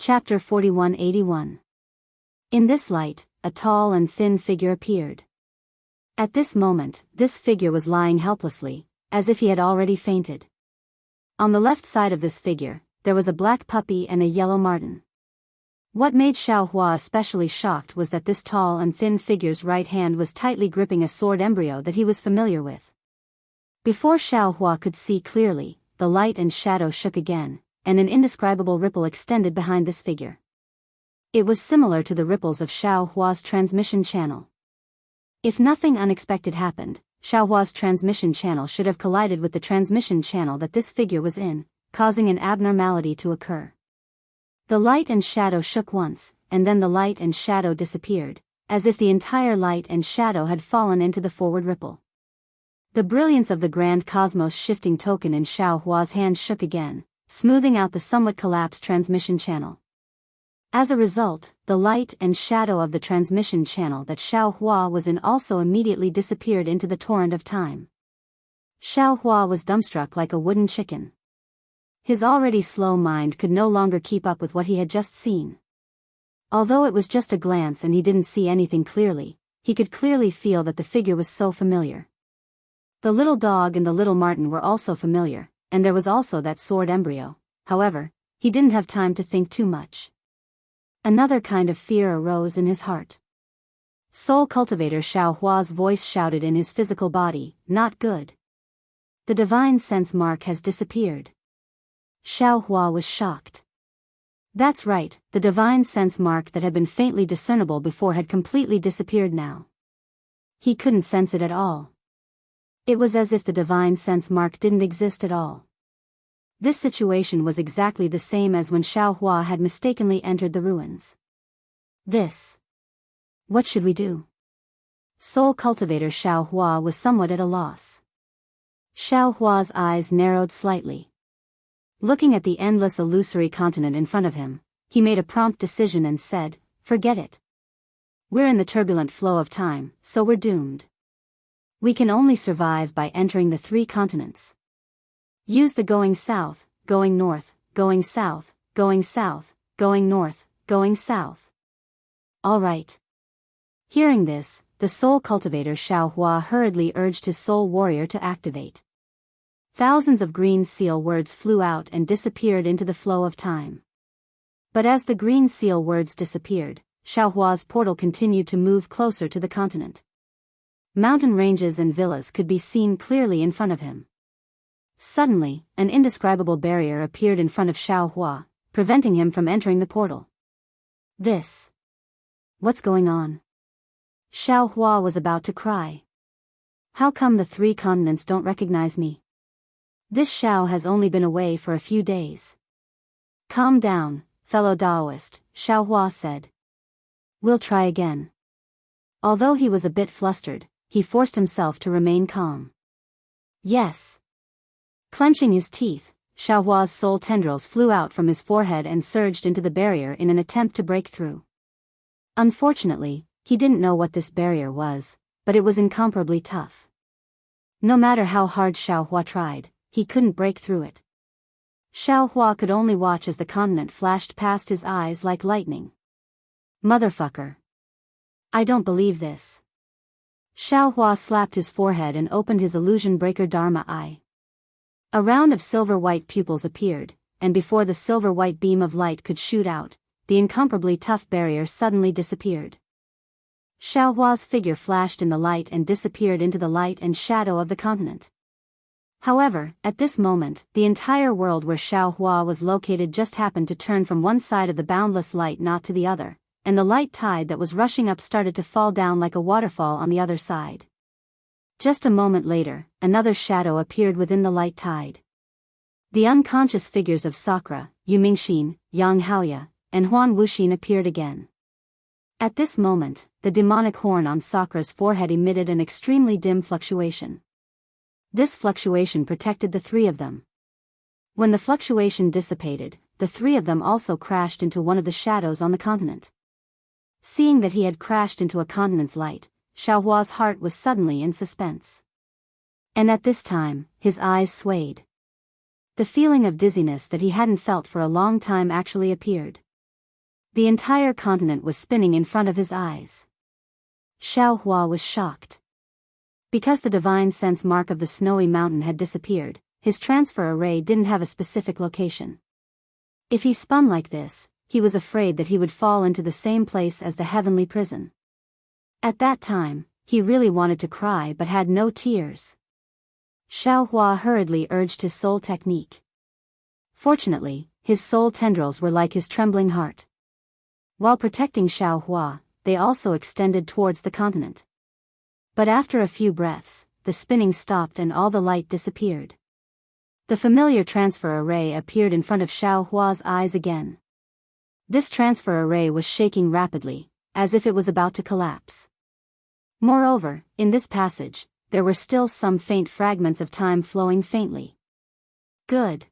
Chapter 4181. In this light, a tall and thin figure appeared. At this moment, this figure was lying helplessly, as if he had already fainted. On the left side of this figure, there was a black puppy and a yellow marten. What made Xiaohua especially shocked was that this tall and thin figure's right hand was tightly gripping a sword embryo that he was familiar with. Before Xiaohua could see clearly, the light and shadow shook again, and an indescribable ripple extended behind this figure. It was similar to the ripples of Xiaohua's transmission channel. If nothing unexpected happened, Xiaohua's transmission channel should have collided with the transmission channel that this figure was in, causing an abnormality to occur. The light and shadow shook once, and then the light and shadow disappeared, as if the entire light and shadow had fallen into the forward ripple. The brilliance of the grand cosmos shifting token in Xiaohua's hand shook again, smoothing out the somewhat collapsed transmission channel. As a result, the light and shadow of the transmission channel that Xiaohua was in also immediately disappeared into the torrent of time. Xiaohua was dumbstruck like a wooden chicken. His already slow mind could no longer keep up with what he had just seen. Although it was just a glance and he didn't see anything clearly, he could clearly feel that the figure was so familiar. The little dog and the little marten were also familiar, and there was also that sword embryo. However, he didn't have time to think too much. Another kind of fear arose in his heart. Soul Cultivator Xiaohua's voice shouted in his physical body, "Not good. The divine sense mark has disappeared." Xiaohua was shocked. That's right, the divine sense mark that had been faintly discernible before had completely disappeared now. He couldn't sense it at all. It was as if the divine sense mark didn't exist at all. This situation was exactly the same as when Xiaohua had mistakenly entered the ruins. What should we do? Soul Cultivator Xiaohua was somewhat at a loss. Xiaohua's eyes narrowed slightly. Looking at the endless illusory continent in front of him, he made a prompt decision and said, "Forget it. We're in the turbulent flow of time, so we're doomed. We can only survive by entering the 3 continents. Use the going south, going north, going south, going south, going north, going south." All right. Hearing this, the soul cultivator Xiaohua hurriedly urged his soul warrior to activate. Thousands of green seal words flew out and disappeared into the flow of time. But as the green seal words disappeared, Xiaohua's portal continued to move closer to the continent. Mountain ranges and villas could be seen clearly in front of him. Suddenly, an indescribable barrier appeared in front of Xiaohua, preventing him from entering the portal. What's going on? Xiaohua was about to cry. How come the 3 continents don't recognize me? This Xiao has only been away for a few days. Calm down, fellow Daoist, Xiaohua said. We'll try again. Although he was a bit flustered, he forced himself to remain calm. Yes. Clenching his teeth, Xiaohua's soul tendrils flew out from his forehead and surged into the barrier in an attempt to break through. Unfortunately, he didn't know what this barrier was, but it was incomparably tough. No matter how hard Xiaohua tried, he couldn't break through it. Xiaohua could only watch as the continent flashed past his eyes like lightning. Motherfucker. I don't believe this. Xiaohua slapped his forehead and opened his illusion breaker Dharma eye. A round of silver-white pupils appeared, and before the silver-white beam of light could shoot out, the incomparably tough barrier suddenly disappeared. Xiaohua's figure flashed in the light and disappeared into the light and shadow of the continent. However, at this moment, the entire world where Xiaohua was located just happened to turn from one side of the boundless light not to the other, and the light tide that was rushing up started to fall down like a waterfall on the other side. Just a moment later, another shadow appeared within the light tide. The unconscious figures of Sakura, Yu Mingxin, Yang Haoya, and Huan Wuxin appeared again. At this moment, the demonic horn on Sakura's forehead emitted an extremely dim fluctuation. This fluctuation protected the 3 of them. When the fluctuation dissipated, the 3 of them also crashed into one of the shadows on the continent. Seeing that he had crashed into a continent's light, Xiaohua's heart was suddenly in suspense. And at this time, his eyes swayed. The feeling of dizziness that he hadn't felt for a long time actually appeared. The entire continent was spinning in front of his eyes. Xiaohua was shocked. Because the divine sense mark of the snowy mountain had disappeared, his transfer array didn't have a specific location. If he spun like this, he was afraid that he would fall into the same place as the heavenly prison. At that time, he really wanted to cry but had no tears. Xiaohua hurriedly urged his soul technique. Fortunately, his soul tendrils were like his trembling heart. While protecting Xiaohua, they also extended towards the continent. But after a few breaths, the spinning stopped and all the light disappeared. The familiar transfer array appeared in front of Xiaohua's eyes again. This transfer array was shaking rapidly, as if it was about to collapse. Moreover, in this passage, there were still some faint fragments of time flowing faintly. Good.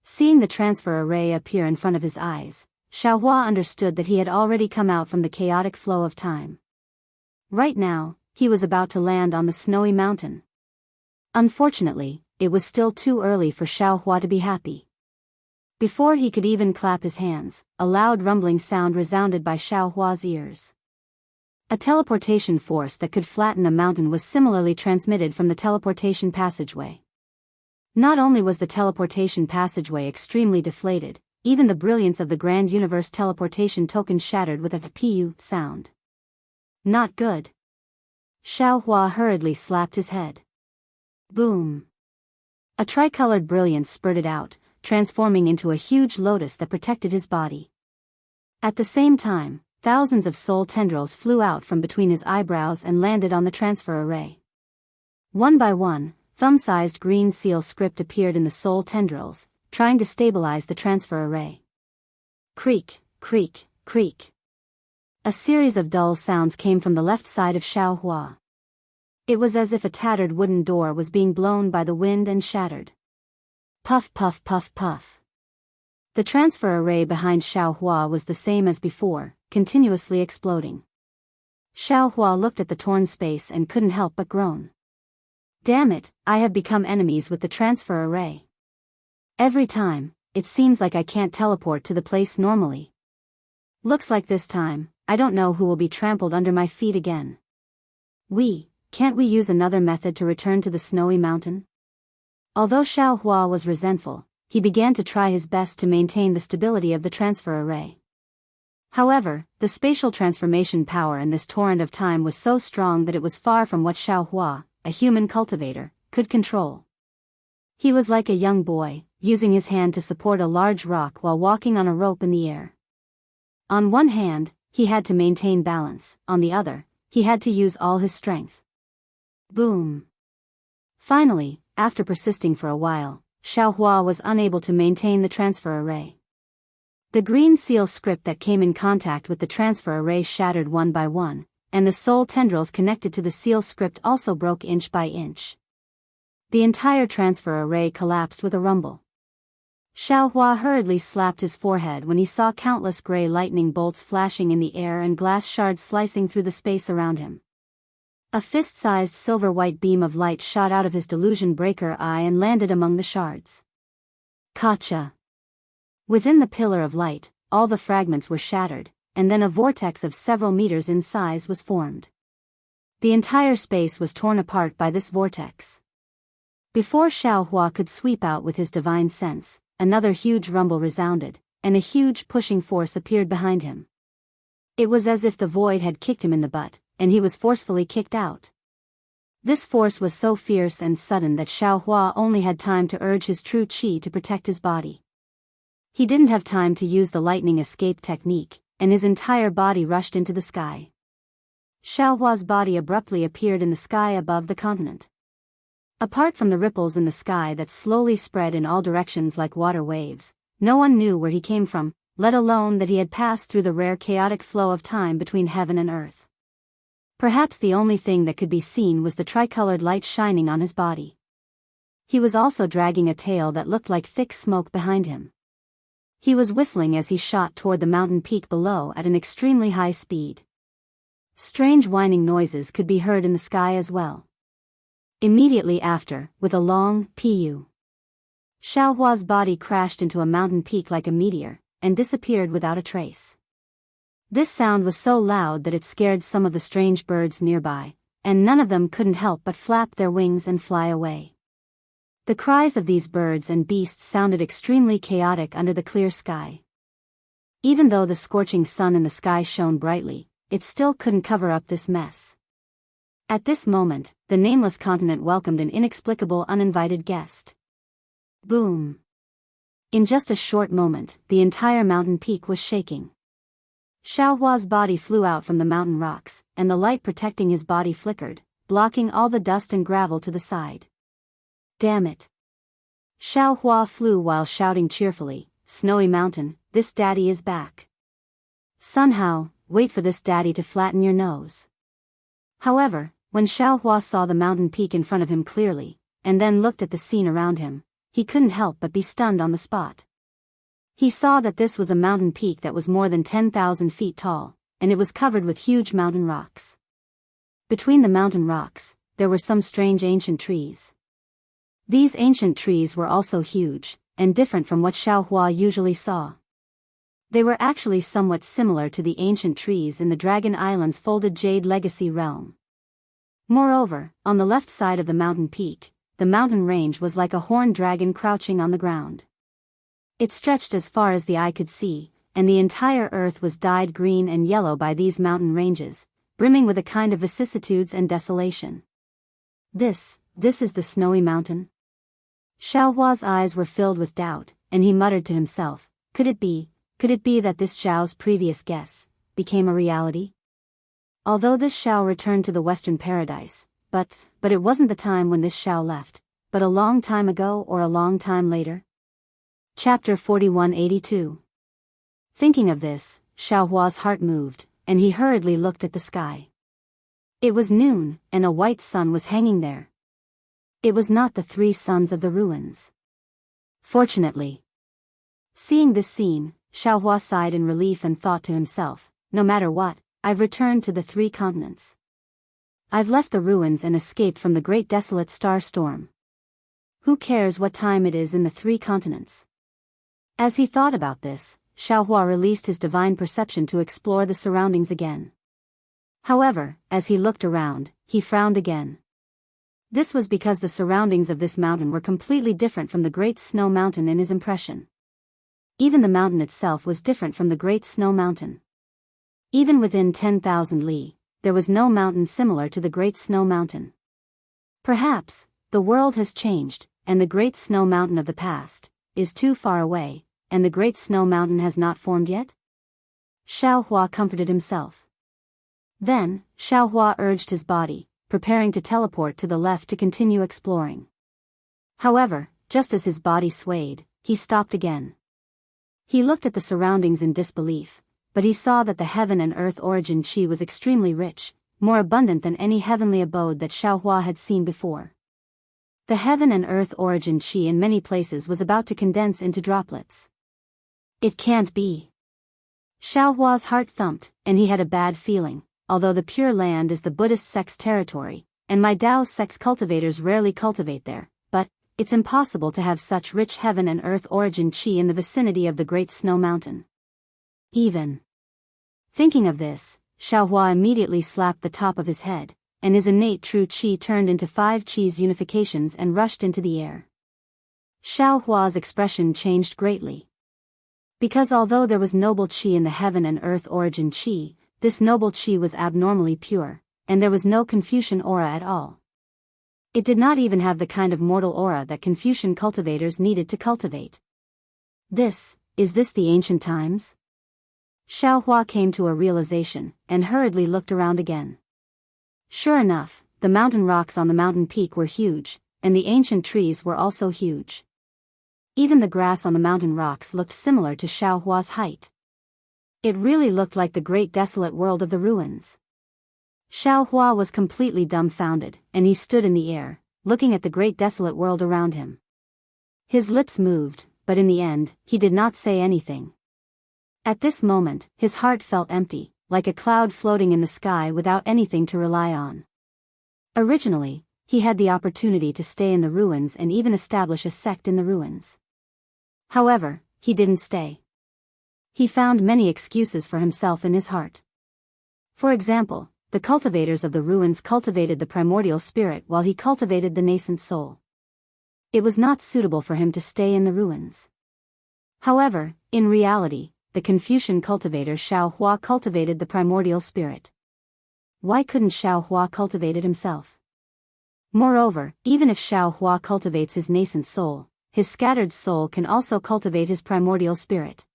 Seeing the transfer array appear in front of his eyes, Xiaohua understood that he had already come out from the chaotic flow of time. Right now, he was about to land on the snowy mountain. Unfortunately, it was still too early for Xiaohua to be happy. Before he could even clap his hands, a loud rumbling sound resounded by Xiaohua's ears. A teleportation force that could flatten a mountain was similarly transmitted from the teleportation passageway. Not only was the teleportation passageway extremely deflated, even the brilliance of the Grand Universe teleportation token shattered with a pu sound. Not good. Xiaohua hurriedly slapped his head. Boom. A tricolored brilliance spurted out, transforming into a huge lotus that protected his body. At the same time, thousands of soul tendrils flew out from between his eyebrows and landed on the transfer array. One by one, thumb-sized green seal script appeared in the soul tendrils, trying to stabilize the transfer array. Creak, creak, creak. A series of dull sounds came from the left side of Xiaohua. It was as if a tattered wooden door was being blown by the wind and shattered. Puff puff puff puff. The transfer array behind Xiaohua was the same as before, continuously exploding. Xiaohua looked at the torn space and couldn't help but groan. Damn it, I have become enemies with the transfer array. Every time, it seems like I can't teleport to the place normally. Looks like this time, I don't know who will be trampled under my feet again. Can't we use another method to return to the snowy mountain? Although Xiaohua was resentful, he began to try his best to maintain the stability of the transfer array. However, the spatial transformation power in this torrent of time was so strong that it was far from what Xiaohua, a human cultivator, could control. He was like a young boy, using his hand to support a large rock while walking on a rope in the air. On one hand, he had to maintain balance, on the other, he had to use all his strength. Boom. Finally, after persisting for a while, Xiaohua was unable to maintain the transfer array. The green seal script that came in contact with the transfer array shattered one by one, and the soul tendrils connected to the seal script also broke inch by inch. The entire transfer array collapsed with a rumble. Xiaohua hurriedly slapped his forehead when he saw countless gray lightning bolts flashing in the air and glass shards slicing through the space around him. A fist-sized silver-white beam of light shot out of his delusion breaker eye and landed among the shards. Gotcha! Within the pillar of light, all the fragments were shattered, and then a vortex of several meters in size was formed. The entire space was torn apart by this vortex. Before Xiaohua could sweep out with his divine sense, another huge rumble resounded, and a huge pushing force appeared behind him. It was as if the void had kicked him in the butt, and he was forcefully kicked out. This force was so fierce and sudden that Xiaohua only had time to urge his true qi to protect his body. He didn't have time to use the lightning escape technique, and his entire body rushed into the sky. Xiaohua's body abruptly appeared in the sky above the continent. Apart from the ripples in the sky that slowly spread in all directions like water waves, no one knew where he came from, let alone that he had passed through the rare chaotic flow of time between heaven and earth. Perhaps the only thing that could be seen was the tricolored light shining on his body. He was also dragging a tail that looked like thick smoke behind him. He was whistling as he shot toward the mountain peak below at an extremely high speed. Strange whining noises could be heard in the sky as well. Immediately after, with a long pu, Xiaohua's body crashed into a mountain peak like a meteor, and disappeared without a trace. This sound was so loud that it scared some of the strange birds nearby, and none of them couldn't help but flap their wings and fly away. The cries of these birds and beasts sounded extremely chaotic under the clear sky. Even though the scorching sun in the sky shone brightly, it still couldn't cover up this mess. At this moment, the nameless continent welcomed an inexplicable uninvited guest. Boom! In just a short moment, the entire mountain peak was shaking. Xiaohua's body flew out from the mountain rocks, and the light protecting his body flickered, blocking all the dust and gravel to the side. Damn it! Xiaohua flew while shouting cheerfully, "Snowy Mountain, this daddy is back. Somehow, wait for this daddy to flatten your nose." However, when Xiaohua saw the mountain peak in front of him clearly, and then looked at the scene around him, he couldn't help but be stunned on the spot. He saw that this was a mountain peak that was more than 10,000 feet tall, and it was covered with huge mountain rocks. Between the mountain rocks, there were some strange ancient trees. These ancient trees were also huge, and different from what Xiaohua usually saw. They were actually somewhat similar to the ancient trees in the Dragon Island's folded Jade Legacy realm. Moreover, on the left side of the mountain peak, the mountain range was like a horned dragon crouching on the ground. It stretched as far as the eye could see, and the entire earth was dyed green and yellow by these mountain ranges, brimming with a kind of vicissitudes and desolation. This is the Snowy Mountain? Xiaohua's eyes were filled with doubt, and he muttered to himself, could it be that this Xiao's previous guess became a reality? Although this Xiao returned to the Western Paradise, but it wasn't the time when this Xiao left, but a long time ago or a long time later? Chapter 4182. Thinking of this, Xiaohua's heart moved, and he hurriedly looked at the sky. It was noon, and a white sun was hanging there. It was not the three suns of the ruins. Fortunately. Seeing this scene, Xiaohua sighed in relief and thought to himself, no matter what, I've returned to the three continents. I've left the ruins and escaped from the great desolate star storm. Who cares what time it is in the three continents? As he thought about this, Xiaohua released his divine perception to explore the surroundings again. However, as he looked around, he frowned again. This was because the surroundings of this mountain were completely different from the Great Snow Mountain in his impression. Even the mountain itself was different from the Great Snow Mountain. Even within 10,000 li, there was no mountain similar to the Great Snow Mountain. Perhaps, the world has changed, and the Great Snow Mountain of the past is too far away, and the Great Snow Mountain has not formed yet? Xiaohua comforted himself. Then, Xiaohua urged his body, preparing to teleport to the left to continue exploring. However, just as his body swayed, he stopped again. He looked at the surroundings in disbelief, but he saw that the heaven and earth origin qi was extremely rich, more abundant than any heavenly abode that Xiaohua had seen before. The heaven and earth origin qi in many places was about to condense into droplets. It can't be. Xiaohua's heart thumped, and he had a bad feeling. Although the Pure Land is the Buddhist sect's territory, and my Daoist sect's cultivators rarely cultivate there, but it's impossible to have such rich heaven and earth origin qi in the vicinity of the Great Snow Mountain. Even. Thinking of this, Xiaohua immediately slapped the top of his head, and his innate true qi turned into 5 qi's unifications and rushed into the air. Xiaohua's expression changed greatly. Because although there was noble qi in the heaven and earth origin qi, this noble qi was abnormally pure, and there was no Confucian aura at all. It did not even have the kind of mortal aura that Confucian cultivators needed to cultivate. Is this the ancient times? Xiaohua came to a realization, and hurriedly looked around again. Sure enough, the mountain rocks on the mountain peak were huge, and the ancient trees were also huge. Even the grass on the mountain rocks looked similar to Xiaohua's height. It really looked like the great desolate world of the ruins. Xiaohua was completely dumbfounded, and he stood in the air, looking at the great desolate world around him. His lips moved, but in the end, he did not say anything. At this moment, his heart felt empty, like a cloud floating in the sky without anything to rely on. Originally, he had the opportunity to stay in the ruins and even establish a sect in the ruins. However, he didn't stay. He found many excuses for himself in his heart. For example, the cultivators of the ruins cultivated the primordial spirit while he cultivated the nascent soul. It was not suitable for him to stay in the ruins. However, in reality, the Confucian cultivator Xiaohua cultivated the primordial spirit. Why couldn't Xiaohua cultivate it himself? Moreover, even if Xiaohua cultivates his nascent soul, his scattered soul can also cultivate his primordial spirit.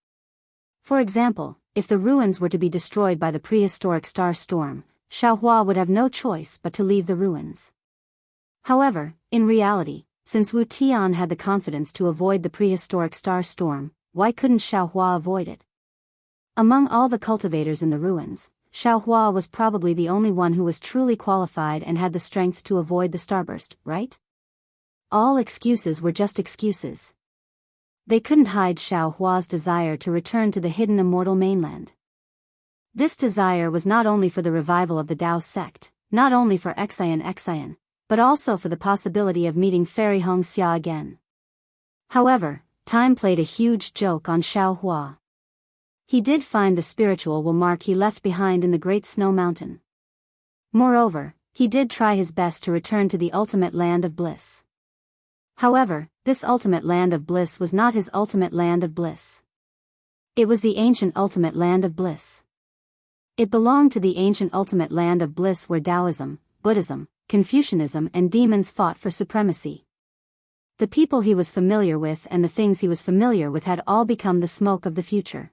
For example, if the ruins were to be destroyed by the prehistoric star storm, Xiaohua would have no choice but to leave the ruins. However, in reality, since Wu Tian had the confidence to avoid the prehistoric star storm, why couldn't Xiaohua avoid it? Among all the cultivators in the ruins, Xiaohua was probably the only one who was truly qualified and had the strength to avoid the starburst, right? All excuses were just excuses. They couldn't hide Xiaohua's desire to return to the hidden immortal mainland. This desire was not only for the revival of the Dao sect, not only for Xian, but also for the possibility of meeting Fairy Hongxia again. However, time played a huge joke on Xiaohua. He did find the spiritual will mark he left behind in the Great Snow Mountain. Moreover, he did try his best to return to the ultimate land of bliss. However, this ultimate land of bliss was not his ultimate land of bliss. It was the ancient ultimate land of bliss. It belonged to the ancient ultimate land of bliss where Taoism, Buddhism, Confucianism and demons fought for supremacy. The people he was familiar with and the things he was familiar with had all become the smoke of the future.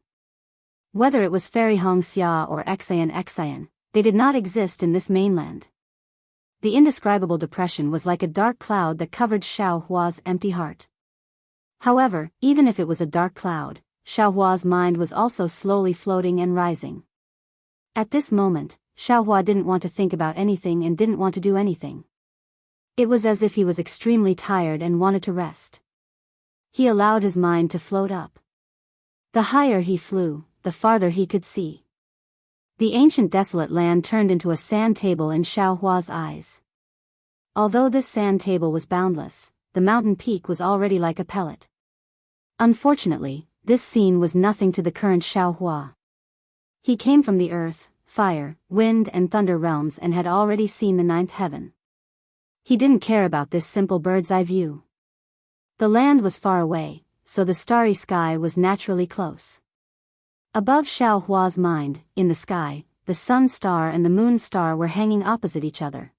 Whether it was Fairy Hongxia or Xian, they did not exist in this mainland. The indescribable depression was like a dark cloud that covered Xiaohua's empty heart. However, even if it was a dark cloud, Xiaohua's mind was also slowly floating and rising. At this moment, Xiaohua didn't want to think about anything and didn't want to do anything. It was as if he was extremely tired and wanted to rest. He allowed his mind to float up. The higher he flew, the farther he could see. The ancient desolate land turned into a sand table in Xiaohua's eyes. Although this sand table was boundless, the mountain peak was already like a pellet. Unfortunately, this scene was nothing to the current Xiaohua. He came from the earth, fire, wind and thunder realms and had already seen the ninth heaven. He didn't care about this simple bird's-eye view. The land was far away, so the starry sky was naturally close. Above Xiaohua's mind, in the sky, the sun star and the moon star were hanging opposite each other.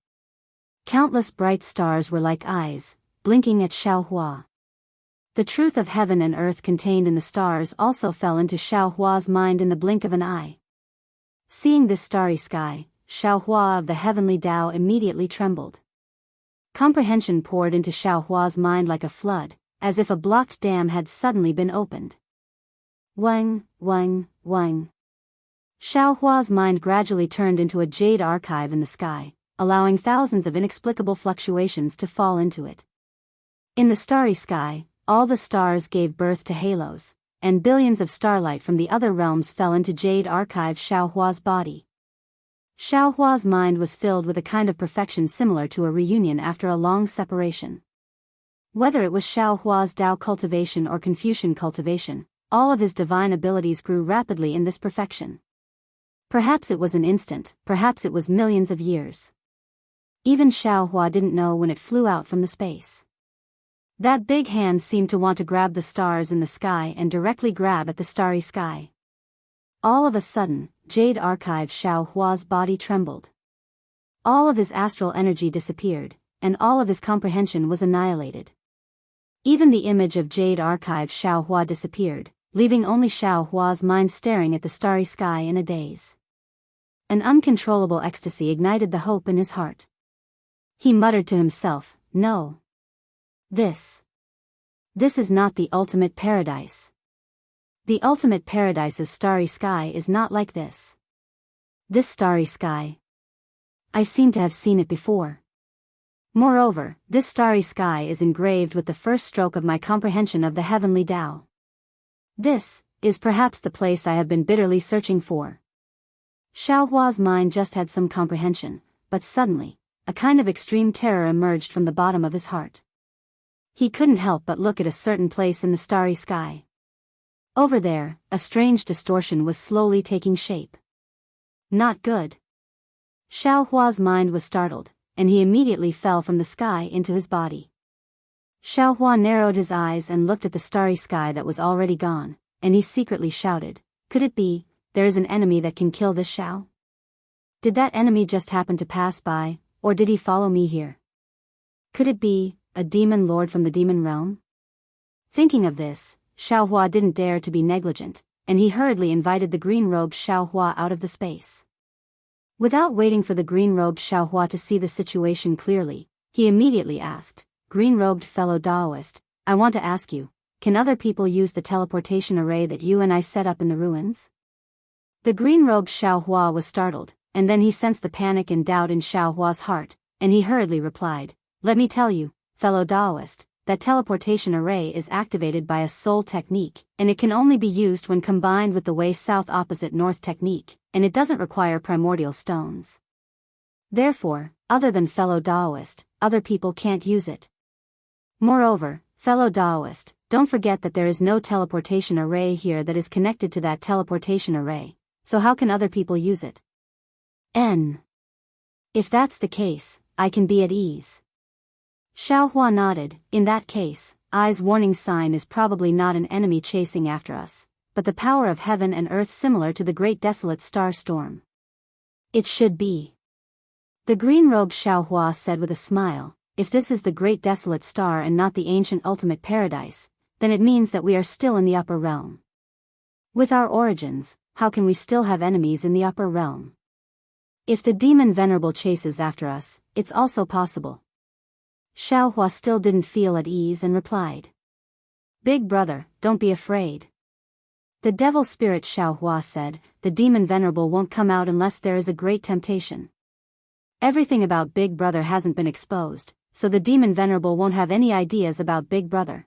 Countless bright stars were like eyes, blinking at Xiaohua. The truth of heaven and earth contained in the stars also fell into Xiaohua's mind in the blink of an eye. Seeing this starry sky, Xiaohua of the heavenly Tao immediately trembled. Comprehension poured into Xiaohua's mind like a flood, as if a blocked dam had suddenly been opened. Wang. Xiaohua's mind gradually turned into a jade archive in the sky, allowing thousands of inexplicable fluctuations to fall into it. In the starry sky, all the stars gave birth to halos, and billions of starlight from the other realms fell into jade archive Xiaohua's body. Xiaohua's mind was filled with a kind of perfection similar to a reunion after a long separation. Whether it was Xiaohua's Dao cultivation or Confucian cultivation, all of his divine abilities grew rapidly in this perfection. Perhaps it was an instant, perhaps it was millions of years. Even Xiaohua didn't know when it flew out from the space. That big hand seemed to want to grab the stars in the sky and directly grab at the starry sky. All of a sudden, Jade Archive Xiaohua's body trembled. All of his astral energy disappeared, and all of his comprehension was annihilated. Even the image of Jade Archive Xiaohua disappeared, leaving only Xiaohua's mind staring at the starry sky in a daze. An uncontrollable ecstasy ignited the hope in his heart. He muttered to himself, "No. This is not the ultimate paradise. The ultimate paradise's starry sky is not like this. This starry sky. I seem to have seen it before. Moreover, this starry sky is engraved with the first stroke of my comprehension of the heavenly Tao. This is perhaps the place I have been bitterly searching for." Xiaohua's mind just had some comprehension, but suddenly, a kind of extreme terror emerged from the bottom of his heart. He couldn't help but look at a certain place in the starry sky. Over there, a strange distortion was slowly taking shape. Not good. Xiao Hua's mind was startled, and he immediately fell from the sky into his body. Xiao Hua narrowed his eyes and looked at the starry sky that was already gone, and he secretly shouted, "Could it be, there is an enemy that can kill this Xiao? Did that enemy just happen to pass by, or did he follow me here? Could it be, a demon lord from the demon realm?" Thinking of this, Xiao Hua didn't dare to be negligent, and he hurriedly invited the green-robed Xiao Hua out of the space. Without waiting for the green-robed Xiao Hua to see the situation clearly, he immediately asked, "Green-robed fellow Daoist, I want to ask you, can other people use the teleportation array that you and I set up in the ruins?" The green-robed Xiao Hua was startled, and then he sensed the panic and doubt in Xiao Hua's heart, and he hurriedly replied, "Let me tell you, fellow Daoist, that teleportation array is activated by a soul technique, and it can only be used when combined with the way south opposite north technique, and it doesn't require primordial stones. Therefore, other than fellow Daoist, other people can't use it. Moreover, fellow Daoist, don't forget that there is no teleportation array here that is connected to that teleportation array, so how can other people use it? If that's the case, I can be at ease." Xiao Hua nodded. In that case, Ai's warning sign is probably not an enemy chasing after us, but the power of heaven and earth similar to the great desolate star storm. It should be. The green-robed Xiao Hua said with a smile, "If this is the great desolate star and not the ancient ultimate paradise, then it means that we are still in the upper realm. With our origins, how can we still have enemies in the upper realm? If the demon venerable chases after us, it's also possible." Xiao Hua still didn't feel at ease and replied, "Big brother, don't be afraid." The devil spirit Xiao Hua said, "The demon venerable won't come out unless there is a great temptation. Everything about Big Brother hasn't been exposed, so the demon venerable won't have any ideas about Big Brother.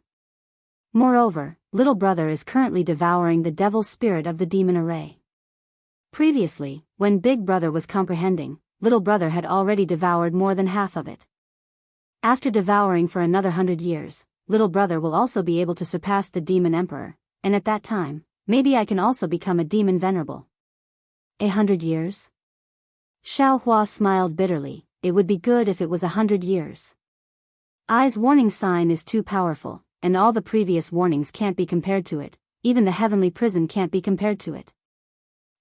Moreover, Little Brother is currently devouring the devil spirit of the demon array." Previously, when Big Brother was comprehending, Little Brother had already devoured more than half of it. After devouring for another 100 years, Little Brother will also be able to surpass the demon emperor, and at that time, maybe I can also become a demon venerable. 100 years? Xiao Hua smiled bitterly. It would be good if it was 100 years. Ai's warning sign is too powerful, and all the previous warnings can't be compared to it, even the heavenly prison can't be compared to it.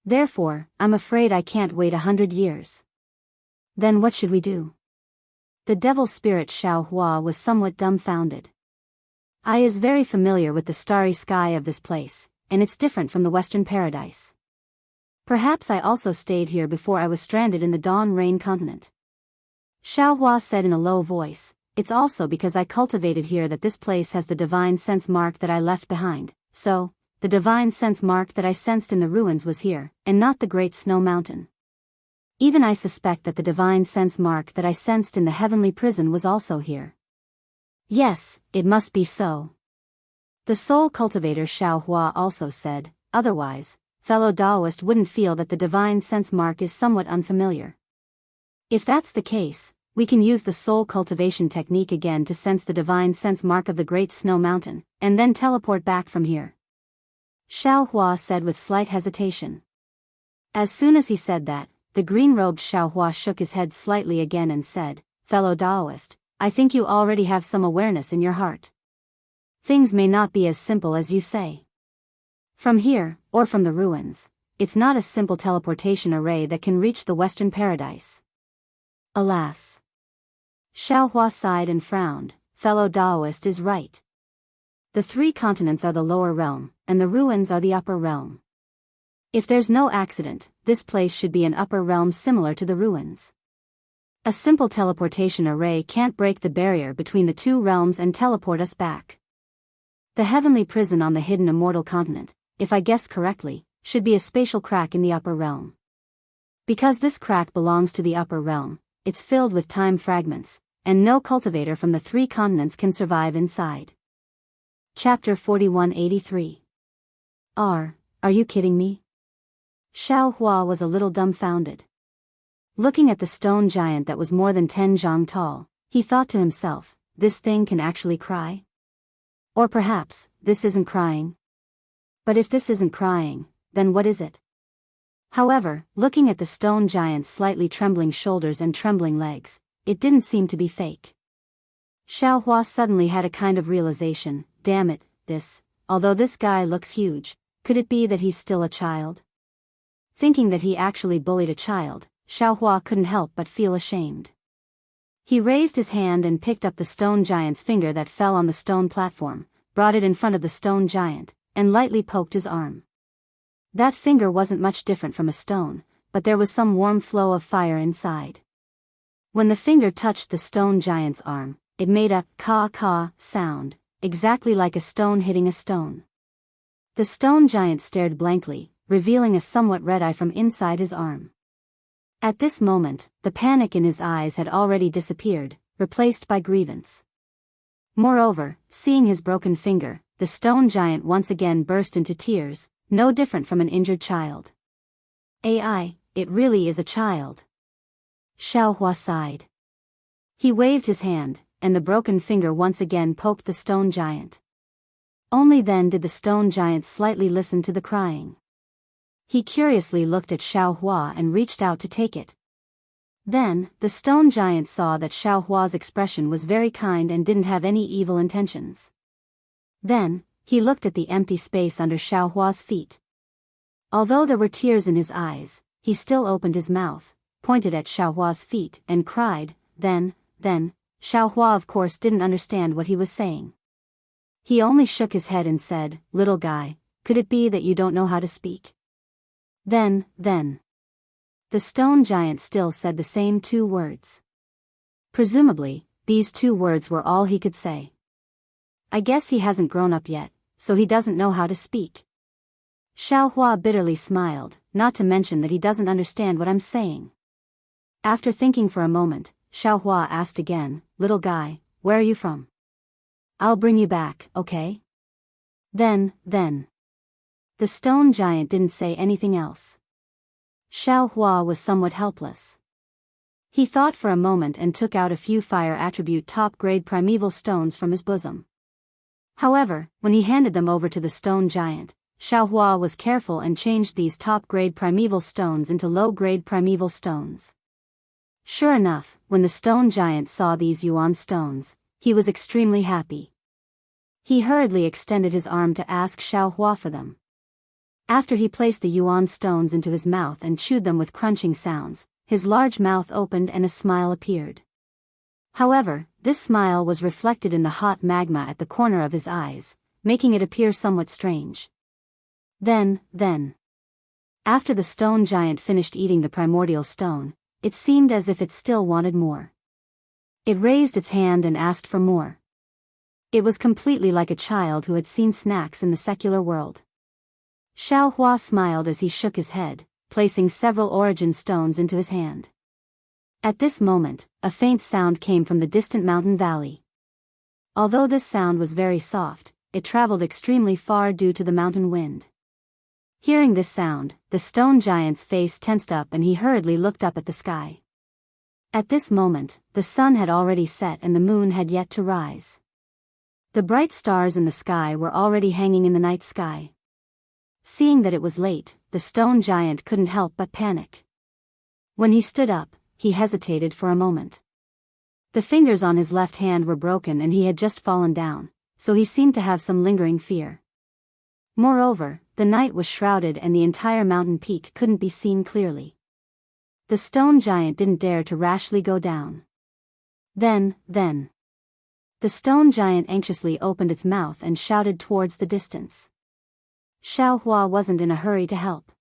Therefore, I'm afraid I can't wait 100 years. Then what should we do? The devil spirit Xiao Hua was somewhat dumbfounded. Ai is very familiar with the starry sky of this place, and it's different from the Western Paradise. Perhaps I also stayed here before I was stranded in the Dawn Rain continent. Xiao Hua said in a low voice, "It's also because I cultivated here that this place has the divine sense mark that I left behind, so, the divine sense mark that I sensed in the ruins was here, and not the great snow mountain. Even I suspect that the divine sense mark that I sensed in the heavenly prison was also here. Yes, it must be so." The soul cultivator Xiao Hua also said, "Otherwise, fellow Daoist wouldn't feel that the divine sense mark is somewhat unfamiliar. If that's the case, we can use the soul cultivation technique again to sense the divine sense mark of the great snow mountain, and then teleport back from here." Xiao Hua said with slight hesitation. As soon as he said that, the green-robed Xiao Hua shook his head slightly again and said, "Fellow Daoist, I think you already have some awareness in your heart. Things may not be as simple as you say. From here, or from the ruins, it's not a simple teleportation array that can reach the Western Paradise. Alas." Xiao Hua sighed and frowned. Fellow Daoist is right. The 3 continents are the lower realm, and the ruins are the upper realm. If there's no accident, this place should be an upper realm similar to the ruins. A simple teleportation array can't break the barrier between the 2 realms and teleport us back. The heavenly prison on the hidden immortal continent, if I guessed correctly, should be a spatial crack in the upper realm. Because this crack belongs to the upper realm, it's filled with time fragments, and no cultivator from the 3 continents can survive inside. Chapter 4183. Are you kidding me? Xiao Hua was a little dumbfounded. Looking at the stone giant that was more than 10 zhang tall, he thought to himself, this thing can actually cry? Or perhaps, this isn't crying. But if this isn't crying, then what is it? However, looking at the stone giant's slightly trembling shoulders and trembling legs, it didn't seem to be fake. Xiaohua suddenly had a kind of realization, damn it, although this guy looks huge, could it be that he's still a child? Thinking that he actually bullied a child, Xiaohua couldn't help but feel ashamed. He raised his hand and picked up the stone giant's finger that fell on the stone platform, brought it in front of the stone giant, and lightly poked his arm. That finger wasn't much different from a stone, but there was some warm flow of fire inside. When the finger touched the stone giant's arm, it made a caw-caw sound, exactly like a stone hitting a stone. The stone giant stared blankly, revealing a somewhat red eye from inside his arm. At this moment, the panic in his eyes had already disappeared, replaced by grievance. Moreover, seeing his broken finger, the stone giant once again burst into tears, no different from an injured child. "Ai, it really is a child." Xiaohua sighed. He waved his hand, and the broken finger once again poked the stone giant. Only then did the stone giant slightly listen to the crying. He curiously looked at Xiaohua and reached out to take it. Then, the stone giant saw that Xiaohua's expression was very kind and didn't have any evil intentions. Then, he looked at the empty space under Xiaohua's feet. Although there were tears in his eyes, he still opened his mouth, pointed at Xiaohua's feet, and cried, then, Xiaohua of course didn't understand what he was saying. He only shook his head and said, "Little guy, could it be that you don't know how to speak?" Then. The stone giant still said the same 2 words. Presumably, these 2 words were all he could say. "I guess he hasn't grown up yet, so he doesn't know how to speak." Xiaohua bitterly smiled, not to mention that he doesn't understand what I'm saying. After thinking for a moment, Xiaohua asked again, "Little guy, where are you from? I'll bring you back, okay?" Then. The stone giant didn't say anything else. Xiaohua was somewhat helpless. He thought for a moment and took out a few fire attribute top-grade primeval stones from his bosom. However, when he handed them over to the stone giant, Xiaohua was careful and changed these top-grade primeval stones into low-grade primeval stones. Sure enough, when the stone giant saw these yuan stones, he was extremely happy. He hurriedly extended his arm to ask Xiaohua for them. After he placed the yuan stones into his mouth and chewed them with crunching sounds, his large mouth opened and a smile appeared. However, this smile was reflected in the hot magma at the corner of his eyes, making it appear somewhat strange. Then. After the stone giant finished eating the primordial stone, it seemed as if it still wanted more. It raised its hand and asked for more. It was completely like a child who had seen snacks in the secular world. Xiaohua smiled as he shook his head, placing several origin stones into his hand. At this moment, a faint sound came from the distant mountain valley. Although this sound was very soft, it traveled extremely far due to the mountain wind. Hearing this sound, the stone giant's face tensed up and he hurriedly looked up at the sky. At this moment, the sun had already set and the moon had yet to rise. The bright stars in the sky were already hanging in the night sky. Seeing that it was late, the stone giant couldn't help but panic. When he stood up, he hesitated for a moment. The fingers on his left hand were broken and he had just fallen down, so he seemed to have some lingering fear. Moreover, the night was shrouded and the entire mountain peak couldn't be seen clearly. The stone giant didn't dare to rashly go down. Then. The stone giant anxiously opened its mouth and shouted towards the distance. Xiaohua wasn't in a hurry to help.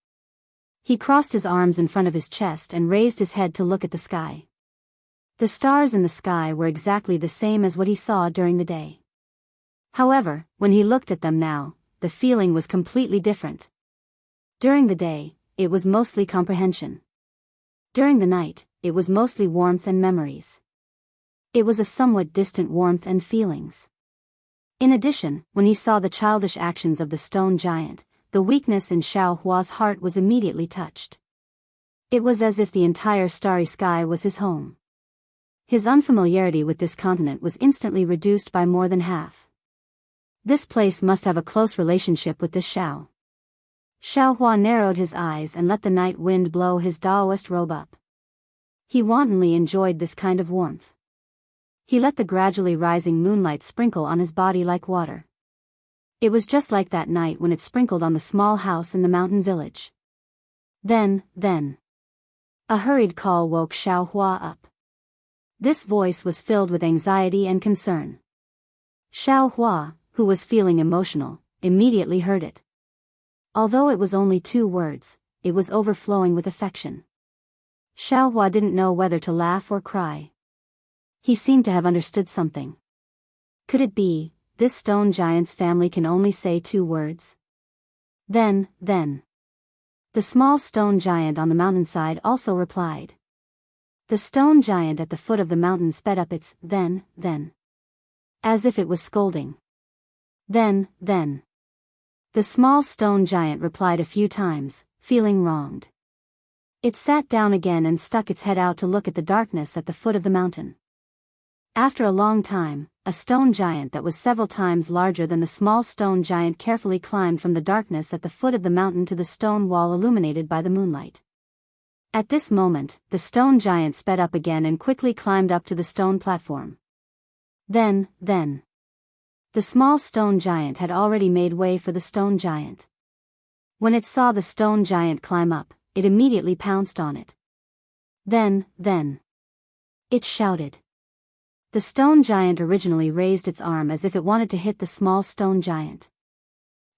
He crossed his arms in front of his chest and raised his head to look at the sky. The stars in the sky were exactly the same as what he saw during the day. However, when he looked at them now, the feeling was completely different. During the day, it was mostly comprehension. During the night, it was mostly warmth and memories. It was a somewhat distant warmth and feelings. In addition, when he saw the childish actions of the stone giant, the weakness in Xiaohua's heart was immediately touched. It was as if the entire starry sky was his home. His unfamiliarity with this continent was instantly reduced by more than half. This place must have a close relationship with this Xiao. Xiaohua narrowed his eyes and let the night wind blow his Daoist robe up. He wantonly enjoyed this kind of warmth. He let the gradually rising moonlight sprinkle on his body like water. It was just like that night when it sprinkled on the small house in the mountain village. Then. A hurried call woke Xiaohua up. This voice was filled with anxiety and concern. Xiaohua, who was feeling emotional, immediately heard it. Although it was only 2 words, it was overflowing with affection. Xiaohua didn't know whether to laugh or cry. He seemed to have understood something. Could it be, this stone giant's family can only say 2 words? Then. The small stone giant on the mountainside also replied. The stone giant at the foot of the mountain sped up its then, as if it was scolding. Then. The small stone giant replied a few times, feeling wronged. It sat down again and stuck its head out to look at the darkness at the foot of the mountain. After a long time, a stone giant that was several times larger than the small stone giant carefully climbed from the darkness at the foot of the mountain to the stone wall illuminated by the moonlight. At this moment, the stone giant sped up again and quickly climbed up to the stone platform. Then. The small stone giant had already made way for the stone giant. When it saw the stone giant climb up, it immediately pounced on it. Then. It shouted. The stone giant originally raised its arm as if it wanted to hit the small stone giant.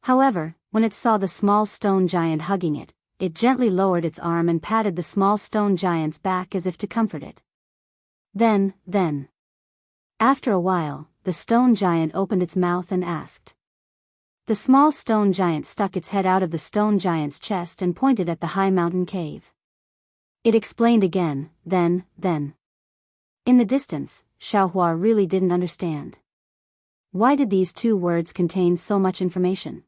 However, when it saw the small stone giant hugging it, it gently lowered its arm and patted the small stone giant's back as if to comfort it. Then. After a while, the stone giant opened its mouth and asked. The small stone giant stuck its head out of the stone giant's chest and pointed at the high mountain cave. It explained again, then. In the distance, Xiaohua really didn't understand. Why did these 2 words contain so much information?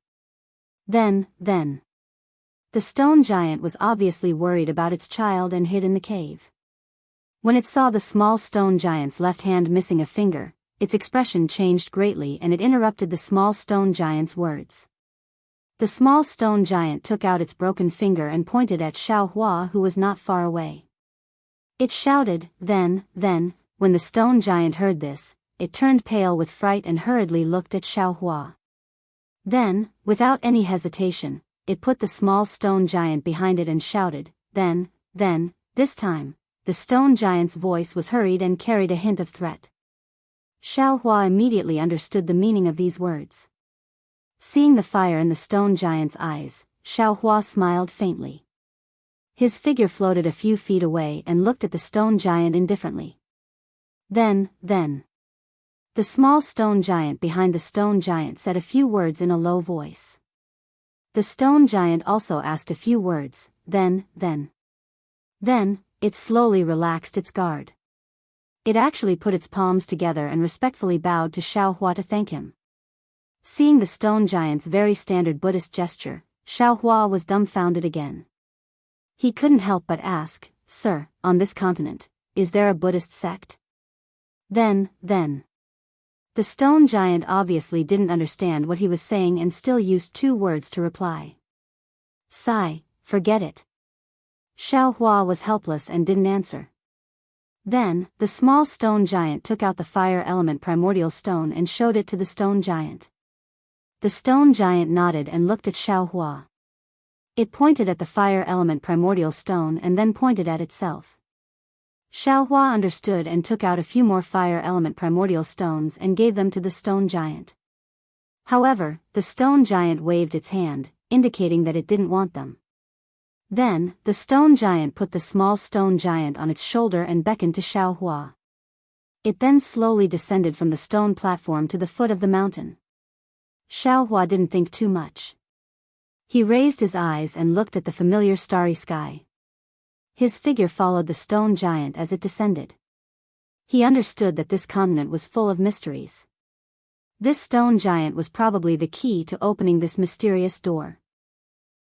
Then. The stone giant was obviously worried about its child and hid in the cave. When it saw the small stone giant's left hand missing a finger, its expression changed greatly and it interrupted the small stone giant's words. The small stone giant took out its broken finger and pointed at Xiaohua, who was not far away. It shouted, then. When the stone giant heard this, it turned pale with fright and hurriedly looked at Xiaohua. Then, without any hesitation, it put the small stone giant behind it and shouted, then. This time, the stone giant's voice was hurried and carried a hint of threat. Xiaohua immediately understood the meaning of these words. Seeing the fire in the stone giant's eyes, Xiaohua smiled faintly. His figure floated a few feet away and looked at the stone giant indifferently. Then. The small stone giant behind the stone giant said a few words in a low voice. The stone giant also asked a few words, then. Then, it slowly relaxed its guard. It actually put its palms together and respectfully bowed to Xiaohua to thank him. Seeing the stone giant's very standard Buddhist gesture, Xiaohua was dumbfounded again. He couldn't help but ask, Sir, on this continent, is there a Buddhist sect? Then. The stone giant obviously didn't understand what he was saying and still used 2 words to reply. Sigh, forget it. Xiaohua was helpless and didn't answer. Then, the small stone giant took out the fire element primordial stone and showed it to the stone giant. The stone giant nodded and looked at Xiaohua. It pointed at the fire element primordial stone and then pointed at itself. Xiaohua understood and took out a few more fire element primordial stones and gave them to the stone giant. However, the stone giant waved its hand, indicating that it didn't want them. Then, the stone giant put the small stone giant on its shoulder and beckoned to Xiaohua. It then slowly descended from the stone platform to the foot of the mountain. Xiaohua didn't think too much. He raised his eyes and looked at the familiar starry sky. His figure followed the stone giant as it descended. He understood that this continent was full of mysteries. This stone giant was probably the key to opening this mysterious door.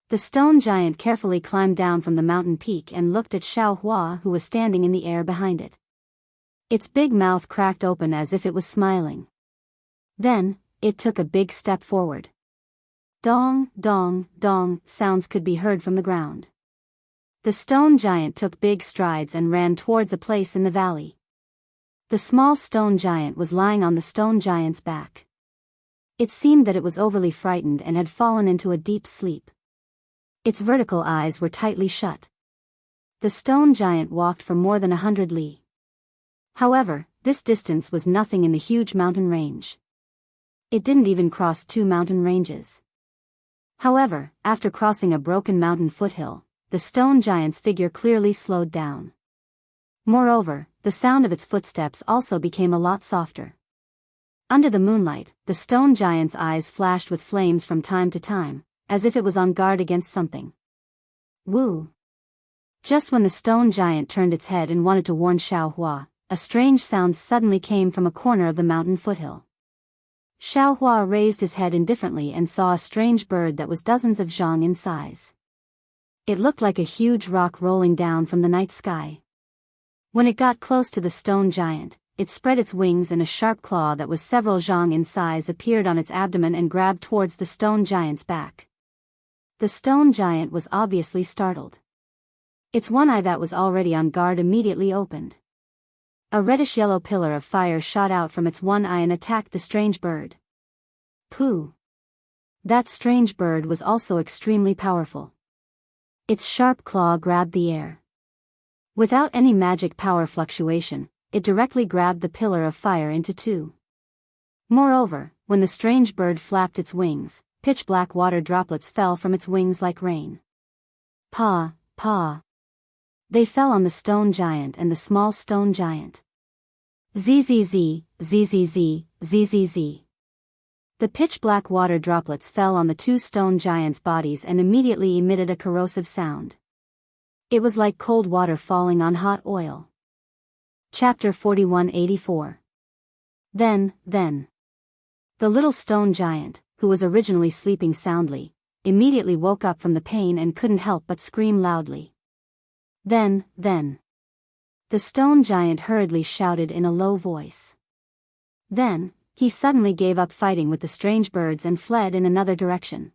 The stone giant carefully climbed down from the mountain peak and looked at Xiaohua, who was standing in the air behind it. Its big mouth cracked open as if it was smiling. Then, it took a big step forward. Dong, dong, dong, sounds could be heard from the ground. The stone giant took big strides and ran towards a place in the valley. The small stone giant was lying on the stone giant's back. It seemed that it was overly frightened and had fallen into a deep sleep. Its vertical eyes were tightly shut. The stone giant walked for more than 100 li. However, this distance was nothing in the huge mountain range. It didn't even cross 2 mountain ranges. However, after crossing a broken mountain foothill, the stone giant's figure clearly slowed down. Moreover, the sound of its footsteps also became a lot softer. Under the moonlight, the stone giant's eyes flashed with flames from time to time, as if it was on guard against something. Woo! Just when the stone giant turned its head and wanted to warn Xiaohua, a strange sound suddenly came from a corner of the mountain foothill. Xiaohua raised his head indifferently and saw a strange bird that was dozens of zhang in size. It looked like a huge rock rolling down from the night sky. When it got close to the stone giant, it spread its wings and a sharp claw that was several zhang in size appeared on its abdomen and grabbed towards the stone giant's back. The stone giant was obviously startled. Its one eye that was already on guard immediately opened. A reddish-yellow pillar of fire shot out from its one eye and attacked the strange bird. Pooh! That strange bird was also extremely powerful. Its sharp claw grabbed the air. Without any magic power fluctuation, it directly grabbed the pillar of fire into two. Moreover, when the strange bird flapped its wings, pitch-black water droplets fell from its wings like rain. Pa, pa. They fell on the stone giant and the small stone giant. Zzz, zzz, zzz. The pitch-black water droplets fell on the two stone giants' bodies and immediately emitted a corrosive sound. It was like cold water falling on hot oil. Chapter 4184. Then. The little stone giant, who was originally sleeping soundly, immediately woke up from the pain and couldn't help but scream loudly. Then. The stone giant hurriedly shouted in a low voice. Then, he suddenly gave up fighting with the strange birds and fled in another direction.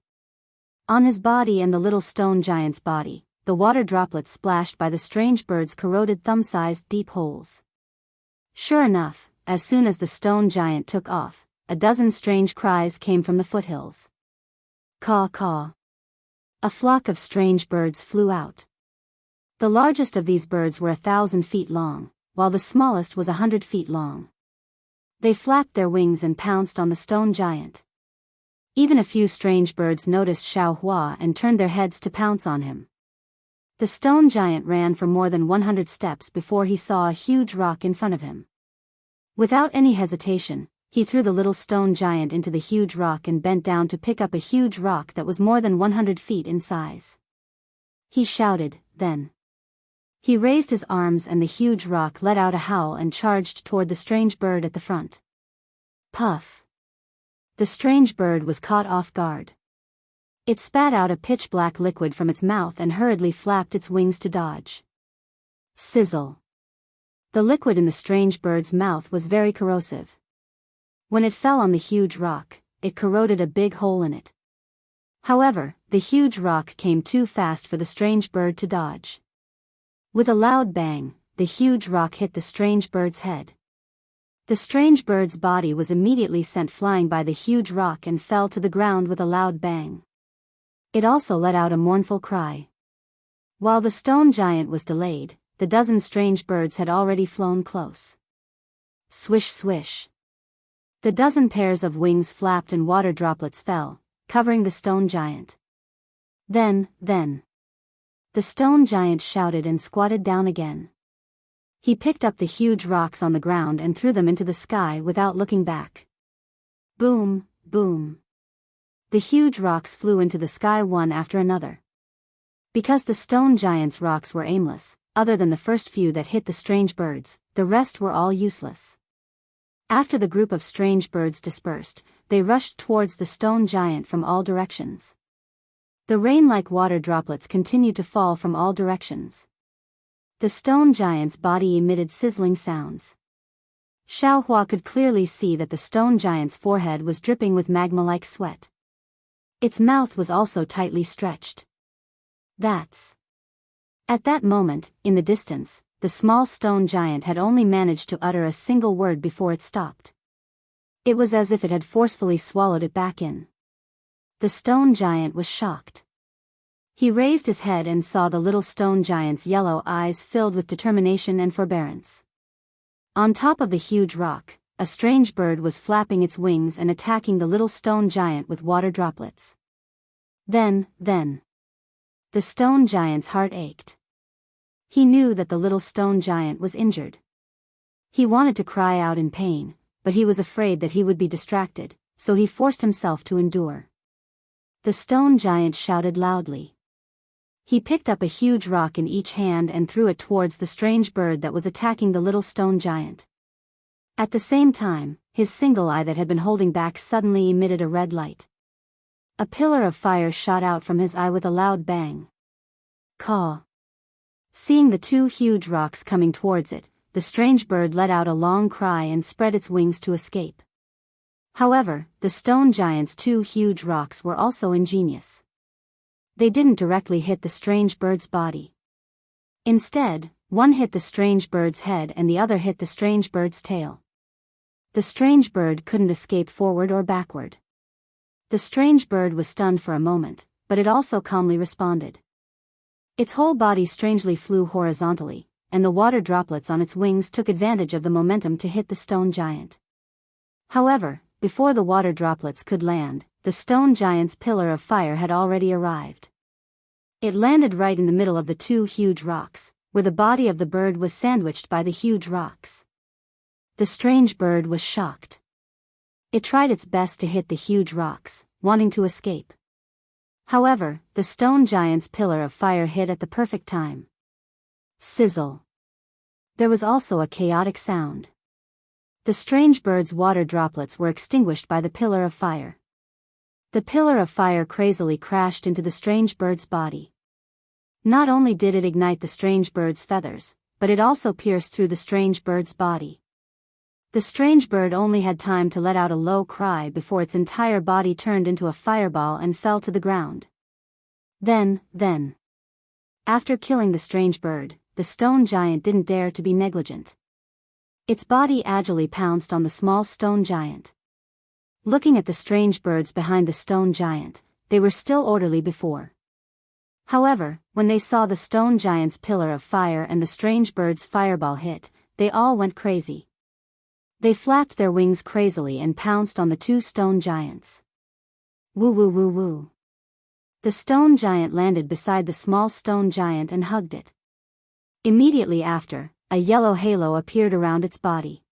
On his body and the little stone giant's body, the water droplets splashed by the strange birds corroded thumb-sized deep holes. Sure enough, as soon as the stone giant took off, a dozen strange cries came from the foothills. Caw caw. A flock of strange birds flew out. The largest of these birds were 1,000 feet long, while the smallest was 100 feet long. They flapped their wings and pounced on the stone giant. Even a few strange birds noticed Xiaohua and turned their heads to pounce on him. The stone giant ran for more than 100 steps before he saw a huge rock in front of him. Without any hesitation, he threw the little stone giant into the huge rock and bent down to pick up a huge rock that was more than 100 feet in size. He shouted, then. He raised his arms and the huge rock let out a howl and charged toward the strange bird at the front. Puff! The strange bird was caught off guard. It spat out a pitch-black liquid from its mouth and hurriedly flapped its wings to dodge. Sizzle! The liquid in the strange bird's mouth was very corrosive. When it fell on the huge rock, it corroded a big hole in it. However, the huge rock came too fast for the strange bird to dodge. With a loud bang, the huge rock hit the strange bird's head. The strange bird's body was immediately sent flying by the huge rock and fell to the ground with a loud bang. It also let out a mournful cry. While the stone giant was delayed, the dozen strange birds had already flown close. Swish swish. The dozen pairs of wings flapped and water droplets fell, covering the stone giant. Then. The stone giant shouted and squatted down again. He picked up the huge rocks on the ground and threw them into the sky without looking back. Boom, boom. The huge rocks flew into the sky one after another. Because the stone giant's rocks were aimless, other than the first few that hit the strange birds, the rest were all useless. After the group of strange birds dispersed, they rushed towards the stone giant from all directions. The rain-like water droplets continued to fall from all directions. The stone giant's body emitted sizzling sounds. Xiaohua could clearly see that the stone giant's forehead was dripping with magma-like sweat. Its mouth was also tightly stretched. That's... At that moment, in the distance, the small stone giant had only managed to utter a single word before it stopped. It was as if it had forcefully swallowed it back in. The stone giant was shocked. He raised his head and saw the little stone giant's yellow eyes filled with determination and forbearance. On top of the huge rock, a strange bird was flapping its wings and attacking the little stone giant with water droplets. Then, the stone giant's heart ached. He knew that the little stone giant was injured. He wanted to cry out in pain, but he was afraid that he would be distracted, so he forced himself to endure. The stone giant shouted loudly. He picked up a huge rock in each hand and threw it towards the strange bird that was attacking the little stone giant. At the same time, his single eye that had been holding back suddenly emitted a red light. A pillar of fire shot out from his eye with a loud bang. Caw. Seeing the two huge rocks coming towards it, the strange bird let out a long cry and spread its wings to escape. However, the stone giant's two huge rocks were also ingenious. They didn't directly hit the strange bird's body. Instead, one hit the strange bird's head and the other hit the strange bird's tail. The strange bird couldn't escape forward or backward. The strange bird was stunned for a moment, but it also calmly responded. Its whole body strangely flew horizontally, and the water droplets on its wings took advantage of the momentum to hit the stone giant. However, before the water droplets could land, the stone giant's pillar of fire had already arrived. It landed right in the middle of the two huge rocks, where the body of the bird was sandwiched by the huge rocks. The strange bird was shocked. It tried its best to hit the huge rocks, wanting to escape. However, the stone giant's pillar of fire hit at the perfect time. Sizzle. There was also a chaotic sound. The strange bird's water droplets were extinguished by the pillar of fire. The pillar of fire crazily crashed into the strange bird's body. Not only did it ignite the strange bird's feathers, but it also pierced through the strange bird's body. The strange bird only had time to let out a low cry before its entire body turned into a fireball and fell to the ground. Then, after killing the strange bird, the stone giant didn't dare to be negligent. Its body agilely pounced on the small stone giant. Looking at the strange birds behind the stone giant, they were still orderly before. However, when they saw the stone giant's pillar of fire and the strange bird's fireball hit, they all went crazy. They flapped their wings crazily and pounced on the two stone giants. Woo woo woo woo. The stone giant landed beside the small stone giant and hugged it. Immediately after, a yellow halo appeared around its body.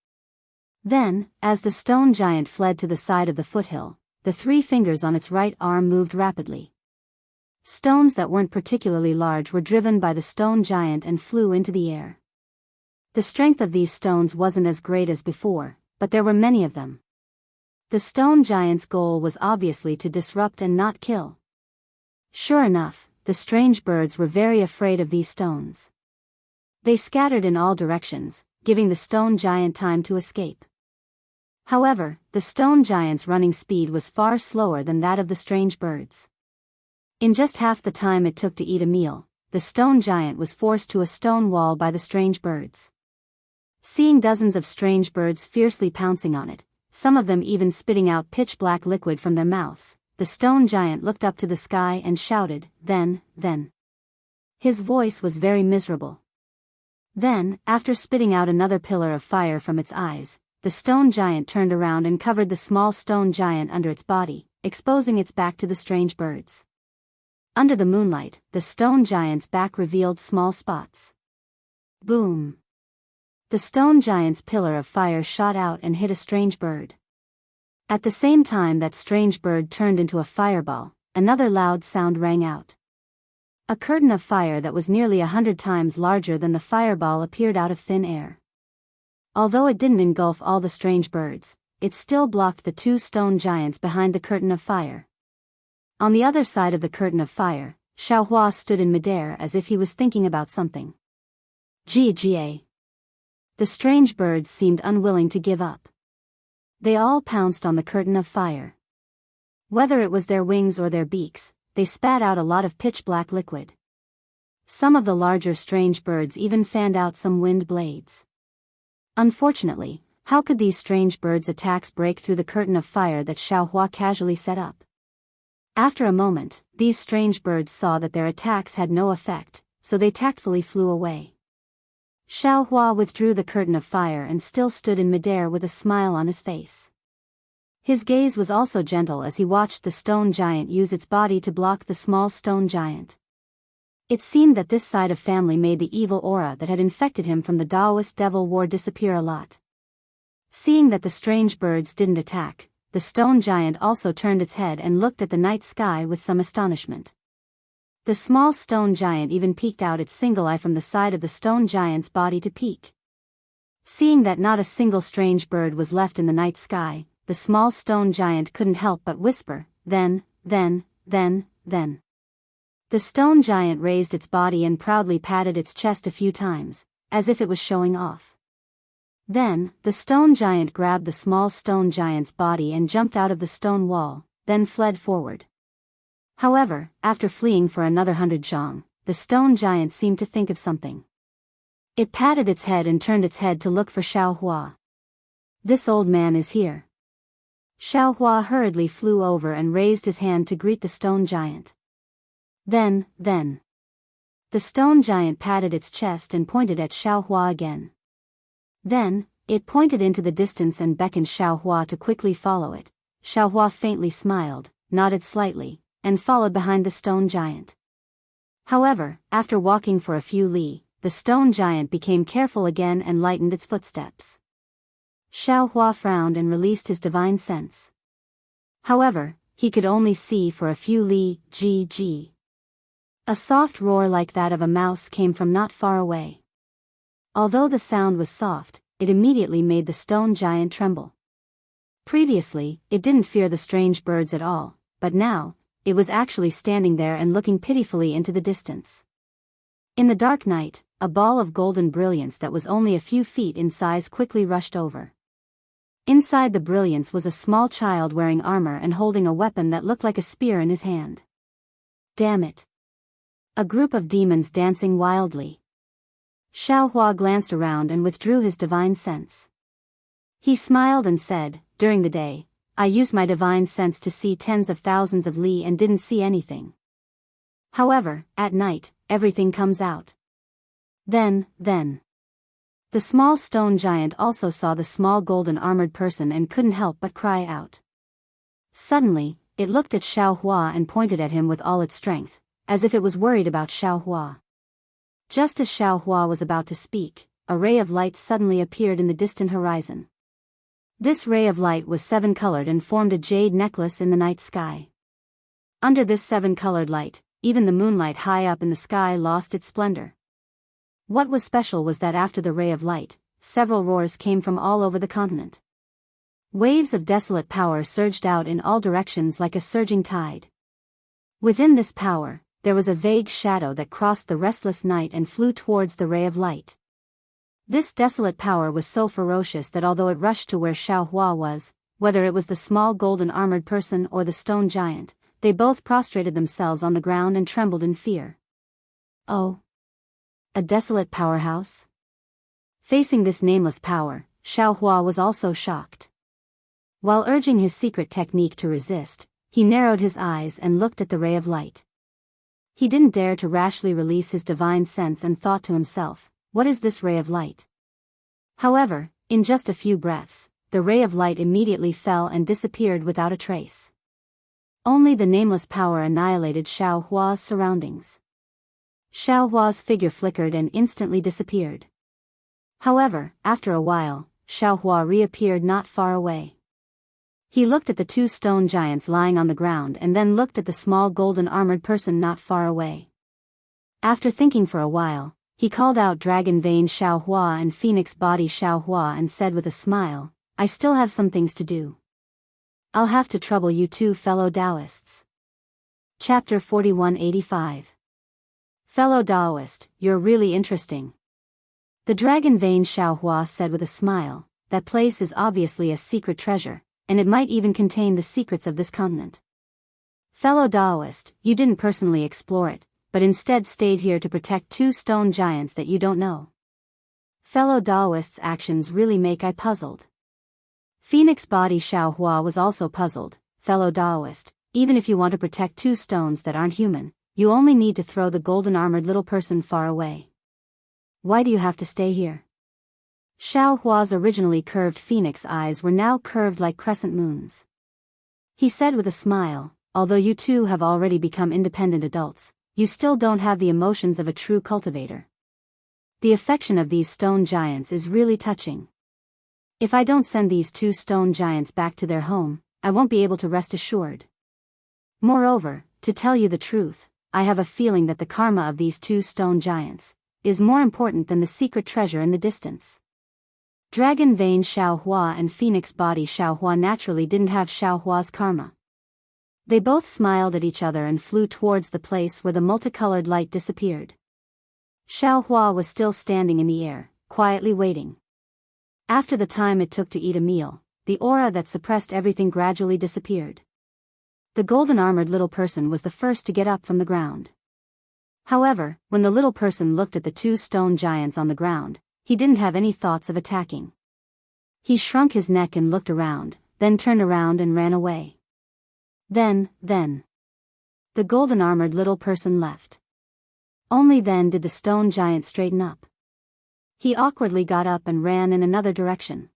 Then, as the stone giant fled to the side of the foothill, the 3 fingers on its right arm moved rapidly. Stones that weren't particularly large were driven by the stone giant and flew into the air. The strength of these stones wasn't as great as before, but there were many of them. The stone giant's goal was obviously to disrupt and not kill. Sure enough, the strange birds were very afraid of these stones. They scattered in all directions, giving the stone giant time to escape. However, the stone giant's running speed was far slower than that of the strange birds. In just half the time it took to eat a meal, the stone giant was forced to a stone wall by the strange birds. Seeing dozens of strange birds fiercely pouncing on it, some of them even spitting out pitch-black liquid from their mouths, the stone giant looked up to the sky and shouted, then. His voice was very miserable. Then, after spitting out another pillar of fire from its eyes, the stone giant turned around and covered the small stone giant under its body, exposing its back to the strange birds. Under the moonlight, the stone giant's back revealed small spots. Boom! The stone giant's pillar of fire shot out and hit a strange bird. At the same time that strange bird turned into a fireball, another loud sound rang out. A curtain of fire that was nearly 100 times larger than the fireball appeared out of thin air. Although it didn't engulf all the strange birds, it still blocked the 2 stone giants behind the curtain of fire. On the other side of the curtain of fire, Xiaohua stood in midair as if he was thinking about something. Ga. The strange birds seemed unwilling to give up. They all pounced on the curtain of fire. Whether it was their wings or their beaks, they spat out a lot of pitch-black liquid. Some of the larger strange birds even fanned out some wind blades. Unfortunately, how could these strange birds' attacks break through the curtain of fire that Xiaohua casually set up? After a moment, these strange birds saw that their attacks had no effect, so they tactfully flew away. Xiaohua withdrew the curtain of fire and still stood in midair with a smile on his face. His gaze was also gentle as he watched the stone giant use its body to block the small stone giant. It seemed that this side of family made the evil aura that had infected him from the Daoist devil war disappear a lot. Seeing that the strange birds didn't attack, the stone giant also turned its head and looked at the night sky with some astonishment. The small stone giant even peeked out its single eye from the side of the stone giant's body to peek. Seeing that not a single strange bird was left in the night sky, the small stone giant couldn't help but whisper, then. The stone giant raised its body and proudly patted its chest a few times, as if it was showing off. Then, the stone giant grabbed the small stone giant's body and jumped out of the stone wall, then fled forward. However, after fleeing for another 100 zhang, the stone giant seemed to think of something. It patted its head and turned its head to look for Xiaohua. This old man is here. Xiaohua hurriedly flew over and raised his hand to greet the stone giant. Then. The stone giant patted its chest and pointed at Xiaohua again. Then, it pointed into the distance and beckoned Xiaohua to quickly follow it. Xiaohua faintly smiled, nodded slightly, and followed behind the stone giant. However, after walking for a few li, the stone giant became careful again and lightened its footsteps. Xiaohua frowned and released his divine sense. However, he could only see for a few li. A soft roar like that of a mouse came from not far away. Although the sound was soft, it immediately made the stone giant tremble. Previously, it didn't fear the strange birds at all, but now, it was actually standing there and looking pitifully into the distance. In the dark night, a ball of golden brilliance that was only a few feet in size quickly rushed over. Inside the brilliance was a small child wearing armor and holding a weapon that looked like a spear in his hand. Damn it! A group of demons dancing wildly. Xiaohua glanced around and withdrew his divine sense. He smiled and said, "During the day, I used my divine sense to see tens of thousands of li and didn't see anything. However, at night, everything comes out." Then. The small stone giant also saw the small golden armored person and couldn't help but cry out. Suddenly, it looked at Xiaohua and pointed at him with all its strength, as if it was worried about Xiaohua. Just as Xiaohua was about to speak, a ray of light suddenly appeared in the distant horizon. This ray of light was 7-colored and formed a jade necklace in the night sky. Under this 7-colored light, even the moonlight high up in the sky lost its splendor. What was special was that after the ray of light, several roars came from all over the continent. Waves of desolate power surged out in all directions like a surging tide. Within this power, there was a vague shadow that crossed the restless night and flew towards the ray of light. This desolate power was so ferocious that although it rushed to where Xiaohua was, whether it was the small golden armored person or the stone giant, they both prostrated themselves on the ground and trembled in fear. Oh! A desolate powerhouse? Facing this nameless power, Xiaohua was also shocked. While urging his secret technique to resist, he narrowed his eyes and looked at the ray of light. He didn't dare to rashly release his divine sense and thought to himself, "What is this ray of light?" However, in just a few breaths, the ray of light immediately fell and disappeared without a trace. Only the nameless power annihilated Xiaohua's surroundings. Xiaohua's figure flickered and instantly disappeared. However, after a while, Xiaohua reappeared not far away. He looked at the two stone giants lying on the ground and then looked at the small golden armored person not far away. After thinking for a while, he called out Dragon Vein Xiaohua and Phoenix Body Xiaohua and said with a smile, "I still have some things to do. I'll have to trouble you two fellow Daoists." Chapter 4185. Fellow Daoist, you're really interesting. The Dragon Vein Xiaohua said with a smile, "That place is obviously a secret treasure, and it might even contain the secrets of this continent. Fellow Daoist, you didn't personally explore it, but instead stayed here to protect two stone giants that you don't know. Fellow Daoist's actions really make I puzzled. Phoenix Body Xiaohua was also puzzled. Fellow Daoist, even if you want to protect two stones that aren't human, you only need to throw the golden armored little person far away. Why do you have to stay here? Xiaohua's originally curved phoenix eyes were now curved like crescent moons. He said with a smile, although you two have already become independent adults, you still don't have the emotions of a true cultivator. The affection of these stone giants is really touching. If I don't send these two stone giants back to their home, I won't be able to rest assured. Moreover, to tell you the truth, I have a feeling that the karma of these two stone giants is more important than the secret treasure in the distance. Dragon Vein Xiaohua and Phoenix Body Xiaohua naturally didn't have Xiaohua's karma. They both smiled at each other and flew towards the place where the multicolored light disappeared. Xiaohua was still standing in the air, quietly waiting. After the time it took to eat a meal, the aura that suppressed everything gradually disappeared. The golden-armored little person was the first to get up from the ground. However, when the little person looked at the two stone giants on the ground, he didn't have any thoughts of attacking. He shrunk his neck and looked around, then turned around and ran away. Then, the golden-armored little person left. Only then did the stone giant straighten up. He awkwardly got up and ran in another direction.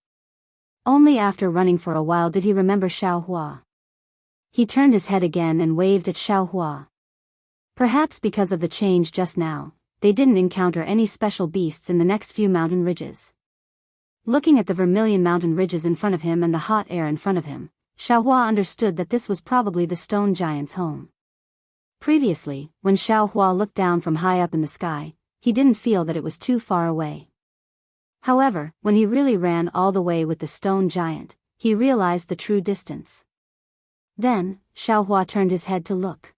Only after running for a while did he remember Xiaohua. He turned his head again and waved at Xiaohua. Perhaps because of the change just now, they didn't encounter any special beasts in the next few mountain ridges. Looking at the vermilion mountain ridges in front of him and the hot air in front of him, Xiaohua understood that this was probably the stone giant's home. Previously, when Xiaohua looked down from high up in the sky, he didn't feel that it was too far away. However, when he really ran all the way with the stone giant, he realized the true distance. Then, Xiaohua turned his head to look.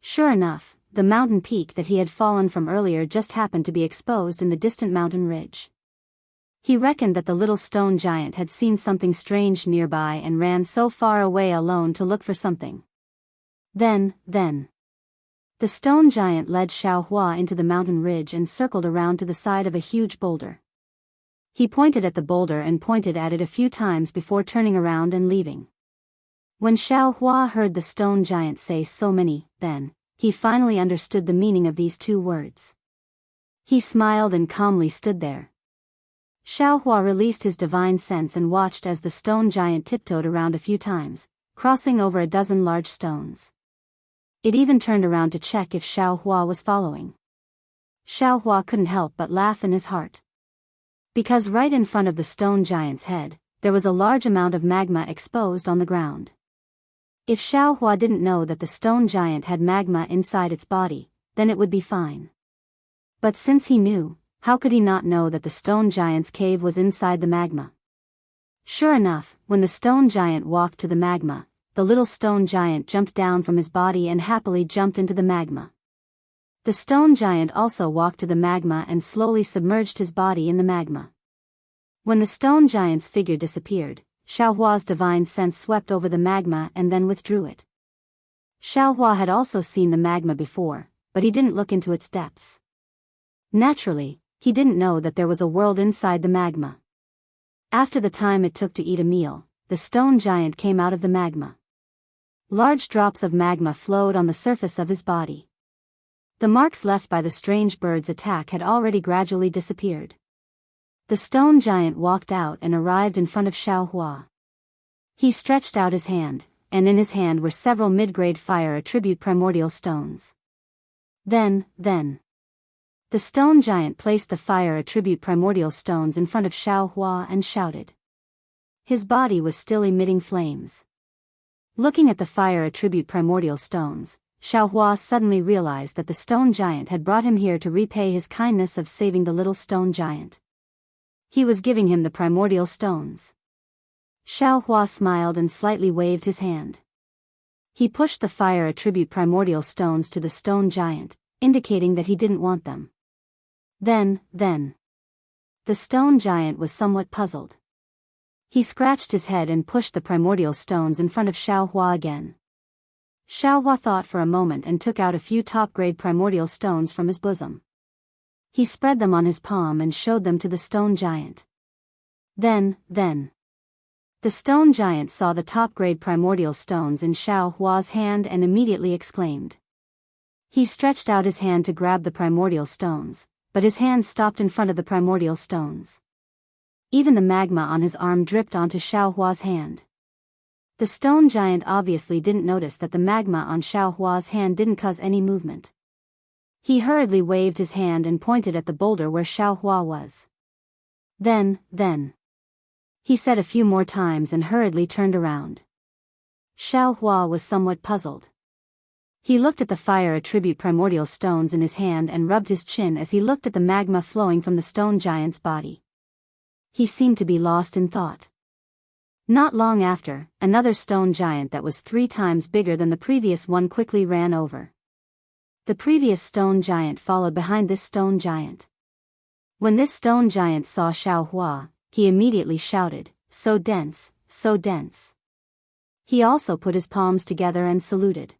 Sure enough, the mountain peak that he had fallen from earlier just happened to be exposed in the distant mountain ridge. He reckoned that the little stone giant had seen something strange nearby and ran so far away alone to look for something. Then, the stone giant led Xiaohua into the mountain ridge and circled around to the side of a huge boulder. He pointed at the boulder and pointed at it a few times before turning around and leaving. When Xiaohua heard the stone giant say so many, then, he finally understood the meaning of these two words. He smiled and calmly stood there. Xiaohua released his divine sense and watched as the stone giant tiptoed around a few times, crossing over a dozen large stones. It even turned around to check if Xiaohua was following. Xiaohua couldn't help but laugh in his heart. Because right in front of the stone giant's head, there was a large amount of magma exposed on the ground. If Xiaohua didn't know that the stone giant had magma inside its body, then it would be fine. But since he knew, how could he not know that the stone giant's cave was inside the magma? Sure enough, when the stone giant walked to the magma, the little stone giant jumped down from his body and happily jumped into the magma. The stone giant also walked to the magma and slowly submerged his body in the magma. When the stone giant's figure disappeared, Xiaohua's divine sense swept over the magma and then withdrew it. Xiaohua had also seen the magma before, but he didn't look into its depths. Naturally, he didn't know that there was a world inside the magma. After the time it took to eat a meal, the stone giant came out of the magma. Large drops of magma flowed on the surface of his body. The marks left by the strange bird's attack had already gradually disappeared. The stone giant walked out and arrived in front of Xiaohua. He stretched out his hand, and in his hand were several mid-grade fire attribute primordial stones. Then, the stone giant placed the fire attribute primordial stones in front of Xiaohua and shouted. His body was still emitting flames. Looking at the fire attribute primordial stones, Xiaohua suddenly realized that the stone giant had brought him here to repay his kindness of saving the little stone giant. He was giving him the primordial stones. Xiaohua smiled and slightly waved his hand. He pushed the fire attribute primordial stones to the stone giant, indicating that he didn't want them. Then, the stone giant was somewhat puzzled. He scratched his head and pushed the primordial stones in front of Xiaohua again. Xiaohua thought for a moment and took out a few top-grade primordial stones from his bosom. He spread them on his palm and showed them to the stone giant. Then. The stone giant saw the top-grade primordial stones in Xiaohua's hand and immediately exclaimed. He stretched out his hand to grab the primordial stones, but his hand stopped in front of the primordial stones. Even the magma on his arm dripped onto Xiaohua's hand. The stone giant obviously didn't notice that the magma on Xiaohua's hand didn't cause any movement. He hurriedly waved his hand and pointed at the boulder where Xiaohua was. Then. He said a few more times and hurriedly turned around. Xiaohua was somewhat puzzled. He looked at the fire attribute primordial stones in his hand and rubbed his chin as he looked at the magma flowing from the stone giant's body. He seemed to be lost in thought. Not long after, another stone giant that was 3 times bigger than the previous one quickly ran over. The previous stone giant followed behind this stone giant. When this stone giant saw Xiaohua, he immediately shouted, "So dense, so dense." He also put his palms together and saluted.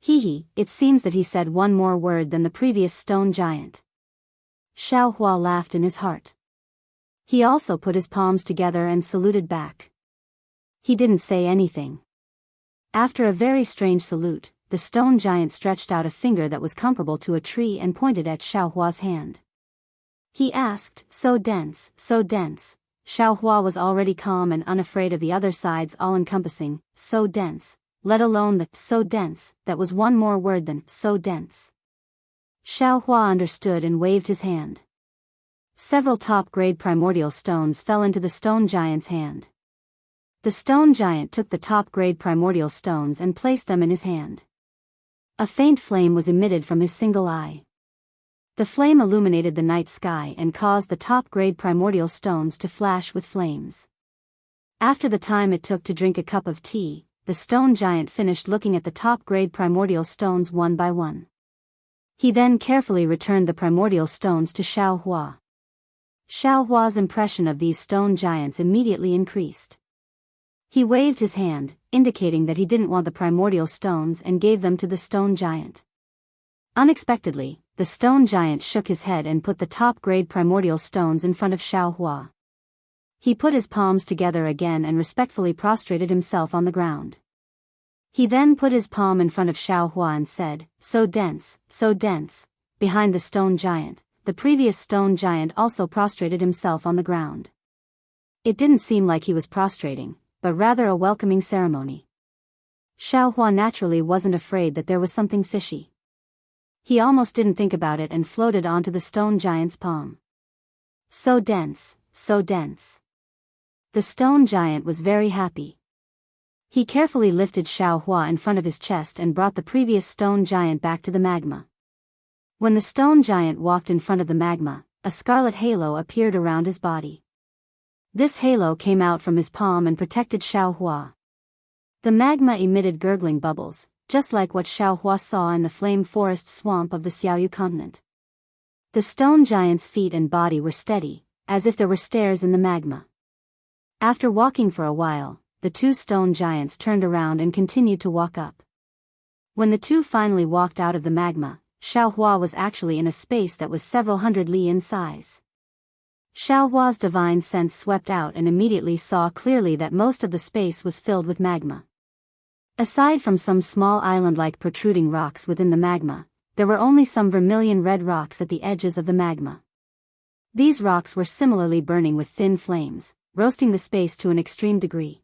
It seems that he said one more word than the previous stone giant. Xiaohua laughed in his heart. He also put his palms together and saluted back. He didn't say anything. After a very strange salute, the stone giant stretched out a finger that was comparable to a tree and pointed at Xiaohua's hand. He asked, "So dense, so dense." Xiaohua was already calm and unafraid of the other side's all-encompassing, "so dense," let alone the "so dense" that was one more word than "so dense." Xiaohua understood and waved his hand. Several top-grade primordial stones fell into the stone giant's hand. The stone giant took the top-grade primordial stones and placed them in his hand. A faint flame was emitted from his single eye. The flame illuminated the night sky and caused the top-grade primordial stones to flash with flames. After the time it took to drink a cup of tea, the stone giant finished looking at the top-grade primordial stones one by one. He then carefully returned the primordial stones to Xiaohua. Xiaohua's impression of these stone giants immediately increased. He waved his hand, indicating that he didn't want the primordial stones and gave them to the stone giant. Unexpectedly, the stone giant shook his head and put the top-grade primordial stones in front of Xiaohua. He put his palms together again and respectfully prostrated himself on the ground. He then put his palm in front of Xiaohua and said, "So dense, so dense." Behind the stone giant, the previous stone giant also prostrated himself on the ground. It didn't seem like he was prostrating, but rather a welcoming ceremony. Xiaohua naturally wasn't afraid that there was something fishy. He almost didn't think about it and floated onto the stone giant's palm. "So dense, so dense." The stone giant was very happy. He carefully lifted Xiaohua in front of his chest and brought the previous stone giant back to the magma. When the stone giant walked in front of the magma, a scarlet halo appeared around his body. This halo came out from his palm and protected Xiaohua. The magma emitted gurgling bubbles, just like what Xiaohua saw in the flame forest swamp of the Xiaoyu continent. The stone giant's feet and body were steady, as if there were stairs in the magma. After walking for a while, the 2 stone giants turned around and continued to walk up. When the 2 finally walked out of the magma, Xiaohua was actually in a space that was several hundred li in size. Xiaohua's divine sense swept out and immediately saw clearly that most of the space was filled with magma. Aside from some small island-like protruding rocks within the magma, there were only some vermilion red rocks at the edges of the magma. These rocks were similarly burning with thin flames, roasting the space to an extreme degree.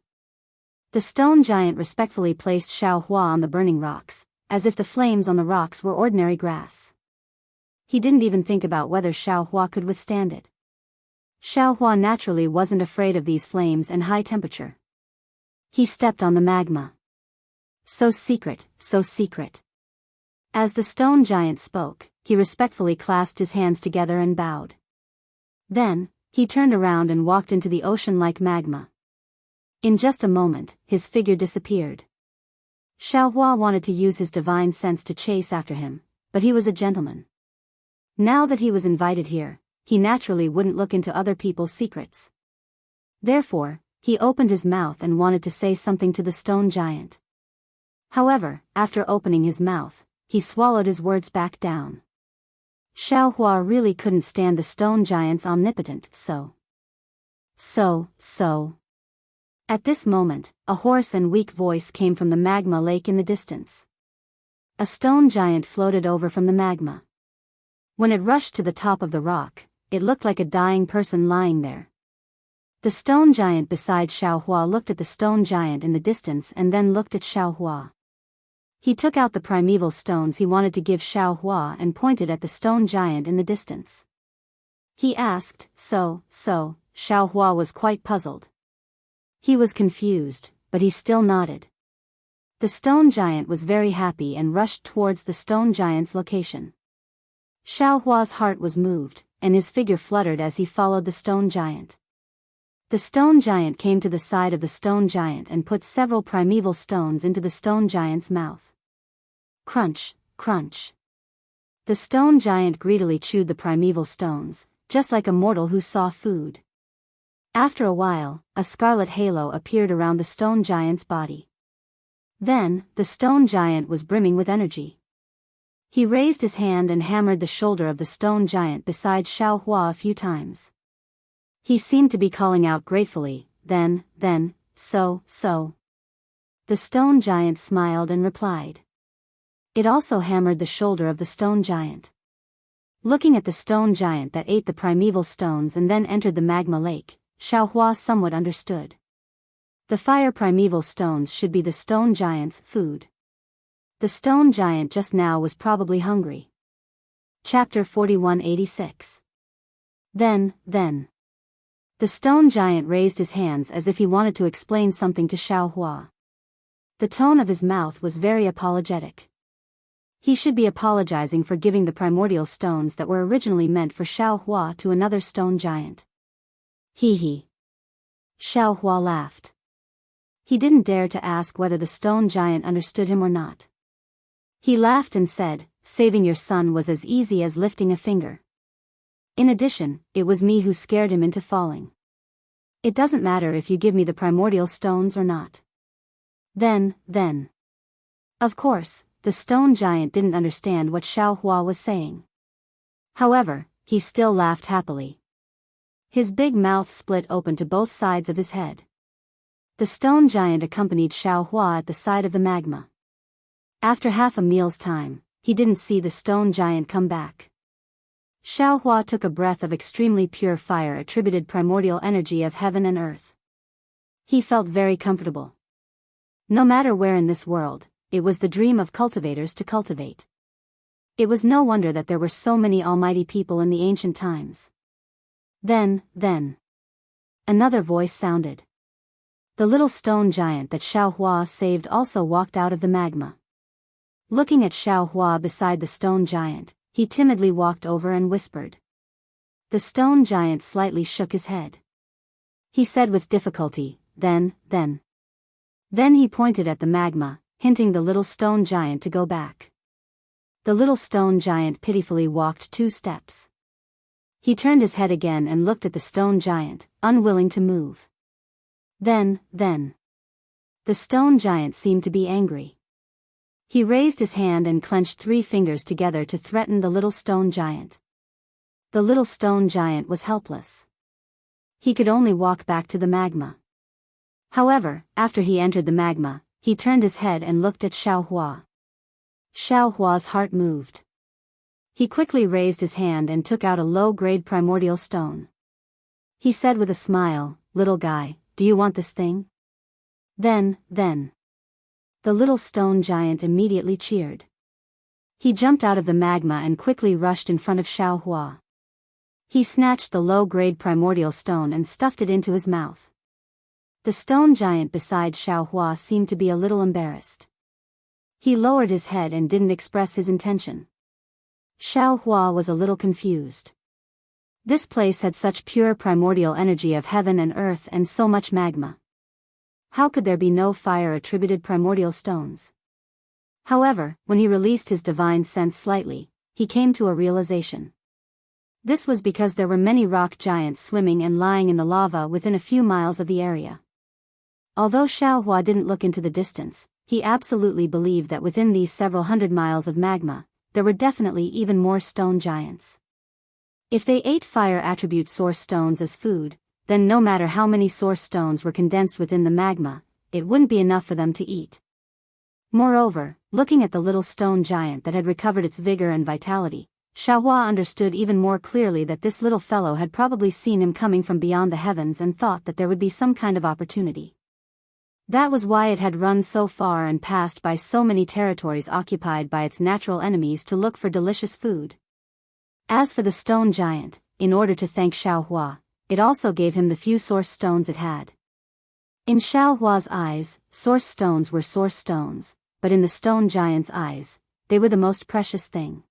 The stone giant respectfully placed Xiaohua on the burning rocks, as if the flames on the rocks were ordinary grass. He didn't even think about whether Xiaohua could withstand it. Xiaohua naturally wasn't afraid of these flames and high temperature. He stepped on the magma. "So secret, so secret." As the stone giant spoke, he respectfully clasped his hands together and bowed. Then, he turned around and walked into the ocean-like magma. In just a moment, his figure disappeared. Xiaohua wanted to use his divine sense to chase after him, but he was a gentleman. Now that he was invited here, he naturally wouldn't look into other people's secrets. Therefore, he opened his mouth and wanted to say something to the stone giant. However, after opening his mouth, he swallowed his words back down. Xiaohua really couldn't stand the stone giant's omnipotent so. At this moment, a hoarse and weak voice came from the magma lake in the distance. A stone giant floated over from the magma. When it rushed to the top of the rock, it looked like a dying person lying there. The stone giant beside Xiaohua looked at the stone giant in the distance and then looked at Xiaohua. He took out the primeval stones he wanted to give Xiaohua and pointed at the stone giant in the distance. He asked, so, Xiaohua was quite puzzled. He was confused, but he still nodded. The stone giant was very happy and rushed towards the stone giant's location. Xiaohua's heart was moved, and his figure fluttered as he followed the stone giant. The stone giant came to the side of the stone giant and put several primeval stones into the stone giant's mouth. Crunch, crunch. The stone giant greedily chewed the primeval stones, just like a mortal who saw food. After a while, a scarlet halo appeared around the stone giant's body. Then, the stone giant was brimming with energy. He raised his hand and hammered the shoulder of the stone giant beside Xiaohua a few times. He seemed to be calling out gratefully, then, so. The stone giant smiled and replied. It also hammered the shoulder of the stone giant. Looking at the stone giant that ate the primeval stones and then entered the magma lake, Xiaohua somewhat understood. The fire primeval stones should be the stone giant's food. The stone giant just now was probably hungry. Chapter 4186. Then. The stone giant raised his hands as if he wanted to explain something to Xiaohua. The tone of his mouth was very apologetic. He should be apologizing for giving the primordial stones that were originally meant for Xiaohua to another stone giant. Hee. Xiaohua laughed. He didn't dare to ask whether the stone giant understood him or not. He laughed and said, saving your son was as easy as lifting a finger. In addition, it was me who scared him into falling. It doesn't matter if you give me the primordial stones or not. Then. Of course, the stone giant didn't understand what Xiaohua was saying. However, he still laughed happily. His big mouth split open to both sides of his head. The stone giant accompanied Xiaohua at the side of the magma. After half a meal's time, he didn't see the stone giant come back. Xiaohua took a breath of extremely pure fire attributed primordial energy of heaven and earth. He felt very comfortable. No matter where in this world, it was the dream of cultivators to cultivate. It was no wonder that there were so many almighty people in the ancient times. Then. Another voice sounded. The little stone giant that Xiaohua saved also walked out of the magma. Looking at Xiaohua beside the stone giant, he timidly walked over and whispered. The stone giant slightly shook his head. He said with difficulty, then. Then he pointed at the magma, hinting the little stone giant to go back. The little stone giant pitifully walked 2 steps. He turned his head again and looked at the stone giant, unwilling to move. Then. The stone giant seemed to be angry. He raised his hand and clenched 3 fingers together to threaten the little stone giant. The little stone giant was helpless. He could only walk back to the magma. However, after he entered the magma, he turned his head and looked at Xiaohua. Xiaohua's heart moved. He quickly raised his hand and took out a low-grade primordial stone. He said with a smile, little guy, do you want this thing? Then. The little stone giant immediately cheered. He jumped out of the magma and quickly rushed in front of Xiaohua. He snatched the low-grade primordial stone and stuffed it into his mouth. The stone giant beside Xiaohua seemed to be a little embarrassed. He lowered his head and didn't express his intention. Xiaohua was a little confused. This place had such pure primordial energy of heaven and earth and so much magma. How could there be no fire-attributed primordial stones? However, when he released his divine sense slightly, he came to a realization. This was because there were many rock giants swimming and lying in the lava within a few miles of the area. Although Xiaohua didn't look into the distance, he absolutely believed that within these several hundred miles of magma, there were definitely even more stone giants. If they ate fire attribute source stones as food, then no matter how many source stones were condensed within the magma, it wouldn't be enough for them to eat. Moreover, looking at the little stone giant that had recovered its vigor and vitality, Xiaohua understood even more clearly that this little fellow had probably seen him coming from beyond the heavens and thought that there would be some kind of opportunity. That was why it had run so far and passed by so many territories occupied by its natural enemies to look for delicious food. As for the stone giant, in order to thank Xiaohua, it also gave him the few source stones it had. In Xiaohua's eyes, source stones were source stones, but in the stone giant's eyes, they were the most precious thing.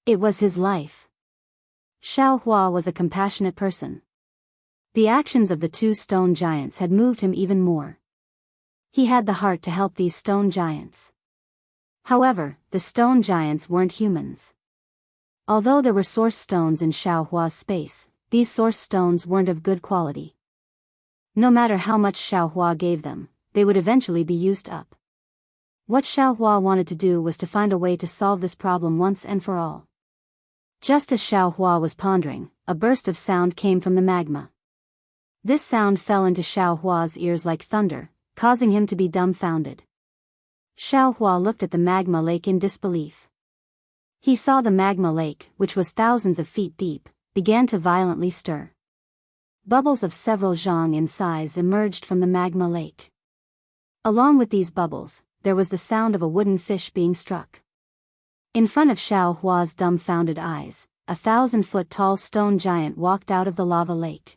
It was his life. Xiaohua was a compassionate person. The actions of the two stone giants had moved him even more. He had the heart to help these stone giants. However, the stone giants weren't humans. Although there were source stones in Xiaohua's space, these source stones weren't of good quality. No matter how much Xiaohua gave them, they would eventually be used up. What Xiaohua wanted to do was to find a way to solve this problem once and for all. Just as Xiaohua was pondering, a burst of sound came from the magma. This sound fell into Xiaohua's ears like thunder, causing him to be dumbfounded. Xiaohua looked at the magma lake in disbelief. He saw the magma lake, which was thousands of feet deep, began to violently stir. Bubbles of several zhang in size emerged from the magma lake. Along with these bubbles, there was the sound of a wooden fish being struck. In front of Xiaohua's dumbfounded eyes, a 1,000-foot-tall stone giant walked out of the lava lake.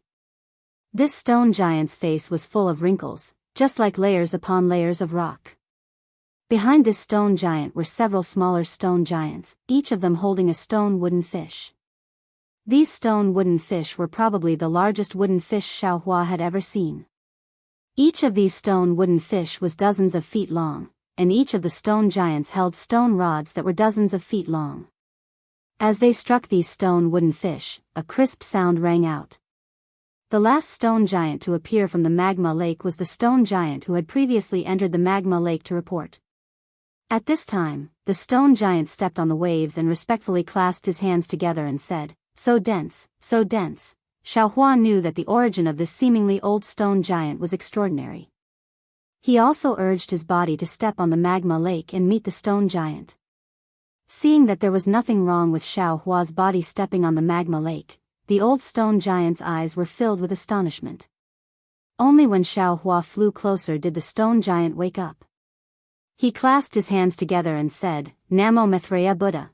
This stone giant's face was full of wrinkles, just like layers upon layers of rock. Behind this stone giant were several smaller stone giants, each of them holding a stone wooden fish. These stone wooden fish were probably the largest wooden fish Xiaohua had ever seen. Each of these stone wooden fish was dozens of feet long, and each of the stone giants held stone rods that were dozens of feet long. As they struck these stone wooden fish, a crisp sound rang out. The last stone giant to appear from the magma lake was the stone giant who had previously entered the magma lake to report. At this time, the stone giant stepped on the waves and respectfully clasped his hands together and said, "So dense, so dense." Xiaohua knew that the origin of this seemingly old stone giant was extraordinary. He also urged his body to step on the magma lake and meet the stone giant. Seeing that there was nothing wrong with Xiaohua's body stepping on the magma lake, the old stone giant's eyes were filled with astonishment. Only when Xiaohua flew closer did the stone giant wake up. He clasped his hands together and said, "Namo Maitreya Buddha."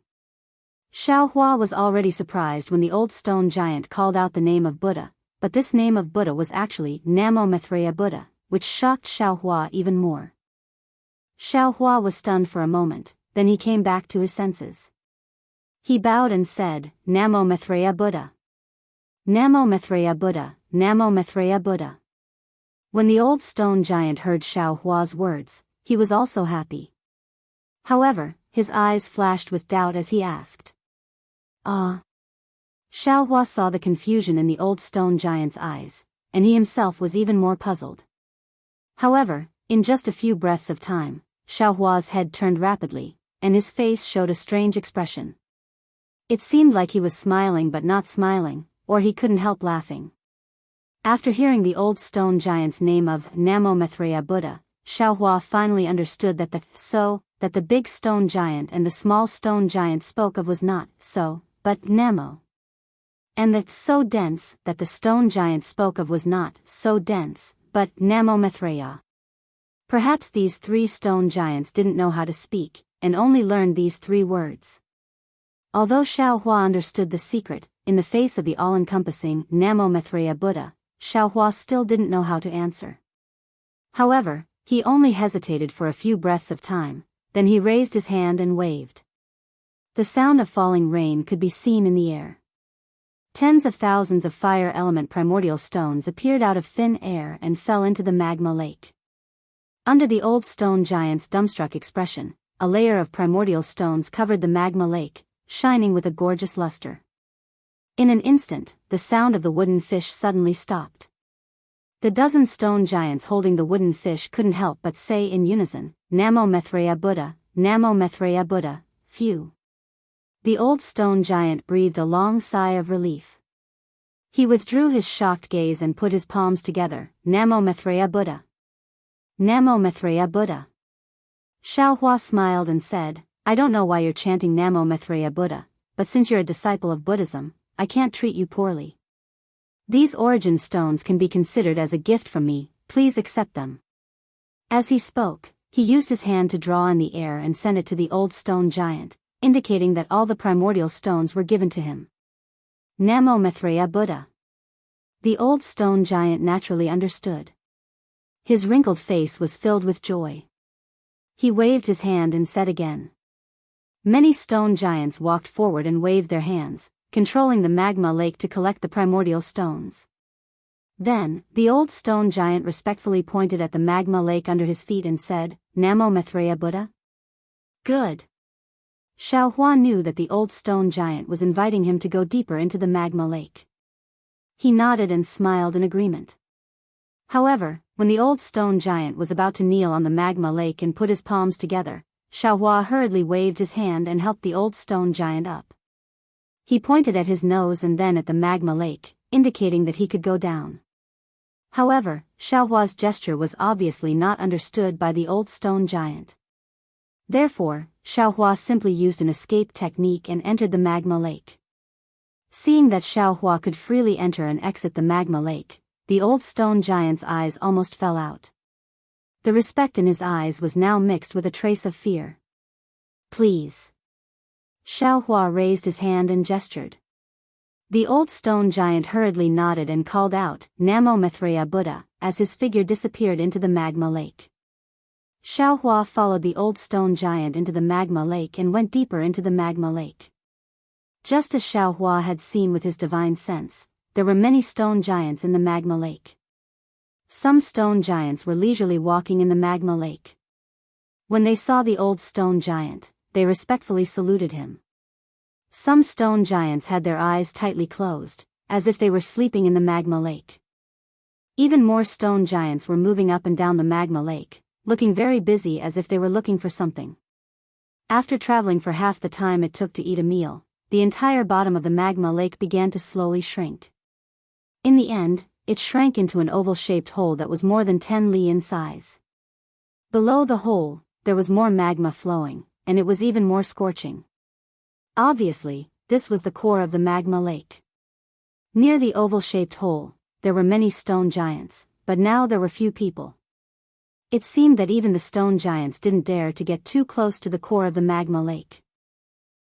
Xiaohua was already surprised when the old stone giant called out the name of Buddha, but this name of Buddha was actually Namo Maitreya Buddha, which shocked Xiaohua even more. Xiaohua was stunned for a moment, then he came back to his senses. He bowed and said, "Namo Maitreya Buddha. Namo Maitreya Buddha, Namo Maitreya Buddha." When the old stone giant heard Xiaohua's words, he was also happy. However, his eyes flashed with doubt as he asked, "Ah?" Xiaohua saw the confusion in the old stone giant's eyes, and he himself was even more puzzled. However, in just a few breaths of time, Xiaohua's head turned rapidly, and his face showed a strange expression. It seemed like he was smiling but not smiling, or he couldn't help laughing. After hearing the old stone giant's name of Namo Maitreya Buddha, Xiaohua finally understood that the big stone giant and the small stone giant spoke of was not so, but Namo. And that so dense that the stone giant spoke of was not so dense, but Namo Maitreya. Perhaps these three stone giants didn't know how to speak, and only learned these three words. Although Xiaohua understood the secret, in the face of the all-encompassing Namo Maitreya Buddha, Xiaohua still didn't know how to answer. However, he only hesitated for a few breaths of time, then he raised his hand and waved. The sound of falling rain could be seen in the air. Tens of thousands of fire element primordial stones appeared out of thin air and fell into the magma lake. Under the old stone giant's dumbstruck expression, a layer of primordial stones covered the magma lake, shining with a gorgeous luster. In an instant, the sound of the wooden fish suddenly stopped. The dozen stone giants holding the wooden fish couldn't help but say in unison, Namo Mithra Buddha, Namo Mithra Buddha, phew. The old stone giant breathed a long sigh of relief. He withdrew his shocked gaze and put his palms together, Namo Mithra Buddha. Namo Mithra Buddha. Xiaohua smiled and said, I don't know why you're chanting Namo Mithra Buddha, but since you're a disciple of Buddhism, I can't treat you poorly. These origin stones can be considered as a gift from me, please accept them. As he spoke, he used his hand to draw in the air and send it to the old stone giant, indicating that all the primordial stones were given to him. Namo Mithra Buddha. The old stone giant naturally understood. His wrinkled face was filled with joy. He waved his hand and said again. Many stone giants walked forward and waved their hands, controlling the magma lake to collect the primordial stones. Then, the old stone giant respectfully pointed at the magma lake under his feet and said, Namo Mithra Buddha? Good. Xiaohua knew that the old stone giant was inviting him to go deeper into the magma lake. He nodded and smiled in agreement. However, when the old stone giant was about to kneel on the magma lake and put his palms together, Xiaohua hurriedly waved his hand and helped the old stone giant up. He pointed at his nose and then at the magma lake, indicating that he could go down. However, Xiaohua's gesture was obviously not understood by the old stone giant. Therefore, Xiaohua simply used an escape technique and entered the magma lake. Seeing that Xiaohua could freely enter and exit the magma lake, the old stone giant's eyes almost fell out. The respect in his eyes was now mixed with a trace of fear. Please. Xiaohua raised his hand and gestured. The old stone giant hurriedly nodded and called out, Namo Mithra Buddha, as his figure disappeared into the magma lake. Xiaohua followed the old stone giant into the magma lake and went deeper into the magma lake. Just as Xiaohua had seen with his divine sense, there were many stone giants in the magma lake. Some stone giants were leisurely walking in the magma lake. When they saw the old stone giant, they respectfully saluted him. Some stone giants had their eyes tightly closed, as if they were sleeping in the magma lake. Even more stone giants were moving up and down the magma lake, looking very busy as if they were looking for something. After traveling for half the time it took to eat a meal, the entire bottom of the magma lake began to slowly shrink. In the end, it shrank into an oval-shaped hole that was more than 10 li in size. Below the hole, there was more magma flowing, and it was even more scorching. Obviously, this was the core of the magma lake. Near the oval-shaped hole, there were many stone giants, but now there were few people. It seemed that even the stone giants didn't dare to get too close to the core of the magma lake.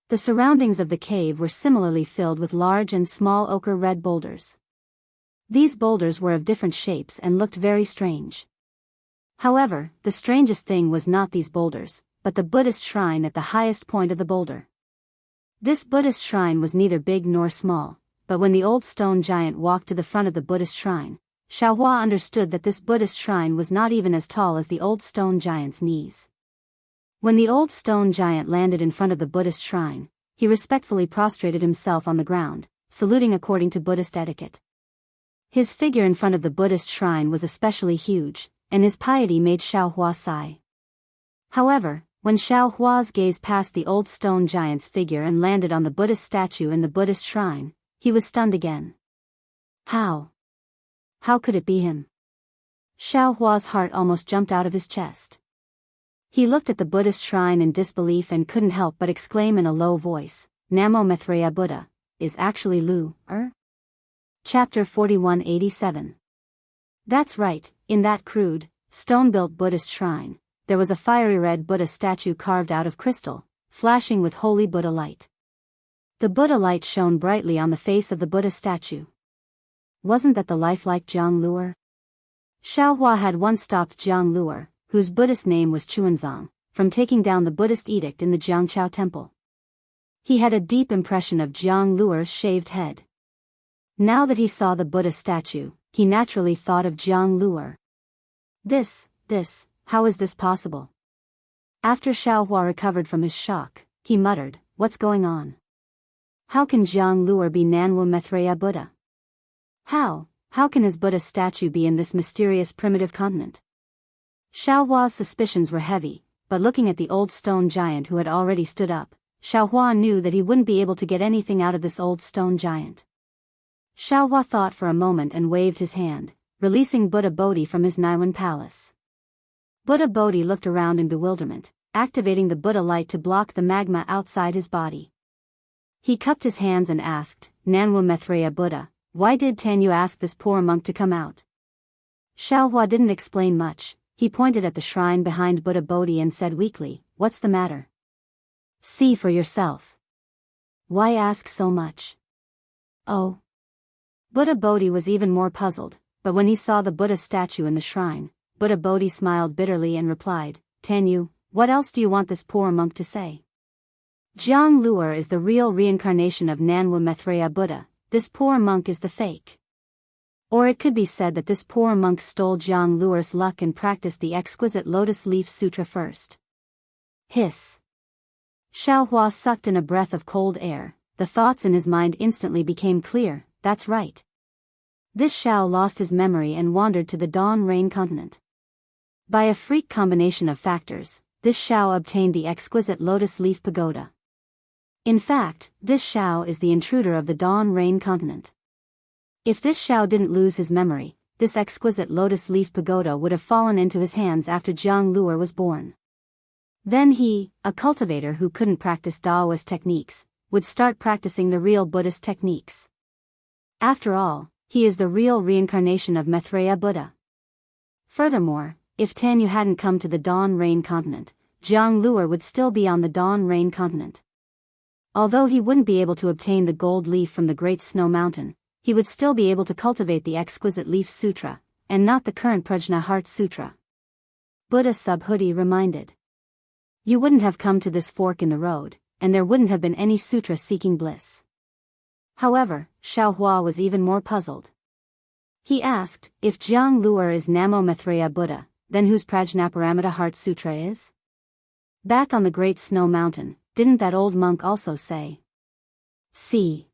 The surroundings of the cave were similarly filled with large and small ochre-red boulders. These boulders were of different shapes and looked very strange. However, the strangest thing was not these boulders, but the Buddhist shrine at the highest point of the boulder. This Buddhist shrine was neither big nor small, but when the old stone giant walked to the front of the Buddhist shrine, Xiaohua understood that this Buddhist shrine was not even as tall as the old stone giant's knees. When the old stone giant landed in front of the Buddhist shrine, he respectfully prostrated himself on the ground, saluting according to Buddhist etiquette. His figure in front of the Buddhist shrine was especially huge, and his piety made Xiaohua sigh. However, when Xiaohua's gaze passed the old stone giant's figure and landed on the Buddhist statue in the Buddhist shrine, he was stunned again. How could it be him? Xiaohua's heart almost jumped out of his chest. He looked at the Buddhist shrine in disbelief and couldn't help but exclaim in a low voice, Namo Mithra Buddha, is actually Lu, Chapter 4187. That's right, in that crude, stone-built Buddhist shrine, there was a fiery red Buddha statue carved out of crystal, flashing with holy Buddha light. The Buddha light shone brightly on the face of the Buddha statue. Wasn't that the lifelike Jianghu? Xiaohua had once stopped Jianghu, whose Buddhist name was Chuanzang, from taking down the Buddhist edict in the Jiangchao temple. He had a deep impression of Jianghu's shaved head. Now that he saw the Buddha statue, he naturally thought of Jianghu. How is this possible? After Xiaohua recovered from his shock, he muttered, what's going on? How can Jianghu be Nanwu Mithra Buddha? How How can his Buddha statue be in this mysterious primitive continent? Xiaohua's suspicions were heavy, but looking at the old stone giant who had already stood up, Xiaohua knew that he wouldn't be able to get anything out of this old stone giant. Xiaohua thought for a moment and waved his hand, releasing Buddha Bodhi from his Naiwan palace. Buddha Bodhi looked around in bewilderment, activating the Buddha light to block the magma outside his body. He cupped his hands and asked, Nanwu Maitreya Buddha, why did Tanyu ask this poor monk to come out? Xiaohua didn't explain much. He pointed at the shrine behind Buddha Bodhi and said weakly, what's the matter? See for yourself. Why ask so much? Oh. Buddha Bodhi was even more puzzled, but when he saw the Buddha statue in the shrine, Buddha Bodhi smiled bitterly and replied, Tanyu, what else do you want this poor monk to say? Jianghu is the real reincarnation of Nanwu Maitreya Buddha, this poor monk is the fake. Or it could be said that this poor monk stole Jianghu's luck and practiced the exquisite Lotus Leaf Sutra first. Hiss. Xiaohua sucked in a breath of cold air. The thoughts in his mind instantly became clear. That's right. This Xiao lost his memory and wandered to the Dawn Rain continent. By a freak combination of factors, this Xiao obtained the exquisite Lotus Leaf Pagoda. In fact, this Xiao is the intruder of the Dawn Rain continent. If this Xiao didn't lose his memory, this exquisite Lotus Leaf Pagoda would have fallen into his hands after Jianghu was born. Then he, a cultivator who couldn't practice Daoist techniques, would start practicing the real Buddhist techniques. After all, he is the real reincarnation of Maitreya Buddha. Furthermore, if Tanyu hadn't come to the Dawn Rain continent, Jianghu would still be on the Dawn Rain continent. Although he wouldn't be able to obtain the gold leaf from the Great Snow Mountain, he would still be able to cultivate the exquisite Leaf Sutra, and not the current Prajna Heart Sutra. Buddha Subhuti reminded. You wouldn't have come to this fork in the road, and there wouldn't have been any sutra seeking bliss. However, Xiaohua was even more puzzled. He asked, if Jianghu is Namo Maitreya Buddha, then whose Prajnaparamita Heart Sutra is? Back on the Great Snow Mountain, didn't that old monk also say? See.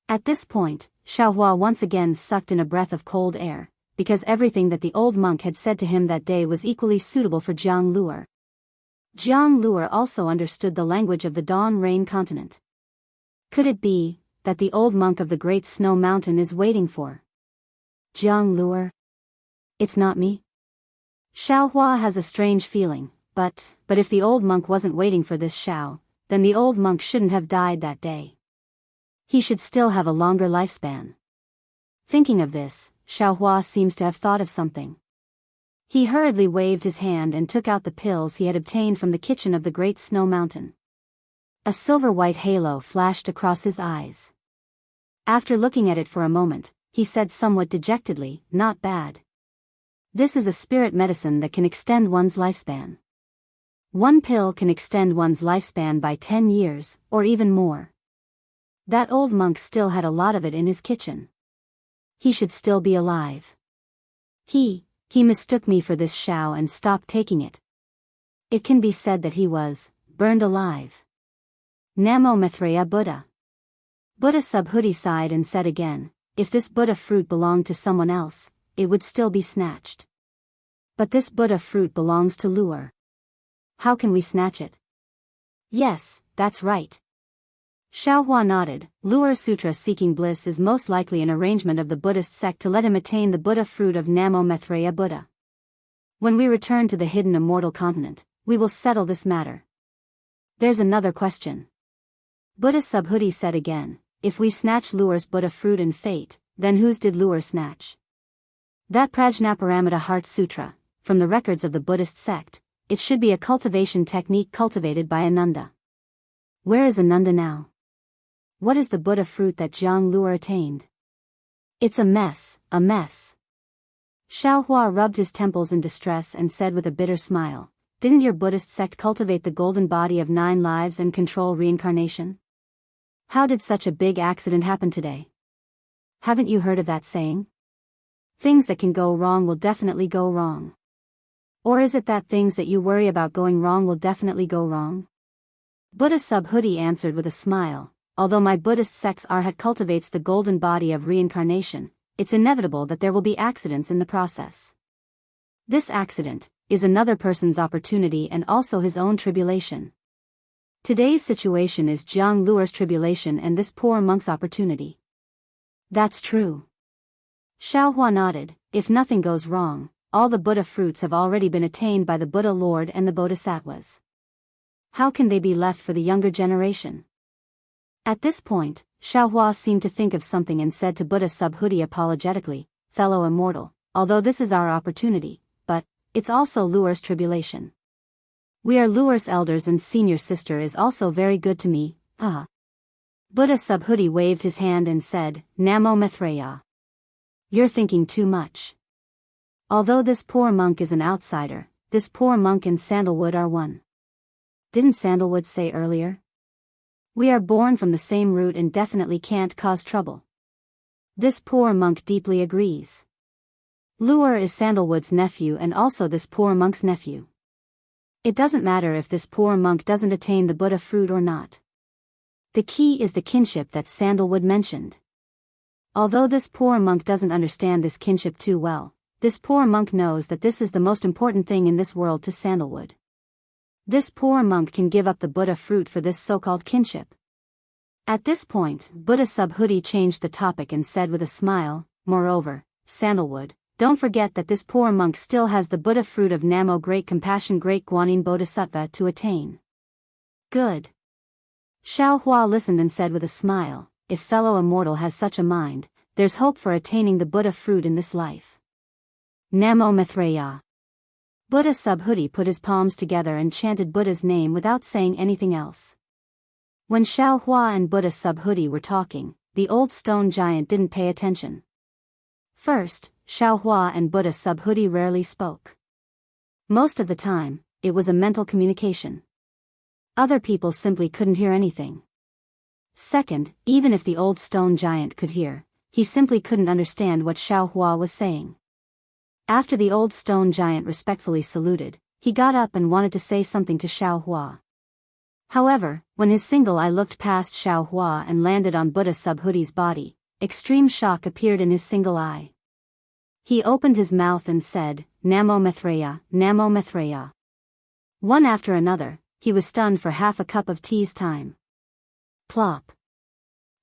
At this point, Xiaohua once again sucked in a breath of cold air, because everything that the old monk had said to him that day was equally suitable for Jianghu. Jianghu also understood the language of the Dawn Rain continent. Could it be that the old monk of the Great Snow Mountain is waiting for Jianghu? It's not me? Xiaohua has a strange feeling, but if the old monk wasn't waiting for this Xiao, then the old monk shouldn't have died that day. He should still have a longer lifespan. Thinking of this, Xiaohua seems to have thought of something. He hurriedly waved his hand and took out the pills he had obtained from the kitchen of the Great Snow Mountain. A silver-white halo flashed across his eyes. After looking at it for a moment, he said somewhat dejectedly, not bad. This is a spirit medicine that can extend one's lifespan. One pill can extend one's lifespan by 10 years, or even more. That old monk still had a lot of it in his kitchen. He should still be alive. He mistook me for this Xiao and stopped taking it. It can be said that he was burned alive. Namo Maitreya Buddha. Buddha Subhuti sighed and said again, if this Buddha fruit belonged to someone else, it would still be snatched. But this Buddha fruit belongs to Lu'er. How can we snatch it? Yes, that's right. Xiaohua nodded. Lu'er Sutra seeking bliss is most likely an arrangement of the Buddhist sect to let him attain the Buddha fruit of Namo Maitreya Buddha. When we return to the hidden immortal continent, we will settle this matter. There's another question. Buddha Subhuti said again, if we snatch Lu'er's Buddha fruit and fate, then whose did Lu'er snatch? That Prajnaparamita Heart Sutra, from the records of the Buddhist sect, it should be a cultivation technique cultivated by Ananda. Where is Ananda now? What is the Buddha fruit that Jianghu attained? It's a mess, a mess. Xiaohua rubbed his temples in distress and said with a bitter smile, didn't your Buddhist sect cultivate the golden body of 9 lives and control reincarnation? How did such a big accident happen today? Haven't you heard of that saying? Things that can go wrong will definitely go wrong. Or is it that things that you worry about going wrong will definitely go wrong? Buddha Subhuti answered with a smile, although my Buddhist sect's arhat cultivates the golden body of reincarnation, it's inevitable that there will be accidents in the process. This accident is another person's opportunity and also his own tribulation. Today's situation is Jianghu's tribulation and this poor monk's opportunity. That's true. Xiaohua nodded. If nothing goes wrong, all the Buddha fruits have already been attained by the Buddha Lord and the Bodhisattvas. How can they be left for the younger generation? At this point, Xiaohua seemed to think of something and said to Buddha Subhuti apologetically, "Fellow immortal, although this is our opportunity, but it's also Luer's tribulation. We are Luer's elders and senior sister is also very good to me, Buddha Subhuti waved his hand and said, "Namo Maitreya. You're thinking too much. Although this poor monk is an outsider, this poor monk and Sandalwood are one. Didn't Sandalwood say earlier? We are born from the same root and definitely can't cause trouble." This poor monk deeply agrees. Luer is Sandalwood's nephew and also this poor monk's nephew. It doesn't matter if this poor monk doesn't attain the Buddha fruit or not. The key is the kinship that Sandalwood mentioned. Although this poor monk doesn't understand this kinship too well, this poor monk knows that this is the most important thing in this world to Sandalwood. This poor monk can give up the Buddha fruit for this so-called kinship. At this point, Buddha Subhuti changed the topic and said with a smile, "Moreover, Sandalwood, don't forget that this poor monk still has the Buddha fruit of Namo Great Compassion Great Guanyin Bodhisattva to attain." Good. Xiaohua listened and said with a smile, "If fellow immortal has such a mind, there's hope for attaining the Buddha fruit in this life." Namo Maitreya. Buddha Subhuti put his palms together and chanted Buddha's name without saying anything else. When Xiaohua and Buddha Subhuti were talking, the old stone giant didn't pay attention. First, Xiaohua and Buddha Subhuti rarely spoke. Most of the time, it was a mental communication. Other people simply couldn't hear anything. Second, even if the old stone giant could hear, he simply couldn't understand what Xiaohua was saying. After the old stone giant respectfully saluted, he got up and wanted to say something to Xiaohua. However, when his single eye looked past Xiaohua and landed on Buddha Subhuti's body, extreme shock appeared in his single eye. He opened his mouth and said, "Namo Maitreya, Namo Maitreya." One after another, he was stunned for half a cup of tea's time. Plop.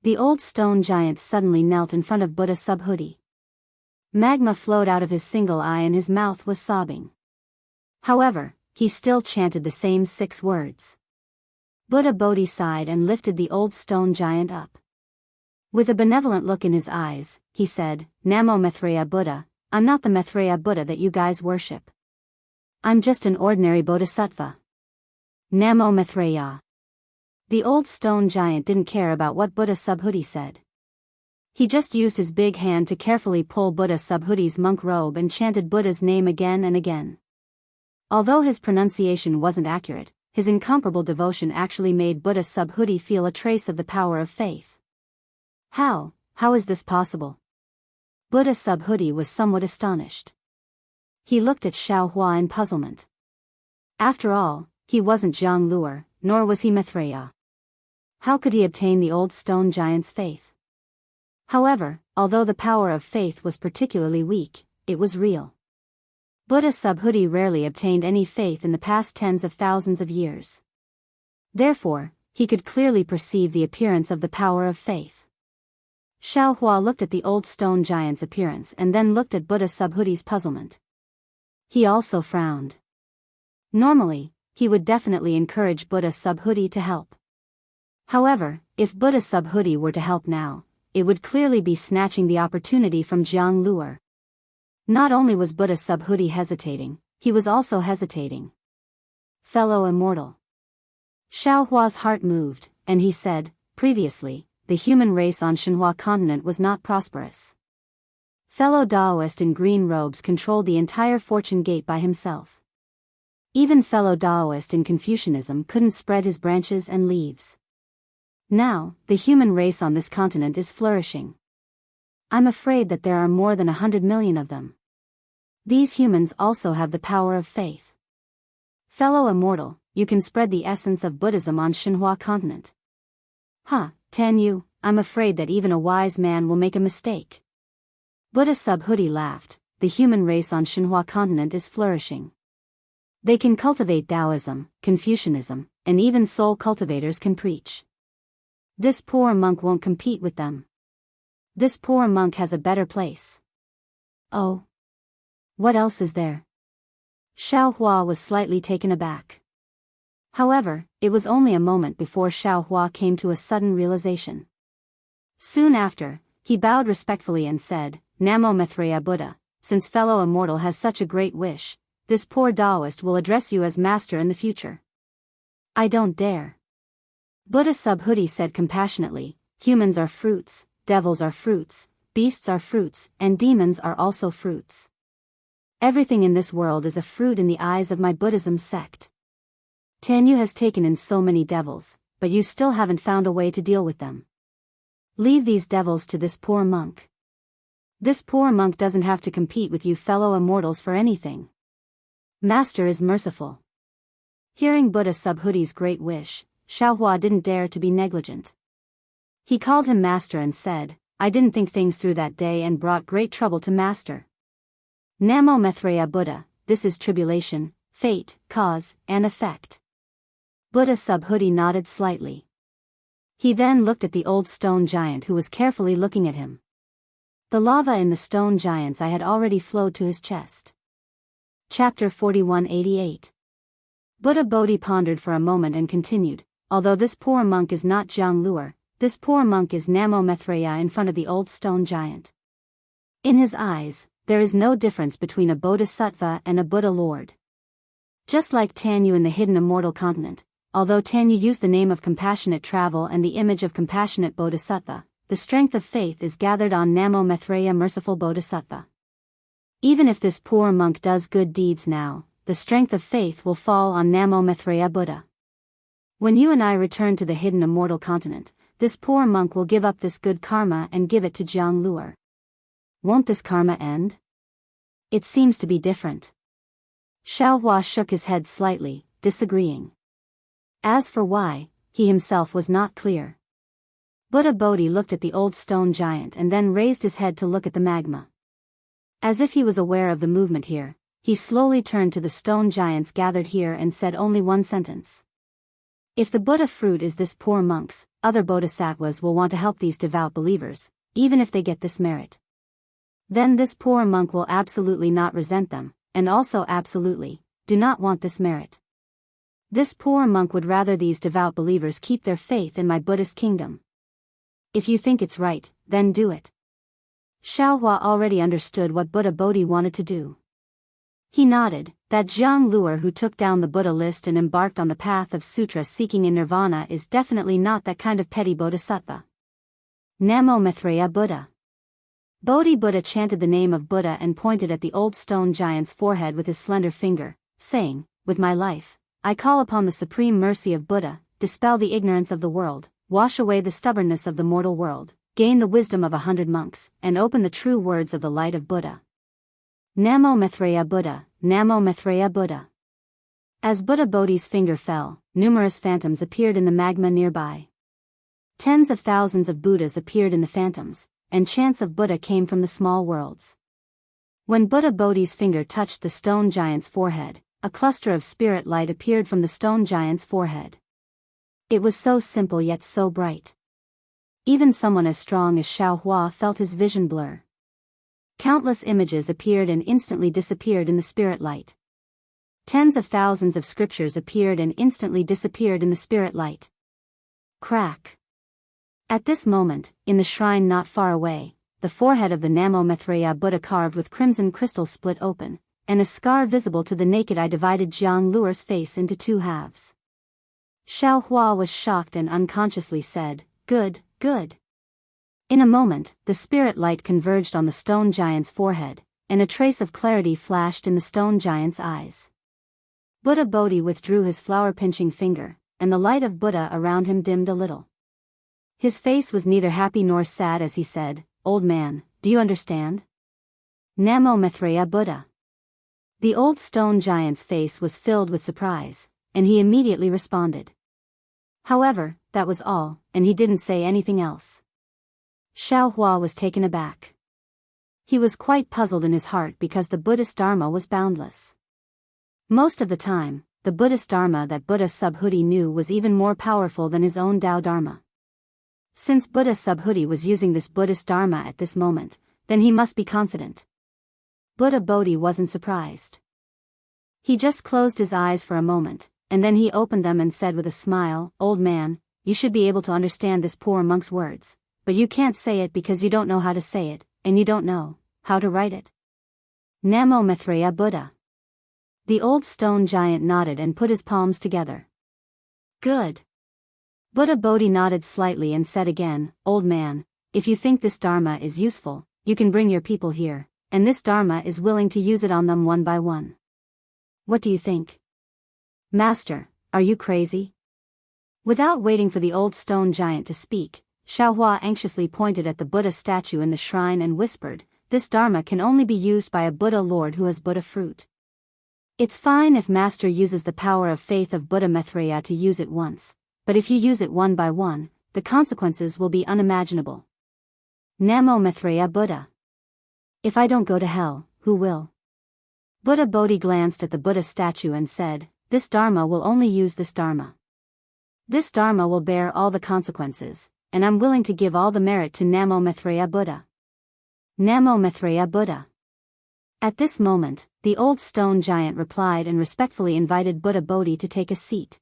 The old stone giant suddenly knelt in front of Buddha Subhuti. Magma flowed out of his single eye and his mouth was sobbing. However, he still chanted the same 6 words. Buddha Bodhi sighed and lifted the old stone giant up. With a benevolent look in his eyes, he said, "Namo Maitreya Buddha, I'm not the Maitreya Buddha that you guys worship. I'm just an ordinary bodhisattva. Namo Maitreya." The old stone giant didn't care about what Buddha Subhuti said. He just used his big hand to carefully pull Buddha Subhuti's monk robe and chanted Buddha's name again and again. Although his pronunciation wasn't accurate, his incomparable devotion actually made Buddha Subhuti feel a trace of the power of faith. How is this possible? Buddha Subhuti was somewhat astonished. He looked at Xiaohua in puzzlement. After all, he wasn't Jianghu, nor was he Maitreya. How could he obtain the old stone giant's faith? However, although the power of faith was particularly weak, it was real. Buddha Subhuti rarely obtained any faith in the past tens of thousands of years. Therefore, he could clearly perceive the appearance of the power of faith. Xiaohua looked at the old stone giant's appearance and then looked at Buddha Subhuti's puzzlement. He also frowned. Normally, he would definitely encourage Buddha Subhuti to help. However, if Buddha Subhuti were to help now, it would clearly be snatching the opportunity from Jianghu. Not only was Buddha Subhuti hesitating, he was also hesitating. Fellow immortal. Xiaohua's heart moved, and he said, "Previously, the human race on Shenhua continent was not prosperous. Fellow Daoist in green robes controlled the entire fortune gate by himself. Even fellow Daoist in Confucianism couldn't spread his branches and leaves. Now, the human race on this continent is flourishing. I'm afraid that there are more than 100 million of them. These humans also have the power of faith. Fellow immortal, you can spread the essence of Buddhism on Shenhua continent." "Tenyu, I'm afraid that even a wise man will make a mistake." Buddha Subhuti laughed. The human race on Xinhua continent is flourishing. They can cultivate Taoism, Confucianism, and even soul cultivators can preach. This poor monk won't compete with them. This poor monk has a better place. Oh. What else is there? Xiao Hua was slightly taken aback. However, it was only a moment before Xiao Hua came to a sudden realization. Soon after, he bowed respectfully and said, Namo Maitreya Buddha, since fellow immortal has such a great wish, this poor Daoist will address you as master in the future. I don't dare. Buddha Subhuti said compassionately, humans are fruits, devils are fruits, beasts are fruits, and demons are also fruits. Everything in this world is a fruit in the eyes of my Buddhism sect. Tanyu has taken in so many devils, but you still haven't found a way to deal with them. Leave these devils to this poor monk. This poor monk doesn't have to compete with you fellow immortals for anything. Master is merciful. Hearing Buddha Subhuti's great wish, Xiaohua didn't dare to be negligent. He called him master and said, I didn't think things through that day and brought great trouble to master. Namo Maitreya Buddha, this is tribulation, fate, cause, and effect. Buddha Subhuti nodded slightly. He then looked at the old stone giant who was carefully looking at him. The lava in the stone giant's eye had already flowed to his chest. Chapter 4188. Buddha Bodhi pondered for a moment and continued, although this poor monk is not Jianghu, this poor monk is Namo Maitreya in front of the old stone giant. In his eyes, there is no difference between a bodhisattva and a Buddha Lord. Just like Tanyu in the hidden immortal continent, although Tanyu used the name of compassionate travel and the image of compassionate bodhisattva, the strength of faith is gathered on Namo Maitreya merciful bodhisattva. Even if this poor monk does good deeds now, the strength of faith will fall on Namo Maitreya Buddha. When you and I return to the hidden immortal continent, this poor monk will give up this good karma and give it to Jianghu. Won't this karma end? It seems to be different. Xiaohua shook his head slightly, disagreeing. As for why, he himself was not clear. Buddha Bodhi looked at the old stone giant and then raised his head to look at the magma. As if he was aware of the movement here, he slowly turned to the stone giants gathered here and said only one sentence. If the Buddha fruit is this poor monk's, other bodhisattvas will want to help these devout believers, even if they get this merit. Then this poor monk will absolutely not resent them, and also absolutely, do not want this merit. This poor monk would rather these devout believers keep their faith in my Buddhist kingdom. If you think it's right, then do it. Xiaohua already understood what Buddha Bodhi wanted to do. He nodded, that Jianghu who took down the Buddha list and embarked on the path of sutra seeking in nirvana is definitely not that kind of petty bodhisattva. Namo Maitreya Buddha. Bodhi Buddha chanted the name of Buddha and pointed at the old stone giant's forehead with his slender finger, saying, with my life, I call upon the supreme mercy of Buddha, dispel the ignorance of the world, wash away the stubbornness of the mortal world, gain the wisdom of 100 monks, and open the true words of the light of Buddha. Namo Maitreya Buddha, Namo Maitreya Buddha. As Buddha Bodhi's finger fell, numerous phantoms appeared in the magma nearby. Tens of thousands of Buddhas appeared in the phantoms, and chants of Buddha came from the small worlds. When Buddha Bodhi's finger touched the stone giant's forehead, a cluster of spirit light appeared from the stone giant's forehead. It was so simple yet so bright. Even someone as strong as Xiaohua felt his vision blur. Countless images appeared and instantly disappeared in the spirit light. Tens of thousands of scriptures appeared and instantly disappeared in the spirit light. Crack. At this moment, in the shrine not far away, the forehead of the Namo Maitreya Buddha carved with crimson crystal split open, and a scar visible to the naked eye divided Jianghu's face into two halves. Xiaohua was shocked and unconsciously said, Good, good. In a moment, the spirit light converged on the stone giant's forehead, and a trace of clarity flashed in the stone giant's eyes. Buddha Bodhi withdrew his flower-pinching finger, and the light of Buddha around him dimmed a little. His face was neither happy nor sad as he said, Old man, do you understand? Namo Maitreya Buddha. The old stone giant's face was filled with surprise, and he immediately responded. However, that was all, and he didn't say anything else. Xiaohua was taken aback. He was quite puzzled in his heart because the Buddhist Dharma was boundless. Most of the time, the Buddhist Dharma that Buddha Subhuti knew was even more powerful than his own Tao Dharma. Since Buddha Subhuti was using this Buddhist Dharma at this moment, then he must be confident. Buddha Bodhi wasn't surprised. He just closed his eyes for a moment, and then he opened them and said with a smile, "Old man, you should be able to understand this poor monk's words, but you can't say it because you don't know how to say it, and you don't know how to write it." Namo Maitreya Buddha. The old stone giant nodded and put his palms together. Good. Buddha Bodhi nodded slightly and said again, "Old man, if you think this Dharma is useful, you can bring your people here, and this Dharma is willing to use it on them one by one. What do you think?" "Master, are you crazy?" Without waiting for the old stone giant to speak, Xiaohua anxiously pointed at the Buddha statue in the shrine and whispered, "This Dharma can only be used by a Buddha Lord who has Buddha fruit. It's fine if Master uses the power of faith of Buddha Maitreya to use it once, but if you use it one by one, the consequences will be unimaginable. Namo Maitreya Buddha. If I don't go to hell, who will?" Buddha Bodhi glanced at the Buddha statue and said, "This Dharma will only use this Dharma. This Dharma will bear all the consequences, and I'm willing to give all the merit to Namo Maitreya Buddha. Namo Maitreya Buddha." At this moment, the old stone giant replied and respectfully invited Buddha Bodhi to take a seat.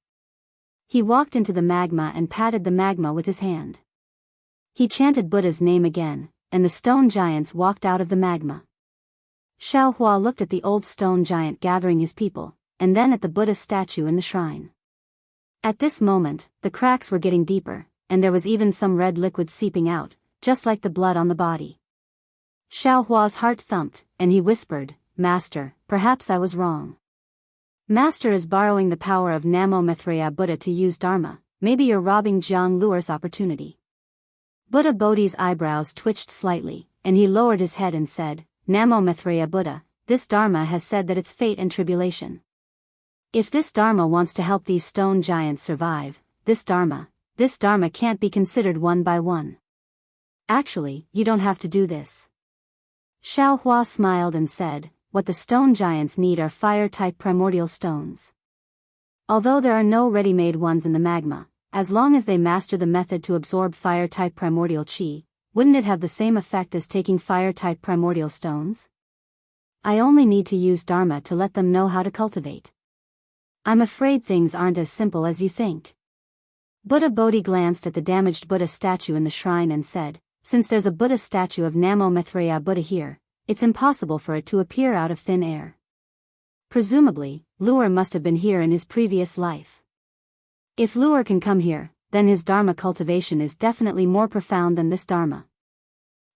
He walked into the magma and patted the magma with his hand. He chanted Buddha's name again, and the stone giants walked out of the magma. Xiaohua looked at the old stone giant gathering his people, and then at the Buddha statue in the shrine. At this moment, the cracks were getting deeper, and there was even some red liquid seeping out, just like the blood on the body. Xiaohua's heart thumped, and he whispered, "Master, perhaps I was wrong. Master is borrowing the power of Namo Maitreya Buddha to use Dharma. Maybe you're robbing Jianghu's opportunity." Buddha Bodhi's eyebrows twitched slightly, and he lowered his head and said, "Namo Maitreya Buddha, this Dharma has said that it's fate and tribulation. If this Dharma wants to help these stone giants survive, this Dharma can't be considered one by one. Actually, you don't have to do this." Xiaohua smiled and said, "What the stone giants need are fire-type primordial stones. Although there are no ready-made ones in the magma, as long as they master the method to absorb fire-type primordial chi, wouldn't it have the same effect as taking fire-type primordial stones? I only need to use Dharma to let them know how to cultivate. I'm afraid things aren't as simple as you think." Buddha Bodhi glanced at the damaged Buddha statue in the shrine and said, "Since there's a Buddha statue of Namo Maitreya Buddha here, it's impossible for it to appear out of thin air. Presumably, Luer must have been here in his previous life. If Luer can come here, then his Dharma cultivation is definitely more profound than this Dharma.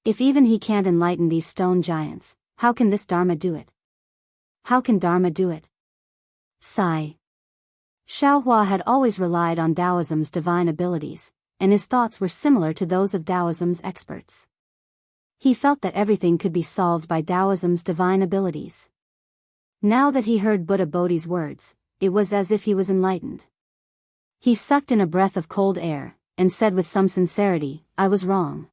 If even he can't enlighten these stone giants, how can this Dharma do it? How can Dharma do it?" Sigh. Xiaohua had always relied on Taoism's divine abilities, and his thoughts were similar to those of Taoism's experts. He felt that everything could be solved by Taoism's divine abilities. Now that he heard Buddha Bodhi's words, it was as if he was enlightened. He sucked in a breath of cold air, and said with some sincerity, "I was wrong.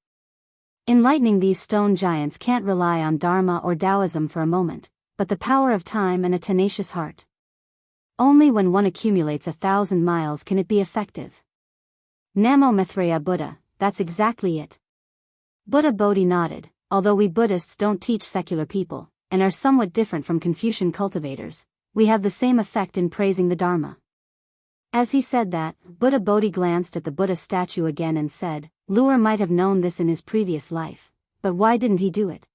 Enlightening these stone giants can't rely on Dharma or Taoism for a moment, but the power of time and a tenacious heart. Only when one accumulates 1,000 miles can it be effective. Namo Maitreya Buddha, that's exactly it." Buddha Bodhi nodded. "Although we Buddhists don't teach secular people, and are somewhat different from Confucian cultivators, we have the same effect in praising the Dharma." As he said that, Buddha Bodhi glanced at the Buddha statue again and said, "Luer might have known this in his previous life, but why didn't he do it?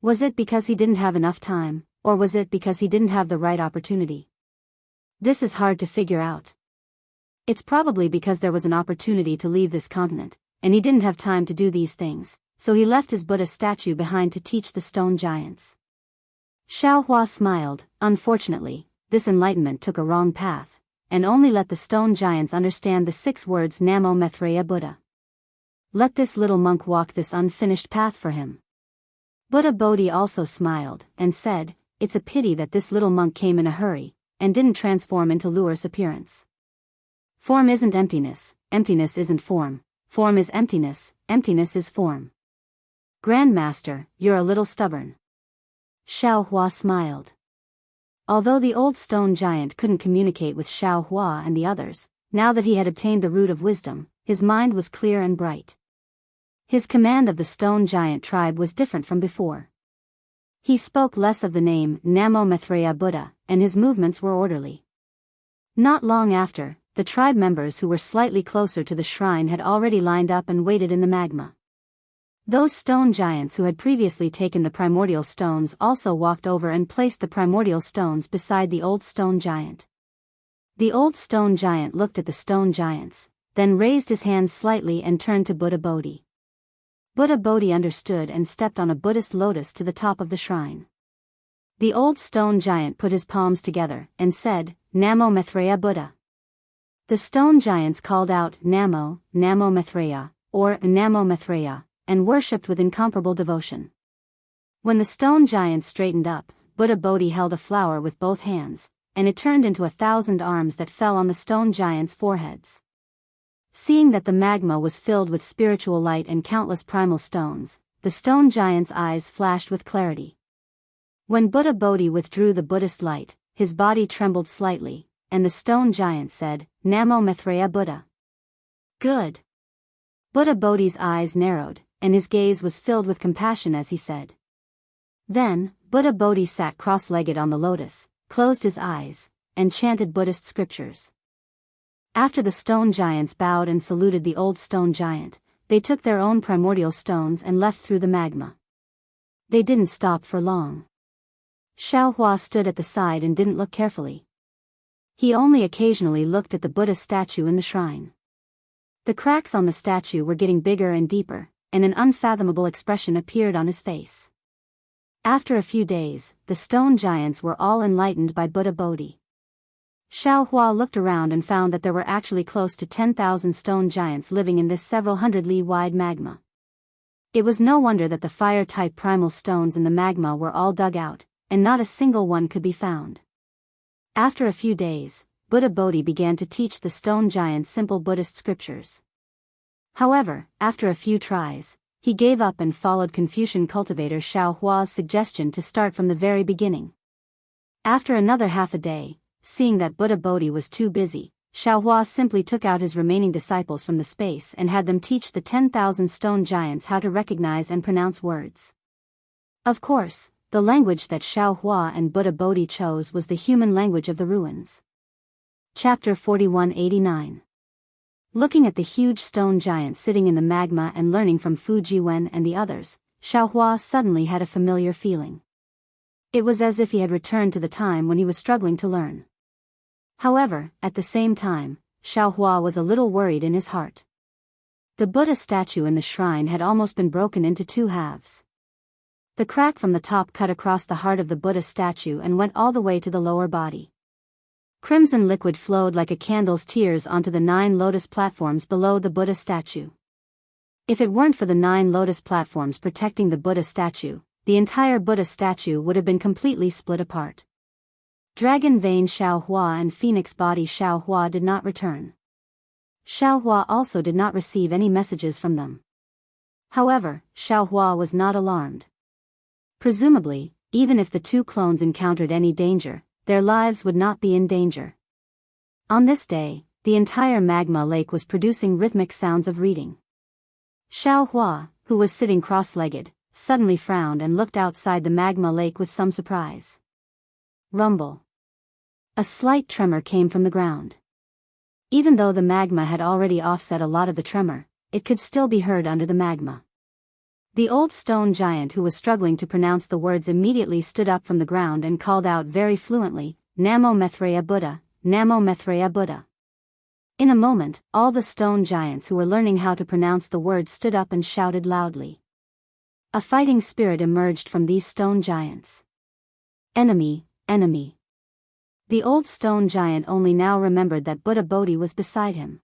Was it because he didn't have enough time, or was it because he didn't have the right opportunity? This is hard to figure out. It's probably because there was an opportunity to leave this continent, and he didn't have time to do these things, so he left his Buddha statue behind to teach the stone giants." Xiaohua smiled. "Unfortunately, this enlightenment took a wrong path, and only let the stone giants understand the 6 words Namo Maitreya Buddha. Let this little monk walk this unfinished path for him." Buddha Bodhi also smiled, and said, "It's a pity that this little monk came in a hurry, and didn't transform into Luer's appearance. Form isn't emptiness, emptiness isn't form, form is emptiness, emptiness is form. Grandmaster, you're a little stubborn. Xiao Hua smiled. Although the old stone giant couldn't communicate with Xiao Hua and the others, now that he had obtained the root of wisdom, his mind was clear and bright. His command of the stone giant tribe was different from before. He spoke less of the name Namo Maitreya Buddha, and his movements were orderly. Not long after, the tribe members who were slightly closer to the shrine had already lined up and waited in the magma. Those stone giants who had previously taken the primordial stones also walked over and placed the primordial stones beside the old stone giant. The old stone giant looked at the stone giants, then raised his hands slightly and turned to Buddha Bodhi. Buddha Bodhi understood and stepped on a Buddhist lotus to the top of the shrine. The old stone giant put his palms together and said, Namo Maitreya Buddha. The stone giants called out Namo, Namo Maitreya, or Namo Maitreya, and worshipped with incomparable devotion. When the stone giants straightened up, Buddha Bodhi held a flower with both hands, and it turned into 1,000 arms that fell on the stone giants' foreheads. Seeing that the magma was filled with spiritual light and countless primal stones, the stone giant's eyes flashed with clarity. When Buddha Bodhi withdrew the Buddhist light, his body trembled slightly, and the stone giant said, Namo Maitreya Buddha. Good. Buddha Bodhi's eyes narrowed, and his gaze was filled with compassion as he said. Then, Buddha Bodhi sat cross-legged on the lotus, closed his eyes, and chanted Buddhist scriptures. After the stone giants bowed and saluted the old stone giant, they took their own primordial stones and left through the magma. They didn't stop for long. Xiao Hua stood at the side and didn't look carefully. He only occasionally looked at the Buddha statue in the shrine. The cracks on the statue were getting bigger and deeper, and an unfathomable expression appeared on his face. After a few days, the stone giants were all enlightened by Buddha Bodhi. Xiao Hua looked around and found that there were actually close to 10,000 stone giants living in this several hundred li wide magma. It was no wonder that the fire-type primal stones in the magma were all dug out, and not a single one could be found. After a few days, Buddha Bodhi began to teach the stone giants simple Buddhist scriptures. However, after a few tries, he gave up and followed Confucian cultivator Xiao Hua's suggestion to start from the very beginning. After another half a day, seeing that Buddha Bodhi was too busy, Xiao Hua simply took out his remaining disciples from the space and had them teach the 10,000 stone giants how to recognize and pronounce words. Of course, the language that Xiao Hua and Buddha Bodhi chose was the human language of the ruins. Chapter 4189. Looking at the huge stone giant sitting in the magma and learning from Fu Jiwen and the others, Xiao Hua suddenly had a familiar feeling. It was as if he had returned to the time when he was struggling to learn. However, at the same time, Xiao Hua was a little worried in his heart. The Buddha statue in the shrine had almost been broken into two halves. The crack from the top cut across the heart of the Buddha statue and went all the way to the lower body. Crimson liquid flowed like a candle's tears onto the 9 lotus platforms below the Buddha statue. If it weren't for the 9 lotus platforms protecting the Buddha statue, the entire Buddha statue would have been completely split apart. Dragon Vein Xiao Hua and Phoenix Body Xiao Hua did not return. Xiao Hua also did not receive any messages from them. However, Xiao Hua was not alarmed. Presumably, even if the two clones encountered any danger, their lives would not be in danger. On this day, the entire magma lake was producing rhythmic sounds of reading. Xiao Hua, who was sitting cross-legged, suddenly frowned and looked outside the magma lake with some surprise. Rumble. A slight tremor came from the ground. Even though the magma had already offset a lot of the tremor, it could still be heard under the magma. The old stone giant who was struggling to pronounce the words immediately stood up from the ground and called out very fluently, Namo Maitreya Buddha, Namo Maitreya Buddha. In a moment, all the stone giants who were learning how to pronounce the words stood up and shouted loudly. A fighting spirit emerged from these stone giants. Enemy, enemy. The old stone giant only now remembered that Buddha Bodhi was beside him.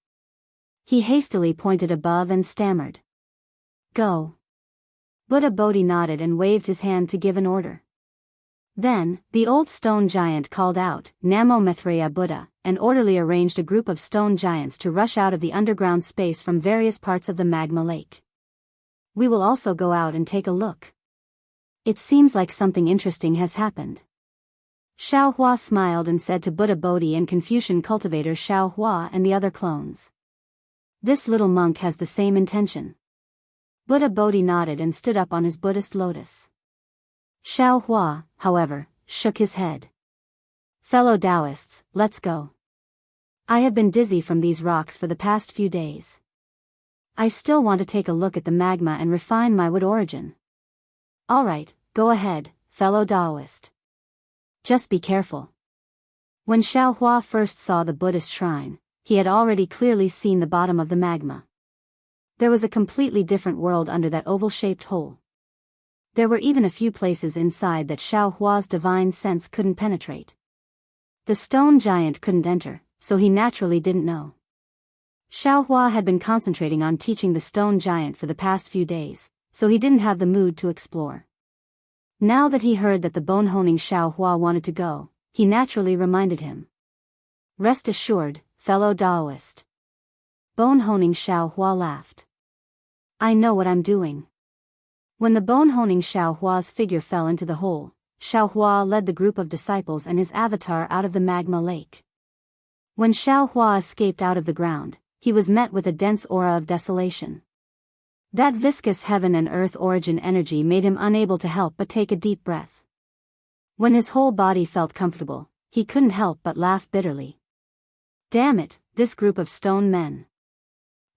He hastily pointed above and stammered. Go. Buddha Bodhi nodded and waved his hand to give an order. Then, the old stone giant called out, Namo Maitreya Buddha, and orderly arranged a group of stone giants to rush out of the underground space from various parts of the magma lake. We will also go out and take a look. It seems like something interesting has happened. Xiao Hua smiled and said to Buddha Bodhi and Confucian cultivator Xiao Hua and the other clones. This little monk has the same intention. Buddha Bodhi nodded and stood up on his Buddhist lotus. Xiao Hua, however, shook his head. Fellow Daoists, let's go. I have been dizzy from these rocks for the past few days. I still want to take a look at the magma and refine my wood origin. Alright, go ahead, fellow Daoist. Just be careful. When Xiao Hua first saw the Buddhist shrine, he had already clearly seen the bottom of the magma. There was a completely different world under that oval-shaped hole. There were even a few places inside that Xiao Hua's divine sense couldn't penetrate. The stone giant couldn't enter, so he naturally didn't know. Xiao Hua had been concentrating on teaching the stone giant for the past few days, so he didn't have the mood to explore. Now that he heard that the bone-honing Xiao Hua wanted to go, he naturally reminded him. Rest assured, fellow Daoist. Bone-honing Xiao Hua laughed. I know what I'm doing. When the bone-honing Xiao Hua's figure fell into the hole, Xiao Hua led the group of disciples and his avatar out of the magma lake. When Xiao Hua escaped out of the ground, he was met with a dense aura of desolation. That viscous heaven and earth origin energy made him unable to help but take a deep breath. When his whole body felt comfortable, he couldn't help but laugh bitterly. Damn it, this group of stone men.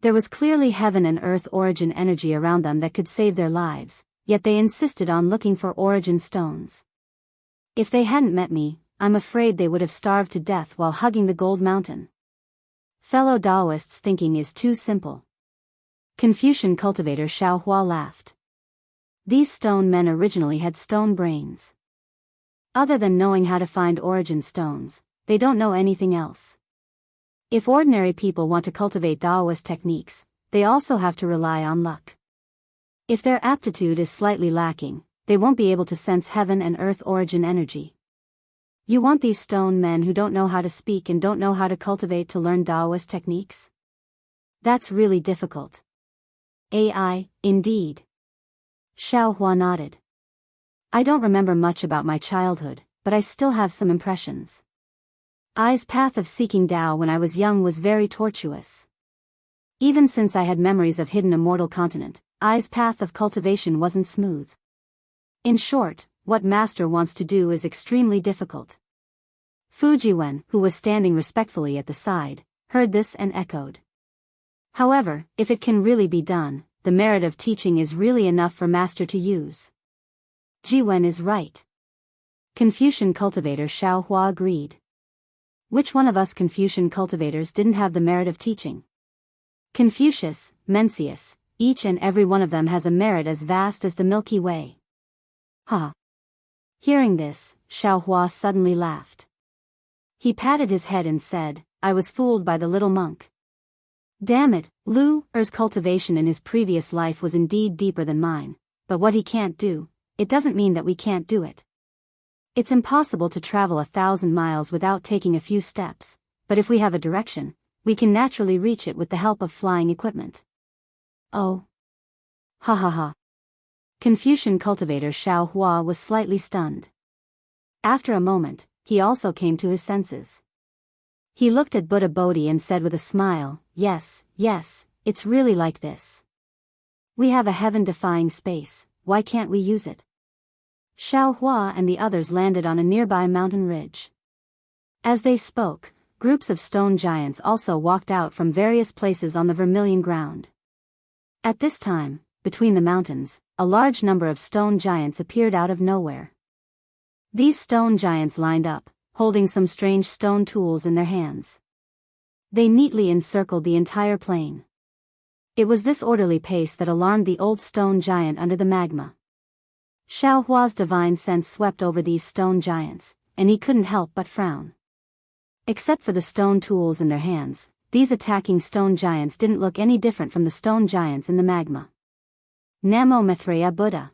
There was clearly heaven and earth origin energy around them that could save their lives, yet they insisted on looking for origin stones. If they hadn't met me, I'm afraid they would have starved to death while hugging the gold mountain. Fellow Daoists' thinking is too simple. Confucian cultivator Xiao Hua laughed. These stone men originally had stone brains. Other than knowing how to find origin stones, they don't know anything else. If ordinary people want to cultivate Daoist techniques, they also have to rely on luck. If their aptitude is slightly lacking, they won't be able to sense heaven and earth origin energy. You want these stone men who don't know how to speak and don't know how to cultivate to learn Daoist techniques? That's really difficult. AI, indeed. Xiao Hua nodded. I don't remember much about my childhood, but I still have some impressions. I's path of seeking Dao when I was young was very tortuous. Even since I had memories of hidden immortal continent, I's path of cultivation wasn't smooth. In short, what master wants to do is extremely difficult. Fujiwen, who was standing respectfully at the side, heard this and echoed. However, if it can really be done, the merit of teaching is really enough for master to use. Jiwen is right. Confucian cultivator Xiao Hua agreed. Which one of us Confucian cultivators didn't have the merit of teaching? Confucius, Mencius, each and every one of them has a merit as vast as the Milky Way. Ha! Hearing this, Xiao Hua suddenly laughed. He patted his head and said, I was fooled by the little monk. Damn it, Lu Er's cultivation in his previous life was indeed deeper than mine, but what he can't do, it doesn't mean that we can't do it. It's impossible to travel 1,000 miles without taking a few steps, but if we have a direction, we can naturally reach it with the help of flying equipment. Oh. Ha ha ha. Confucian cultivator Xiao Hua was slightly stunned. After a moment, he also came to his senses. He looked at Buddha Bodhi and said with a smile, yes, it's really like this. We have a heaven-defying space, why can't we use it? Xiao Hua and the others landed on a nearby mountain ridge. As they spoke, groups of stone giants also walked out from various places on the vermilion ground. At this time, between the mountains, a large number of stone giants appeared out of nowhere. These stone giants lined up, holding some strange stone tools in their hands. They neatly encircled the entire plain. It was this orderly pace that alarmed the old stone giant under the magma. Xiao Hua's divine sense swept over these stone giants, and he couldn't help but frown. Except for the stone tools in their hands, these attacking stone giants didn't look any different from the stone giants in the magma. Namo Maitreya Buddha.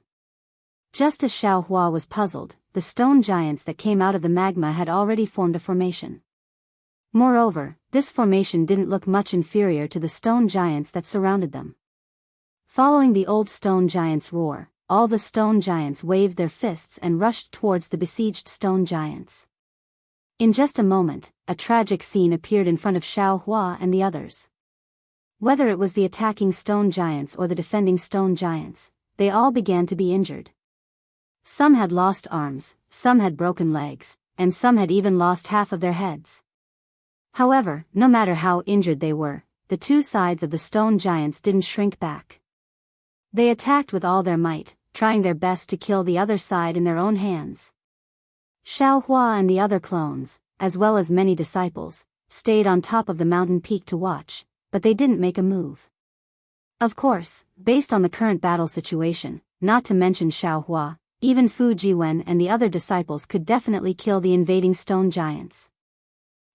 Just as Xiao Hua was puzzled, the stone giants that came out of the magma had already formed a formation. Moreover, this formation didn't look much inferior to the stone giants that surrounded them. Following the old stone giant's roar, all the stone giants waved their fists and rushed towards the besieged stone giants. In just a moment, a tragic scene appeared in front of Xiao Hua and the others. Whether it was the attacking stone giants or the defending stone giants, they all began to be injured. Some had lost arms, some had broken legs, and some had even lost half of their heads. However, no matter how injured they were, the two sides of the stone giants didn't shrink back. They attacked with all their might, trying their best to kill the other side in their own hands. Xiao Hua and the other clones, as well as many disciples, stayed on top of the mountain peak to watch, but they didn't make a move. Of course, based on the current battle situation, not to mention Xiao Hua, even Fu Jiwen and the other disciples could definitely kill the invading stone giants.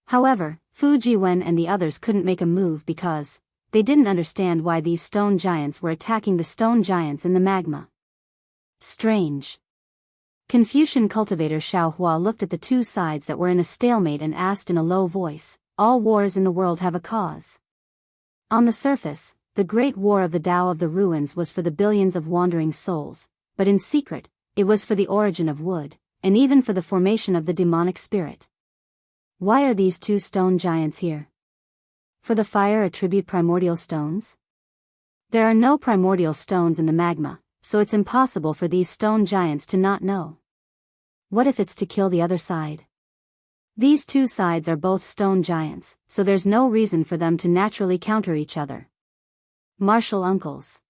However, Fu Jiwen and the others couldn't make a move because they didn't understand why these stone giants were attacking the stone giants in the magma. Strange. Confucian cultivator Xiao Hua looked at the two sides that were in a stalemate and asked in a low voice, "All wars in the world have a cause." On the surface, the great war of the Tao of the ruins was for the billions of wandering souls, but in secret, it was for the origin of wood, and even for the formation of the demonic spirit. Why are these two stone giants here? For the fire attribute primordial stones? There are no primordial stones in the magma, so it's impossible for these stone giants to not know. What if it's to kill the other side? These two sides are both stone giants, so there's no reason for them to naturally counter each other. Martial uncles.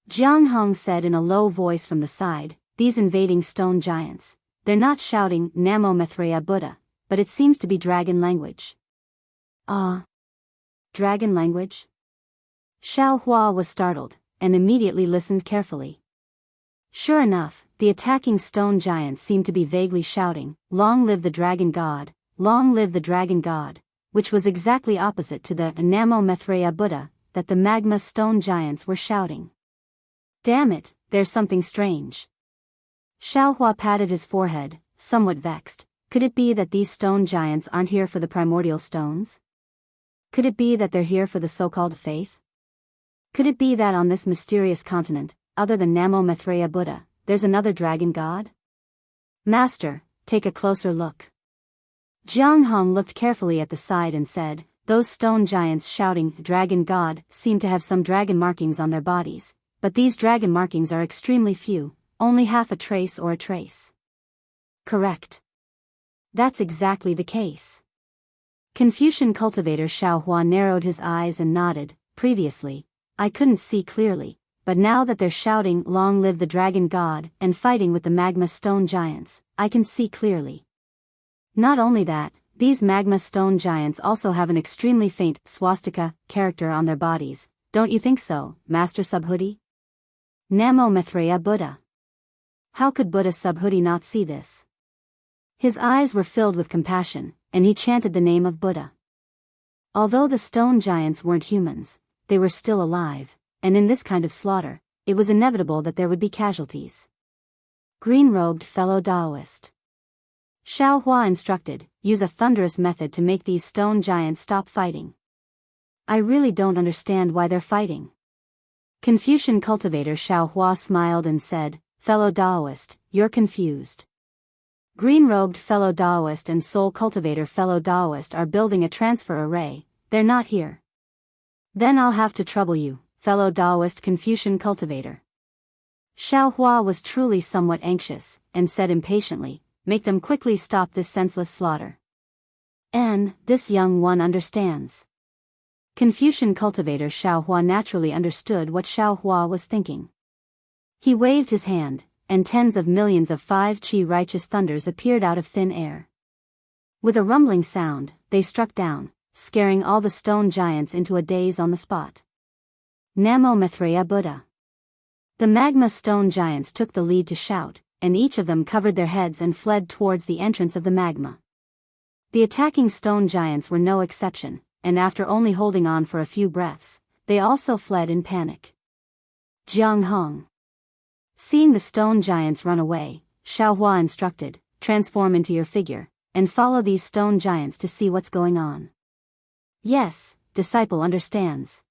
Jianghu said in a low voice from the side, "These invading stone giants, they're not shouting Namo Mithra Buddha, but it seems to be dragon language." Dragon language? Xiao Hua was startled, and immediately listened carefully. Sure enough, the attacking stone giants seemed to be vaguely shouting, "Long live the dragon god, long live the dragon god," which was exactly opposite to the Namo Mithra Buddha that the magma stone giants were shouting. Damn it, there's something strange. Xiao Hua patted his forehead, somewhat vexed. Could it be that these stone giants aren't here for the primordial stones? Could it be that they're here for the so-called faith? Could it be that on this mysterious continent, other than Namo Mithra Buddha, there's another dragon god? Master, take a closer look. Jianghu looked carefully at the side and said, "Those stone giants shouting dragon god seem to have some dragon markings on their bodies, but these dragon markings are extremely few, only half a trace or a trace." Correct. That's exactly the case. Confucian cultivator Xiao Hua narrowed his eyes and nodded. Previously, I couldn't see clearly, but now that they're shouting "Long live the dragon god" and fighting with the magma stone giants, I can see clearly. Not only that, these magma stone giants also have an extremely faint swastika character on their bodies. Don't you think so, Master Subhoodie? Namo Mithra Buddha. How could Buddha Subhoodie not see this? His eyes were filled with compassion, and he chanted the name of Buddha. Although the stone giants weren't humans, they were still alive, and in this kind of slaughter, it was inevitable that there would be casualties. Green-robed fellow Daoist. Xiao Hua instructed, "Use a thunderous method to make these stone giants stop fighting." I really don't understand why they're fighting. Confucian cultivator Xiao Hua smiled and said, "Fellow Daoist, you're confused. Green-robed fellow Daoist and soul cultivator fellow Daoist are building a transfer array, they're not here." "Then I'll have to trouble you, fellow Daoist Confucian cultivator." Xiao Hua was truly somewhat anxious, and said impatiently, "Make them quickly stop this senseless slaughter." "And, this young one understands." Confucian cultivator Xiao Hua naturally understood what Xiao Hua was thinking. He waved his hand, and tens of millions of 5-chi righteous thunders appeared out of thin air. With a rumbling sound, they struck down, scaring all the stone giants into a daze on the spot. Namo Mithra Buddha. The magma stone giants took the lead to shout, and each of them covered their heads and fled towards the entrance of the magma. The attacking stone giants were no exception, and after only holding on for a few breaths, they also fled in panic. Jianghu. Seeing the stone giants run away, Xiao Hua instructed, "Transform into your figure, and follow these stone giants to see what's going on." "Yes, disciple understands."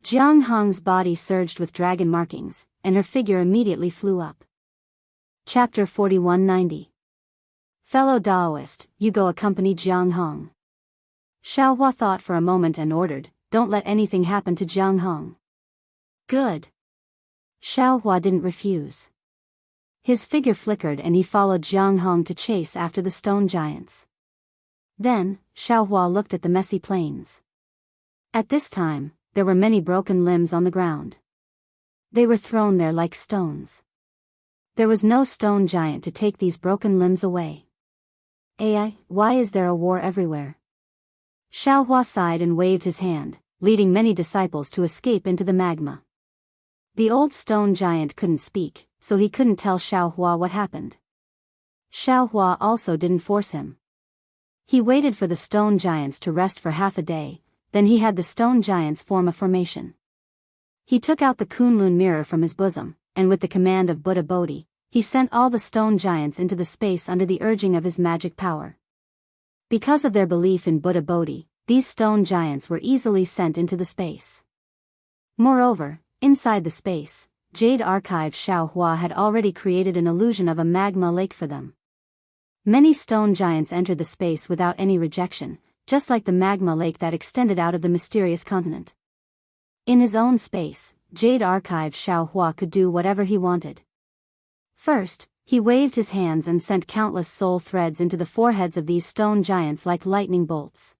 Jianghong's body surged with dragon markings, and her figure immediately flew up. Chapter 4190. Fellow Daoist, you go accompany Jianghong. Xiaohua thought for a moment and ordered, don't let anything happen to Jianghong. Good. Xiaohua didn't refuse. His figure flickered and he followed Jianghong to chase after the stone giants. Then, Xiaohua looked at the messy plains. At this time, there were many broken limbs on the ground. They were thrown there like stones. There was no stone giant to take these broken limbs away. Ai, why is there a war everywhere? Xiaohua sighed and waved his hand, leading many disciples to escape into the magma. The old stone giant couldn't speak, so he couldn't tell Xiaohua what happened. Xiaohua also didn't force him. He waited for the stone giants to rest for half a day, then he had the stone giants form a formation. He took out the Kunlun mirror from his bosom, and with the command of Buddha Bodhi, he sent all the stone giants into the space under the urging of his magic power. Because of their belief in Buddha Bodhi, these stone giants were easily sent into the space. Moreover, inside the space, Jade Archive Xiaohua had already created an illusion of a magma lake for them. Many stone giants entered the space without any rejection, just like the magma lake that extended out of the mysterious continent. In his own space, Jade Archive Xiaohua could do whatever he wanted. First, he waved his hands and sent countless soul threads into the foreheads of these stone giants like lightning bolts.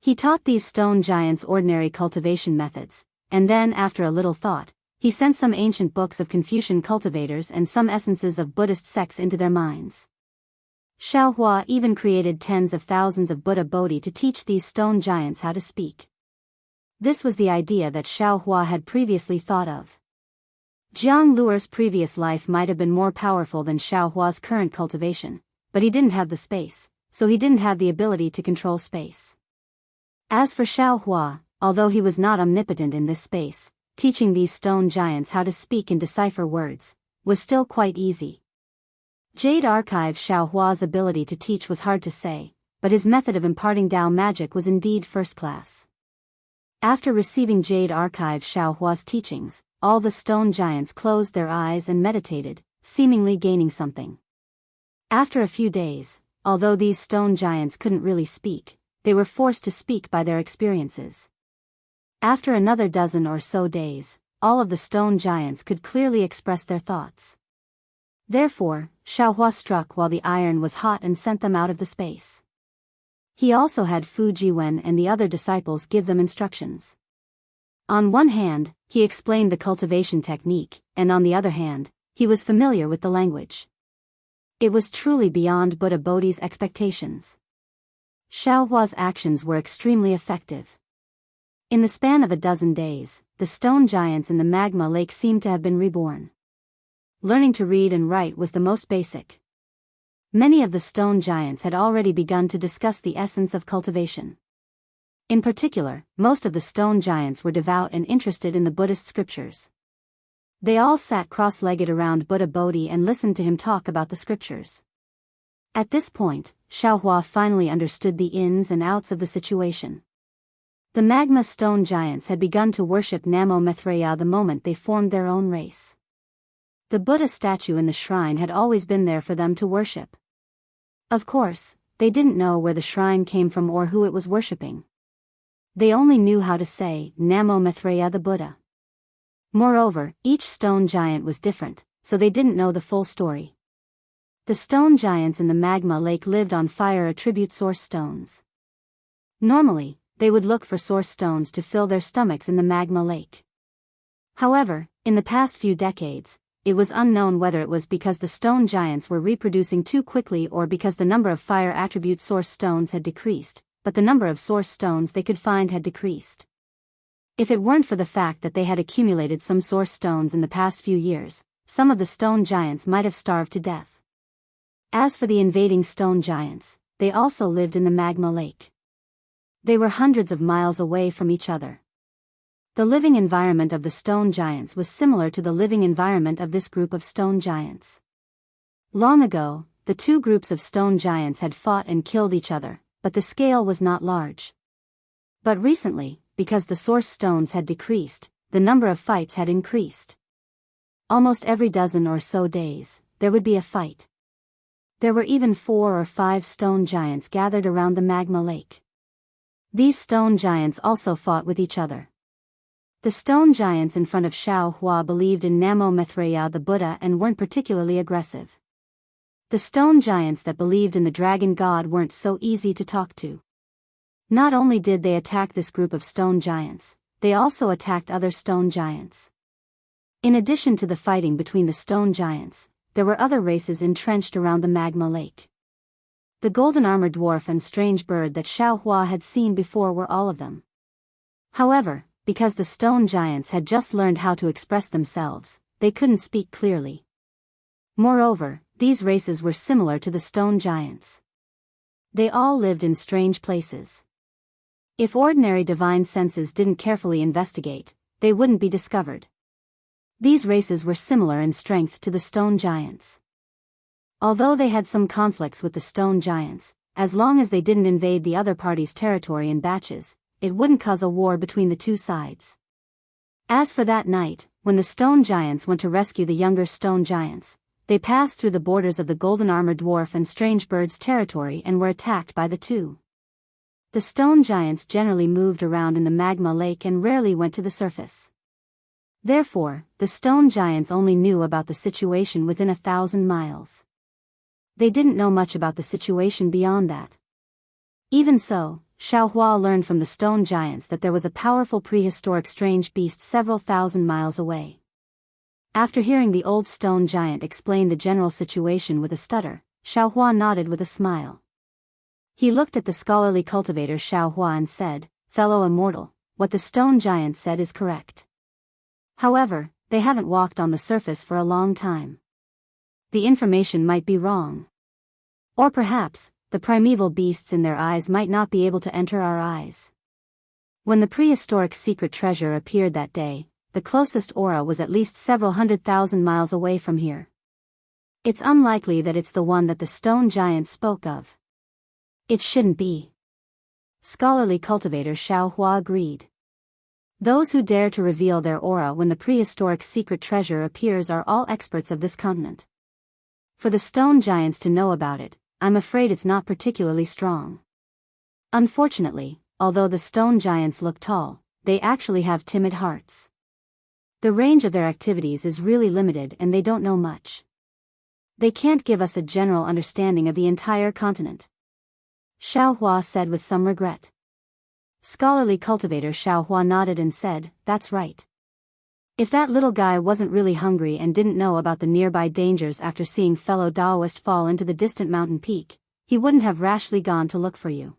He taught these stone giants ordinary cultivation methods, and then after a little thought, he sent some ancient books of Confucian cultivators and some essences of Buddhist sects into their minds. Xiaohua even created tens of thousands of Buddha Bodhi to teach these stone giants how to speak. This was the idea that Xiaohua had previously thought of. Jiang Luer's previous life might have been more powerful than Xiaohua's current cultivation, but he didn't have the space, so he didn't have the ability to control space. As for Xiaohua, although he was not omnipotent in this space, teaching these stone giants how to speak and decipher words was still quite easy. Jade Archive Xiaohua's ability to teach was hard to say, but his method of imparting Dao magic was indeed first class. After receiving Jade Archive Xiaohua's teachings, all the stone giants closed their eyes and meditated, seemingly gaining something. After a few days, although these stone giants couldn't really speak, they were forced to speak by their experiences. After another dozen or so days, all of the stone giants could clearly express their thoughts. Therefore, Xiaohua struck while the iron was hot and sent them out of the space. He also had Fu Jiwen and the other disciples give them instructions. On one hand, he explained the cultivation technique, and on the other hand, he was familiar with the language. It was truly beyond Buddha Bodhi's expectations. Xiaohua's actions were extremely effective. In the span of a dozen days, the stone giants in the magma lake seemed to have been reborn. Learning to read and write was the most basic. Many of the stone giants had already begun to discuss the essence of cultivation. In particular, most of the stone giants were devout and interested in the Buddhist scriptures. They all sat cross-legged around Buddha Bodhi and listened to him talk about the scriptures. At this point, Xiaohua finally understood the ins and outs of the situation. The magma stone giants had begun to worship Namo Maitreya the moment they formed their own race. The Buddha statue in the shrine had always been there for them to worship. Of course, they didn't know where the shrine came from or who it was worshipping. They only knew how to say, Namo Maitreya the Buddha. Moreover, each stone giant was different, so they didn't know the full story. The stone giants in the magma lake lived on fire attribute source stones. Normally, they would look for source stones to fill their stomachs in the magma lake. However, in the past few decades, it was unknown whether it was because the stone giants were reproducing too quickly or because the number of fire attribute source stones had decreased, but the number of source stones they could find had decreased. If it weren't for the fact that they had accumulated some source stones in the past few years, some of the stone giants might have starved to death. As for the invading stone giants, they also lived in the magma lake. They were hundreds of miles away from each other. The living environment of the stone giants was similar to the living environment of this group of stone giants. Long ago, the two groups of stone giants had fought and killed each other, but the scale was not large. But recently, because the source stones had decreased, the number of fights had increased. Almost every dozen or so days, there would be a fight. There were even 4 or 5 stone giants gathered around the magma lake. These stone giants also fought with each other. The stone giants in front of Xiao Hua believed in Namo Maitreya the Buddha and weren't particularly aggressive. The stone giants that believed in the dragon god weren't so easy to talk to. Not only did they attack this group of stone giants, they also attacked other stone giants. In addition to the fighting between the stone giants, there were other races entrenched around the magma lake. The golden armored dwarf and strange bird that Xiao Hua had seen before were all of them. However, because the stone giants had just learned how to express themselves, they couldn't speak clearly. Moreover, these races were similar to the stone giants. They all lived in strange places. If ordinary divine senses didn't carefully investigate, they wouldn't be discovered. These races were similar in strength to the stone giants. Although they had some conflicts with the stone giants, as long as they didn't invade the other party's territory in batches, it wouldn't cause a war between the two sides. As for that night, when the stone giants went to rescue the younger stone giants, they passed through the borders of the golden armored dwarf and strange bird's territory and were attacked by the two. The stone giants generally moved around in the magma lake and rarely went to the surface. Therefore, the stone giants only knew about the situation within 1,000 miles. They didn't know much about the situation beyond that. Even so, Xiao Hua learned from the stone giants that there was a powerful prehistoric strange beast several thousand miles away. After hearing the old stone giant explain the general situation with a stutter, Xiao Hua nodded with a smile. He looked at the scholarly cultivator Xiao Hua and said, "Fellow immortal, what the stone giant said is correct. However, they haven't walked on the surface for a long time. The information might be wrong. Or perhaps, the primeval beasts in their eyes might not be able to enter our eyes." When the prehistoric secret treasure appeared that day, the closest aura was at least several 100,000 miles away from here. It's unlikely that it's the one that the stone giant spoke of. It shouldn't be. Scholarly cultivator Xiao Hua agreed. Those who dare to reveal their aura when the prehistoric secret treasure appears are all experts of this continent. For the stone giants to know about it, I'm afraid it's not particularly strong. Unfortunately, although the stone giants look tall, they actually have timid hearts. The range of their activities is really limited and they don't know much. They can't give us a general understanding of the entire continent. Xiao Hua said with some regret. Scholarly cultivator Xiao Hua nodded and said, "That's right. If that little guy wasn't really hungry and didn't know about the nearby dangers after seeing fellow Daoist fall into the distant mountain peak, he wouldn't have rashly gone to look for you.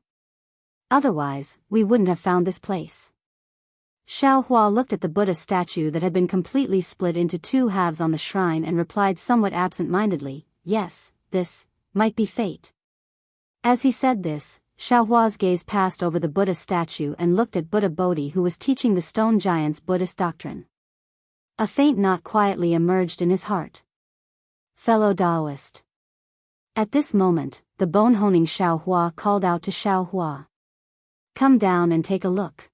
Otherwise, we wouldn't have found this place." Xiao Hua looked at the Buddha statue that had been completely split into 2 halves on the shrine and replied somewhat absent-mindedly, "Yes, this might be fate." As he said this, Xiao Hua's gaze passed over the Buddha statue and looked at Buddha Bodhi, who was teaching the stone giants Buddhist doctrine. A faint knot quietly emerged in his heart. Fellow Daoist. At this moment, the bone-honing Xiao Hua called out to Xiao Hua. "Come down and take a look.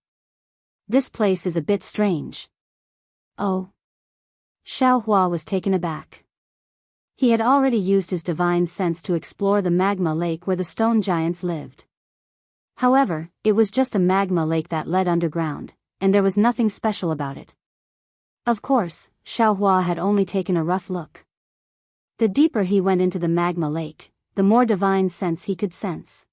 This place is a bit strange." "Oh." Xiao Hua was taken aback. He had already used his divine sense to explore the magma lake where the stone giants lived. However, it was just a magma lake that led underground, and there was nothing special about it. Of course, Xiao Hua had only taken a rough look. The deeper he went into the magma lake, the more divine sense he could sense.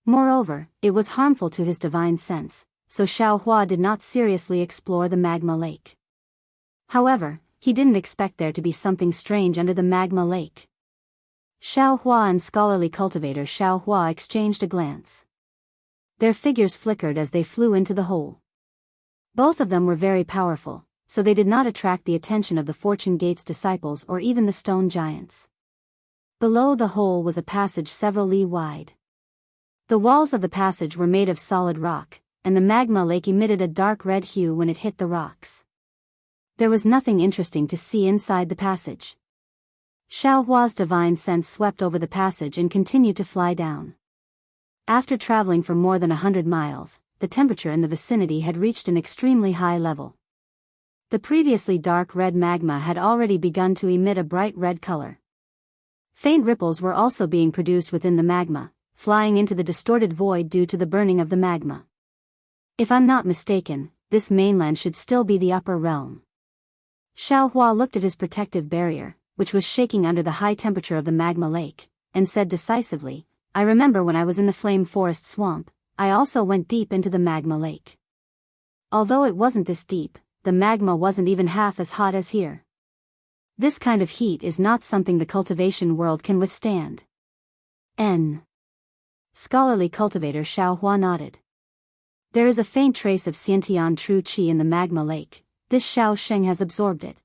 Moreover, it was harmful to his divine sense, so Xiao Hua did not seriously explore the magma lake. However, he didn't expect there to be something strange under the magma lake. Xiao Hua and scholarly cultivator Xiao Hua exchanged a glance. Their figures flickered as they flew into the hole. Both of them were very powerful, so they did not attract the attention of the Fortune Gate's disciples or even the stone giants. Below the hole was a passage several li wide. The walls of the passage were made of solid rock, and the magma lake emitted a dark red hue when it hit the rocks. There was nothing interesting to see inside the passage. Xiao Hua's divine sense swept over the passage and continued to fly down. After traveling for more than 100 miles, the temperature in the vicinity had reached an extremely high level. The previously dark red magma had already begun to emit a bright red color. Faint ripples were also being produced within the magma, flying into the distorted void due to the burning of the magma. If I'm not mistaken, this mainland should still be the upper realm. Xiaohua looked at his protective barrier, which was shaking under the high temperature of the magma lake, and said decisively, I remember when I was in the flame forest swamp, I also went deep into the magma lake. Although it wasn't this deep, the magma wasn't even half as hot as here. This kind of heat is not something the cultivation world can withstand. Scholarly cultivator Xiaohua nodded. There is a faint trace of Xiantian true qi in the magma lake. This Xiao Sheng has absorbed it.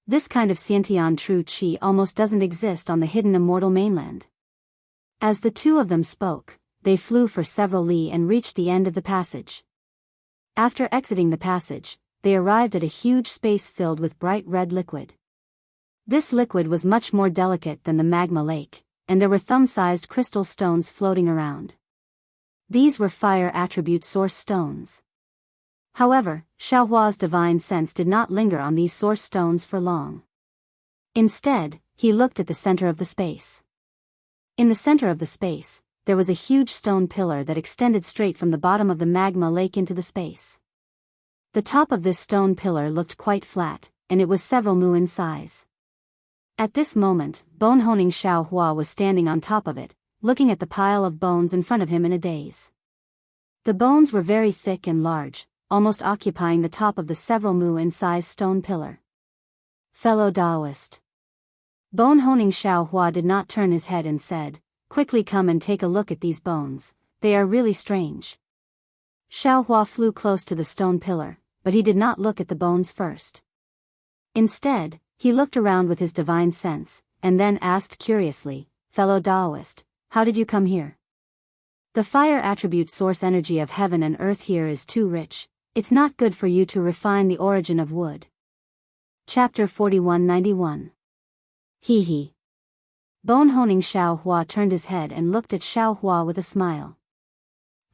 This kind of Xiantian true qi almost doesn't exist on the hidden immortal mainland. As the two of them spoke, they flew for several li and reached the end of the passage. After exiting the passage, they arrived at a huge space filled with bright red liquid. This liquid was much more delicate than the magma lake, and there were thumb-sized crystal stones floating around. These were fire attribute source stones. However, Xiaohua's divine sense did not linger on these source stones for long. Instead, he looked at the center of the space. In the center of the space, there was a huge stone pillar that extended straight from the bottom of the magma lake into the space. The top of this stone pillar looked quite flat, and it was several mu in size. At this moment, bone-honing Xiaohua was standing on top of it, looking at the pile of bones in front of him in a daze. The bones were very thick and large, almost occupying the top of the several mu in size stone pillar. Fellow Daoist. Bone-honing Xiaohua did not turn his head and said, quickly come and take a look at these bones, they are really strange. Xiaohua flew close to the stone pillar, but he did not look at the bones first. Instead, he looked around with his divine sense, and then asked curiously, fellow Daoist, how did you come here? The fire attribute source energy of heaven and earth here is too rich. It's not good for you to refine the origin of wood. Chapter 4191. Hee. Bone-honing Xiaohua turned his head and looked at Xiaohua with a smile.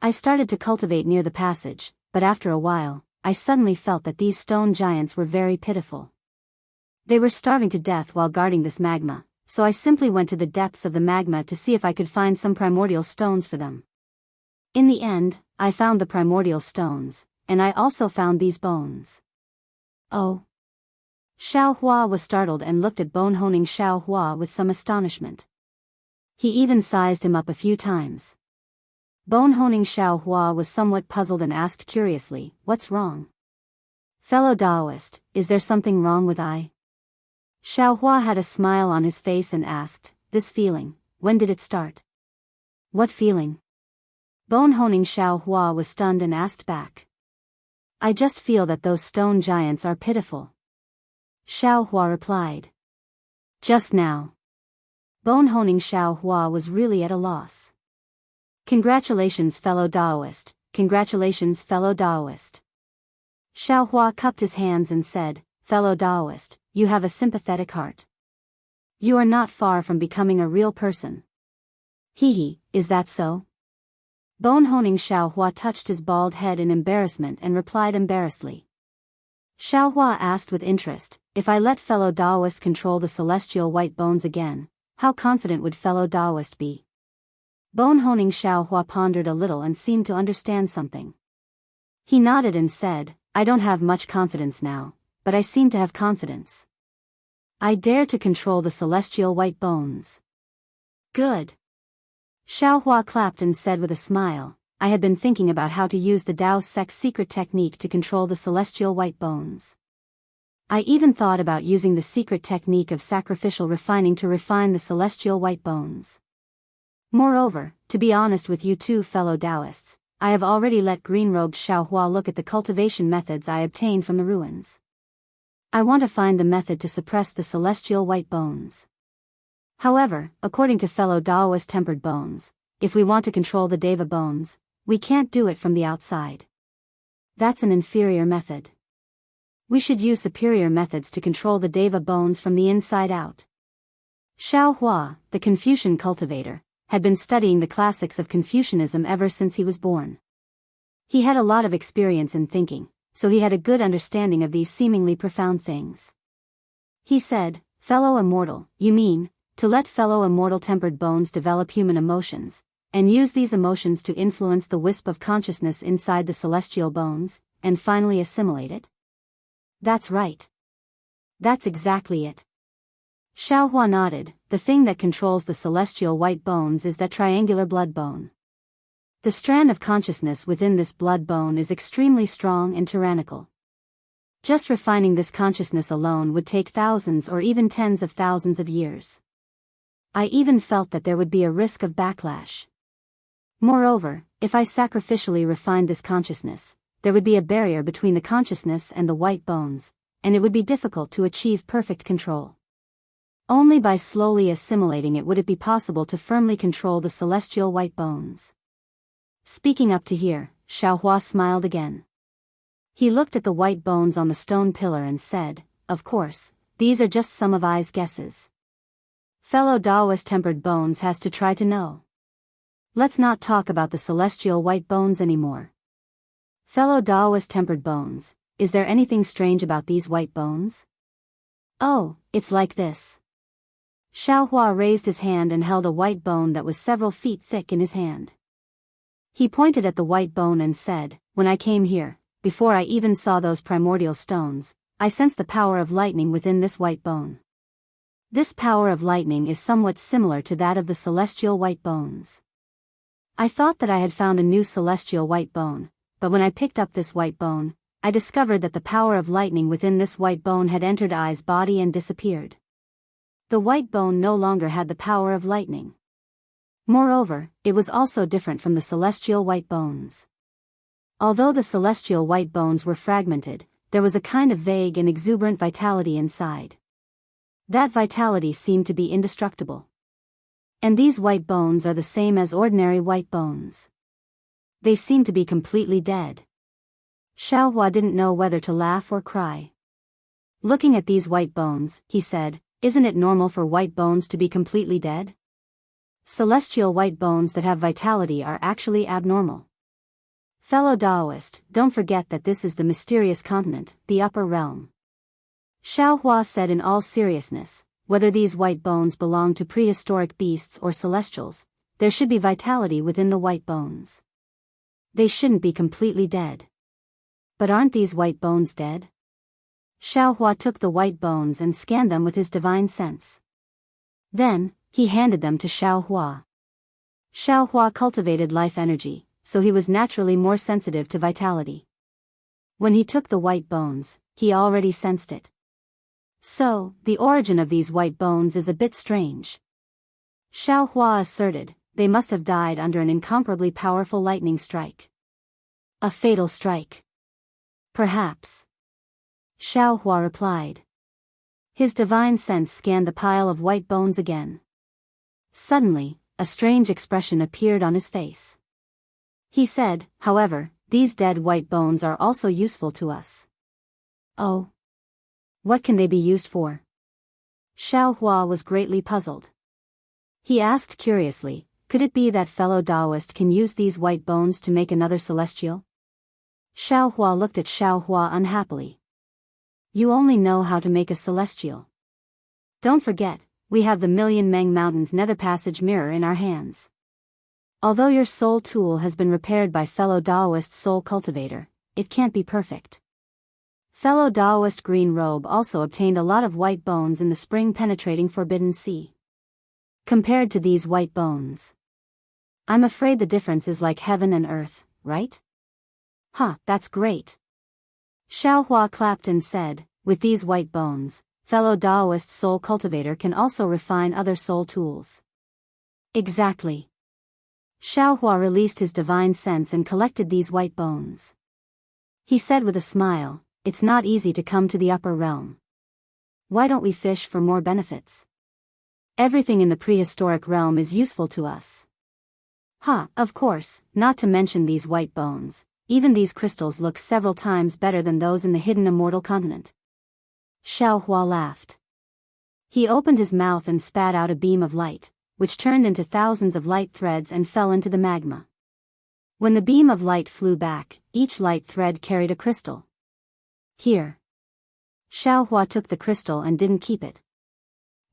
I started to cultivate near the passage, but after a while, I suddenly felt that these stone giants were very pitiful. They were starving to death while guarding this magma, so I simply went to the depths of the magma to see if I could find some primordial stones for them. In the end, I found the primordial stones, and I also found these bones. Oh. Xiaohua was startled and looked at bone-honing Xiaohua with some astonishment. He even sized him up a few times. Bone-honing Xiaohua was somewhat puzzled and asked curiously, what's wrong? Fellow Daoist, is there something wrong with I? Xiaohua had a smile on his face and asked, this feeling, when did it start? What feeling? Bone-honing Xiaohua was stunned and asked back. I just feel that those stone giants are pitiful. Xiaohua replied. Just now. Bone-honing Xiaohua was really at a loss. Congratulations, fellow Daoist, congratulations, fellow Daoist. Xiaohua cupped his hands and said, fellow Daoist, you have a sympathetic heart. You are not far from becoming a real person. Hee, is that so? Bone-honing Xiaohua touched his bald head in embarrassment and replied embarrassedly. Xiaohua asked with interest, if I let fellow Daoist control the celestial white bones again, how confident would fellow Daoist be? Bone-honing Xiaohua pondered a little and seemed to understand something. He nodded and said, I don't have much confidence now, but I seem to have confidence. I dare to control the celestial white bones. Good. Xiaohua clapped and said with a smile, I had been thinking about how to use the Daoist sect's secret technique to control the celestial white bones. I even thought about using the secret technique of sacrificial refining to refine the celestial white bones. Moreover, to be honest with you two fellow Daoists, I have already let green-robed Xiaohua look at the cultivation methods I obtained from the ruins. I want to find the method to suppress the celestial white bones. However, according to fellow Daoist tempered bones, if we want to control the Deva bones, we can't do it from the outside. That's an inferior method. We should use superior methods to control the Deva bones from the inside out. Xiaohua, the Confucian cultivator, had been studying the classics of Confucianism ever since he was born. He had a lot of experience in thinking, so he had a good understanding of these seemingly profound things. He said, "Fellow immortal, you mean, to let fellow immortal tempered bones develop human emotions, and use these emotions to influence the wisp of consciousness inside the celestial bones, and finally assimilate it?" "That's right. That's exactly it." Xiaohua nodded. "The thing that controls the celestial white bones is that triangular blood bone. The strand of consciousness within this blood bone is extremely strong and tyrannical. Just refining this consciousness alone would take thousands or even tens of thousands of years. I even felt that there would be a risk of backlash. Moreover, if I sacrificially refined this consciousness, there would be a barrier between the consciousness and the white bones, and it would be difficult to achieve perfect control. Only by slowly assimilating it would it be possible to firmly control the celestial white bones." Speaking up to here, Xiaohua smiled again. He looked at the white bones on the stone pillar and said, "Of course, these are just some of I's guesses. Fellow Daoist tempered bones has to try to know. Let's not talk about the celestial white bones anymore. Fellow Daoist tempered bones, is there anything strange about these white bones?" "Oh, it's like this." Xiaohua raised his hand and held a white bone that was several feet thick in his hand. He pointed at the white bone and said, "When I came here, before I even saw those primordial stones, I sensed the power of lightning within this white bone. This power of lightning is somewhat similar to that of the celestial white bones. I thought that I had found a new celestial white bone, but when I picked up this white bone, I discovered that the power of lightning within this white bone had entered I's body and disappeared. The white bone no longer had the power of lightning. Moreover, it was also different from the celestial white bones. Although the celestial white bones were fragmented, there was a kind of vague and exuberant vitality inside. That vitality seemed to be indestructible. And these white bones are the same as ordinary white bones. They seem to be completely dead." Xiaohua didn't know whether to laugh or cry. Looking at these white bones, he said, "Isn't it normal for white bones to be completely dead? Celestial white bones that have vitality are actually abnormal. Fellow Daoist, don't forget that this is the mysterious continent, the upper realm." Xiaohua said in all seriousness, "Whether these white bones belong to prehistoric beasts or celestials, there should be vitality within the white bones. They shouldn't be completely dead." "But aren't these white bones dead?" Xiaohua took the white bones and scanned them with his divine sense. Then, he handed them to Xiaohua. Xiaohua cultivated life energy, so he was naturally more sensitive to vitality. When he took the white bones, he already sensed it. "So, the origin of these white bones is a bit strange," Xiaohua asserted. "They must have died under an incomparably powerful lightning strike. A fatal strike." "Perhaps," Xiaohua replied. His divine sense scanned the pile of white bones again. Suddenly, a strange expression appeared on his face. He said, "However, these dead white bones are also useful to us." "Oh? What can they be used for?" Xiaohua was greatly puzzled. He asked curiously, "Could it be that fellow Daoist can use these white bones to make another celestial?" Xiaohua looked at Xiaohua unhappily. "You only know how to make a celestial. Don't forget, we have the Million Meng Mountains nether passage mirror in our hands. Although your soul tool has been repaired by fellow Daoist soul cultivator, it can't be perfect. Fellow Daoist green robe also obtained a lot of white bones in the spring-penetrating forbidden sea. Compared to these white bones, I'm afraid the difference is like heaven and earth, right?" That's great." Xiaohua clapped and said, "With these white bones, fellow Daoist soul cultivator can also refine other soul tools." "Exactly." Xiaohua released his divine sense and collected these white bones. He said with a smile, "It's not easy to come to the upper realm. Why don't we fish for more benefits? Everything in the prehistoric realm is useful to us." Of course, not to mention these white bones, even these crystals look several times better than those in the hidden immortal continent." Xiaohua laughed. He opened his mouth and spat out a beam of light, which turned into thousands of light threads and fell into the magma. When the beam of light flew back, each light thread carried a crystal. Here. Xiaohua took the crystal and didn't keep it.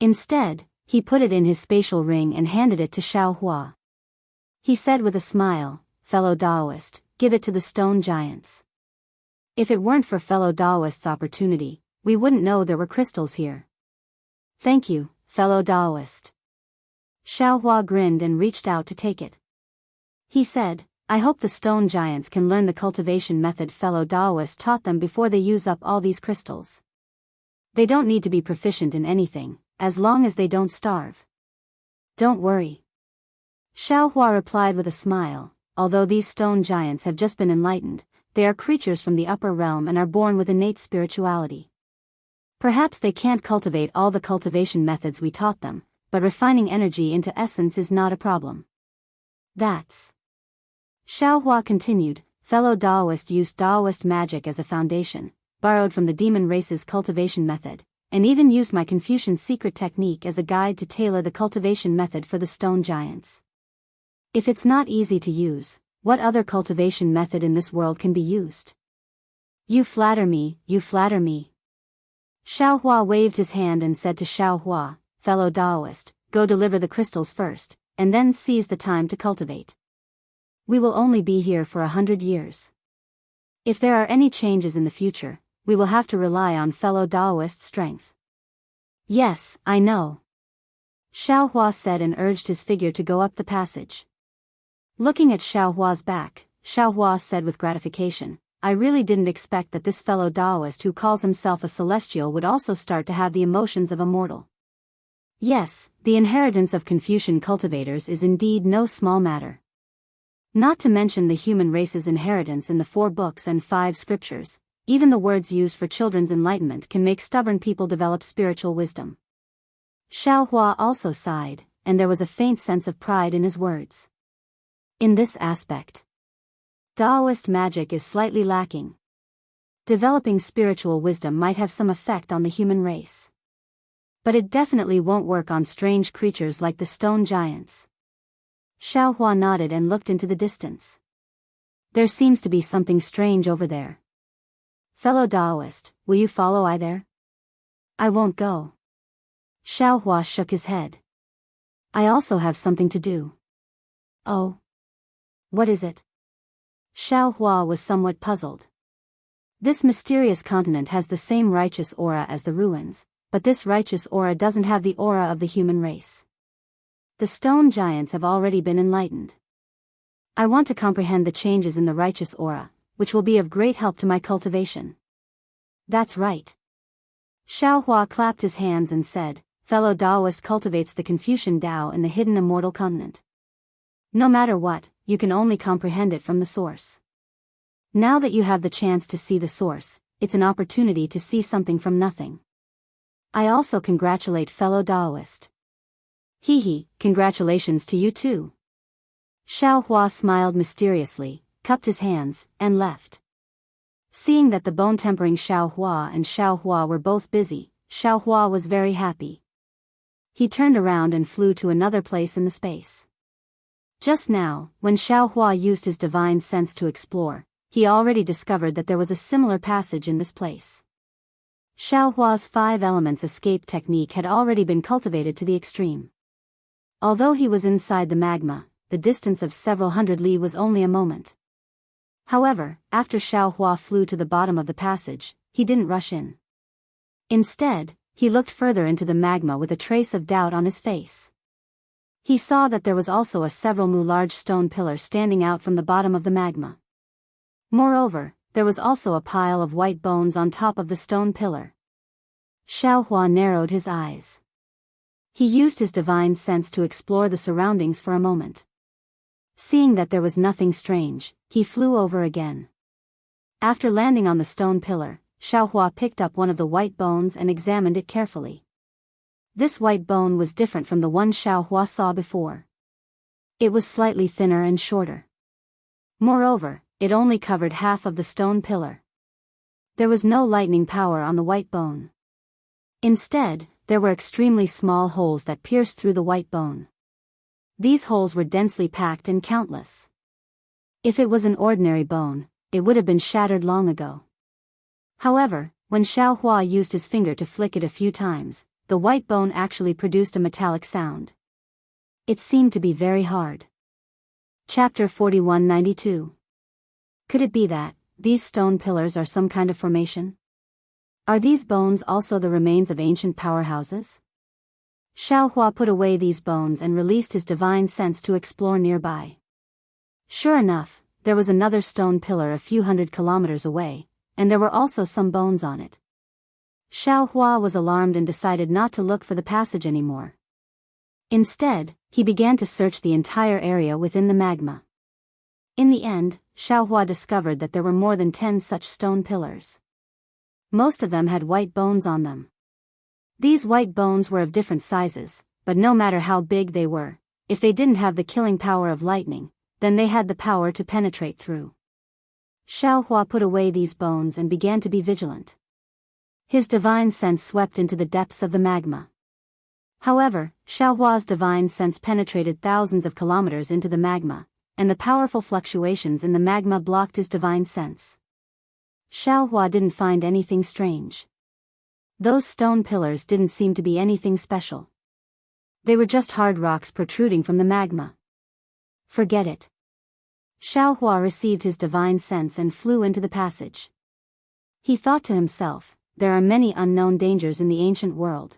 Instead, he put it in his spatial ring and handed it to Xiaohua. He said with a smile, "Fellow Daoist, give it to the stone giants. If it weren't for fellow Daoist's opportunity, we wouldn't know there were crystals here." "Thank you, fellow Daoist." Xiaohua grinned and reached out to take it. He said, "I hope the stone giants can learn the cultivation method fellow Daoist taught them before they use up all these crystals. They don't need to be proficient in anything, as long as they don't starve." "Don't worry." Xiaohua replied with a smile, "Although these stone giants have just been enlightened, they are creatures from the upper realm and are born with innate spirituality. Perhaps they can't cultivate all the cultivation methods we taught them, but refining energy into essence is not a problem." "That's..." Xiaohua continued, "Fellow Daoist used Daoist magic as a foundation, borrowed from the demon race's cultivation method, and even used my Confucian secret technique as a guide to tailor the cultivation method for the stone giants. If it's not easy to use, what other cultivation method in this world can be used?" You flatter me, you flatter me." Xiaohua waved his hand and said to Xiaohua, "Fellow Daoist, go deliver the crystals first, and then seize the time to cultivate. We will only be here for 100 years. If there are any changes in the future, we will have to rely on fellow Daoist's strength." "Yes, I know," Xiaohua said and urged his figure to go up the passage. Looking at Xiaohua's back, Xiaohua said with gratification, "I really didn't expect that this fellow Daoist who calls himself a celestial would also start to have the emotions of a mortal. Yes, the inheritance of Confucian cultivators is indeed no small matter. Not to mention the human race's inheritance in the 4 books and 5 scriptures, even the words used for children's enlightenment can make stubborn people develop spiritual wisdom." Xiaohua also sighed, and there was a faint sense of pride in his words. In this aspect, Daoist magic is slightly lacking. Developing spiritual wisdom might have some effect on the human race. But it definitely won't work on strange creatures like the stone giants. Xiaohua nodded and looked into the distance. "There seems to be something strange over there. Fellow Daoist, will you follow I there?" "I won't go." Xiaohua shook his head. "I also have something to do." "Oh? What is it?" Xiaohua was somewhat puzzled. This mysterious continent has the same righteous aura as the ruins, but this righteous aura doesn't have the aura of the human race. The stone giants have already been enlightened. I want to comprehend the changes in the righteous aura, which will be of great help to my cultivation." "That's right." Xiaohua clapped his hands and said, "Fellow Daoist cultivates the Confucian Tao in the hidden immortal continent. No matter what, you can only comprehend it from the source. Now that you have the chance to see the source, it's an opportunity to see something from nothing. I also congratulate fellow Daoist." "Hee, congratulations to you too." Xiaohua smiled mysteriously, cupped his hands, and left. Seeing that the bone-tempering Xiaohua and Xiaohua were both busy, Xiaohua was very happy. He turned around and flew to another place in the space. Just now, when Xiaohua used his divine sense to explore, he already discovered that there was a similar passage in this place. Xiaohua's 5 elements escape technique had already been cultivated to the extreme. Although he was inside the magma, the distance of several hundred li was only a moment. However, after Xiaohua flew to the bottom of the passage, he didn't rush in. Instead, he looked further into the magma with a trace of doubt on his face. He saw that there was also a several mu large stone pillar standing out from the bottom of the magma. Moreover, there was also a pile of white bones on top of the stone pillar. Xiaohua narrowed his eyes. He used his divine sense to explore the surroundings for a moment. Seeing that there was nothing strange, he flew over again. After landing on the stone pillar, Xiaohua picked up one of the white bones and examined it carefully. This white bone was different from the one Xiaohua saw before. It was slightly thinner and shorter. Moreover, it only covered half of the stone pillar. There was no lightning power on the white bone. Instead, there were extremely small holes that pierced through the white bone. These holes were densely packed and countless. If it was an ordinary bone, it would have been shattered long ago. However, when Xiao Hua used his finger to flick it a few times, the white bone actually produced a metallic sound. It seemed to be very hard. Chapter 4192. Could it be that these stone pillars are some kind of formation? Are these bones also the remains of ancient powerhouses? Xiao Hua put away these bones and released his divine sense to explore nearby. Sure enough, there was another stone pillar a few hundred kilometers away, and there were also some bones on it. Xiao Hua was alarmed and decided not to look for the passage anymore. Instead, he began to search the entire area within the magma. In the end, Xiao Hua discovered that there were more than 10 such stone pillars. Most of them had white bones on them. These white bones were of different sizes, but no matter how big they were, if they didn't have the killing power of lightning, then they had the power to penetrate through. Xiao Hua put away these bones and began to be vigilant. His divine sense swept into the depths of the magma. However, Xiao Hua's divine sense penetrated thousands of kilometers into the magma, and the powerful fluctuations in the magma blocked his divine sense. Xiao Hua didn't find anything strange. Those stone pillars didn't seem to be anything special. They were just hard rocks protruding from the magma. Forget it. Xiao Hua received his divine sense and flew into the passage. He thought to himself, there are many unknown dangers in the ancient world.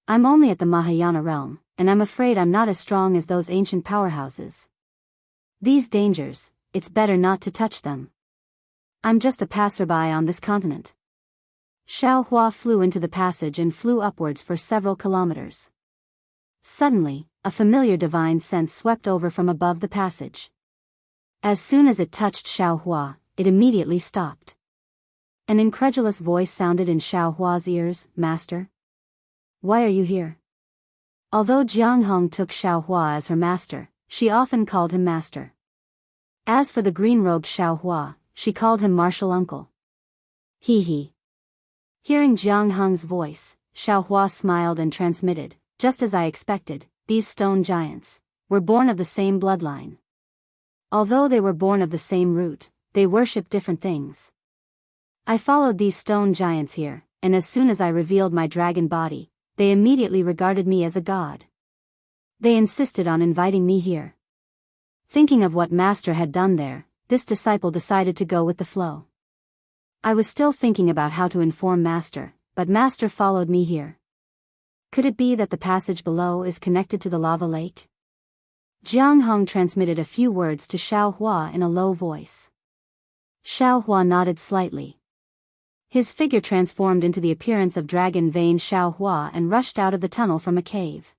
I'm only at the Mahayana realm, and I'm afraid I'm not as strong as those ancient powerhouses. These dangers, it's better not to touch them. I'm just a passerby on this continent. Xiao Hua flew into the passage and flew upwards for several kilometers. Suddenly, a familiar divine sense swept over from above the passage. As soon as it touched Xiao Hua, it immediately stopped. An incredulous voice sounded in Xiao Hua's ears, "Master? Why are you here?" Although Jianghu took Xiao Hua as her master, she often called him master. As for the green-robed Xiao Hua, she called him martial uncle. He. Hearing Jianghu's voice, Xiao Hua smiled and transmitted, "Just as I expected, these stone giants were born of the same bloodline. Although they were born of the same root, they worship different things. I followed these stone giants here, and as soon as I revealed my dragon body, they immediately regarded me as a god. They insisted on inviting me here." Thinking of what Master had done there, this disciple decided to go with the flow. "I was still thinking about how to inform Master, but Master followed me here. Could it be that the passage below is connected to the lava lake?" Jianghu transmitted a few words to Xiao Hua in a low voice. Xiao Hua nodded slightly. His figure transformed into the appearance of dragon vein Xiao Hua and rushed out of the tunnel from a cave.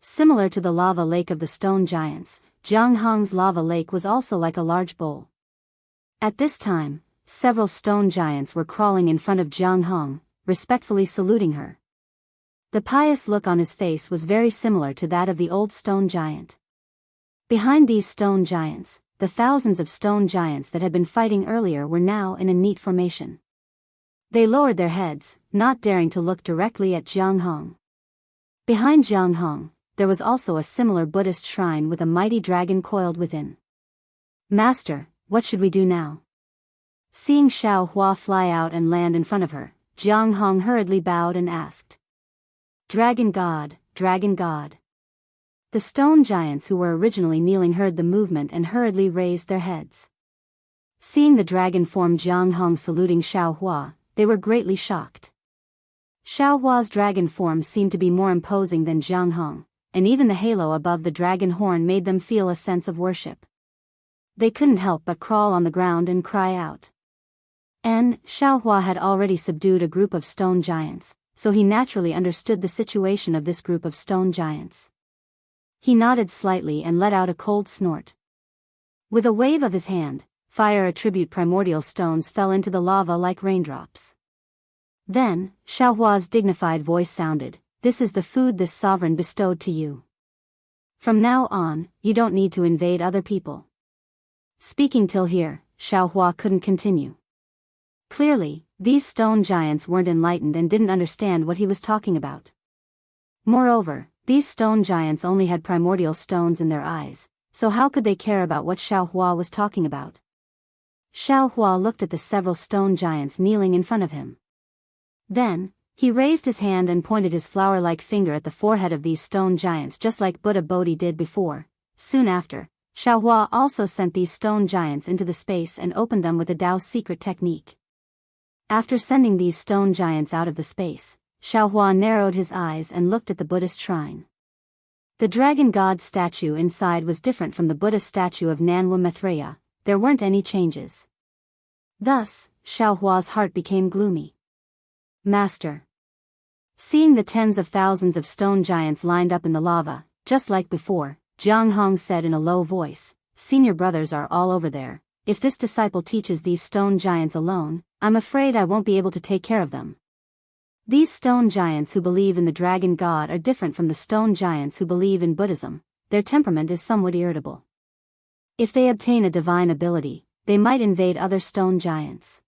Similar to the lava lake of the stone giants, Jianghu's lava lake was also like a large bowl. At this time, several stone giants were crawling in front of Jianghu, respectfully saluting her. The pious look on his face was very similar to that of the old stone giant. Behind these stone giants, the thousands of stone giants that had been fighting earlier were now in a neat formation. They lowered their heads, not daring to look directly at Jianghu. Behind Jianghu, there was also a similar Buddhist shrine with a mighty dragon coiled within. "Master, what should we do now?" Seeing Xiao Hua fly out and land in front of her, Jianghu hurriedly bowed and asked. Dragon God, Dragon God." The stone giants who were originally kneeling heard the movement and hurriedly raised their heads. Seeing the dragon form Jianghu saluting Xiao Hua, they were greatly shocked. Xiao Hua's dragon form seemed to be more imposing than Jianghu, and even the halo above the dragon horn made them feel a sense of worship. They couldn't help but crawl on the ground and cry out. Xiao Hua had already subdued a group of stone giants, so he naturally understood the situation of this group of stone giants. He nodded slightly and let out a cold snort. With a wave of his hand, fire attribute primordial stones fell into the lava like raindrops. Then, Xiao Hua's dignified voice sounded, "This is the food this sovereign bestowed to you. From now on, you don't need to invade other people." Speaking till here, Xiao Hua couldn't continue. Clearly, these stone giants weren't enlightened and didn't understand what he was talking about. Moreover, these stone giants only had primordial stones in their eyes, so how could they care about what Xiaohua was talking about? Xiaohua looked at the several stone giants kneeling in front of him. Then, he raised his hand and pointed his flower-like finger at the forehead of these stone giants just like Buddha Bodhi did before. Soon after, Xiaohua also sent these stone giants into the space and opened them with a Daoist secret technique. After sending these stone giants out of the space, Xiaohua narrowed his eyes and looked at the Buddhist shrine. The dragon god statue inside was different from the Buddhist statue of Nanwa Maitreya. There weren't any changes. Thus, Xiaohua's heart became gloomy. Master. Seeing the tens of thousands of stone giants lined up in the lava, just like before, Jianghu said in a low voice, "Senior brothers are all over there. If this disciple teaches these stone giants alone, I'm afraid I won't be able to take care of them." These stone giants who believe in the dragon god are different from the stone giants who believe in Buddhism. Their temperament is somewhat irritable. If they obtain a divine ability, they might invade other stone giants.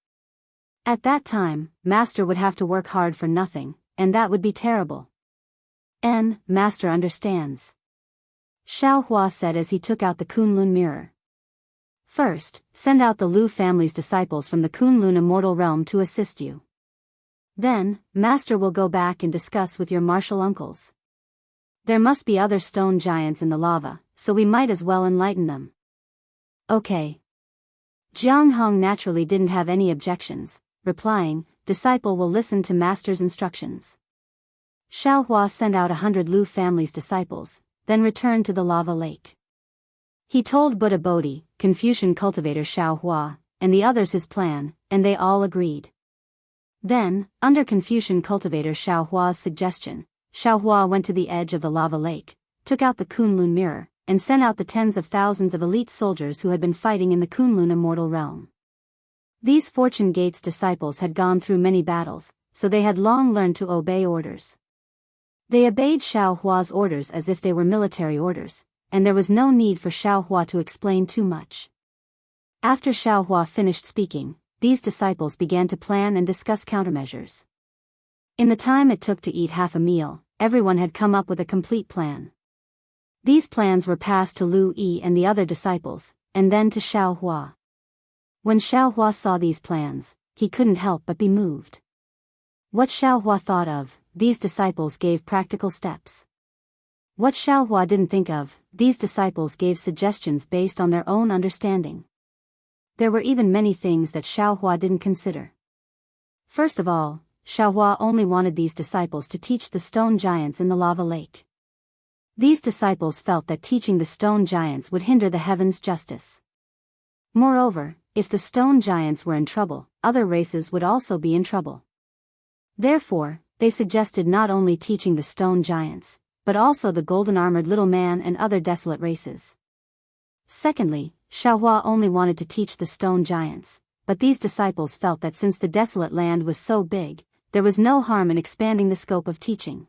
At that time, Master would have to work hard for nothing, and that would be terrible. Master understands. Xiaohua said as he took out the Kunlun mirror. First, send out the Lu family's disciples from the Kunlun immortal realm to assist you. Then, Master will go back and discuss with your martial uncles. There must be other stone giants in the lava, so we might as well enlighten them. Okay. Jianghu naturally didn't have any objections, replying, "Disciple will listen to Master's instructions." Xiaohua sent out 100 Lu family's disciples, then returned to the lava lake. He told Buddha Bodhi, Confucian cultivator Xiaohua, and the others his plan, and they all agreed. Then, under Confucian cultivator Xiaohua's suggestion, Xiaohua went to the edge of the lava lake, took out the Kunlun mirror, and sent out the tens of thousands of elite soldiers who had been fighting in the Kunlun immortal realm. These Fortune Gate's disciples had gone through many battles, so they had long learned to obey orders. They obeyed Xiaohua's orders as if they were military orders, and there was no need for Xiaohua to explain too much. After Xiaohua finished speaking, these disciples began to plan and discuss countermeasures. In the time it took to eat half a meal, everyone had come up with a complete plan. These plans were passed to Lu Yi and the other disciples, and then to Xiaohua. When Xiaohua saw these plans, he couldn't help but be moved. What Xiaohua thought of, these disciples gave practical steps. What Xiaohua didn't think of, these disciples gave suggestions based on their own understanding. There were even many things that Xiaohua didn't consider. First of all, Xiaohua only wanted these disciples to teach the stone giants in the lava lake. These disciples felt that teaching the stone giants would hinder the heavens' justice. Moreover, if the stone giants were in trouble, other races would also be in trouble. Therefore, they suggested not only teaching the stone giants, but also the golden-armored little man and other desolate races. Secondly, Xiaohua only wanted to teach the stone giants, but these disciples felt that since the desolate land was so big, there was no harm in expanding the scope of teaching.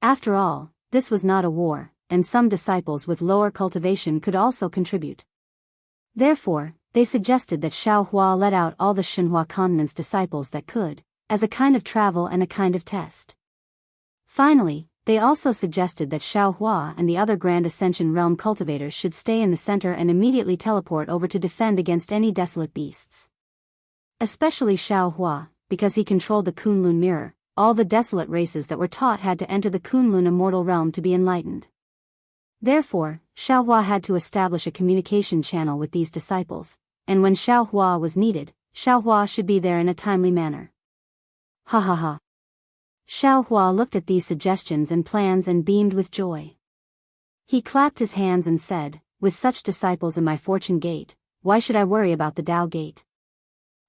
After all, this was not a war, and some disciples with lower cultivation could also contribute. Therefore, they suggested that Xiaohua let out all the Xinhua continent's disciples that could, as a kind of travel and a kind of test. Finally, they also suggested that Xiaohua and the other Grand Ascension Realm cultivators should stay in the center and immediately teleport over to defend against any desolate beasts. Especially Xiaohua, because he controlled the Kunlun mirror. All the desolate races that were taught had to enter the Kunlun immortal realm to be enlightened. Therefore, Xiaohua had to establish a communication channel with these disciples, and when Xiaohua was needed, Xiaohua should be there in a timely manner. Ha ha ha. Xiaohua looked at these suggestions and plans and beamed with joy. He clapped his hands and said, "With such disciples in my Fortune Gate, why should I worry about the Tao Gate?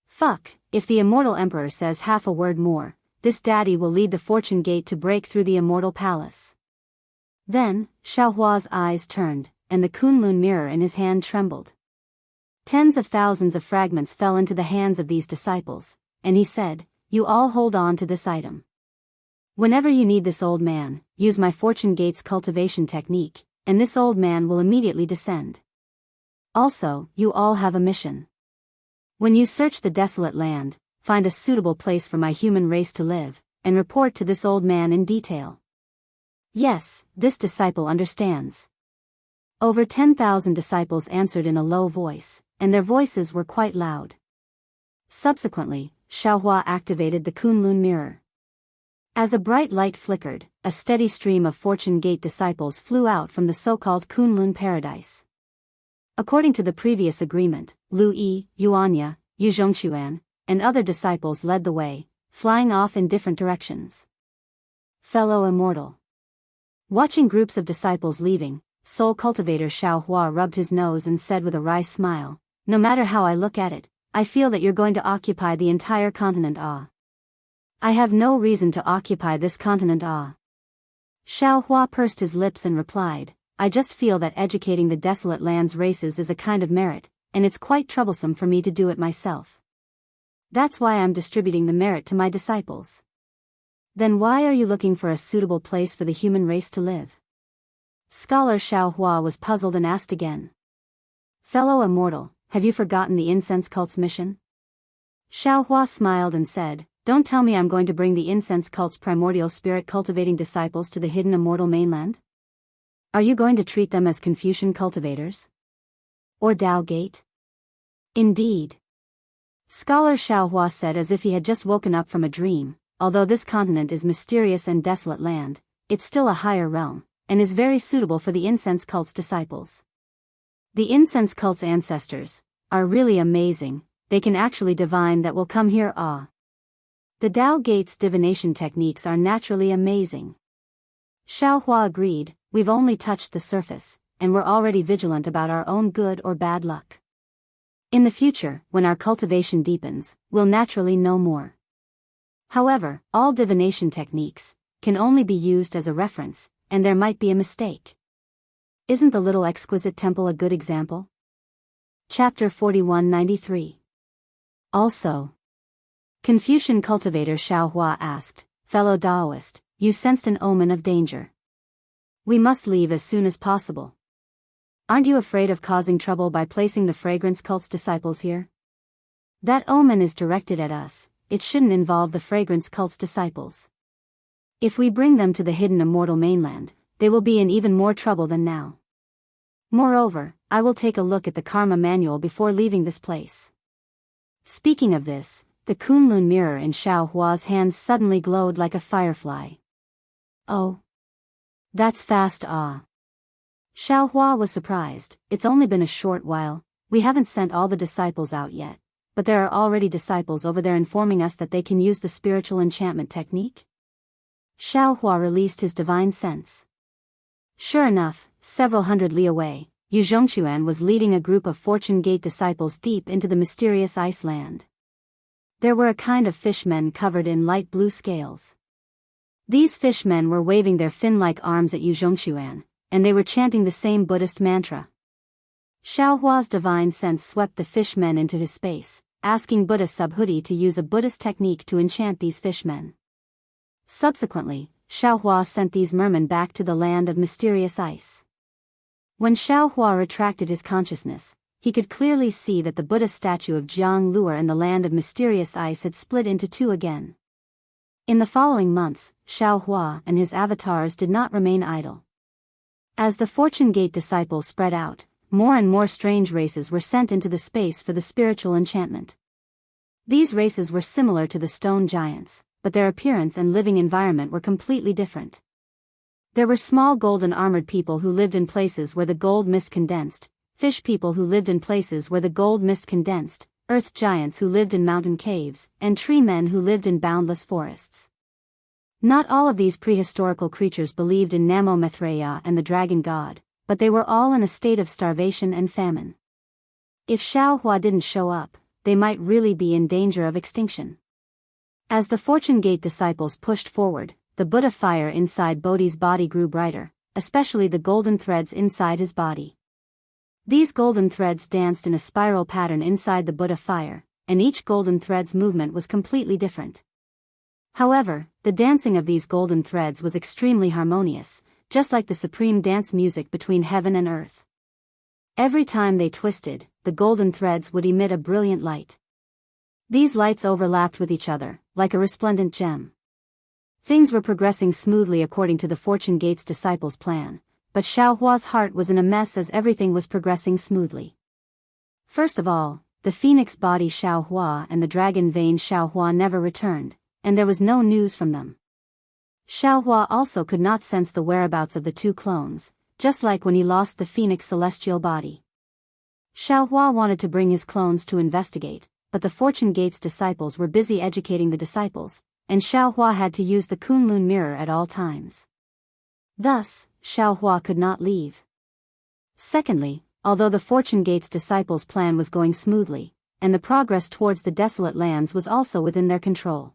Fuck, if the immortal emperor says half a word more, this daddy will lead the Fortune Gate to break through the immortal palace." Then, Xiaohua's eyes turned, and the Kunlun mirror in his hand trembled. Tens of thousands of fragments fell into the hands of these disciples, and he said, "You all hold on to this item. Whenever you need this old man, use my Fortune Gate's cultivation technique, and this old man will immediately descend. Also, you all have a mission. When you search the desolate land, find a suitable place for my human race to live, and report to this old man in detail." Yes, this disciple understands. Over 10,000 disciples answered in a low voice, and their voices were quite loud. Subsequently, Xiaohua activated the Kunlun mirror. As a bright light flickered, a steady stream of Fortune Gate disciples flew out from the so-called Kunlun paradise. According to the previous agreement, Lu Yi, Yuanya, Yu Zhongxuan, and other disciples led the way, flying off in different directions. Fellow immortal. Watching groups of disciples leaving, Soul Cultivator Xiaohua rubbed his nose and said with a wry smile, "No matter how I look at it, I feel that you're going to occupy the entire continent. I have no reason to occupy this continent. Xiaohua pursed his lips and replied, "I just feel that educating the desolate lands races is a kind of merit, and it's quite troublesome for me to do it myself. That's why I'm distributing the merit to my disciples." "Then why are you looking for a suitable place for the human race to live?" Scholar Xiaohua was puzzled and asked again. "Fellow immortal, have you forgotten the incense cult's mission?" Xiaohua smiled and said, "Don't tell me I'm going to bring the incense cult's primordial spirit cultivating disciples to the hidden immortal mainland? Are you going to treat them as Confucian cultivators? Or Dao Gate?" "Indeed." Scholar Xiaohua said as if he had just woken up from a dream, "Although this continent is mysterious and desolate land, it's still a higher realm, and is very suitable for the incense cult's disciples. The incense cult's ancestors are really amazing, they can actually divine that will come here. The Dao Gate's divination techniques are naturally amazing." Xiaohua agreed, "We've only touched the surface, and we're already vigilant about our own good or bad luck. In the future, when our cultivation deepens, we'll naturally know more. However, all divination techniques can only be used as a reference, and there might be a mistake. Isn't the little exquisite temple a good example?" Chapter 4193. Also, Confucian cultivator Xiaohua asked, "Fellow Daoist, you sensed an omen of danger. We must leave as soon as possible. Aren't you afraid of causing trouble by placing the fragrance cult's disciples here? That omen is directed at us, it shouldn't involve the fragrance cult's disciples. If we bring them to the hidden immortal mainland, they will be in even more trouble than now. Moreover, I will take a look at the karma manual before leaving this place." Speaking of this, the Kunlun mirror in Xiaohua's hands suddenly glowed like a firefly. "Oh. That's fast. Xiaohua was surprised. "It's only been a short while, we haven't sent all the disciples out yet, but there are already disciples over there informing us that they can use the spiritual enchantment technique?" Xiaohua released his divine sense. Sure enough, several hundred li away, Yu Zhongxuan was leading a group of Fortune Gate disciples deep into the mysterious ice land. There were a kind of fishmen covered in light blue scales. These fishmen were waving their fin-like arms at Yu Zhongxuan, and they were chanting the same Buddhist mantra. Xiaohua's divine sense swept the fishmen into his space, asking Buddha Subhuti to use a Buddhist technique to enchant these fishmen. Subsequently, Xiaohua sent these mermen back to the land of mysterious ice. When Xiaohua retracted his consciousness, he could clearly see that the Buddha statue of Jianghu and the land of mysterious ice had split into two again. In the following months, Xiaohua and his avatars did not remain idle. As the Fortune Gate disciples spread out, more and more strange races were sent into the space for the spiritual enchantment. These races were similar to the stone giants, but their appearance and living environment were completely different. There were small golden armored people who lived in places where the gold mist condensed, fish people who lived in places where the gold mist condensed, earth giants who lived in mountain caves, and tree men who lived in boundless forests. Not all of these prehistorical creatures believed in Namo Maitreya and the dragon god, but they were all in a state of starvation and famine. If Xiaohua didn't show up, they might really be in danger of extinction. As the Fortune Gate disciples pushed forward, the Buddha fire inside Bodhi's body grew brighter, especially the golden threads inside his body. These golden threads danced in a spiral pattern inside the Buddha fire, and each golden thread's movement was completely different. However, the dancing of these golden threads was extremely harmonious, just like the supreme dance music between heaven and earth. Every time they twisted, the golden threads would emit a brilliant light. These lights overlapped with each other, like a resplendent gem. Things were progressing smoothly according to the Fortune Gate's disciples' plan, but Xiaohua's heart was in a mess as everything was progressing smoothly. First of all, the phoenix body Xiaohua and the dragon vein Xiaohua never returned, and there was no news from them. Xiaohua also could not sense the whereabouts of the two clones, just like when he lost the phoenix celestial body. Xiaohua wanted to bring his clones to investigate, but the Fortune Gate's disciples were busy educating the disciples, and Xiaohua had to use the Kunlun mirror at all times. Thus, Xiaohua could not leave. Secondly, although the Fortune Gate's disciples' plan was going smoothly, and the progress towards the desolate lands was also within their control.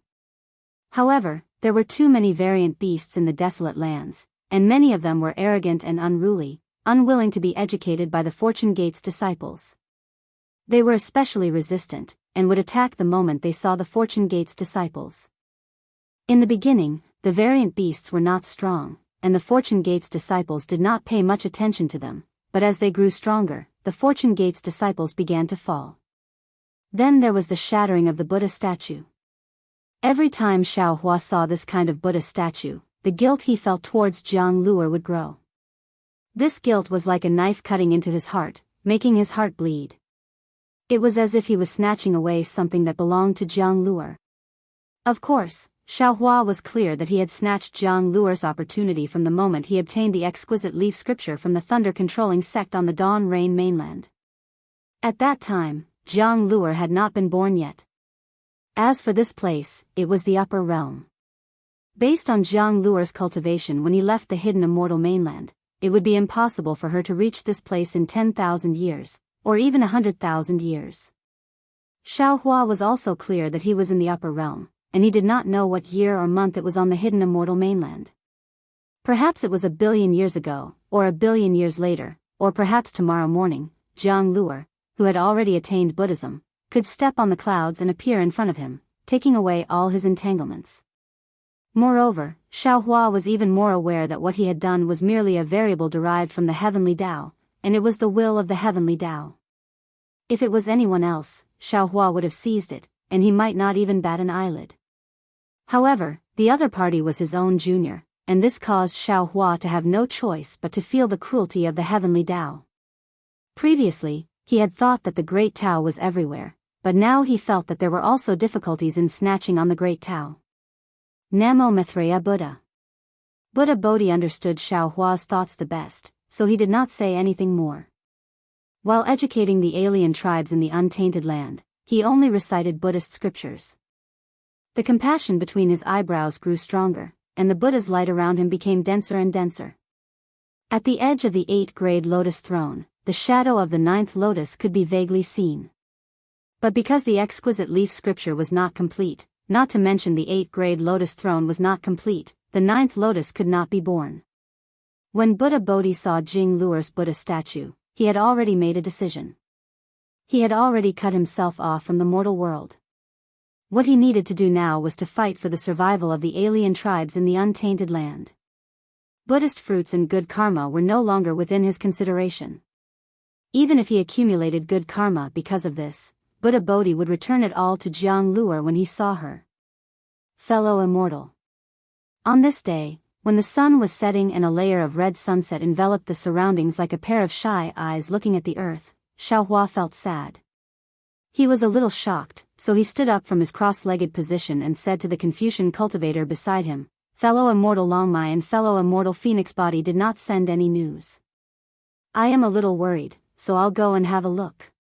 However, there were too many variant beasts in the desolate lands, and many of them were arrogant and unruly, unwilling to be educated by the Fortune Gate's disciples. They were especially resistant, and would attack the moment they saw the Fortune Gate's disciples. In the beginning, the variant beasts were not strong, and the Fortune Gate's disciples did not pay much attention to them, but as they grew stronger, the Fortune Gate's disciples began to fall. Then there was the shattering of the Buddha statue. Every time Xiaohua saw this kind of Buddha statue, the guilt he felt towards Jianghu would grow. This guilt was like a knife cutting into his heart, making his heart bleed. It was as if he was snatching away something that belonged to Jianghu. Of course, Xiaohua was clear that he had snatched Jianghu's opportunity from the moment he obtained the exquisite leaf scripture from the thunder-controlling sect on the Dawn Rain mainland. At that time, Jianghu had not been born yet. As for this place, it was the upper realm. Based on Jianghu's cultivation when he left the hidden immortal mainland, it would be impossible for her to reach this place in 10,000 years, or even 100,000 years. Xiaohua was also clear that he was in the upper realm, and he did not know what year or month it was on the hidden immortal mainland. Perhaps it was 1 billion years ago, or 1 billion years later, or perhaps tomorrow morning, Jianghu, who had already attained Buddhism, could step on the clouds and appear in front of him, taking away all his entanglements. Moreover, Xiaohua was even more aware that what he had done was merely a variable derived from the heavenly Tao, and it was the will of the heavenly Tao. If it was anyone else, Xiaohua would have seized it, and he might not even bat an eyelid. However, the other party was his own junior, and this caused Xiaohua to have no choice but to feel the cruelty of the heavenly Tao. Previously, he had thought that the great Tao was everywhere, but now he felt that there were also difficulties in snatching on the great Tao. Namo Maitreya Buddha. Buddha Bodhi understood Xiaohua's thoughts the best, so he did not say anything more. While educating the alien tribes in the untainted land, he only recited Buddhist scriptures. The compassion between his eyebrows grew stronger, and the Buddha's light around him became denser and denser. At the edge of the 8th-grade lotus throne, the shadow of the 9th lotus could be vaguely seen. But because the exquisite leaf scripture was not complete, not to mention the 8th-grade lotus throne was not complete, the 9th lotus could not be born. When Buddha Bodhi saw Jianghu's Buddha statue, he had already made a decision. He had already cut himself off from the mortal world. What he needed to do now was to fight for the survival of the alien tribes in the untainted land. Buddhist fruits and good karma were no longer within his consideration. Even if he accumulated good karma because of this, Buddha Bodhi would return it all to Jianghu when he saw her. Fellow immortal. On this day, when the sun was setting and a layer of red sunset enveloped the surroundings like a pair of shy eyes looking at the earth, Xiaohua felt sad. He was a little shocked, so he stood up from his cross-legged position and said to the Confucian cultivator beside him, "Fellow immortal Longmai and fellow immortal Phoenix Body did not send any news. I am a little worried, so I'll go and have a look."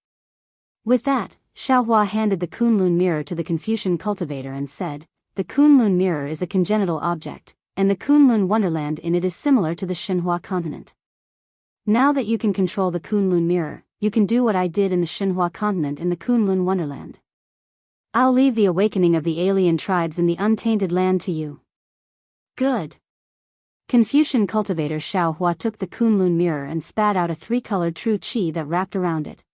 With that, Xiaohua handed the Kunlun mirror to the Confucian cultivator and said, "The Kunlun mirror is a congenital object, and the Kunlun wonderland in it is similar to the Xinhua continent. Now that you can control the Kunlun mirror, you can do what I did in the Xinhua continent in the Kunlun wonderland. I'll leave the awakening of the alien tribes in the untainted land to you." Good. Confucian cultivator Xiaohua took the Kunlun mirror and spat out a 3-colored true qi that wrapped around it.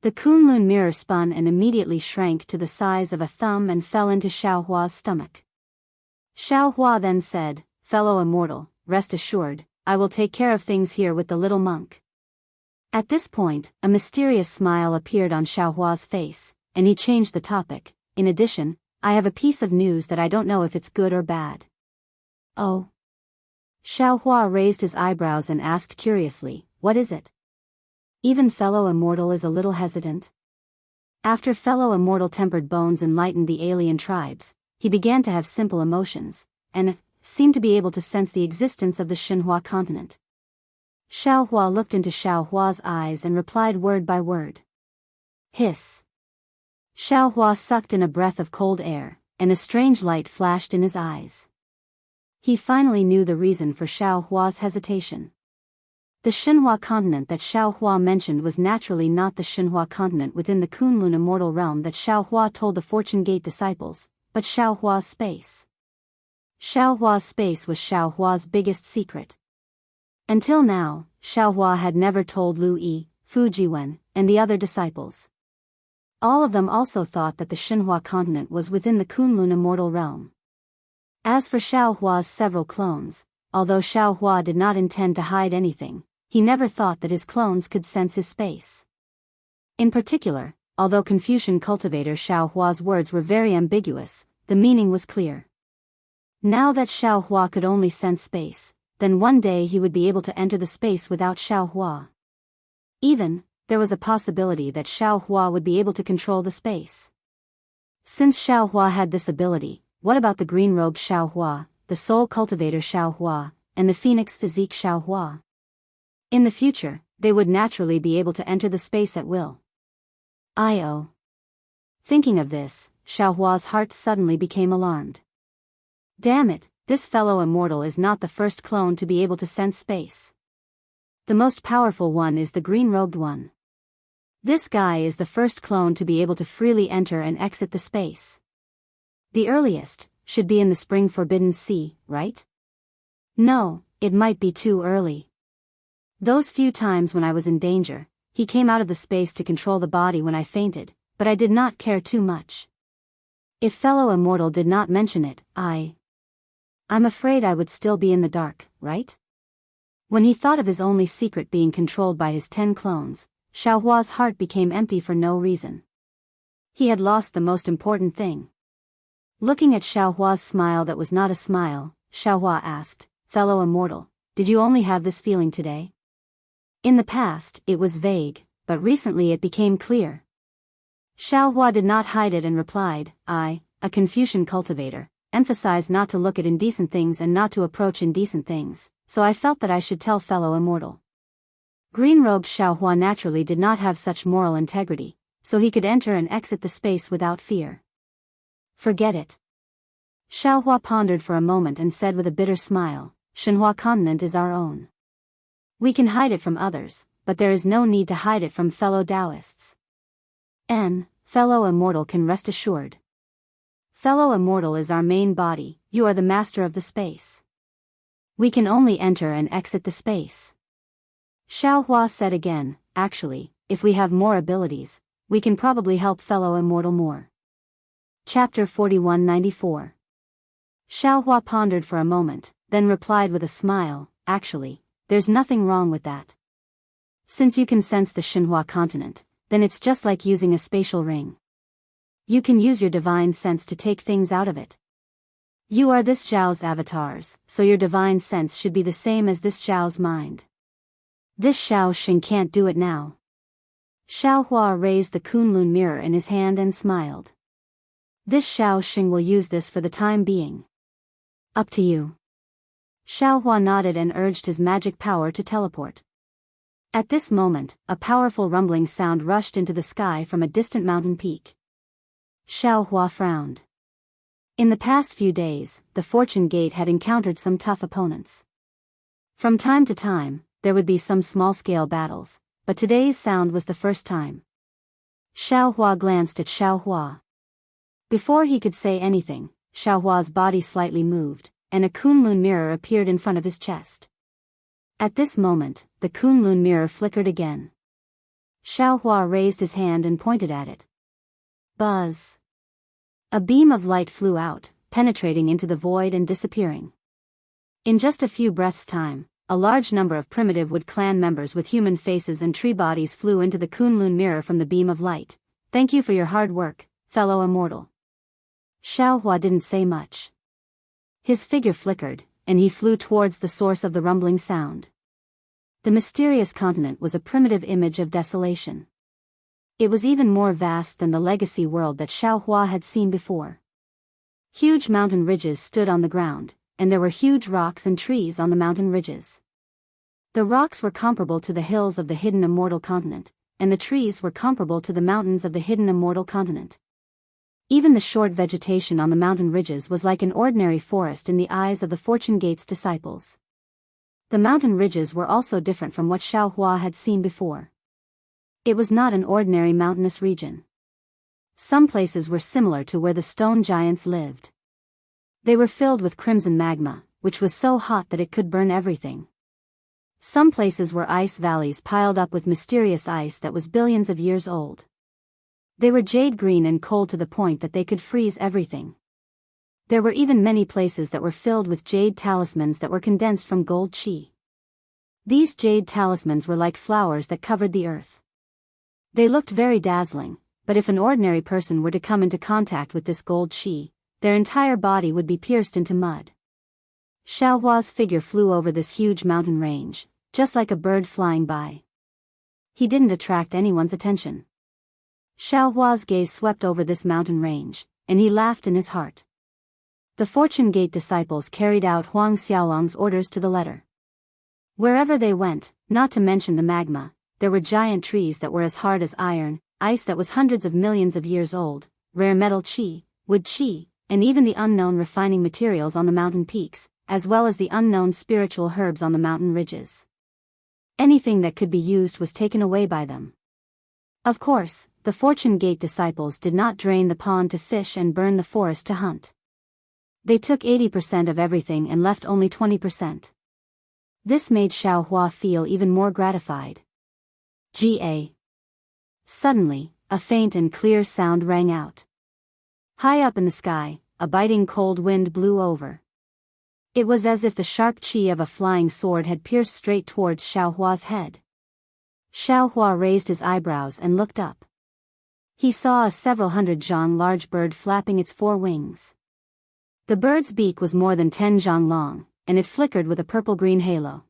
The Kunlun mirror spun and immediately shrank to the size of a thumb and fell into Xiaohua's stomach. Xiaohua then said, "Fellow immortal, rest assured, I will take care of things here with the little monk." At this point, a mysterious smile appeared on Xiaohua's face, and he changed the topic. "In addition, I have a piece of news that I don't know if it's good or bad." "Oh." Xiaohua raised his eyebrows and asked curiously, "What is it?" Even fellow immortal is a little hesitant. After fellow immortal tempered bones enlightened the alien tribes, he began to have simple emotions, and seemed to be able to sense the existence of the Xinhua continent. Xiaohua looked into Xiaohua's eyes and replied word by word. Hiss. Xiaohua sucked in a breath of cold air, and a strange light flashed in his eyes. He finally knew the reason for Xiaohua's hesitation. The Xinhua continent that Xiaohua mentioned was naturally not the Xinhua continent within the Kunlun immortal realm that Xiaohua told the Fortune Gate disciples, but Xiaohua's space. Xiaohua's space was Xiaohua's biggest secret. Until now, Xiaohua had never told Lu Yi, Fu Jiwen, and the other disciples. All of them also thought that the Xinhua continent was within the Kunlun immortal realm. As for Xiaohua's several clones, although Xiaohua did not intend to hide anything, he never thought that his clones could sense his space. In particular, although Confucian cultivator Xiaohua's words were very ambiguous, the meaning was clear. Now that Xiaohua could only sense space, then one day he would be able to enter the space without Xiaohua. Even, there was a possibility that Xiaohua would be able to control the space. Since Xiaohua had this ability, what about the green-robed Xiaohua, the soul cultivator Xiaohua, and the phoenix physique Xiaohua? In the future, they would naturally be able to enter the space at will. I.O. Thinking of this, Xiaohua's heart suddenly became alarmed. Damn it, this fellow immortal is not the first clone to be able to sense space. The most powerful one is the green-robed one. This guy is the first clone to be able to freely enter and exit the space. The earliest should be in the Spring Forbidden Sea, right? No, it might be too early. Those few times when I was in danger, he came out of the space to control the body when I fainted, but I did not care too much. If fellow immortal did not mention it, I'm afraid I would still be in the dark, right? When he thought of his only secret being controlled by his 10 clones, Xiaohua's heart became empty for no reason. He had lost the most important thing. Looking at Xiaohua's smile that was not a smile, Xiaohua asked, "Fellow immortal, did you only have this feeling today?" In the past, it was vague, but recently it became clear. Xiaohua did not hide it and replied, "I, a Confucian cultivator, emphasize not to look at indecent things and not to approach indecent things, so I felt that I should tell fellow immortal." Green-robed Xiaohua naturally did not have such moral integrity, so he could enter and exit the space without fear. Forget it. Xiaohua pondered for a moment and said with a bitter smile, "Xinhua continent is our own. We can hide it from others, but there is no need to hide it from fellow Daoists. Fellow immortal can rest assured. Fellow immortal is our main body, you are the master of the space. We can only enter and exit the space." Xiaohua said again, "Actually, if we have more abilities, we can probably help fellow immortal more." Chapter 4194. Xiaohua pondered for a moment, then replied with a smile, "Actually, there's nothing wrong with that. Since you can sense the Xinhua continent, then it's just like using a spatial ring. You can use your divine sense to take things out of it. You are this Zhao's avatars, so your divine sense should be the same as this Zhao's mind. This Xiao Xing can't do it now." Xiaohua raised the Kunlun mirror in his hand and smiled. "This Xiao Xing will use this for the time being. Up to you." Xiaohua nodded and urged his magic power to teleport. At this moment, a powerful rumbling sound rushed into the sky from a distant mountain peak. Xiaohua frowned. In the past few days, the Fortune Gate had encountered some tough opponents. From time to time, there would be some small-scale battles, but today's sound was the first time. Xiaohua glanced at Xiaohua. Before he could say anything, Xiaohua's body slightly moved, and a Kunlun mirror appeared in front of his chest. At this moment, the Kunlun mirror flickered again. Xiaohua raised his hand and pointed at it. Buzz! A beam of light flew out, penetrating into the void and disappearing. In just a few breaths' time, a large number of primitive Wood clan members with human faces and tree bodies flew into the Kunlun mirror from the beam of light. "Thank you for your hard work, fellow immortal." Xiaohua didn't say much. His figure flickered, and he flew towards the source of the rumbling sound. The mysterious continent was a primitive image of desolation. It was even more vast than the legacy world that Xiaohua had seen before. Huge mountain ridges stood on the ground, and there were huge rocks and trees on the mountain ridges. The rocks were comparable to the hills of the hidden immortal continent, and the trees were comparable to the mountains of the hidden immortal continent. Even the short vegetation on the mountain ridges was like an ordinary forest in the eyes of the Fortune Gate's disciples. The mountain ridges were also different from what Xiaohua had seen before. It was not an ordinary mountainous region. Some places were similar to where the stone giants lived. They were filled with crimson magma, which was so hot that it could burn everything. Some places were ice valleys piled up with mysterious ice that was billions of years old. They were jade green and cold to the point that they could freeze everything. There were even many places that were filled with jade talismans that were condensed from gold qi. These jade talismans were like flowers that covered the earth. They looked very dazzling, but if an ordinary person were to come into contact with this gold qi, their entire body would be pierced into mud. Xiaohua's figure flew over this huge mountain range, just like a bird flying by. He didn't attract anyone's attention. Xiaohua's gaze swept over this mountain range, and he laughed in his heart. The Fortune Gate disciples carried out Huang Xiaolong's orders to the letter. Wherever they went, not to mention the magma, there were giant trees that were as hard as iron, ice that was hundreds of millions of years old, rare metal qi, wood qi, and even the unknown refining materials on the mountain peaks, as well as the unknown spiritual herbs on the mountain ridges. Anything that could be used was taken away by them. Of course, the Fortune Gate disciples did not drain the pond to fish and burn the forest to hunt. They took 80% of everything and left only 20%. This made Xiaohua feel even more gratified. Ga. Suddenly, a faint and clear sound rang out. High up in the sky, a biting cold wind blew over. It was as if the sharp qi of a flying sword had pierced straight towards Xiaohua's head. Xiaohua raised his eyebrows and looked up. He saw a several hundred zhang large bird flapping its 4 wings. The bird's beak was more than 10 zhang long, and it flickered with a purple-green halo.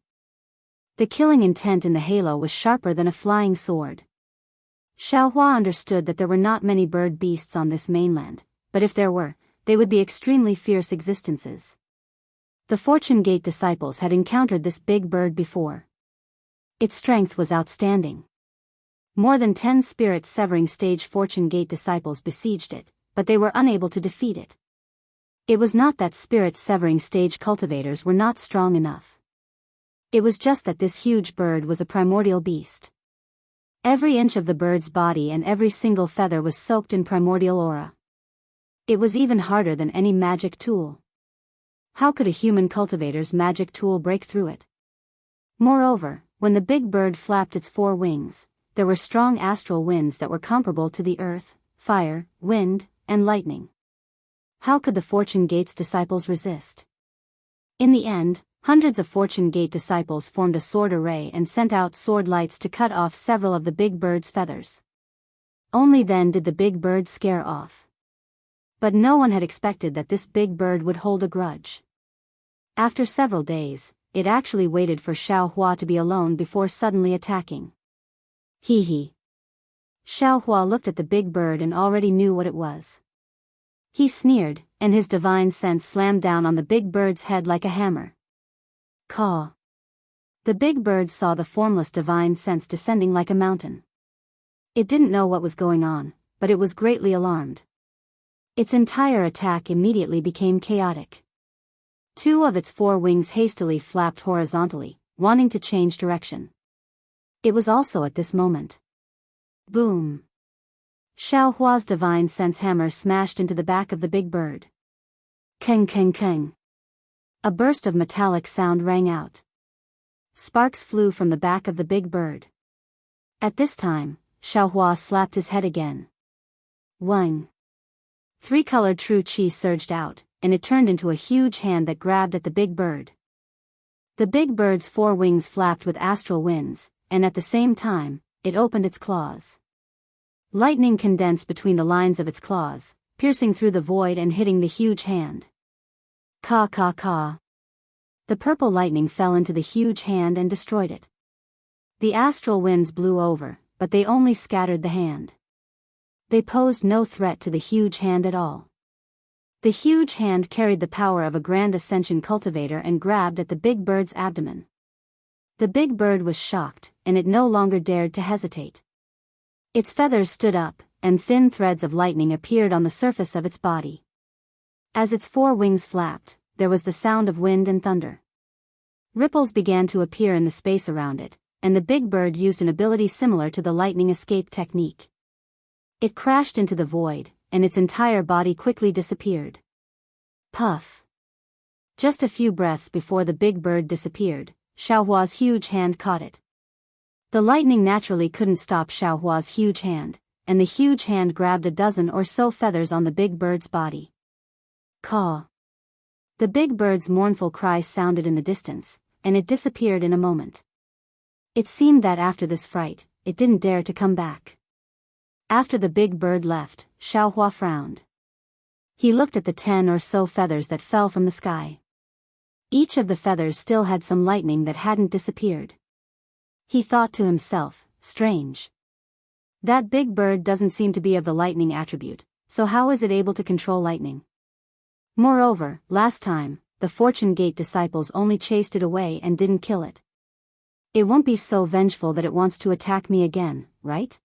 The killing intent in the halo was sharper than a flying sword. Xiaohua understood that there were not many bird beasts on this mainland, but if there were, they would be extremely fierce existences. The Fortune Gate disciples had encountered this big bird before. Its strength was outstanding. More than 10 spirit-severing stage Fortune Gate disciples besieged it, but they were unable to defeat it. It was not that spirit-severing stage cultivators were not strong enough. It was just that this huge bird was a primordial beast. Every inch of the bird's body and every single feather was soaked in primordial aura. It was even harder than any magic tool. How could a human cultivator's magic tool break through it? Moreover, when the big bird flapped its 4 wings, there were strong astral winds that were comparable to the earth, fire, wind, and lightning. How could the Fortune Gate's disciples resist? In the end, hundreds of Fortune Gate disciples formed a sword array and sent out sword lights to cut off several of the big bird's feathers. Only then did the big bird scare off. But no one had expected that this big bird would hold a grudge. After several days, it actually waited for Xiaohua to be alone before suddenly attacking. Hee hee. Xiaohua looked at the big bird and already knew what it was. He sneered, and his divine sense slammed down on the big bird's head like a hammer. Caw. The big bird saw the formless divine sense descending like a mountain. It didn't know what was going on, but it was greatly alarmed. Its entire attack immediately became chaotic. 2 of its 4 wings hastily flapped horizontally, wanting to change direction. It was also at this moment. Boom. Xiaohua's divine sense hammer smashed into the back of the big bird. Keng keng keng. A burst of metallic sound rang out. Sparks flew from the back of the big bird. At this time, Xiaohua slapped his head again. Wang. 3-colored true qi surged out, and it turned into a huge hand that grabbed at the big bird. The big bird's 4 wings flapped with astral winds, and at the same time, it opened its claws. Lightning condensed between the lines of its claws, piercing through the void and hitting the huge hand. Caw caw caw. The purple lightning fell into the huge hand and destroyed it. The astral winds blew over, but they only scattered the hand. They posed no threat to the huge hand at all. The huge hand carried the power of a grand ascension cultivator and grabbed at the big bird's abdomen. The big bird was shocked, and it no longer dared to hesitate. Its feathers stood up, and thin threads of lightning appeared on the surface of its body. As its four wings flapped, there was the sound of wind and thunder. Ripples began to appear in the space around it, and the big bird used an ability similar to the lightning escape technique. It crashed into the void, and its entire body quickly disappeared. Puff! Just a few breaths before the big bird disappeared, Xiaohua's huge hand caught it. The lightning naturally couldn't stop Xiaohua's huge hand, and the huge hand grabbed a dozen or so feathers on the big bird's body. Caw! The big bird's mournful cry sounded in the distance, and it disappeared in a moment. It seemed that after this fright, it didn't dare to come back. After the big bird left, Xiaohua frowned. He looked at the 10 or so feathers that fell from the sky. Each of the feathers still had some lightning that hadn't disappeared. He thought to himself, strange. That big bird doesn't seem to be of the lightning attribute, so how is it able to control lightning? Moreover, last time, the Fortune Gate disciples only chased it away and didn't kill it. It won't be so vengeful that it wants to attack me again, right?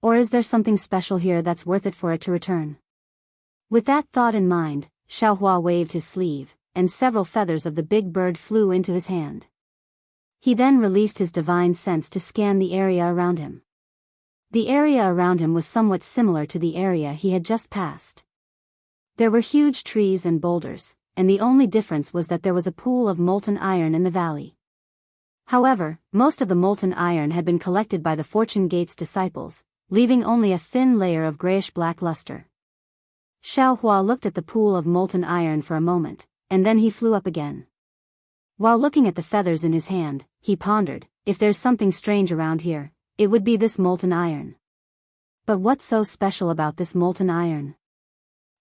Or is there something special here that's worth it for it to return? With that thought in mind, Xiaohua waved his sleeve, and several feathers of the big bird flew into his hand. He then released his divine sense to scan the area around him. The area around him was somewhat similar to the area he had just passed. There were huge trees and boulders, and the only difference was that there was a pool of molten iron in the valley. However, most of the molten iron had been collected by the Fortune Gate's disciples, leaving only a thin layer of grayish-black luster. Xiaohua looked at the pool of molten iron for a moment, and then he flew up again. While looking at the feathers in his hand, he pondered, if there's something strange around here, it would be this molten iron. But what's so special about this molten iron?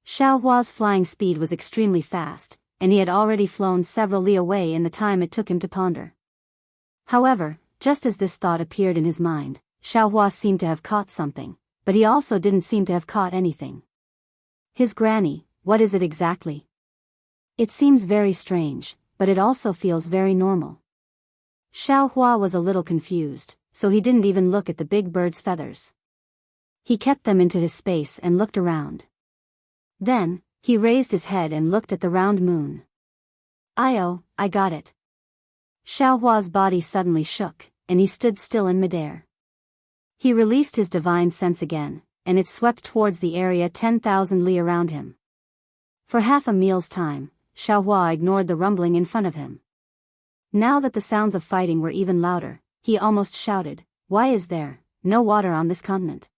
Xiaohua's flying speed was extremely fast, and he had already flown several li away in the time it took him to ponder. However, just as this thought appeared in his mind, Xiaohua seemed to have caught something, but he also didn't seem to have caught anything. His granny, what is it exactly? It seems very strange, but it also feels very normal. Xiaohua was a little confused, so he didn't even look at the big bird's feathers. He kept them into his space and looked around. Then, he raised his head and looked at the round moon. "Oh, I got it." Xiaohua's body suddenly shook, and he stood still in midair. He released his divine sense again, and it swept towards the area 10,000 li around him. For half a meal's time, Xiaohua ignored the rumbling in front of him. Now that the sounds of fighting were even louder, he almost shouted, "Why is there no water on this continent?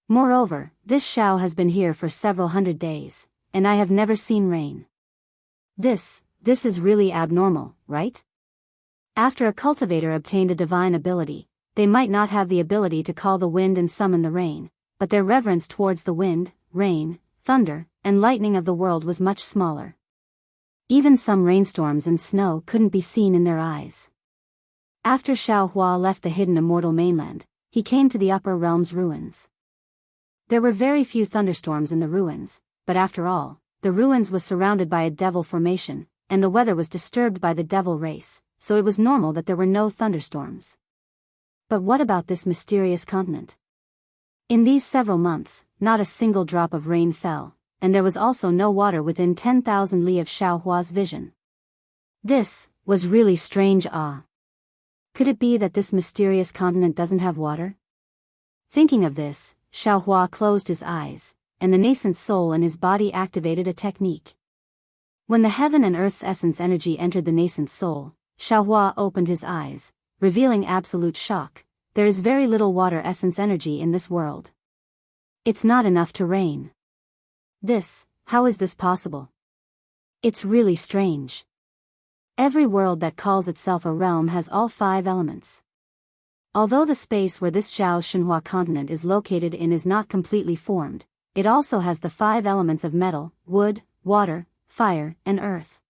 Moreover, this Xiao has been here for several hundred days, and I have never seen rain. This is really abnormal, right?" After a cultivator obtained a divine ability, they might not have the ability to call the wind and summon the rain, but their reverence towards the wind, rain, thunder, and lightning of the world was much smaller. Even some rainstorms and snow couldn't be seen in their eyes. After Xiaohua left the hidden immortal mainland, he came to the upper realm's ruins. There were very few thunderstorms in the ruins, but after all, the ruins was surrounded by a devil formation, and the weather was disturbed by the devil race, so it was normal that there were no thunderstorms. But what about this mysterious continent? In these several months, not a single drop of rain fell, and there was also no water within 10,000 li of Xiaohua's vision. This was really strange. Could it be that this mysterious continent doesn't have water? Thinking of this, Xiaohua closed his eyes, and the nascent soul in his body activated a technique. When the heaven and earth's essence energy entered the nascent soul, Xiaohua opened his eyes, revealing absolute shock. There is very little water essence energy in this world. It's not enough to rain. How is this possible? It's really strange. Every world that calls itself a realm has all 5 elements. Although the space where this Zhao Shenhua continent is located in is not completely formed, it also has the 5 elements of metal, wood, water, fire, and earth.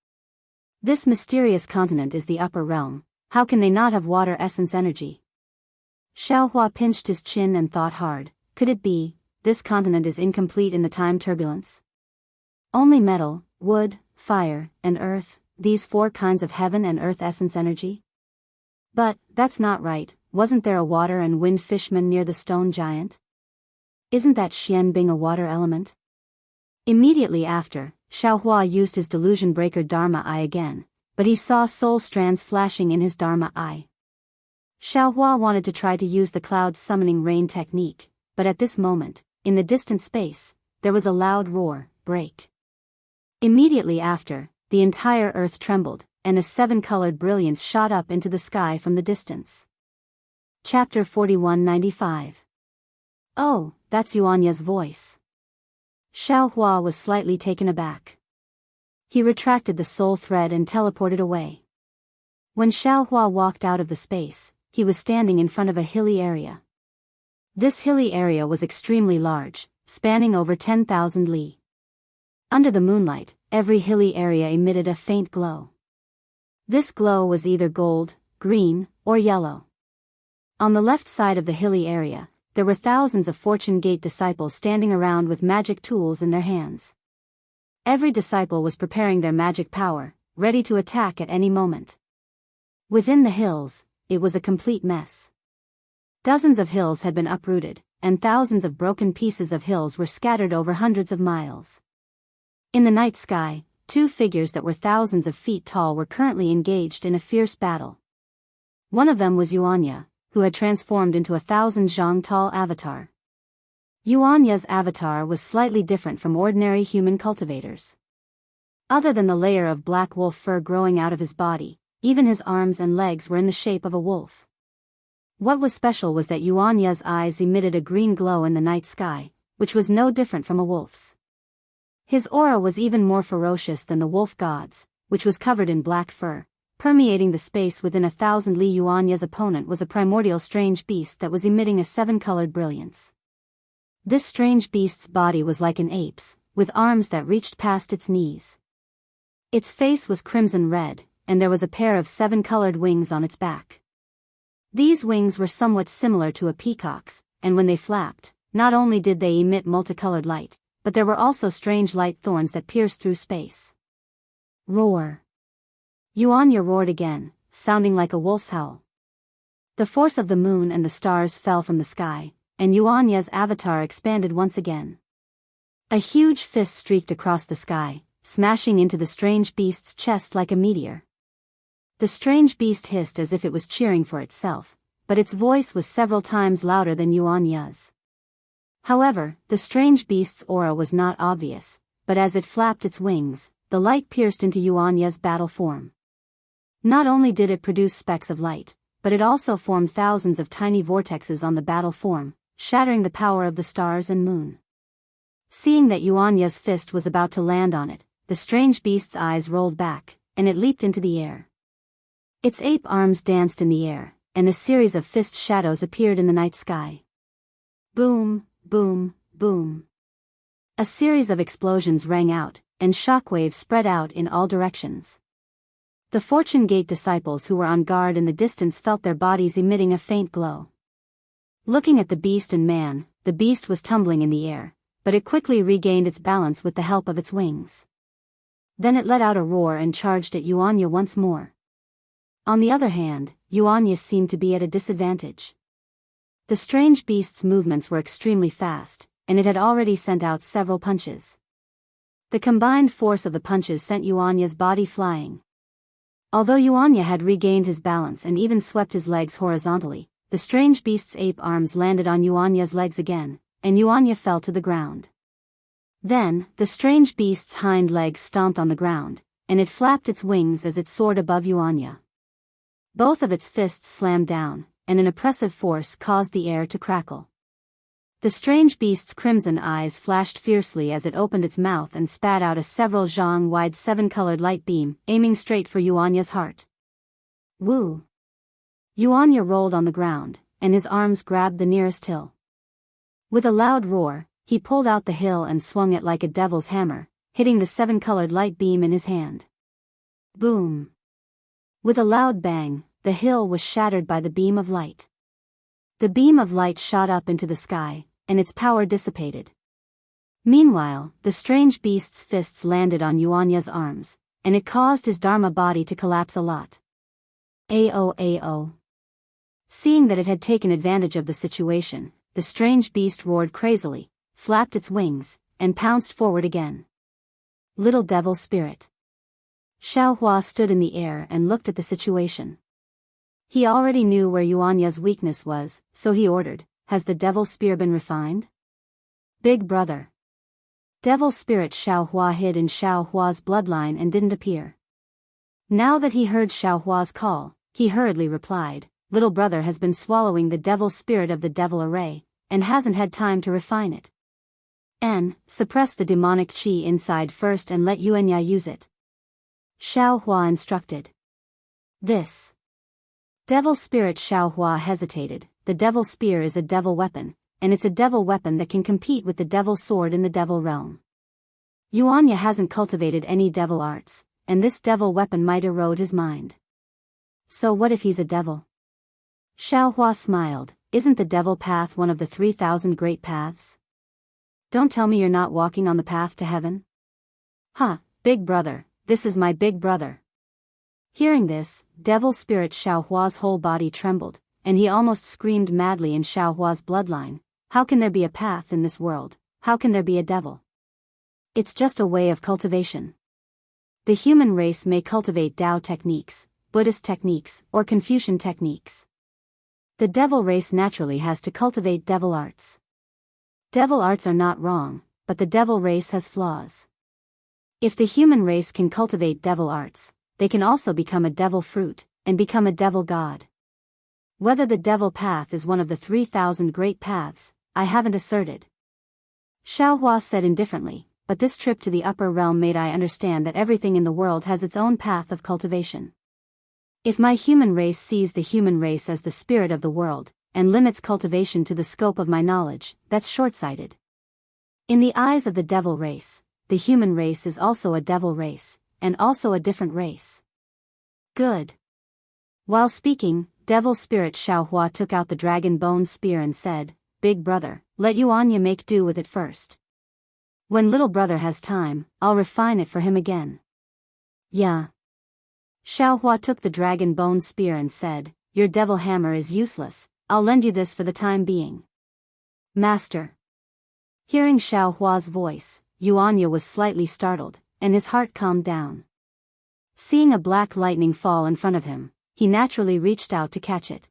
This mysterious continent is the upper realm. How can they not have water essence energy? Xiaohua pinched his chin and thought hard. Could it be, this continent is incomplete in the time turbulence? Only metal, wood, fire, and earth, these four kinds of heaven and earth essence energy? But, that's not right. Wasn't there a water and wind fishman near the stone giant? Isn't that Xianbing a water element? Immediately after, Xiaohua used his delusion breaker Dharma Eye again, but he saw soul strands flashing in his Dharma Eye. Xiaohua wanted to try to use the cloud summoning rain technique, but at this moment, in the distant space, there was a loud roar, break. Immediately after, the entire earth trembled, and a seven-colored brilliance shot up into the sky from the distance. Chapter 4195. Oh, that's Yuanya's voice. Xiaohua was slightly taken aback. He retracted the soul thread and teleported away. When Xiaohua walked out of the space, he was standing in front of a hilly area. This hilly area was extremely large, spanning over 10,000 li. Under the moonlight, every hilly area emitted a faint glow. This glow was either gold, green, or yellow. On the left side of the hilly area, there were thousands of Fortune Gate disciples standing around with magic tools in their hands. Every disciple was preparing their magic power, ready to attack at any moment. Within the hills, it was a complete mess. Dozens of hills had been uprooted, and thousands of broken pieces of hills were scattered over hundreds of miles. In the night sky, two figures that were thousands of feet tall were currently engaged in a fierce battle. One of them was Yuanya, who had transformed into a 1,000 zhang tall avatar. Yuanya's avatar was slightly different from ordinary human cultivators. Other than the layer of black wolf fur growing out of his body, even his arms and legs were in the shape of a wolf. What was special was that Yuanya's eyes emitted a green glow in the night sky, which was no different from a wolf's. His aura was even more ferocious than the wolf god's, which was covered in black fur, permeating the space within 1,000 li. Yuanya's opponent was a primordial strange beast that was emitting a seven-colored brilliance. This strange beast's body was like an ape's, with arms that reached past its knees. Its face was crimson red, and there was a pair of seven-colored wings on its back. These wings were somewhat similar to a peacock's, and when they flapped, not only did they emit multicolored light, but there were also strange light thorns that pierced through space. Roar. Yuanya roared again, sounding like a wolf's howl. The force of the moon and the stars fell from the sky, and Yuanya's avatar expanded once again. A huge fist streaked across the sky, smashing into the strange beast's chest like a meteor. The strange beast hissed as if it was cheering for itself, but its voice was several times louder than Yuanya's. However, the strange beast's aura was not obvious, but as it flapped its wings, the light pierced into Yuanya's battle form. Not only did it produce specks of light, but it also formed thousands of tiny vortexes on the battle form, shattering the power of the stars and moon. Seeing that Yuanya's fist was about to land on it, the strange beast's eyes rolled back, and it leaped into the air. Its ape arms danced in the air, and a series of fist shadows appeared in the night sky. Boom, boom, boom. A series of explosions rang out, and shockwaves spread out in all directions. The Fortune Gate disciples who were on guard in the distance felt their bodies emitting a faint glow. Looking at the beast and man, the beast was tumbling in the air, but it quickly regained its balance with the help of its wings. Then it let out a roar and charged at Yuanya once more. On the other hand, Yuanya seemed to be at a disadvantage. The strange beast's movements were extremely fast, and it had already sent out several punches. The combined force of the punches sent Yuanya's body flying. Although Yuanya had regained his balance and even swept his legs horizontally, the strange beast's ape arms landed on Yuanya's legs again, and Yuanya fell to the ground. Then, the strange beast's hind legs stomped on the ground, and it flapped its wings as it soared above Yuanya. Both of its fists slammed down, and an oppressive force caused the air to crackle. The strange beast's crimson eyes flashed fiercely as it opened its mouth and spat out a several zhang-wide seven-colored light beam, aiming straight for Yuanya's heart. Woo! Yuanya rolled on the ground, and his arms grabbed the nearest hill. With a loud roar, he pulled out the hill and swung it like a devil's hammer, hitting the seven-colored light beam in his hand. Boom! With a loud bang, the hill was shattered by the beam of light. The beam of light shot up into the sky, and its power dissipated. Meanwhile, the strange beast's fists landed on Yuanya's arms, and it caused his Dharma body to collapse a lot. Ao. Seeing that it had taken advantage of the situation, the strange beast roared crazily, flapped its wings, and pounced forward again. Little devil spirit. Xiaohua stood in the air and looked at the situation. He already knew where Yuanya's weakness was, so he ordered, "Has the devil spear been refined?" "Big brother." Devil spirit Xiaohua hid in Xiaohua's bloodline and didn't appear. Now that he heard Xiaohua's call, he hurriedly replied, "Little brother has been swallowing the devil spirit of the devil array, and hasn't had time to refine it. Suppress the demonic qi inside first and let Yuanya use it." Xiaohua instructed. This. Devil spirit Xiaohua hesitated. The devil spear is a devil weapon, and it's a devil weapon that can compete with the devil sword in the devil realm. Yuanya hasn't cultivated any devil arts, and this devil weapon might erode his mind. So what if he's a devil? Xiaohua smiled. Isn't the devil path one of the 3,000 great paths? Don't tell me you're not walking on the path to heaven? Huh, big brother, this is my big brother. Hearing this, devil spirit Xiaohua's whole body trembled, and he almost screamed madly in Xiaohua's bloodline. How can there be a path in this world? How can there be a devil? It's just a way of cultivation. The human race may cultivate Tao techniques, Buddhist techniques, or Confucian techniques. The devil race naturally has to cultivate devil arts. Devil arts are not wrong, but the devil race has flaws. If the human race can cultivate devil arts, they can also become a devil fruit, and become a devil god. Whether the devil path is one of the 3,000 great paths, I haven't asserted. Xiaohua said indifferently, but this trip to the upper realm made I understand that everything in the world has its own path of cultivation. If my human race sees the human race as the spirit of the world, and limits cultivation to the scope of my knowledge, that's short-sighted. In the eyes of the devil race, the human race is also a devil race, and also a different race. Good. While speaking, devil spirit Xiaohua took out the dragon bone spear and said, "Big brother, let Yuanya make do with it first. When little brother has time, I'll refine it for him again." Yeah. Xiaohua took the dragon bone spear and said, "Your devil hammer is useless, I'll lend you this for the time being." Master. Hearing Xiaohua's voice, Yuanya was slightly startled, and his heart calmed down. Seeing a black lightning fall in front of him, he naturally reached out to catch it.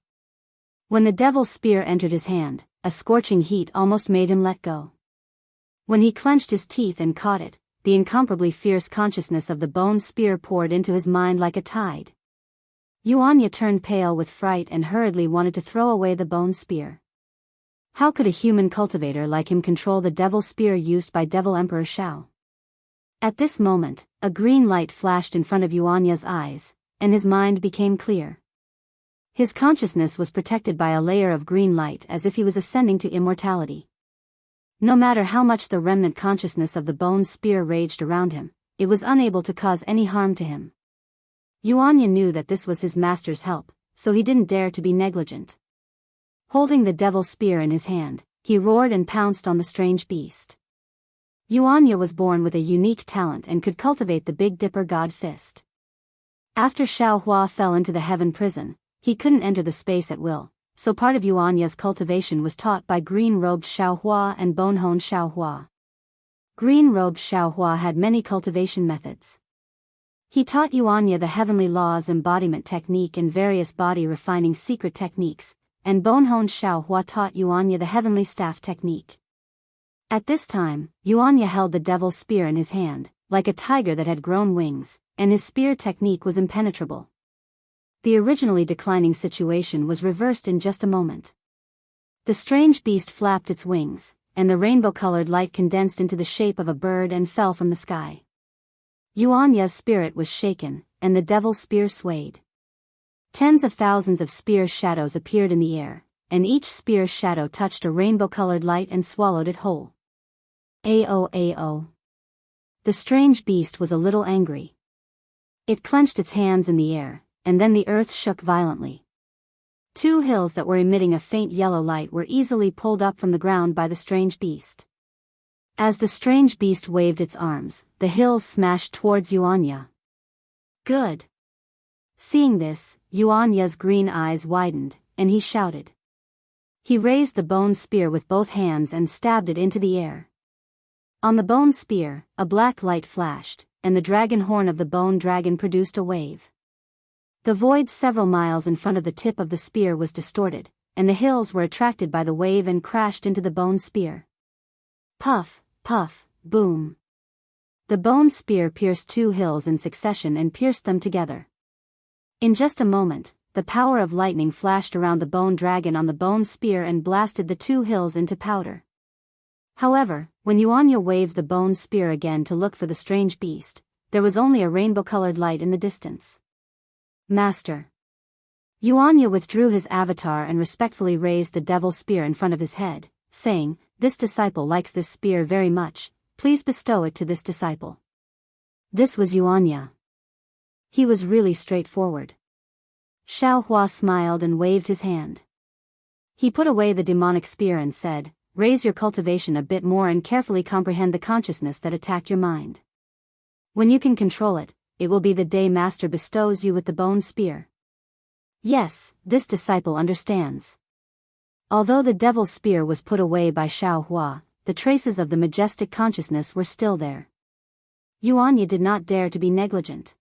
When the devil's spear entered his hand, a scorching heat almost made him let go. When he clenched his teeth and caught it, the incomparably fierce consciousness of the bone spear poured into his mind like a tide. Yuanya turned pale with fright and hurriedly wanted to throw away the bone spear. How could a human cultivator like him control the devil spear used by Devil Emperor Shao? At this moment, a green light flashed in front of Yuanya's eyes, and his mind became clear. His consciousness was protected by a layer of green light as if he was ascending to immortality. No matter how much the remnant consciousness of the bone spear raged around him, it was unable to cause any harm to him. Yuanya knew that this was his master's help, so he didn't dare to be negligent. Holding the devil spear in his hand, he roared and pounced on the strange beast. Yuanya was born with a unique talent and could cultivate the Big Dipper God Fist. After Xiaohua fell into the heaven prison, he couldn't enter the space at will, so part of Yuanya's cultivation was taught by green-robed Xiaohua and bone-honed Xiaohua. Green-robed Xiaohua had many cultivation methods. He taught Yuanya the heavenly laws embodiment technique and various body-refining secret techniques, and bone-honed Xiaohua taught Yuanya the heavenly staff technique. At this time, Yuanya held the devil's spear in his hand, like a tiger that had grown wings, and his spear technique was impenetrable. The originally declining situation was reversed in just a moment. The strange beast flapped its wings, and the rainbow-colored light condensed into the shape of a bird and fell from the sky. Yuanya's spirit was shaken, and the devil's spear swayed. Tens of thousands of spear shadows appeared in the air, and each spear shadow touched a rainbow-colored light and swallowed it whole. Ao. The strange beast was a little angry. It clenched its hands in the air, and then the earth shook violently. Two hills that were emitting a faint yellow light were easily pulled up from the ground by the strange beast. As the strange beast waved its arms, the hills smashed towards Yuanya. Good. Seeing this, Yuanya's green eyes widened, and he shouted. He raised the bone spear with both hands and stabbed it into the air. On the bone spear, a black light flashed, and the dragon horn of the bone dragon produced a wave. The void several miles in front of the tip of the spear was distorted, and the hills were attracted by the wave and crashed into the bone spear. Puff, puff, boom. The bone spear pierced two hills in succession and pierced them together. In just a moment, the power of lightning flashed around the bone dragon on the bone spear and blasted the two hills into powder. However, when Yuanya waved the bone spear again to look for the strange beast, there was only a rainbow-colored light in the distance. Master. Yuanya withdrew his avatar and respectfully raised the devil spear in front of his head, saying, "This disciple likes this spear very much, please bestow it to this disciple." This was Yuanya. He was really straightforward. Xiaohua smiled and waved his hand. He put away the demonic spear and said, "Raise your cultivation a bit more and carefully comprehend the consciousness that attacked your mind. When you can control it, it will be the day Master bestows you with the bone spear." Yes, this disciple understands. Although the devil's spear was put away by Xiaohua, the traces of the majestic consciousness were still there. Yuanya did not dare to be negligent.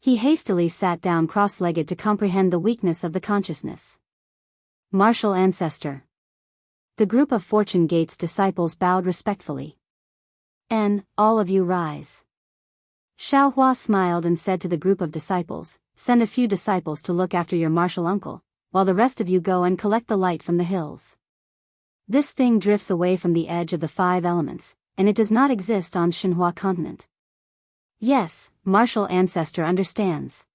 He hastily sat down cross-legged to comprehend the weakness of the consciousness. Martial Ancestor. The group of Fortune Gate's disciples bowed respectfully. All of you rise. Xiaohua smiled and said to the group of disciples, "Send a few disciples to look after your martial uncle, while the rest of you go and collect the light from the hills. This thing drifts away from the edge of the five elements, and it does not exist on Xinhua continent." Yes, martial ancestor understands.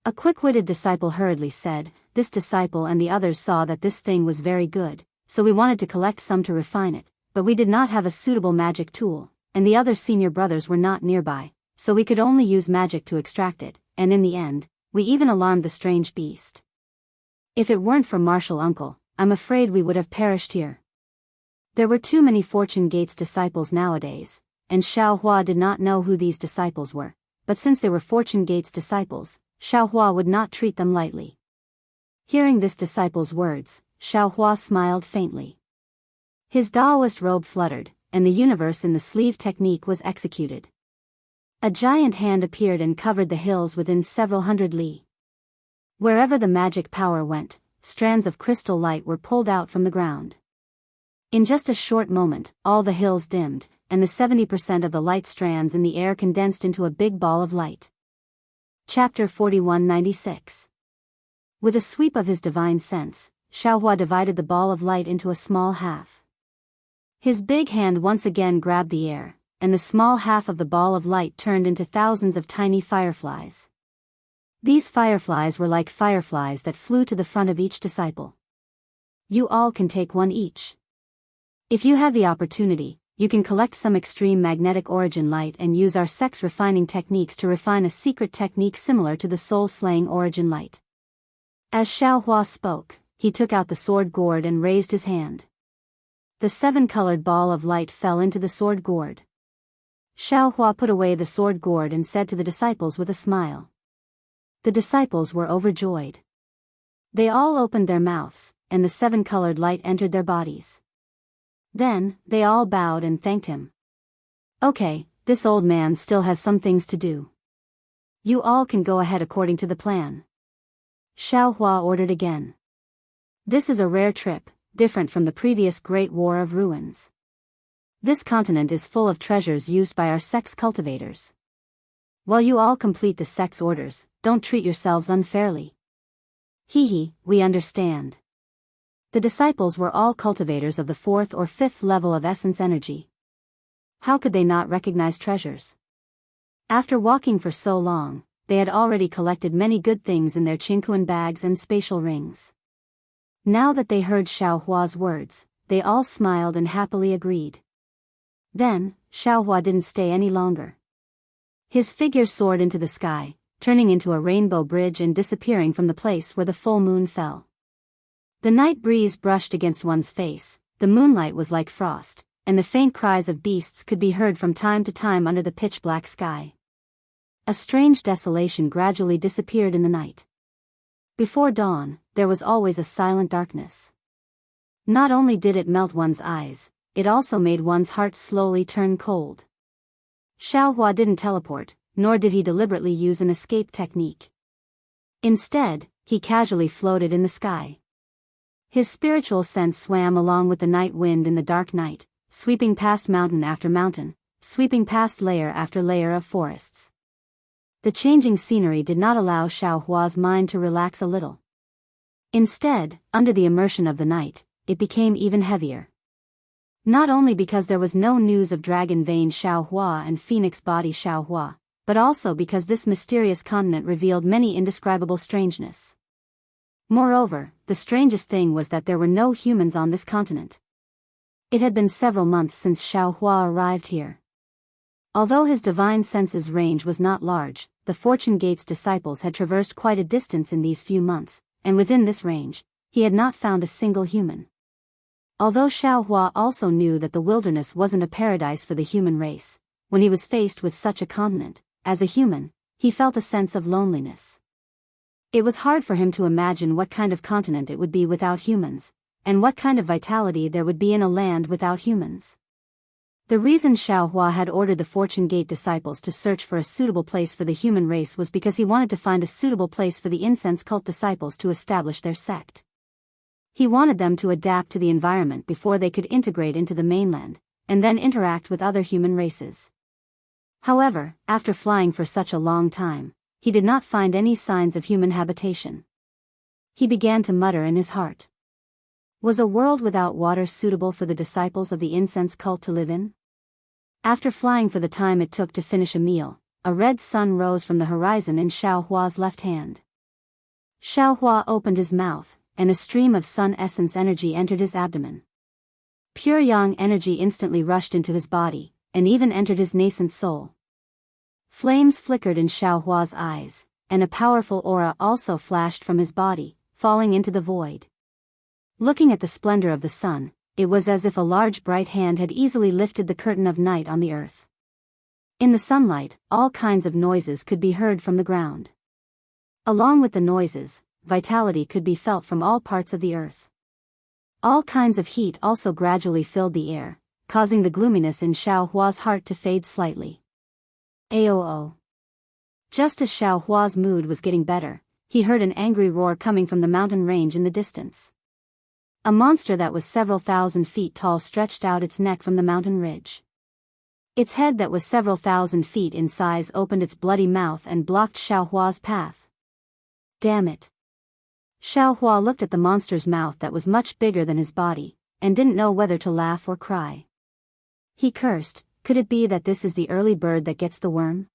A quick-witted disciple hurriedly said, "This disciple and the others saw that this thing was very good, so we wanted to collect some to refine it, but we did not have a suitable magic tool, and the other senior brothers were not nearby, so we could only use magic to extract it, and in the end, we even alarmed the strange beast. If it weren't for Martial Uncle, I'm afraid we would have perished here." There were too many Fortune Gate's disciples nowadays, and Xiaohua did not know who these disciples were, but since they were Fortune Gate's disciples, Xiaohua would not treat them lightly. Hearing this disciple's words, Xiaohua smiled faintly. His Daoist robe fluttered, and the universe in the sleeve technique was executed. A giant hand appeared and covered the hills within several hundred li. Wherever the magic power went, strands of crystal light were pulled out from the ground. In just a short moment, all the hills dimmed, and the 70% of the light strands in the air condensed into a big ball of light. Chapter 4196. With a sweep of his divine sense, Xiaohua divided the ball of light into a small half. His big hand once again grabbed the air, and the small half of the ball of light turned into thousands of tiny fireflies. These fireflies were like fireflies that flew to the front of each disciple. You all can take one each. If you have the opportunity, you can collect some extreme magnetic origin light and use our sex refining techniques to refine a secret technique similar to the soul-slaying origin light. As Xiaohua spoke, he took out the sword gourd and raised his hand. The seven-colored ball of light fell into the sword gourd. Xiaohua put away the sword gourd and said to the disciples with a smile. The disciples were overjoyed. They all opened their mouths, and the seven-colored light entered their bodies. Then, they all bowed and thanked him. Okay, this old man still has some things to do. You all can go ahead according to the plan. Xiaohua ordered again. This is a rare trip, different from the previous Great War of Ruins. This continent is full of treasures used by our sex cultivators. While you all complete the sex orders, don't treat yourselves unfairly. Hee, we understand. The disciples were all cultivators of the 4th or 5th level of essence energy. How could they not recognize treasures? After walking for so long, they had already collected many good things in their Qingquan bags and spatial rings. Now that they heard Xiaohua's words, they all smiled and happily agreed. Then, Xiaohua didn't stay any longer. His figure soared into the sky, turning into a rainbow bridge and disappearing from the place where the full moon fell. The night breeze brushed against one's face, the moonlight was like frost, and the faint cries of beasts could be heard from time to time under the pitch-black sky. A strange desolation gradually disappeared in the night. Before dawn, there was always a silent darkness. Not only did it melt one's eyes, it also made one's heart slowly turn cold. Xiaohua didn't teleport, nor did he deliberately use an escape technique. Instead, he casually floated in the sky. His spiritual sense swam along with the night wind in the dark night, sweeping past mountain after mountain, sweeping past layer after layer of forests. The changing scenery did not allow Xiaohua's mind to relax a little. Instead, under the immersion of the night, it became even heavier. Not only because there was no news of Dragon Vein Xiaohua and Phoenix Body Xiaohua, but also because this mysterious continent revealed many indescribable strangeness. Moreover, the strangest thing was that there were no humans on this continent. It had been several months since Xiaohua arrived here. Although his divine senses range was not large, the Fortune Gate's disciples had traversed quite a distance in these few months, and within this range, he had not found a single human. Although Xiaohua also knew that the wilderness wasn't a paradise for the human race, when he was faced with such a continent, as a human, he felt a sense of loneliness. It was hard for him to imagine what kind of continent it would be without humans, and what kind of vitality there would be in a land without humans. The reason Xiaohua had ordered the Fortune Gate disciples to search for a suitable place for the human race was because he wanted to find a suitable place for the incense cult disciples to establish their sect. He wanted them to adapt to the environment before they could integrate into the mainland, and then interact with other human races. However, after flying for such a long time, he did not find any signs of human habitation. He began to mutter in his heart. Was a world without water suitable for the disciples of the incense cult to live in? After flying for the time it took to finish a meal, a red sun rose from the horizon in Xiaohua's left hand. Xiaohua opened his mouth, and a stream of sun essence energy entered his abdomen. Pure yang energy instantly rushed into his body, and even entered his nascent soul. Flames flickered in Xiaohua's eyes, and a powerful aura also flashed from his body, falling into the void. Looking at the splendor of the sun, it was as if a large bright hand had easily lifted the curtain of night on the earth. In the sunlight, all kinds of noises could be heard from the ground. Along with the noises, vitality could be felt from all parts of the earth. All kinds of heat also gradually filled the air, causing the gloominess in Xiaohua's heart to fade slightly. Aoo. Just as Xiaohua's mood was getting better, he heard an angry roar coming from the mountain range in the distance. A monster that was several thousand feet tall stretched out its neck from the mountain ridge. Its head that was several thousand feet in size opened its bloody mouth and blocked Xiaohua's path. Damn it. Xiaohua looked at the monster's mouth that was much bigger than his body, and didn't know whether to laugh or cry. He cursed, could it be that this is the early bird that gets the worm?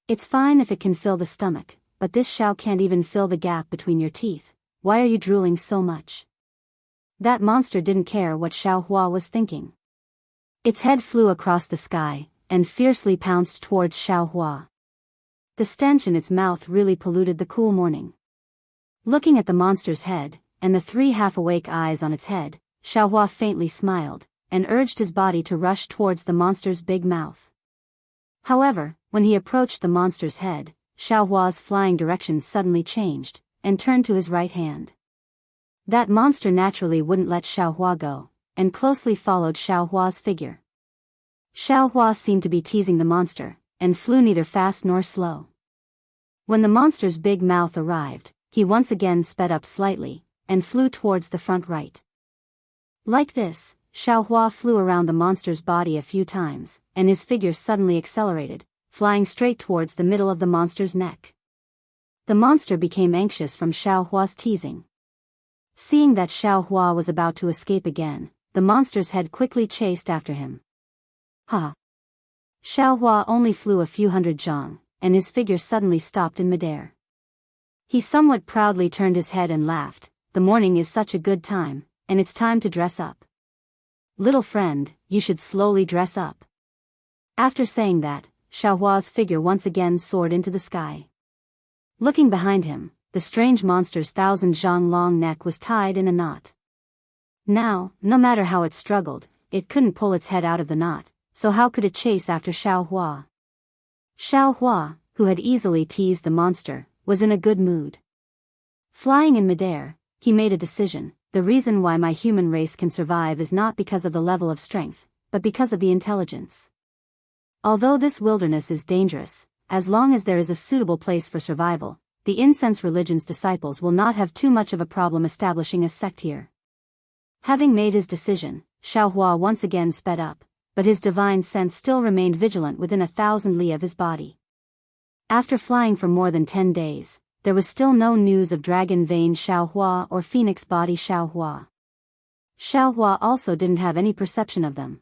It's fine if it can fill the stomach, but this Xiao can't even fill the gap between your teeth. Why are you drooling so much? That monster didn't care what Xiaohua was thinking. Its head flew across the sky, and fiercely pounced towards Xiaohua. The stench in its mouth really polluted the cool morning. Looking at the monster's head, and the three half-awake eyes on its head, Xiaohua faintly smiled, and urged his body to rush towards the monster's big mouth. However, when he approached the monster's head, Xiaohua's flying direction suddenly changed, and turned to his right hand. That monster naturally wouldn't let Xiaohua go, and closely followed Xiaohua's figure. Xiaohua seemed to be teasing the monster, and flew neither fast nor slow. When the monster's big mouth arrived, he once again sped up slightly, and flew towards the front right. Like this, Xiaohua flew around the monster's body a few times, and his figure suddenly accelerated, flying straight towards the middle of the monster's neck. The monster became anxious from Xiaohua's teasing. Seeing that Xiaohua was about to escape again, the monster's head quickly chased after him. Ha! Xiaohua only flew a few hundred zhang, and his figure suddenly stopped in midair. He somewhat proudly turned his head and laughed. The morning is such a good time, and it's time to dress up. Little friend, you should slowly dress up. After saying that, Xiaohua's figure once again soared into the sky. Looking behind him, the strange monster's 1,000-zhang-long neck was tied in a knot. Now, no matter how it struggled, it couldn't pull its head out of the knot, so how could it chase after Xiaohua? Xiaohua, who had easily teased the monster, was in a good mood. Flying in midair, he made a decision: the reason why my human race can survive is not because of the level of strength, but because of the intelligence. Although this wilderness is dangerous, as long as there is a suitable place for survival, the incense religion's disciples will not have too much of a problem establishing a sect here. Having made his decision, Xiaohua once again sped up, but his divine sense still remained vigilant within 1,000 li of his body. After flying for more than 10 days, there was still no news of Dragon Vein Xiaohua or Phoenix Body Xiaohua. Xiaohua also didn't have any perception of them.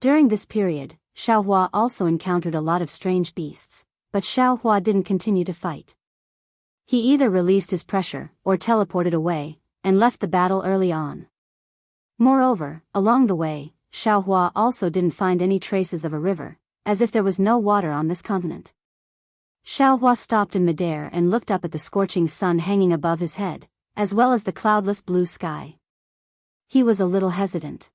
During this period, Xiaohua also encountered a lot of strange beasts, but Xiaohua didn't continue to fight. He either released his pressure or teleported away, and left the battle early on. Moreover, along the way, Xiaohua also didn't find any traces of a river, as if there was no water on this continent. Xiaohua stopped in midair and looked up at the scorching sun hanging above his head, as well as the cloudless blue sky. He was a little hesitant.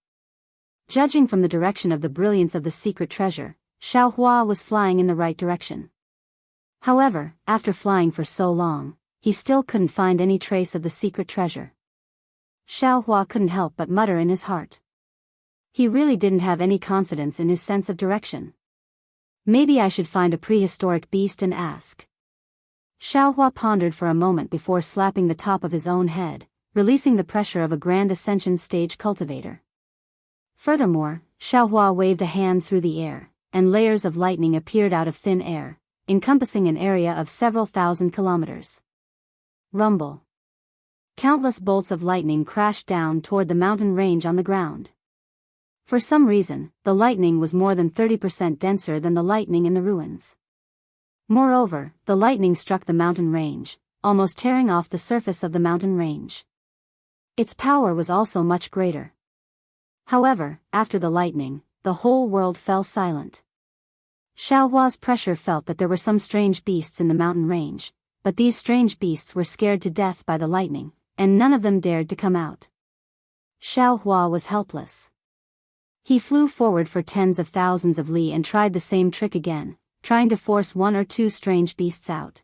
Judging from the direction of the brilliance of the secret treasure, Xiaohua was flying in the right direction. However, after flying for so long, he still couldn't find any trace of the secret treasure. Xiaohua couldn't help but mutter in his heart. He really didn't have any confidence in his sense of direction. Maybe I should find a prehistoric beast and ask. Xiaohua pondered for a moment before slapping the top of his own head, releasing the pressure of a grand ascension stage cultivator. Furthermore, Xiaohua waved a hand through the air, and layers of lightning appeared out of thin air, encompassing an area of several thousand kilometers. Rumble. Countless bolts of lightning crashed down toward the mountain range on the ground. For some reason, the lightning was more than 30% denser than the lightning in the ruins. Moreover, the lightning struck the mountain range, almost tearing off the surface of the mountain range. Its power was also much greater. However, after the lightning, the whole world fell silent. Xiaohua's pressure felt that there were some strange beasts in the mountain range, but these strange beasts were scared to death by the lightning, and none of them dared to come out. Xiaohua was helpless. He flew forward for tens of thousands of li and tried the same trick again, trying to force one or two strange beasts out.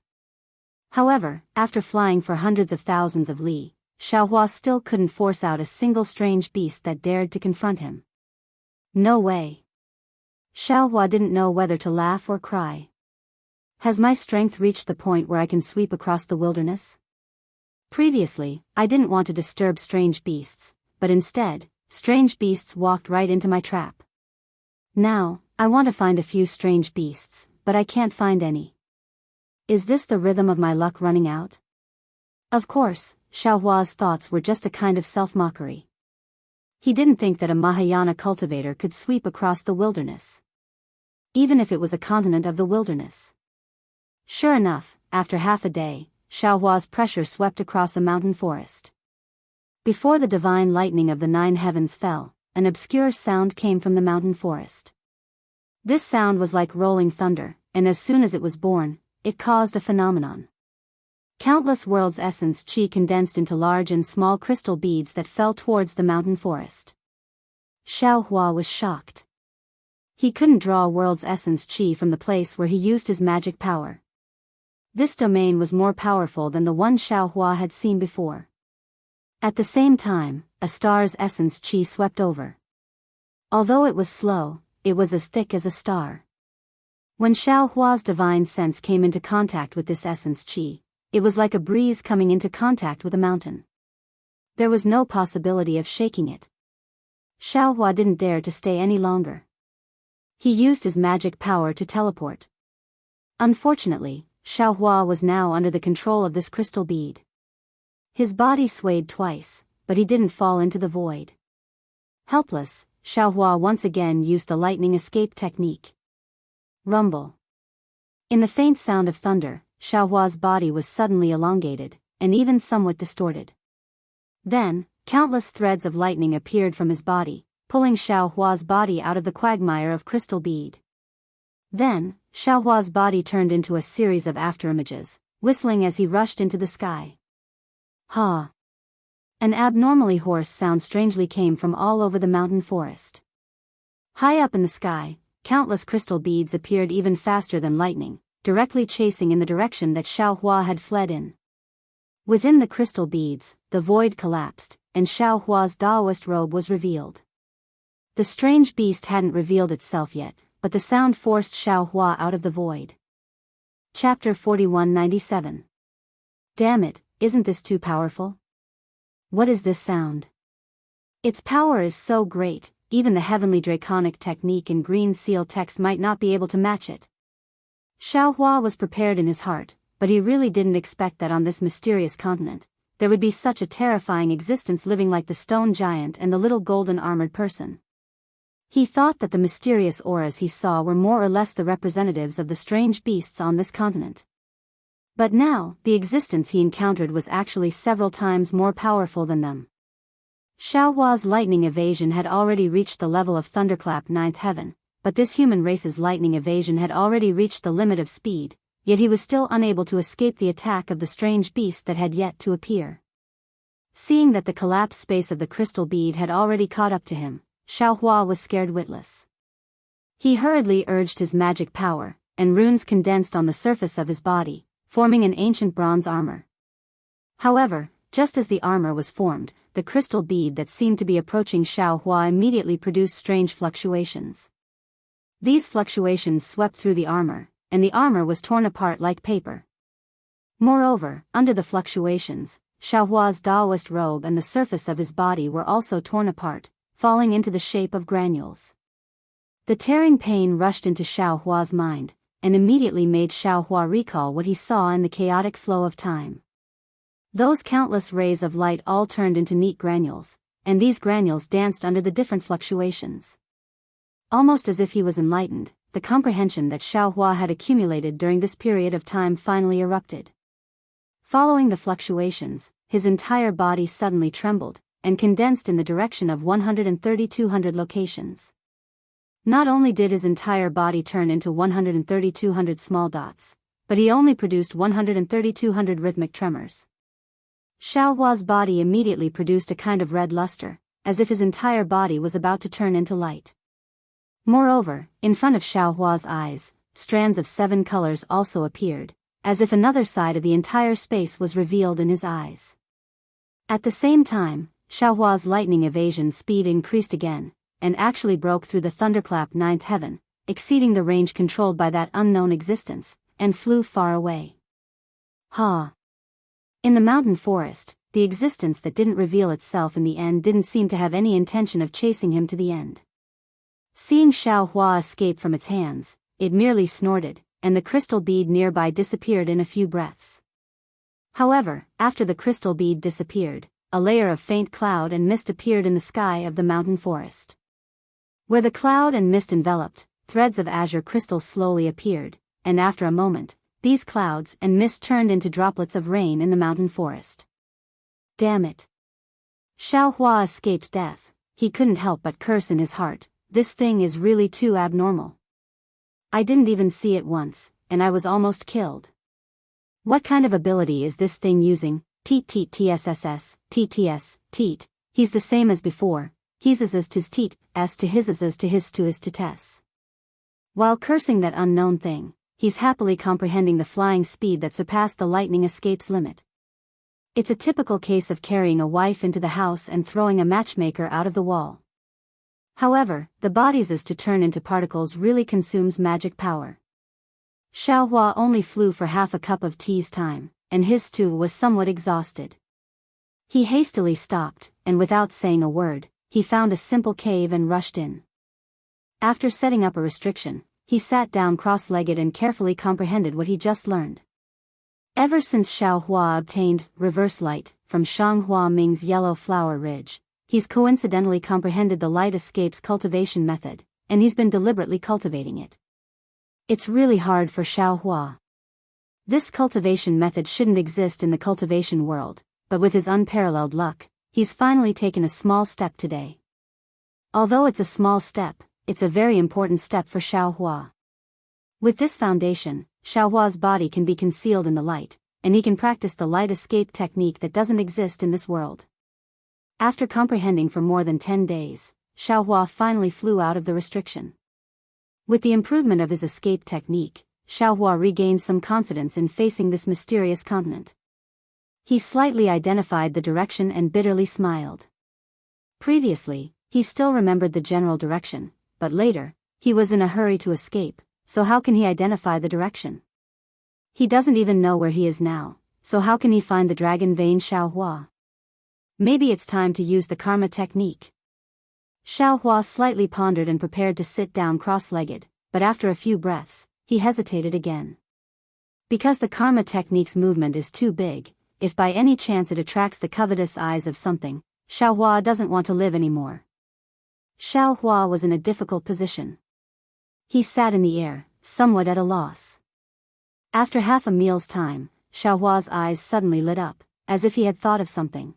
However, after flying for hundreds of thousands of li, Xiaohua still couldn't force out a single strange beast that dared to confront him. No way. Xiaohua didn't know whether to laugh or cry. Has my strength reached the point where I can sweep across the wilderness? Previously, I didn't want to disturb strange beasts, but instead, strange beasts walked right into my trap. Now, I want to find a few strange beasts, but I can't find any. Is this the rhythm of my luck running out? Of course, Xiaohua's thoughts were just a kind of self-mockery. He didn't think that a Mahayana cultivator could sweep across the wilderness. Even if it was a continent of the wilderness. Sure enough, after half a day, Xiaohua's pressure swept across a mountain forest. Before the divine lightning of the 9 heavens fell, an obscure sound came from the mountain forest. This sound was like rolling thunder, and as soon as it was born, it caused a phenomenon. Countless worlds' essence qi condensed into large and small crystal beads that fell towards the mountain forest. Xiaohua was shocked. He couldn't draw world's essence qi from the place where he used his magic power. This domain was more powerful than the one Xiaohua had seen before. At the same time, a star's essence qi swept over. Although it was slow, it was as thick as a star. When Xiaohua's divine sense came into contact with this essence qi, it was like a breeze coming into contact with a mountain. There was no possibility of shaking it. Xiaohua didn't dare to stay any longer. He used his magic power to teleport. Unfortunately, Xiaohua was now under the control of this crystal bead. His body swayed twice, but he didn't fall into the void. Helpless, Xiaohua once again used the lightning escape technique. Rumble. In the faint sound of thunder, Xiaohua's body was suddenly elongated, and even somewhat distorted. Then, countless threads of lightning appeared from his body, pulling Xiaohua's body out of the quagmire of crystal bead. Then, Xiaohua's body turned into a series of afterimages, whistling as he rushed into the sky. Ha! An abnormally hoarse sound strangely came from all over the mountain forest. High up in the sky, countless crystal beads appeared even faster than lightning, directly chasing in the direction that Xiaohua had fled in. Within the crystal beads, the void collapsed, and Xiaohua's Daoist robe was revealed. The strange beast hadn't revealed itself yet, but the sound forced Xiaohua out of the void. Chapter 4197. Damn it, isn't this too powerful? What is this sound? Its power is so great, even the heavenly draconic technique in green seal text might not be able to match it. Xiaohua was prepared in his heart, but he really didn't expect that on this mysterious continent, there would be such a terrifying existence living like the stone giant and the little golden armored person. He thought that the mysterious auras he saw were more or less the representatives of the strange beasts on this continent. But now, the existence he encountered was actually several times more powerful than them. Xiaohua's lightning evasion had already reached the level of thunderclap ninth heaven, but this human race's lightning evasion had already reached the limit of speed, yet he was still unable to escape the attack of the strange beast that had yet to appear. Seeing that the collapsed space of the crystal bead had already caught up to him, Xiaohua was scared witless. He hurriedly urged his magic power, and runes condensed on the surface of his body, forming an ancient bronze armor. However, just as the armor was formed, the crystal bead that seemed to be approaching Xiaohua immediately produced strange fluctuations. These fluctuations swept through the armor, and the armor was torn apart like paper. Moreover, under the fluctuations, Xiaohua's Daoist robe and the surface of his body were also torn apart, falling into the shape of granules. The tearing pain rushed into Xiaohua's mind, and immediately made Xiaohua recall what he saw in the chaotic flow of time. Those countless rays of light all turned into neat granules, and these granules danced under the different fluctuations. Almost as if he was enlightened, the comprehension that Xiaohua had accumulated during this period of time finally erupted. Following the fluctuations, his entire body suddenly trembled, and condensed in the direction of 13200 locations. Not only did his entire body turn into 13200 small dots, but he only produced 13200 rhythmic tremors. Xiaohua's body immediately produced a kind of red luster, as if his entire body was about to turn into light. Moreover, in front of Xiaohua's eyes, strands of 7 colors also appeared, as if another side of the entire space was revealed in his eyes. At the same time, Xiaohua's lightning evasion speed increased again, and actually broke through the thunderclap ninth heaven, exceeding the range controlled by that unknown existence, and flew far away. Ha! In the mountain forest, the existence that didn't reveal itself in the end didn't seem to have any intention of chasing him to the end. Seeing Xiaohua escape from its hands, it merely snorted, and the crystal bead nearby disappeared in a few breaths. However, after the crystal bead disappeared, a layer of faint cloud and mist appeared in the sky of the mountain forest. Where the cloud and mist enveloped, threads of azure crystal slowly appeared, and after a moment, these clouds and mist turned into droplets of rain in the mountain forest. Damn it! Xiaohua escaped death. He couldn't help but curse in his heart. This thing is really too abnormal. I didn't even see it once, and I was almost killed. What kind of ability is this thing using? Teet teet tsss, tts, teet. He's the same as before. He's as tis teet, as to his as to his to his to tes. While cursing that unknown thing, he's happily comprehending the flying speed that surpassed the lightning escape's limit. It's a typical case of carrying a wife into the house and throwing a matchmaker out of the wall. However, the body's as to turn into particles really consumes magic power. Xiaohua only flew for half a cup of tea's time, and his too was somewhat exhausted. He hastily stopped, and without saying a word, he found a simple cave and rushed in. After setting up a restriction, he sat down cross-legged and carefully comprehended what he just learned. Ever since Xiaohua obtained reverse light from Shanghua Ming's yellow flower ridge, he's coincidentally comprehended the light escapes cultivation method, and he's been deliberately cultivating it. It's really hard for Xiaohua. This cultivation method shouldn't exist in the cultivation world, but with his unparalleled luck, he's finally taken a small step today. Although it's a small step, it's a very important step for Xiaohua. With this foundation, Xiaohua's body can be concealed in the light, and he can practice the light escape technique that doesn't exist in this world. After comprehending for more than 10 days, Xiaohua finally flew out of the restriction. With the improvement of his escape technique, Xiaohua regained some confidence in facing this mysterious continent. He slightly identified the direction and bitterly smiled. Previously, he still remembered the general direction, but later, he was in a hurry to escape, so how can he identify the direction? He doesn't even know where he is now, so how can he find the dragon vein Xiaohua? Maybe it's time to use the karma technique. Xiaohua slightly pondered and prepared to sit down cross-legged, but after a few breaths, he hesitated again. Because the karma technique's movement is too big, if by any chance it attracts the covetous eyes of something, Xiaohua doesn't want to live anymore. Xiaohua was in a difficult position. He sat in the air, somewhat at a loss. After half a meal's time, Xiaohua's eyes suddenly lit up, as if he had thought of something.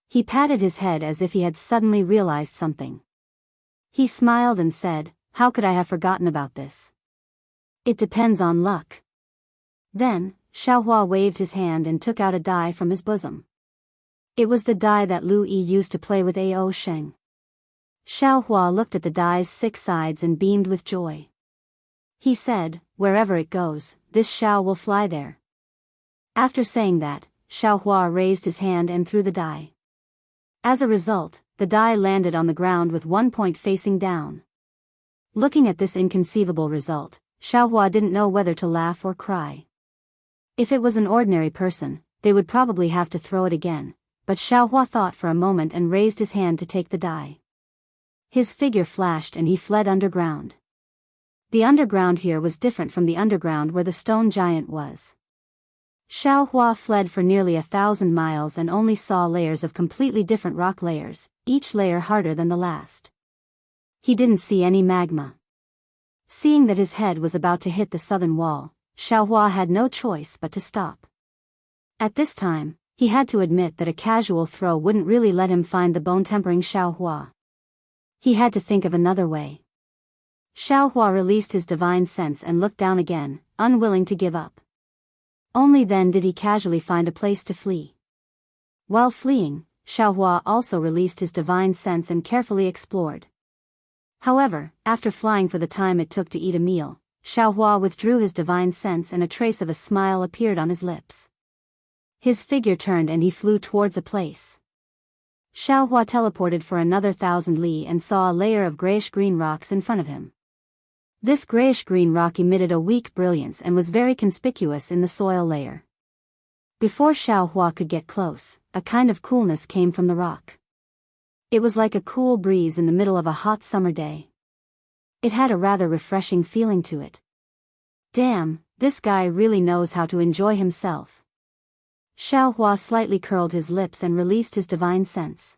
He patted his head as if he had suddenly realized something. He smiled and said, "How could I have forgotten about this? It depends on luck." Then, Xiaohua waved his hand and took out a die from his bosom. It was the die that Lu Yi used to play with Ao Sheng. Xiaohua looked at the die's 6 sides and beamed with joy. He said, "Wherever it goes, this Xiao will fly there." After saying that, Xiaohua raised his hand and threw the die. As a result, the die landed on the ground with one point facing down. Looking at this inconceivable result, Xiaohua didn't know whether to laugh or cry. If it was an ordinary person, they would probably have to throw it again, but Xiaohua thought for a moment and raised his hand to take the die. His figure flashed and he fled underground. The underground here was different from the underground where the stone giant was. Xiaohua fled for nearly 1,000 miles and only saw layers of completely different rock layers, each layer harder than the last. He didn't see any magma. Seeing that his head was about to hit the southern wall, Xiaohua had no choice but to stop. At this time, he had to admit that a casual throw wouldn't really let him find the bone-tempering Xiaohua. He had to think of another way. Xiaohua released his divine sense and looked down again, unwilling to give up. Only then did he casually find a place to flee. While fleeing, Xiaohua also released his divine sense and carefully explored. However, after flying for the time it took to eat a meal, Xiaohua withdrew his divine sense and a trace of a smile appeared on his lips. His figure turned and he flew towards a place. Xiaohua teleported for another 1,000 li and saw a layer of grayish-green rocks in front of him. This grayish-green rock emitted a weak brilliance and was very conspicuous in the soil layer. Before Xiaohua could get close, a kind of coolness came from the rock. It was like a cool breeze in the middle of a hot summer day. It had a rather refreshing feeling to it. Damn, this guy really knows how to enjoy himself. Xiaohua slightly curled his lips and released his divine sense.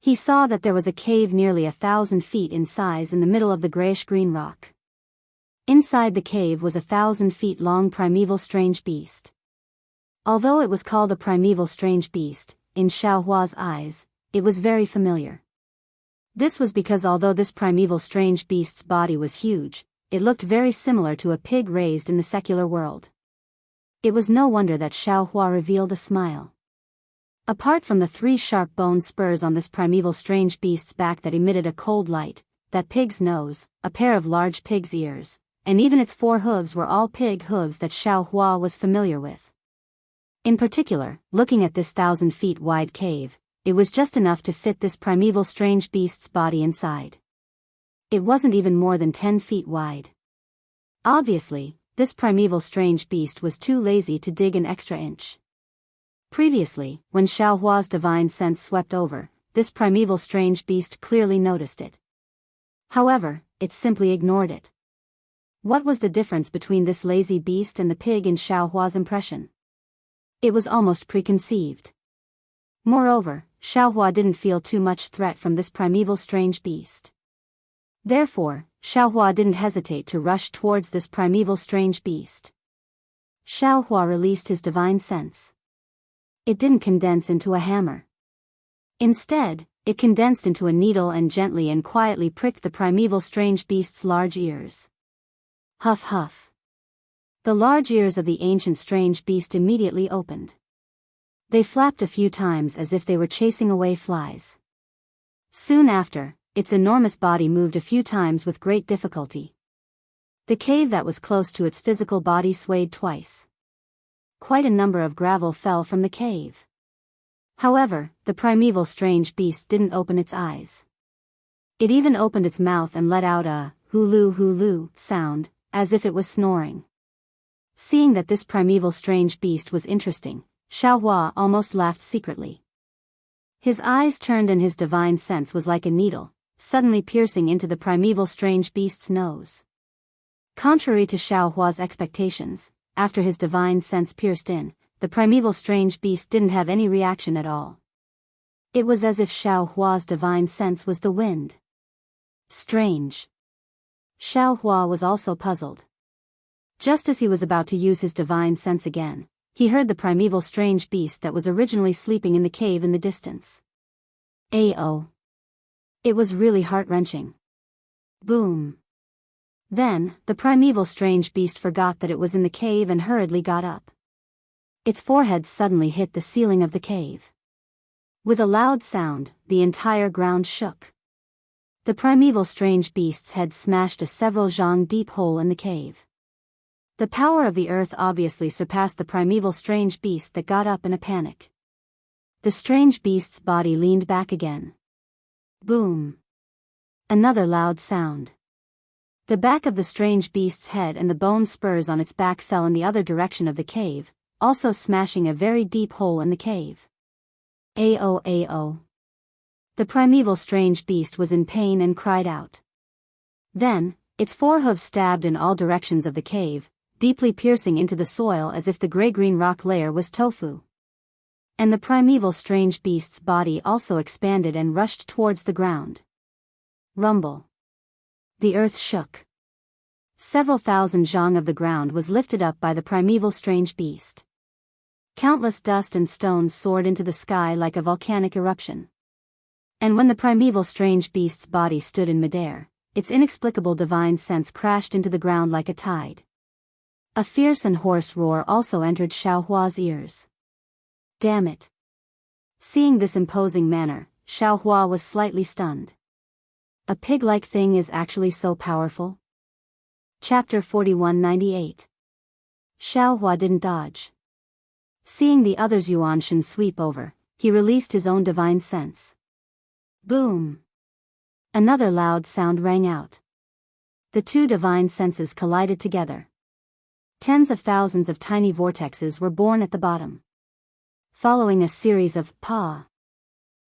He saw that there was a cave nearly 1,000 feet in size in the middle of the grayish-green rock. Inside the cave was 1,000 feet long primeval strange beast. Although it was called a primeval strange beast, in Xiaohua's eyes, it was very familiar. This was because although this primeval strange beast's body was huge, it looked very similar to a pig raised in the secular world. It was no wonder that Xiaohua revealed a smile. Apart from the 3 sharp bone spurs on this primeval strange beast's back that emitted a cold light, that pig's nose, a pair of large pig's ears, and even its 4 hooves were all pig hooves that Xiaohua was familiar with. In particular, looking at this 1,000 feet wide cave, it was just enough to fit this primeval strange beast's body inside. It wasn't even more than 10 feet wide. Obviously, this primeval strange beast was too lazy to dig an extra inch. Previously, when Xiaohua's divine sense swept over, this primeval strange beast clearly noticed it. However, it simply ignored it. What was the difference between this lazy beast and the pig in Xiaohua's impression? It was almost preconceived. Moreover, Xiaohua didn't feel too much threat from this primeval strange beast. Therefore, Xiaohua didn't hesitate to rush towards this primeval strange beast. Xiaohua released his divine sense. It didn't condense into a hammer. Instead, it condensed into a needle and gently and quietly pricked the primeval strange beast's large ears. Huff huff. The large ears of the ancient strange beast immediately opened. They flapped a few times as if they were chasing away flies. Soon after, its enormous body moved a few times with great difficulty. The cave that was close to its physical body swayed twice. Quite a number of gravel fell from the cave. However, the primeval strange beast didn't open its eyes. It even opened its mouth and let out a hulu hulu sound, as if it was snoring. Seeing that this primeval strange beast was interesting, Xiaohua almost laughed secretly. His eyes turned and his divine sense was like a needle, suddenly piercing into the primeval strange beast's nose. Contrary to Xiaohua's expectations, after his divine sense pierced in, the primeval strange beast didn't have any reaction at all. It was as if Xiaohua's divine sense was the wind. Strange. Xiaohua was also puzzled. Just as he was about to use his divine sense again, he heard the primeval strange beast that was originally sleeping in the cave in the distance. Ayo. It was really heart-wrenching. Boom. Then, the primeval strange beast forgot that it was in the cave and hurriedly got up. Its forehead suddenly hit the ceiling of the cave. With a loud sound, the entire ground shook. The primeval strange beast's head smashed a several zhang deep hole in the cave. The power of the earth obviously surpassed the primeval strange beast that got up in a panic. The strange beast's body leaned back again. Boom. Another loud sound. The back of the strange beast's head and the bone spurs on its back fell in the other direction of the cave, also smashing a very deep hole in the cave. Ao ao. The primeval strange beast was in pain and cried out. Then, its forehooves stabbed in all directions of the cave, deeply piercing into the soil as if the gray-green rock layer was tofu. And the primeval strange beast's body also expanded and rushed towards the ground. Rumble. The earth shook. Several thousand zhang of the ground was lifted up by the primeval strange beast. Countless dust and stones soared into the sky like a volcanic eruption. And when the primeval strange beast's body stood in midair, its inexplicable divine sense crashed into the ground like a tide. A fierce and hoarse roar also entered Xiaohua's ears. Damn it. Seeing this imposing manner, Xiaohua was slightly stunned. A pig-like thing is actually so powerful? Chapter 4198. Xiaohua didn't dodge. Seeing the other's Yuanshan sweep over, he released his own divine sense. Boom! Another loud sound rang out. The two divine senses collided together. Tens of thousands of tiny vortexes were born at the bottom. Following a series of pa,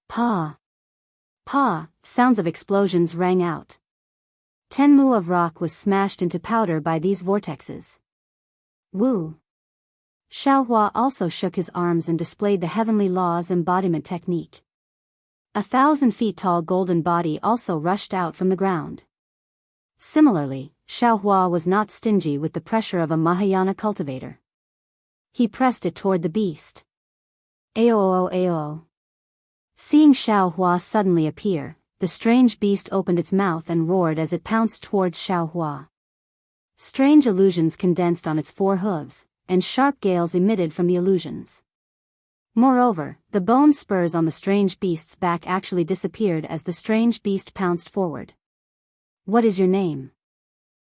pa, pa, sounds of explosions rang out. 10 mu of rock was smashed into powder by these vortexes. Woo! Xiaohua also shook his arms and displayed the heavenly law's embodiment technique. 1,000 feet tall golden body also rushed out from the ground. Similarly, Xiaohua was not stingy with the pressure of a Mahayana cultivator. He pressed it toward the beast. Aoo aoo. Seeing Xiaohua suddenly appear, the strange beast opened its mouth and roared as it pounced towards Xiaohua. Strange illusions condensed on its 4 hooves, and sharp gales emitted from the illusions. Moreover, the bone spurs on the strange beast's back actually disappeared as the strange beast pounced forward. What is your name?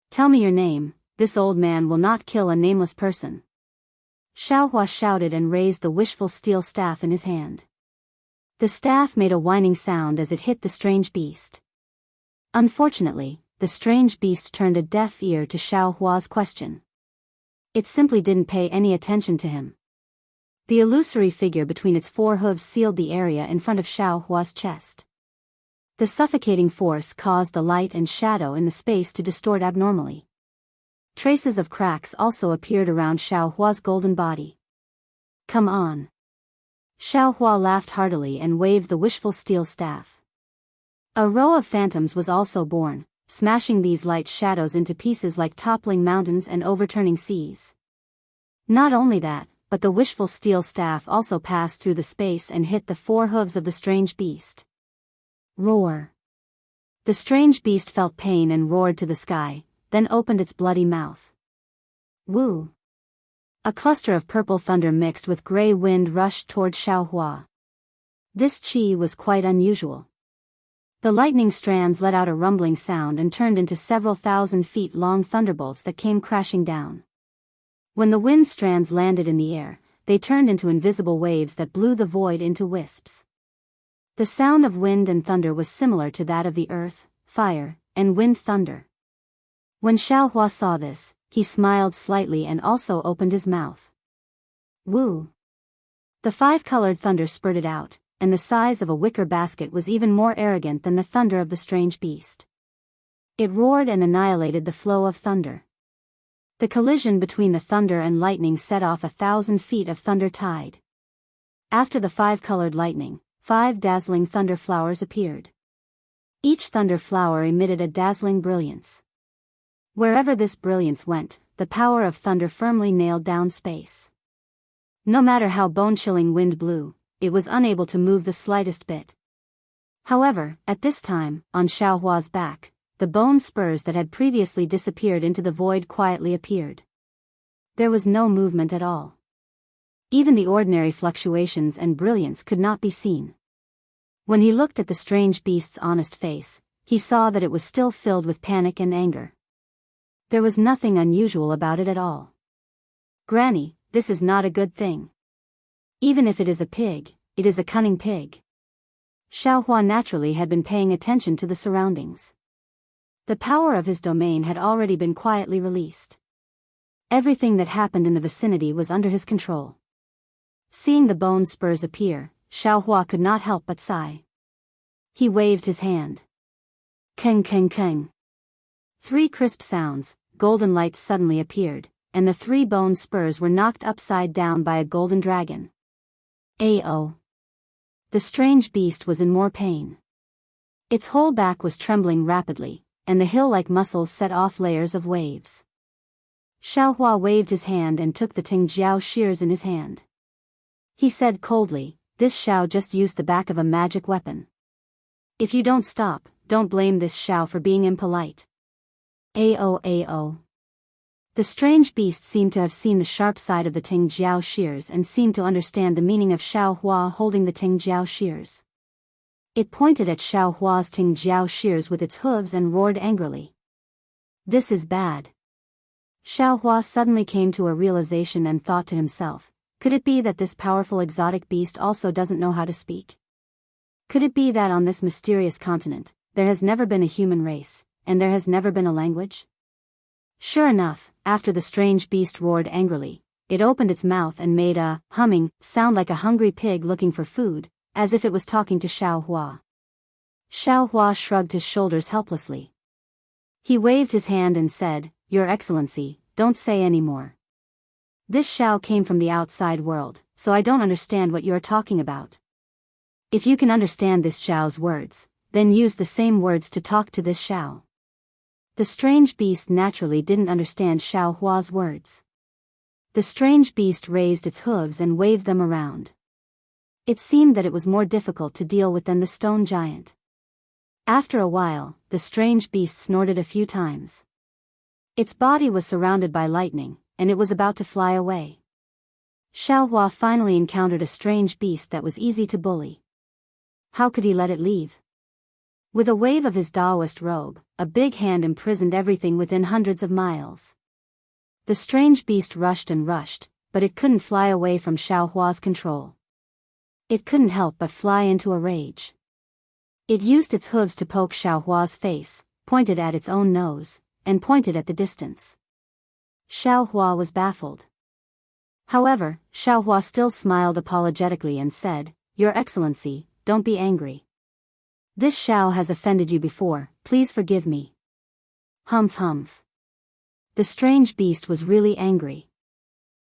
Tell me your name, this old man will not kill a nameless person. Xiaohua shouted and raised the wishful steel staff in his hand. The staff made a whining sound as it hit the strange beast. Unfortunately, the strange beast turned a deaf ear to Xiaohua's question. It simply didn't pay any attention to him. The illusory figure between its 4 hooves sealed the area in front of Xiaohua's chest. The suffocating force caused the light and shadow in the space to distort abnormally. Traces of cracks also appeared around Xiaohua's golden body. Come on. Xiaohua laughed heartily and waved the wishful steel staff. A row of phantoms was also born, smashing these light shadows into pieces like toppling mountains and overturning seas. Not only that, but the wishful steel staff also passed through the space and hit the 4 hooves of the strange beast. Roar. The strange beast felt pain and roared to the sky, then opened its bloody mouth. Woo! A cluster of purple thunder mixed with gray wind rushed toward Xiaohua. This qi was quite unusual. The lightning strands let out a rumbling sound and turned into several thousand feet long thunderbolts that came crashing down. When the wind strands landed in the air, they turned into invisible waves that blew the void into wisps. The sound of wind and thunder was similar to that of the earth, fire, and wind thunder. When Xiaohua saw this, he smiled slightly and also opened his mouth. Woo! The five-colored thunder spurted out, and the size of a wicker basket was even more arrogant than the thunder of the strange beast. It roared and annihilated the flow of thunder. The collision between the thunder and lightning set off 1,000 feet of thunder tide. After the five-colored lightning, 5 dazzling thunder flowers appeared. Each thunder flower emitted a dazzling brilliance. Wherever this brilliance went, the power of thunder firmly nailed down space. No matter how bone-chilling wind blew, it was unable to move the slightest bit. However, at this time, on Xiaohua's back, the bone spurs that had previously disappeared into the void quietly appeared. There was no movement at all. Even the ordinary fluctuations and brilliance could not be seen. When he looked at the strange beast's honest face, he saw that it was still filled with panic and anger. There was nothing unusual about it at all. Granny, this is not a good thing. Even if it is a pig, it is a cunning pig. Xiaohua naturally had been paying attention to the surroundings. The power of his domain had already been quietly released. Everything that happened in the vicinity was under his control. Seeing the bone spurs appear, Xiaohua could not help but sigh. He waved his hand. Keng keng keng. 3 crisp sounds, golden lights suddenly appeared, and the 3 bone spurs were knocked upside down by a golden dragon. Ao. The strange beast was in more pain. Its whole back was trembling rapidly, and the hill-like muscles set off layers of waves. Xiaohua waved his hand and took the Tingjiao shears in his hand. He said coldly, "This Xiao just used the back of a magic weapon. If you don't stop, don't blame this Xiao for being impolite." Ao. The strange beast seemed to have seen the sharp side of the Tingjiao shears and seemed to understand the meaning of Xiaohua holding the Tingjiao shears. It pointed at Xiaohua's Tingjiao shears with its hooves and roared angrily. This is bad. Xiaohua suddenly came to a realization and thought to himself, could it be that this powerful exotic beast also doesn't know how to speak? Could it be that on this mysterious continent, there has never been a human race, and there has never been a language? Sure enough, after the strange beast roared angrily, it opened its mouth and made a humming sound like a hungry pig looking for food, as if it was talking to Xiaohua. Xiaohua shrugged his shoulders helplessly. He waved his hand and said, "Your Excellency, don't say any more. This Xiao came from the outside world, so I don't understand what you are talking about. If you can understand this Xiao's words, then use the same words to talk to this Xiao." The strange beast naturally didn't understand Xiaohua's words. The strange beast raised its hooves and waved them around. It seemed that it was more difficult to deal with than the stone giant. After a while, the strange beast snorted a few times. Its body was surrounded by lightning, and it was about to fly away. Xiaohua finally encountered a strange beast that was easy to bully. How could he let it leave? With a wave of his Daoist robe, a big hand imprisoned everything within hundreds of miles. The strange beast rushed and rushed, but it couldn't fly away from Xiaohua's control. It couldn't help but fly into a rage. It used its hooves to poke Xiaohua's face, pointed at its own nose, and pointed at the distance. Xiaohua was baffled. However, Xiaohua still smiled apologetically and said, "Your Excellency, don't be angry. This Xiao has offended you before, please forgive me." Humph humph. The strange beast was really angry.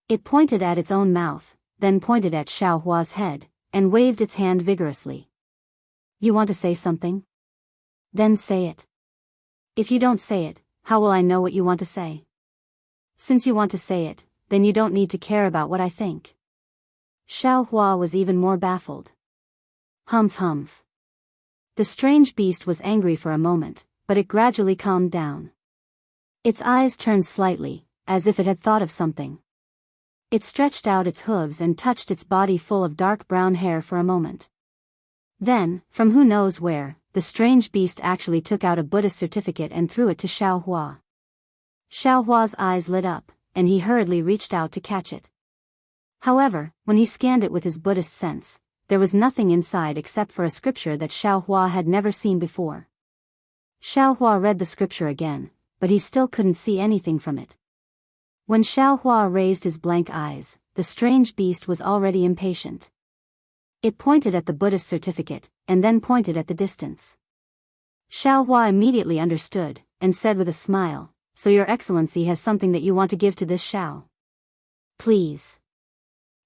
It pointed at its own mouth, then pointed at Xiaohua's head, and waved its hand vigorously. "You want to say something? Then say it. If you don't say it, how will I know what you want to say? Since you want to say it, then you don't need to care about what I think." Xiaohua was even more baffled. Humph humph. The strange beast was angry for a moment, but it gradually calmed down. Its eyes turned slightly, as if it had thought of something. It stretched out its hooves and touched its body full of dark brown hair for a moment. Then, from who knows where, the strange beast actually took out a Buddhist certificate and threw it to Xiao Hua. Xiao Hua's eyes lit up, and he hurriedly reached out to catch it. However, when he scanned it with his Buddhist sense, there was nothing inside except for a scripture that Xiao Hua had never seen before. Xiao Hua read the scripture again, but he still couldn't see anything from it. When Xiao Hua raised his blank eyes, the strange beast was already impatient. It pointed at the Buddhist certificate, and then pointed at the distance. Xiao Hua immediately understood, and said with a smile, "So your excellency has something that you want to give to this Xiao? Please."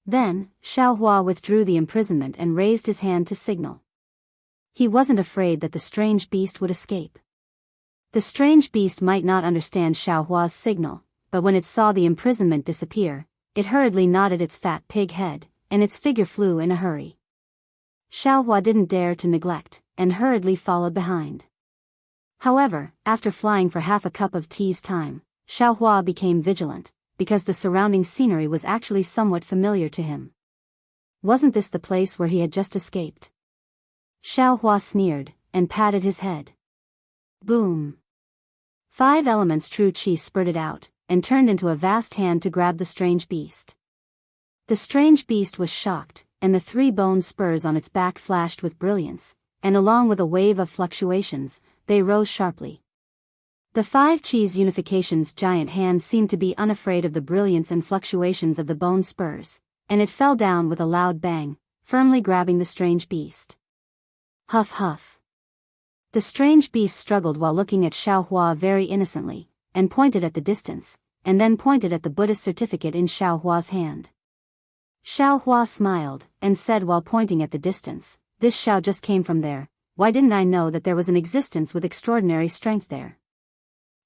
Then, Xiao Hua withdrew the imprisonment and raised his hand to signal. He wasn't afraid that the strange beast would escape. The strange beast might not understand Xiao Hua's signal, but when it saw the imprisonment disappear, it hurriedly nodded its fat pig head, and its figure flew in a hurry. Xiao Hua didn't dare to neglect, and hurriedly followed behind. However, after flying for half a cup of tea's time, Xiao Hua became vigilant, because the surrounding scenery was actually somewhat familiar to him. Wasn't this the place where he had just escaped? Xiao Hua sneered, and patted his head. Boom! 5 elements true qi spurted out, and turned into a vast hand to grab the strange beast. The strange beast was shocked, and the 3 bone spurs on its back flashed with brilliance, and along with a wave of fluctuations, they rose sharply. The 5 Chi's unification's giant hand seemed to be unafraid of the brilliance and fluctuations of the bone spurs, and it fell down with a loud bang, firmly grabbing the strange beast. Huff huff. The strange beast struggled while looking at Xiao Hua very innocently, and pointed at the distance, and then pointed at the Buddhist certificate in Xiao Hua's hand. Xiao Hua smiled, and said while pointing at the distance, "This Xiao just came from there. Why didn't I know that there was an existence with extraordinary strength there?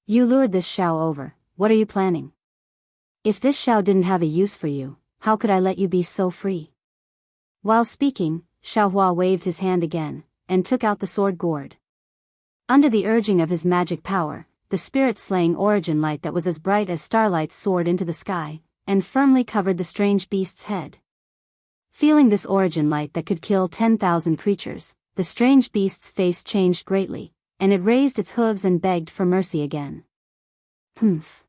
You lured this Xiao over, what are you planning? If this Xiao didn't have a use for you, how could I let you be so free?" While speaking, Xiao Hua waved his hand again, and took out the sword gourd. Under the urging of his magic power, the spirit-slaying origin light that was as bright as starlight soared into the sky, and firmly covered the strange beast's head. Feeling this origin light that could kill 10,000 creatures, the strange beast's face changed greatly, and it raised its hooves and begged for mercy again. Humph.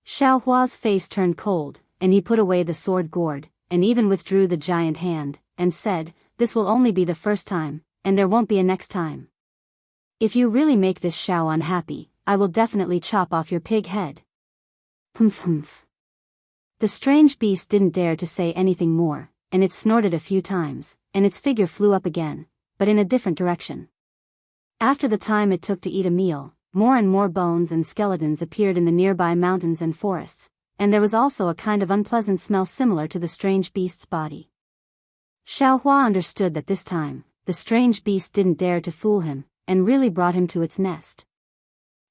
Xiao Hua's face turned cold, and he put away the sword gourd, and even withdrew the giant hand, and said, "This will only be the first time, and there won't be a next time. If you really make this Xiao unhappy, I will definitely chop off your pig head." Humph humph. The strange beast didn't dare to say anything more, and it snorted a few times, and its figure flew up again, but in a different direction. After the time it took to eat a meal, more and more bones and skeletons appeared in the nearby mountains and forests, and there was also a kind of unpleasant smell similar to the strange beast's body. Xiao Hua understood that this time, the strange beast didn't dare to fool him, and really brought him to its nest.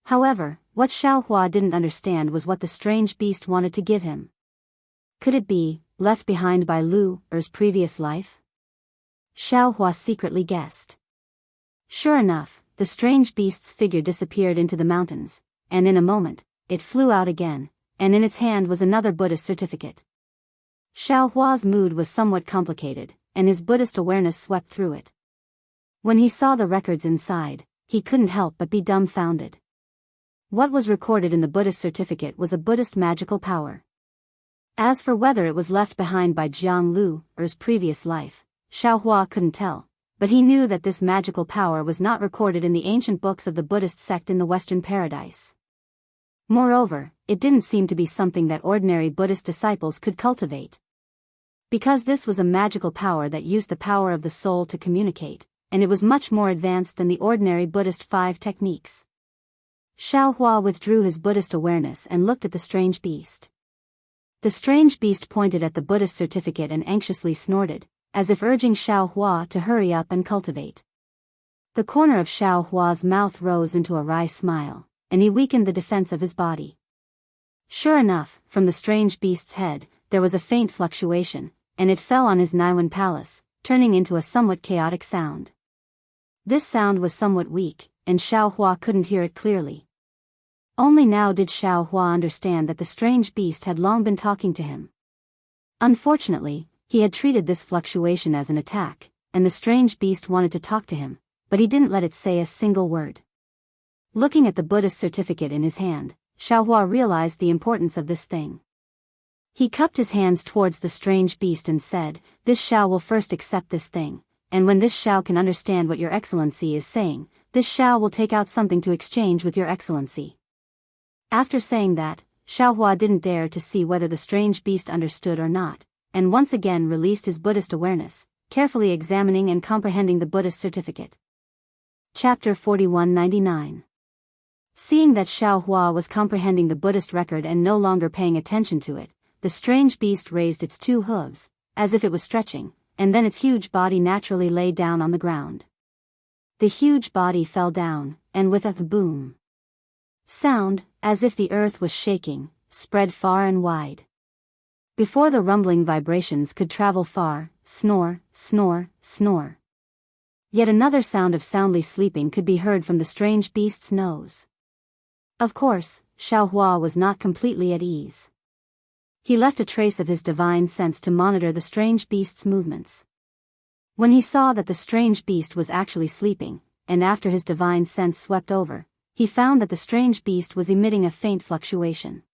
However, what Xiao Hua didn't understand was what the strange beast wanted to give him. Could it be, left behind by Lu Er's previous life? Xiao Hua secretly guessed. Sure enough, the strange beast's figure disappeared into the mountains, and in a moment, it flew out again, and in its hand was another Buddhist certificate. Xiao Hua's mood was somewhat complicated, and his Buddhist awareness swept through it. When he saw the records inside, he couldn't help but be dumbfounded. What was recorded in the Buddhist certificate was a Buddhist magical power. As for whether it was left behind by Jianghu Er's previous life, Xiao Hua couldn't tell, but he knew that this magical power was not recorded in the ancient books of the Buddhist sect in the Western Paradise. Moreover, it didn't seem to be something that ordinary Buddhist disciples could cultivate. Because this was a magical power that used the power of the soul to communicate, and it was much more advanced than the ordinary Buddhist 5 techniques. Xiao Hua withdrew his Buddhist awareness and looked at the strange beast. The strange beast pointed at the Buddhist certificate and anxiously snorted, as if urging Xiao Hua to hurry up and cultivate. The corner of Xiao Hua's mouth rose into a wry smile, and he weakened the defense of his body. Sure enough, from the strange beast's head, there was a faint fluctuation, and it fell on his Naiwan palace, turning into a somewhat chaotic sound. This sound was somewhat weak, and Xiao Hua couldn't hear it clearly. Only now did Xiao Hua understand that the strange beast had long been talking to him. Unfortunately, he had treated this fluctuation as an attack, and the strange beast wanted to talk to him, but he didn't let it say a single word. Looking at the Buddhist certificate in his hand, Xiao Hua realized the importance of this thing. He cupped his hands towards the strange beast and said, "This Xiao will first accept this thing, and when this Xiao can understand what your excellency is saying, this Xiao will take out something to exchange with your excellency." After saying that, Xiao Hua didn't dare to see whether the strange beast understood or not, and once again released his Buddhist awareness, carefully examining and comprehending the Buddhist certificate. Chapter 4199. Seeing that Xiao Hua was comprehending the Buddhist record and no longer paying attention to it, the strange beast raised its 2 hooves, as if it was stretching, and then its huge body naturally lay down on the ground. The huge body fell down, and with a boom sound, as if the earth was shaking, spread far and wide. Before the rumbling vibrations could travel far, snore, snore, snore. Yet another sound of soundly sleeping could be heard from the strange beast's nose. Of course, Xiao Hua was not completely at ease. He left a trace of his divine sense to monitor the strange beast's movements. When he saw that the strange beast was actually sleeping, and after his divine sense swept over, he found that the strange beast was emitting a faint fluctuation.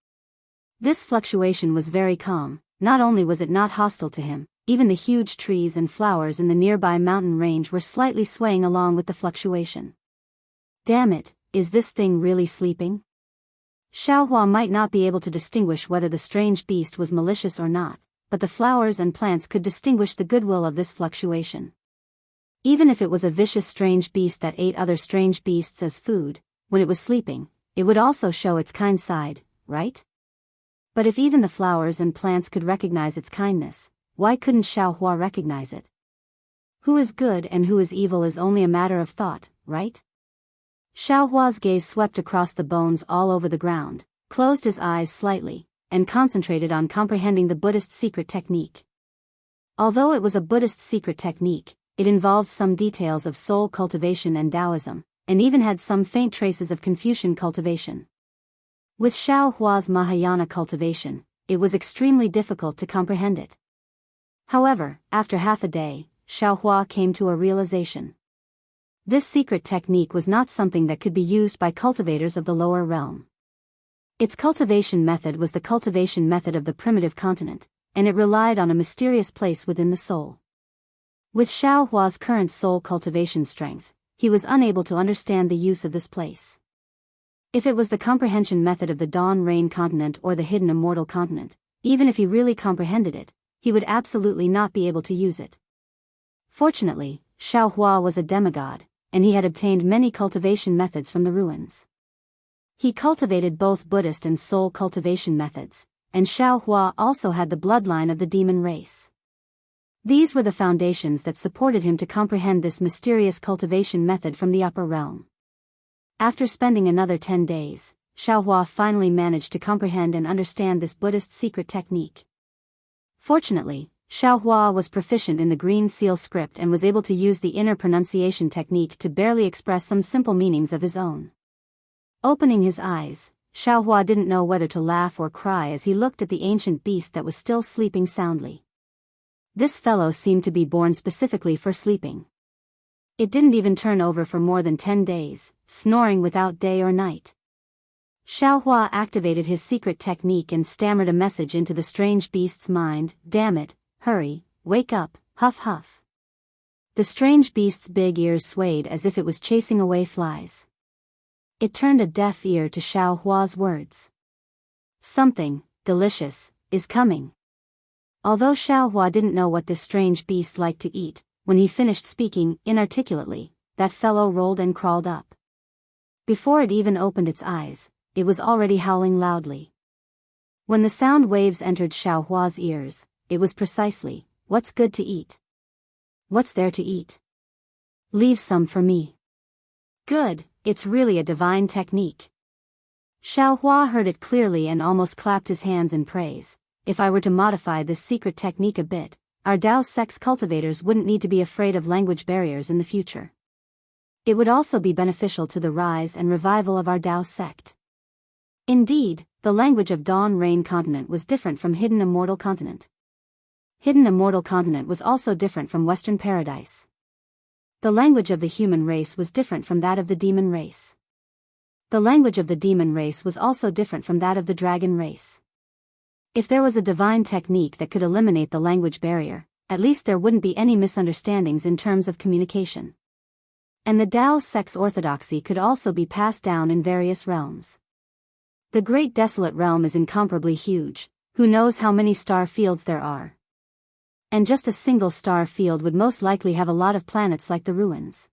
This fluctuation was very calm. Not only was it not hostile to him, even the huge trees and flowers in the nearby mountain range were slightly swaying along with the fluctuation. Damn it, is this thing really sleeping? Xiao Hua might not be able to distinguish whether the strange beast was malicious or not, but the flowers and plants could distinguish the goodwill of this fluctuation. Even if it was a vicious strange beast that ate other strange beasts as food, when it was sleeping, it would also show its kind side, right? But if even the flowers and plants could recognize its kindness, why couldn't Xiao Hua recognize it? Who is good and who is evil is only a matter of thought, right? Xiao Hua's gaze swept across the bones all over the ground, closed his eyes slightly, and concentrated on comprehending the Buddhist secret technique. Although it was a Buddhist secret technique, it involved some details of soul cultivation and Taoism, and even had some faint traces of Confucian cultivation. With Xiao Hua's Mahayana cultivation, it was extremely difficult to comprehend it. However, after half a day, Xiao Hua came to a realization. This secret technique was not something that could be used by cultivators of the lower realm. Its cultivation method was the cultivation method of the primitive continent, and it relied on a mysterious place within the soul. With Xiao Hua's current soul cultivation strength, he was unable to understand the use of this place. If it was the comprehension method of the Dawn Rain continent or the hidden immortal continent, even if he really comprehended it, he would absolutely not be able to use it. Fortunately, Xiao Hua was a demigod, and he had obtained many cultivation methods from the ruins. He cultivated both Buddhist and soul cultivation methods, and Xiao Hua also had the bloodline of the demon race. These were the foundations that supported him to comprehend this mysterious cultivation method from the upper realm. After spending another 10 days, Xiao Hua finally managed to comprehend and understand this Buddhist secret technique. Fortunately, Xiao Hua was proficient in the Green Seal script and was able to use the inner pronunciation technique to barely express some simple meanings of his own. Opening his eyes, Xiao Hua didn't know whether to laugh or cry as he looked at the ancient beast that was still sleeping soundly. This fellow seemed to be born specifically for sleeping. It didn't even turn over for more than 10 days, snoring without day or night. Xiao Hua activated his secret technique and stammered a message into the strange beast's mind, "Damn it, hurry, wake up, huff huff." The strange beast's big ears swayed as if it was chasing away flies. It turned a deaf ear to Xiao Hua's words. Something delicious is coming. Although Xiao Hua didn't know what this strange beast liked to eat, when he finished speaking inarticulately, that fellow rolled and crawled up. Before it even opened its eyes, it was already howling loudly. When the sound waves entered Xiao Hua's ears, it was precisely, "What's good to eat? What's there to eat? Leave some for me." Good, it's really a divine technique. Xiao Hua heard it clearly and almost clapped his hands in praise. If I were to modify this secret technique a bit, our Dao sect's cultivators wouldn't need to be afraid of language barriers in the future. It would also be beneficial to the rise and revival of our Dao sect. Indeed, the language of Dawn Rain Continent was different from Hidden Immortal Continent. Hidden Immortal Continent was also different from Western Paradise. The language of the human race was different from that of the demon race. The language of the demon race was also different from that of the dragon race. If there was a divine technique that could eliminate the language barrier, at least there wouldn't be any misunderstandings in terms of communication. And the Dao sect's orthodoxy could also be passed down in various realms. The Great Desolate Realm is incomparably huge, who knows how many star fields there are. And just a single star field would most likely have a lot of planets like the ruins.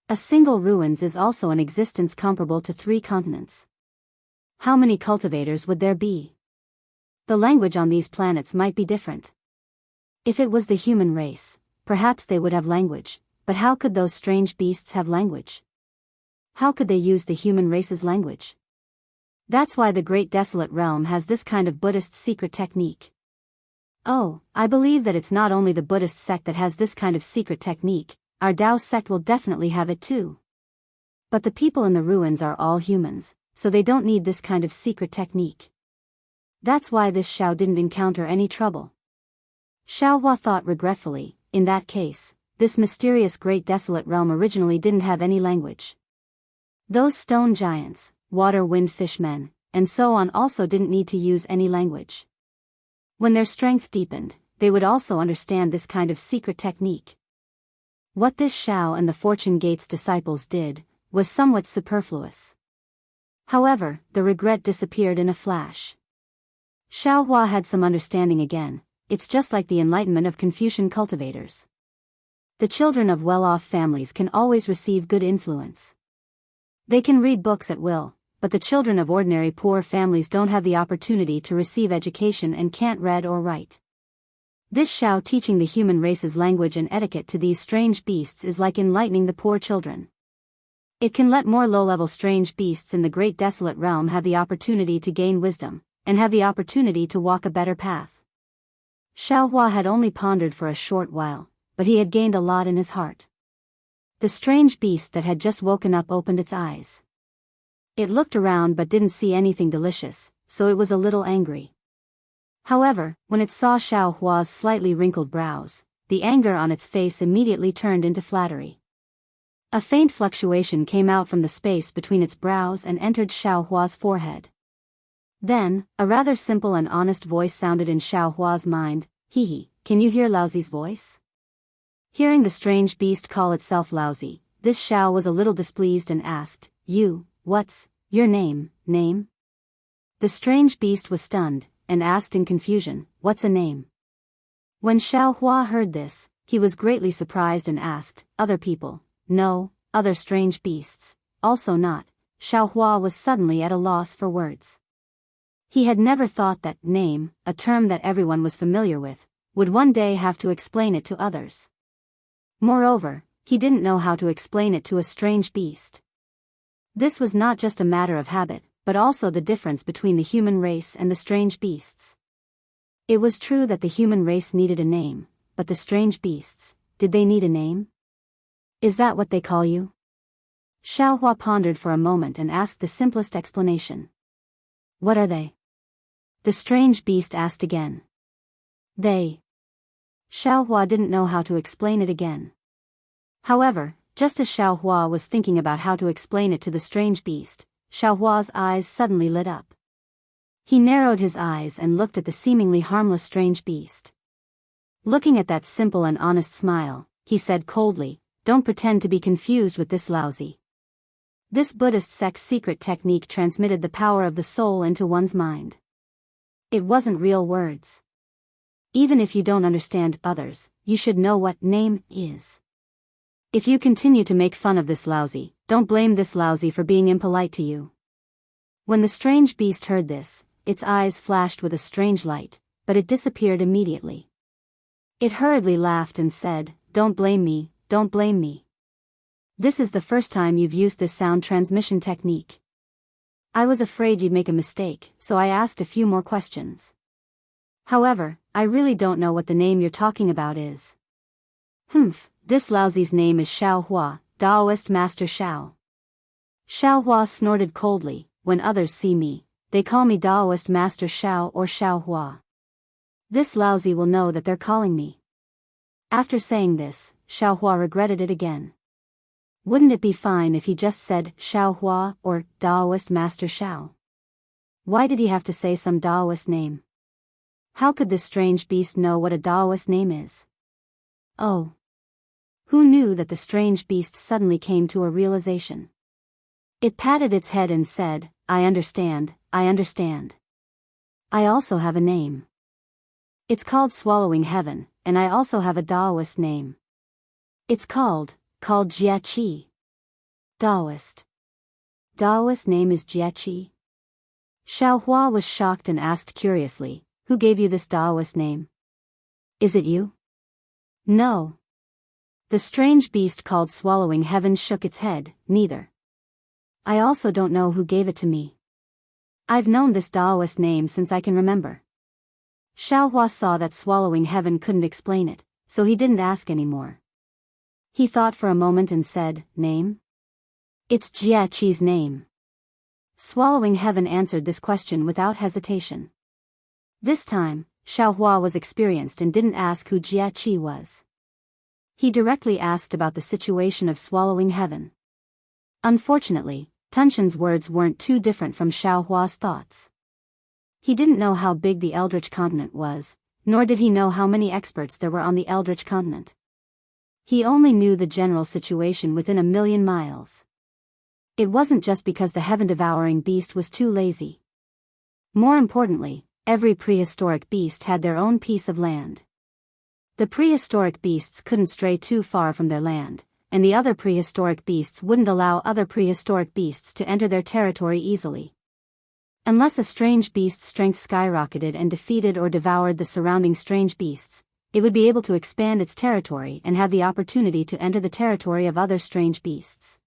A single ruins is also an existence comparable to 3 continents. How many cultivators would there be? The language on these planets might be different. If it was the human race, perhaps they would have language, but how could those strange beasts have language? How could they use the human race's language? That's why the Great Desolate Realm has this kind of Buddhist secret technique. Oh, I believe that it's not only the Buddhist sect that has this kind of secret technique, our Dao sect will definitely have it too. But the people in the ruins are all humans, so they don't need this kind of secret technique. That's why this Xiao didn't encounter any trouble. Xiao Hua thought regretfully, in that case, this mysterious Great Desolate Realm originally didn't have any language. Those stone giants, water wind fishmen, and so on also didn't need to use any language. When their strength deepened, they would also understand this kind of secret technique. What this Xiao and the Fortune Gate's disciples did, was somewhat superfluous. However, the regret disappeared in a flash. Xiao Hua had some understanding again. It's just like the enlightenment of Confucian cultivators. The children of well-off families can always receive good influence. They can read books at will, but the children of ordinary poor families don't have the opportunity to receive education and can't read or write. This Xiao teaching the human race's language and etiquette to these strange beasts is like enlightening the poor children. It can let more low-level strange beasts in the Great Desolate Realm have the opportunity to gain wisdom, and have the opportunity to walk a better path. Xiao Hua had only pondered for a short while, but he had gained a lot in his heart. The strange beast that had just woken up opened its eyes. It looked around but didn't see anything delicious, so it was a little angry. However, when it saw Xiao Hua's slightly wrinkled brows, the anger on its face immediately turned into flattery. A faint fluctuation came out from the space between its brows and entered Xiao Hua's forehead. Then, a rather simple and honest voice sounded in Xiao Hua's mind, "Hee, can you hear Laozi's voice?" Hearing the strange beast call itself Laozi, this Xiao was a little displeased and asked, "What's your name?" The strange beast was stunned, and asked in confusion, "What's a name?" When Xiao Hua heard this, he was greatly surprised and asked, "Other people?" "No, other strange beasts, also not." Xiao Hua was suddenly at a loss for words. He had never thought that name, a term that everyone was familiar with, would one day have to explain it to others. Moreover, he didn't know how to explain it to a strange beast. This was not just a matter of habit, but also the difference between the human race and the strange beasts. It was true that the human race needed a name, but the strange beasts, did they need a name? "Is that what they call you?" Xiao Hua pondered for a moment and asked the simplest explanation. "What are they?" The strange beast asked again. "They." Xiao Hua didn't know how to explain it again. However, just as Xiao Hua was thinking about how to explain it to the strange beast, Xiao Hua's eyes suddenly lit up. He narrowed his eyes and looked at the seemingly harmless strange beast. Looking at that simple and honest smile, he said coldly, "Don't pretend to be confused with this Laozi." This Buddhist sect's secret technique transmitted the power of the soul into one's mind. It wasn't real words. Even if you don't understand others, you should know what name is. If you continue to make fun of this Laozi, don't blame this Laozi for being impolite to you. When the strange beast heard this, its eyes flashed with a strange light, but it disappeared immediately. It hurriedly laughed and said, "Don't blame me, don't blame me. This is the first time you've used this sound transmission technique. I was afraid you'd make a mistake, so I asked a few more questions. However, I really don't know what the name you're talking about is." This Laozi's name is Xiao Hua, Daoist Master Xiao." Xiao Hua snorted coldly, when others see me, they call me Daoist Master Xiao or Xiao Hua. This lousy will know that they're calling me. After saying this, Xiao Hua regretted it again. Wouldn't it be fine if he just said Xiao Hua or Daoist Master Xiao? Why did he have to say some Daoist name? How could this strange beast know what a Daoist name is? Oh. Who knew that the strange beast suddenly came to a realization? It patted its head and said, I understand, I understand. I also have a name. It's called Swallowing Heaven, and I also have a Daoist name. It's called Jia. Daoist. Daoist name is Jia. Xiao Hua was shocked and asked curiously, who gave you this Daoist name? Is it you? No. The strange beast called Swallowing Heaven shook its head, neither. I also don't know who gave it to me. I've known this Daoist name since I can remember. Xiao Hua saw that Swallowing Heaven couldn't explain it, so he didn't ask anymore. He thought for a moment and said, Name? It's Jia name. Swallowing Heaven answered this question without hesitation. This time, Xiao Hua was experienced and didn't ask who Jia was. He directly asked about the situation of Swallowing Heaven. Unfortunately, Tunshan's words weren't too different from Xiao Hua's thoughts. He didn't know how big the Eldritch continent was, nor did he know how many experts there were on the Eldritch continent. He only knew the general situation within 1,000,000 miles. It wasn't just because the heaven-devouring beast was too lazy. More importantly, every prehistoric beast had their own piece of land. The prehistoric beasts couldn't stray too far from their land, and the other prehistoric beasts wouldn't allow other prehistoric beasts to enter their territory easily. Unless a strange beast's strength skyrocketed and defeated or devoured the surrounding strange beasts, it would be able to expand its territory and have the opportunity to enter the territory of other strange beasts.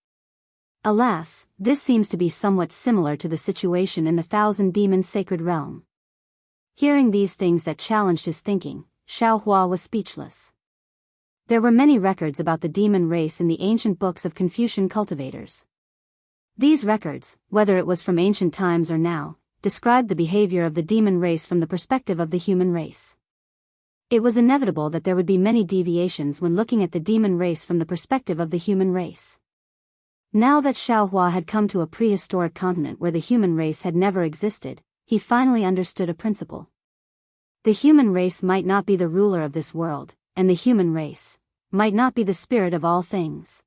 Alas, this seems to be somewhat similar to the situation in the Thousand Demons Sacred Realm. Hearing these things that challenged his thinking, Xiao Hua was speechless. There were many records about the demon race in the ancient books of Confucian cultivators. These records, whether it was from ancient times or now, described the behavior of the demon race from the perspective of the human race. It was inevitable that there would be many deviations when looking at the demon race from the perspective of the human race. Now that Xiao Hua had come to a prehistoric continent where the human race had never existed, he finally understood a principle. The human race might not be the ruler of this world, and the human race might not be the spirit of all things.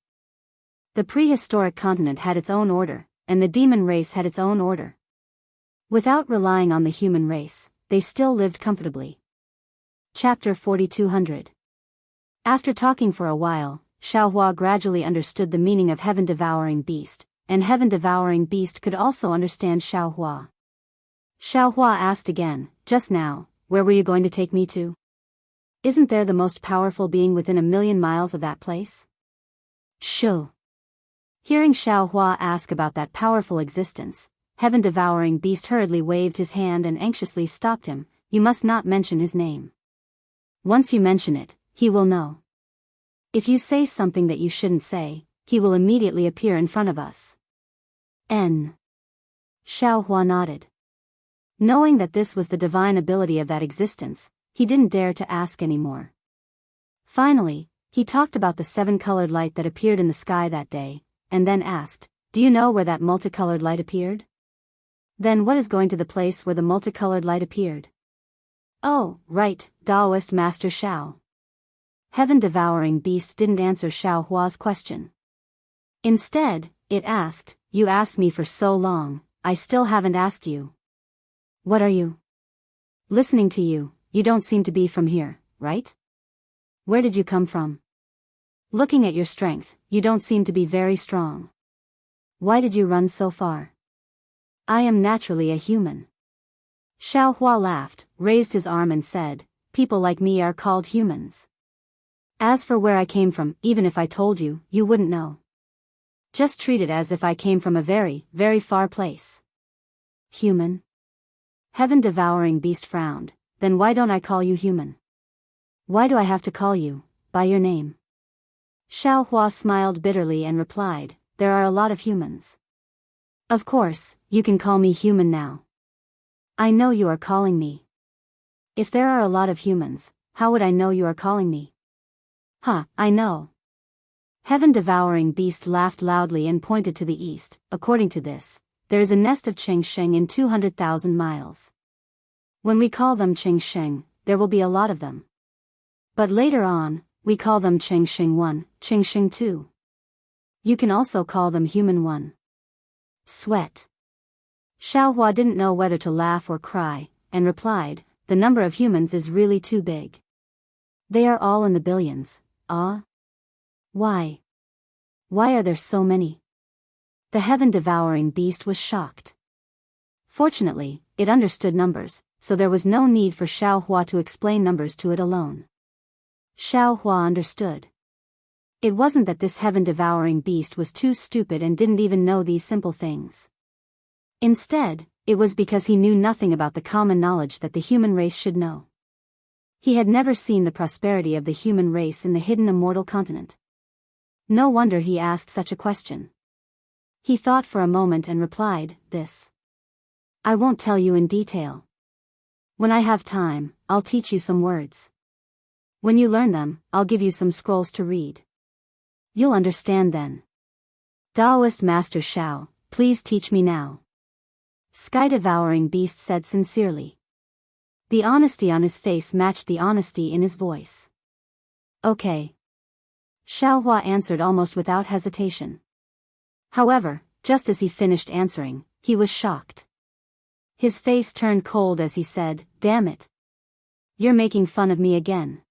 The prehistoric continent had its own order, and the demon race had its own order. Without relying on the human race, they still lived comfortably. Chapter 4200. After talking for a while, Xiao Hua gradually understood the meaning of heaven-devouring beast, and heaven-devouring beast could also understand Xiao Hua. Xiao Hua asked again, just now, where were you going to take me to? Isn't there the most powerful being within 1,000,000 miles of that place? Shoo. Hearing Xiao Hua ask about that powerful existence, heaven-devouring beast hurriedly waved his hand and anxiously stopped him. You must not mention his name. Once you mention it, he will know. If you say something that you shouldn't say, he will immediately appear in front of us. Xiao Hua nodded. Knowing that this was the divine ability of that existence, he didn't dare to ask anymore. Finally, he talked about the 7-colored light that appeared in the sky that day, and then asked, do you know where that multicolored light appeared? Then what is going to the place where the multicolored light appeared? Oh, right, Daoist Master Xiao. Heaven-devouring beast didn't answer Xiao Hua's question. Instead, it asked, you asked me for so long, I still haven't asked you. What are you? Listening to you, you don't seem to be from here, right? Where did you come from? Looking at your strength, you don't seem to be very strong. Why did you run so far? I am naturally a human. Xiao Hua laughed, raised his arm and said, people like me are called humans. As for where I came from, even if I told you, you wouldn't know. Just treat it as if I came from a very, very far place. Human? Heaven-devouring beast frowned. Then why don't I call you human? Why do I have to call you by your name? Xiao Hua smiled bitterly and replied, there are a lot of humans. Of course, you can call me human now. I know you are calling me. If there are a lot of humans, how would I know you are calling me? I know. Heaven-devouring beast laughed loudly and pointed to the east. According to this, there is a nest of Chengsheng in 200,000 miles. When we call them Chengsheng, there will be a lot of them. But later on, we call them Chengsheng 1, Chengsheng 2. You can also call them Human 1. Sweat. Xiaohua didn't know whether to laugh or cry, and replied, the number of humans is really too big. They are all in the billions. Why? Why are there so many? The heaven-devouring beast was shocked. Fortunately, it understood numbers, so there was no need for Xiaohua to explain numbers to it alone. Xiaohua understood. It wasn't that this heaven-devouring beast was too stupid and didn't even know these simple things. Instead, it was because he knew nothing about the common knowledge that the human race should know. He had never seen the prosperity of the human race in the hidden immortal continent. No wonder he asked such a question. He thought for a moment and replied, this. I won't tell you in detail. When I have time, I'll teach you some words. When you learn them, I'll give you some scrolls to read. You'll understand then. Daoist Master Shao, please teach me now. Sky-devouring beast said sincerely. The honesty on his face matched the honesty in his voice. Okay. Xiaohua answered almost without hesitation. However, just as he finished answering, he was shocked. His face turned cold as he said, damn it. You're making fun of me again.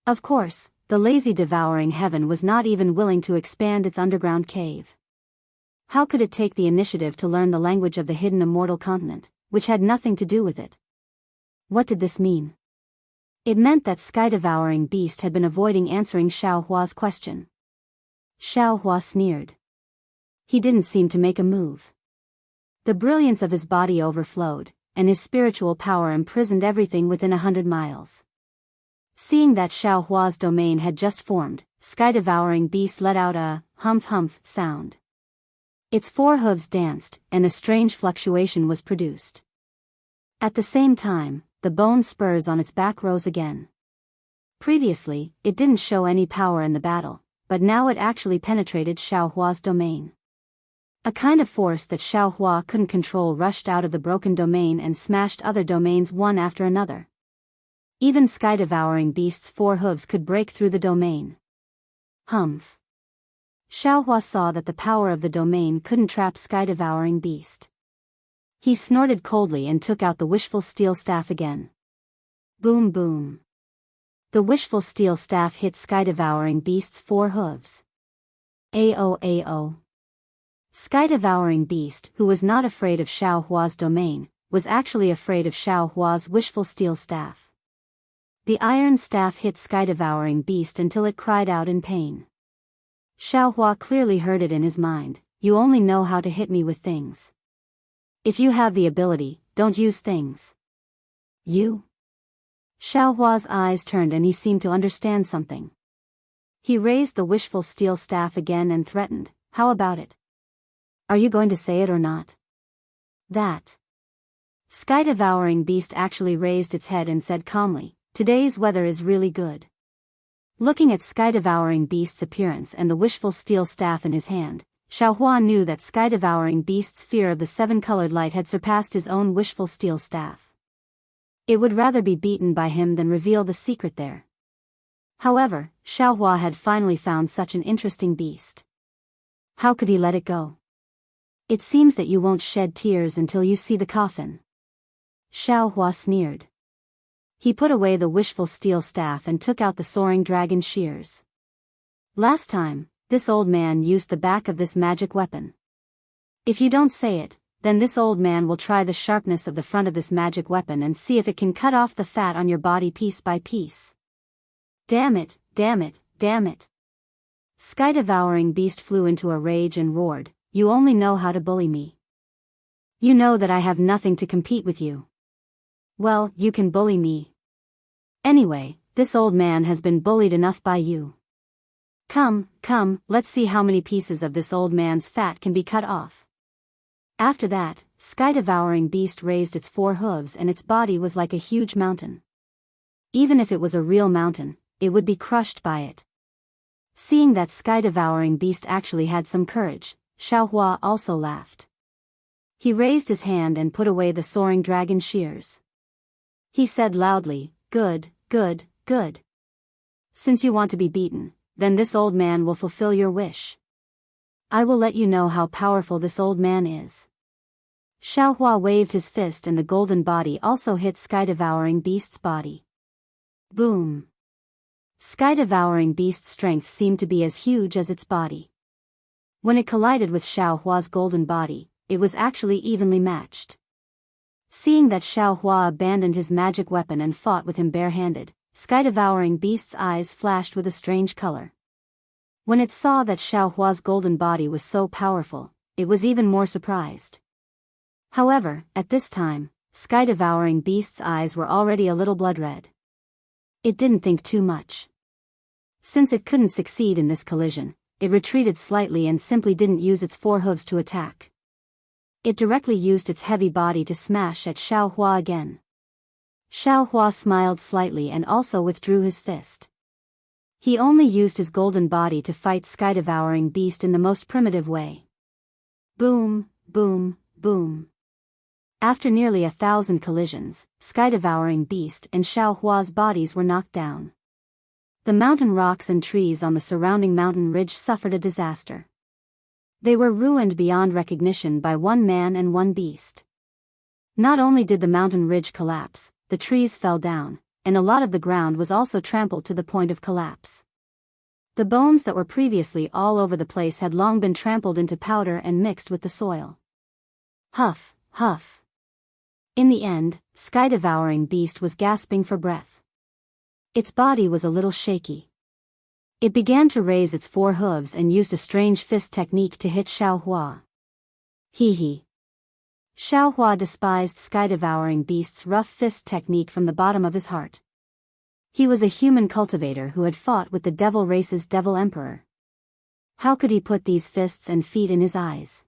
Of course, the lazy devouring heaven was not even willing to expand its underground cave. How could it take the initiative to learn the language of the hidden immortal continent, which had nothing to do with it? What did this mean? It meant that sky-devouring beast had been avoiding answering Xiaohua's question. Xiaohua sneered. He didn't seem to make a move. The brilliance of his body overflowed, and his spiritual power imprisoned everything within 100 miles. Seeing that Xiaohua's domain had just formed, sky-devouring beast let out a humph-humph sound. Its four hooves danced, and a strange fluctuation was produced. At the same time, the bone spurs on its back rose again. Previously, it didn't show any power in the battle, but now it actually penetrated Xiaohua's domain. A kind of force that Xiaohua couldn't control rushed out of the broken domain and smashed other domains one after another. Even sky-devouring beast's four hooves could break through the domain. Humph. Xiaohua saw that the power of the domain couldn't trap sky-devouring beast. He snorted coldly and took out the wishful steel staff again. Boom boom. The wishful steel staff hit sky-devouring beast's four hooves. Ao. Sky-devouring beast, who was not afraid of Xiaohua's domain, was actually afraid of Xiaohua's wishful steel staff. The iron staff hit sky-devouring beast until it cried out in pain. Xiaohua clearly heard it in his mind, you only know how to hit me with things. If you have the ability, don't use things. You? Xiaohua's eyes turned and he seemed to understand something. He raised the wishful steel staff again and threatened, how about it? Are you going to say it or not? That. Sky-devouring beast actually raised its head and said calmly, today's weather is really good. Looking at sky-devouring beast's appearance and the wishful steel staff in his hand, Xiaohua knew that sky-devouring beast's fear of the seven-colored light had surpassed his own wishful steel staff. It would rather be beaten by him than reveal the secret there. However, Xiaohua had finally found such an interesting beast. How could he let it go? It seems that you won't shed tears until you see the coffin. Xiaohua sneered. He put away the wishful steel staff and took out the soaring dragon shears. Last time, this old man used the back of this magic weapon. If you don't say it, then this old man will try the sharpness of the front of this magic weapon and see if it can cut off the fat on your body piece by piece. Damn it, damn it, damn it. Sky-devouring beast flew into a rage and roared, you only know how to bully me. You know that I have nothing to compete with you. Well, you can bully me. Anyway, this old man has been bullied enough by you. Come, let's see how many pieces of this old man's fat can be cut off. After that, sky-devouring beast raised its 4 hooves and its body was like a huge mountain. Even if it was a real mountain, it would be crushed by it. Seeing that sky-devouring beast actually had some courage, Xiaohua also laughed. He raised his hand and put away the soaring dragon shears. He said loudly, "Good, good, good. Since you want to be beaten, then this old man will fulfill your wish. I will let you know how powerful this old man is." Xiaohua waved his fist and the golden body also hit sky-devouring beast's body. Boom! Sky-devouring beast's strength seemed to be as huge as its body. When it collided with Xiaohua's golden body, it was actually evenly matched. Seeing that Xiaohua abandoned his magic weapon and fought with him barehanded, sky-devouring beast's eyes flashed with a strange color. When it saw that Xiaohua's golden body was so powerful, it was even more surprised. However, at this time, sky-devouring beast's eyes were already a little blood-red. It didn't think too much. Since it couldn't succeed in this collision, it retreated slightly and simply didn't use its 4 hooves to attack. It directly used its heavy body to smash at Xiaohua again. Xiaohua smiled slightly and also withdrew his fist. He only used his golden body to fight sky-devouring beast in the most primitive way. Boom, boom, boom. After nearly 1,000 collisions, sky-devouring beast and Xiaohua's bodies were knocked down. The mountain rocks and trees on the surrounding mountain ridge suffered a disaster. They were ruined beyond recognition by one man and one beast. Not only did the mountain ridge collapse, the trees fell down, and a lot of the ground was also trampled to the point of collapse. The bones that were previously all over the place had long been trampled into powder and mixed with the soil. Huff, huff. In the end, sky-devouring beast was gasping for breath. Its body was a little shaky. It began to raise its 4 hooves and used a strange fist technique to hit Xiaohua. Hee hee. Xiaohua despised sky-devouring beast's rough fist technique from the bottom of his heart. He was a human cultivator who had fought with the devil race's devil emperor. How could he put these fists and feet in his eyes?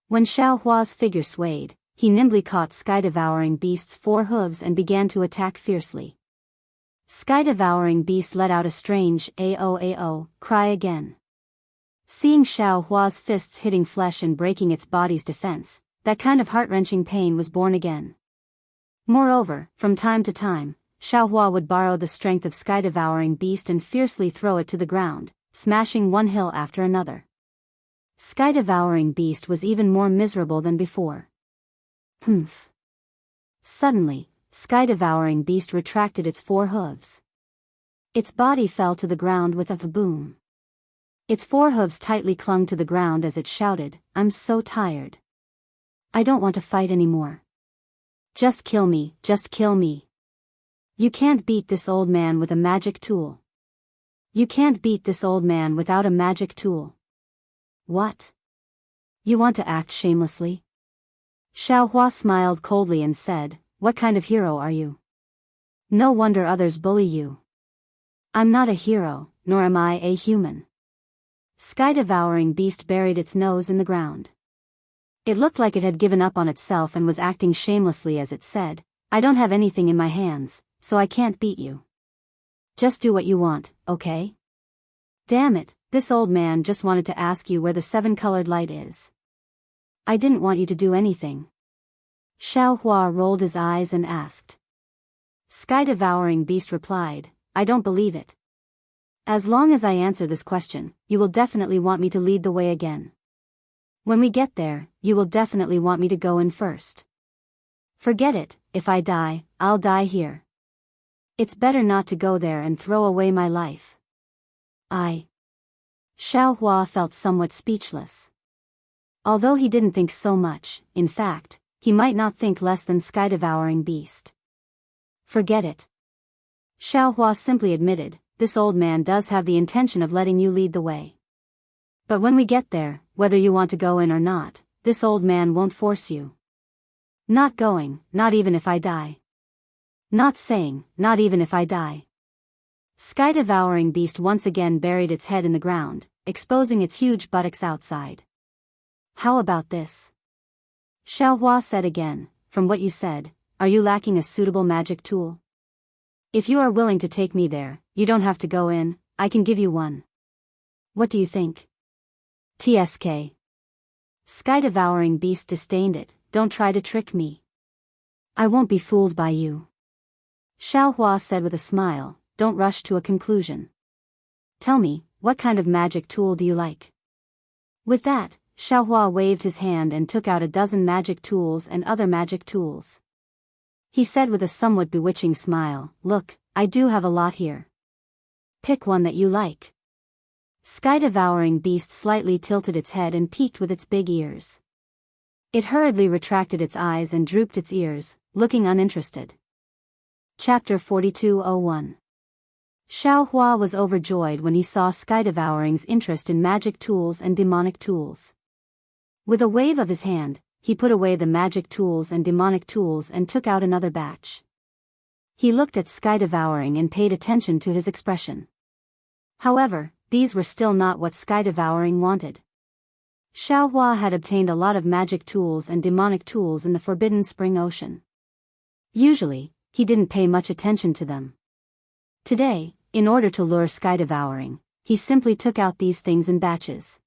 When Xiaohua's figure swayed, he nimbly caught sky-devouring beast's 4 hooves and began to attack fiercely. Sky-devouring beast let out a strange "Ao-ao" cry again. Seeing Xiaohua's fists hitting flesh and breaking its body's defense, that kind of heart-wrenching pain was born again. Moreover, from time to time, Xiaohua would borrow the strength of sky-devouring beast and fiercely throw it to the ground, smashing one hill after another. Sky-devouring beast was even more miserable than before. Humph. Suddenly, sky-devouring beast retracted its 4 hooves. Its body fell to the ground with a boom. Its 4 hooves tightly clung to the ground as it shouted, "I'm so tired. I don't want to fight anymore. Just kill me, just kill me. You can't beat this old man with a magic tool. You can't beat this old man without a magic tool. What? You want to act shamelessly?" Xiaohua smiled coldly and said, "What kind of hero are you? No wonder others bully you. I'm not a hero, nor am I a human." Sky-devouring beast buried its nose in the ground. It looked like it had given up on itself and was acting shamelessly as it said, "I don't have anything in my hands, so I can't beat you. Just do what you want, okay? Damn it, this old man just wanted to ask you where the 7-colored light is. I didn't want you to do anything." Xiaohua rolled his eyes and asked. Sky-devouring beast replied, "I don't believe it. As long as I answer this question, you will definitely want me to lead the way again. When we get there, you will definitely want me to go in first. Forget it, if I die, I'll die here. It's better not to go there and throw away my life." Xiaohua felt somewhat speechless. Although he didn't think so much, in fact, he might not think less than sky-devouring beast. "Forget it." Xiaohua simply admitted, "This old man does have the intention of letting you lead the way. But when we get there, whether you want to go in or not, this old man won't force you. Not going, not even if I die. Not saying, not even if I die." Sky-devouring beast once again buried its head in the ground, exposing its huge buttocks outside. "How about this? Xiaohua said again, from what you said, are you lacking a suitable magic tool? If you are willing to take me there, you don't have to go in, I can give you one. What do you think? TSK. Sky-devouring beast disdained it, don't try to trick me. I won't be fooled by you. Xiaohua said with a smile, don't rush to a conclusion. Tell me, what kind of magic tool do you like? With that, Xiaohua waved his hand and took out a dozen magic tools and other magic tools. He said with a somewhat bewitching smile, look, I do have a lot here. Pick one that you like. Sky-devouring beast slightly tilted its head and peeked with its big ears. It hurriedly retracted its eyes and drooped its ears, looking uninterested. Chapter 4201. Xiaohua was overjoyed when he saw Sky-devouring's interest in magic tools and demonic tools. With a wave of his hand, he put away the magic tools and demonic tools and took out another batch. He looked at Sky-devouring and paid attention to his expression. However, these were still not what Sky-devouring wanted. Xiaohua had obtained a lot of magic tools and demonic tools in the Forbidden Spring Ocean. Usually, he didn't pay much attention to them. Today, in order to lure Sky-devouring, he simply took out these things in batches.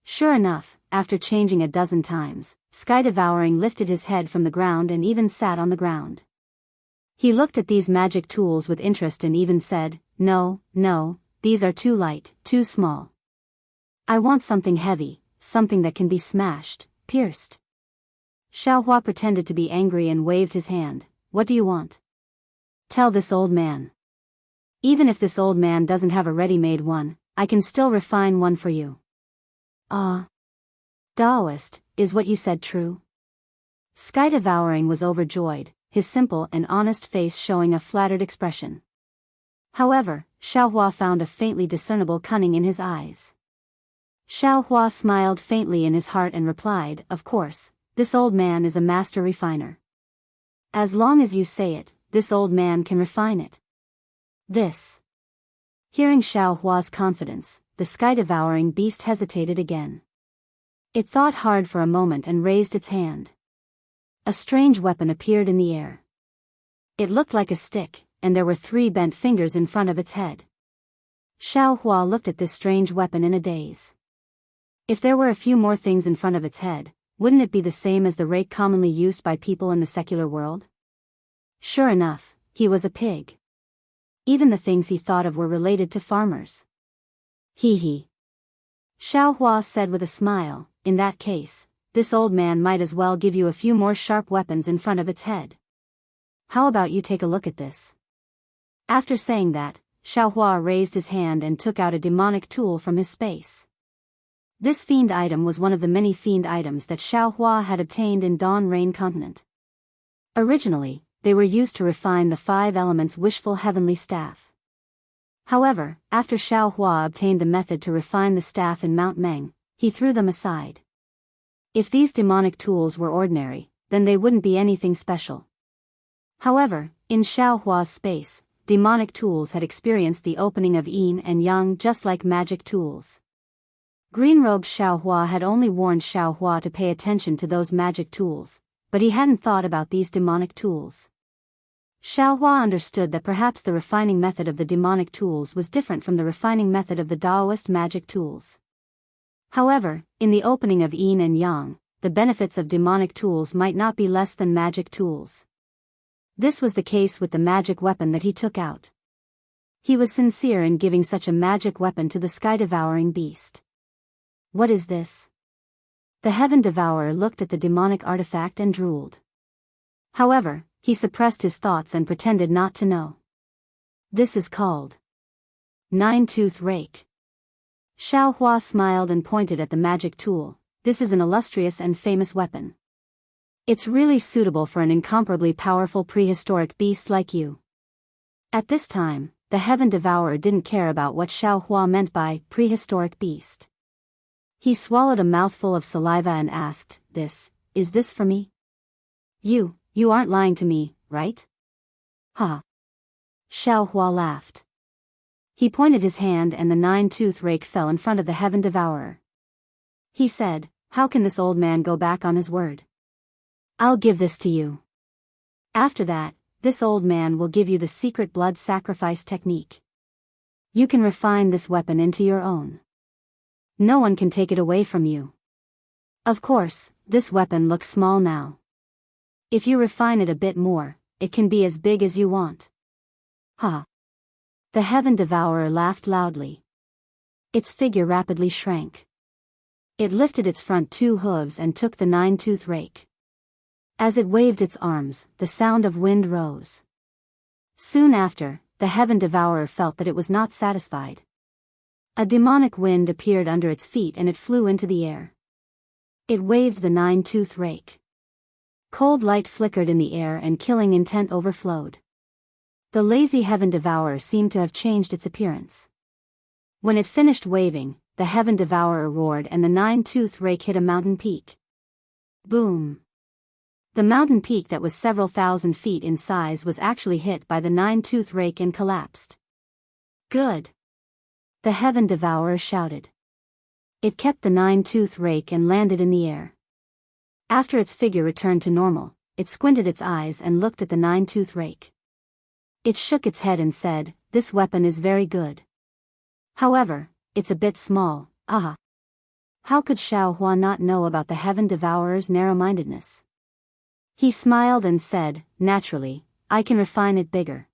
Sure enough, after changing a dozen times, Sky-devouring lifted his head from the ground and even sat on the ground. He looked at these magic tools with interest and even said, no, these are too light, too small. I want something heavy, something that can be smashed, pierced. Xiaohua pretended to be angry and waved his hand. What do you want? Tell this old man. Even if this old man doesn't have a ready-made one, I can still refine one for you. Daoist, is what you said true? Sky-devouring was overjoyed, his simple and honest face showing a flattered expression. However, Xiaohua found a faintly discernible cunning in his eyes. Xiaohua smiled faintly in his heart and replied, of course, this old man is a master refiner. As long as you say it, this old man can refine it. This. Hearing Xiaohua's confidence, the sky-devouring beast hesitated again. It thought hard for a moment and raised its hand. A strange weapon appeared in the air. It looked like a stick, and there were 3 bent fingers in front of its head. Xiaohua looked at this strange weapon in a daze. If there were a few more things in front of its head, wouldn't it be the same as the rake commonly used by people in the secular world? Sure enough, he was a pig. Even the things he thought of were related to farmers. Hee. Xiaohua said with a smile, in that case, this old man might as well give you a few more sharp weapons in front of its head. How about you take a look at this? After saying that, Xiaohua raised his hand and took out a demonic tool from his space. This fiend item was one of the many fiend items that Xiaohua had obtained in Dawn Rain Continent. Originally, they were used to refine the 5 elements wishful heavenly staff. However, after Xiaohua obtained the method to refine the staff in Mount Meng, he threw them aside. If these demonic tools were ordinary, then they wouldn't be anything special. However, in Xiaohua's space, demonic tools had experienced the opening of yin and yang just like magic tools. Green-robed Xiaohua had only warned Xiaohua to pay attention to those magic tools, but he hadn't thought about these demonic tools. Xiaohua understood that perhaps the refining method of the demonic tools was different from the refining method of the Daoist magic tools. However, in the opening of yin and yang, the benefits of demonic tools might not be less than magic tools. This was the case with the magic weapon that he took out. He was sincere in giving such a magic weapon to the sky-devouring beast. What is this? The heaven devourer looked at the demonic artifact and drooled. However, he suppressed his thoughts and pretended not to know. This is called Nine-Tooth Rake. Xiaohua smiled and pointed at the magic tool. This is an illustrious and famous weapon. It's really suitable for an incomparably powerful prehistoric beast like you. At this time, the heaven devourer didn't care about what Xiaohua meant by prehistoric beast. He swallowed a mouthful of saliva and asked, is this for me? You aren't lying to me, right? Ha. Xiaohua laughed. He pointed his hand and the 9-tooth rake fell in front of the heaven devourer. He said, how can this old man go back on his word? I'll give this to you. After that, this old man will give you the secret blood sacrifice technique. You can refine this weapon into your own. No one can take it away from you. Of course, this weapon looks small now. If you refine it a bit more, it can be as big as you want. Ha! The Heaven Devourer laughed loudly. Its figure rapidly shrank. It lifted its front 2 hooves and took the 9-tooth rake. As it waved its arms, the sound of wind rose. Soon after, the Heaven Devourer felt that it was not satisfied. A demonic wind appeared under its feet and it flew into the air. It waved the 9-tooth rake. Cold light flickered in the air and killing intent overflowed. The lazy Heaven Devourer seemed to have changed its appearance. When it finished waving, the Heaven Devourer roared and the 9-tooth rake hit a mountain peak. Boom! The mountain peak that was several thousand feet in size was actually hit by the 9-tooth rake and collapsed. Good! The Heaven Devourer shouted. It kept the 9-tooth rake and landed in the air. After its figure returned to normal, it squinted its eyes and looked at the 9-tooth rake. It shook its head and said, "This weapon is very good. However, it's a bit small, aha." How could Xiao Hua not know about the Heaven Devourer's narrow-mindedness? He smiled and said, "Naturally, I can refine it bigger.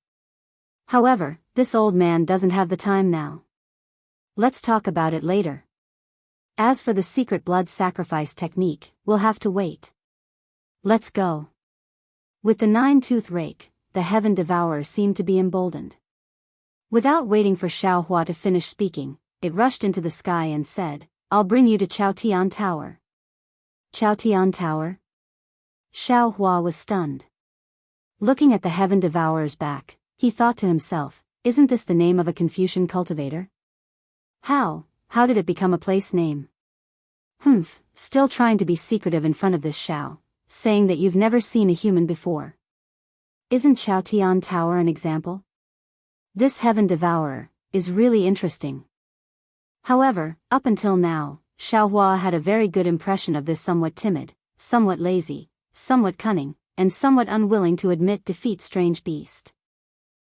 However, this old man doesn't have the time now. Let's talk about it later. As for the secret blood sacrifice technique, we'll have to wait. Let's go." With the 9-tooth rake, the Heaven Devourer seemed to be emboldened. Without waiting for Xiao Hua to finish speaking, it rushed into the sky and said, "I'll bring you to Chaotian Tower." Chaotian Tower? Xiao Hua was stunned. Looking at the Heaven Devourer's back, he thought to himself, "Isn't this the name of a Confucian cultivator? How did it become a place name?" Still trying to be secretive in front of this Xiao, saying that you've never seen a human before. Isn't Chaotian Tower an example? This Heaven Devourer is really interesting. However, up until now, Xiao Hua had a very good impression of this somewhat timid, somewhat lazy, somewhat cunning, and somewhat unwilling to admit defeat strange beast.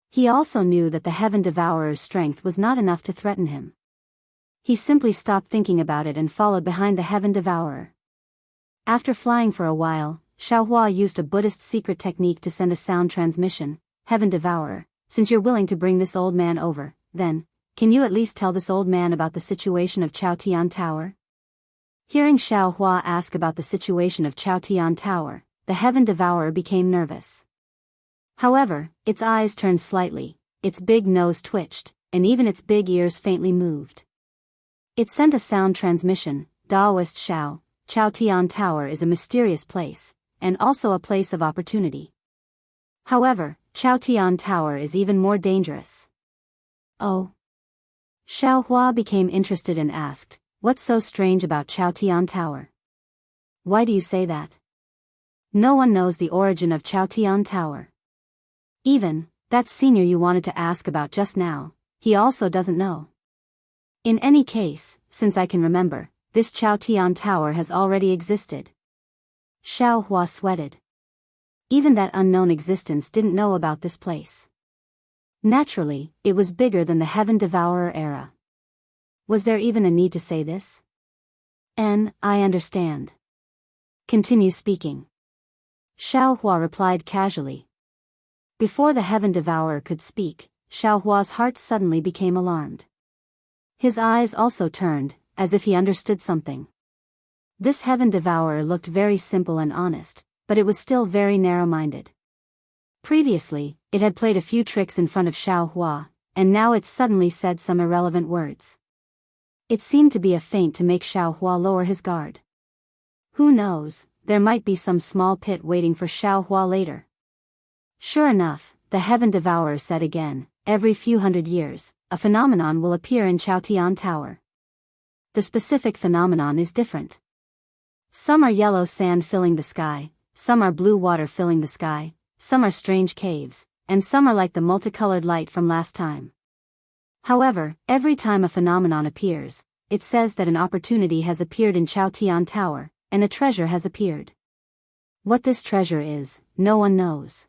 He also knew that the Heaven Devourer's strength was not enough to threaten him. He simply stopped thinking about it and followed behind the Heaven Devourer. After flying for a while, Xiao Hua used a Buddhist secret technique to send a sound transmission. "Heaven Devourer, since you're willing to bring this old man over, then, can you at least tell this old man about the situation of Chaotian Tower?" Hearing Xiao Hua ask about the situation of Chaotian Tower, the Heaven Devourer became nervous. However, its eyes turned slightly, its big nose twitched, and even its big ears faintly moved. It sent a sound transmission. "Daoist Xiao, Chaotian Tower is a mysterious place, and also a place of opportunity. However, Chaotian Tower is even more dangerous." "Oh?" Xiao Hua became interested and asked, "What's so strange about Chaotian Tower? Why do you say that? No one knows the origin of Chaotian Tower. Even that senior you wanted to ask about just now, he also doesn't know. In any case, since I can remember, this Chaotian Tower has already existed." Xiao Hua sweated. Even that unknown existence didn't know about this place. Naturally, it was bigger than the Heaven Devourer era. Was there even a need to say this? I understand. Continue speaking." Xiao Hua replied casually. Before the Heaven Devourer could speak, Xiao Hua's heart suddenly became alarmed. His eyes also turned, as if he understood something. This Heaven Devourer looked very simple and honest, but it was still very narrow-minded. Previously, it had played a few tricks in front of Xiao Hua, and now it suddenly said some irrelevant words. It seemed to be a feint to make Xiao Hua lower his guard. Who knows, there might be some small pit waiting for Xiao Hua later. Sure enough, the Heaven Devourer said again, "Every few hundred years, a phenomenon will appear in Chaotian Tower. The specific phenomenon is different. Some are yellow sand filling the sky, some are blue water filling the sky, some are strange caves, and some are like the multicolored light from last time. However, every time a phenomenon appears, it says that an opportunity has appeared in Chaotian Tower, and a treasure has appeared. What this treasure is, no one knows.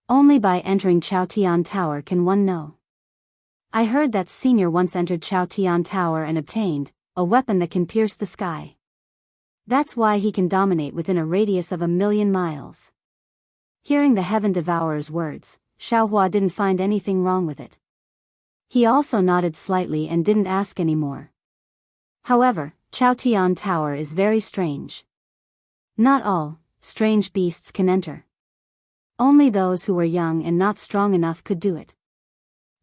Only by entering Chaotian Tower can one know. I heard that senior once entered Chaotian Tower and obtained a weapon that can pierce the sky. That's why he can dominate within a radius of 1,000,000 miles. Hearing the Heaven Devourer's words, Xiaohua didn't find anything wrong with it. He also nodded slightly and didn't ask any more. However, Chaotian Tower is very strange. Not all strange beasts can enter. Only those who were young and not strong enough could do it.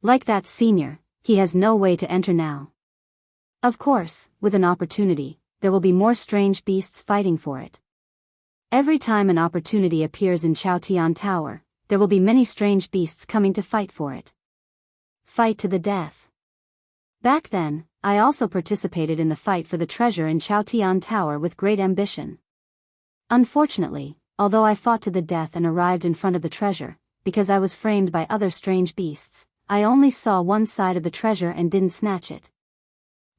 Like that senior, he has no way to enter now. Of course, with an opportunity, there will be more strange beasts fighting for it. Every time an opportunity appears in Chaotian Tower, there will be many strange beasts coming to fight for it. Fight to the death. Back then, I also participated in the fight for the treasure in Chaotian Tower with great ambition. Unfortunately, although I fought to the death and arrived in front of the treasure, because I was framed by other strange beasts, I only saw one side of the treasure and didn't snatch it.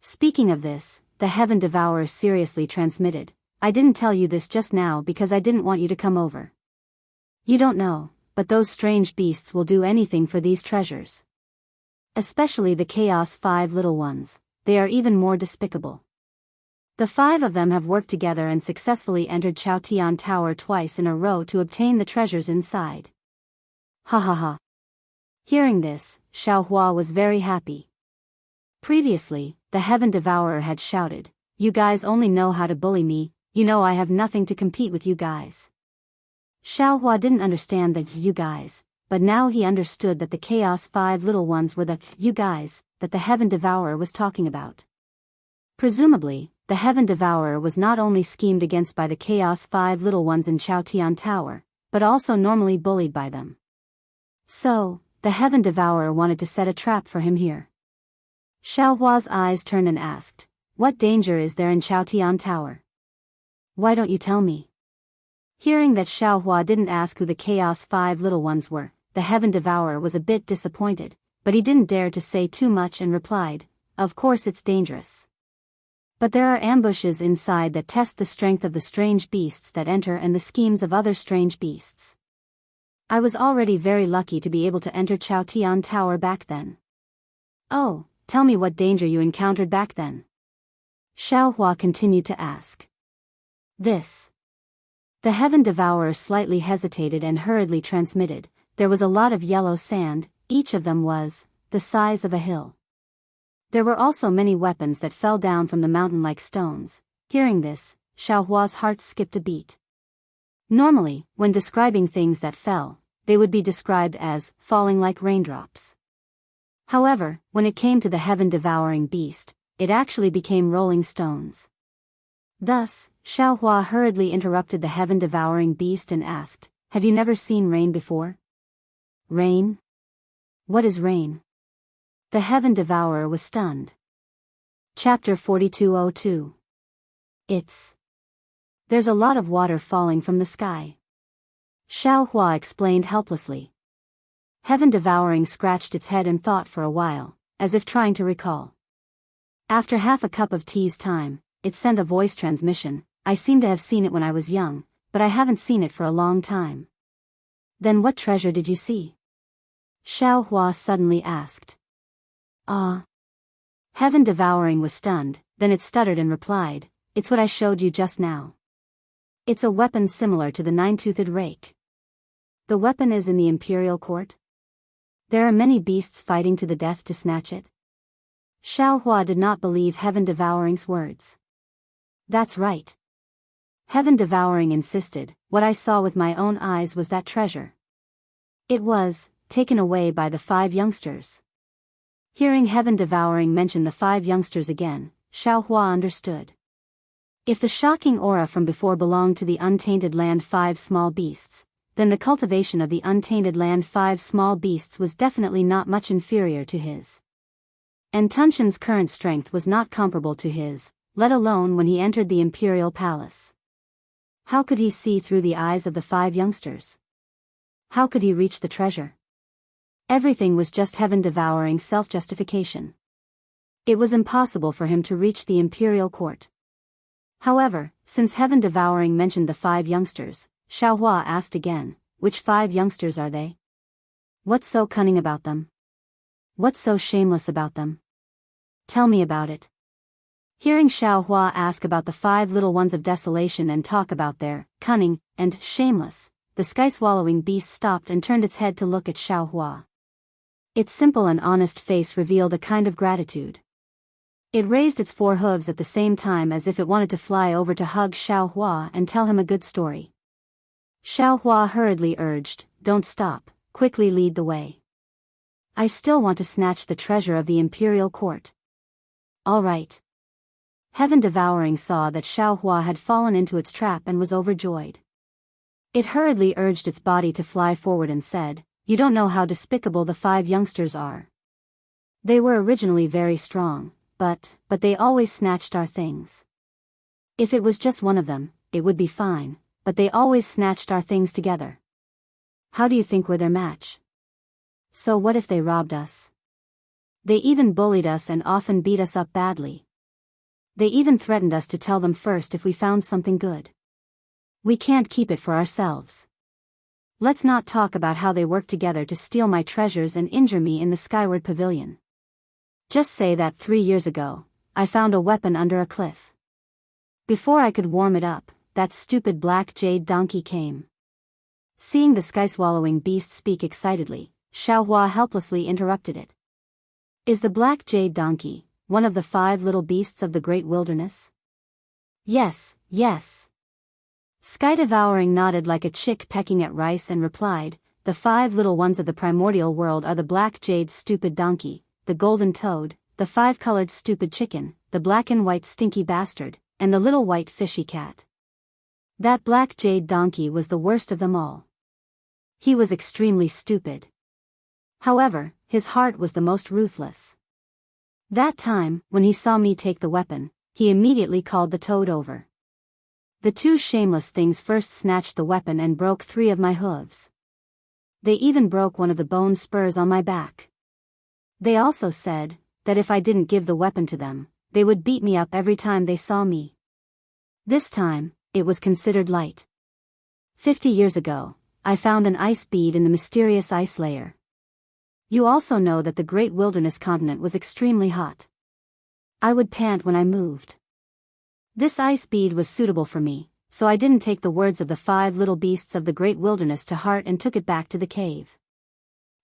Speaking of this, the Heaven Devourer seriously transmitted, I didn't tell you this just now because I didn't want you to come over. You don't know, but those strange beasts will do anything for these treasures. Especially the Chaos 5 little ones, they are even more despicable. The 5 of them have worked together and successfully entered Chaotian Tower twice in a row to obtain the treasures inside. Ha ha ha. Hearing this, Xiaohua was very happy. Previously, the Heaven Devourer had shouted, "You guys only know how to bully me, you know I have nothing to compete with you guys." Xiaohua didn't understand the "you guys," but now he understood that the Chaos 5 little ones were the "you guys" that the Heaven Devourer was talking about. Presumably, the Heaven Devourer was not only schemed against by the Chaos 5 little ones in Chaotian Tower, but also normally bullied by them. So, the Heaven Devourer wanted to set a trap for him here. Xiaohua's eyes turned and asked, "What danger is there in Chaotian Tower? Why don't you tell me?" Hearing that Xiaohua didn't ask who the Chaos 5 little ones were, the Heaven Devourer was a bit disappointed, but he didn't dare to say too much and replied, "Of course it's dangerous. But there are ambushes inside that test the strength of the strange beasts that enter and the schemes of other strange beasts. I was already very lucky to be able to enter Chaotian Tower back then." "Oh, tell me what danger you encountered back then," Xiaohua continued to ask. "This." The Heaven Devourer slightly hesitated and hurriedly transmitted, "There was a lot of yellow sand, each of them was the size of a hill. There were also many weapons that fell down from the mountain like stones." Hearing this, Xiaohua's heart skipped a beat. Normally, when describing things that fell, they would be described as falling like raindrops. However, when it came to the heaven-devouring beast, it actually became rolling stones. Thus, Xiaohua hurriedly interrupted the heaven-devouring beast and asked, "Have you never seen rain before?" "Rain? What is rain?" The Heaven Devourer was stunned. Chapter 4202. There's a lot of water falling from the sky. Xiaohua explained helplessly. Heaven Devouring scratched its head and thought for a while, as if trying to recall. After half a cup of tea's time, it sent a voice transmission, "I seem to have seen it when I was young, but I haven't seen it for a long time." "Then what treasure did you see?" Xiaohua suddenly asked. Heaven Devouring was stunned, then it stuttered and replied, "It's what I showed you just now. It's a weapon similar to the nine-toothed rake. The weapon is in the Imperial Court. There are many beasts fighting to the death to snatch it." Xiaohua did not believe Heaven Devouring's words. "That's right. Heaven Devouring insisted, what I saw with my own eyes was that treasure. It was taken away by the 5 youngsters." Hearing Heaven Devouring mention the 5 youngsters again, Xiaohua understood. If the shocking aura from before belonged to the Untainted Land 5 small beasts, then the cultivation of the Untainted Land 5 small beasts was definitely not much inferior to his. And Tunshan's current strength was not comparable to his, let alone when he entered the Imperial Palace. How could he see through the eyes of the 5 youngsters? How could he reach the treasure? Everything was just Heaven Devouring self-justification. It was impossible for him to reach the Imperial Court. However, since Heaven Devouring mentioned the 5 youngsters, Xiaohua asked again, which 5 youngsters are they? What's so cunning about them? What's so shameless about them? Tell me about it. Hearing Xiaohua ask about the 5 little ones of desolation and talk about their cunning and shameless, the sky-swallowing beast stopped and turned its head to look at Xiaohua. Its simple and honest face revealed a kind of gratitude. It raised its 4 hooves at the same time as if it wanted to fly over to hug Xiaohua and tell him a good story. Xiaohua hurriedly urged, "Don't stop, quickly lead the way. I still want to snatch the treasure of the imperial court." "All right." Heaven Devouring saw that Xiaohua had fallen into its trap and was overjoyed. It hurriedly urged its body to fly forward and said, "You don't know how despicable the 5 youngsters are. They were originally very strong, but they always snatched our things. If it was just one of them, it would be fine, but they always snatched our things together. How do you think we're their match? So what if they robbed us? They even bullied us and often beat us up badly. They even threatened us to tell them first if we found something good. We can't keep it for ourselves. Let's not talk about how they worked together to steal my treasures and injure me in the Skyward Pavilion. Just say that 3 years ago, I found a weapon under a cliff. Before I could warm it up, that stupid black jade donkey came." Seeing the sky-swallowing beast speak excitedly, Xiaohua helplessly interrupted it. "Is the black jade donkey one of the 5 little beasts of the great wilderness?" "Yes, yes." Sky Devouring nodded like a chick pecking at rice and replied, "The 5 little ones of the primordial world are the black jade stupid donkey, the golden toad, the 5-colored stupid chicken, the black and white stinky bastard, and the little white fishy cat." That black jade donkey was the worst of them all. He was extremely stupid. However, his heart was the most ruthless. That time, when he saw me take the weapon, he immediately called the toad over. The 2 shameless things first snatched the weapon and broke 3 of my hooves. They even broke one of the bone spurs on my back. They also said that if I didn't give the weapon to them, they would beat me up every time they saw me. This time, it was considered light. 50 years ago, I found an ice bead in the mysterious ice layer. You also know that the great wilderness continent was extremely hot. I would pant when I moved. This ice bead was suitable for me, so I didn't take the words of the 5 little beasts of the great wilderness to heart and took it back to the cave.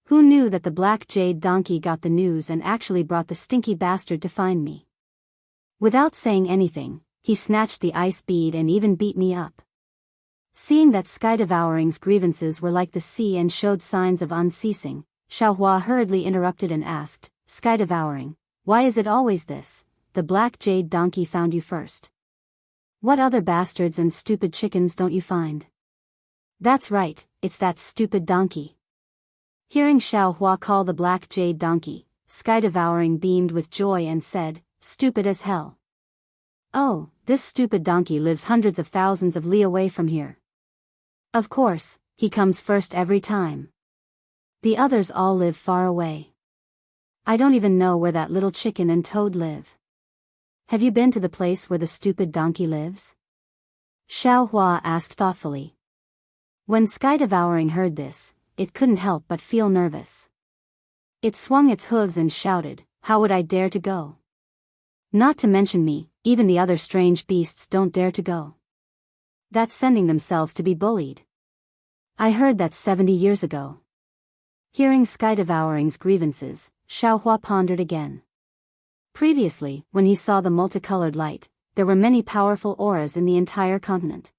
Who knew that the black jade donkey got the news and actually brought the stinky bastard to find me? Without saying anything, he snatched the ice bead and even beat me up. Seeing that Sky Devouring's grievances were like the sea and showed signs of unceasing, Xiaohua hurriedly interrupted and asked, "Sky Devouring, why is it always this? The black jade donkey found you first. What other bastards and stupid chickens don't you find?" "That's right, it's that stupid donkey." Hearing Xiaohua call the black jade donkey, Sky Devouring beamed with joy and said, "Stupid as hell. Oh, this stupid donkey lives hundreds of thousands of li away from here. Of course, he comes first every time. The others all live far away. I don't even know where that little chicken and toad live. Have you been to the place where the stupid donkey lives?" Xiaohua asked thoughtfully. When Sky Devouring heard this, it couldn't help but feel nervous. It swung its hooves and shouted, "How would I dare to go? Not to mention me, even the other strange beasts don't dare to go. That's sending themselves to be bullied. I heard that 70 years ago." Hearing Sky Devouring's grievances, Xiaohua pondered again. Previously, when he saw the multicolored light, there were many powerful auras in the entire continent.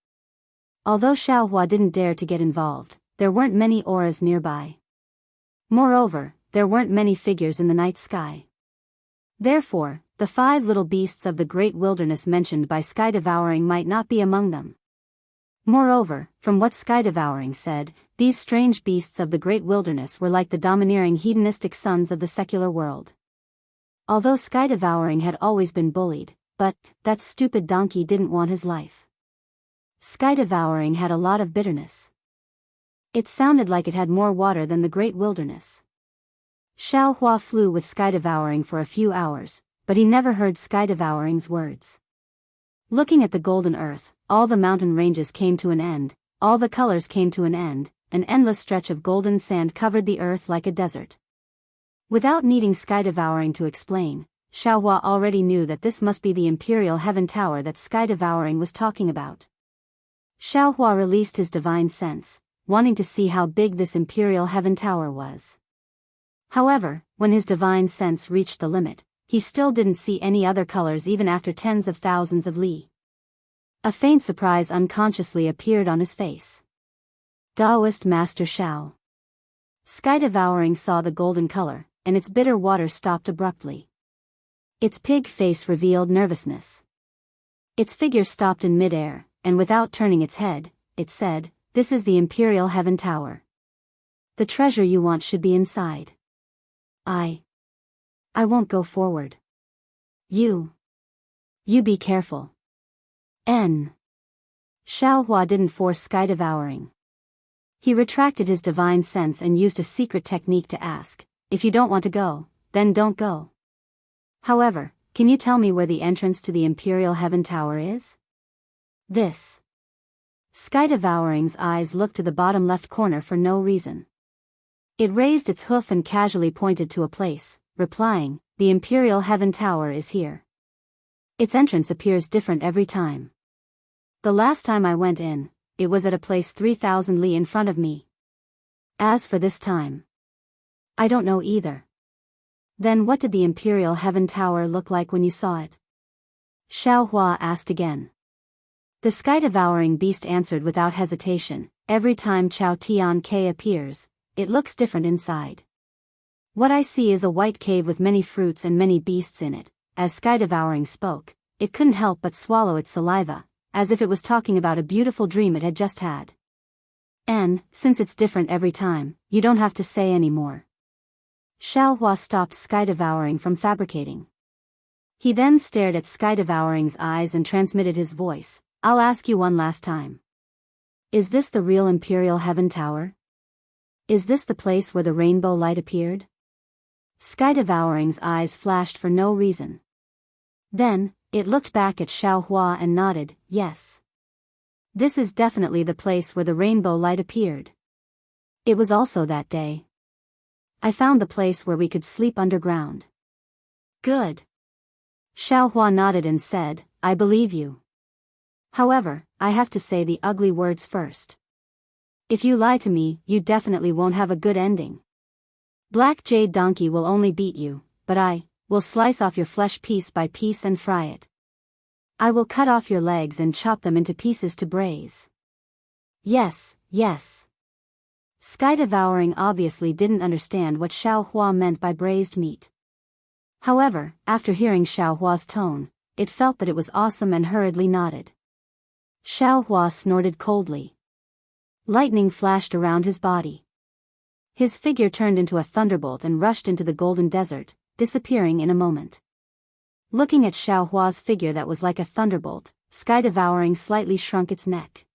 Although Xiaohua didn't dare to get involved, there weren't many auras nearby. Moreover, there weren't many figures in the night sky. Therefore, the 5 little beasts of the great wilderness mentioned by Sky Devouring might not be among them. Moreover, from what Sky Devouring said, these strange beasts of the great wilderness were like the domineering hedonistic sons of the secular world. Although Sky Devouring had always been bullied, but that stupid donkey didn't want his life. Sky Devouring had a lot of bitterness. It sounded like it had more water than the great wilderness. Xiaohua flew with Sky Devouring for a few hours, but he never heard Sky Devouring's words. Looking at the golden earth, all the mountain ranges came to an end, all the colors came to an end, an endless stretch of golden sand covered the earth like a desert. Without needing Sky Devouring to explain, Xiaohua already knew that this must be the Imperial Heaven Tower that Sky Devouring was talking about. Xiaohua released his divine sense, wanting to see how big this Imperial Heaven Tower was. However, when his divine sense reached the limit, he still didn't see any other colors even after tens of thousands of li. A faint surprise unconsciously appeared on his face. Daoist Master Xiao. Sky Devouring saw the golden color, and its bitter water stopped abruptly. Its pig face revealed nervousness. Its figure stopped in midair, and without turning its head, it said, "This is the Imperial Heaven Tower. The treasure you want should be inside. I won't go forward. You be careful." Xiaohua didn't force Sky Devouring. He retracted his divine sense and used a secret technique to ask, "If you don't want to go, then don't go. However, can you tell me where the entrance to the Imperial Heaven Tower is?" This. Sky Devouring's eyes looked to the bottom left corner for no reason. It raised its hoof and casually pointed to a place, replying, "The Imperial Heaven Tower is here. Its entrance appears different every time. The last time I went in, it was at a place 3,000 li in front of me. As for this time, I don't know either." "Then what did the Imperial Heaven Tower look like when you saw it?" Xiaohua asked again. The Sky Devouring beast answered without hesitation, "Every time Chao Tian K appears, it looks different inside. What I see is a white cave with many fruits and many beasts in it." As Sky Devouring spoke, it couldn't help but swallow its saliva, as if it was talking about a beautiful dream it had just had. "And, since it's different every time, you don't have to say any more." Xiaohua stopped Sky Devouring from fabricating. He then stared at Sky Devouring's eyes and transmitted his voice, "I'll ask you one last time. Is this the real Imperial Heaven Tower? Is this the place where the rainbow light appeared?" Sky Devouring's eyes flashed for no reason. Then, it looked back at Xiaohua and nodded, "Yes. This is definitely the place where the rainbow light appeared. It was also that day. I found the place where we could sleep underground." "Good." Xiaohua nodded and said, "I believe you. However, I have to say the ugly words first. If you lie to me, you definitely won't have a good ending. Black Jade Donkey will only beat you, but I will slice off your flesh piece by piece and fry it. I will cut off your legs and chop them into pieces to braise." "Yes, yes." Sky Devouring obviously didn't understand what Xiaohua meant by braised meat. However, after hearing Xiaohua's tone, it felt that it was awesome and hurriedly nodded. Xiaohua snorted coldly. Lightning flashed around his body. His figure turned into a thunderbolt and rushed into the golden desert, disappearing in a moment. Looking at Xiaohua's figure that was like a thunderbolt, Sky Devouring slightly shrunk its neck.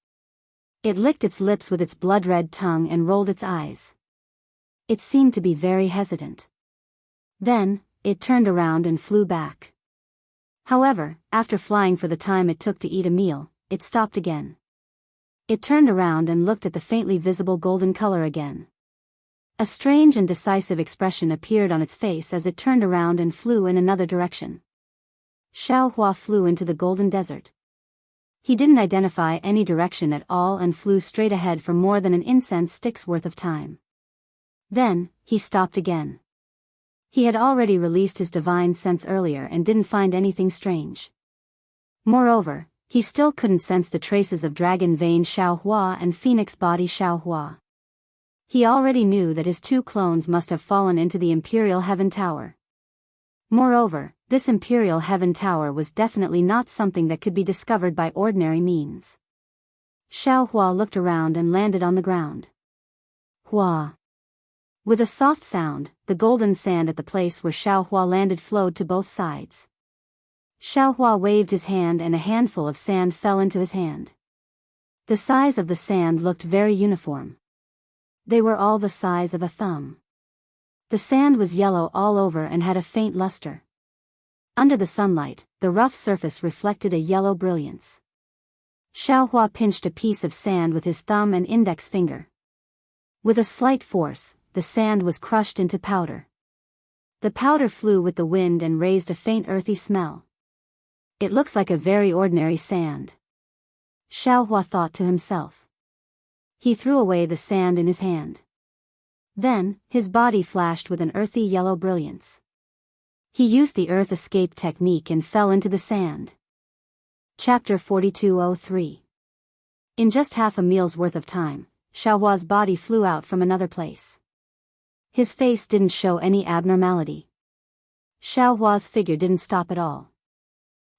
It licked its lips with its blood-red tongue and rolled its eyes. It seemed to be very hesitant. Then, it turned around and flew back. However, after flying for the time it took to eat a meal, it stopped again. It turned around and looked at the faintly visible golden color again. A strange and decisive expression appeared on its face as it turned around and flew in another direction. Xiaohua flew into the golden desert. He didn't identify any direction at all and flew straight ahead for more than an incense stick's worth of time. Then, he stopped again. He had already released his divine sense earlier and didn't find anything strange. Moreover, he still couldn't sense the traces of dragon vein Xiaohua and phoenix body Xiaohua. He already knew that his two clones must have fallen into the Imperial Heaven Tower. Moreover, this Imperial Heaven Tower was definitely not something that could be discovered by ordinary means. Xiaohua looked around and landed on the ground. Hua. With a soft sound, the golden sand at the place where Xiaohua landed flowed to both sides. Xiaohua waved his hand and a handful of sand fell into his hand. The size of the sand looked very uniform. They were all the size of a thumb. The sand was yellow all over and had a faint luster. Under the sunlight, the rough surface reflected a yellow brilliance. Xiaohua pinched a piece of sand with his thumb and index finger. With a slight force, the sand was crushed into powder. The powder flew with the wind and raised a faint earthy smell. It looks like a very ordinary sand, Xiaohua thought to himself. He threw away the sand in his hand. Then, his body flashed with an earthy yellow brilliance. He used the earth escape technique and fell into the sand. Chapter 4203. In just half a meal's worth of time, Xiaohua's body flew out from another place. His face didn't show any abnormality. Xiaohua's figure didn't stop at all.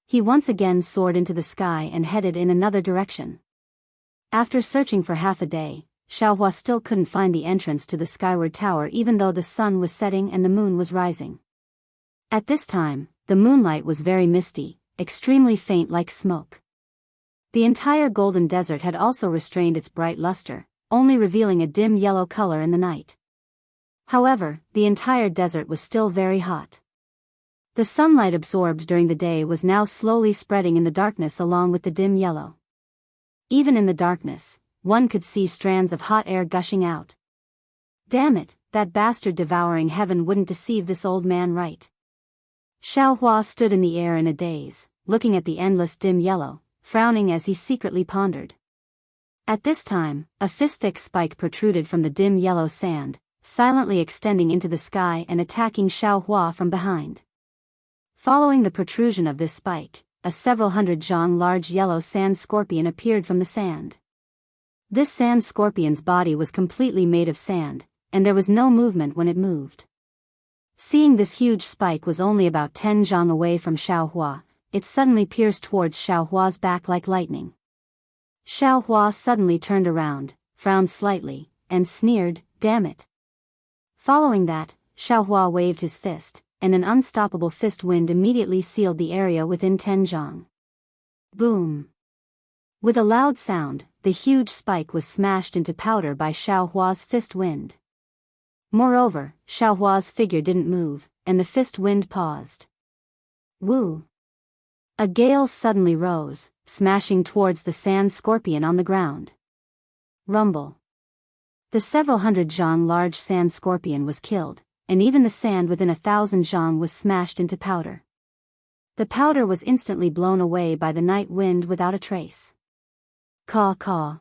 He once again soared into the sky and headed in another direction. After searching for half a day, Xiaohua still couldn't find the entrance to the skyward tower even though the sun was setting and the moon was rising. At this time, the moonlight was very misty, extremely faint like smoke. The entire golden desert had also restrained its bright luster, only revealing a dim yellow color in the night. However, the entire desert was still very hot. The sunlight absorbed during the day was now slowly spreading in the darkness along with the dim yellow. Even in the darkness, one could see strands of hot air gushing out. Damn it, that bastard devouring heaven wouldn't deceive this old man right. Xiaohua stood in the air in a daze, looking at the endless dim yellow, frowning as he secretly pondered. At this time, a fist-thick spike protruded from the dim yellow sand, silently extending into the sky and attacking Xiaohua from behind. Following the protrusion of this spike, a several hundred zhang large yellow sand scorpion appeared from the sand. This sand scorpion's body was completely made of sand, and there was no movement when it moved. Seeing this huge spike was only about 10 zhang away from Xiaohua, it suddenly pierced towards Xiaohua's back like lightning. Xiaohua suddenly turned around, frowned slightly, and sneered, "Damn it." Following that, Xiaohua waved his fist, and an unstoppable fist wind immediately sealed the area within 10 zhang. Boom! With a loud sound, the huge spike was smashed into powder by Xiaohua's fist wind. Moreover, Xiaohua's figure didn't move, and the fist wind paused. Woo! A gale suddenly rose, smashing towards the sand scorpion on the ground. Rumble! The several hundred zhang large sand scorpion was killed, and even the sand within 1,000 zhang was smashed into powder. The powder was instantly blown away by the night wind without a trace. Caw caw.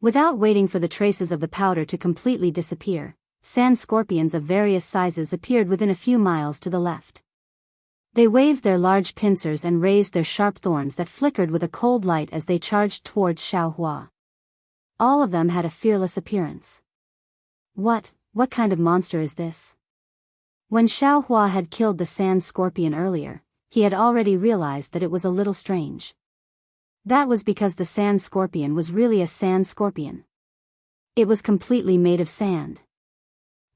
Without waiting for the traces of the powder to completely disappear, sand scorpions of various sizes appeared within a few miles to the left. They waved their large pincers and raised their sharp thorns that flickered with a cold light as they charged towards Xiaohua. All of them had a fearless appearance. What kind of monster is this? When Xiaohua had killed the sand scorpion earlier, he had already realized that it was a little strange. That was because the sand scorpion was really a sand scorpion. It was completely made of sand.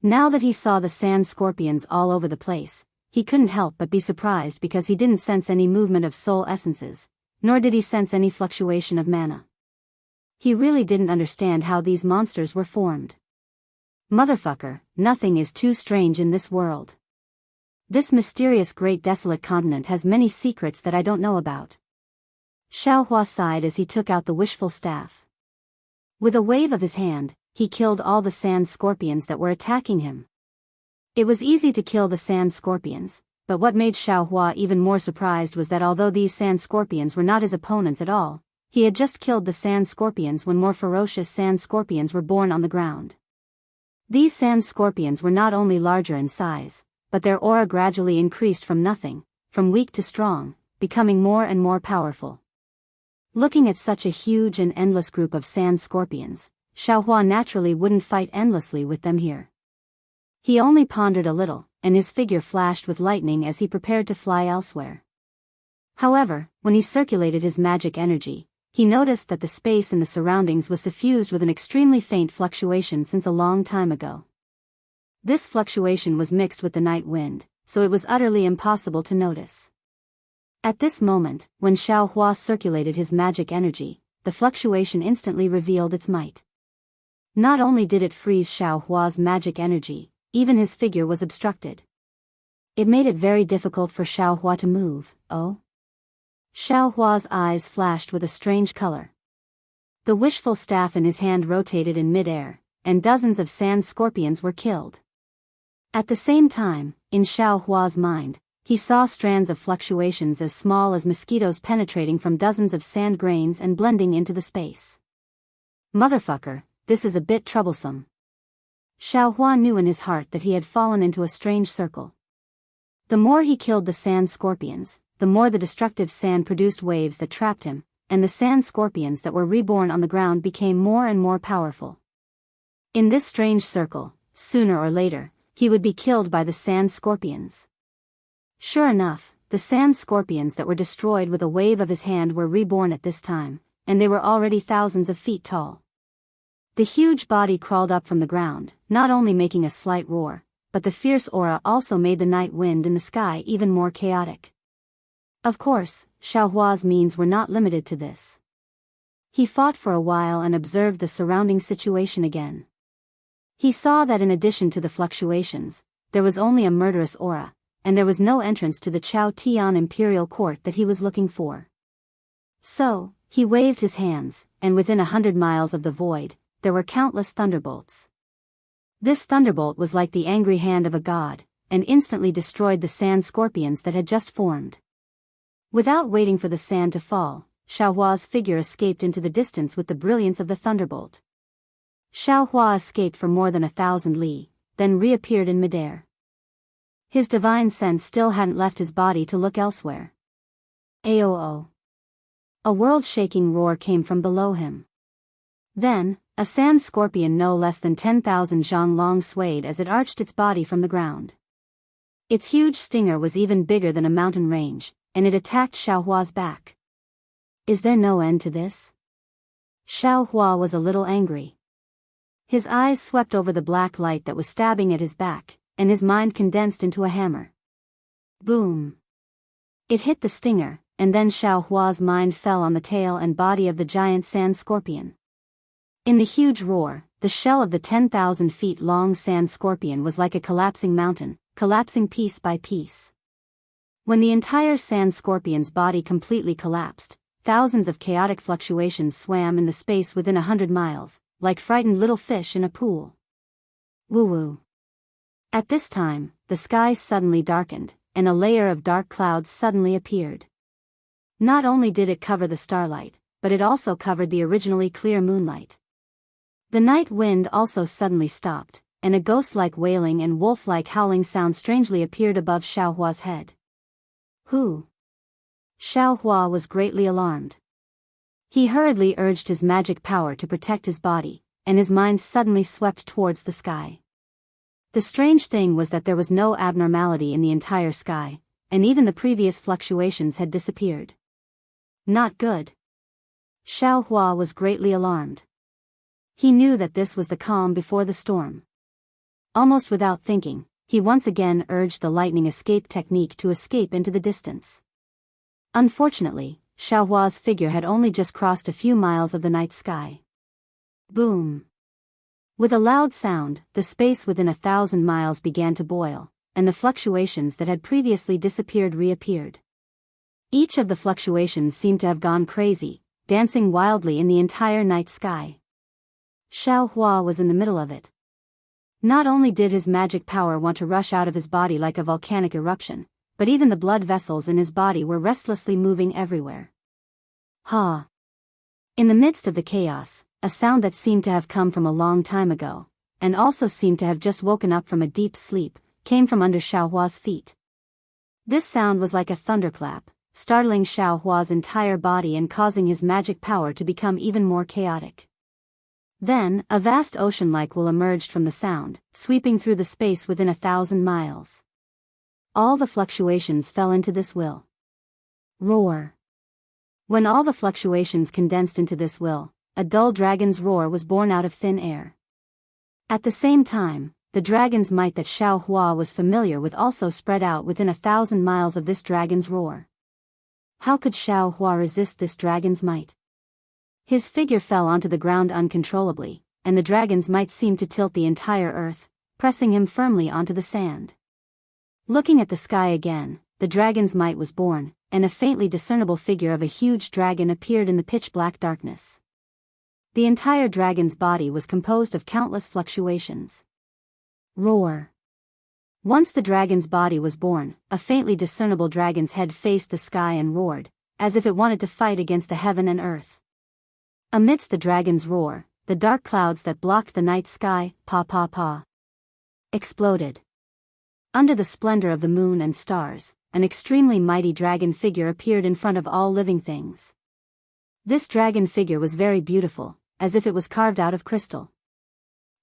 Now that he saw the sand scorpions all over the place, he couldn't help but be surprised because he didn't sense any movement of soul essences, nor did he sense any fluctuation of mana. He really didn't understand how these monsters were formed. Motherfucker, nothing is too strange in this world. This mysterious great desolate continent has many secrets that I don't know about. Xiaohua sighed as he took out the wishful staff. With a wave of his hand, he killed all the sand scorpions that were attacking him. It was easy to kill the sand scorpions, but what made Xiaohua even more surprised was that although these sand scorpions were not his opponents at all, he had just killed the sand scorpions when more ferocious sand scorpions were born on the ground. These sand scorpions were not only larger in size, but their aura gradually increased from nothing, from weak to strong, becoming more and more powerful. Looking at such a huge and endless group of sand scorpions, Xiaohua naturally wouldn't fight endlessly with them here. He only pondered a little, and his figure flashed with lightning as he prepared to fly elsewhere. However, when he circulated his magic energy, he noticed that the space in the surroundings was suffused with an extremely faint fluctuation since a long time ago. This fluctuation was mixed with the night wind, so it was utterly impossible to notice. At this moment, when Xiaohua circulated his magic energy, the fluctuation instantly revealed its might. Not only did it freeze Xiaohua's magic energy, even his figure was obstructed. It made it very difficult for Xiaohua to move. Oh? Xiao Hua's eyes flashed with a strange color. The wishful staff in his hand rotated in midair, and dozens of sand scorpions were killed. At the same time, in Xiao Hua's mind, he saw strands of fluctuations as small as mosquitoes penetrating from dozens of sand grains and blending into the space. Motherfucker, this is a bit troublesome. Xiao Hua knew in his heart that he had fallen into a strange circle. The more he killed the sand scorpions, the more the destructive sand produced waves that trapped him, and the sand scorpions that were reborn on the ground became more and more powerful. In this strange circle, sooner or later, he would be killed by the sand scorpions. Sure enough, the sand scorpions that were destroyed with a wave of his hand were reborn at this time, and they were already thousands of feet tall. The huge body crawled up from the ground, not only making a slight roar, but the fierce aura also made the night wind in the sky even more chaotic. Of course, Xiao Hua's means were not limited to this. He fought for a while and observed the surrounding situation again. He saw that in addition to the fluctuations, there was only a murderous aura, and there was no entrance to the Chao Tian imperial court that he was looking for. So, he waved his hands, and within 100 miles of the void, there were countless thunderbolts. This thunderbolt was like the angry hand of a god, and instantly destroyed the sand scorpions that had just formed. Without waiting for the sand to fall, Xiao Hua's figure escaped into the distance with the brilliance of the thunderbolt. Xiao Hua escaped for more than 1,000 li, then reappeared in midair. His divine sense still hadn't left his body to look elsewhere. Aoo! A world-shaking roar came from below him. Then, a sand scorpion no less than 10,000 zhang long swayed as it arched its body from the ground. Its huge stinger was even bigger than a mountain range, and it attacked Xiao Hua's back. Is there no end to this? Xiao Hua was a little angry. His eyes swept over the black light that was stabbing at his back, and his mind condensed into a hammer. Boom! It hit the stinger, and then Xiao Hua's mind fell on the tail and body of the giant sand scorpion. In the huge roar, the shell of the 10,000 feet long sand scorpion was like a collapsing mountain, collapsing piece by piece. When the entire sand scorpion's body completely collapsed, thousands of chaotic fluctuations swam in the space within 100 miles, like frightened little fish in a pool. Woo-woo. At this time, the sky suddenly darkened, and a layer of dark clouds suddenly appeared. Not only did it cover the starlight, but it also covered the originally clear moonlight. The night wind also suddenly stopped, and a ghost-like wailing and wolf-like howling sound strangely appeared above Xiao Hua's head. Who? Xiao Hua was greatly alarmed. He hurriedly urged his magic power to protect his body, and his mind suddenly swept towards the sky. The strange thing was that there was no abnormality in the entire sky, and even the previous fluctuations had disappeared. Not good. Xiao Hua was greatly alarmed. He knew that this was the calm before the storm. Almost without thinking, he once again urged the lightning escape technique to escape into the distance. Unfortunately, Xiao Hua's figure had only just crossed a few miles of the night sky. Boom! With a loud sound, the space within 1,000 miles began to boil, and the fluctuations that had previously disappeared reappeared. Each of the fluctuations seemed to have gone crazy, dancing wildly in the entire night sky. Xiao Hua was in the middle of it. Not only did his magic power want to rush out of his body like a volcanic eruption, but even the blood vessels in his body were restlessly moving everywhere. Ha! In the midst of the chaos, a sound that seemed to have come from a long time ago, and also seemed to have just woken up from a deep sleep, came from under Xiao Hua's feet. This sound was like a thunderclap, startling Xiao Hua's entire body and causing his magic power to become even more chaotic. Then, a vast ocean-like will emerged from the sound, sweeping through the space within 1,000 miles. All the fluctuations fell into this will. Roar. When all the fluctuations condensed into this will, a dull dragon's roar was born out of thin air. At the same time, the dragon's might that Xiao Hua was familiar with also spread out within 1,000 miles of this dragon's roar. How could Xiao Hua resist this dragon's might? His figure fell onto the ground uncontrollably, and the dragon's might seemed to tilt the entire earth, pressing him firmly onto the sand. Looking at the sky again, the dragon's might was born, and a faintly discernible figure of a huge dragon appeared in the pitch-black darkness. The entire dragon's body was composed of countless fluctuations. Roar. Once the dragon's body was born, a faintly discernible dragon's head faced the sky and roared, as if it wanted to fight against the heaven and earth. Amidst the dragon's roar, the dark clouds that blocked the night sky, exploded. Under the splendor of the moon and stars, an extremely mighty dragon figure appeared in front of all living things. This dragon figure was very beautiful, as if it was carved out of crystal.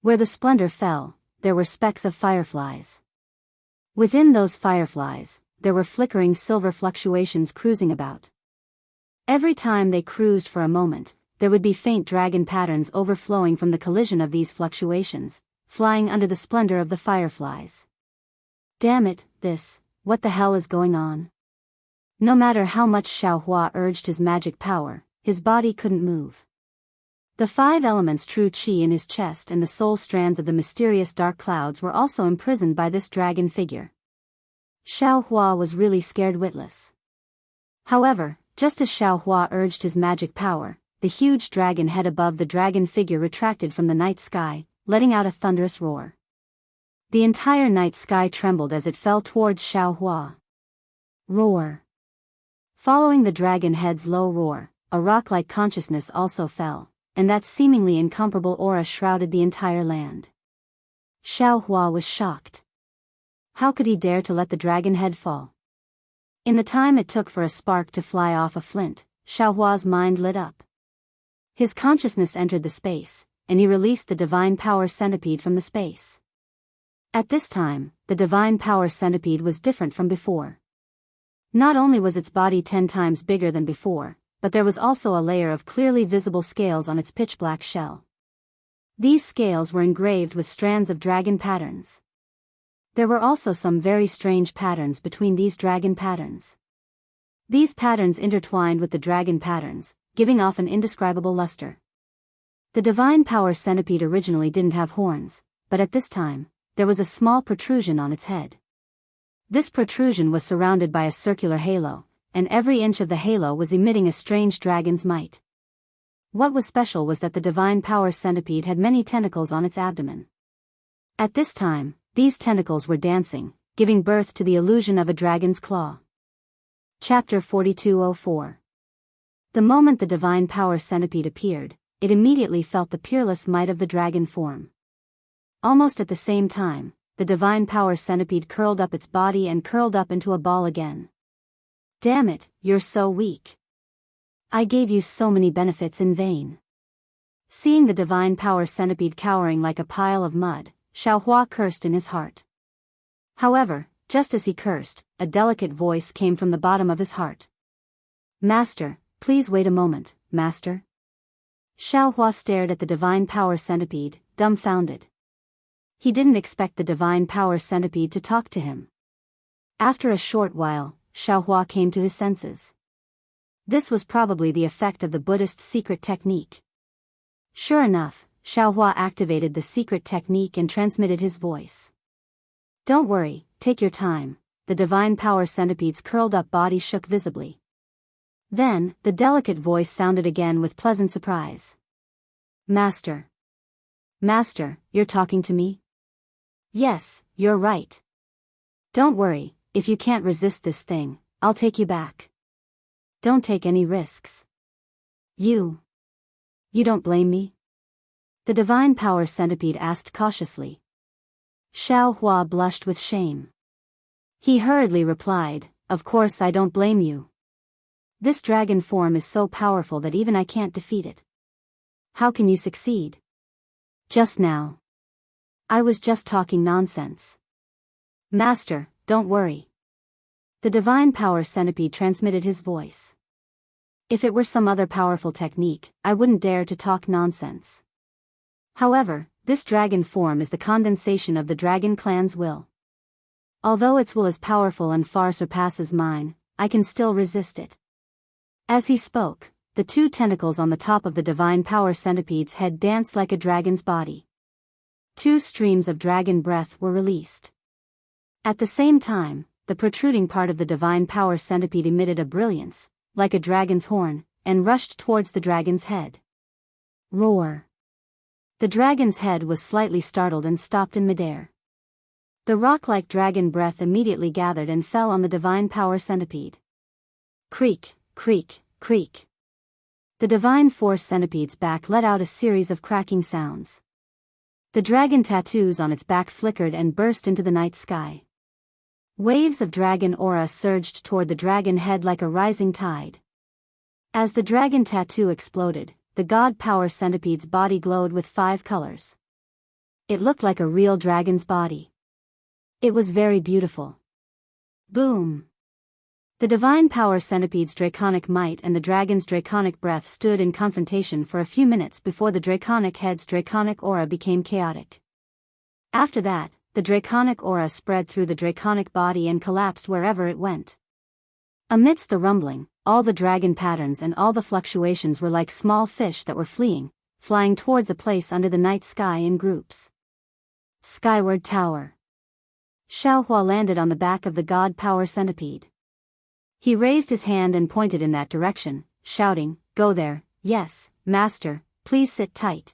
Where the splendor fell, there were specks of fireflies. Within those fireflies, there were flickering silver fluctuations cruising about. Every time they cruised for a moment, there would be faint dragon patterns overflowing from the collision of these fluctuations, flying under the splendor of the fireflies. Damn it, what the hell is going on? No matter how much Xiaohua urged his magic power, his body couldn't move. The 5 elements true qi in his chest and the soul strands of the mysterious dark clouds were also imprisoned by this dragon figure. Xiaohua was really scared witless. However, just as Xiaohua urged his magic power, the huge dragon head above the dragon figure retracted from the night sky, letting out a thunderous roar. The entire night sky trembled as it fell towards Xiaohua. Roar. Following the dragon head's low roar, a rock-like consciousness also fell, and that seemingly incomparable aura shrouded the entire land. Xiaohua was shocked. How could he dare to let the dragon head fall? In the time it took for a spark to fly off a flint, Xiaohua's mind lit up. His consciousness entered the space, and he released the divine power centipede from the space. At this time, the divine power centipede was different from before. Not only was its body 10 times bigger than before, but there was also a layer of clearly visible scales on its pitch-black shell. These scales were engraved with strands of dragon patterns. There were also some very strange patterns between these dragon patterns. These patterns intertwined with the dragon patterns, giving off an indescribable luster. The divine power centipede originally didn't have horns, but at this time, there was a small protrusion on its head. This protrusion was surrounded by a circular halo, and every inch of the halo was emitting a strange dragon's might. What was special was that the divine power centipede had many tentacles on its abdomen. At this time, these tentacles were dancing, giving birth to the illusion of a dragon's claw. Chapter 4204. The moment the divine power centipede appeared, it immediately felt the peerless might of the dragon form. Almost at the same time, the divine power centipede curled up its body and curled up into a ball again. Damn it, you're so weak. I gave you so many benefits in vain. Seeing the divine power centipede cowering like a pile of mud, Xiaohua cursed in his heart. However, just as he cursed, a delicate voice came from the bottom of his heart. Master, please wait a moment, Master. Xiaohua stared at the divine power centipede, dumbfounded. He didn't expect the divine power centipede to talk to him. After a short while, Xiaohua came to his senses. This was probably the effect of the Buddhist secret technique. Sure enough, Xiaohua activated the secret technique and transmitted his voice. Don't worry, take your time. The divine power centipede's curled up body shook visibly. Then, the delicate voice sounded again with pleasant surprise. Master. Master, you're talking to me? Yes, you're right. Don't worry, if you can't resist this thing, I'll take you back. Don't take any risks. You don't blame me? The divine power centipede asked cautiously. Xiaohua blushed with shame. He hurriedly replied, Of course I don't blame you. This dragon form is so powerful that even I can't defeat it. How can you succeed? Just now. I was just talking nonsense. Master, don't worry. The divine power centipede transmitted his voice. If it were some other powerful technique, I wouldn't dare to talk nonsense. However, this dragon form is the condensation of the dragon clan's will. Although its will is powerful and far surpasses mine, I can still resist it. As he spoke, the 2 tentacles on the top of the divine power centipede's head danced like a dragon's body. 2 streams of dragon breath were released. At the same time, the protruding part of the divine power centipede emitted a brilliance, like a dragon's horn, and rushed towards the dragon's head. Roar! The dragon's head was slightly startled and stopped in midair. The rock-like dragon breath immediately gathered and fell on the divine power centipede. Creak, creak, creak. The divine force centipede's back let out a series of cracking sounds. The dragon tattoos on its back flickered and burst into the night sky. Waves of dragon aura surged toward the dragon head like a rising tide. As the dragon tattoo exploded, the god power centipede's body glowed with 5 colors. It looked like a real dragon's body. It was very beautiful. Boom! The divine power centipede's draconic might and the dragon's draconic breath stood in confrontation for a few minutes before the draconic head's draconic aura became chaotic. After that, the draconic aura spread through the draconic body and collapsed wherever it went. Amidst the rumbling, all the dragon patterns and all the fluctuations were like small fish that were flying towards a place under the night sky in groups. Skyward Tower. Xiaohua landed on the back of the god power centipede. He raised his hand and pointed in that direction, shouting, "Go there, yes, master, please sit tight."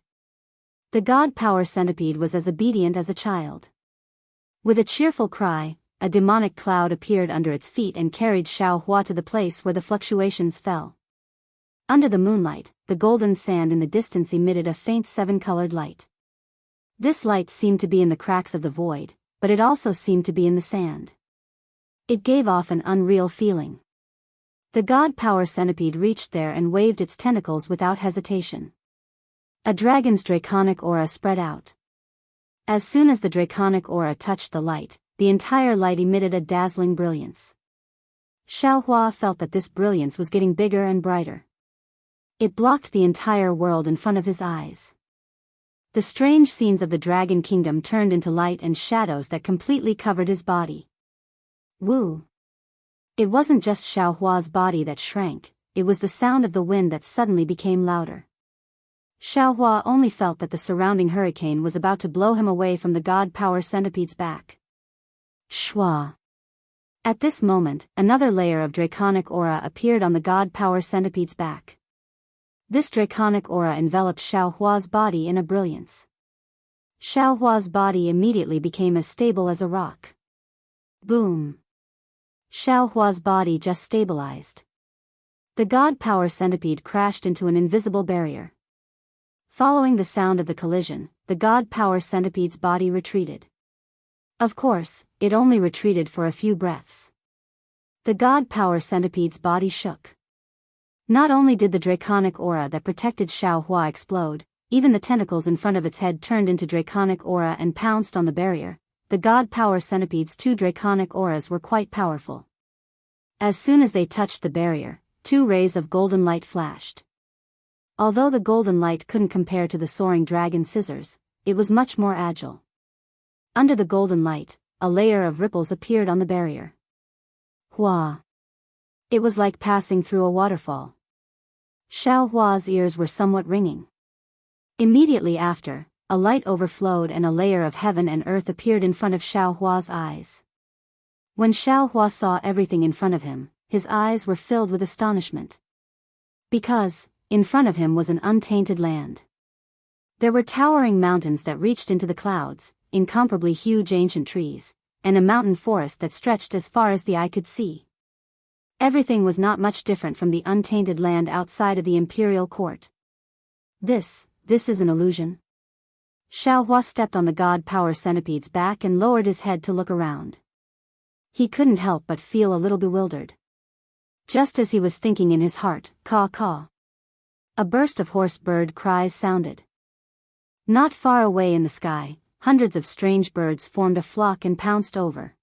The god power centipede was as obedient as a child. With a cheerful cry, a demonic cloud appeared under its feet and carried Xiaohua to the place where the fluctuations fell. Under the moonlight, the golden sand in the distance emitted a faint 7-colored light. This light seemed to be in the cracks of the void, but it also seemed to be in the sand. It gave off an unreal feeling. The god power centipede reached there and waved its tentacles without hesitation. A dragon's draconic aura spread out. As soon as the draconic aura touched the light, the entire light emitted a dazzling brilliance. Xiaohua felt that this brilliance was getting bigger and brighter. It blocked the entire world in front of his eyes. The strange scenes of the Dragon Kingdom turned into light and shadows that completely covered his body. Woo! It wasn't just Xiaohua's body that shrank, it was the sound of the wind that suddenly became louder. Xiaohua only felt that the surrounding hurricane was about to blow him away from the god power centipede's back. Shwa! At this moment, another layer of draconic aura appeared on the god power centipede's back. This draconic aura enveloped Xiaohua's body in a brilliance. Xiaohua's body immediately became as stable as a rock. Boom! Xiaohua's body just stabilized. The god power centipede crashed into an invisible barrier. Following the sound of the collision, the god power centipede's body retreated. Of course, it only retreated for a few breaths. The god power centipede's body shook. Not only did the draconic aura that protected Xiaohua explode, even the tentacles in front of its head turned into draconic aura and pounced on the barrier. The god power centipede's 2 draconic auras were quite powerful. As soon as they touched the barrier, 2 rays of golden light flashed. Although the golden light couldn't compare to the soaring dragon scissors, it was much more agile. Under the golden light, a layer of ripples appeared on the barrier. Hua! It was like passing through a waterfall. Xiaohua's ears were somewhat ringing. Immediately after, a light overflowed and a layer of heaven and earth appeared in front of Xiaohua's eyes. When Xiaohua saw everything in front of him, his eyes were filled with astonishment. Because, in front of him was an untainted land. There were towering mountains that reached into the clouds, incomparably huge ancient trees, and a mountain forest that stretched as far as the eye could see. Everything was not much different from the untainted land outside of the imperial court. This is an illusion. Xiaohua stepped on the god power centipede's back and lowered his head to look around. He couldn't help but feel a little bewildered. Just as he was thinking in his heart, caw caw, a burst of hoarse bird cries sounded. Not far away in the sky, hundreds of strange birds formed a flock and pounced over.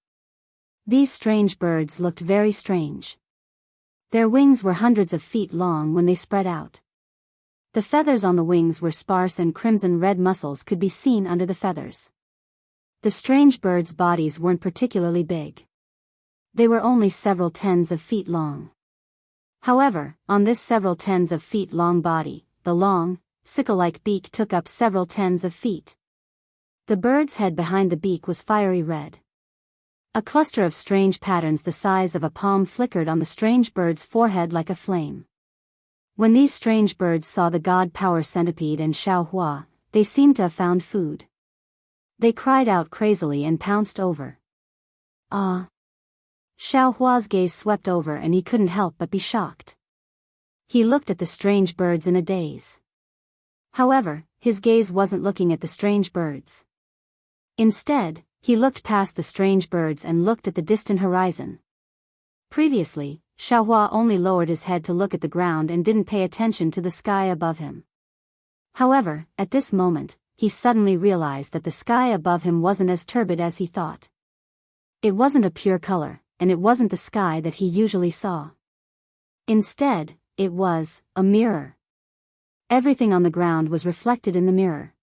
These strange birds looked very strange. Their wings were hundreds of feet long when they spread out. The feathers on the wings were sparse and crimson-red muscles could be seen under the feathers. The strange birds' bodies weren't particularly big. They were only several tens of feet long. However, on this several tens of feet long body, the long, sickle-like beak took up several tens of feet. The bird's head behind the beak was fiery red. A cluster of strange patterns the size of a palm flickered on the strange bird's forehead like a flame. When these strange birds saw the god power centipede and Xiaohua, they seemed to have found food. They cried out crazily and pounced over. Ah! Xiaohua's gaze swept over and he couldn't help but be shocked. He looked at the strange birds in a daze. However, his gaze wasn't looking at the strange birds. Instead, he looked past the strange birds and looked at the distant horizon. Previously, Xiaohua only lowered his head to look at the ground and didn't pay attention to the sky above him. However, at this moment, he suddenly realized that the sky above him wasn't as turbid as he thought. It wasn't a pure color, and it wasn't the sky that he usually saw. Instead, it was a mirror. Everything on the ground was reflected in the mirror.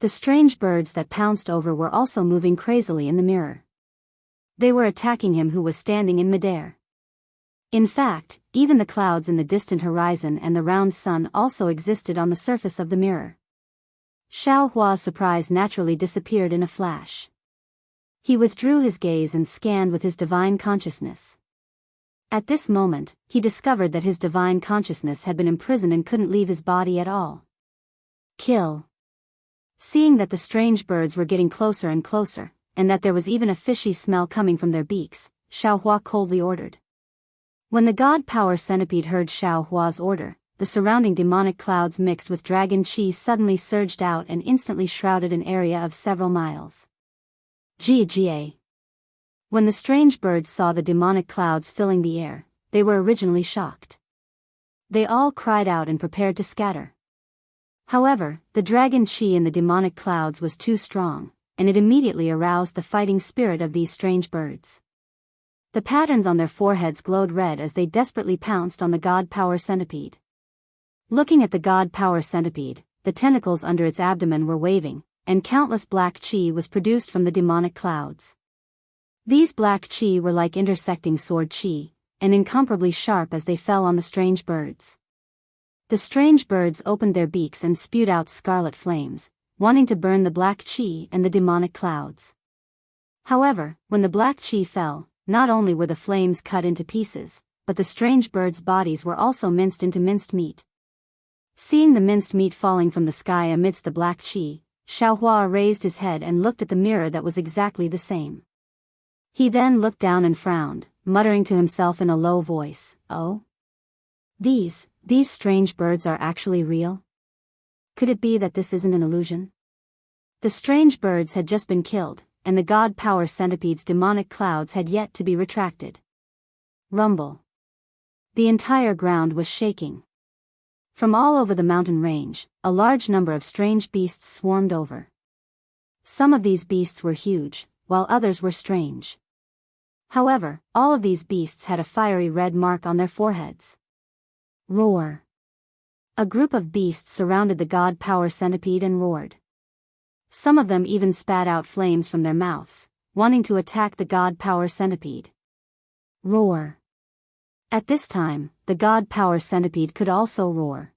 The strange birds that pounced over were also moving crazily in the mirror. They were attacking him who was standing in midair. In fact, even the clouds in the distant horizon and the round sun also existed on the surface of the mirror. Xiaohua's surprise naturally disappeared in a flash. He withdrew his gaze and scanned with his divine consciousness. At this moment, he discovered that his divine consciousness had been imprisoned and couldn't leave his body at all. Kill. Seeing that the strange birds were getting closer and closer, and that there was even a fishy smell coming from their beaks, Xiaohua coldly ordered. When the god power centipede heard Xiaohua's order, the surrounding demonic clouds mixed with dragon chi suddenly surged out and instantly shrouded an area of several miles. Ga. When the strange birds saw the demonic clouds filling the air, they were originally shocked. They all cried out and prepared to scatter. However, the dragon chi in the demonic clouds was too strong, and it immediately aroused the fighting spirit of these strange birds. The patterns on their foreheads glowed red as they desperately pounced on the god power centipede. Looking at the god power centipede, the tentacles under its abdomen were waving, and countless black chi was produced from the demonic clouds. These black chi were like intersecting sword chi, and incomparably sharp as they fell on the strange birds. The strange birds opened their beaks and spewed out scarlet flames, wanting to burn the black chi and the demonic clouds. However, when the black chi fell, not only were the flames cut into pieces, but the strange birds' bodies were also minced into minced meat. Seeing the minced meat falling from the sky amidst the black chi, Xiaohua raised his head and looked at the mirror that was exactly the same. He then looked down and frowned, muttering to himself in a low voice, "Oh? These strange birds are actually real? Could it be that this isn't an illusion?" The strange birds had just been killed, and the god power centipede's demonic clouds had yet to be retracted. Rumble. The entire ground was shaking. From all over the mountain range, a large number of strange beasts swarmed over. Some of these beasts were huge, while others were strange. However, all of these beasts had a fiery red mark on their foreheads. Roar. A group of beasts surrounded the god power centipede and roared. Some of them even spat out flames from their mouths, wanting to attack the god power centipede. Roar. At this time, the god power centipede could also roar.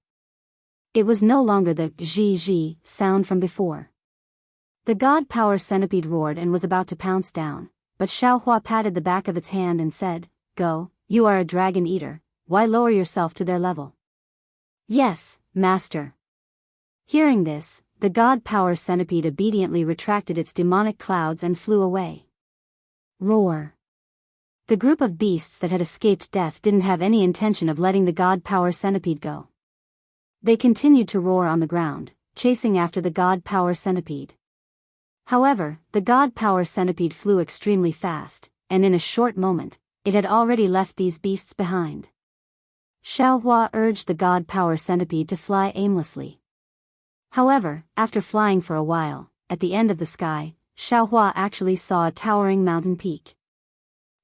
It was no longer the zhi sound from before. The god power centipede roared and was about to pounce down, but Xiaohua patted the back of its hand and said, "Go, you are a dragon eater, why lower yourself to their level?" "Yes, master." Hearing this, the god power centipede obediently retracted its demonic clouds and flew away. Roar. The group of beasts that had escaped death didn't have any intention of letting the god power centipede go. They continued to roar on the ground, chasing after the god power centipede. However, the god power centipede flew extremely fast, and in a short moment, it had already left these beasts behind. Xiaohua urged the god power centipede to fly aimlessly. However, after flying for a while, at the end of the sky, Xiaohua actually saw a towering mountain peak.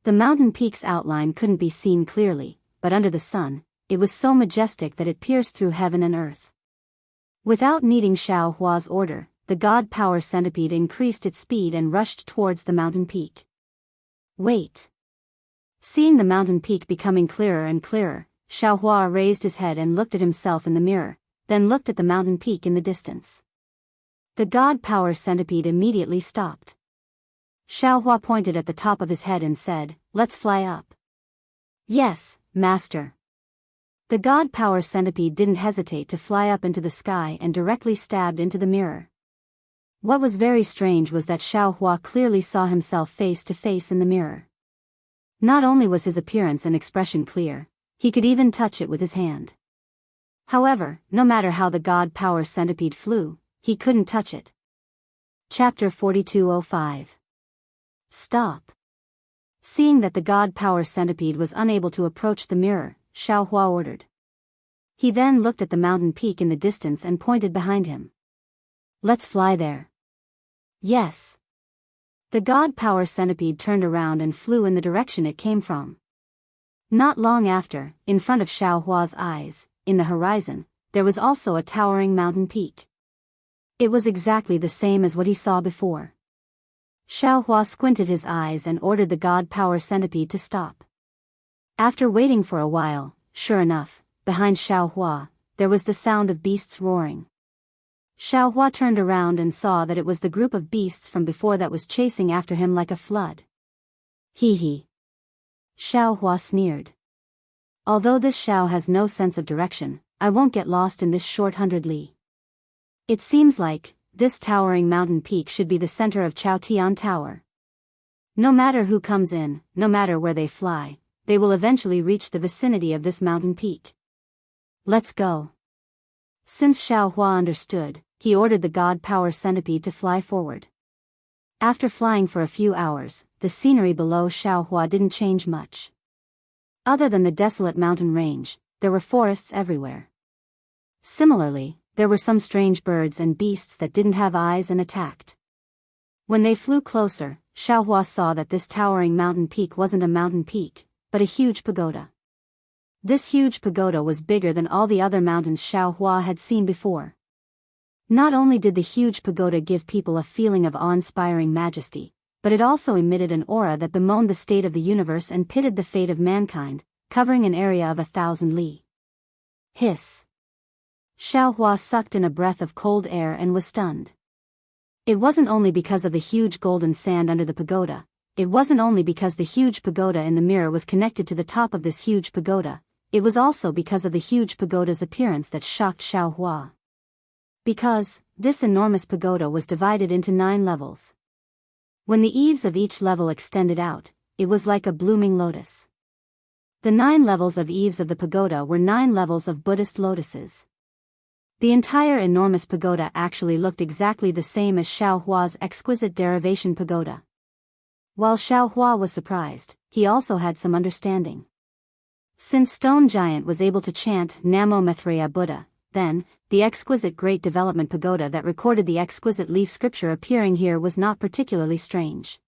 The mountain peak's outline couldn't be seen clearly, but under the sun, it was so majestic that it pierced through heaven and earth. Without needing Xiaohua's order, the god power centipede increased its speed and rushed towards the mountain peak. Wait. Seeing the mountain peak becoming clearer and clearer, Xiaohua raised his head and looked at himself in the mirror, then looked at the mountain peak in the distance. The god power centipede immediately stopped. Xiaohua pointed at the top of his head and said, "Let's fly up." "Yes, master." The god power centipede didn't hesitate to fly up into the sky and directly stabbed into the mirror. What was very strange was that Xiaohua clearly saw himself face to face in the mirror. Not only was his appearance and expression clear, he could even touch it with his hand. However, no matter how the god power centipede flew, he couldn't touch it. Chapter 4205. Stop. Seeing that the god power centipede was unable to approach the mirror, Xiaohua ordered. He then looked at the mountain peak in the distance and pointed behind him. "Let's fly there." "Yes." The god power centipede turned around and flew in the direction it came from. Not long after, in front of Xiaohua's eyes, in the horizon, there was also a towering mountain peak. It was exactly the same as what he saw before. Xiaohua squinted his eyes and ordered the god power centipede to stop. After waiting for a while, sure enough, behind Xiaohua, there was the sound of beasts roaring. Xiaohua turned around and saw that it was the group of beasts from before that was chasing after him like a flood. "Hee hee." Xiaohua sneered. "Although this Xiao has no sense of direction, I won't get lost in this short 100 li. It seems like this towering mountain peak should be the center of Chaotian Tower. No matter who comes in, no matter where they fly, they will eventually reach the vicinity of this mountain peak. Let's go." Since Xiaohua understood, he ordered the god power centipede to fly forward. After flying for a few hours, the scenery below Xiaohua didn't change much. Other than the desolate mountain range, there were forests everywhere. Similarly, there were some strange birds and beasts that didn't have eyes and attacked. When they flew closer, Xiaohua saw that this towering mountain peak wasn't a mountain peak, but a huge pagoda. This huge pagoda was bigger than all the other mountains Xiaohua had seen before. Not only did the huge pagoda give people a feeling of awe-inspiring majesty, but it also emitted an aura that bemoaned the state of the universe and pitted the fate of mankind, covering an area of 1,000 li. Hiss. Xiaohua sucked in a breath of cold air and was stunned. It wasn't only because of the huge golden sand under the pagoda, it wasn't only because the huge pagoda in the mirror was connected to the top of this huge pagoda, it was also because of the huge pagoda's appearance that shocked Xiaohua. Because this enormous pagoda was divided into 9 levels. When the eaves of each level extended out, it was like a blooming lotus. The 9 levels of eaves of the pagoda were 9 levels of Buddhist lotuses. The entire enormous pagoda actually looked exactly the same as Xiaohua's exquisite derivation pagoda. While Xiaohua was surprised, he also had some understanding. Since Stone Giant was able to chant Namo Maitreya Buddha, then, the exquisite Great Development Pagoda that recorded the exquisite leaf scripture appearing here was not particularly strange.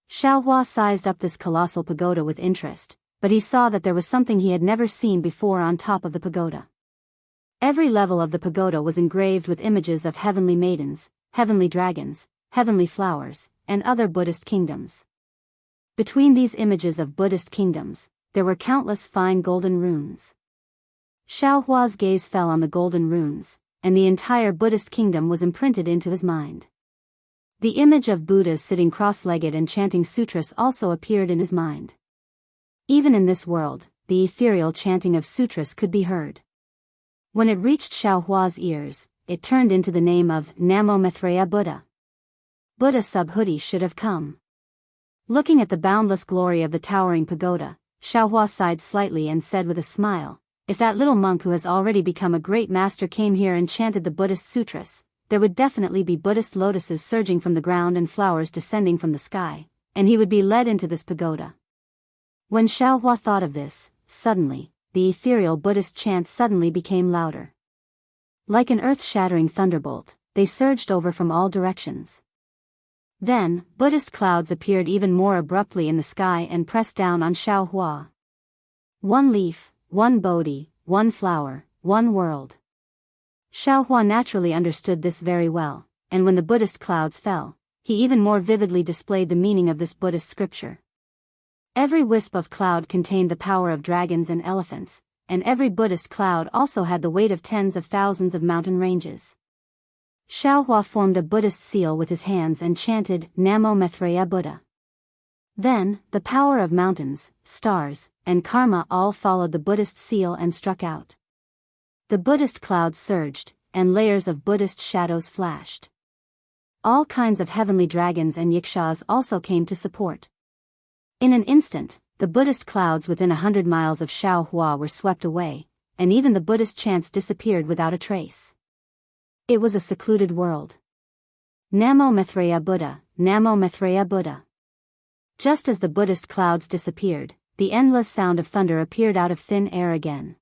Xiaohua sized up this colossal pagoda with interest, but he saw that there was something he had never seen before on top of the pagoda. Every level of the pagoda was engraved with images of heavenly maidens, heavenly dragons, heavenly flowers, and other Buddhist kingdoms. Between these images of Buddhist kingdoms, there were countless fine golden runes. Xiaohua's gaze fell on the golden runes, and the entire Buddhist kingdom was imprinted into his mind. The image of Buddhas sitting cross-legged and chanting sutras also appeared in his mind. Even in this world, the ethereal chanting of sutras could be heard. When it reached Xiaohua's ears, it turned into the name of Namo Maitreya Buddha. Buddha Subhuti should have come. Looking at the boundless glory of the towering pagoda, Xiaohua sighed slightly and said with a smile, "If that little monk who has already become a great master came here and chanted the Buddhist sutras, there would definitely be Buddhist lotuses surging from the ground and flowers descending from the sky, and he would be led into this pagoda." When Xiaohua thought of this, suddenly, the ethereal Buddhist chants suddenly became louder. Like an earth-shattering thunderbolt, they surged over from all directions. Then, Buddhist clouds appeared even more abruptly in the sky and pressed down on Xiaohua. One leaf, one Bodhi, one flower, one world. Xiaohua naturally understood this very well, and when the Buddhist clouds fell, he even more vividly displayed the meaning of this Buddhist scripture. Every wisp of cloud contained the power of dragons and elephants, and every Buddhist cloud also had the weight of tens of thousands of mountain ranges. Xiaohua formed a Buddhist seal with his hands and chanted, Namo Maitreya Buddha. Then, the power of mountains, stars, and karma all followed the Buddhist seal and struck out. The Buddhist clouds surged, and layers of Buddhist shadows flashed. All kinds of heavenly dragons and yikshaws also came to support. In an instant, the Buddhist clouds within 100 miles of Xiaohua were swept away, and even the Buddhist chants disappeared without a trace. It was a secluded world. Namo Maitreya Buddha, Namo Maitreya Buddha. Just as the Buddhist clouds disappeared, the endless sound of thunder appeared out of thin air again.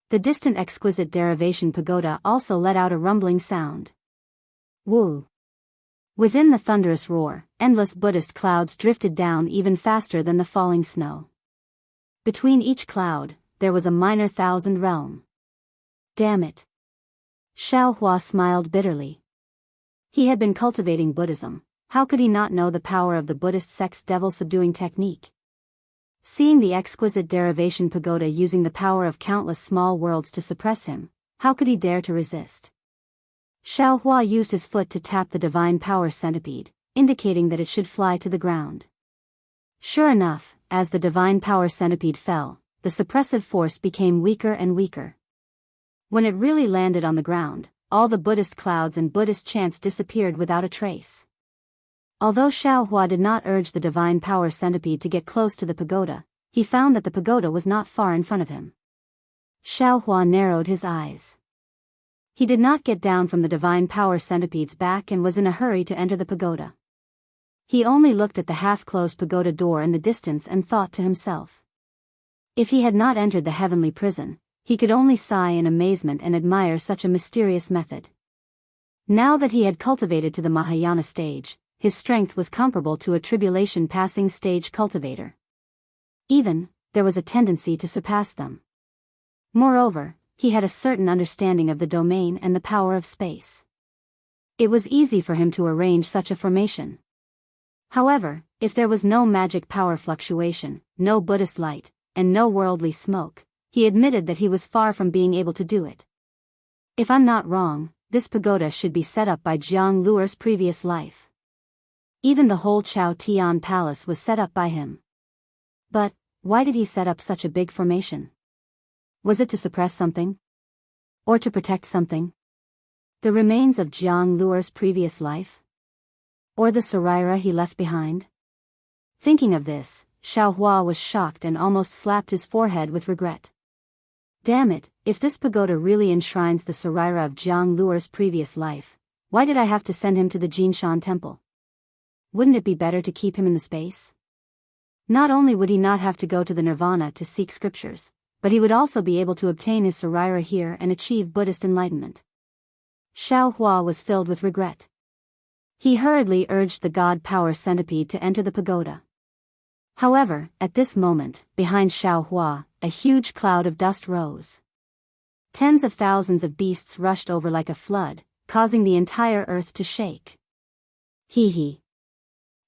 The distant exquisite derivation pagoda also let out a rumbling sound. Woo! Within the thunderous roar, endless Buddhist clouds drifted down even faster than the falling snow. Between each cloud, there was a minor thousand realm. Damn it! Xiaohua smiled bitterly. He had been cultivating Buddhism. How could he not know the power of the Buddhist sect's devil-subduing technique? Seeing the exquisite derivation pagoda using the power of countless small worlds to suppress him, how could he dare to resist? Xiaohua used his foot to tap the divine power centipede, indicating that it should fly to the ground. Sure enough, as the divine power centipede fell, the suppressive force became weaker and weaker. When it really landed on the ground, all the Buddhist clouds and Buddhist chants disappeared without a trace. Although Xiaohua did not urge the divine power centipede to get close to the pagoda, he found that the pagoda was not far in front of him. Xiaohua narrowed his eyes. He did not get down from the divine power centipede's back and was in a hurry to enter the pagoda. He only looked at the half-closed pagoda door in the distance and thought to himself. If he had not entered the heavenly prison, he could only sigh in amazement and admire such a mysterious method. Now that he had cultivated to the Mahayana stage, his strength was comparable to a tribulation-passing stage cultivator. Even, there was a tendency to surpass them. Moreover, he had a certain understanding of the domain and the power of space. It was easy for him to arrange such a formation. However, if there was no magic power fluctuation, no Buddhist light, and no worldly smoke, he admitted that he was far from being able to do it. If I'm not wrong, this pagoda should be set up by Jianghu's previous life. Even the whole Chao Tian Palace was set up by him. But, why did he set up such a big formation? Was it to suppress something? Or to protect something? The remains of Jianghu's previous life? Or the Saraira he left behind? Thinking of this, Xiaohua was shocked and almost slapped his forehead with regret. Damn it, if this pagoda really enshrines the Saraira of Jianghu's previous life, why did I have to send him to the Jinshan temple? Wouldn't it be better to keep him in the space? Not only would he not have to go to the Nirvana to seek scriptures, but he would also be able to obtain his Saraira here and achieve Buddhist enlightenment. Xiaohua was filled with regret. He hurriedly urged the God Power Centipede to enter the pagoda. However, at this moment, behind Xiaohua, a huge cloud of dust rose. Tens of thousands of beasts rushed over like a flood, causing the entire earth to shake. Hee hee.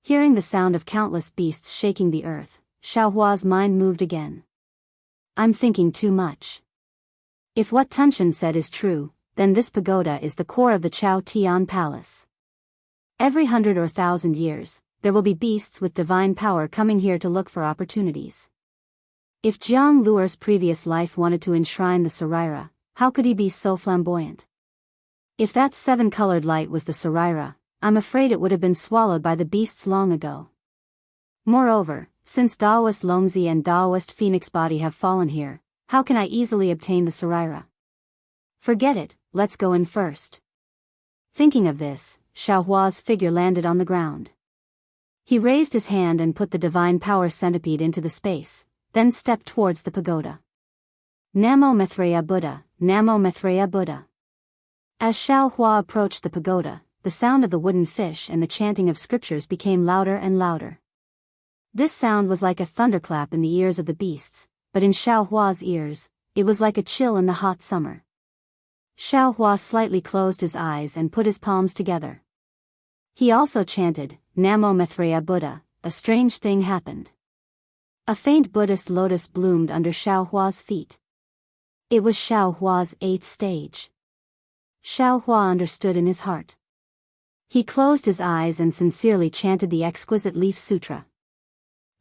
Hearing the sound of countless beasts shaking the earth, Xiaohua's mind moved again. I'm thinking too much. If what Tunshan said is true, then this pagoda is the core of the Chao Tian Palace. Every 100 or 1,000 years, there will be beasts with divine power coming here to look for opportunities. If Jianghu's previous life wanted to enshrine the Saraira, how could he be so flamboyant? If that 7-colored light was the Saraira, I'm afraid it would have been swallowed by the beasts long ago. Moreover, since Daoist Longzi and Daoist Phoenix Body have fallen here, how can I easily obtain the Saraira? Forget it, let's go in first. Thinking of this, Xiaohua's figure landed on the ground. He raised his hand and put the divine power centipede into the space, then stepped towards the pagoda. Namo Maitreya Buddha, Namo Maitreya Buddha. As Xiaohua approached the pagoda, the sound of the wooden fish and the chanting of scriptures became louder and louder. This sound was like a thunderclap in the ears of the beasts, but in Xiaohua's ears, it was like a chill in the hot summer. Xiaohua slightly closed his eyes and put his palms together. He also chanted, Namo Maitreya Buddha. A strange thing happened. A faint Buddhist lotus bloomed under Xiaohua's feet. It was Xiaohua's 8th stage. Xiaohua understood in his heart. He closed his eyes and sincerely chanted the exquisite leaf sutra.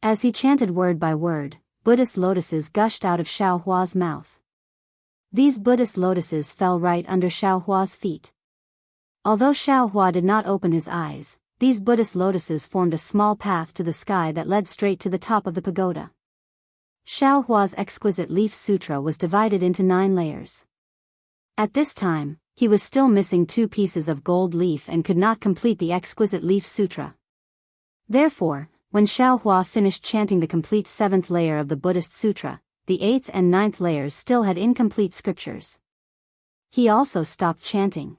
As he chanted word by word, Buddhist lotuses gushed out of Xiaohua's mouth. These Buddhist lotuses fell right under Xiaohua's feet. Although Xiaohua did not open his eyes, these Buddhist lotuses formed a small path to the sky that led straight to the top of the pagoda. Xiaohua's exquisite leaf sutra was divided into 9 layers. At this time, he was still missing 2 pieces of gold leaf and could not complete the exquisite leaf sutra. Therefore, when Xiaohua finished chanting the complete 7th layer of the Buddhist sutra, the 8th and 9th layers still had incomplete scriptures. He also stopped chanting.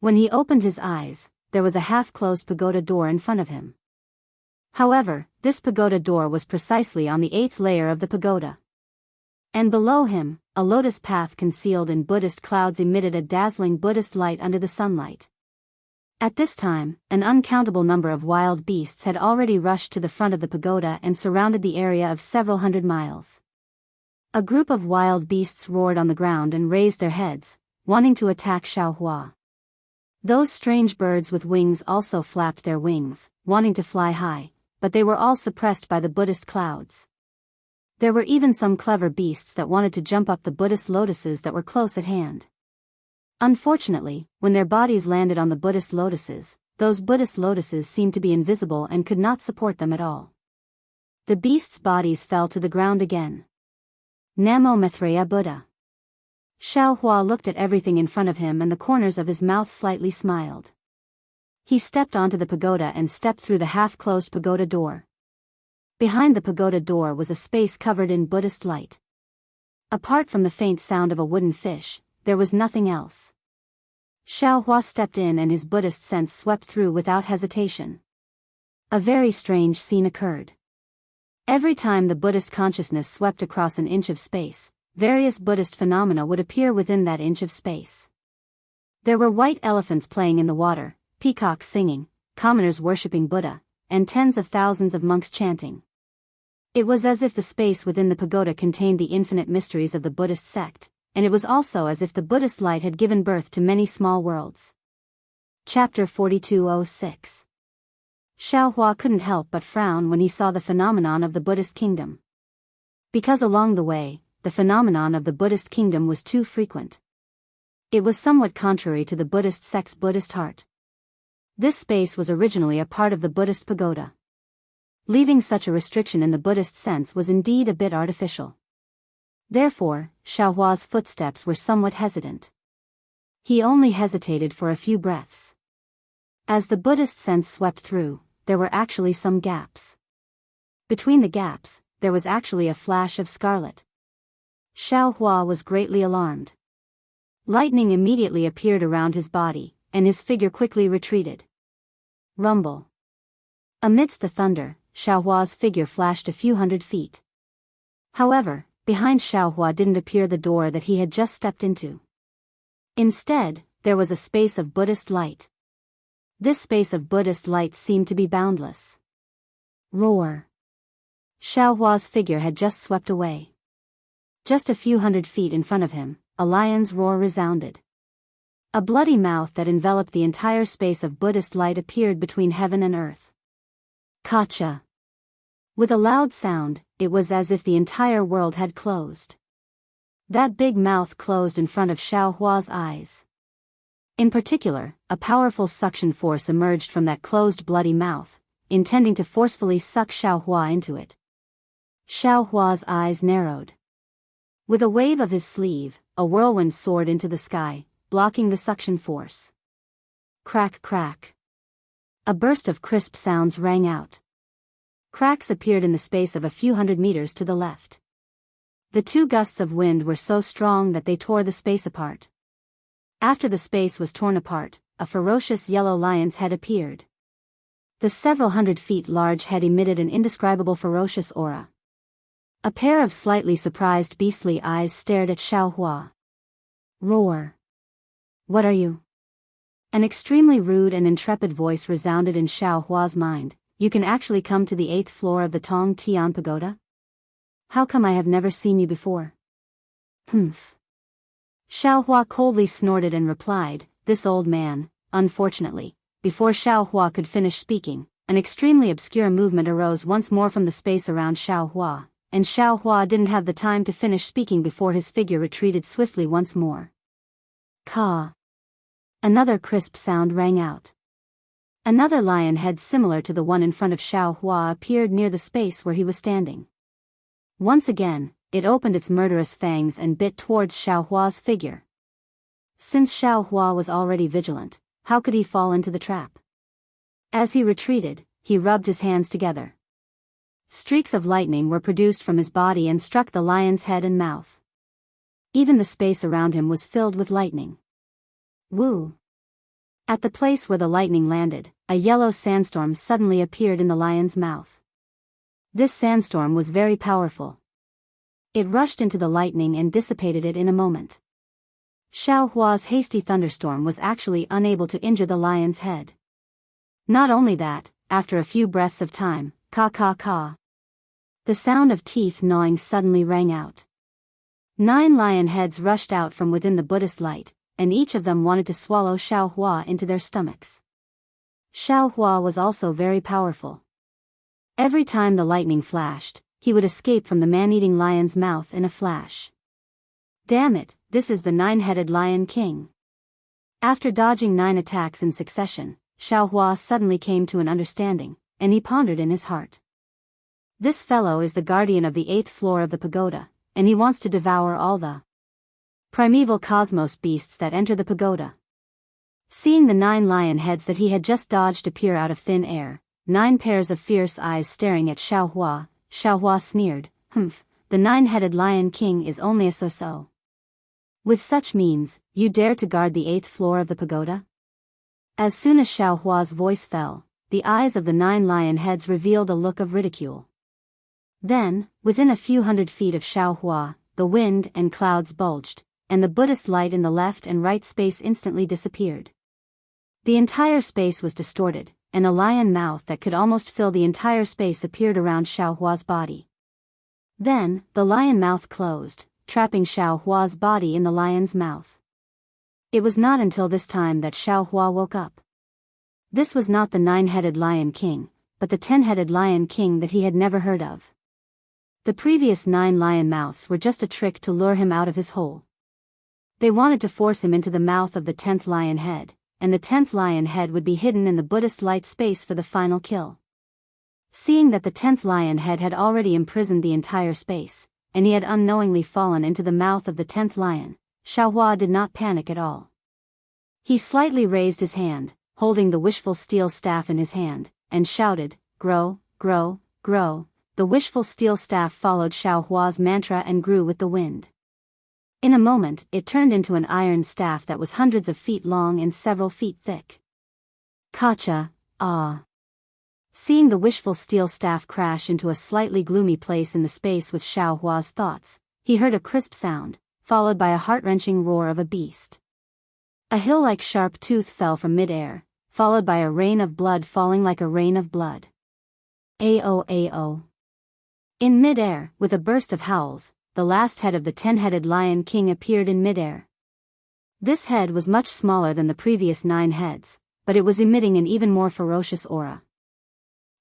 When he opened his eyes, there was a half-closed pagoda door in front of him. However, this pagoda door was precisely on the 8th layer of the pagoda. And below him, a lotus path concealed in Buddhist clouds emitted a dazzling Buddhist light under the sunlight. At this time, an uncountable number of wild beasts had already rushed to the front of the pagoda and surrounded the area of several hundred miles. A group of wild beasts roared on the ground and raised their heads, wanting to attack Xiaohua. Those strange birds with wings also flapped their wings, wanting to fly high, but they were all suppressed by the Buddhist clouds. There were even some clever beasts that wanted to jump up the Buddhist lotuses that were close at hand. Unfortunately, when their bodies landed on the Buddhist lotuses, those Buddhist lotuses seemed to be invisible and could not support them at all. The beasts' bodies fell to the ground again. Namo Maitreya Buddha. Xiaohua looked at everything in front of him and the corners of his mouth slightly smiled. He stepped onto the pagoda and stepped through the half-closed pagoda door. Behind the pagoda door was a space covered in Buddhist light. Apart from the faint sound of a wooden fish, there was nothing else. Xiaohua stepped in and his Buddhist sense swept through without hesitation. A very strange scene occurred. Every time the Buddhist consciousness swept across an inch of space, various Buddhist phenomena would appear within that inch of space. There were white elephants playing in the water, peacocks singing, commoners worshipping Buddha, and tens of thousands of monks chanting. It was as if the space within the pagoda contained the infinite mysteries of the Buddhist sect, and it was also as if the Buddhist light had given birth to many small worlds. Chapter 4206. Xiaohua couldn't help but frown when he saw the phenomenon of the Buddhist kingdom. Because along the way, the phenomenon of the Buddhist kingdom was too frequent. It was somewhat contrary to the Buddhist sect's Buddhist heart. This space was originally a part of the Buddhist pagoda. Leaving such a restriction in the Buddhist sense was indeed a bit artificial. Therefore, Xiaohua's footsteps were somewhat hesitant. He only hesitated for a few breaths. As the Buddhist sense swept through, there were actually some gaps. Between the gaps, there was actually a flash of scarlet. Xiaohua was greatly alarmed. Lightning immediately appeared around his body, and his figure quickly retreated. Rumble. Amidst the thunder, Xiaohua's figure flashed a few hundred feet. However, behind Xiaohua didn't appear the door that he had just stepped into. Instead, there was a space of Buddhist light. This space of Buddhist light seemed to be boundless. Roar. Xiaohua's figure had just swept away. Just a few hundred feet in front of him, a lion's roar resounded. A bloody mouth that enveloped the entire space of Buddhist light appeared between heaven and earth. Kacha. With a loud sound, it was as if the entire world had closed. That big mouth closed in front of Xiaohua's eyes. In particular, a powerful suction force emerged from that closed bloody mouth, intending to forcefully suck Xiaohua into it. Xiaohua's eyes narrowed. With a wave of his sleeve, a whirlwind soared into the sky, blocking the suction force. Crack crack. A burst of crisp sounds rang out. Cracks appeared in the space of a few hundred meters to the left. The 2 gusts of wind were so strong that they tore the space apart. After the space was torn apart, a ferocious yellow lion's head appeared. The several hundred feet large head emitted an indescribable ferocious aura. A pair of slightly surprised beastly eyes stared at Xiaohua. Roar. What are you? An extremely rude and intrepid voice resounded in Xiaohua's mind. You can actually come to the 8th floor of the Tong Tian Pagoda? How come I have never seen you before? Humph. Xiao Hua coldly snorted and replied, "This old man." Unfortunately, before Xiao Hua could finish speaking, an extremely obscure movement arose once more from the space around Xiao Hua, and Xiao Hua didn't have the time to finish speaking before his figure retreated swiftly once more. Caw! Another crisp sound rang out. Another lion head similar to the one in front of Xiao Hua appeared near the space where he was standing. Once again, it opened its murderous fangs and bit towards Xiao Hua's figure. Since Xiao Hua was already vigilant, how could he fall into the trap? As he retreated, he rubbed his hands together. Streaks of lightning were produced from his body and struck the lion's head and mouth. Even the space around him was filled with lightning. Woo! At the place where the lightning landed, a yellow sandstorm suddenly appeared in the lion's mouth. This sandstorm was very powerful. It rushed into the lightning and dissipated it in a moment. Xiao Hua's hasty thunderstorm was actually unable to injure the lion's head. Not only that, after a few breaths of time, caw, the sound of teeth gnawing suddenly rang out. 9 lion heads rushed out from within the Buddhist light, and each of them wanted to swallow Xiao Hua into their stomachs. Xiao Hua was also very powerful. Every time the lightning flashed, he would escape from the man-eating lion's mouth in a flash. Damn it, this is the 9-headed Lion King. After dodging 9 attacks in succession, Xiao Hua suddenly came to an understanding, and he pondered in his heart. This fellow is the guardian of the 8th floor of the pagoda, and he wants to devour all the primeval cosmos beasts that enter the pagoda. Seeing the 9 lion heads that he had just dodged appear out of thin air, 9 pairs of fierce eyes staring at Xiao Hua sneered, "Humph, the 9-headed Lion King is only a so-so. With such means, you dare to guard the 8th floor of the pagoda?" As soon as Xiao Hua's voice fell, the eyes of the 9 lion heads revealed a look of ridicule. Then, within a few hundred feet of Xiao Hua, the wind and clouds bulged, and the Buddhist light in the left and right space instantly disappeared. The entire space was distorted, and a lion mouth that could almost fill the entire space appeared around Xiao Hua's body. Then, the lion mouth closed, trapping Xiao Hua's body in the lion's mouth. It was not until this time that Xiao Hua woke up. This was not the 9-headed Lion King, but the 10-headed Lion King that he had never heard of. The previous 9 lion mouths were just a trick to lure him out of his hole. They wanted to force him into the mouth of the 10th lion head, and the 10th lion head would be hidden in the Buddhist light space for the final kill. Seeing that the 10th lion head had already imprisoned the entire space, and he had unknowingly fallen into the mouth of the 10th lion, Xiao Hua did not panic at all. He slightly raised his hand, holding the wishful steel staff in his hand, and shouted, "Grow, grow, grow." The wishful steel staff followed Xiao Hua's mantra and grew with the wind. In a moment, it turned into an iron staff that was hundreds of feet long and several feet thick. Kacha, ah. Seeing the wishful steel staff crash into a slightly gloomy place in the space with Xiao Hua's thoughts, he heard a crisp sound, followed by a heart-wrenching roar of a beast. A hill-like sharp tooth fell from mid-air, followed by a rain of blood falling like a rain of blood. Ao. In mid-air, with a burst of howls, the last head of the 10-headed Lion King appeared in mid-air. This head was much smaller than the previous 9 heads, but it was emitting an even more ferocious aura.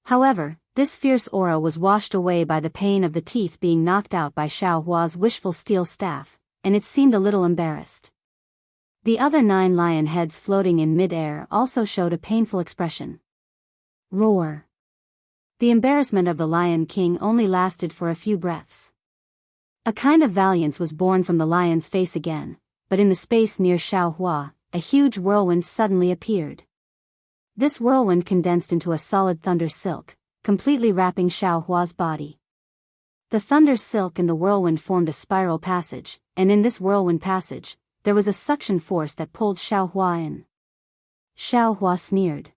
However, this fierce aura was washed away by the pain of the teeth being knocked out by Xiao Hua's wishful steel staff, and it seemed a little embarrassed. The other 9 lion heads floating in mid-air also showed a painful expression. Roar. The embarrassment of the Lion King only lasted for a few breaths. A kind of valiance was born from the lion's face again, but in the space near Xiao Hua, a huge whirlwind suddenly appeared. This whirlwind condensed into a solid thunder silk, completely wrapping Xiao Hua's body. The thunder silk and the whirlwind formed a spiral passage, and in this whirlwind passage, there was a suction force that pulled Xiao Hua in. Xiao Hua sneered.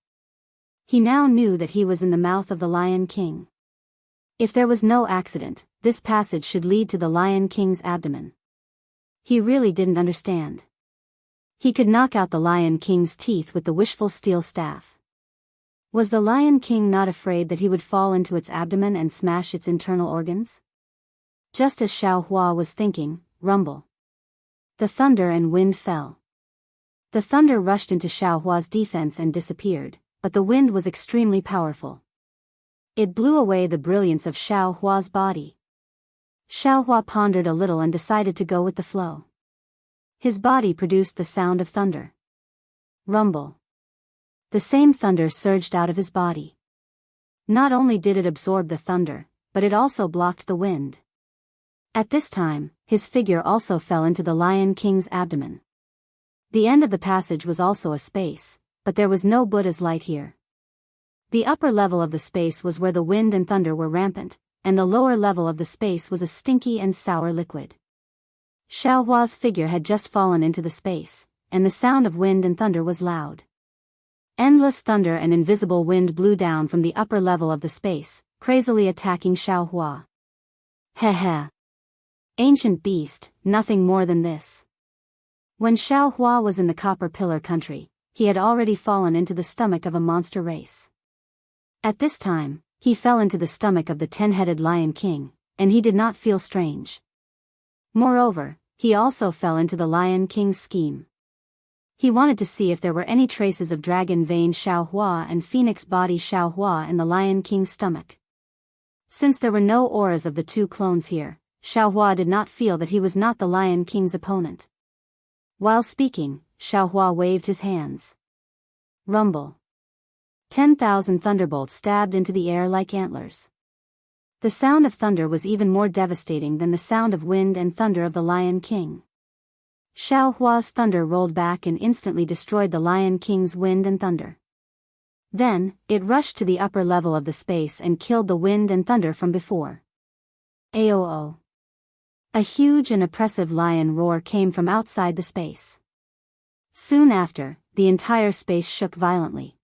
He now knew that he was in the mouth of the Lion King. If there was no accident, this passage should lead to the Lion King's abdomen. He really didn't understand. He could knock out the Lion King's teeth with the wishful steel staff. Was the Lion King not afraid that he would fall into its abdomen and smash its internal organs? Just as Xiao Hua was thinking, rumble. The thunder and wind fell. The thunder rushed into Xiaohua's defense and disappeared, but the wind was extremely powerful. It blew away the brilliance of Xiaohua's body. Xiaohua pondered a little and decided to go with the flow. His body produced the sound of thunder. Rumble. The same thunder surged out of his body. Not only did it absorb the thunder, but it also blocked the wind. At this time, his figure also fell into the Lion King's abdomen. The end of the passage was also a space, but there was no Buddha's light here. The upper level of the space was where the wind and thunder were rampant, and the lower level of the space was a stinky and sour liquid. Xiaohua's figure had just fallen into the space, and the sound of wind and thunder was loud. Endless thunder and invisible wind blew down from the upper level of the space, crazily attacking Xiaohua. Heh. Ancient beast, nothing more than this. When Xiaohua was in the Copper Pillar country, he had already fallen into the stomach of a monster race. At this time, he fell into the stomach of the 10-headed Lion King, and he did not feel strange. Moreover, he also fell into the Lion King's scheme. He wanted to see if there were any traces of dragon vein Xiaohua and phoenix body Xiaohua in the Lion King's stomach. Since there were no auras of the two clones here, Xiaohua did not feel that he was not the Lion King's opponent. While speaking, Xiaohua waved his hands. Rumble. 10,000 thunderbolts stabbed into the air like antlers. The sound of thunder was even more devastating than the sound of wind and thunder of the Lion King. Xiaohua's thunder rolled back and instantly destroyed the Lion King's wind and thunder. Then, it rushed to the upper level of the space and killed the wind and thunder from before. Aoo. A huge and oppressive lion roar came from outside the space. Soon after, the entire space shook violently.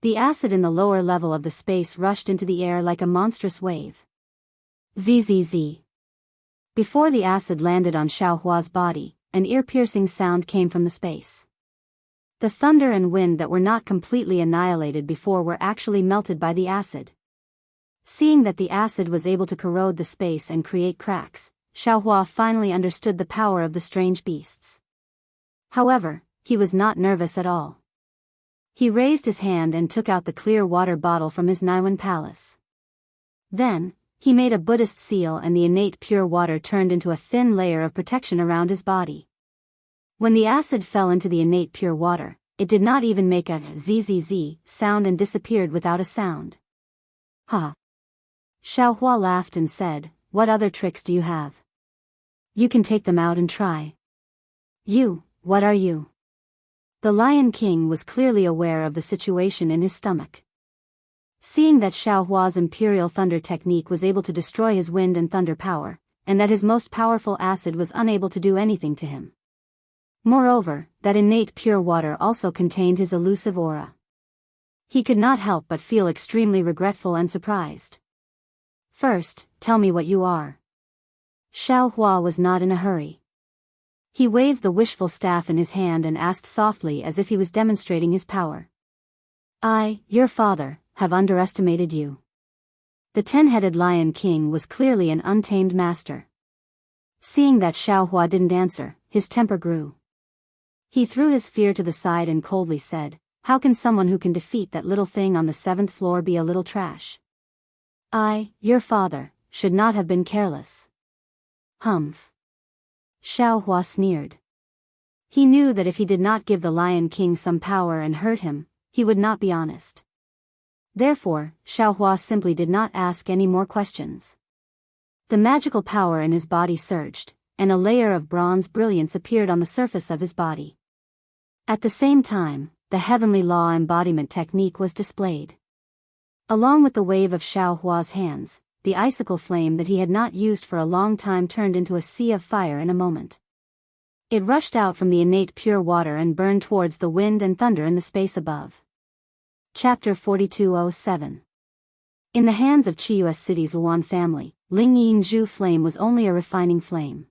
The acid in the lower level of the space rushed into the air like a monstrous wave. Zzz. Before the acid landed on Xiaohua's body, an ear-piercing sound came from the space. The thunder and wind that were not completely annihilated before were actually melted by the acid. Seeing that the acid was able to corrode the space and create cracks, Xiaohua finally understood the power of the strange beasts. However, he was not nervous at all. He raised his hand and took out the clear water bottle from his Niwen palace. Then, he made a Buddhist seal and the innate pure water turned into a thin layer of protection around his body. When the acid fell into the innate pure water, it did not even make a zzz sound and disappeared without a sound. Ha! Xiaohua laughed and said, "What other tricks do you have? You can take them out and try." "You, what are you?" The Lion King was clearly aware of the situation in his stomach. Seeing that Xiaohua's imperial thunder technique was able to destroy his wind and thunder power, and that his most powerful acid was unable to do anything to him. Moreover, that innate pure water also contained his elusive aura. He could not help but feel extremely regretful and surprised. "First, tell me what you are." Xiaohua was not in a hurry. He waved the wishful staff in his hand and asked softly as if he was demonstrating his power. "I, your father, have underestimated you." The 10-headed Lion King was clearly an untamed master. Seeing that Xiaohua didn't answer, his temper grew. He threw his fear to the side and coldly said, "How can someone who can defeat that little thing on the 7th floor be a little trash? I, your father, should not have been careless." "Humph." Xiaohua sneered. He knew that if he did not give the Lion King some power and hurt him, he would not be honest. Therefore, Xiaohua simply did not ask any more questions. The magical power in his body surged, and a layer of bronze brilliance appeared on the surface of his body. At the same time, the heavenly law embodiment technique was displayed. Along with the wave of Xiaohua's hands, the icicle flame that he had not used for a long time turned into a sea of fire in a moment. It rushed out from the innate pure water and burned towards the wind and thunder in the space above. Chapter 4207. In the hands of Chiyue City's Luan family, Ling Yingzhu flame was only a refining flame.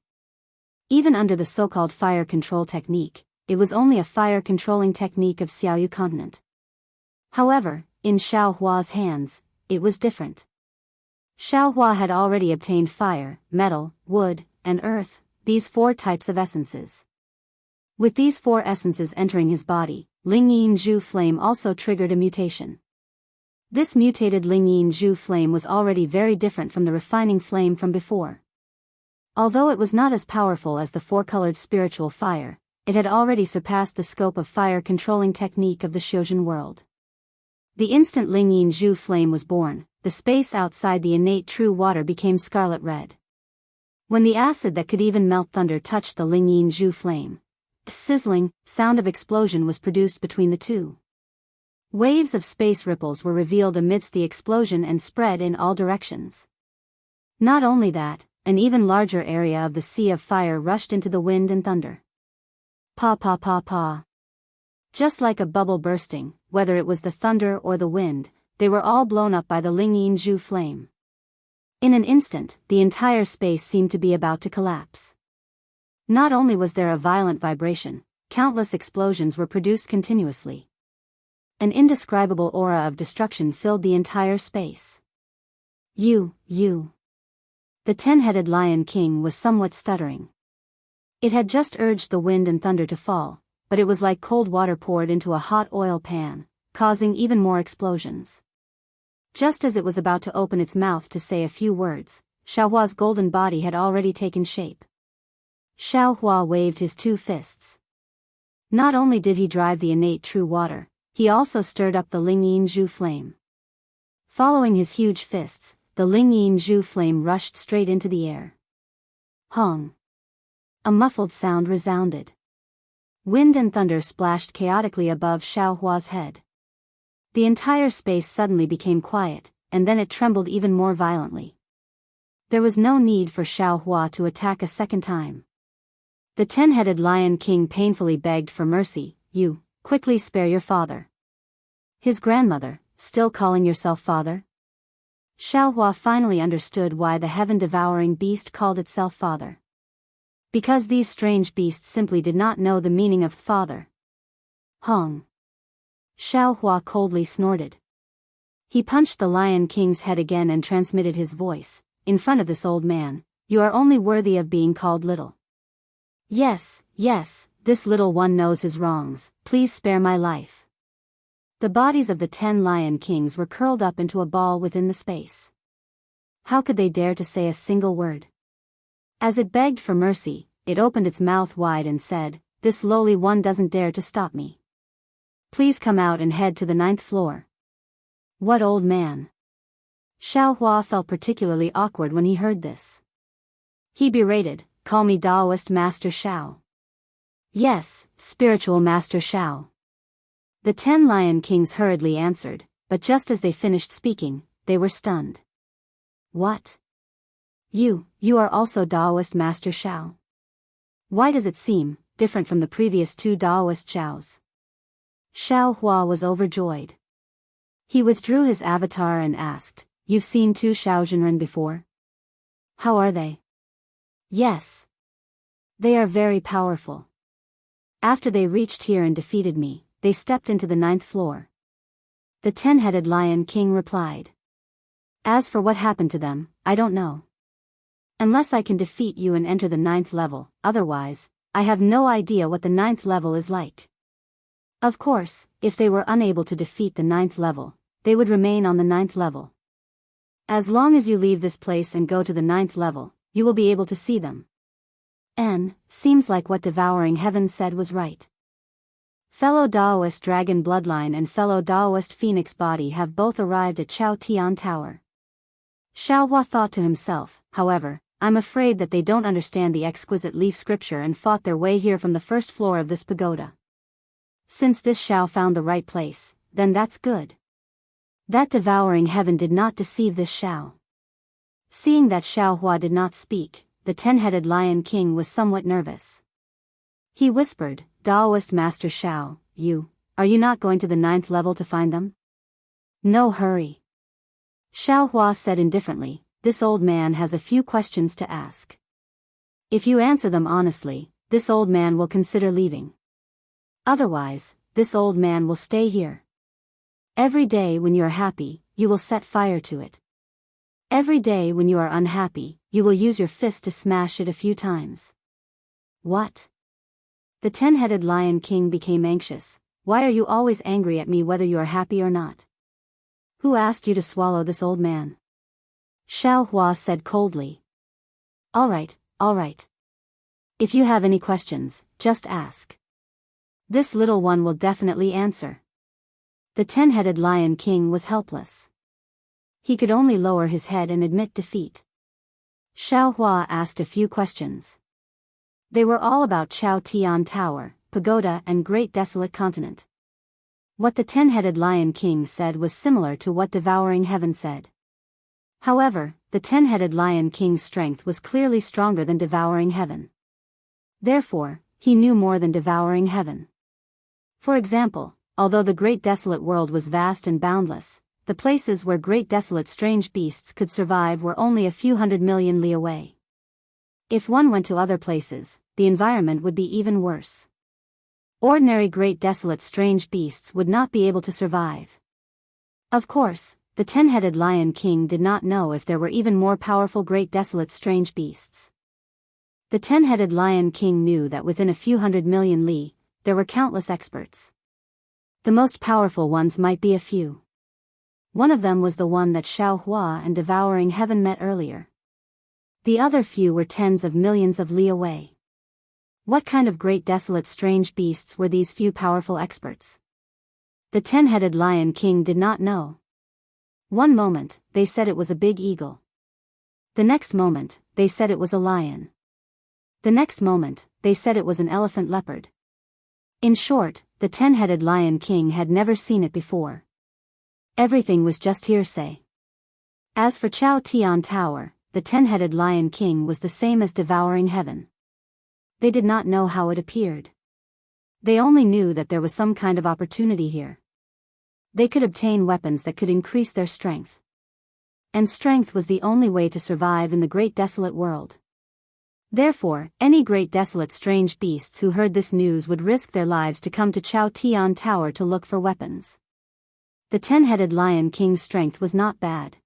Even under the so-called fire control technique, it was only a fire-controlling technique of Xiaoyu continent. However, in Xiaohua's hands, it was different. Xiaohua had already obtained fire, metal, wood, and earth, these 4 types of essences. With these 4 essences entering his body, Ling Yin Zhu flame also triggered a mutation. This mutated Ling Yin Zhu flame was already very different from the refining flame from before. Although it was not as powerful as the 4-colored spiritual fire, it had already surpassed the scope of fire controlling technique of the Xiuzhen world. The instant Ling Yin Zhu flame was born, the space outside the innate true water became scarlet red. When the acid that could even melt thunder touched the Ling Yin Zhu flame, a sizzling sound of explosion was produced between the two. Waves of space ripples were revealed amidst the explosion and spread in all directions. Not only that, an even larger area of the sea of fire rushed into the wind and thunder. Pa pa pa pa. Just like a bubble bursting, whether it was the thunder or the wind, they were all blown up by the Ling Yin Zhu flame. In an instant, the entire space seemed to be about to collapse. Not only was there a violent vibration, countless explosions were produced continuously. An indescribable aura of destruction filled the entire space. You. The 10-headed Lion King was somewhat stuttering. It had just urged the wind and thunder to fall, but it was like cold water poured into a hot oil pan, causing even more explosions. Just as it was about to open its mouth to say a few words, Xiaohua's golden body had already taken shape. Xiaohua waved his 2 fists. Not only did he drive the innate true water, he also stirred up the Ling Yin Zhu flame. Following his huge fists, the Ling Yin Zhu flame rushed straight into the air. Hong! A muffled sound resounded. Wind and thunder splashed chaotically above Xiaohua's head. The entire space suddenly became quiet, and then it trembled even more violently. There was no need for Xiaohua to attack a second time. The 10-headed Lion King painfully begged for mercy. You, quickly spare your father. His grandmother, still calling yourself father? Xiaohua finally understood why the heaven-devouring beast called itself father. Because these strange beasts simply did not know the meaning of father. Hong! Xiaohua coldly snorted. He punched the Lion King's head again and transmitted his voice. In front of this old man, you are only worthy of being called little. Yes, this little one knows his wrongs, please spare my life. The bodies of the 10 Lion Kings were curled up into a ball within the space. How could they dare to say a single word? As it begged for mercy, it opened its mouth wide and said, this lowly one doesn't dare to stop me. Please come out and head to the 9th floor. What old man? Xiaohua felt particularly awkward when he heard this. He berated, call me Daoist Master Xiao. Yes, spiritual Master Xiao. The 10 Lion Kings hurriedly answered, but just as they finished speaking, they were stunned. What? You are also Daoist Master Xiao? Why does it seem different from the previous 2 Daoist Xiaos? Xiaohua was overjoyed. He withdrew his avatar and asked, you've seen 2 Xiaozhenren before? How are they? Yes. They are very powerful. After they reached here and defeated me, they stepped into the 9th floor. The 10-headed Lion King replied. As for what happened to them, I don't know. Unless I can defeat you and enter the 9th level, otherwise, I have no idea what the 9th level is like. Of course, if they were unable to defeat the 9th level, they would remain on the 9th level. As long as you leave this place and go to the 9th level, you will be able to see them. Seems like what Devouring Heaven said was right. Fellow Daoist Dragon Bloodline and fellow Daoist Phoenix Body have both arrived at Chao Tian Tower. Xiaohua thought to himself, however, I'm afraid that they don't understand the exquisite leaf scripture and fought their way here from the 1st floor of this pagoda. Since this Xiao found the right place, then that's good. That Devouring Heaven did not deceive this Xiao. Seeing that Xiaohua did not speak, the 10-headed Lion King was somewhat nervous. He whispered, Daoist Master Xiao, are you not going to the 9th level to find them? No hurry. Xiaohua said indifferently, this old man has a few questions to ask. If you answer them honestly, this old man will consider leaving. Otherwise, this old man will stay here. Every day when you are happy, you will set fire to it. Every day when you are unhappy, you will use your fist to smash it a few times. What? The 10-headed Lion King became anxious. Why are you always angry at me whether you are happy or not? Who asked you to swallow this old man? Xiao Hua said coldly. All right. If you have any questions, just ask. This little one will definitely answer. The 10-headed Lion King was helpless. He could only lower his head and admit defeat. Xiao Hua asked a few questions. They were all about Chao Tian Tower, pagoda and Great Desolate Continent. What the 10-headed Lion King said was similar to what Devouring Heaven said. However, the 10-headed Lion King's strength was clearly stronger than Devouring Heaven. Therefore, he knew more than Devouring Heaven. For example, although the Great Desolate World was vast and boundless, the places where great desolate strange beasts could survive were only a few 100 million li away. If one went to other places, the environment would be even worse. Ordinary great desolate strange beasts would not be able to survive. Of course, the 10-headed Lion King did not know if there were even more powerful great desolate strange beasts. The 10-headed Lion King knew that within a few 100 million li, there were countless experts. The most powerful ones might be a few. One of them was the one that Xiao Hua and Devouring Heaven met earlier. The other few were tens of millions of li away. What kind of great desolate strange beasts were these few powerful experts? The 10-headed Lion King did not know. One moment, they said it was a big eagle. The next moment, they said it was a lion. The next moment, they said it was an elephant leopard. In short, the 10-headed Lion King had never seen it before. Everything was just hearsay. As for Chao Tian Tower, the 10-headed Lion King was the same as Devouring Heaven. They did not know how it appeared. They only knew that there was some kind of opportunity here. They could obtain weapons that could increase their strength. And strength was the only way to survive in the great desolate world. Therefore, any great desolate strange beasts who heard this news would risk their lives to come to Chao Tian Tower to look for weapons. The 10-headed Lion King's strength was not bad.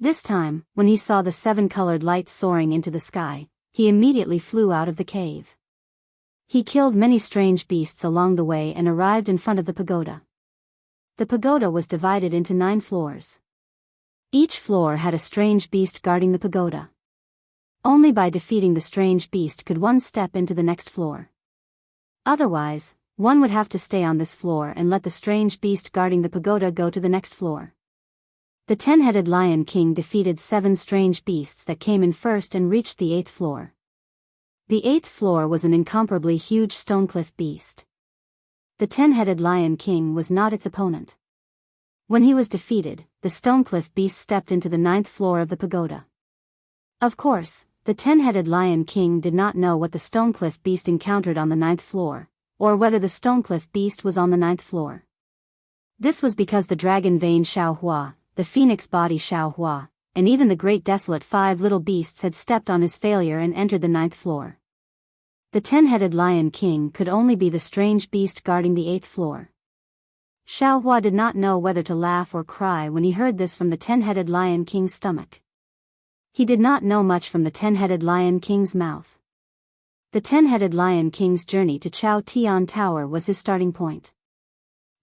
This time, when he saw the 7-colored lights soaring into the sky, he immediately flew out of the cave. He killed many strange beasts along the way and arrived in front of the pagoda. The pagoda was divided into 9 floors. Each floor had a strange beast guarding the pagoda. Only by defeating the strange beast could one step into the next floor. Otherwise, one would have to stay on this floor and let the strange beast guarding the pagoda go to the next floor. The 10-headed Lion King defeated 7 strange beasts that came in first and reached the 8th floor. The 8th floor was an incomparably huge stonecliff beast. The 10-headed Lion King was not its opponent. When he was defeated, the stonecliff beast stepped into the 9th floor of the pagoda. Of course, the 10-headed Lion King did not know what the stonecliff beast encountered on the 9th floor, or whether the stonecliff beast was on the 9th floor. This was because the dragon vein Xiao Hua, the phoenix body Xiao Hua, and even the great desolate 5 little beasts had stepped on his failure and entered the 9th floor. The 10-headed Lion King could only be the strange beast guarding the 8th floor. Xiao Hua did not know whether to laugh or cry when he heard this from the 10-headed Lion King's stomach. He did not know much from the 10-headed Lion King's mouth. The 10-headed Lion King's journey to Chao Tian Tower was his starting point.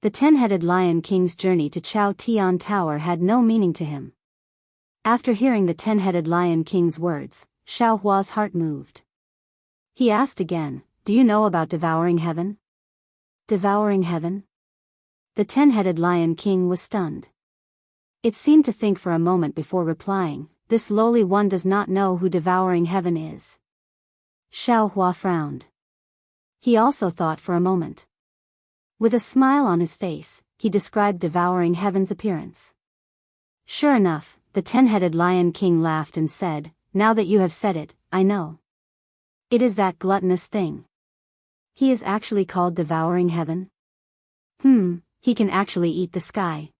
The 10-headed Lion King's journey to Chao Tian Tower had no meaning to him. After hearing the 10-headed Lion King's words, Xiao Hua's heart moved. He asked again, "Do you know about Devouring Heaven?" Devouring Heaven? The 10-headed Lion King was stunned. It seemed to think for a moment before replying, "This lowly one does not know who Devouring Heaven is." Xiao Hua frowned. He also thought for a moment. With a smile on his face, he described Devouring Heaven's appearance. Sure enough, the 10-headed Lion King laughed and said, "Now that you have said it, I know. It is that gluttonous thing. He is actually called Devouring Heaven? He can actually eat the sky."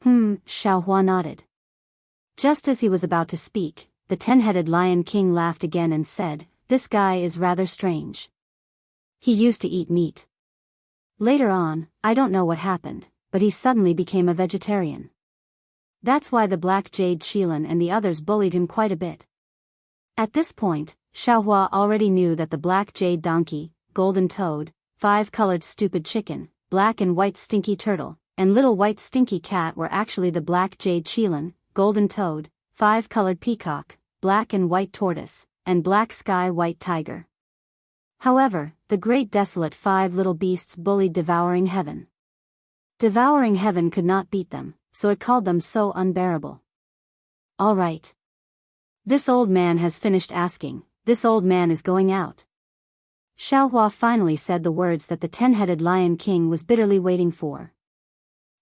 Xiao Hua nodded. Just as he was about to speak, the 10-headed Lion King laughed again and said, "This guy is rather strange. He used to eat meat. Later on, I don't know what happened, but he suddenly became a vegetarian. That's why the Black Jade Shilin and the others bullied him quite a bit." At this point, Xiaohua already knew that the black jade donkey, golden toad, five-colored stupid chicken, black and white stinky turtle, and little white stinky cat were actually the black jade qilin, golden toad, five-colored peacock, black and white tortoise, and black sky white tiger. However, the great desolate five little beasts bullied Devouring Heaven. Devouring Heaven could not beat them, so it called them so unbearable. All right. This old man has finished asking, this old man is going out. Xiaohua finally said the words that the 10-headed Lion King was bitterly waiting for.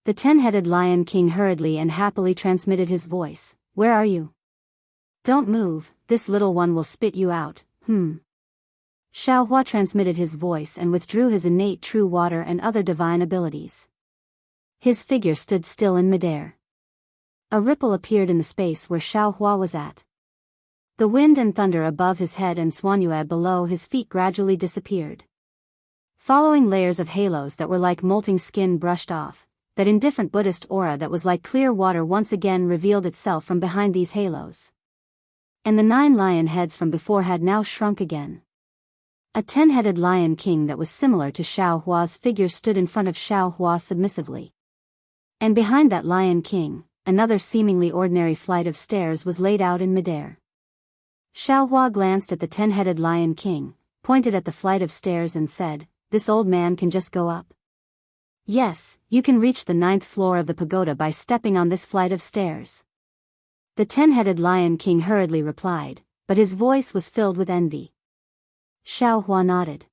The 10-headed Lion King hurriedly and happily transmitted his voice, "Where are you? Don't move, this little one will spit you out, Xiaohua transmitted his voice and withdrew his innate true water and other divine abilities. His figure stood still in midair. A ripple appeared in the space where Xiaohua was at. The wind and thunder above his head and Swanue below his feet gradually disappeared. Following layers of halos that were like molting skin brushed off, that indifferent Buddhist aura that was like clear water once again revealed itself from behind these halos. And the 9 lion heads from before had now shrunk again. A 10-headed Lion King that was similar to Xiaohua's figure stood in front of Xiaohua submissively. And behind that Lion King, another seemingly ordinary flight of stairs was laid out in midair. Xiaohua glanced at the 10-headed Lion King, pointed at the flight of stairs and said, "This old man can just go up." "Yes, you can reach the 9th floor of the pagoda by stepping on this flight of stairs." The 10-headed Lion King hurriedly replied, but his voice was filled with envy. Xiaohua nodded.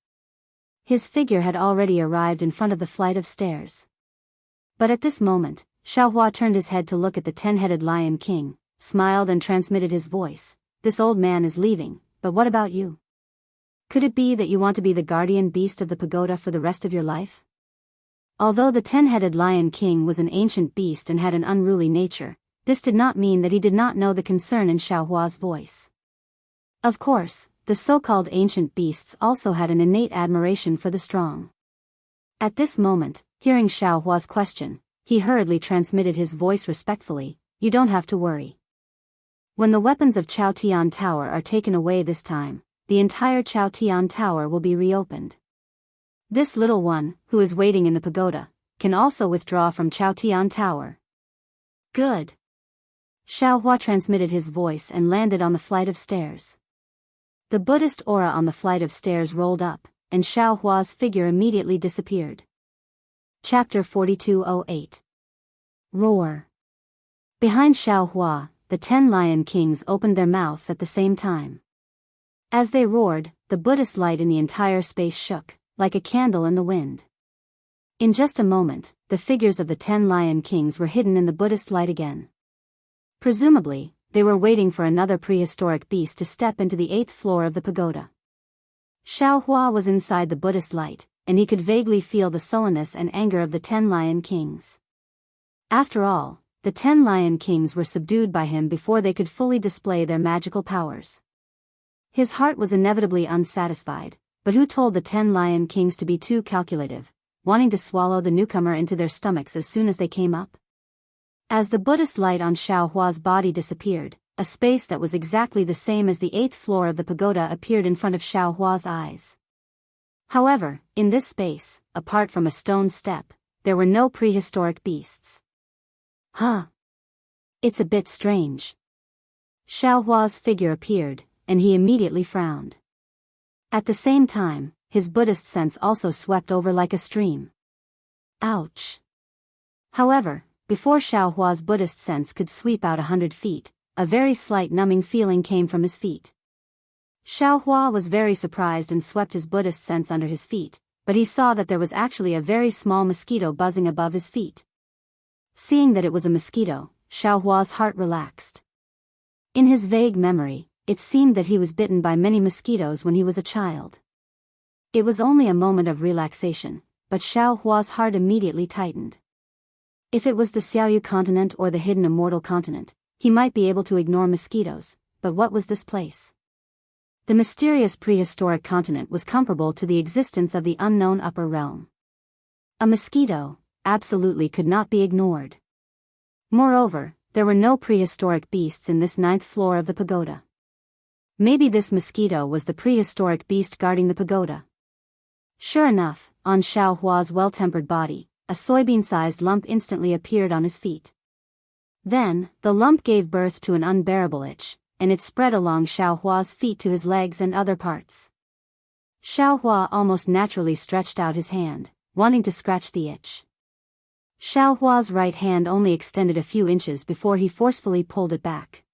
His figure had already arrived in front of the flight of stairs. But at this moment, Xiaohua turned his head to look at the 10-headed Lion King, smiled and transmitted his voice, "This old man is leaving, but what about you? Could it be that you want to be the guardian beast of the pagoda for the rest of your life?" Although the 10-headed Lion King was an ancient beast and had an unruly nature, this did not mean that he did not know the concern in Xiaohua's voice. Of course, the so-called ancient beasts also had an innate admiration for the strong. At this moment, hearing Xiaohua's question, he hurriedly transmitted his voice respectfully, "You don't have to worry. When the weapons of Chaotian Tower are taken away this time, the entire Chaotian Tower will be reopened. This little one, who is waiting in the pagoda, can also withdraw from Chaotian Tower." "Good." Xiaohua transmitted his voice and landed on the flight of stairs. The Buddhist aura on the flight of stairs rolled up, and Xiaohua's figure immediately disappeared. Chapter 4208. Roar. Behind Xiaohua, the 10 Lion Kings opened their mouths at the same time. As they roared, the Buddhist light in the entire space shook, like a candle in the wind. In just a moment, the figures of the 10 Lion Kings were hidden in the Buddhist light again. Presumably, they were waiting for another prehistoric beast to step into the 8th floor of the pagoda. Xiaohua was inside the Buddhist light, and he could vaguely feel the sullenness and anger of the 10 Lion Kings. After all, the 10 Lion Kings were subdued by him before they could fully display their magical powers. His heart was inevitably unsatisfied, but who told the 10 Lion Kings to be too calculative, wanting to swallow the newcomer into their stomachs as soon as they came up? As the Buddhist light on Xiaohua's body disappeared, a space that was exactly the same as the 8th floor of the pagoda appeared in front of Xiaohua's eyes. However, in this space, apart from a stone step, there were no prehistoric beasts. "Huh. It's a bit strange." Xiaohua's figure appeared, and he immediately frowned. At the same time, his Buddhist sense also swept over like a stream. Ouch. However, before Xiaohua's Buddhist sense could sweep out 100 feet, a very slight numbing feeling came from his feet. Xiaohua was very surprised and swept his Buddhist sense under his feet, but he saw that there was actually a very small mosquito buzzing above his feet. Seeing that it was a mosquito, Xiaohua's heart relaxed. In his vague memory, it seemed that he was bitten by many mosquitoes when he was a child. It was only a moment of relaxation, but Xiaohua's heart immediately tightened. If it was the Xiaoyu continent or the hidden immortal continent, he might be able to ignore mosquitoes, but what was this place? The mysterious prehistoric continent was comparable to the existence of the unknown upper realm. A mosquito, absolutely could not be ignored. Moreover, there were no prehistoric beasts in this 9th floor of the pagoda. Maybe this mosquito was the prehistoric beast guarding the pagoda. Sure enough, on Xiao Hua's well-tempered body, a soybean-sized lump instantly appeared on his feet. Then, the lump gave birth to an unbearable itch, and it spread along Xiao Hua's feet to his legs and other parts. Xiao Hua almost naturally stretched out his hand, wanting to scratch the itch. Xiao Hua's right hand only extended a few inches before he forcefully pulled it back.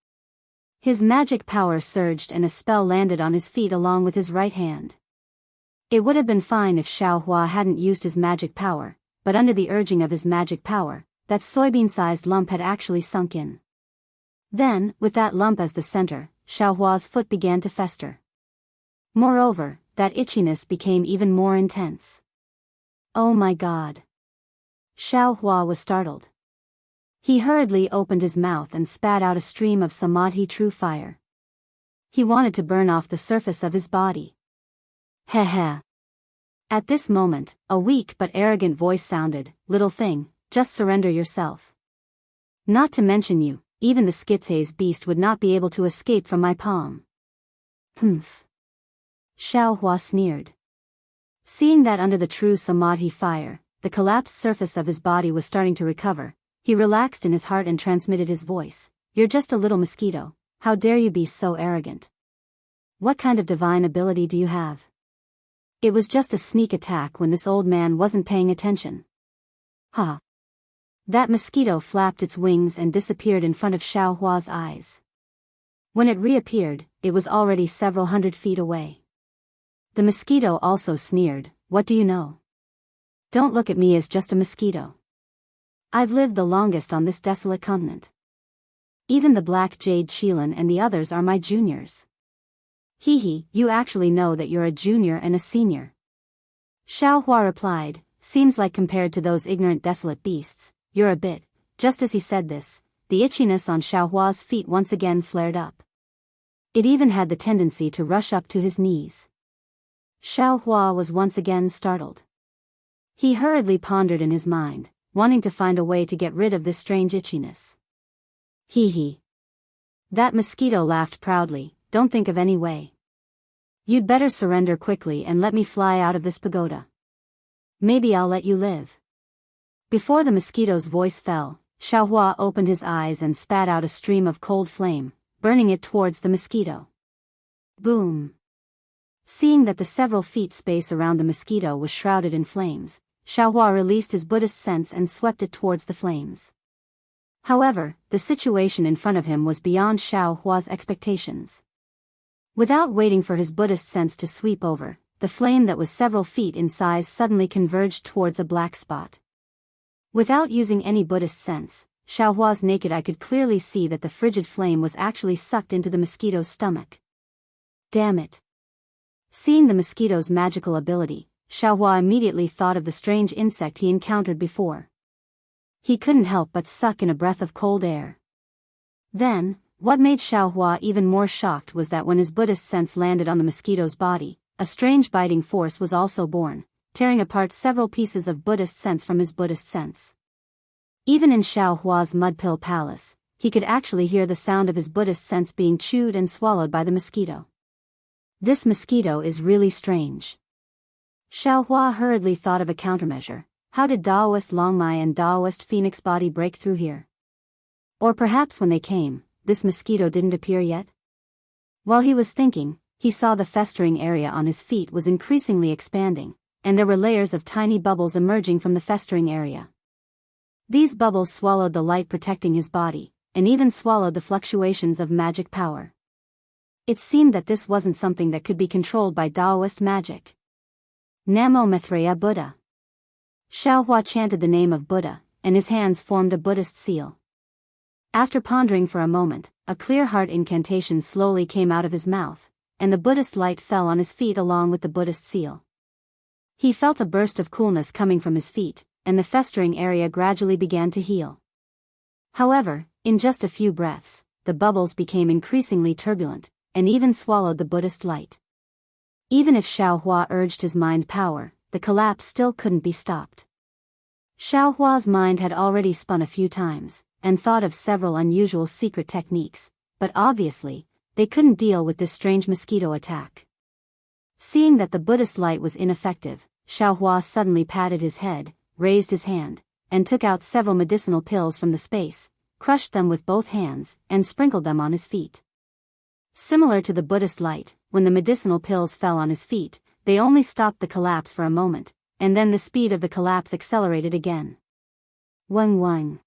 His magic power surged and a spell landed on his feet along with his right hand. It would have been fine if Xiao Hua hadn't used his magic power, but under the urging of his magic power, that soybean-sized lump had actually sunk in. Then, with that lump as the center, Xiao Hua's foot began to fester. Moreover, that itchiness became even more intense. Oh my God! Xiao Hua was startled. He hurriedly opened his mouth and spat out a stream of samadhi true fire. He wanted to burn off the surface of his body. Heh heh. At this moment, a weak but arrogant voice sounded, "Little thing, just surrender yourself. Not to mention you, even the Skitse's beast would not be able to escape from my palm." Humph. Xiao Hua sneered. Seeing that under the true samadhi fire, the collapsed surface of his body was starting to recover, he relaxed in his heart and transmitted his voice, "You're just a little mosquito, how dare you be so arrogant? What kind of divine ability do you have?" It was just a sneak attack when this old man wasn't paying attention. Ha! That mosquito flapped its wings and disappeared in front of Xiao Hua's eyes. When it reappeared, it was already several hundred feet away. The mosquito also sneered, "What do you know? Don't look at me as just a mosquito. I've lived the longest on this desolate continent. Even the Black Jade Qilin and the others are my juniors." "Hee hee, you actually know that you're a junior and a senior." Xiao Hua replied, "Seems like compared to those ignorant desolate beasts, you're a bit." Just as he said this, the itchiness on Xiao Hua's feet once again flared up. It even had the tendency to rush up to his knees. Xiao Hua was once again startled. He hurriedly pondered in his mind, wanting to find a way to get rid of this strange itchiness. Hee hee. That mosquito laughed proudly, "Don't think of any way. You'd better surrender quickly and let me fly out of this pagoda. Maybe I'll let you live." Before the mosquito's voice fell, Xiao Hua opened his eyes and spat out a stream of cold flame, burning it towards the mosquito. Boom! Seeing that the several feet space around the mosquito was shrouded in flames, Xiao Hua released his Buddhist sense and swept it towards the flames. However, the situation in front of him was beyond Xiao Hua's expectations. Without waiting for his Buddhist sense to sweep over, the flame that was several feet in size suddenly converged towards a black spot. Without using any Buddhist sense, Xiao Hua's naked eye could clearly see that the frigid flame was actually sucked into the mosquito's stomach. Damn it! Seeing the mosquito's magical ability, Xiao Hua immediately thought of the strange insect he encountered before. He couldn't help but suck in a breath of cold air. Then, what made Xiao Hua even more shocked was that when his Buddhist sense landed on the mosquito's body, a strange biting force was also born, tearing apart several pieces of Buddhist sense from his Buddhist sense. Even in Xiao Hua's mud-pill palace, he could actually hear the sound of his Buddhist sense being chewed and swallowed by the mosquito. This mosquito is really strange. Xiao Hua hurriedly thought of a countermeasure. How did Daoist Longmai and Daoist Phoenix Body break through here? Or perhaps when they came, this mosquito didn't appear yet? While he was thinking, he saw the festering area on his feet was increasingly expanding, and there were layers of tiny bubbles emerging from the festering area. These bubbles swallowed the light protecting his body, and even swallowed the fluctuations of magic power. It seemed that this wasn't something that could be controlled by Daoist magic. Namo Maitreya Buddha. Xiao Hua chanted the name of Buddha, and his hands formed a Buddhist seal. After pondering for a moment, a clear heart incantation slowly came out of his mouth, and the Buddhist light fell on his feet along with the Buddhist seal. He felt a burst of coolness coming from his feet, and the festering area gradually began to heal. However, in just a few breaths, the bubbles became increasingly turbulent, and even swallowed the Buddhist light. Even if Xiao Hua urged his mind power, the collapse still couldn't be stopped. Xiao Hua's mind had already spun a few times, and thought of several unusual secret techniques, but obviously, they couldn't deal with this strange mosquito attack. Seeing that the Buddhist light was ineffective, Xiaohua suddenly patted his head, raised his hand, and took out several medicinal pills from the space, crushed them with both hands, and sprinkled them on his feet. Similar to the Buddhist light, when the medicinal pills fell on his feet, they only stopped the collapse for a moment, and then the speed of the collapse accelerated again. Wang wang.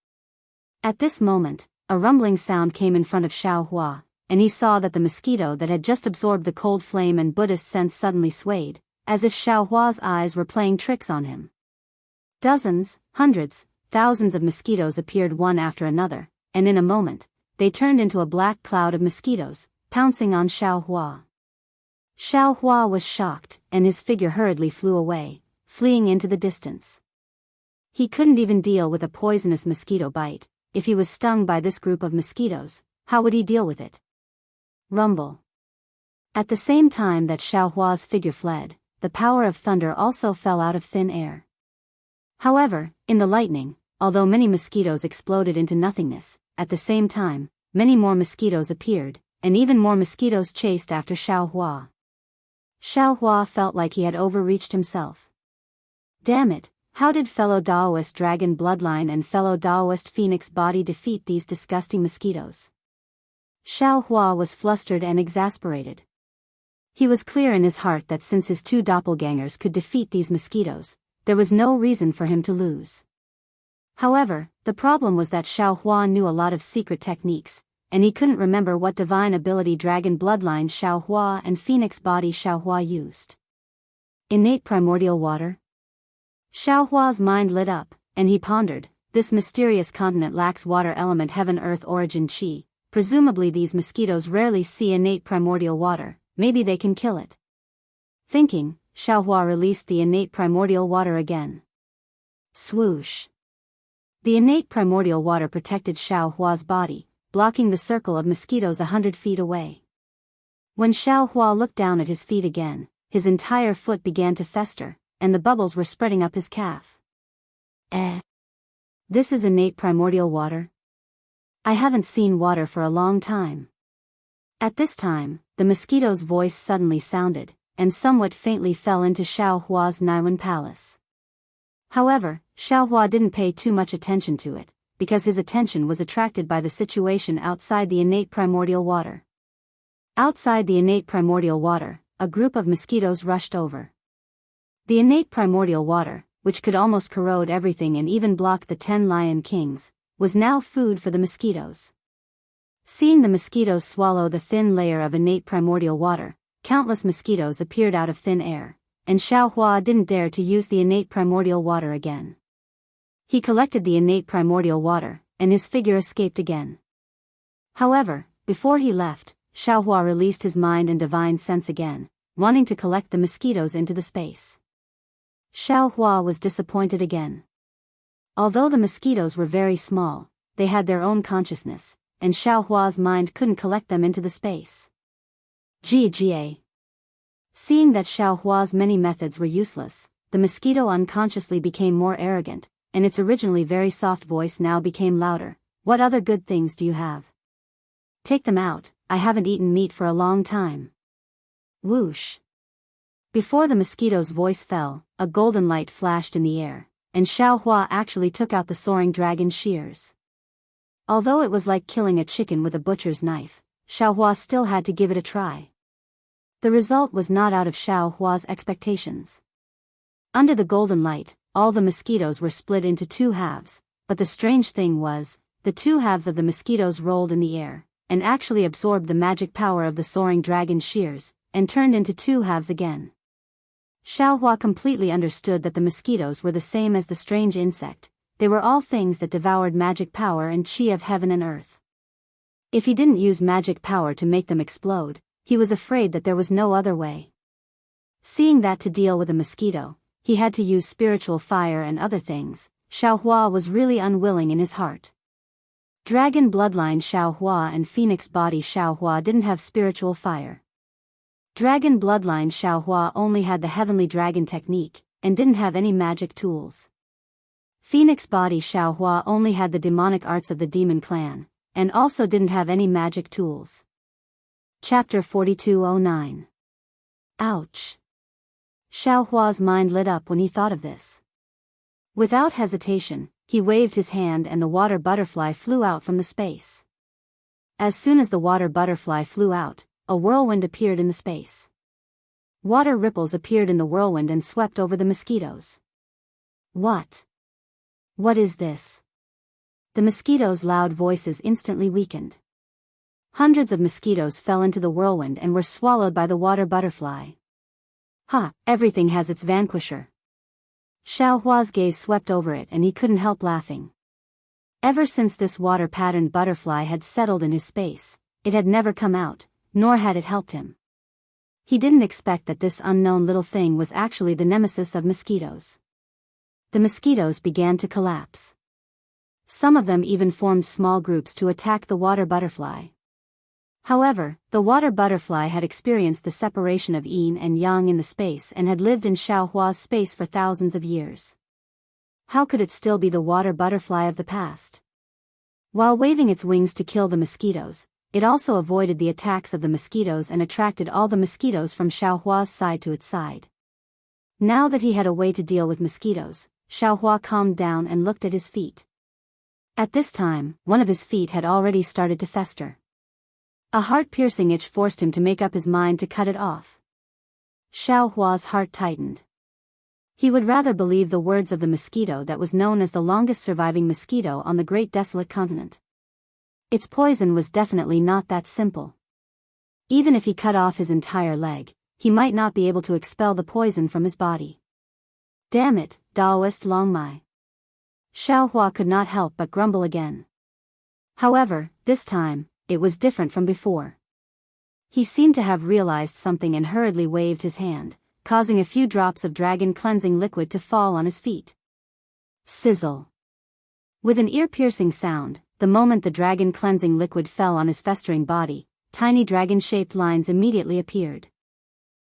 At this moment, a rumbling sound came in front of Xiaohua, and he saw that the mosquito that had just absorbed the cold flame and Buddhist sense suddenly swayed, as if Xiaohua's eyes were playing tricks on him. Dozens, hundreds, thousands of mosquitoes appeared one after another, and in a moment, they turned into a black cloud of mosquitoes, pouncing on Xiaohua. Xiaohua was shocked, and his figure hurriedly flew away, fleeing into the distance. He couldn't even deal with a poisonous mosquito bite. If he was stung by this group of mosquitoes, how would he deal with it? Rumble. At the same time that Xiaohua's figure fled, the power of thunder also fell out of thin air. However, in the lightning, although many mosquitoes exploded into nothingness, at the same time, many more mosquitoes appeared, and even more mosquitoes chased after Xiaohua. Xiaohua felt like he had overreached himself. Damn it, how did fellow Daoist dragon bloodline and fellow Daoist phoenix body defeat these disgusting mosquitoes? Xiaohua was flustered and exasperated. He was clear in his heart that since his two doppelgangers could defeat these mosquitoes, there was no reason for him to lose. However, the problem was that Xiaohua knew a lot of secret techniques, and he couldn't remember what divine ability dragon bloodline Xiaohua and phoenix body Xiaohua used. Innate primordial water? Xiaohua's mind lit up, and he pondered, this mysterious continent lacks water element heaven-earth origin qi, presumably these mosquitoes rarely see innate primordial water, maybe they can kill it. Thinking, Xiaohua released the innate primordial water again. Swoosh. The innate primordial water protected Xiaohua's body, blocking the circle of mosquitoes 100 feet away. When Xiaohua looked down at his feet again, his entire foot began to fester, and the bubbles were spreading up his calf. This is innate primordial water? I haven't seen water for a long time. At this time, the mosquito's voice suddenly sounded, and somewhat faintly fell into Xiaohua's Naiwan palace. However, Xiaohua didn't pay too much attention to it, because his attention was attracted by the situation outside the innate primordial water. Outside the innate primordial water, a group of mosquitoes rushed over. The innate primordial water, which could almost corrode everything and even block the 10 lion kings, was now food for the mosquitoes. Seeing the mosquitoes swallow the thin layer of innate primordial water, countless mosquitoes appeared out of thin air, and Xiaohua didn't dare to use the innate primordial water again. He collected the innate primordial water, and his figure escaped again. However, before he left, Xiaohua released his mind and divine sense again, wanting to collect the mosquitoes into the space. Xiaohua was disappointed again. Although the mosquitoes were very small, they had their own consciousness, and Xiaohua's mind couldn't collect them into the space. Ga. Seeing that Xiaohua's many methods were useless, the mosquito unconsciously became more arrogant, and its originally very soft voice now became louder. What other good things do you have? Take them out, I haven't eaten meat for a long time. Whoosh. Before the mosquito's voice fell, a golden light flashed in the air, and Xiaohua actually took out the soaring dragon shears. Although it was like killing a chicken with a butcher's knife, Xiaohua still had to give it a try. The result was not out of Xiaohua's expectations. Under the golden light, all the mosquitoes were split into two halves, but the strange thing was, the two halves of the mosquitoes rolled in the air, and actually absorbed the magic power of the soaring dragon shears, and turned into two halves again. Xiaohua completely understood that the mosquitoes were the same as the strange insect, they were all things that devoured magic power and qi of heaven and earth. If he didn't use magic power to make them explode, he was afraid that there was no other way. Seeing that to deal with a mosquito, he had to use spiritual fire and other things, Xiaohua was really unwilling in his heart. Dragon bloodline Xiaohua and phoenix body Xiaohua didn't have spiritual fire. Dragon bloodline Xiaohua only had the heavenly dragon technique, and didn't have any magic tools. Phoenix body Xiaohua only had the demonic arts of the demon clan, and also didn't have any magic tools. Chapter 4209. Ouch. Xiao Hua's mind lit up when he thought of this. Without hesitation, he waved his hand and the water butterfly flew out from the space. As soon as the water butterfly flew out, a whirlwind appeared in the space. Water ripples appeared in the whirlwind and swept over the mosquitoes. What? What is this? The mosquitoes' loud voices instantly weakened. Hundreds of mosquitoes fell into the whirlwind and were swallowed by the water butterfly. Ha, everything has its vanquisher. Xiao Hua's gaze swept over it and he couldn't help laughing. Ever since this water-patterned butterfly had settled in his space, it had never come out, nor had it helped him. He didn't expect that this unknown little thing was actually the nemesis of mosquitoes. The mosquitoes began to collapse. Some of them even formed small groups to attack the water butterfly. However, the water butterfly had experienced the separation of yin and yang in the space and had lived in Xiao Hua's space for thousands of years. How could it still be the water butterfly of the past? While waving its wings to kill the mosquitoes, it also avoided the attacks of the mosquitoes and attracted all the mosquitoes from Xiao Hua's side to its side. Now that he had a way to deal with mosquitoes, Xiao Hua calmed down and looked at his feet. At this time, one of his feet had already started to fester. A heart-piercing itch forced him to make up his mind to cut it off. Xiao Hua's heart tightened. He would rather believe the words of the mosquito that was known as the longest surviving mosquito on the great desolate continent. Its poison was definitely not that simple. Even if he cut off his entire leg, he might not be able to expel the poison from his body. Damn it, Daoist Longmai. Xiao Hua could not help but grumble again. However, this time, it was different from before. He seemed to have realized something and hurriedly waved his hand, causing a few drops of dragon cleansing liquid to fall on his feet. Sizzle. With an ear-piercing sound, the moment the dragon cleansing liquid fell on his festering body, tiny dragon-shaped lines immediately appeared.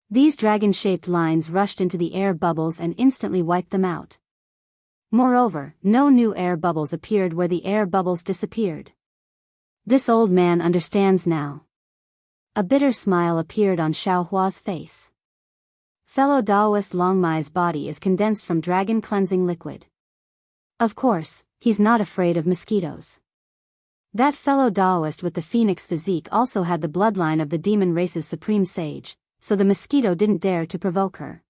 These dragon-shaped lines rushed into the air bubbles and instantly wiped them out. Moreover, no new air bubbles appeared where the air bubbles disappeared. This old man understands now. A bitter smile appeared on Xiao Hua's face. Fellow Daoist Longmai's body is condensed from dragon cleansing liquid. Of course, he's not afraid of mosquitoes. That fellow Daoist with the phoenix physique also had the bloodline of the demon race's supreme sage, so the mosquito didn't dare to provoke her.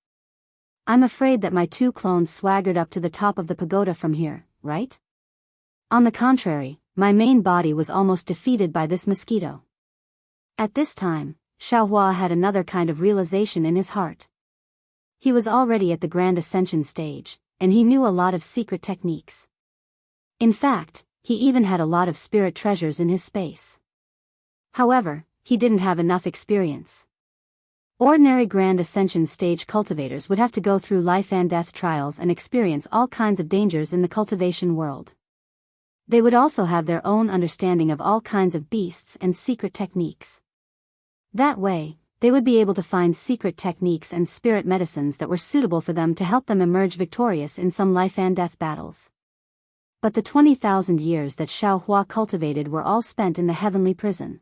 I'm afraid that my two clones swaggered up to the top of the pagoda from here, right? On the contrary, my main body was almost defeated by this mosquito. At this time, Xiao Hua had another kind of realization in his heart. He was already at the Grand Ascension stage, and he knew a lot of secret techniques. In fact, he even had a lot of spirit treasures in his space. However, he didn't have enough experience. Ordinary Grand Ascension stage cultivators would have to go through life and death trials and experience all kinds of dangers in the cultivation world. They would also have their own understanding of all kinds of beasts and secret techniques. That way, they would be able to find secret techniques and spirit medicines that were suitable for them to help them emerge victorious in some life and death battles. But the 20,000 years that Xiao Hua cultivated were all spent in the heavenly prison.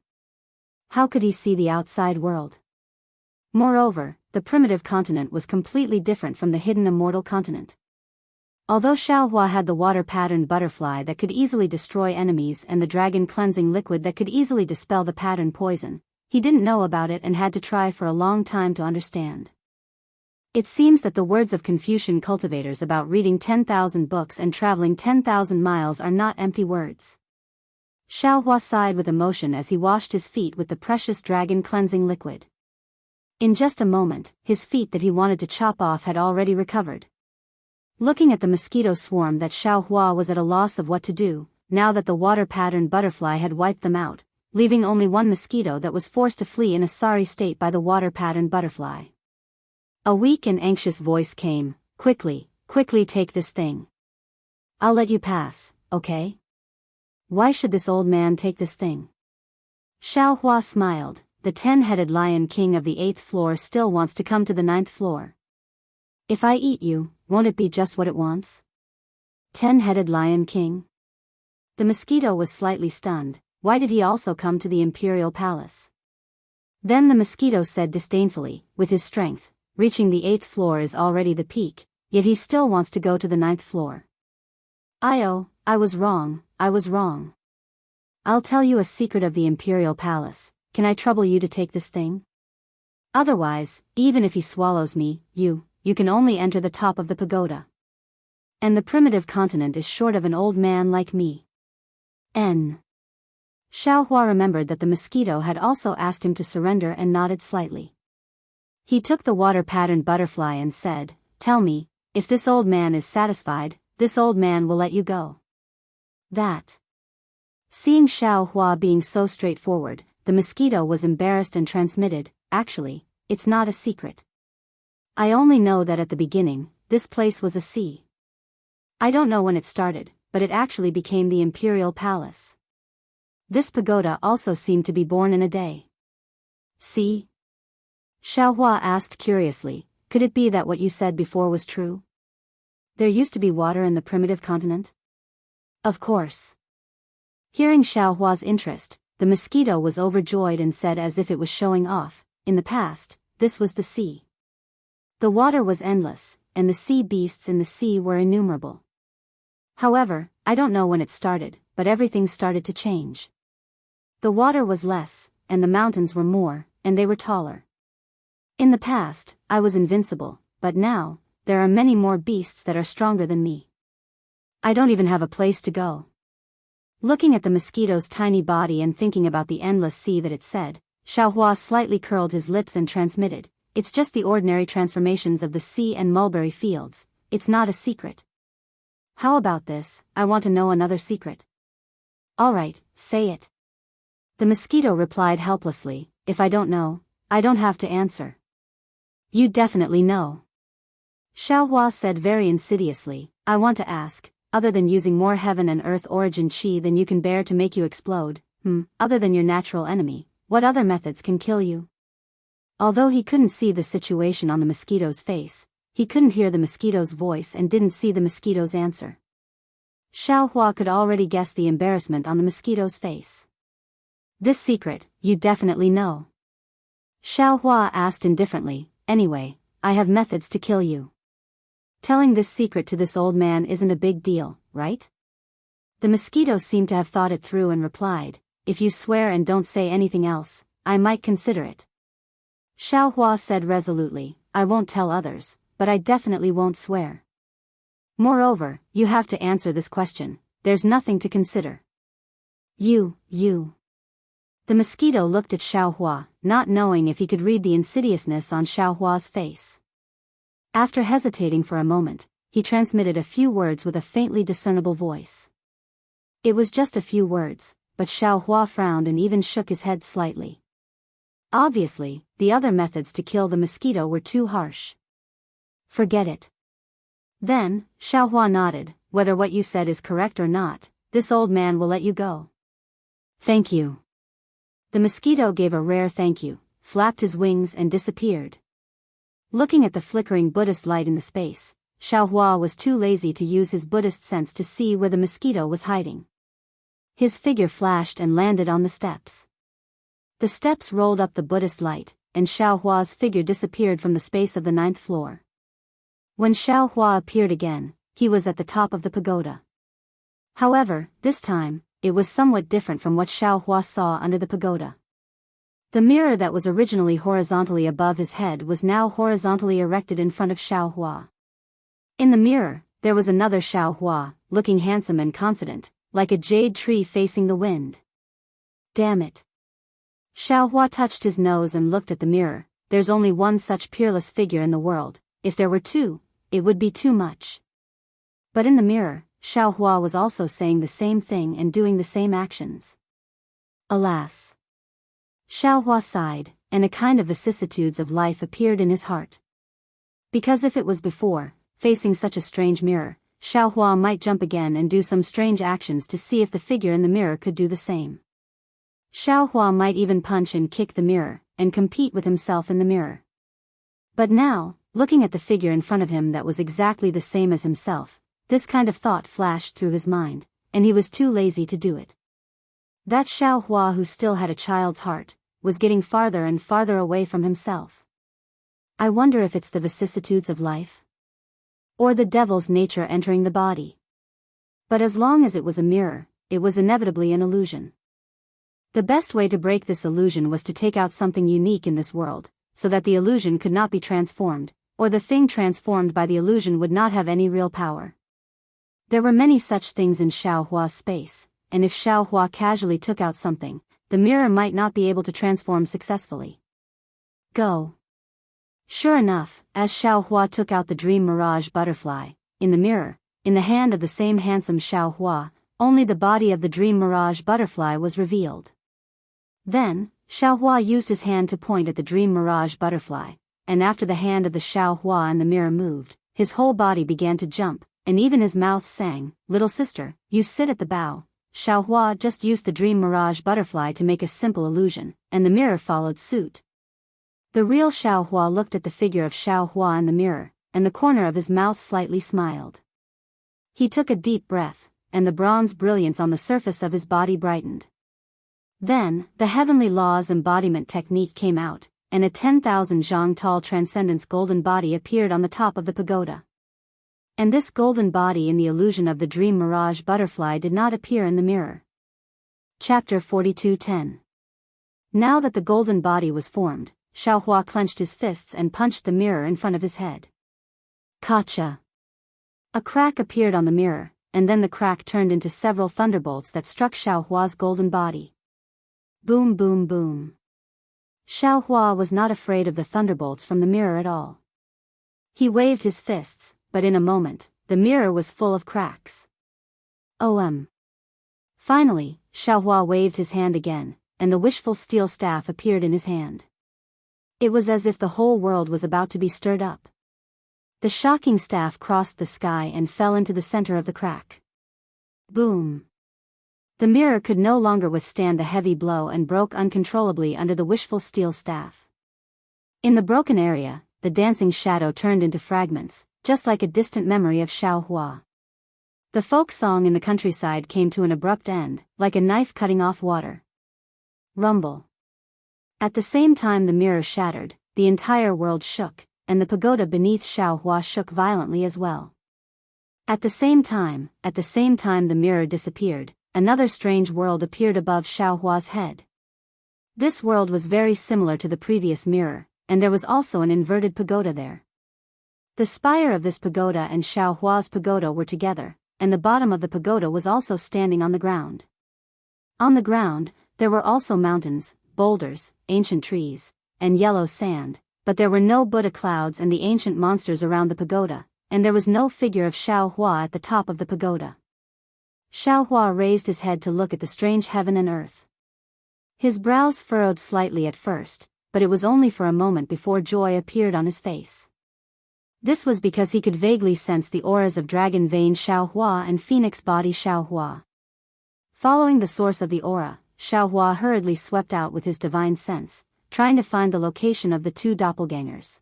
How could he see the outside world? Moreover, the primitive continent was completely different from the hidden immortal continent. Although Xiao Hua had the water-patterned butterfly that could easily destroy enemies and the dragon cleansing liquid that could easily dispel the pattern poison, he didn't know about it and had to try for a long time to understand. It seems that the words of Confucian cultivators about reading 10,000 books and traveling 10,000 miles are not empty words. Xiao Hua sighed with emotion as he washed his feet with the precious dragon cleansing liquid. In just a moment, his feet that he wanted to chop off had already recovered. Looking at the mosquito swarm that Xiao Hua was at a loss of what to do, now that the water-patterned butterfly had wiped them out, leaving only one mosquito that was forced to flee in a sorry state by the water-patterned butterfly. A weak and anxious voice came, quickly take this thing. I'll let you pass, okay? Why should this old man take this thing? Xiao Hua smiled. The 10-headed lion king of the 8th floor still wants to come to the 9th floor. If I eat you, won't it be just what it wants? 10-headed lion king? The mosquito was slightly stunned. Why did he also come to the imperial palace? Then the mosquito said disdainfully, with his strength, reaching the 8th floor is already the peak, yet he still wants to go to the 9th floor. I was wrong, I was wrong. I'll tell you a secret of the Imperial Palace. Can I trouble you to take this thing? Otherwise, even if he swallows me, you can only enter the top of the pagoda. And the primitive continent is short of an old man like me. Xiaohua remembered that the mosquito had also asked him to surrender and nodded slightly. He took the water-patterned butterfly and said, "Tell me, if this old man is satisfied, this old man will let you go." That. Seeing Xiaohua being so straightforward, the mosquito was embarrassed and transmitted, "Actually, it's not a secret. I only know that at the beginning, this place was a sea. I don't know when it started, but it actually became the Imperial Palace. This pagoda also seemed to be born in a day." "See?" Xiaohua asked curiously, "Could it be that what you said before was true? There used to be water in the primitive continent?" "Of course." Hearing Xiaohua's interest, the mosquito was overjoyed and said as if it was showing off, "In the past, this was the sea. The water was endless, and the sea beasts in the sea were innumerable. However, I don't know when it started, but everything started to change. The water was less, and the mountains were more, and they were taller. In the past, I was invincible, but now, there are many more beasts that are stronger than me. I don't even have a place to go." Looking at the mosquito's tiny body and thinking about the endless sea that it said, Xiaohua slightly curled his lips and transmitted, "It's just the ordinary transformations of the sea and mulberry fields, it's not a secret." "How about this, I want to know another secret." "All right, say it." The mosquito replied helplessly, "If I don't know, I don't have to answer." "You definitely know." Xiaohua said very insidiously, "I want to ask, other than using more heaven and earth origin chi than you can bear to make you explode, other than your natural enemy, what other methods can kill you?" Although he couldn't see the situation on the mosquito's face, he couldn't hear the mosquito's voice and didn't see the mosquito's answer. Xiaohua could already guess the embarrassment on the mosquito's face. "This secret, you definitely know?" Xiaohua asked indifferently, "Anyway, I have methods to kill you. Telling this secret to this old man isn't a big deal, right?" The mosquito seemed to have thought it through and replied, "If you swear and don't say anything else, I might consider it." Xiaohua said resolutely, "I won't tell others, but I definitely won't swear. Moreover, you have to answer this question, there's nothing to consider." You. The mosquito looked at Xiaohua, not knowing if he could read the insidiousness on Xiaohua's face. After hesitating for a moment, he transmitted a few words with a faintly discernible voice. It was just a few words, but Xiaohua frowned and even shook his head slightly. Obviously, the other methods to kill the mosquito were too harsh. "Forget it." Then, Xiaohua nodded, "Whether what you said is correct or not, this old man will let you go." "Thank you." The mosquito gave a rare thank you, flapped his wings and disappeared. Looking at the flickering Buddhist light in the space, Xiaohua was too lazy to use his Buddhist sense to see where the mosquito was hiding. His figure flashed and landed on the steps. The steps rolled up the Buddhist light, and Xiaohua's figure disappeared from the space of the 9th floor. When Xiaohua appeared again, he was at the top of the pagoda. However, this time, it was somewhat different from what Xiaohua saw under the pagoda. The mirror that was originally horizontally above his head was now horizontally erected in front of Xiaohua. In the mirror, there was another Xiaohua, looking handsome and confident, like a jade tree facing the wind. Damn it. Xiaohua touched his nose and looked at the mirror. There's only one such peerless figure in the world. If there were two, it would be too much. But in the mirror, Xiaohua was also saying the same thing and doing the same actions. Alas. Xiaohua sighed, and a kind of vicissitudes of life appeared in his heart. Because if it was before, facing such a strange mirror, Xiaohua might jump again and do some strange actions to see if the figure in the mirror could do the same. Xiaohua might even punch and kick the mirror, and compete with himself in the mirror. But now, looking at the figure in front of him that was exactly the same as himself, this kind of thought flashed through his mind, and he was too lazy to do it. That Xiaohua who still had a child's heart, was getting farther and farther away from himself. I wonder if it's the vicissitudes of life? Or the devil's nature entering the body. But as long as it was a mirror, it was inevitably an illusion. The best way to break this illusion was to take out something unique in this world, so that the illusion could not be transformed, or the thing transformed by the illusion would not have any real power. There were many such things in Xiaohua's space, and if Xiaohua casually took out something, the mirror might not be able to transform successfully. Go. Sure enough, as Xiaohua took out the dream mirage butterfly, in the mirror, in the hand of the same handsome Xiaohua, only the body of the dream mirage butterfly was revealed. Then, Xiaohua used his hand to point at the dream mirage butterfly, and after the hand of the Xiaohua in the mirror moved, his whole body began to jump, and even his mouth sang, "Little sister, you sit at the bow." Xiaohua just used the dream mirage butterfly to make a simple illusion, and the mirror followed suit. The real Xiaohua looked at the figure of Xiaohua in the mirror, and the corner of his mouth slightly smiled. He took a deep breath, and the bronze brilliance on the surface of his body brightened. Then, the heavenly law's embodiment technique came out, and a 10,000 zhang tall transcendence golden body appeared on the top of the pagoda. And this golden body in the illusion of the dream mirage butterfly did not appear in the mirror. Chapter 42:10. Now that the golden body was formed, Xiaohua clenched his fists and punched the mirror in front of his head. Kacha! A crack appeared on the mirror, and then the crack turned into several thunderbolts that struck Xiaohua's golden body. Boom boom boom. Xiaohua was not afraid of the thunderbolts from the mirror at all. He waved his fists, but in a moment, the mirror was full of cracks. Finally, Xiaohua waved his hand again, and the wishful steel staff appeared in his hand. It was as if the whole world was about to be stirred up. The shocking staff crossed the sky and fell into the center of the crack. Boom! The mirror could no longer withstand the heavy blow and broke uncontrollably under the wishful steel staff. In the broken area, the dancing shadow turned into fragments, just like a distant memory of Xiaohua. The folk song in the countryside came to an abrupt end, like a knife cutting off water. Rumble. At the same time the mirror shattered, the entire world shook, and the pagoda beneath Xiaohua shook violently as well. At the same time the mirror disappeared, another strange world appeared above Xiaohua's head. This world was very similar to the previous mirror, and there was also an inverted pagoda there. The spire of this pagoda and Xiaohua's pagoda were together, and the bottom of the pagoda was also standing on the ground. On the ground, there were also mountains, boulders, ancient trees, and yellow sand, but there were no Buddha clouds and the ancient monsters around the pagoda, and there was no figure of Xiaohua at the top of the pagoda. Xiaohua raised his head to look at the strange heaven and earth. His brows furrowed slightly at first, but it was only for a moment before joy appeared on his face. This was because he could vaguely sense the auras of dragon vein Xiaohua and phoenix body Xiaohua. Following the source of the aura, Xiaohua hurriedly swept out with his divine sense, trying to find the location of the two doppelgangers.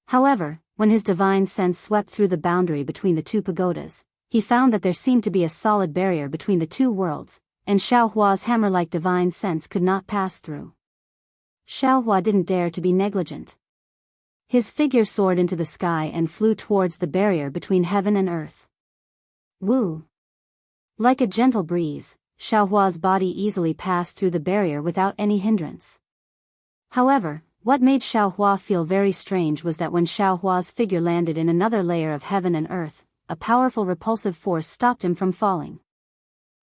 However, when his divine sense swept through the boundary between the two pagodas, he found that there seemed to be a solid barrier between the two worlds, and Xiaohua's hammer-like divine sense could not pass through. Xiaohua didn't dare to be negligent. His figure soared into the sky and flew towards the barrier between heaven and earth. Woo! Like a gentle breeze, Xiaohua's body easily passed through the barrier without any hindrance. However, what made Xiaohua feel very strange was that when Xiaohua's figure landed in another layer of heaven and earth, a powerful repulsive force stopped him from falling.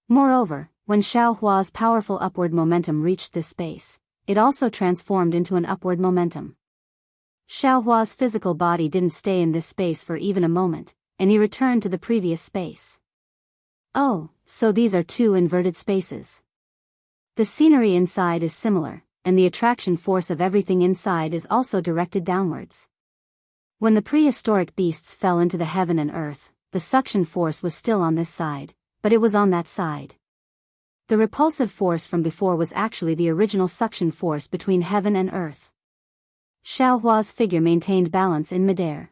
Moreover, when Xiaohua's powerful upward momentum reached this space, it also transformed into an upward momentum. Xiaohua's physical body didn't stay in this space for even a moment, and he returned to the previous space. Oh, so these are two inverted spaces. The scenery inside is similar, and the attraction force of everything inside is also directed downwards. When the prehistoric beasts fell into the heaven and earth, the suction force was still on this side, but it was on that side. The repulsive force from before was actually the original suction force between heaven and earth. Xiaohua's figure maintained balance in midair.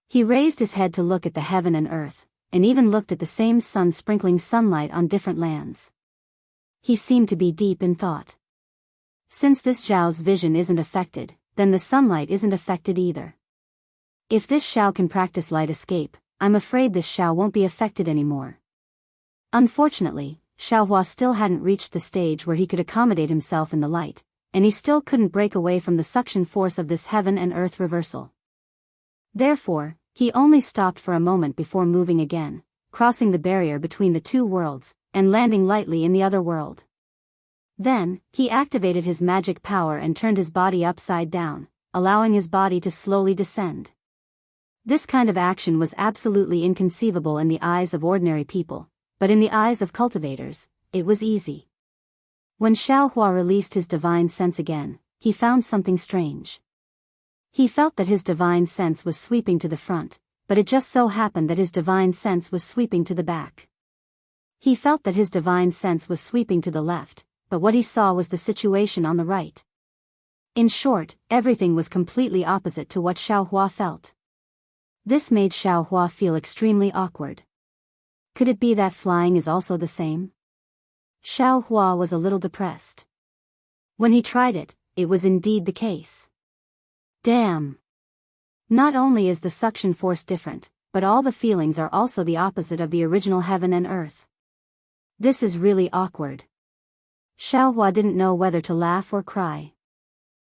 He raised his head to look at the heaven and earth, and even looked at the same sun sprinkling sunlight on different lands. He seemed to be deep in thought. Since this Zhao's vision isn't affected, then the sunlight isn't affected either. If this Xiao can practice light escape, I'm afraid this Xiao won't be affected anymore. Unfortunately, Xiaohua still hadn't reached the stage where he could accommodate himself in the light, and he still couldn't break away from the suction force of this heaven and earth reversal. Therefore, he only stopped for a moment before moving again, crossing the barrier between the two worlds, and landing lightly in the other world. Then, he activated his magic power and turned his body upside down, allowing his body to slowly descend. This kind of action was absolutely inconceivable in the eyes of ordinary people, but in the eyes of cultivators, it was easy. When Xiaohua released his divine sense again, he found something strange. He felt that his divine sense was sweeping to the front, but it just so happened that his divine sense was sweeping to the back. He felt that his divine sense was sweeping to the left, but what he saw was the situation on the right. In short, everything was completely opposite to what Xiaohua felt. This made Xiaohua feel extremely awkward. Could it be that flying is also the same? Xiaohua was a little depressed. When he tried it, it was indeed the case. Damn! Not only is the suction force different, but all the feelings are also the opposite of the original heaven and earth. This is really awkward. Xiaohua didn't know whether to laugh or cry.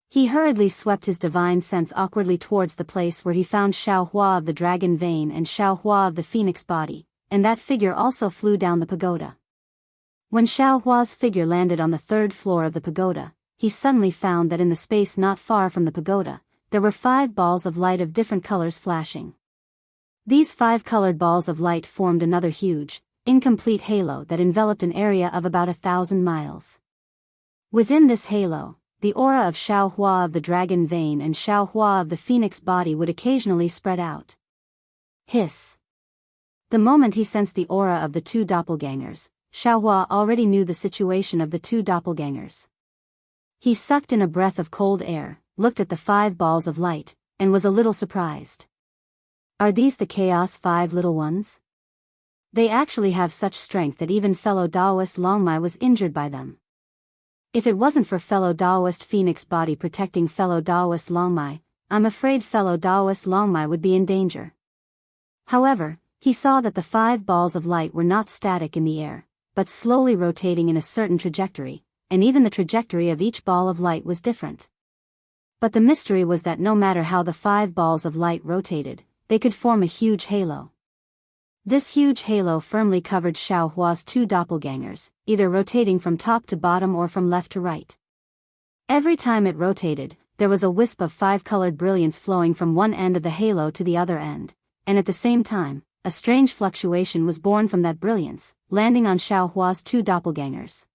He hurriedly swept his divine sense awkwardly towards the place where he found Xiaohua of the dragon vein and Xiaohua of the phoenix body, and that figure also flew down the pagoda. When Xiaohua's figure landed on the third floor of the pagoda, he suddenly found that in the space not far from the pagoda, there were 5 balls of light of different colors flashing. These 5 colored balls of light formed another huge, incomplete halo that enveloped an area of about 1,000 miles. Within this halo, the aura of Xiaohua of the dragon vein and Xiaohua of the phoenix body would occasionally spread out. Hiss! The moment he sensed the aura of the 2 doppelgangers, Xiaohua already knew the situation of the 2 doppelgangers. He sucked in a breath of cold air, looked at the 5 balls of light, and was a little surprised. Are these the Chaos 5 little ones? They actually have such strength that even fellow Daoist Longmai was injured by them. If it wasn't for fellow Daoist Phoenix body protecting fellow Daoist Longmai, I'm afraid fellow Daoist Longmai would be in danger. However, he saw that the 5 balls of light were not static in the air, but slowly rotating in a certain trajectory, and even the trajectory of each ball of light was different. But the mystery was that no matter how the 5 balls of light rotated, they could form a huge halo. This huge halo firmly covered Xiaohua's 2 doppelgangers, either rotating from top to bottom or from left to right. Every time it rotated, there was a wisp of 5-colored brilliance flowing from one end of the halo to the other end, and at the same time, a strange fluctuation was born from that brilliance, landing on Xiaohua's 2 doppelgangers.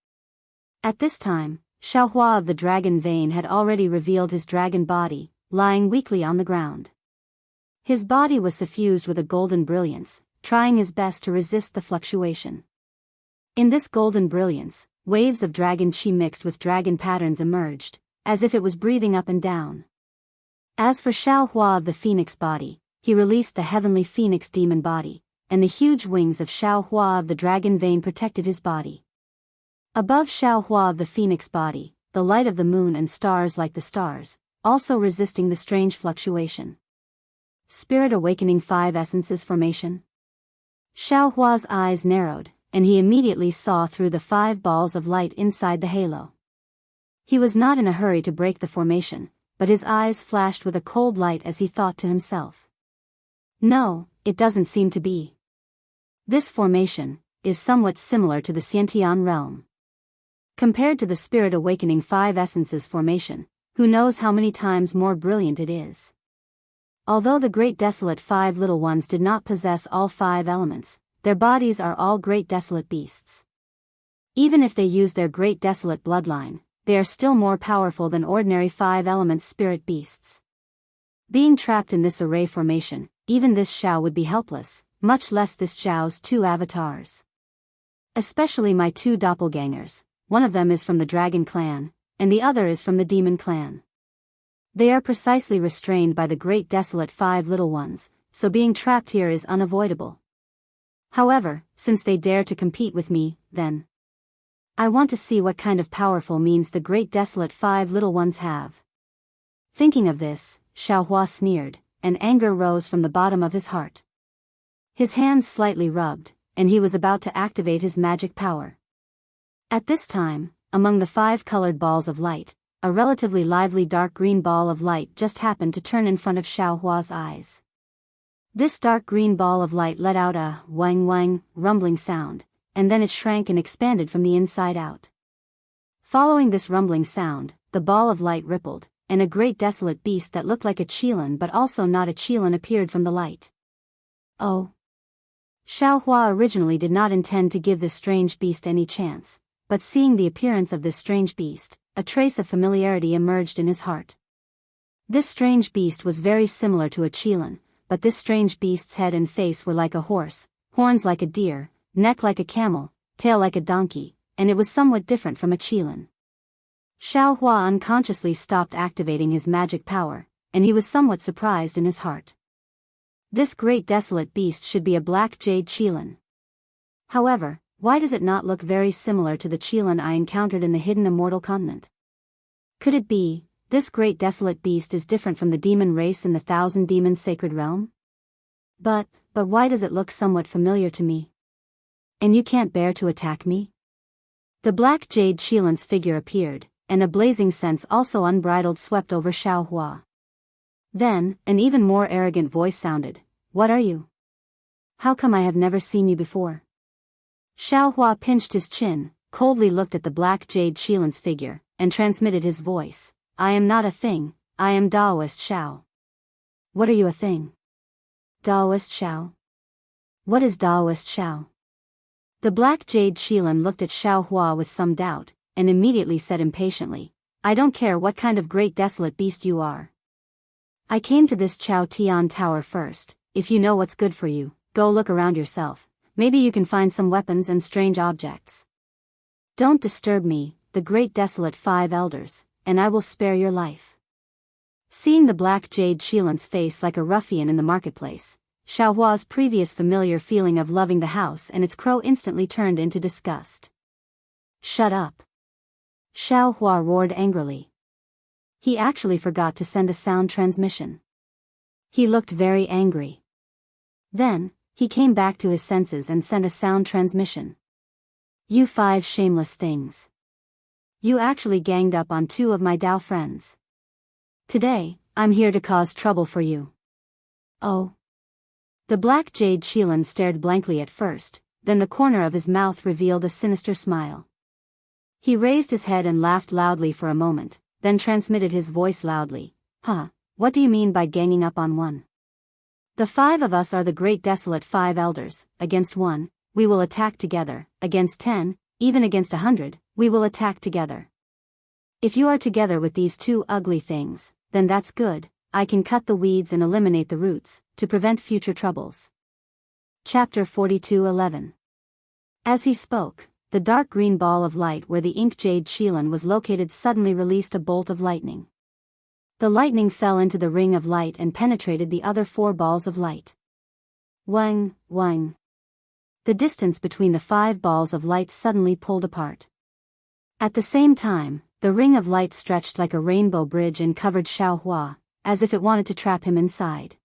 At this time, Xiaohua of the dragon vein had already revealed his dragon body, lying weakly on the ground. His body was suffused with a golden brilliance, trying his best to resist the fluctuation. In this golden brilliance, waves of dragon chi mixed with dragon patterns emerged, as if it was breathing up and down. As for Xiaohua of the phoenix body, he released the heavenly phoenix demon body, and the huge wings of Xiaohua of the dragon vein protected his body. Above Xiaohua of the phoenix body, the light of the moon and stars like the stars, also resisting the strange fluctuation. Spirit awakening 5 essences formation. Xiaohua's eyes narrowed, and he immediately saw through the 5 balls of light inside the halo. He was not in a hurry to break the formation, but his eyes flashed with a cold light as he thought to himself. No, it doesn't seem to be. This formation is somewhat similar to the Xiantian realm. Compared to the Spirit Awakening 5 Essences formation, who knows how many times more brilliant it is. Although the Great Desolate 5 little ones did not possess all 5 elements, their bodies are all Great Desolate beasts. Even if they use their Great Desolate bloodline, they are still more powerful than ordinary 5 elements spirit beasts. Being trapped in this array formation, even this Xiao would be helpless, much less this Zhao's 2 avatars. Especially my 2 doppelgangers, one of them is from the dragon clan, and the other is from the demon clan. They are precisely restrained by the Great Desolate 5 little ones, so being trapped here is unavoidable. However, since they dare to compete with me, then I want to see what kind of powerful means the great desolate five little ones have. Thinking of this, Xiaohua sneered, and anger rose from the bottom of his heart. His hands slightly rubbed, and he was about to activate his magic power. At this time, among the 5 colored balls of light, a relatively lively dark green ball of light just happened to turn in front of Xiaohua's eyes. This dark green ball of light let out a wang wang rumbling sound, and then it shrank and expanded from the inside out. Following this rumbling sound, the ball of light rippled, and a great desolate beast that looked like a qilin but also not a qilin appeared from the light. Oh! Xiaohua originally did not intend to give this strange beast any chance, but seeing the appearance of this strange beast, a trace of familiarity emerged in his heart. This strange beast was very similar to a qilin, but this strange beast's head and face were like a horse, horns like a deer, neck like a camel, tail like a donkey, and it was somewhat different from a qilin. Xiaohua unconsciously stopped activating his magic power, and he was somewhat surprised in his heart. This great desolate beast should be a black jade qilin. However, why does it not look very similar to the qilin I encountered in the hidden immortal continent? Could it be, this great desolate beast is different from the demon race in the 1,000 demon sacred realm? But why does it look somewhat familiar to me? And you can't bear to attack me? The black jade qilin's figure appeared, and a blazing sense also unbridled swept over Xiaohua. Then, an even more arrogant voice sounded, "What are you? How come I have never seen you before?" Xiaohua pinched his chin, coldly looked at the black jade qilin's figure, and transmitted his voice, "I am not a thing, I am Daoist Xiao." "What are you a thing?" "Daoist Xiao." "What is Daoist Xiao?" The black jade qilin looked at Xiaohua with some doubt, and immediately said impatiently, "I don't care what kind of great desolate beast you are. I came to this Chao Tian Tower first. If you know what's good for you, go look around yourself, maybe you can find some weapons and strange objects. Don't disturb me, the great desolate 5 elders, and I will spare your life." Seeing the black jade qilin's face like a ruffian in the marketplace, Xiaohua's previous familiar feeling of loving the house and its crow instantly turned into disgust. "Shut up!" Xiaohua roared angrily. He actually forgot to send a sound transmission. He looked very angry. Then, he came back to his senses and sent a sound transmission. "You 5 shameless things. You actually ganged up on 2 of my Dao friends. Today, I'm here to cause trouble for you." "Oh." The black jade qilin stared blankly at first, then the corner of his mouth revealed a sinister smile. He raised his head and laughed loudly for a moment, then transmitted his voice loudly, "Huh, what do you mean by ganging up on 1? The 5 of us are the great desolate 5 elders. Against 1, we will attack together. Against 10, even against 100, we will attack together. If you are together with these 2 ugly things, then that's good. I can cut the weeds and eliminate the roots, to prevent future troubles." Chapter 42:11. As he spoke, the dark green ball of light where the ink jade qilin was located suddenly released a bolt of lightning. The lightning fell into the ring of light and penetrated the other 4 balls of light. Wang, wang. The distance between the 5 balls of light suddenly pulled apart. At the same time, the ring of light stretched like a rainbow bridge and covered Xiaohua, as if it wanted to trap him inside.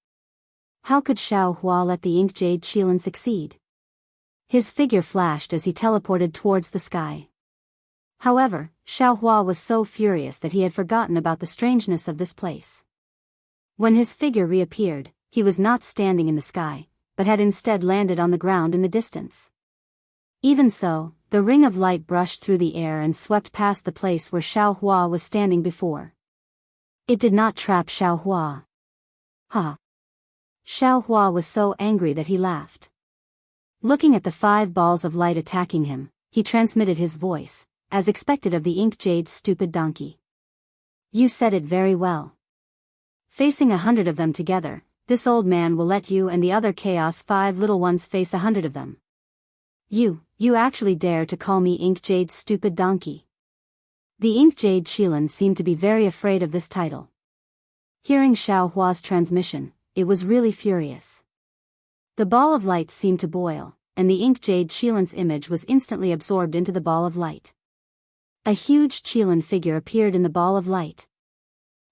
How could Xiaohua let the ink jade qilin succeed? His figure flashed as he teleported towards the sky. However, Xiaohua was so furious that he had forgotten about the strangeness of this place. When his figure reappeared, he was not standing in the sky, but had instead landed on the ground in the distance. Even so, the ring of light brushed through the air and swept past the place where Xiaohua was standing before. It did not trap Xiaohua. Ha! Xiaohua was so angry that he laughed. Looking at the 5 balls of light attacking him, he transmitted his voice, as expected of the ink jade's stupid donkey. "You said it very well. Facing 100 of them together, this old man will let you and the other chaos 5 little ones face 100 of them. You actually dare to call me ink jade's stupid donkey?" The ink jade qilin seemed to be very afraid of this title. Hearing Xiaohua's transmission, it was really furious. The ball of light seemed to boil, and the ink jade qilin's image was instantly absorbed into the ball of light. A huge Qilin figure appeared in the ball of light.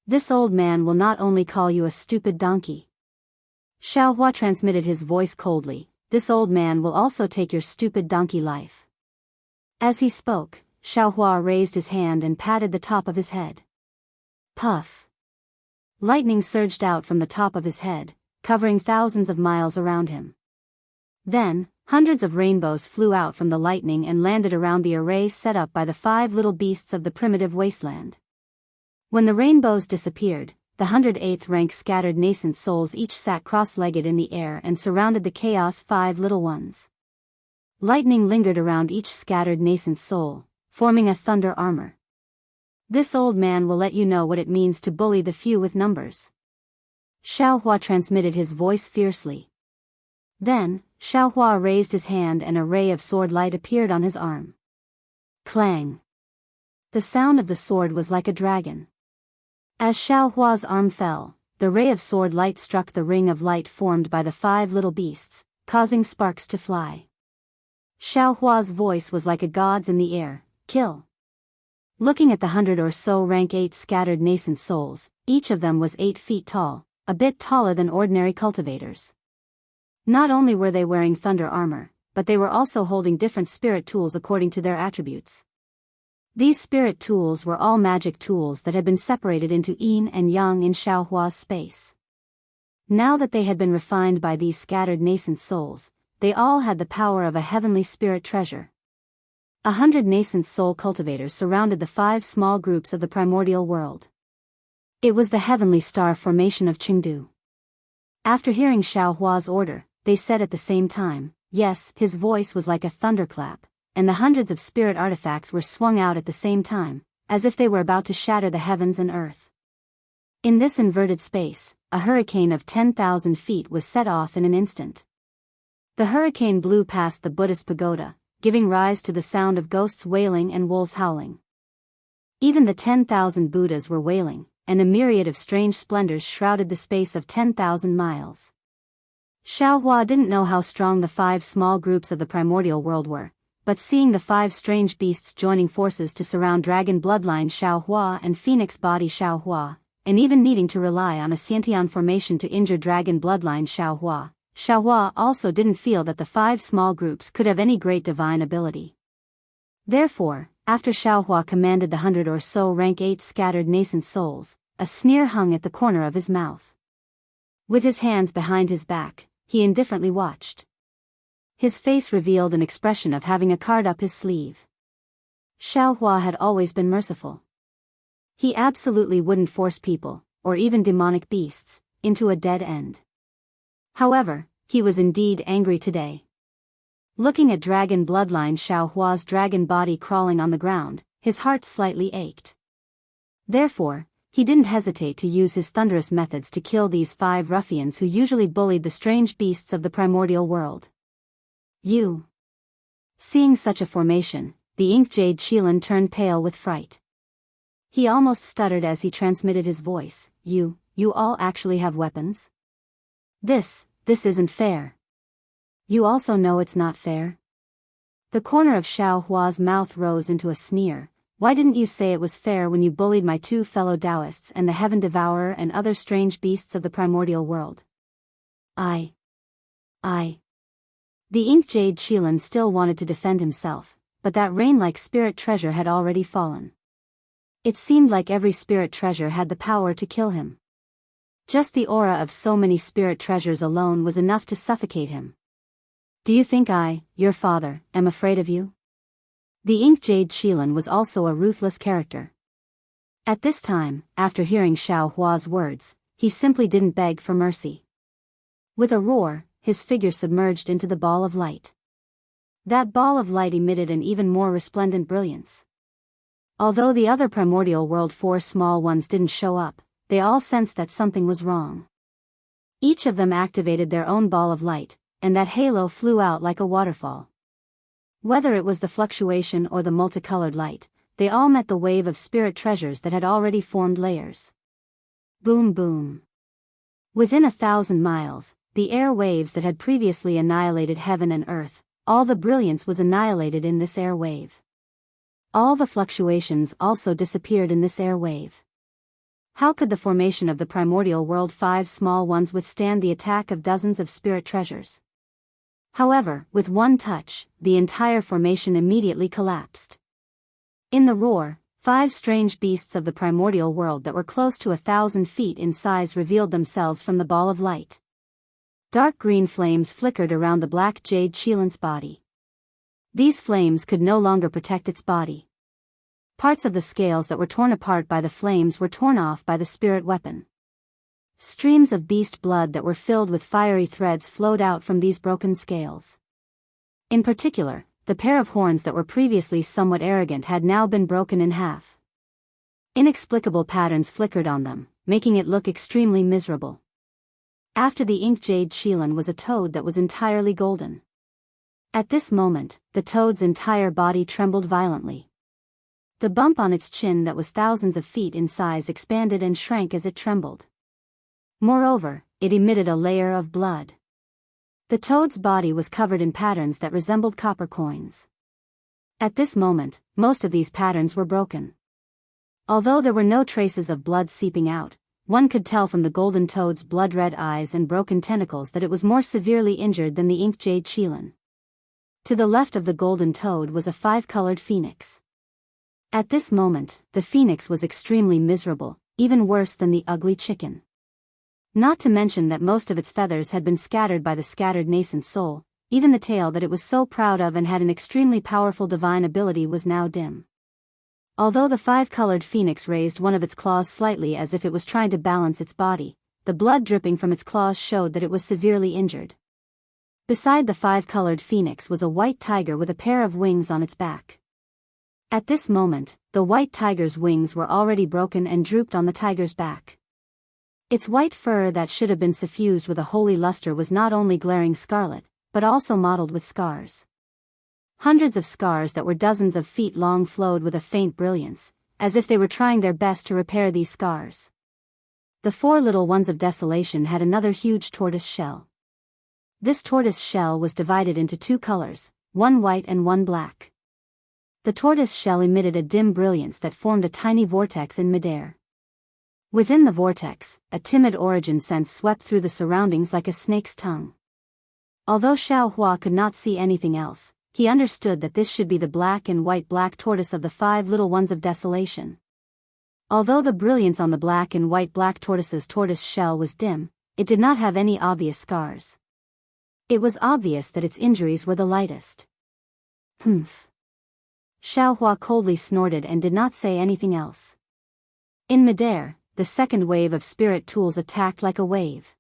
This old man will not only call you a stupid donkey. Xiaohua transmitted his voice coldly, this old man will also take your stupid donkey life. As he spoke, Xiaohua raised his hand and patted the top of his head. Puff! Lightning surged out from the top of his head, covering thousands of miles around him. Then, hundreds of rainbows flew out from the lightning and landed around the array set up by the 5 little beasts of the primitive wasteland. When the rainbows disappeared, the 108th rank scattered nascent souls each sat cross-legged in the air and surrounded the chaos 5 little ones. Lightning lingered around each scattered nascent soul, forming a thunder armor. This old man will let you know what it means to bully the few with numbers. Xiaohua transmitted his voice fiercely. Then, Xiaohua raised his hand and a ray of sword light appeared on his arm. Clang! The sound of the sword was like a dragon. As Xiaohua's arm fell, the ray of sword light struck the ring of light formed by the 5 little beasts, causing sparks to fly. Xiaohua's voice was like a god's in the air, kill. Looking at the 100 or so rank 8 scattered nascent souls, each of them was 8 feet tall, a bit taller than ordinary cultivators. Not only were they wearing thunder armor, but they were also holding different spirit tools according to their attributes. These spirit tools were all magic tools that had been separated into yin and yang in Xiaohua's space. Now that they had been refined by these scattered nascent souls, they all had the power of a heavenly spirit treasure. 100 nascent soul cultivators surrounded the 5 small groups of the primordial world. It was the heavenly star formation of Chengdu. After hearing Xiaohua's order, they said at the same time, yes, his voice was like a thunderclap, and the hundreds of spirit artifacts were swung out at the same time, as if they were about to shatter the heavens and earth. In this inverted space, a hurricane of 10,000 feet was set off in an instant. The hurricane blew past the Buddhist pagoda, giving rise to the sound of ghosts wailing and wolves howling. Even the 10,000 Buddhas were wailing, and a myriad of strange splendors shrouded the space of 10,000 miles. Xiaohua didn't know how strong the 5 small groups of the primordial world were, but seeing the 5 strange beasts joining forces to surround Dragon Bloodline Xiaohua and Phoenix Body Xiaohua, and even needing to rely on a Xiantian formation to injure Dragon Bloodline Xiaohua, Xiaohua also didn't feel that the 5 small groups could have any great divine ability. Therefore, after Xiaohua commanded the 100 or so rank 8 scattered nascent souls, a sneer hung at the corner of his mouth. With his hands behind his back, he indifferently watched. His face revealed an expression of having a card up his sleeve. Xiaohua had always been merciful. He absolutely wouldn't force people, or even demonic beasts, into a dead end. However, he was indeed angry today. Looking at Dragon Bloodline Xiaohua's dragon body crawling on the ground, his heart slightly ached. Therefore, he didn't hesitate to use his thunderous methods to kill these 5 ruffians who usually bullied the strange beasts of the primordial world. You. Seeing such a formation, the ink jade Qilin turned pale with fright. He almost stuttered as he transmitted his voice, you all actually have weapons? This isn't fair. You also know it's not fair? The corner of Xiaohua's mouth rose into a sneer. Why didn't you say it was fair when you bullied my 2 fellow Daoists and the Heaven Devourer and other strange beasts of the primordial world? The ink jade Qilin still wanted to defend himself, but that rain-like spirit treasure had already fallen. It seemed like every spirit treasure had the power to kill him. Just the aura of so many spirit treasures alone was enough to suffocate him. Do you think I, your father, am afraid of you? The ink jade Qilin was also a ruthless character. At this time, after hearing Xiaohua's words, he simply didn't beg for mercy. With a roar, his figure submerged into the ball of light. That ball of light emitted an even more resplendent brilliance. Although the other primordial world 4 small ones didn't show up, they all sensed that something was wrong. Each of them activated their own ball of light, and that halo flew out like a waterfall. Whether it was the fluctuation or the multicolored light, they all met the wave of spirit treasures that had already formed layers. Boom boom. Within 1,000 miles, the air waves that had previously annihilated heaven and earth, all the brilliance was annihilated in this air wave. All the fluctuations also disappeared in this air wave. How could the formation of the primordial world 5 small ones withstand the attack of dozens of spirit treasures? However, with one touch, the entire formation immediately collapsed. In the roar, 5 strange beasts of the primordial world that were close to 1,000 feet in size revealed themselves from the ball of light. Dark green flames flickered around the black jade Qilin's body. These flames could no longer protect its body. Parts of the scales that were torn apart by the flames were torn off by the spirit weapon. Streams of beast blood that were filled with fiery threads flowed out from these broken scales. In particular, the pair of horns that were previously somewhat arrogant had now been broken in half. Inexplicable patterns flickered on them, making it look extremely miserable. After the ink jade Qilin was a toad that was entirely golden. At this moment, the toad's entire body trembled violently. The bump on its chin that was thousands of feet in size expanded and shrank as it trembled. Moreover, it emitted a layer of blood. The toad's body was covered in patterns that resembled copper coins. At this moment, most of these patterns were broken. Although there were no traces of blood seeping out, one could tell from the golden toad's blood-red eyes and broken tentacles that it was more severely injured than the ink jade Qilin. To the left of the golden toad was a 5-colored phoenix. At this moment, the phoenix was extremely miserable, even worse than the ugly chicken. Not to mention that most of its feathers had been scattered by the scattered nascent soul, even the tail that it was so proud of and had an extremely powerful divine ability was now dim. Although the 5-colored phoenix raised one of its claws slightly as if it was trying to balance its body, the blood dripping from its claws showed that it was severely injured. Beside the 5-colored phoenix was a white tiger with a pair of wings on its back. At this moment, the white tiger's wings were already broken and drooped on the tiger's back. Its white fur that should have been suffused with a holy luster was not only glaring scarlet, but also mottled with scars. Hundreds of scars that were dozens of feet long flowed with a faint brilliance, as if they were trying their best to repair these scars. The 4 little ones of desolation had another huge tortoise shell. This tortoise shell was divided into 2 colors, one white and one black. The tortoise shell emitted a dim brilliance that formed a tiny vortex in midair. Within the vortex, a timid origin sense swept through the surroundings like a snake's tongue. Although Xiao Hua could not see anything else, he understood that this should be the black and white black tortoise of the 5 little ones of desolation. Although the brilliance on the black and white black tortoise's tortoise shell was dim, it did not have any obvious scars. It was obvious that its injuries were the lightest. Humph. Xiao Hua coldly snorted and did not say anything else. In midair, the second wave of spirit tools attacked like a wave.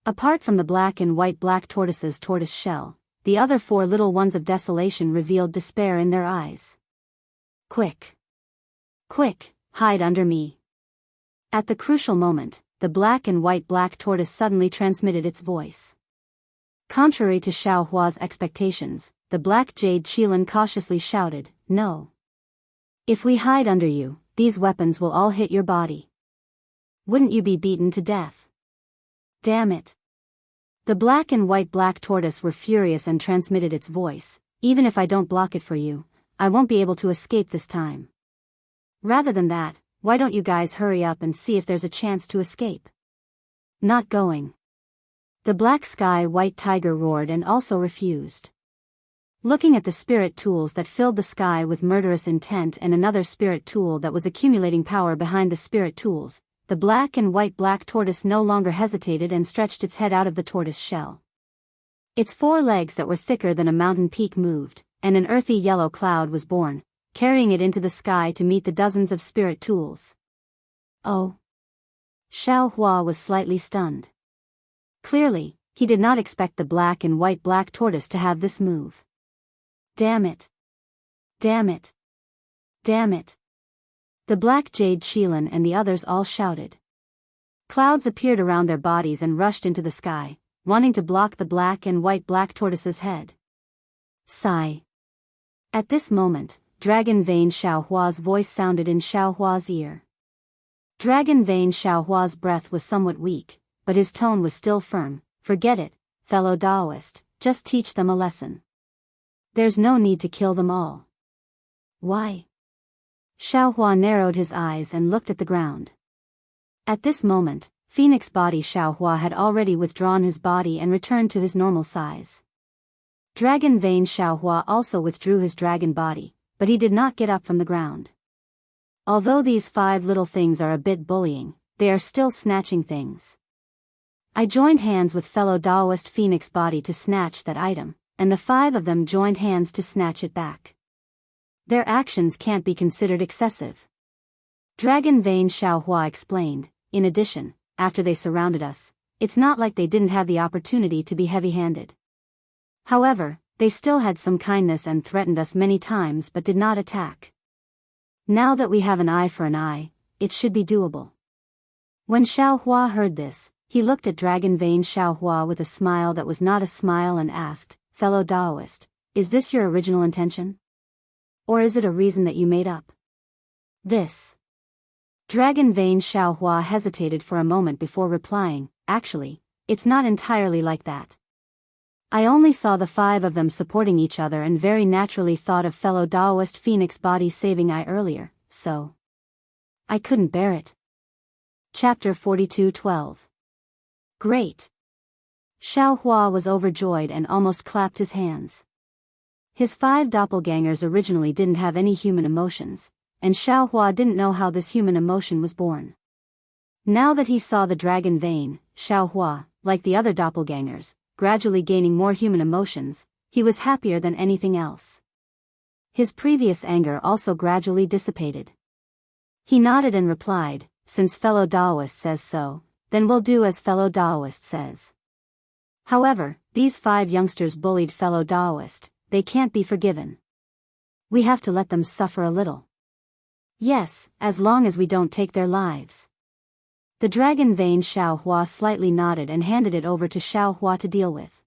Apart from the black and white black tortoise's tortoise shell, the other 4 little ones of desolation revealed despair in their eyes. Quick! Quick, hide under me. At the crucial moment, the black and white black tortoise suddenly transmitted its voice. Contrary to Xiao Hua's expectations, the black jade Qilin cautiously shouted, "No. If we hide under you, these weapons will all hit your body. Wouldn't you be beaten to death? Damn it." The black and white black tortoise were furious and transmitted its voice, "Even if I don't block it for you, I won't be able to escape this time. Rather than that, why don't you guys hurry up and see if there's a chance to escape?" "Not going." The black sky white tiger roared and also refused. Looking at the spirit tools that filled the sky with murderous intent and another spirit tool that was accumulating power behind the spirit tools, the black and white black tortoise no longer hesitated and stretched its head out of the tortoise shell. Its 4 legs that were thicker than a mountain peak moved, and an earthy yellow cloud was born, carrying it into the sky to meet the dozens of spirit tools. Oh! Xiao Hua was slightly stunned. Clearly, he did not expect the black and white black tortoise to have this move. Damn it! Damn it! Damn it! The black jade Qilin and the others all shouted. Clouds appeared around their bodies and rushed into the sky, wanting to block the black and white black tortoise's head. Sigh. At this moment, Dragon Vein Xiao Hua's voice sounded in Xiao Hua's ear. Dragon Vein Xiao Hua's breath was somewhat weak, but his tone was still firm. "Forget it, fellow Daoist, just teach them a lesson. There's no need to kill them all. Why? Xiaohua narrowed his eyes and looked at the ground. At this moment, Phoenix body Xiaohua had already withdrawn his body and returned to his normal size. Dragon vein Xiaohua also withdrew his dragon body, but he did not get up from the ground. Although these 5 little things are a bit bullying, they are still snatching things. I joined hands with fellow Daoist Phoenix body to snatch that item, and the 5 of them joined hands to snatch it back. Their actions can't be considered excessive. Dragon vein Xiaohua explained. In addition, after they surrounded us, it's not like they didn't have the opportunity to be heavy-handed. However, they still had some kindness and threatened us many times but did not attack. Now that we have an eye for an eye, it should be doable. When Xiaohua heard this, he looked at Dragon vein Xiaohua with a smile that was not a smile and asked, "Fellow Daoist, is this your original intention? Or is it a reason that you made up?" This. Dragon vein Xiaohua hesitated for a moment before replying, "Actually, it's not entirely like that. I only saw the 5 of them supporting each other and very naturally thought of fellow Daoist Phoenix body saving I earlier, so I couldn't bear it." Chapter 42:12. Great. Xiaohua was overjoyed and almost clapped his hands. His 5 doppelgangers originally didn't have any human emotions, and Xiaohua didn't know how this human emotion was born. Now that he saw the dragon vein, Xiaohua, like the other doppelgangers, gradually gaining more human emotions, he was happier than anything else. His previous anger also gradually dissipated. He nodded and replied, "Since fellow Daoist says so, then we'll do as fellow Daoist says." However, these 5 youngsters bullied fellow Daoist. They can't be forgiven. We have to let them suffer a little. Yes, as long as we don't take their lives. The dragon vein Xiaohua slightly nodded and handed it over to Xiaohua to deal with.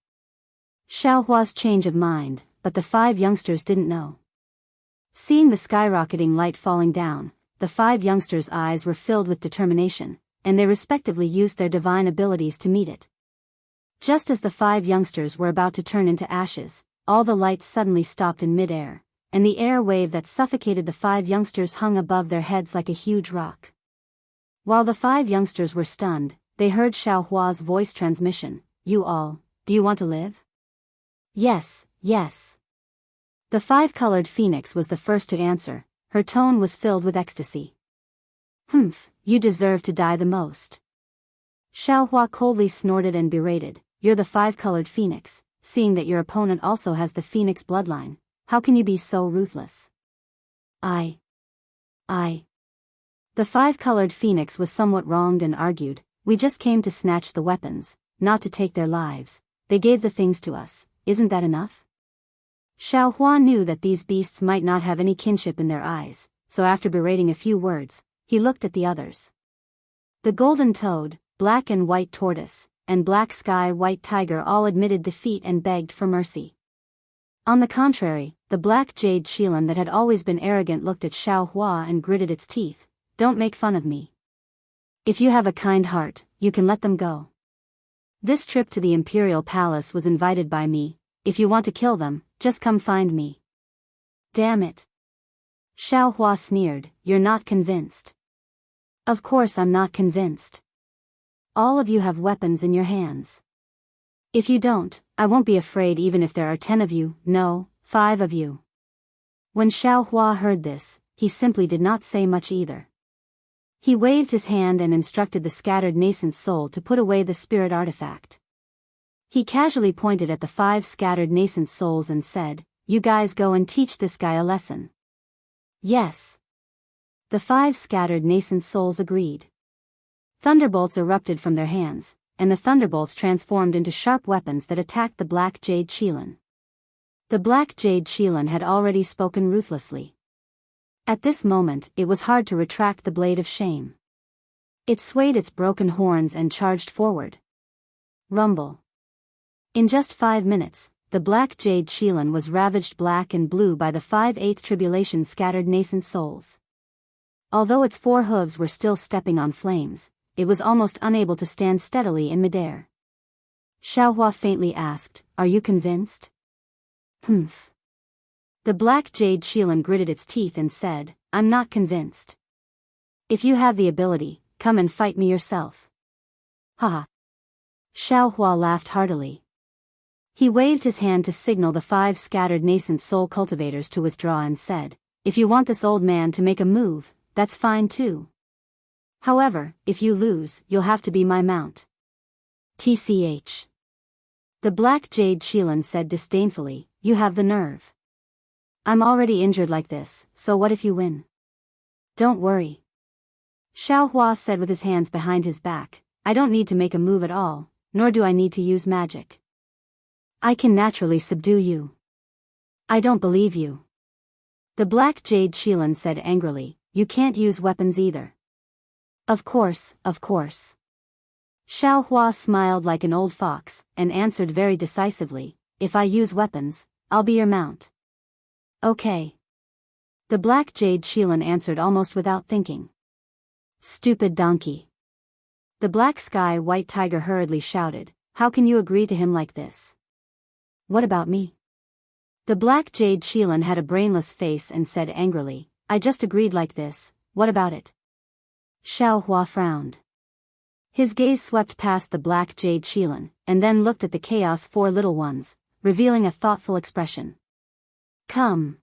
Xiaohua's change of mind, but the 5 youngsters didn't know. Seeing the skyrocketing light falling down, the 5 youngsters' eyes were filled with determination, and they respectively used their divine abilities to meet it. Just as the 5 youngsters were about to turn into ashes, all the lights suddenly stopped in mid-air, and the air wave that suffocated the 5 youngsters hung above their heads like a huge rock. While the 5 youngsters were stunned, they heard Xiaohua's voice transmission, "You all, do you want to live?" "Yes, yes." The 5-colored phoenix was the first to answer. Her tone was filled with ecstasy. "Humph, you deserve to die the most." Xiaohua coldly snorted and berated, "You're the 5-colored phoenix. Seeing that your opponent also has the phoenix bloodline, how can you be so ruthless?" I. The 5-colored phoenix was somewhat wronged and argued, "We just came to snatch the weapons, not to take their lives. They gave the things to us, isn't that enough?" Xiaohua knew that these beasts might not have any kinship in their eyes, so after berating a few words, he looked at the others. The golden toad, black and white tortoise, and black sky white tiger all admitted defeat and begged for mercy. On the contrary, the black jade Qilin that had always been arrogant looked at Xiaohua and gritted its teeth, "Don't make fun of me. If you have a kind heart, you can let them go. This trip to the Imperial Palace was invited by me. If you want to kill them, just come find me." "Damn it." Xiaohua sneered, "You're not convinced." "Of course I'm not convinced. All of you have weapons in your hands. If you don't, I won't be afraid even if there are 10 of you, no, 5 of you." When Xiaohua heard this, he simply did not say much either. He waved his hand and instructed the scattered nascent soul to put away the spirit artifact. He casually pointed at the 5 scattered nascent souls and said, "You guys go and teach this guy a lesson." "Yes." The 5 scattered nascent souls agreed. Thunderbolts erupted from their hands, and the thunderbolts transformed into sharp weapons that attacked the black jade Qilin. The black jade Qilin had already spoken ruthlessly. At this moment, it was hard to retract the blade of shame. It swayed its broken horns and charged forward. Rumble. In just 5 minutes, the black jade Qilin was ravaged black and blue by the 5/8 tribulation scattered nascent souls. Although its 4 hooves were still stepping on flames, it was almost unable to stand steadily in midair. Xiaohua faintly asked, "Are you convinced?" "Humph." The black jade Qilin gritted its teeth and said, I'm not convinced. If you have the ability, come and fight me yourself. Haha. Xiao Hua laughed heartily. He waved his hand to signal the 5 scattered nascent soul cultivators to withdraw and said, if you want this old man to make a move, that's fine too. However, if you lose, you'll have to be my mount. TCH. The black jade Qilin said disdainfully, you have the nerve. I'm already injured like this, so what if you win? Don't worry. Xiao Hua said with his hands behind his back, I don't need to make a move at all, nor do I need to use magic. I can naturally subdue you. I don't believe you. The black jade Qilin said angrily, you can't use weapons either. Of course, of course. Xiao Hua smiled like an old fox, and answered very decisively, if I use weapons, I'll be your mount. Okay. The black jade Qilin answered almost without thinking. Stupid donkey. The black sky white tiger hurriedly shouted, how can you agree to him like this? What about me? The black jade Qilin had a brainless face and said angrily, I just agreed like this, what about it? Xiao Hua frowned. His gaze swept past the black jade Qilin, and then looked at the chaos 4 little ones, revealing a thoughtful expression. Come.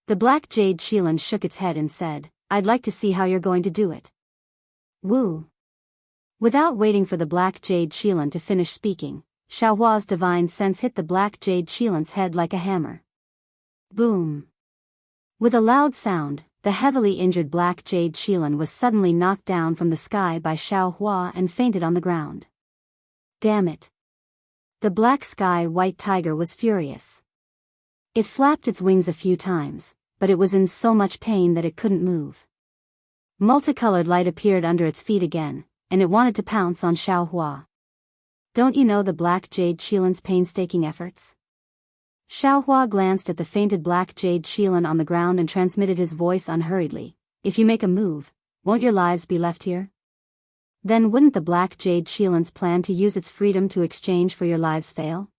The black jade Qilin shook its head and said, I'd like to see how you're going to do it. Woo. Without waiting for the black jade Qilin to finish speaking, Xiao Hua's divine sense hit the black jade Qilin's head like a hammer. Boom. With a loud sound, the heavily injured black jade Qilin was suddenly knocked down from the sky by Xiao Hua and fainted on the ground. Damn it. The black sky white tiger was furious. It flapped its wings a few times, but it was in so much pain that it couldn't move. Multicolored light appeared under its feet again, and it wanted to pounce on Xiao Hua. Don't you know the black jade Qilin's painstaking efforts? Xiao Hua glanced at the fainted black jade Qilin on the ground and transmitted his voice unhurriedly. If you make a move, won't your lives be left here? Then wouldn't the black jade Qilin's plan to use its freedom to exchange for your lives fail?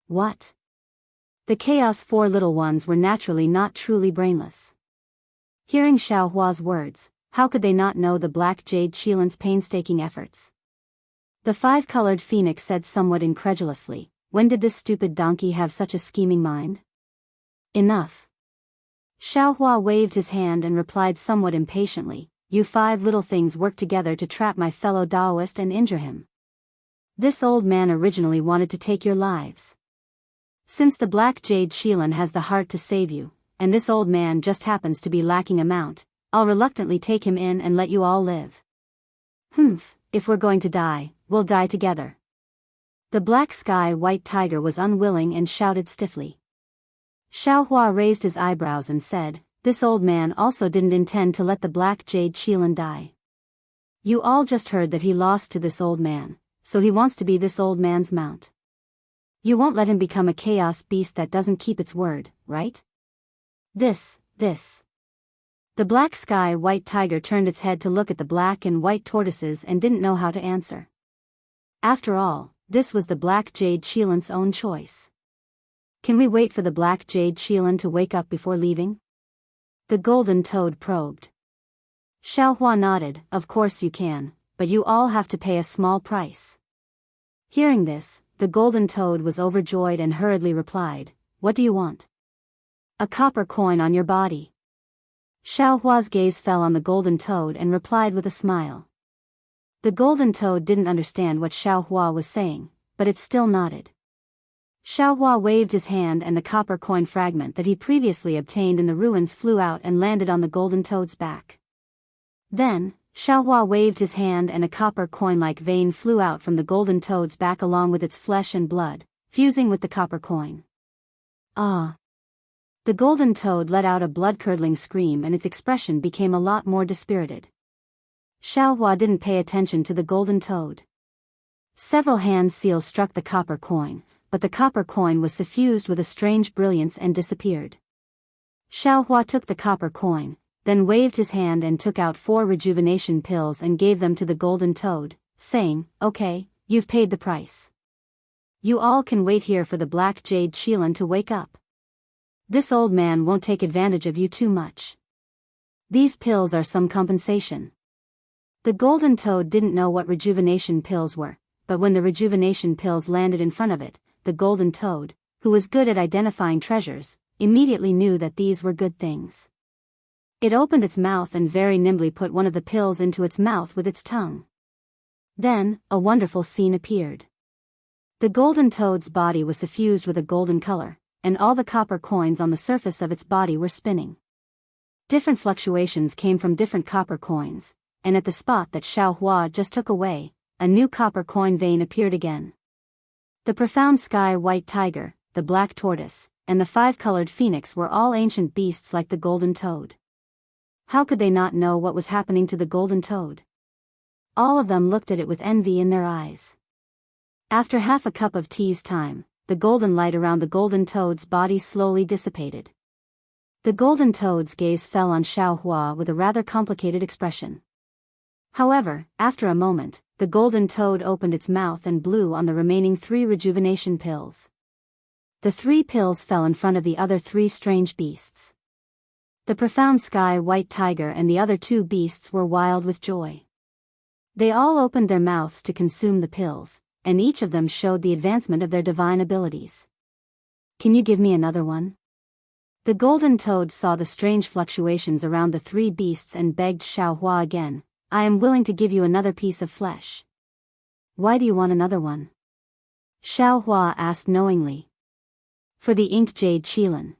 What? The Chaos 4 little ones were naturally not truly brainless. Hearing Xiao Hua's words, how could they not know the black jade Qilin's painstaking efforts? The 5-colored phoenix said somewhat incredulously, when did this stupid donkey have such a scheming mind? Enough. Xiao Hua waved his hand and replied somewhat impatiently, you 5 little things work together to trap my fellow Daoist and injure him. This old man originally wanted to take your lives. Since the black jade Qilin has the heart to save you, and this old man just happens to be lacking a mount, I'll reluctantly take him in and let you all live. If we're going to die, we'll die together. The black sky white tiger was unwilling and shouted stiffly. Xiao Hua raised his eyebrows and said, this old man also didn't intend to let the black jade Qilin die. You all just heard that he lost to this old man, so he wants to be this old man's mount. You won't let him become a chaos beast that doesn't keep its word, right? This. The black sky white tiger turned its head to look at the black and white tortoises and didn't know how to answer. After all, this was the black jade Qilin's own choice. Can we wait for the black jade Qilin to wake up before leaving? The golden toad probed. Xiao Hua nodded, of course you can, but you all have to pay a small price. Hearing this, the golden toad was overjoyed and hurriedly replied, what do you want? A copper coin on your body. Xiao Hua's gaze fell on the golden toad and replied with a smile. The golden toad didn't understand what Xiao Hua was saying, but it still nodded. Xiao Hua waved his hand and the copper coin fragment that he previously obtained in the ruins flew out and landed on the golden toad's back. Then, Xiao Hua waved his hand and a copper coin-like vein flew out from the golden toad's back along with its flesh and blood, fusing with the copper coin. Ah! The golden toad let out a blood-curdling scream and its expression became a lot more dispirited. Xiao Hua didn't pay attention to the golden toad. Several hand seals struck the copper coin, but the copper coin was suffused with a strange brilliance and disappeared. Xiao Hua took the copper coin, then waved his hand and took out 4 rejuvenation pills and gave them to the golden toad, saying, okay, you've paid the price. You all can wait here for the black jade Qilin to wake up. This old man won't take advantage of you too much. These pills are some compensation. The golden toad didn't know what rejuvenation pills were, but when the rejuvenation pills landed in front of it, the golden toad, who was good at identifying treasures, immediately knew that these were good things. It opened its mouth and very nimbly put one of the pills into its mouth with its tongue. Then, a wonderful scene appeared. The golden toad's body was suffused with a golden color, and all the copper coins on the surface of its body were spinning. Different fluctuations came from different copper coins, and at the spot that Xiao Hua just took away, a new copper coin vein appeared again. The profound sky white tiger, the black tortoise, and the five-colored phoenix were all ancient beasts like the golden toad. How could they not know what was happening to the golden toad? All of them looked at it with envy in their eyes. After half a cup of tea's time, the golden light around the golden toad's body slowly dissipated. The golden toad's gaze fell on Xiao Hua with a rather complicated expression. However, after a moment, the golden toad opened its mouth and blew on the remaining 3 rejuvenation pills. The 3 pills fell in front of the other 3 strange beasts. The profound sky white tiger and the other 2 beasts were wild with joy. They all opened their mouths to consume the pills, and each of them showed the advancement of their divine abilities. Can you give me another one? The golden toad saw the strange fluctuations around the 3 beasts and begged Xiao Hua again, I am willing to give you another piece of flesh. Why do you want another one? Xiao Hua asked knowingly. For the inked jade qilin.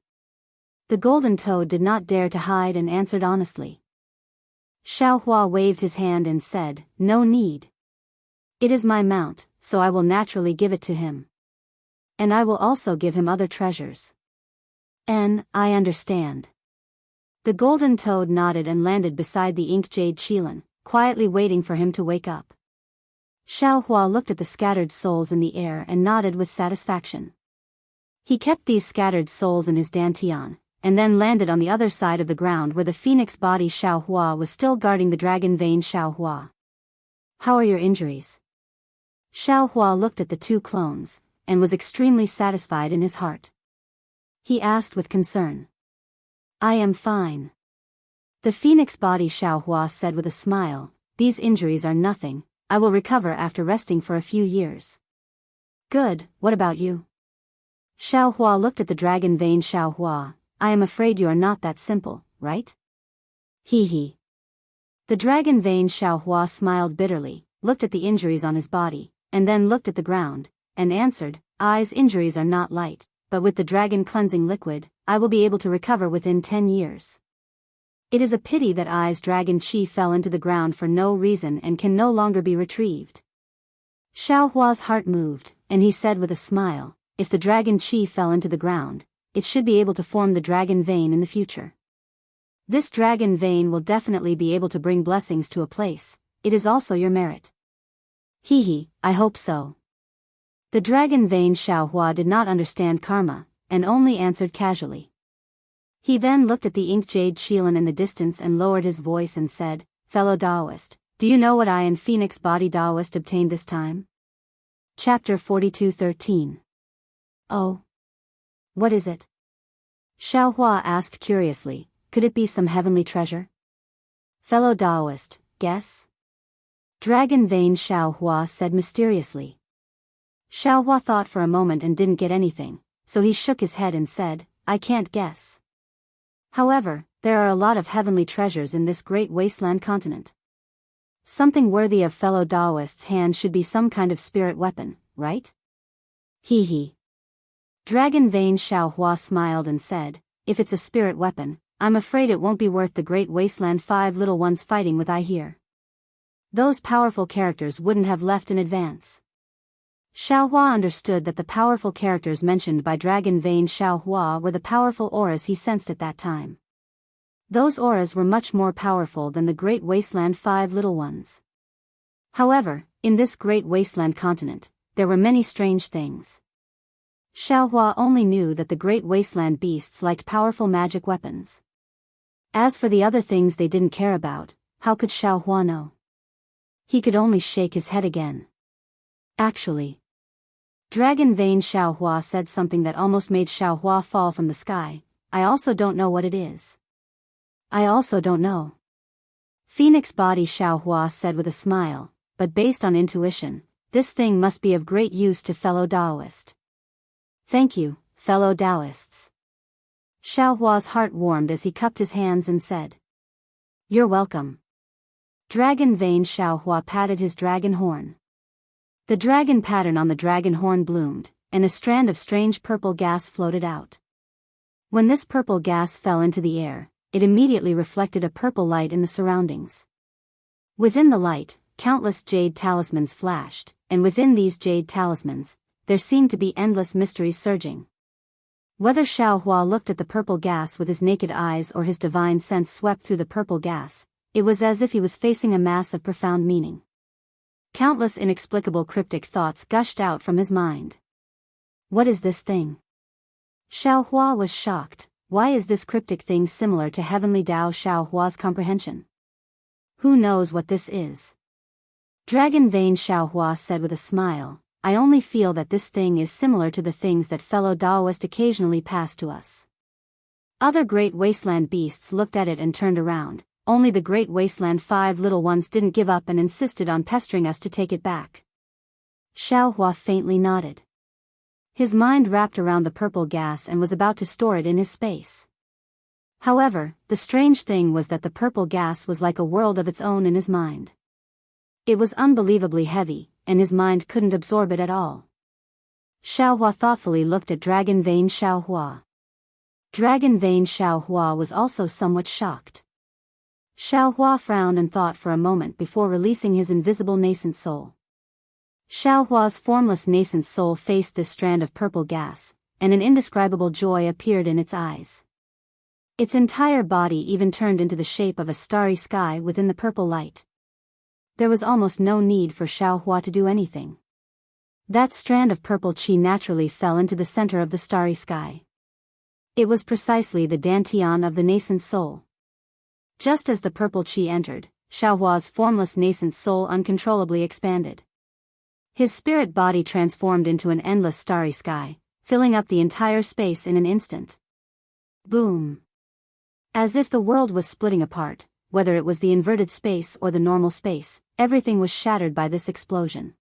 The golden toad did not dare to hide and answered honestly. Xiao Hua waved his hand and said, no need. It is my mount, so I will naturally give it to him. And I will also give him other treasures. I understand. The golden toad nodded and landed beside the inked jade qilin, quietly waiting for him to wake up. Xiao Hua looked at the scattered souls in the air and nodded with satisfaction. He kept these scattered souls in his dantian, and then landed on the other side of the ground where the phoenix body Xiao Hua was still guarding the dragon vein Xiao Hua. How are your injuries? Xiao Hua looked at the 2 clones, and was extremely satisfied in his heart. He asked with concern. I am fine. The phoenix body Xiao Hua said with a smile, these injuries are nothing, I will recover after resting for a few years. Good, what about you? Xiao Hua looked at the dragon vein Xiao Hua, I am afraid you are not that simple, right? Hee. The dragon vein Xiao Hua smiled bitterly, looked at the injuries on his body, and then looked at the ground, and answered, Ai's injuries are not light, but with the dragon cleansing liquid, I will be able to recover within 10 years. It is a pity that Ai's dragon chi fell into the ground for no reason and can no longer be retrieved. Xiao Hua's heart moved, and he said with a smile, if the dragon chi fell into the ground, it should be able to form the dragon vein in the future. This dragon vein will definitely be able to bring blessings to a place, it is also your merit. Hee, I hope so. The dragon vein Xiao Hua did not understand karma, and only answered casually. He then looked at the inked jade qilin in the distance and lowered his voice and said, Fellow Daoist, do you know what I and Phoenix Body Daoist obtained this time? Chapter 42:13. Oh. What is it? Xiao Hua asked curiously, could it be some heavenly treasure? Fellow Daoist, guess? Dragon vein Xiao Hua said mysteriously. Xiao Hua thought for a moment and didn't get anything, so he shook his head and said, I can't guess. However, there are a lot of heavenly treasures in this great wasteland continent. Something worthy of fellow Daoist's hand should be some kind of spirit weapon, right? Hee. Dragon vein Xiao Hua smiled and said, if it's a spirit weapon, I'm afraid it won't be worth the great wasteland 5 little ones fighting with I here. Those powerful characters wouldn't have left in advance. Xiao Hua understood that the powerful characters mentioned by Dragon Vein Xiao Hua were the powerful auras he sensed at that time. Those auras were much more powerful than the Great Wasteland 5 little ones. However, in this Great Wasteland continent, there were many strange things. Xiao Hua only knew that the Great Wasteland beasts liked powerful magic weapons. As for the other things they didn't care about, how could Xiao Hua know? He could only shake his head again. Actually, Dragon Vein Xiao Hua said something that almost made Xiao Hua fall from the sky. I also don't know what it is. I also don't know. Phoenix Body Xiaohua said with a smile, but based on intuition, this thing must be of great use to fellow Daoist. Thank you, fellow Daoists. Xiaohua's heart warmed as he cupped his hands and said, You're welcome. Dragon Vein Xiaohua patted his dragon horn. The dragon pattern on the dragon horn bloomed, and a strand of strange purple gas floated out. When this purple gas fell into the air, it immediately reflected a purple light in the surroundings. Within the light, countless jade talismans flashed, and within these jade talismans, there seemed to be endless mysteries surging. Whether Xiaohua looked at the purple gas with his naked eyes or his divine sense swept through the purple gas, it was as if he was facing a mass of profound meaning. Countless inexplicable cryptic thoughts gushed out from his mind. What is this thing? Xiaohua was shocked. Why is this cryptic thing similar to heavenly Dao? Xiaohua's comprehension? Who knows what this is? Dragon Vein Xiaohua said with a smile, I only feel that this thing is similar to the things that fellow Daoist occasionally pass to us. Other great wasteland beasts looked at it and turned around, only the great wasteland 5 little ones didn't give up and insisted on pestering us to take it back. Xiaohua faintly nodded. His mind wrapped around the purple gas and was about to store it in his space. However, the strange thing was that the purple gas was like a world of its own in his mind. It was unbelievably heavy, and his mind couldn't absorb it at all. Xiaohua thoughtfully looked at Dragon Vein Xiaohua. Dragon Vein Xiaohua was also somewhat shocked. Xiaohua frowned and thought for a moment before releasing his invisible nascent soul. Xiaohua's formless nascent soul faced this strand of purple gas, and an indescribable joy appeared in its eyes. Its entire body even turned into the shape of a starry sky within the purple light. There was almost no need for Xiaohua to do anything. That strand of purple qi naturally fell into the center of the starry sky. It was precisely the dantian of the nascent soul. Just as the purple qi entered, Xiaohua's formless nascent soul uncontrollably expanded. His spirit body transformed into an endless starry sky, filling up the entire space in an instant. Boom! As if the world was splitting apart, whether it was the inverted space or the normal space, everything was shattered by this explosion.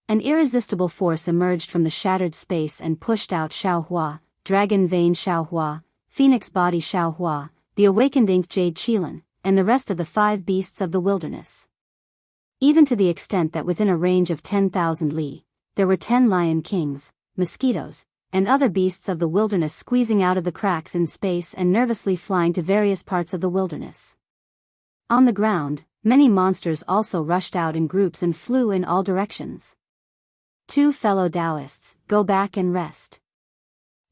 An irresistible force emerged from the shattered space and pushed out Xiaohua, Dragon Vein Xiaohua, Phoenix Body Xiaohua, the awakened Ink Jade Qilin, and the rest of the 5 beasts of the wilderness. Even to the extent that within a range of 10,000 li, there were 10 lion kings, mosquitoes, and other beasts of the wilderness squeezing out of the cracks in space and nervously flying to various parts of the wilderness. On the ground, many monsters also rushed out in groups and flew in all directions. 2 fellow Daoists, go back and rest.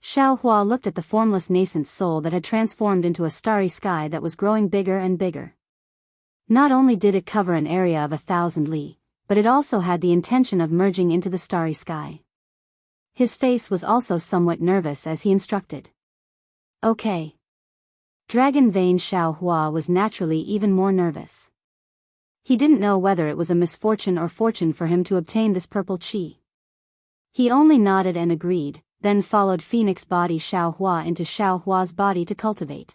Xiaohua looked at the formless nascent soul that had transformed into a starry sky that was growing bigger and bigger. Not only did it cover an area of 1,000 li, but it also had the intention of merging into the starry sky. His face was also somewhat nervous as he instructed. Okay. Dragon Vein Xiaohua was naturally even more nervous. He didn't know whether it was a misfortune or fortune for him to obtain this purple qi. He only nodded and agreed, then followed Phoenix Body Xiaohua into Xiaohua's body to cultivate.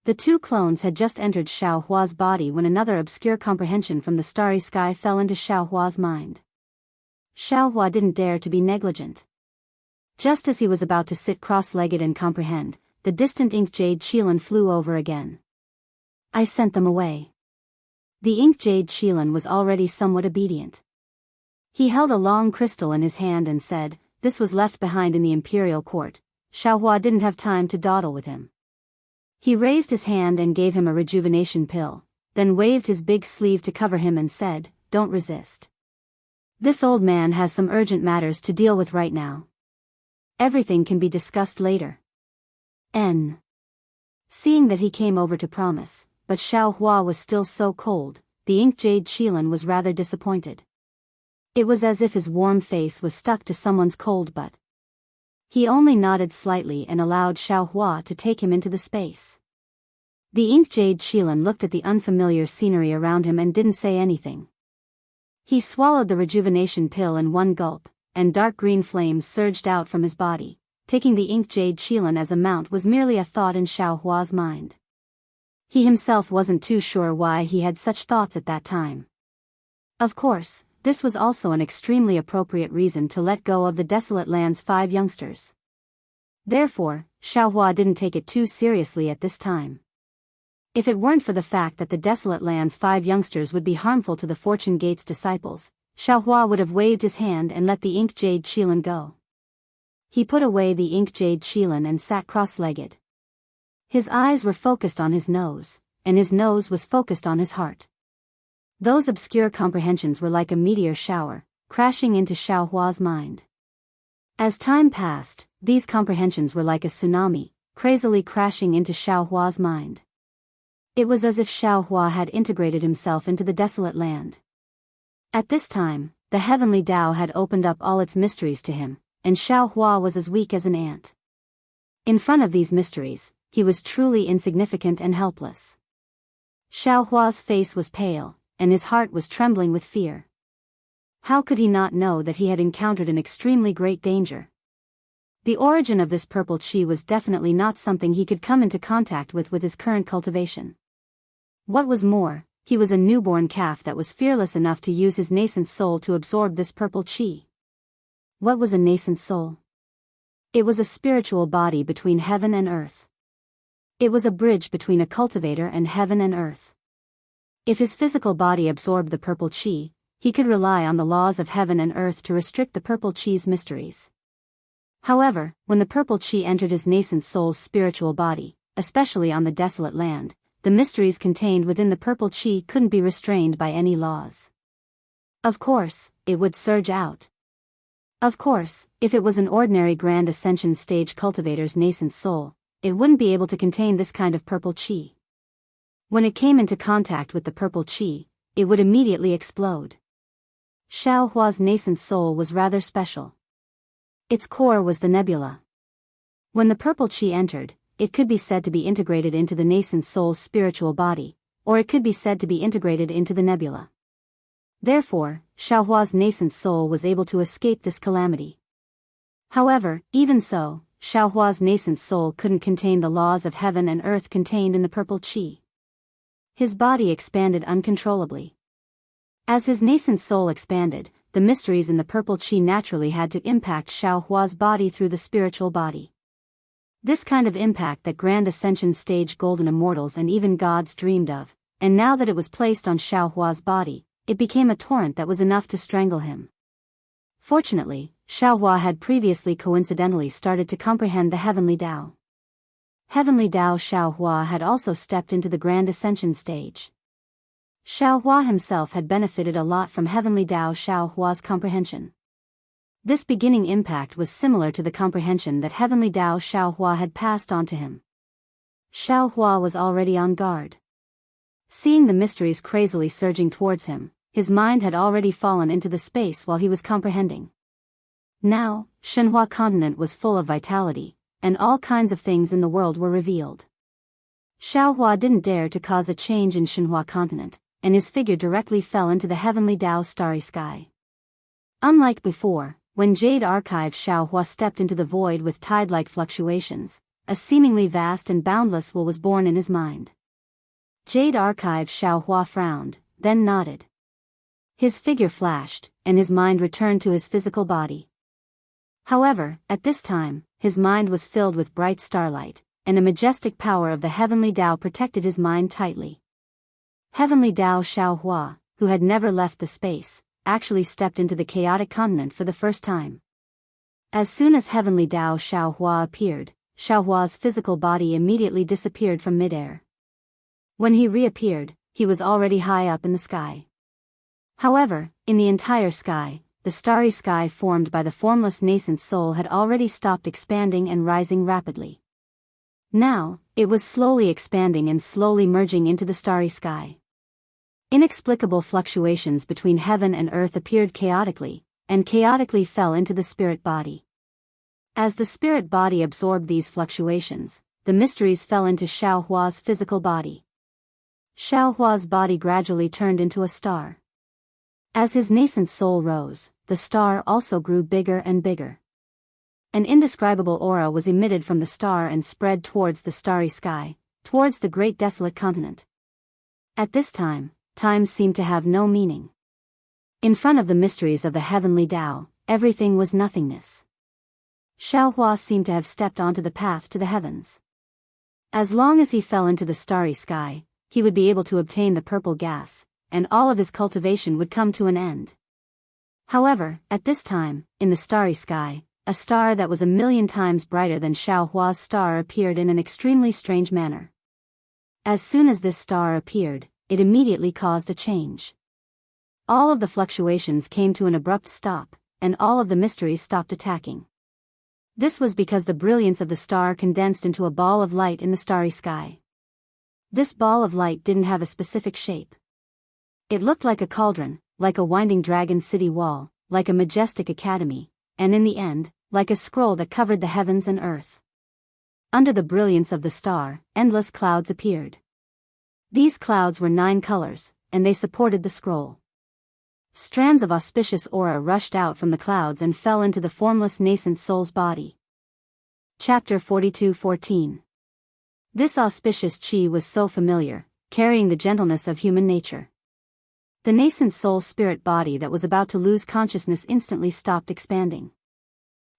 The 2 clones had just entered Xiaohua's body when another obscure comprehension from the starry sky fell into Xiaohua's mind. Xiaohua didn't dare to be negligent. Just as he was about to sit cross-legged and comprehend, the distant Ink Jade Qilin flew over again. I sent them away. The Ink Jade Qilin was already somewhat obedient. He held a long crystal in his hand and said, this was left behind in the imperial court. Xiaohua didn't have time to dawdle with him. He raised his hand and gave him a rejuvenation pill, then waved his big sleeve to cover him and said, don't resist. This old man has some urgent matters to deal with right now. Everything can be discussed later. N. Seeing that he came over to promise, but Xiaohua was still so cold, the Ink Jade Qilin was rather disappointed. It was as if his warm face was stuck to someone's cold butt. He only nodded slightly and allowed Xiaohua to take him into the space. The Ink Jade Qilin looked at the unfamiliar scenery around him and didn't say anything. He swallowed the rejuvenation pill in one gulp, and dark green flames surged out from his body, taking the ink jade qilin as a mount was merely a thought in Xiaohua's mind. He himself wasn't too sure why he had such thoughts at that time. Of course, this was also an extremely appropriate reason to let go of the desolate land's 5 youngsters. Therefore, Xiaohua didn't take it too seriously at this time. If it weren't for the fact that the desolate land's 5 youngsters would be harmful to the Fortune Gate's disciples, Xiaohua would have waved his hand and let the ink jade qilin go. He put away the ink jade qilin and sat cross-legged. His eyes were focused on his nose, and his nose was focused on his heart. Those obscure comprehensions were like a meteor shower, crashing into Xiaohua's mind. As time passed, these comprehensions were like a tsunami, crazily crashing into Xiaohua's mind. It was as if Xiaohua had integrated himself into the desolate land. At this time, the heavenly Tao had opened up all its mysteries to him, and Xiaohua was as weak as an ant. In front of these mysteries, he was truly insignificant and helpless. Xiaohua's face was pale, and his heart was trembling with fear. How could he not know that he had encountered an extremely great danger? The origin of this purple qi was definitely not something he could come into contact with his current cultivation. What was more, he was a newborn calf that was fearless enough to use his nascent soul to absorb this purple qi. What was a nascent soul? It was a spiritual body between heaven and earth. It was a bridge between a cultivator and heaven and earth. If his physical body absorbed the purple qi, he could rely on the laws of heaven and earth to restrict the purple qi's mysteries. However, when the purple qi entered his nascent soul's spiritual body, especially on the desolate land, the mysteries contained within the purple qi couldn't be restrained by any laws. Of course, it would surge out. Of course, if it was an ordinary Grand Ascension stage cultivator's nascent soul, it wouldn't be able to contain this kind of purple qi. When it came into contact with the purple qi, it would immediately explode. Xiaohua's nascent soul was rather special. Its core was the nebula. When the purple qi entered, it could be said to be integrated into the nascent soul's spiritual body, or it could be said to be integrated into the nebula. Therefore, Xiaohua's nascent soul was able to escape this calamity. However, even so, Xiaohua's nascent soul couldn't contain the laws of heaven and earth contained in the purple qi. His body expanded uncontrollably. As his nascent soul expanded, the mysteries in the purple qi naturally had to impact Xiaohua's body through the spiritual body. This kind of impact that Grand Ascension stage golden immortals and even gods dreamed of, and now that it was placed on Xiaohua's body, it became a torrent that was enough to strangle him. Fortunately, Xiaohua had previously coincidentally started to comprehend the heavenly Tao. Heavenly Tao Xiaohua had also stepped into the Grand Ascension stage. Xiaohua himself had benefited a lot from Heavenly Tao Xiaohua's comprehension. This beginning impact was similar to the comprehension that Heavenly Tao Xiaohua had passed on to him. Xiaohua was already on guard. Seeing the mysteries crazily surging towards him, his mind had already fallen into the space while he was comprehending. Now, Shenhua continent was full of vitality, and all kinds of things in the world were revealed. Xiaohua didn't dare to cause a change in Shenhua continent, and his figure directly fell into the heavenly Tao starry sky. Unlike before, when Jade Archive Xiaohua stepped into the void with tide-like fluctuations, a seemingly vast and boundless will was born in his mind. Jade Archive Xiaohua frowned, then nodded. His figure flashed, and his mind returned to his physical body. However, at this time, his mind was filled with bright starlight, and a majestic power of the heavenly Tao protected his mind tightly. Heavenly Tao Xiaohua, who had never left the space, actually stepped into the chaotic continent for the first time. As soon as Heavenly Tao Xiaohua appeared, Xiaohua's physical body immediately disappeared from midair. When he reappeared, he was already high up in the sky. However, in the entire sky, the starry sky formed by the formless nascent soul had already stopped expanding and rising rapidly. Now, it was slowly expanding and slowly merging into the starry sky. Inexplicable fluctuations between heaven and earth appeared chaotically, and chaotically fell into the spirit body. As the spirit body absorbed these fluctuations, the mysteries fell into Xiaohua's physical body. Xiaohua's body gradually turned into a star. As his nascent soul rose, the star also grew bigger and bigger. An indescribable aura was emitted from the star and spread towards the starry sky, towards the great desolate continent. At this time, time seemed to have no meaning. In front of the mysteries of the heavenly Tao, everything was nothingness. Xiaohua seemed to have stepped onto the path to the heavens. As long as he fell into the starry sky, he would be able to obtain the purple gas, and all of his cultivation would come to an end. However, at this time, in the starry sky, a star that was 1,000,000 times brighter than Xiaohua's star appeared in an extremely strange manner. As soon as this star appeared, it immediately caused a change. All of the fluctuations came to an abrupt stop, and all of the mysteries stopped attacking. This was because the brilliance of the star condensed into a ball of light in the starry sky. This ball of light didn't have a specific shape. It looked like a cauldron, like a winding dragon city wall, like a majestic academy, and in the end, like a scroll that covered the heavens and earth. Under the brilliance of the star, endless clouds appeared. These clouds were 9 colors, and they supported the scroll. Strands of auspicious aura rushed out from the clouds and fell into the formless nascent soul's body. Chapter 42:14. This auspicious chi was so familiar, carrying the gentleness of human nature. The nascent soul's spirit body that was about to lose consciousness instantly stopped expanding.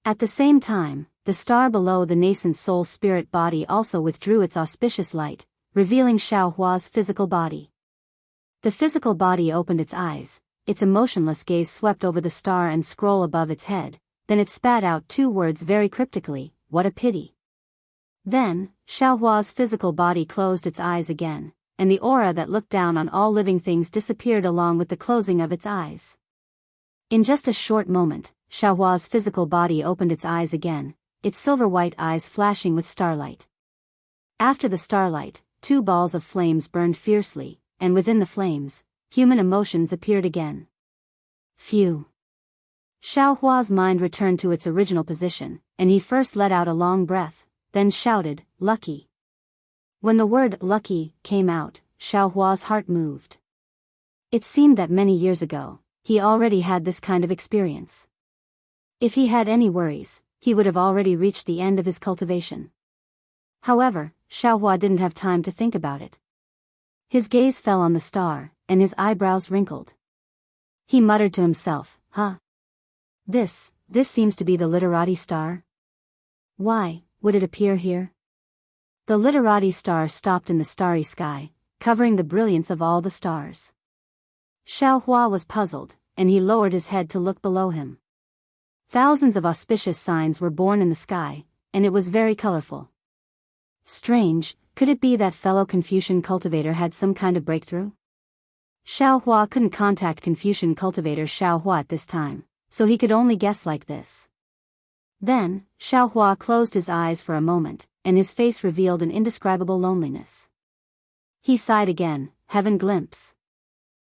At the same time, the star below the nascent soul's spirit body also withdrew its auspicious light, revealing Xiaohua's physical body. The physical body opened its eyes. Its emotionless gaze swept over the star and scroll above its head, then it spat out 2 words very cryptically, "What a pity." Then, Xiaohua's physical body closed its eyes again, and the aura that looked down on all living things disappeared along with the closing of its eyes. In just a short moment, Xiaohua's physical body opened its eyes again, its silver-white eyes flashing with starlight. After the starlight, 2 balls of flames burned fiercely, and within the flames, human emotions appeared again. Phew. Xiaohua's mind returned to its original position, and he first let out a long breath, then shouted, "Lucky." When the word "lucky" came out, Xiaohua's heart moved. It seemed that many years ago, he already had this kind of experience. If he had any worries, he would have already reached the end of his cultivation. However, Xiaohua didn't have time to think about it. His gaze fell on the star, and his eyebrows wrinkled. He muttered to himself, "Huh? This seems to be the literati star? Why would it appear here?" The literati star stopped in the starry sky, covering the brilliance of all the stars. Xiaohua was puzzled, and he lowered his head to look below him. Thousands of auspicious signs were born in the sky, and it was very colorful. Strange, could it be that fellow Confucian cultivator had some kind of breakthrough? Xiaohua couldn't contact Confucian cultivator Xiaohua at this time, so he could only guess like this. Then, Xiaohua closed his eyes for a moment, and his face revealed an indescribable loneliness. He sighed again, "Heaven glimpse.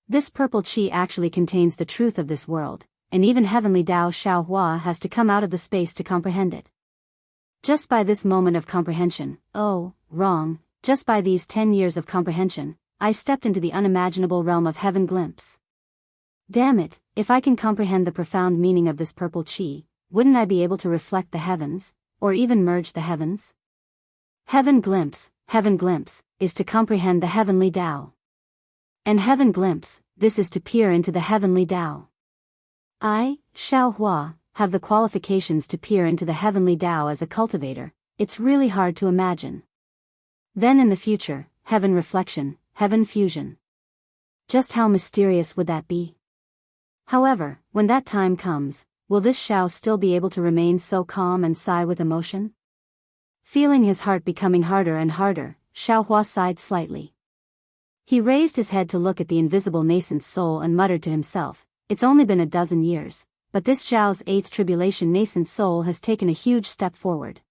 This purple chi actually contains the truth of this world, and even heavenly Tao Xiaohua has to come out of the space to comprehend it. Just by this moment of comprehension, just by these 10 years of comprehension, I stepped into the unimaginable realm of heaven glimpse. Damn it, if I can comprehend the profound meaning of this purple chi, wouldn't I be able to reflect the heavens, or even merge the heavens? Heaven glimpse, is to comprehend the heavenly Tao. And heaven glimpse, this is to peer into the heavenly Tao. I, Xiaohua, have the qualifications to peer into the heavenly Tao as a cultivator. It's really hard to imagine. Then in the future, heaven reflection, heaven fusion. Just how mysterious would that be? However, when that time comes, will this Xiao still be able to remain so calm and sigh with emotion? Feeling his heart becoming harder and harder, Xiaohua sighed slightly. He raised his head to look at the invisible nascent soul and muttered to himself, "It's only been a dozen years, but this Zhao's 8th tribulation nascent soul has taken a huge step forward.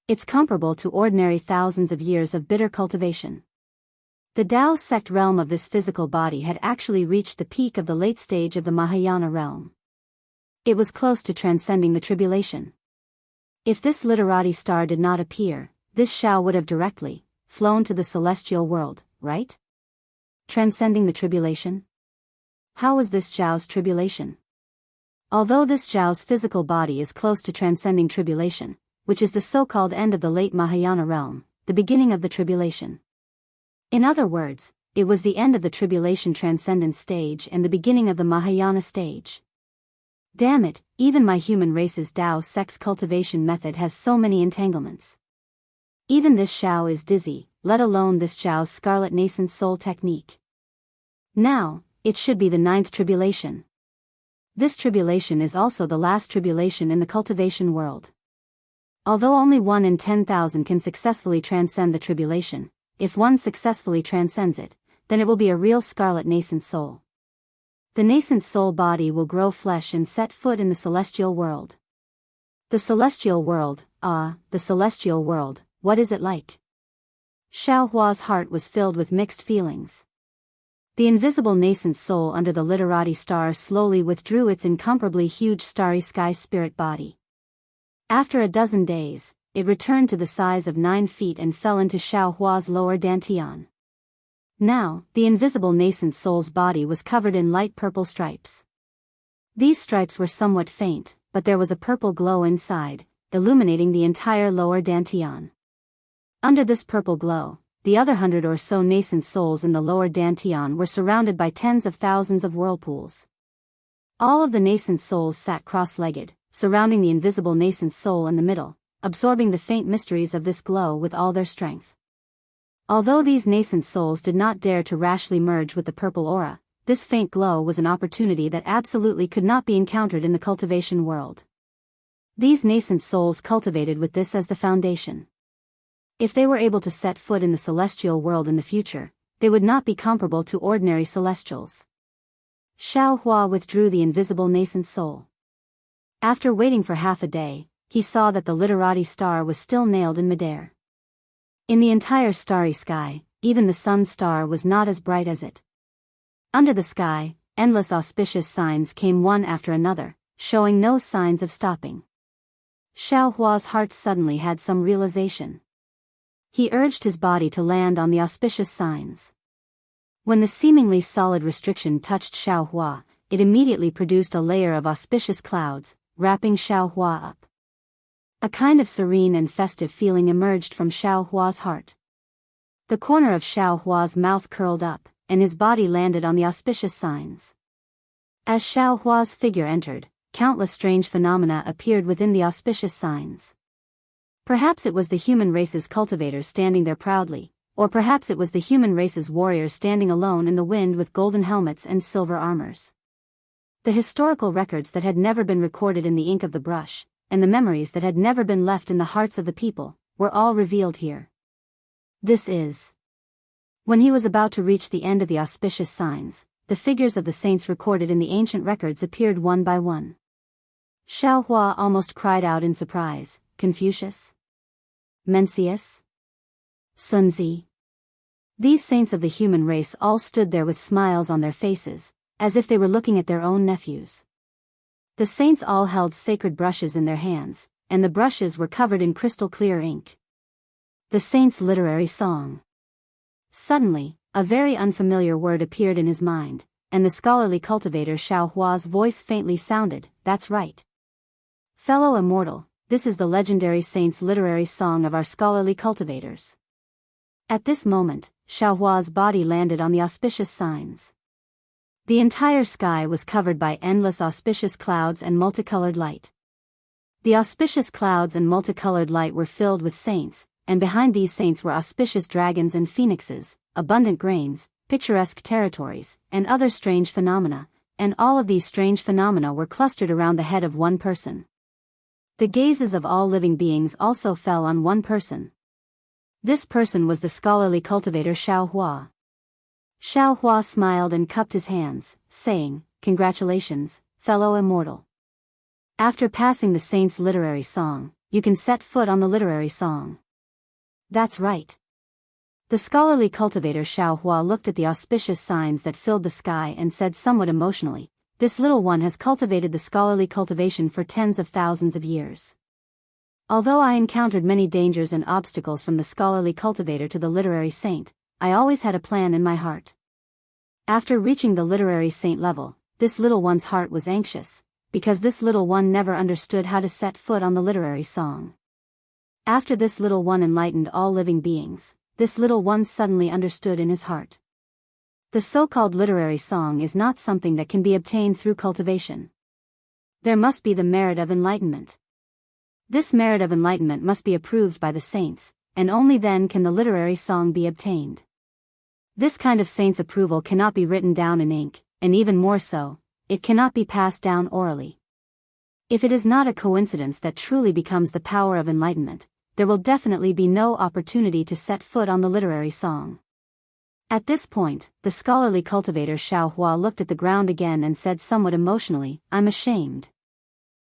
It's comparable to ordinary thousands of years of bitter cultivation." The Tao sect realm of this physical body had actually reached the peak of the late stage of the Mahayana realm. It was close to transcending the tribulation. If this literati star did not appear, this Xiao would have directly flown to the celestial world, right? Transcending the tribulation? How was this Zhao's tribulation? Although this Zhao's physical body is close to transcending tribulation, which is the so-called end of the late Mahayana realm, the beginning of the tribulation. In other words, it was the end of the tribulation transcendence stage and the beginning of the Mahayana stage. Damn it, even my human race's Dao sex cultivation method has so many entanglements. Even this Xiao is dizzy, let alone this Zhao's scarlet nascent soul technique. Now, it should be the 9th tribulation. This tribulation is also the last tribulation in the cultivation world. Although only 1 in 10,000 can successfully transcend the tribulation, if one successfully transcends it, then it will be a real scarlet nascent soul. The nascent soul body will grow flesh and set foot in the celestial world. The celestial world, the celestial world, what is it like? Xiao Hua's heart was filled with mixed feelings. The invisible nascent soul under the literati star slowly withdrew its incomparably huge starry sky spirit body. After a dozen days, it returned to the size of 9 feet and fell into Xiao Hua's lower dantian. Now, the invisible nascent soul's body was covered in light purple stripes. These stripes were somewhat faint, but there was a purple glow inside, illuminating the entire lower dantian. Under this purple glow, the other 100 or so nascent souls in the lower dantian were surrounded by tens of thousands of whirlpools. All of the nascent souls sat cross-legged, surrounding the invisible nascent soul in the middle, absorbing the faint mysteries of this glow with all their strength. Although these nascent souls did not dare to rashly merge with the purple aura, this faint glow was an opportunity that absolutely could not be encountered in the cultivation world. These nascent souls cultivated with this as the foundation. If they were able to set foot in the celestial world in the future, they would not be comparable to ordinary celestials. Xiao Hua withdrew the invisible nascent soul. After waiting for half a day, he saw that the literati star was still nailed in midair. In the entire starry sky, even the sun's star was not as bright as it. Under the sky, endless auspicious signs came one after another, showing no signs of stopping. Xiao Hua's heart suddenly had some realization. He urged his body to land on the auspicious signs. When the seemingly solid restriction touched Xiao Hua, it immediately produced a layer of auspicious clouds, wrapping Xiao Hua up. A kind of serene and festive feeling emerged from Xiao Hua's heart. The corner of Xiao Hua's mouth curled up, and his body landed on the auspicious signs. As Xiao Hua's figure entered, countless strange phenomena appeared within the auspicious signs. Perhaps it was the human race's cultivators standing there proudly, or perhaps it was the human race's warriors standing alone in the wind with golden helmets and silver armors. The historical records that had never been recorded in the ink of the brush, and the memories that had never been left in the hearts of the people, were all revealed here. This is. When he was about to reach the end of the auspicious signs, the figures of the saints recorded in the ancient records appeared one by one. Xiao Hua almost cried out in surprise, Confucius? Mencius? Sunzi? These saints of the human race all stood there with smiles on their faces, as if they were looking at their own nephews. The saints all held sacred brushes in their hands, and the brushes were covered in crystal clear ink. The saints' literary song. Suddenly, a very unfamiliar word appeared in his mind, and the scholarly cultivator Xiao Hua's voice faintly sounded, "That's right. Fellow immortal, this is the legendary saints' literary song of our scholarly cultivators." At this moment, Xiao Hua's body landed on the auspicious signs. The entire sky was covered by endless auspicious clouds and multicolored light. The auspicious clouds and multicolored light were filled with saints, and behind these saints were auspicious dragons and phoenixes, abundant grains, picturesque territories, and other strange phenomena, and all of these strange phenomena were clustered around the head of one person. The gazes of all living beings also fell on one person. This person was the scholarly cultivator Xiao Hua. Xiao Hua smiled and cupped his hands, saying, "Congratulations, fellow immortal. After passing the saints' literary song, you can set foot on the literary song." "That's right." The scholarly cultivator Xiao Hua looked at the auspicious signs that filled the sky and said somewhat emotionally, "This little one has cultivated the scholarly cultivation for tens of thousands of years. Although I encountered many dangers and obstacles from the scholarly cultivator to the literary saint, I always had a plan in my heart. After reaching the literary saint level, this little one's heart was anxious, because this little one never understood how to set foot on the literary song. After this little one enlightened all living beings, this little one suddenly understood in his heart. The so-called literary song is not something that can be obtained through cultivation. There must be the merit of enlightenment. This merit of enlightenment must be approved by the saints, and only then can the literary song be obtained. This kind of saint's approval cannot be written down in ink, and even more so, it cannot be passed down orally. If it is not a coincidence that truly becomes the power of enlightenment, there will definitely be no opportunity to set foot on the literary song. At this point, the scholarly cultivator Xiaohua looked at the ground again and said somewhat emotionally, "I'm ashamed.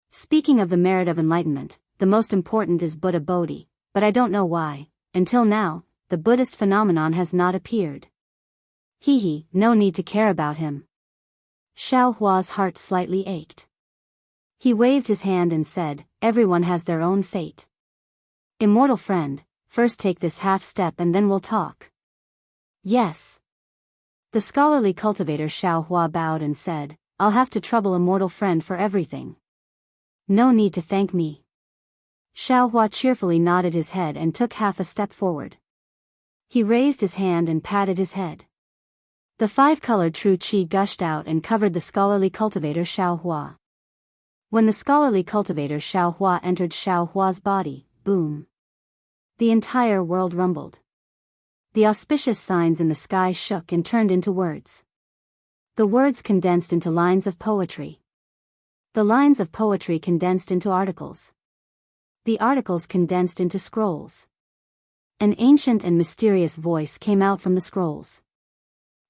Speaking of the merit of enlightenment, the most important is Buddha Bodhi, but I don't know why, until now, the Buddhist phenomenon has not appeared. No need to care about him." Xiaohua's heart slightly ached. He waved his hand and said, "Everyone has their own fate. Immortal friend, first take this half step and then we'll talk." "Yes." The scholarly cultivator Xiaohua bowed and said, "I'll have to trouble immortal friend for everything. No need to thank me." Xiaohua cheerfully nodded his head and took half a step forward. He raised his hand and patted his head. The five-colored true qi gushed out and covered the scholarly cultivator Xiaohua. When the scholarly cultivator Xiaohua entered Xiaohua's body, boom! The entire world rumbled. The auspicious signs in the sky shook and turned into words. The words condensed into lines of poetry. The lines of poetry condensed into articles. The articles condensed into scrolls. An ancient and mysterious voice came out from the scrolls.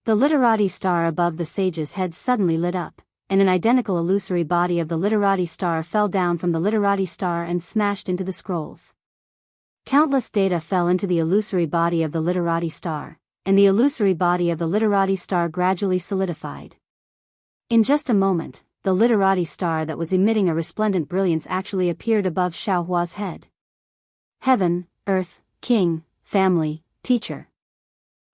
The literati star above the sage's head suddenly lit up, and an identical illusory body of the literati star fell down from the literati star and smashed into the scrolls. Countless data fell into the illusory body of the literati star, and the illusory body of the literati star gradually solidified. In just a moment, the literati star that was emitting a resplendent brilliance actually appeared above Xiaohua's head. Heaven, earth, king, family, teacher.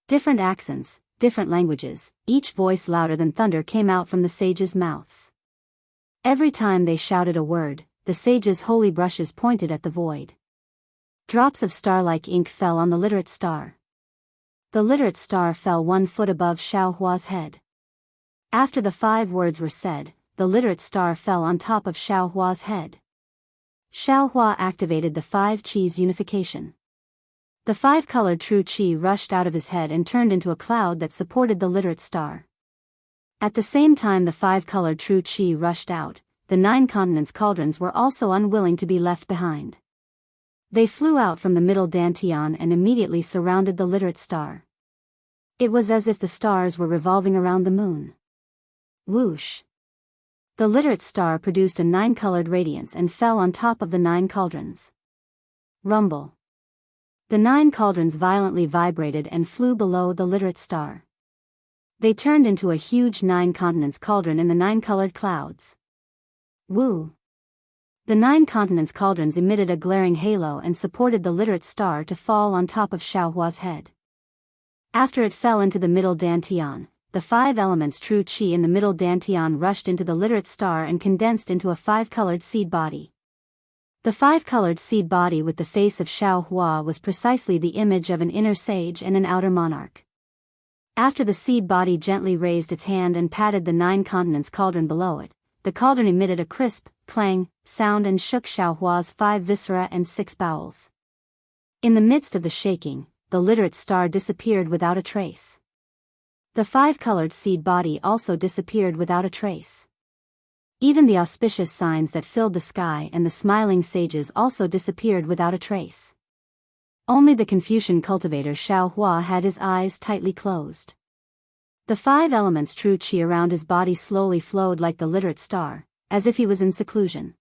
Different accents, different languages, each voice louder than thunder came out from the sages' mouths. Every time they shouted a word, the sages' holy brushes pointed at the void. Drops of star-like ink fell on the literate star. The literate star fell 1 foot above Xiaohua's head. After the 5 words were said, the literate star fell on top of Xiaohua's head. Xiaohua activated the 5 qis unification. The 5-colored true qi rushed out of his head and turned into a cloud that supported the literate star. At the same time the 5-colored true qi rushed out, the 9 continents cauldrons were also unwilling to be left behind. They flew out from the middle dantian and immediately surrounded the literate star. It was as if the stars were revolving around the moon. Whoosh! The literate star produced a 9-colored radiance and fell on top of the 9 cauldrons. Rumble! The 9 cauldrons violently vibrated and flew below the literate star. They turned into a huge 9 continents cauldron in the 9-colored clouds. Woo! The 9 continents cauldrons emitted a glaring halo and supported the literate star to fall on top of Xiaohua's head. After it fell into the middle dantian, the 5 elements true qi in the middle dantian rushed into the literate star and condensed into a 5-colored seed body. The 5-colored seed body with the face of Xiaohua was precisely the image of an inner sage and an outer monarch. After the seed body gently raised its hand and patted the 9 continents cauldron below it, the cauldron emitted a crisp, clang, sound and shook Xiaohua's 5 viscera and 6 bowels. In the midst of the shaking, the literate star disappeared without a trace. The 5-colored seed body also disappeared without a trace. Even the auspicious signs that filled the sky and the smiling sages also disappeared without a trace. Only the Confucian cultivator Xiaohua had his eyes tightly closed. The 5 elements true qi around his body slowly flowed like the literate star, as if he was in seclusion.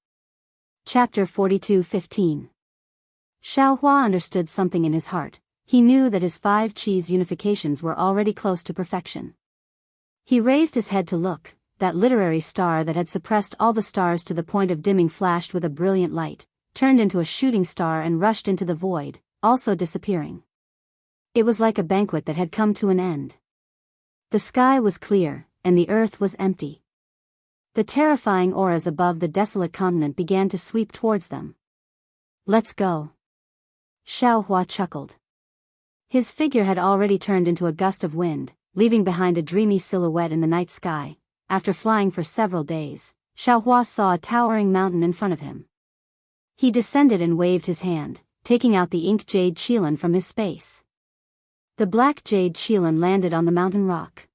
Chapter 42:15. Xiaohua understood something in his heart. He knew that his 5 qis unifications were already close to perfection. He raised his head to look. That literary star that had suppressed all the stars to the point of dimming flashed with a brilliant light, turned into a shooting star and rushed into the void, also disappearing. It was like a banquet that had come to an end. The sky was clear, and the earth was empty. The terrifying auras above the desolate continent began to sweep towards them. Let's go. Xiaohua chuckled. His figure had already turned into a gust of wind, leaving behind a dreamy silhouette in the night sky. After flying for several days, Xiaohua saw a towering mountain in front of him. He descended and waved his hand, taking out the inked jade qilin from his space. The black jade qilin landed on the mountain rock.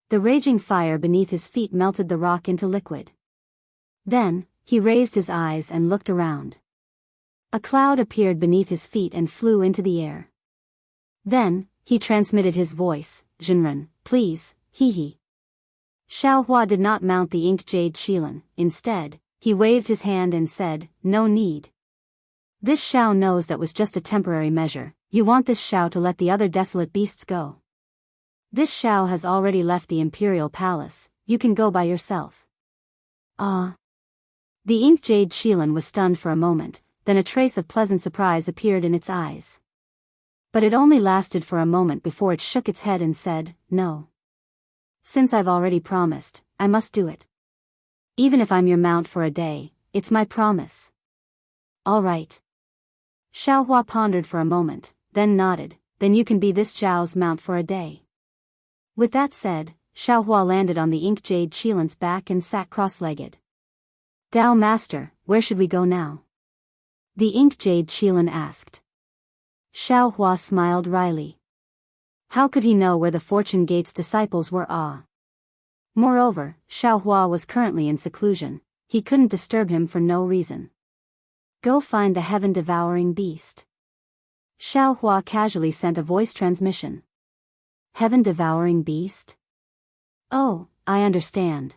The raging fire beneath his feet melted the rock into liquid. Then, he raised his eyes and looked around. A cloud appeared beneath his feet and flew into the air. Then, he transmitted his voice, "Jinren, please, hee." Xiaohua did not mount the inked jade qilin. Instead, he waved his hand and said, "No need. This Xiao knows that was just a temporary measure. You want this Xiao to let the other desolate beasts go. This Xiao has already left the imperial palace, you can go by yourself." Ah. The inked jade qilin was stunned for a moment, then a trace of pleasant surprise appeared in its eyes. But it only lasted for a moment before it shook its head and said, "No. Since I've already promised, I must do it. Even if I'm your mount for a day, it's my promise." "All right." Xiaohua pondered for a moment, then nodded, "Then you can be this Zhao's mount for a day." With that said, Xiaohua landed on the inked jade qilin's back and sat cross-legged. "Dao Master, where should we go now?" the inked jade qilin asked. Xiaohua smiled wryly. How could he know where the Fortune Gate's disciples were? Moreover, Xiaohua was currently in seclusion, he couldn't disturb him for no reason. "Go find the heaven-devouring beast." Xiaohua casually sent a voice transmission. "Heaven-devouring beast? Oh, I understand."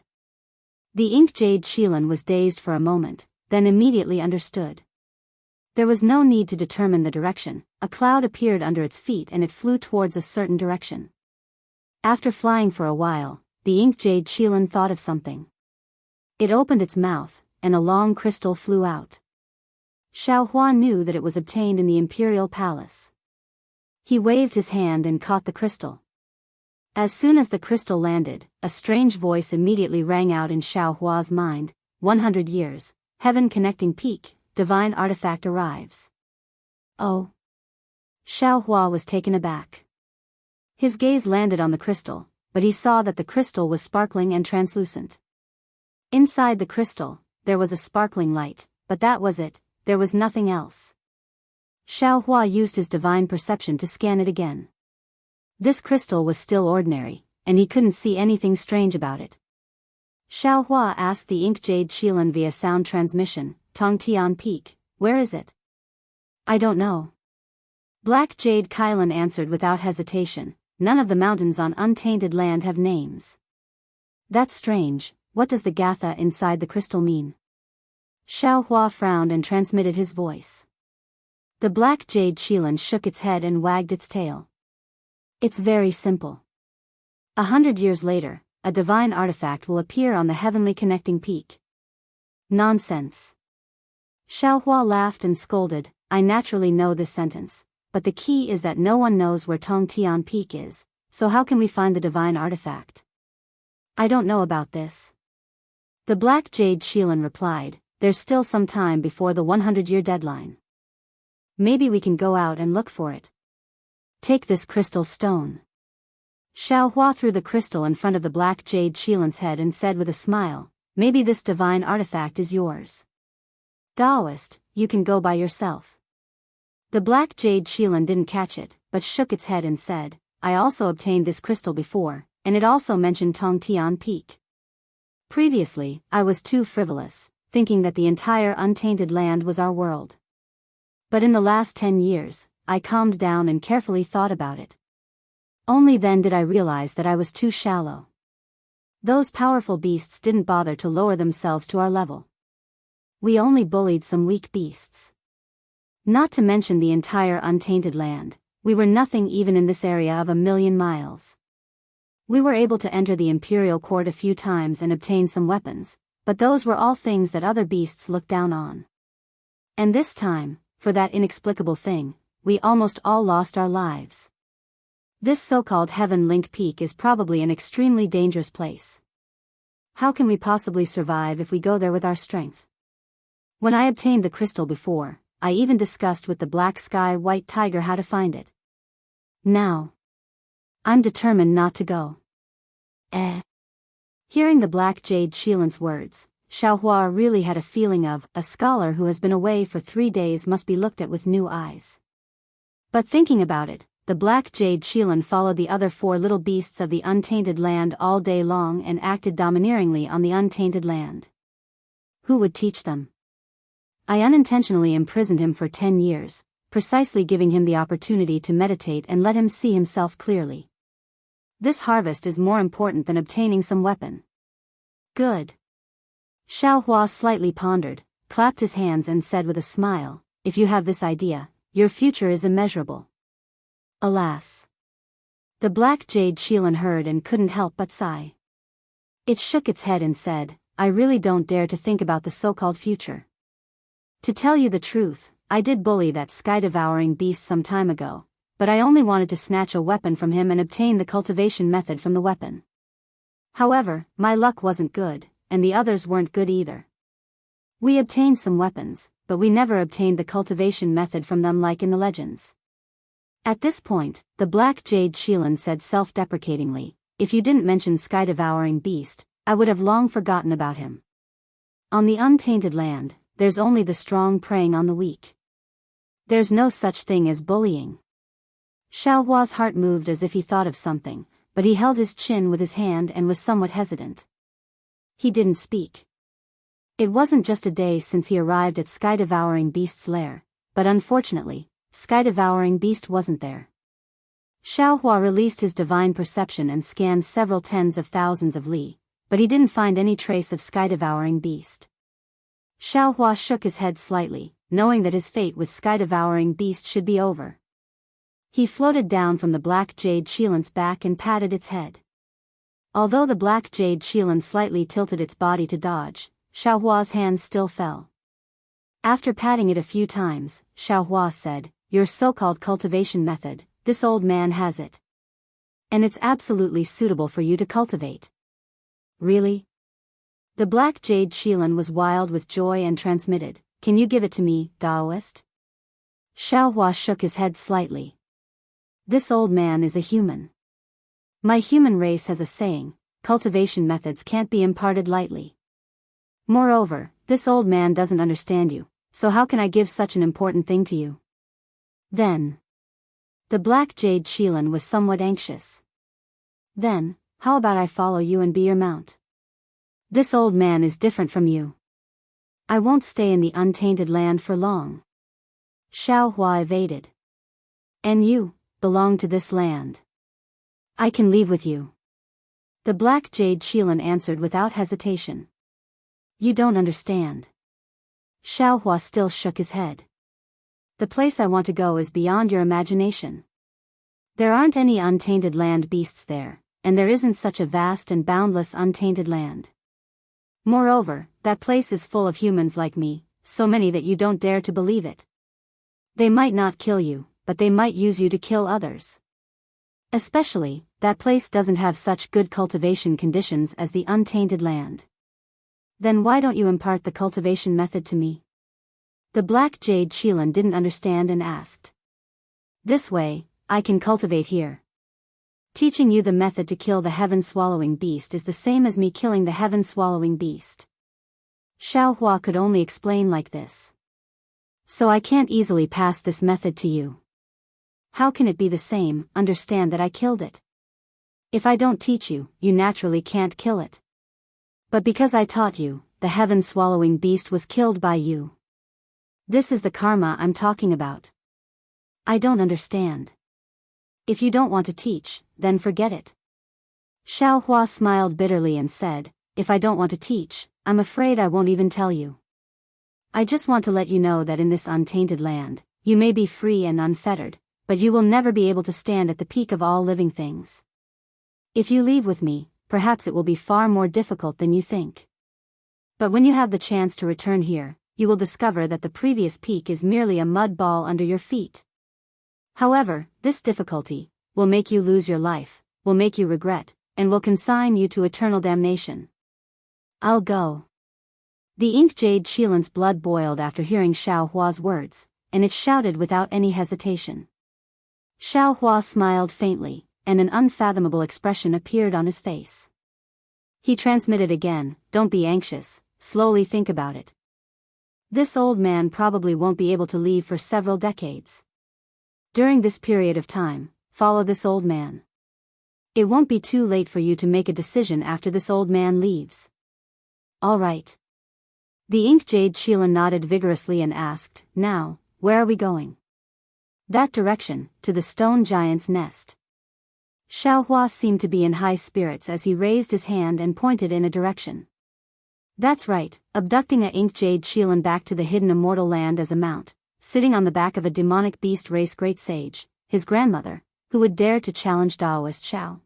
The inked jade qilin was dazed for a moment, then immediately understood. There was no need to determine the direction, a cloud appeared under its feet and it flew towards a certain direction. After flying for a while, the inked jade qilin thought of something. It opened its mouth, and a long crystal flew out. Xiaohua knew that it was obtained in the imperial palace. He waved his hand and caught the crystal. As soon as the crystal landed, a strange voice immediately rang out in Xiaohua's mind, 100 years, heaven connecting peak, divine artifact arrives. Oh. Xiaohua was taken aback. His gaze landed on the crystal, but he saw that the crystal was sparkling and translucent. Inside the crystal, there was a sparkling light, but that was it, there was nothing else. Xiaohua used his divine perception to scan it again. This crystal was still ordinary, and he couldn't see anything strange about it. Xiaohua asked the inked jade qilin via sound transmission, "Tongtian Peak, where is it?" "I don't know." Black jade qilin answered without hesitation, "None of the mountains on untainted land have names." "That's strange, what does the gatha inside the crystal mean?" Xiaohua frowned and transmitted his voice. The black jade qilin shook its head and wagged its tail. "It's very simple. 100 years later, a divine artifact will appear on the heavenly connecting peak." "Nonsense." Xiaohua laughed and scolded, "I naturally know this sentence, but the key is that no one knows where Tongtian Peak is, so how can we find the divine artifact?" "I don't know about this." The black jade qilin replied, "There's still some time before the 100-year deadline. Maybe we can go out and look for it. Take this crystal stone." Xiaohua threw the crystal in front of the black jade qilin's head and said with a smile, "Maybe this divine artifact is yours. Daoist, you can go by yourself." The black jade qilin didn't catch it, but shook its head and said, "I also obtained this crystal before, and it also mentioned Tongtian Peak. Previously, I was too frivolous, thinking that the entire untainted land was our world. But in the last 10 years, I calmed down and carefully thought about it. Only then did I realize that I was too shallow. Those powerful beasts didn't bother to lower themselves to our level. We only bullied some weak beasts. Not to mention the entire untainted land, we were nothing even in this area of 1,000,000 miles. We were able to enter the imperial court a few times and obtain some weapons, but those were all things that other beasts looked down on. And this time, for that inexplicable thing, we almost all lost our lives. This so-called Heaven Link Peak is probably an extremely dangerous place. How can we possibly survive if we go there with our strength? When I obtained the crystal before, I even discussed with the black sky white tiger how to find it. Now, I'm determined not to go. Hearing the black jade Xilan's words, Xiaohua really had a feeling of, a scholar who has been away for 3 days must be looked at with new eyes. But thinking about it, the black jade Xilan followed the other 4 little beasts of the untainted land all day long and acted domineeringly on the untainted land. Who would teach them? I unintentionally imprisoned him for 10 years, precisely giving him the opportunity to meditate and let him see himself clearly. This harvest is more important than obtaining some weapon. Good. Xiaohua slightly pondered, clapped his hands and said with a smile, if you have this idea, your future is immeasurable. Alas. The black jade Xilan heard and couldn't help but sigh. It shook its head and said, I really don't dare to think about the so-called future. To tell you the truth, I did bully that sky-devouring beast some time ago, but I only wanted to snatch a weapon from him and obtain the cultivation method from the weapon. However, my luck wasn't good, and the others weren't good either. We obtained some weapons, but we never obtained the cultivation method from them like in the legends. At this point, the black jade Xilan said self-deprecatingly, if you didn't mention sky-devouring beast, I would have long forgotten about him. On the untainted land, there's only the strong preying on the weak. There's no such thing as bullying. Xiaohua's heart moved as if he thought of something, but he held his chin with his hand and was somewhat hesitant. He didn't speak. It wasn't just a day since he arrived at Sky-Devouring Beast's lair, but unfortunately, Sky-Devouring Beast wasn't there. Xiaohua released his divine perception and scanned several tens of thousands of li, but he didn't find any trace of Sky-Devouring Beast. Xiaohua shook his head slightly, knowing that his fate with Sky-Devouring Beast should be over. He floated down from the black jade Xilan's back and patted its head. Although the black jade Xilan slightly tilted its body to dodge, Xiaohua's hand still fell. After patting it a few times, Xiaohua said, your so-called cultivation method, this old man has it. And it's absolutely suitable for you to cultivate. Really? The black jade Xilan was wild with joy and transmitted, can you give it to me, Daoist? Xiaohua shook his head slightly. This old man is a human. My human race has a saying, cultivation methods can't be imparted lightly. Moreover, this old man doesn't understand you, so how can I give such an important thing to you? Then. The black jade Xilan was somewhat anxious. Then, how about I follow you and be your mount? This old man is different from you. I won't stay in the untainted land for long. Xiaohua evaded. And you belong to this land. I can leave with you. The black jade Xilan answered without hesitation. You don't understand. Xiaohua still shook his head. The place I want to go is beyond your imagination. There aren't any untainted land beasts there, and there isn't such a vast and boundless untainted land. Moreover, that place is full of humans like me, so many that you don't dare to believe it. They might not kill you, but they might use you to kill others. Especially, that place doesn't have such good cultivation conditions as the untainted land. Then why don't you impart the cultivation method to me? The black jade Xilan didn't understand and asked. This way, I can cultivate here. Teaching you the method to kill the heaven-swallowing beast is the same as me killing the heaven-swallowing beast. Xiaohua could only explain like this. So I can't easily pass this method to you. How can it be the same? Understand that I killed it. If I don't teach you, you naturally can't kill it. But because I taught you, the heaven-swallowing beast was killed by you. This is the karma I'm talking about. I don't understand. If you don't want to teach, then forget it. Xiaohua smiled bitterly and said, if I don't want to teach, I'm afraid I won't even tell you. I just want to let you know that in this untainted land, you may be free and unfettered, but you will never be able to stand at the peak of all living things. If you leave with me, perhaps it will be far more difficult than you think. But when you have the chance to return here, you will discover that the previous peak is merely a mud ball under your feet. However, this difficulty will make you lose your life, will make you regret, and will consign you to eternal damnation. I'll go. The ink jade Qilan's blood boiled after hearing Xiao Hua's words, and it shouted without any hesitation. Xiao Hua smiled faintly, and an unfathomable expression appeared on his face. He transmitted again, "Don't be anxious, slowly think about it. This old man probably won't be able to leave for several decades. During this period of time, follow this old man. It won't be too late for you to make a decision after this old man leaves." "All right." The ink jade Qilan nodded vigorously and asked, "Now, where are we going?" "That direction, to the stone giant's nest." Xiao Hua seemed to be in high spirits as he raised his hand and pointed in a direction. "That's right," abducting a ink jade Qilan back to the hidden immortal land as a mount, sitting on the back of a demonic beast race great sage, his grandmother, who would dare to challenge Daoist Xiao.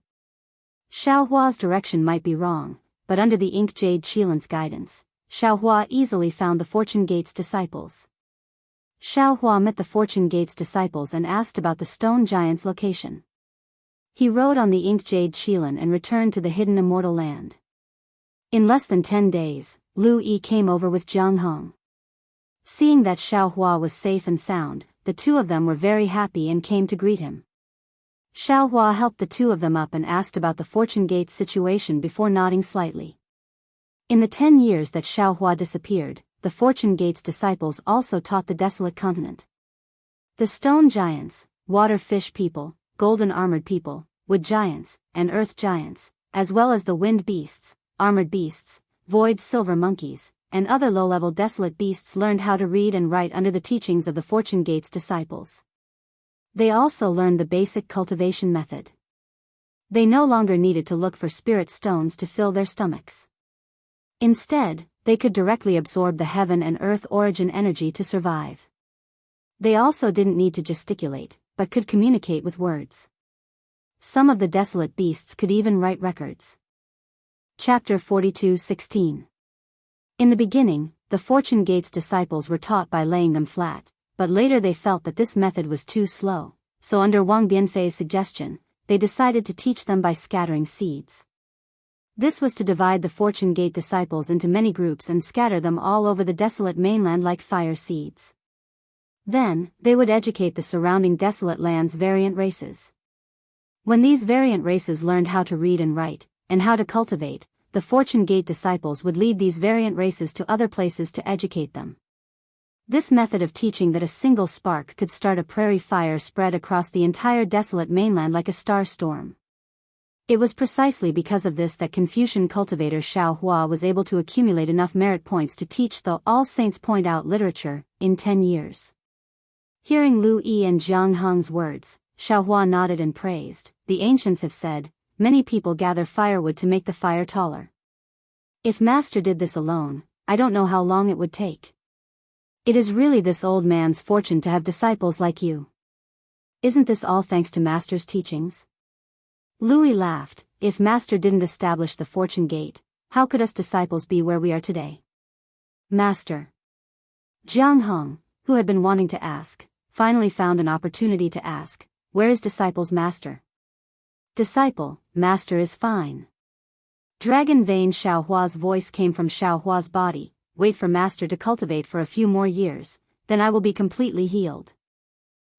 Xiao Hua's direction might be wrong, but under the ink jade Qilan's guidance, Xiao Hua easily found the Fortune Gate's disciples. Xiao Hua met the Fortune Gate's disciples and asked about the stone giant's location. He rode on the ink jade Qilan and returned to the hidden immortal land. In less than 10 days, Lu Yi came over with Jianghu. Seeing that Xiao Hua was safe and sound, the two of them were very happy and came to greet him. Xiao Hua helped the two of them up and asked about the Fortune Gate's situation before nodding slightly. In the 10 years that Xiao Hua disappeared, the Fortune Gate's disciples also taught the desolate continent. The stone giants, water fish people, golden armored people, wood giants, and earth giants, as well as the wind beasts, armored beasts, void silver monkeys, and other low-level desolate beasts learned how to read and write under the teachings of the Fortune Gate's disciples. They also learned the basic cultivation method. They no longer needed to look for spirit stones to fill their stomachs. Instead, they could directly absorb the heaven and earth origin energy to survive. They also didn't need to gesticulate, but could communicate with words. Some of the desolate beasts could even write records. Chapter 42:16. In the beginning, the Fortune Gate's disciples were taught by laying them flat, but later they felt that this method was too slow, so under Wang Bianfei's suggestion, they decided to teach them by scattering seeds. This was to divide the Fortune Gate disciples into many groups and scatter them all over the desolate mainland like fire seeds. Then, they would educate the surrounding desolate lands' variant races. When these variant races learned how to read and write, and how to cultivate, the Fortune Gate disciples would lead these variant races to other places to educate them. This method of teaching that a single spark could start a prairie fire spread across the entire desolate mainland like a star storm. It was precisely because of this that Confucian cultivator Xiao Hua was able to accumulate enough merit points to teach the All Saints Point Out literature in 10 years. Hearing Lu Yi and Jiang Heng's words, Xiao Hua nodded and praised. "The ancients have said, many people gather firewood to make the fire taller. If Master did this alone, I don't know how long it would take. It is really this old man's fortune to have disciples like you. Isn't this all thanks to Master's teachings?" Louis laughed. "If Master didn't establish the Fortune Gate, how could us disciples be where we are today?" "Master." Jiang Heng, who had been wanting to ask, finally found an opportunity to ask, "Where is disciple's master?" "Disciple, master is fine." Dragon vein Xiao Hua's voice came from Xiao Hua's body. "Wait for master to cultivate for a few more years, then I will be completely healed."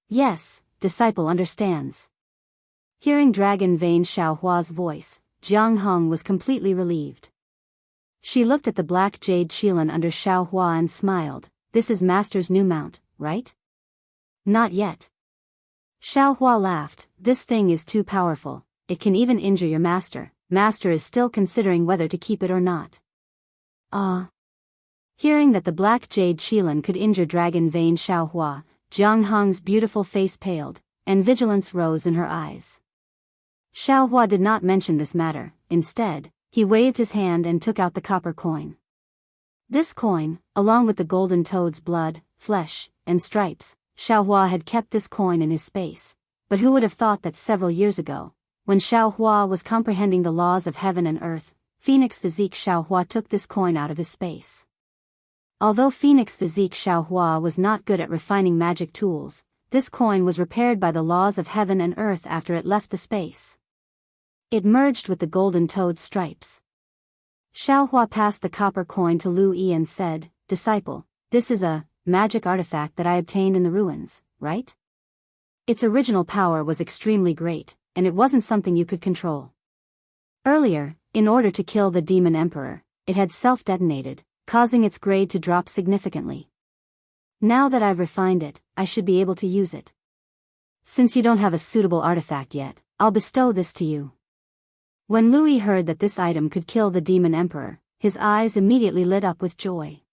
"Yes, disciple understands." Hearing dragon vein Xiao Hua's voice, Jiang Heng was completely relieved. She looked at the black jade Qilan under Xiao Hua and smiled. "This is master's new mount, right?" "Not yet." Xiao Hua laughed. "This thing is too powerful, it can even injure your master. Master is still considering whether to keep it or not." "Ah." Hearing that the black jade Qilan could injure dragon vein Xiao Hua, Jiang Heng's beautiful face paled, and vigilance rose in her eyes. Xiao Hua did not mention this matter. Instead, he waved his hand and took out the copper coin. This coin, along with the golden toad's blood, flesh, and stripes, Xiao Hua had kept this coin in his space. But who would have thought that several years ago, when Xiao Hua was comprehending the laws of heaven and earth, Phoenix Physique Xiao Hua took this coin out of his space. Although Phoenix Physique Xiao Hua was not good at refining magic tools, this coin was repaired by the laws of heaven and earth after it left the space. It merged with the golden toad's stripes. Xiaohua passed the copper coin to Lu Yi and said, "Disciple, this is a magic artifact that I obtained in the ruins, right? Its original power was extremely great, and it wasn't something you could control. Earlier, in order to kill the demon emperor, it had self-detonated, causing its grade to drop significantly. Now that I've refined it, I should be able to use it. Since you don't have a suitable artifact yet, I'll bestow this to you." When Lu Yi heard that this item could kill the demon emperor, his eyes immediately lit up with joy.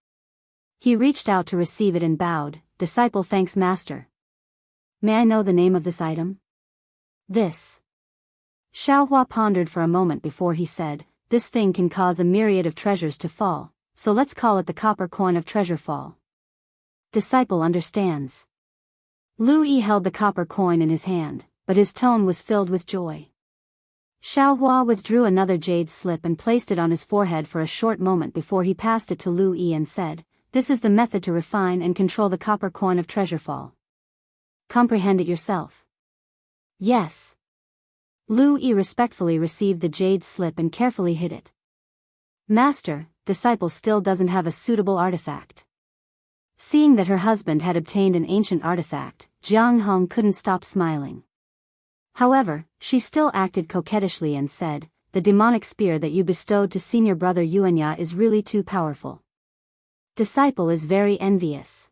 He reached out to receive it and bowed, "Disciple, thanks master. May I know the name of this item?" "This." Xiaohua pondered for a moment before he said, "This thing can cause a myriad of treasures to fall, so let's call it the copper coin of treasure fall." Disciple understands. Lu Yi held the copper coin in his hand, but his tone was filled with joy. Xiaohua withdrew another jade slip and placed it on his forehead for a short moment before he passed it to Lu Yi and said, "This is the method to refine and control the copper coin of treasure fall. Comprehend it yourself?" "Yes." Lu Yi respectfully received the jade slip and carefully hid it. "Master, disciple still doesn't have a suitable artifact." Seeing that her husband had obtained an ancient artifact, Jianghu couldn't stop smiling. However, she still acted coquettishly and said, "The demonic spear that you bestowed to senior brother Yuanya is really too powerful. Disciple is very envious."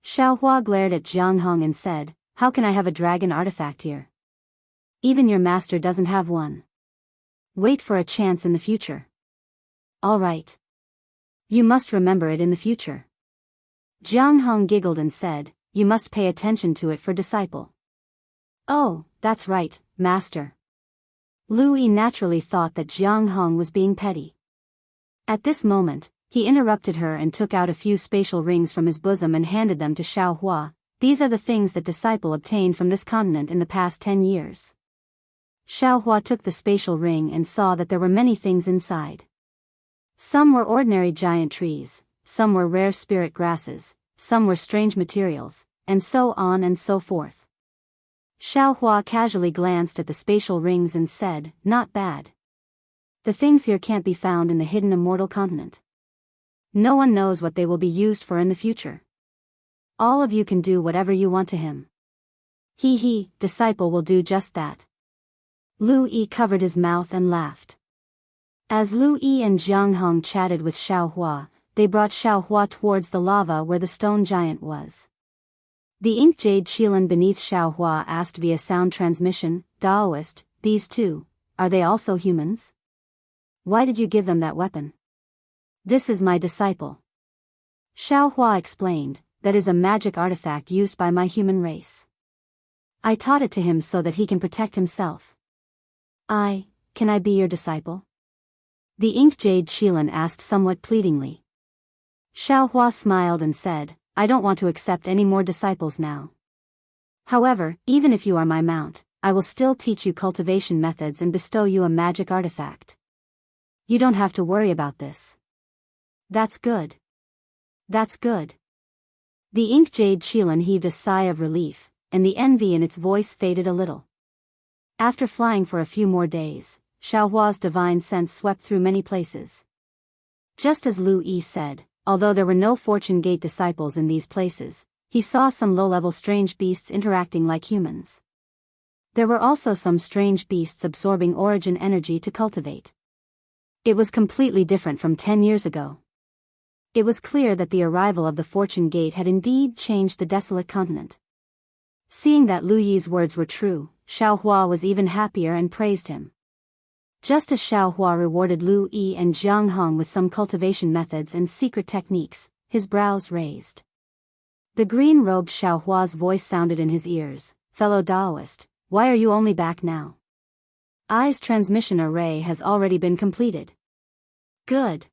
Xiaohua glared at Jianghu and said, "How can I have a dragon artifact here? Even your master doesn't have one. Wait for a chance in the future." "All right. You must remember it in the future." Jianghu giggled and said, "You must pay attention to it for disciple." "Oh, that's right, master." Lu Yi naturally thought that Jianghu was being petty. At this moment, he interrupted her and took out a few spatial rings from his bosom and handed them to Xiaohua. "These are the things that disciple obtained from this continent in the past 10 years. Xiaohua took the spatial ring and saw that there were many things inside. Some were ordinary giant trees, some were rare spirit grasses, some were strange materials, and so on and so forth. Xiaohua casually glanced at the spatial rings and said, "Not bad. The things here can't be found in the hidden immortal continent. No one knows what they will be used for in the future. All of you can do whatever you want to him." He, disciple will do just that." Lu Yi covered his mouth and laughed. As Lu Yi and Jianghu chatted with Xiaohua, they brought Xiaohua towards the lava where the stone giant was. The ink jade Qilin beneath Xiaohua asked via sound transmission, "Daoist, these two, are they also humans? Why did you give them that weapon?" "This is my disciple." Xiaohua explained, "That is a magic artifact used by my human race. I taught it to him so that he can protect himself." Can I be your disciple?" The ink jade Qilin asked somewhat pleadingly. Xiaohua smiled and said, "I don't want to accept any more disciples now. However, even if you are my mount, I will still teach you cultivation methods and bestow you a magic artifact. You don't have to worry about this." "That's good. That's good." The ink jade Qilin heaved a sigh of relief, and the envy in its voice faded a little. After flying for a few more days, Xiaohua's divine sense swept through many places. Just as Lu Yi said, although there were no Fortune Gate disciples in these places, he saw some low-level strange beasts interacting like humans. There were also some strange beasts absorbing origin energy to cultivate. It was completely different from 10 years ago. It was clear that the arrival of the Fortune Gate had indeed changed the desolate continent. Seeing that Lu Yi's words were true, Xiaohua was even happier and praised him. Just as Xiaohua rewarded Lu Yi and Jianghu with some cultivation methods and secret techniques, his brows raised. The green-robed Xiaohua's voice sounded in his ears, "Fellow Daoist, why are you only back now? I's transmission array has already been completed." "Good."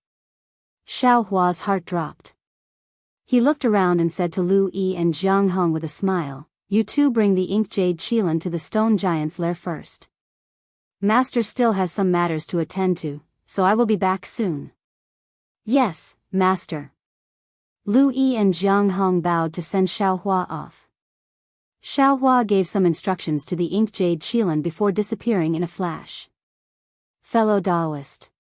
Xiaohua's heart dropped. He looked around and said to Lu Yi and Jianghu with a smile, "You two bring the ink jade Qilin to the stone giant's lair first. Master still has some matters to attend to, so I will be back soon." "Yes, master." Lu Yi and Jianghu bowed to send Xiaohua off. Xiaohua gave some instructions to the ink jade Qilin before disappearing in a flash. "Fellow Daoist,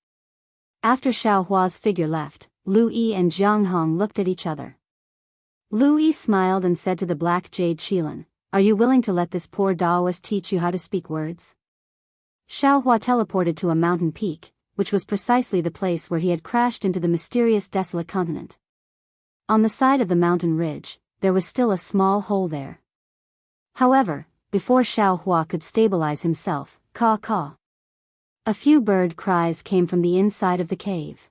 After Xiao Hua's figure left, Lu Yi and Jiang Hong looked at each other. Lu Yi smiled and said to the black jade Qilin, "Are you willing to let this poor Daoist teach you how to speak words?" Xiao Hua teleported to a mountain peak, which was precisely the place where he had crashed into the mysterious desolate continent. On the side of the mountain ridge, there was still a small hole there. However, before Xiao Hua could stabilize himself, caw. A few bird cries came from the inside of the cave.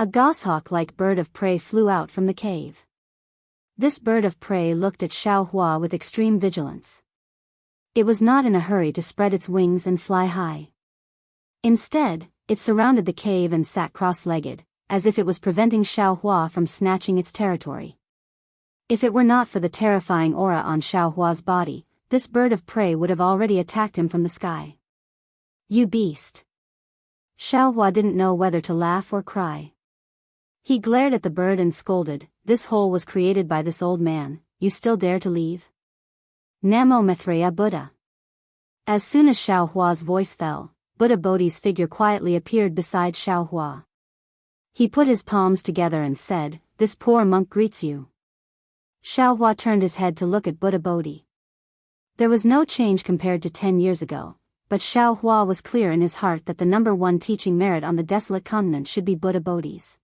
A goshawk-like bird of prey flew out from the cave. This bird of prey looked at Xiao Hua with extreme vigilance. It was not in a hurry to spread its wings and fly high. Instead, it surrounded the cave and sat cross-legged, as if it was preventing Xiao Hua from snatching its territory. If it were not for the terrifying aura on Xiao Hua's body, this bird of prey would have already attacked him from the sky. "You beast!" Xiao Hua didn't know whether to laugh or cry. He glared at the bird and scolded, "This hole was created by this old man, you still dare to leave? Namo Maitreya Buddha." As soon as Xiao Hua's voice fell, Buddha Bodhi's figure quietly appeared beside Xiao Hua. He put his palms together and said, "This poor monk greets you." Xiao Hua turned his head to look at Buddha Bodhi. There was no change compared to 10 years ago, but Xiao Hua was clear in his heart that the number one teaching merit on the desolate continent should be Buddha Bodhi's.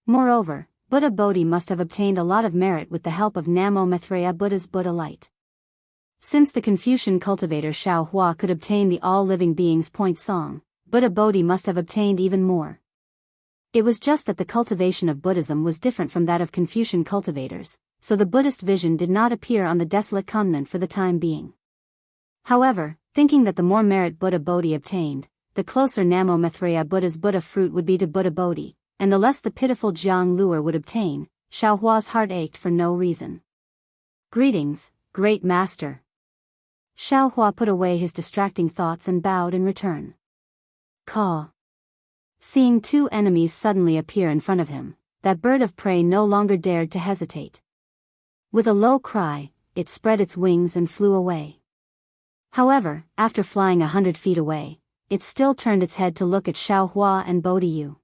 Moreover, Buddha Bodhi must have obtained a lot of merit with the help of Namo Maitreya Buddha's Buddha light. Since the Confucian cultivator Xiao Hua could obtain the all-living beings point song, Buddha Bodhi must have obtained even more. It was just that the cultivation of Buddhism was different from that of Confucian cultivators, so the Buddhist vision did not appear on the desolate continent for the time being. However, thinking that the more merit Buddha Bodhi obtained, the closer Namo Maitreya Buddha's Buddha fruit would be to Buddha Bodhi, and the less the pitiful Jiang lure would obtain, Xiao Hua's heart ached for no reason. "Greetings, great master." Xiao Hua put away his distracting thoughts and bowed in return. Caw. Seeing two enemies suddenly appear in front of him, that bird of prey no longer dared to hesitate. With a low cry, it spread its wings and flew away. However, after flying 100 feet away, it still turned its head to look at Xiao Hua and Bodhi Yu.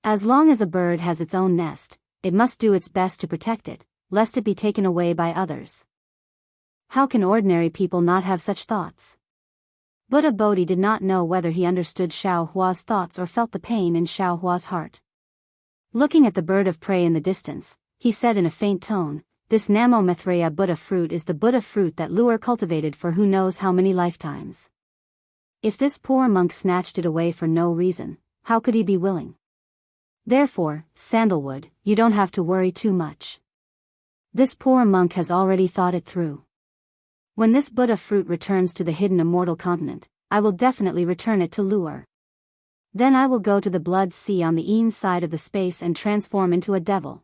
As long as a bird has its own nest, it must do its best to protect it, lest it be taken away by others. How can ordinary people not have such thoughts? Buddha Bodhi did not know whether he understood Xiao Hua's thoughts or felt the pain in Xiao Hua's heart. Looking at the bird of prey in the distance, he said in a faint tone, "This Namo Maitreya Buddha fruit is the Buddha fruit that Luer cultivated for who knows how many lifetimes. If this poor monk snatched it away for no reason, how could he be willing? Therefore, Sandalwood, you don't have to worry too much. This poor monk has already thought it through. When this Buddha fruit returns to the hidden immortal continent, I will definitely return it to Luer. Then I will go to the blood sea on the Een side of the space and transform into a devil."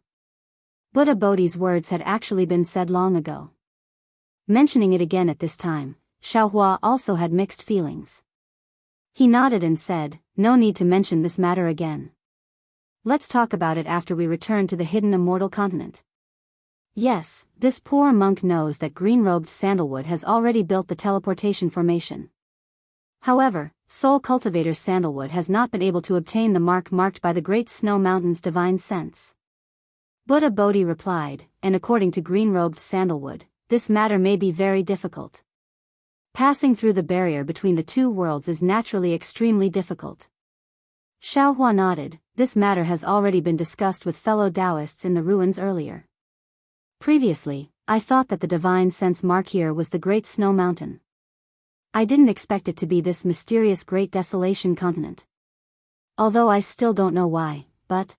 Buddha Bodhi's words had actually been said long ago. Mentioning it again at this time, Xiao Hua also had mixed feelings. He nodded and said, "No need to mention this matter again. Let's talk about it after we return to the hidden immortal continent." Yes, this poor monk knows that green-robed Sandalwood has already built the teleportation formation. However, Soul Cultivator Sandalwood has not been able to obtain the mark marked by the Great Snow Mountain's divine sense. Buddha Bodhi replied, "And according to green-robed Sandalwood, this matter may be very difficult. Passing through the barrier between the two worlds is naturally extremely difficult." Xiao Hua nodded. This matter has already been discussed with fellow Daoists in the ruins earlier. Previously, I thought that the divine sense mark here was the Great Snow Mountain. I didn't expect it to be this mysterious Great Desolation continent. Although I still don't know why, but...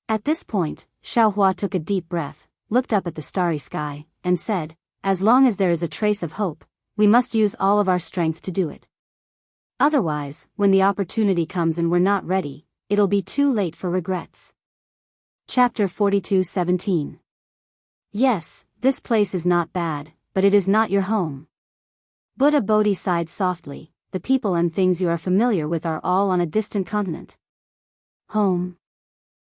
At this point, Xiao Hua took a deep breath, looked up at the starry sky, and said, "As long as there is a trace of hope, we must use all of our strength to do it. Otherwise, when the opportunity comes and we're not ready, it'll be too late for regrets." Chapter 42:17. Yes, this place is not bad, but it is not your home. Buddha Bodhi sighed softly. The people and things you are familiar with are all on a distant continent. Home.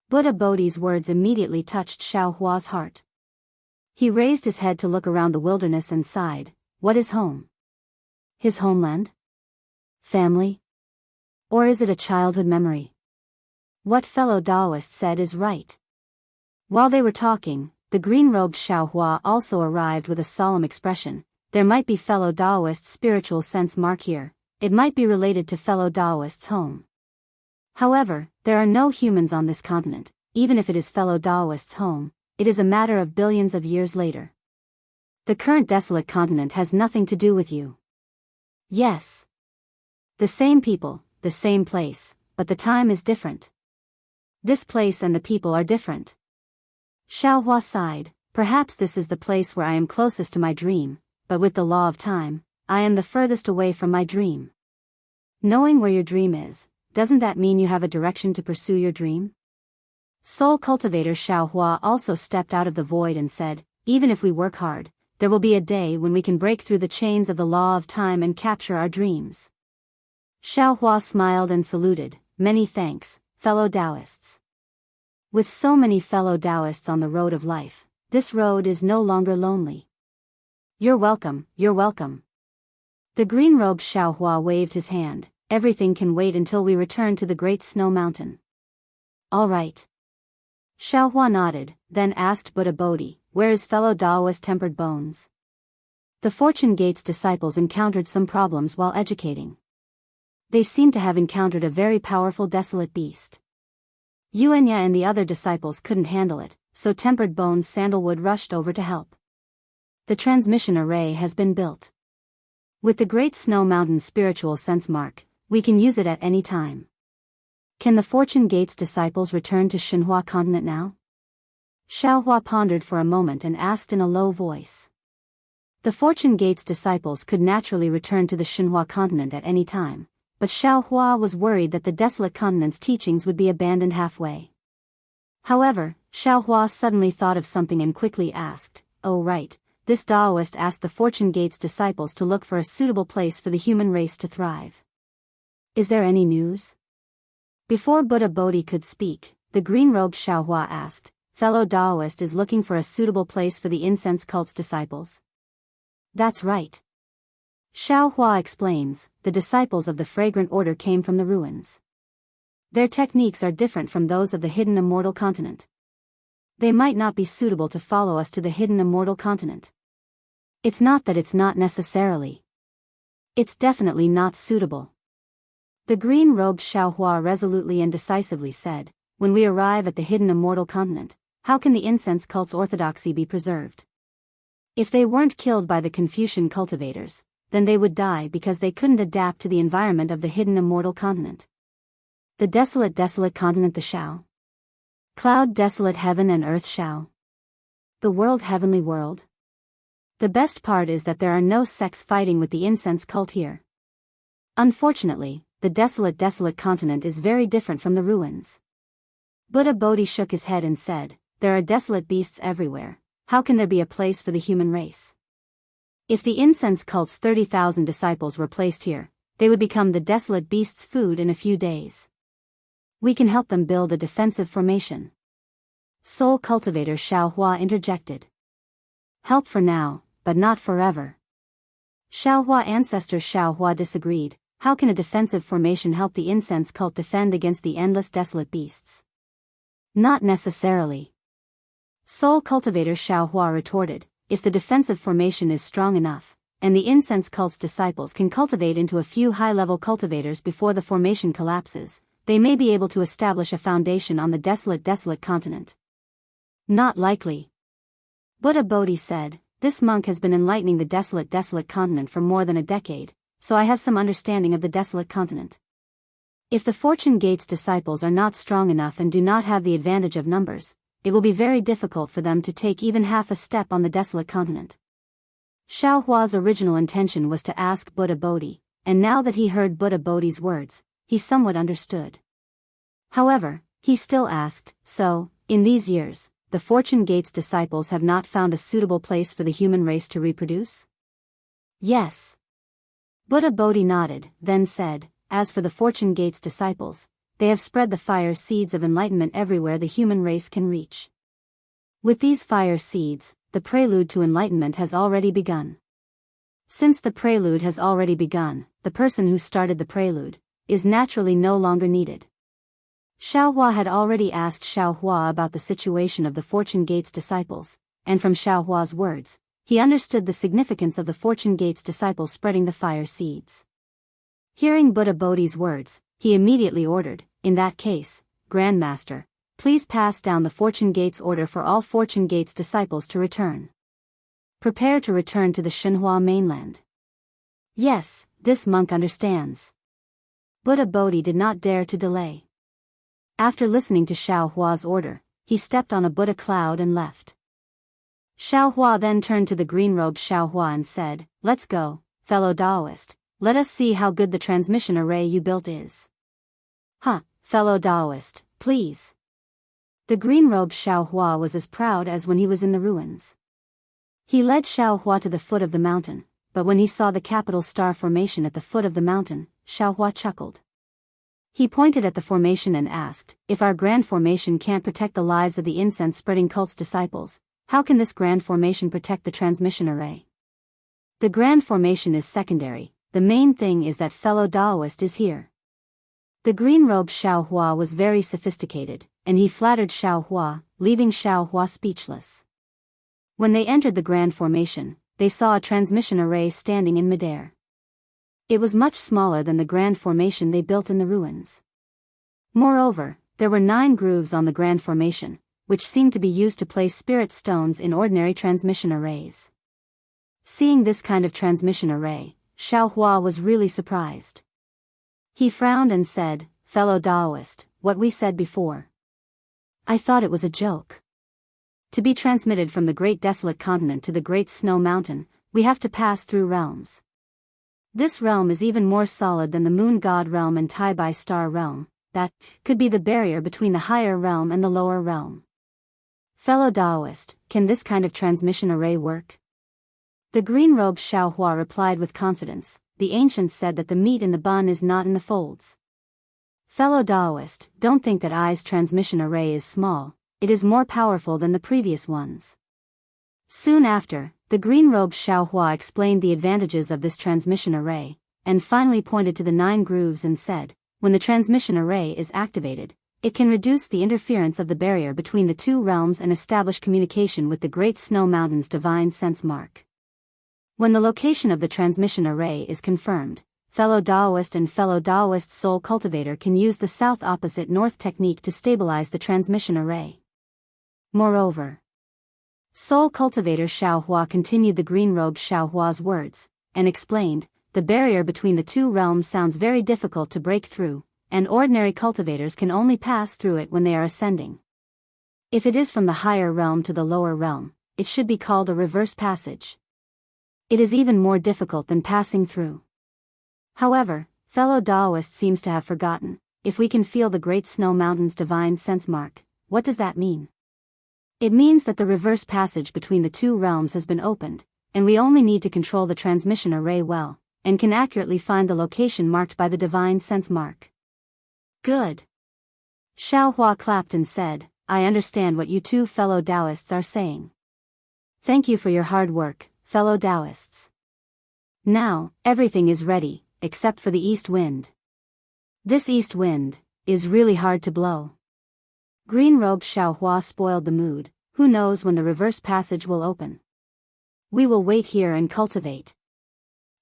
Buddha Bodhi's words immediately touched Xiao Hua's heart. He raised his head to look around the wilderness and sighed. What is home? His homeland? Family? Or is it a childhood memory? What fellow Daoist said is right. While they were talking, the green-robed Xiaohua also arrived with a solemn expression. There might be fellow Daoist's spiritual sense mark here. It might be related to fellow Daoist's home. However, there are no humans on this continent. Even if it is fellow Daoist's home, it is a matter of billions of years later. The current desolate continent has nothing to do with you. Yes. The same people, the same place, but the time is different. This place and the people are different. Xiaohua sighed. Perhaps this is the place where I am closest to my dream, but with the law of time, I am the furthest away from my dream. Knowing where your dream is, doesn't that mean you have a direction to pursue your dream? Soul Cultivator Xiaohua also stepped out of the void and said, even if we work hard, there will be a day when we can break through the chains of the law of time and capture our dreams. Xiaohua smiled and saluted. Many thanks, fellow Daoists. With so many fellow Daoists on the road of life, this road is no longer lonely. You're welcome, you're welcome. The green-robed Xiaohua waved his hand. Everything can wait until we return to the Great Snow Mountain. All right. Xiaohua nodded, then asked Buddha Bodhi, where is fellow Daoist Tempered Bones? The Fortune Gate's disciples encountered some problems while educating. They seem to have encountered a very powerful desolate beast. Yuanya and the other disciples couldn't handle it, so Tempered Bones Sandalwood rushed over to help. The transmission array has been built. With the Great Snow Mountain spiritual sense mark, we can use it at any time. Can the Fortune Gate's disciples return to Xinhua continent now? Xiaohua pondered for a moment and asked in a low voice. The Fortune Gate's disciples could naturally return to the Xinhua continent at any time, but Xiaohua was worried that the desolate continent's teachings would be abandoned halfway. However, Xiaohua suddenly thought of something and quickly asked, oh right, this Daoist asked the Fortune Gate's disciples to look for a suitable place for the human race to thrive. Is there any news? Before Buddha Bodhi could speak, the green-robed Xiaohua asked, fellow Daoist is looking for a suitable place for the incense cult's disciples. That's right. Xiaohua explains, the disciples of the Fragrant Order came from the ruins. Their techniques are different from those of the hidden immortal continent. They might not be suitable to follow us to the hidden immortal continent. It's not that it's not necessarily. It's definitely not suitable. The green-robed Xiaohua resolutely and decisively said, when we arrive at the hidden immortal continent, how can the incense cult's orthodoxy be preserved? If they weren't killed by the Confucian cultivators, then they would die because they couldn't adapt to the environment of the hidden immortal continent. The desolate continent, the Shao. Cloud desolate heaven and earth Shao. The world heavenly world. The best part is that there are no sects fighting with the incense cult here. Unfortunately, the desolate continent is very different from the ruins. Buddha Bodhi shook his head and said, there are desolate beasts everywhere. How can there be a place for the human race? If the incense cult's 30,000 disciples were placed here, they would become the desolate beasts' food in a few days. We can help them build a defensive formation. Soul Cultivator Xiaohua interjected. Help for now, but not forever. Xiaohua ancestor Xiaohua disagreed. How can a defensive formation help the incense cult defend against the endless desolate beasts? Not necessarily. Soul Cultivator Xiaohua retorted, if the defensive formation is strong enough, and the incense cult's disciples can cultivate into a few high-level cultivators before the formation collapses, they may be able to establish a foundation on the desolate continent. Not likely. Buddha Bodhi said, this monk has been enlightening the desolate continent for more than a decade, so I have some understanding of the desolate continent. If the Fortune Gate's disciples are not strong enough and do not have the advantage of numbers, it will be very difficult for them to take even half a step on the desolate continent. Xiaohua's original intention was to ask Buddha Bodhi, and now that he heard Buddha Bodhi's words, he somewhat understood. However, he still asked, so, in these years, the Fortune Gate's disciples have not found a suitable place for the human race to reproduce? Yes. Buddha Bodhi nodded, then said, as for the Fortune Gate's disciples, they have spread the fire seeds of enlightenment everywhere the human race can reach. With these fire seeds, the prelude to enlightenment has already begun. Since the prelude has already begun, the person who started the prelude is naturally no longer needed. Xiaohua had already asked Xiaohua about the situation of the Fortune Gate's disciples, and from Xiaohua's words, he understood the significance of the Fortune Gate's disciples spreading the fire seeds. Hearing Buddha Bodhi's words, he immediately ordered, in that case, Grandmaster, please pass down the Fortune Gate's order for all Fortune Gate's disciples to return. Prepare to return to the Shenhua mainland. Yes, this monk understands. Buddha Bodhi did not dare to delay. After listening to Xiaohua's order, he stepped on a Buddha cloud and left. Xiaohua then turned to the green-robed Xiaohua and said, "Let's go, fellow Daoist. Let us see how good the transmission array you built is." "Huh, fellow Daoist, please." The green-robed Xiaohua was as proud as when he was in the ruins. He led Xiaohua to the foot of the mountain, but when he saw the capital star formation at the foot of the mountain, Xiaohua chuckled. He pointed at the formation and asked, "If our grand formation can't protect the lives of the incense-spreading cult's disciples, how can this grand formation protect the transmission array?" "The grand formation is secondary, the main thing is that fellow Daoist is here." The green-robed Xiaohua was very sophisticated, and he flattered Xiaohua, leaving Xiaohua speechless. When they entered the grand formation, they saw a transmission array standing in midair. It was much smaller than the grand formation they built in the ruins. Moreover, there were 9 grooves on the grand formation, which seemed to be used to place spirit stones in ordinary transmission arrays. Seeing this kind of transmission array, Xiaohua was really surprised. He frowned and said, "Fellow Daoist, what we said before. I thought it was a joke. To be transmitted from the Great Desolate Continent to the Great Snow Mountain, we have to pass through realms. This realm is even more solid than the Moon God realm and Tai-Bai Star realm, that could be the barrier between the higher realm and the lower realm. Fellow Daoist, can this kind of transmission array work?" The green-robed Xiaohua replied with confidence, "The ancients said that the meat in the bun is not in the folds. Fellow Daoist, don't think that I's transmission array is small, it is more powerful than the previous ones." Soon after, the green-robed Xiaohua explained the advantages of this transmission array, and finally pointed to the 9 grooves and said, "When the transmission array is activated, it can reduce the interference of the barrier between the 2 realms and establish communication with the Great Snow Mountain's divine sense mark. When the location of the transmission array is confirmed, fellow Daoist and fellow Daoist soul cultivator can use the south opposite north technique to stabilize the transmission array. Moreover, soul cultivator Xiaohua continued the green-robed Xiaohua's words, and explained, "The barrier between the 2 realms sounds very difficult to break through, and ordinary cultivators can only pass through it when they are ascending. If it is from the higher realm to the lower realm, it should be called a reverse passage. It is even more difficult than passing through. However, fellow Daoist seems to have forgotten, if we can feel the Great Snow Mountain's divine sense mark, what does that mean? It means that the reverse passage between the 2 realms has been opened, and we only need to control the transmission array well, and can accurately find the location marked by the divine sense mark." "Good." Xiaohua clapped and said, "I understand what you 2 fellow Daoists are saying. Thank you for your hard work, fellow Daoists. Now, everything is ready, except for the east wind. This east wind is really hard to blow." Green-robed Xiaohua spoiled the mood, "Who knows when the reverse passage will open? We will wait here and cultivate."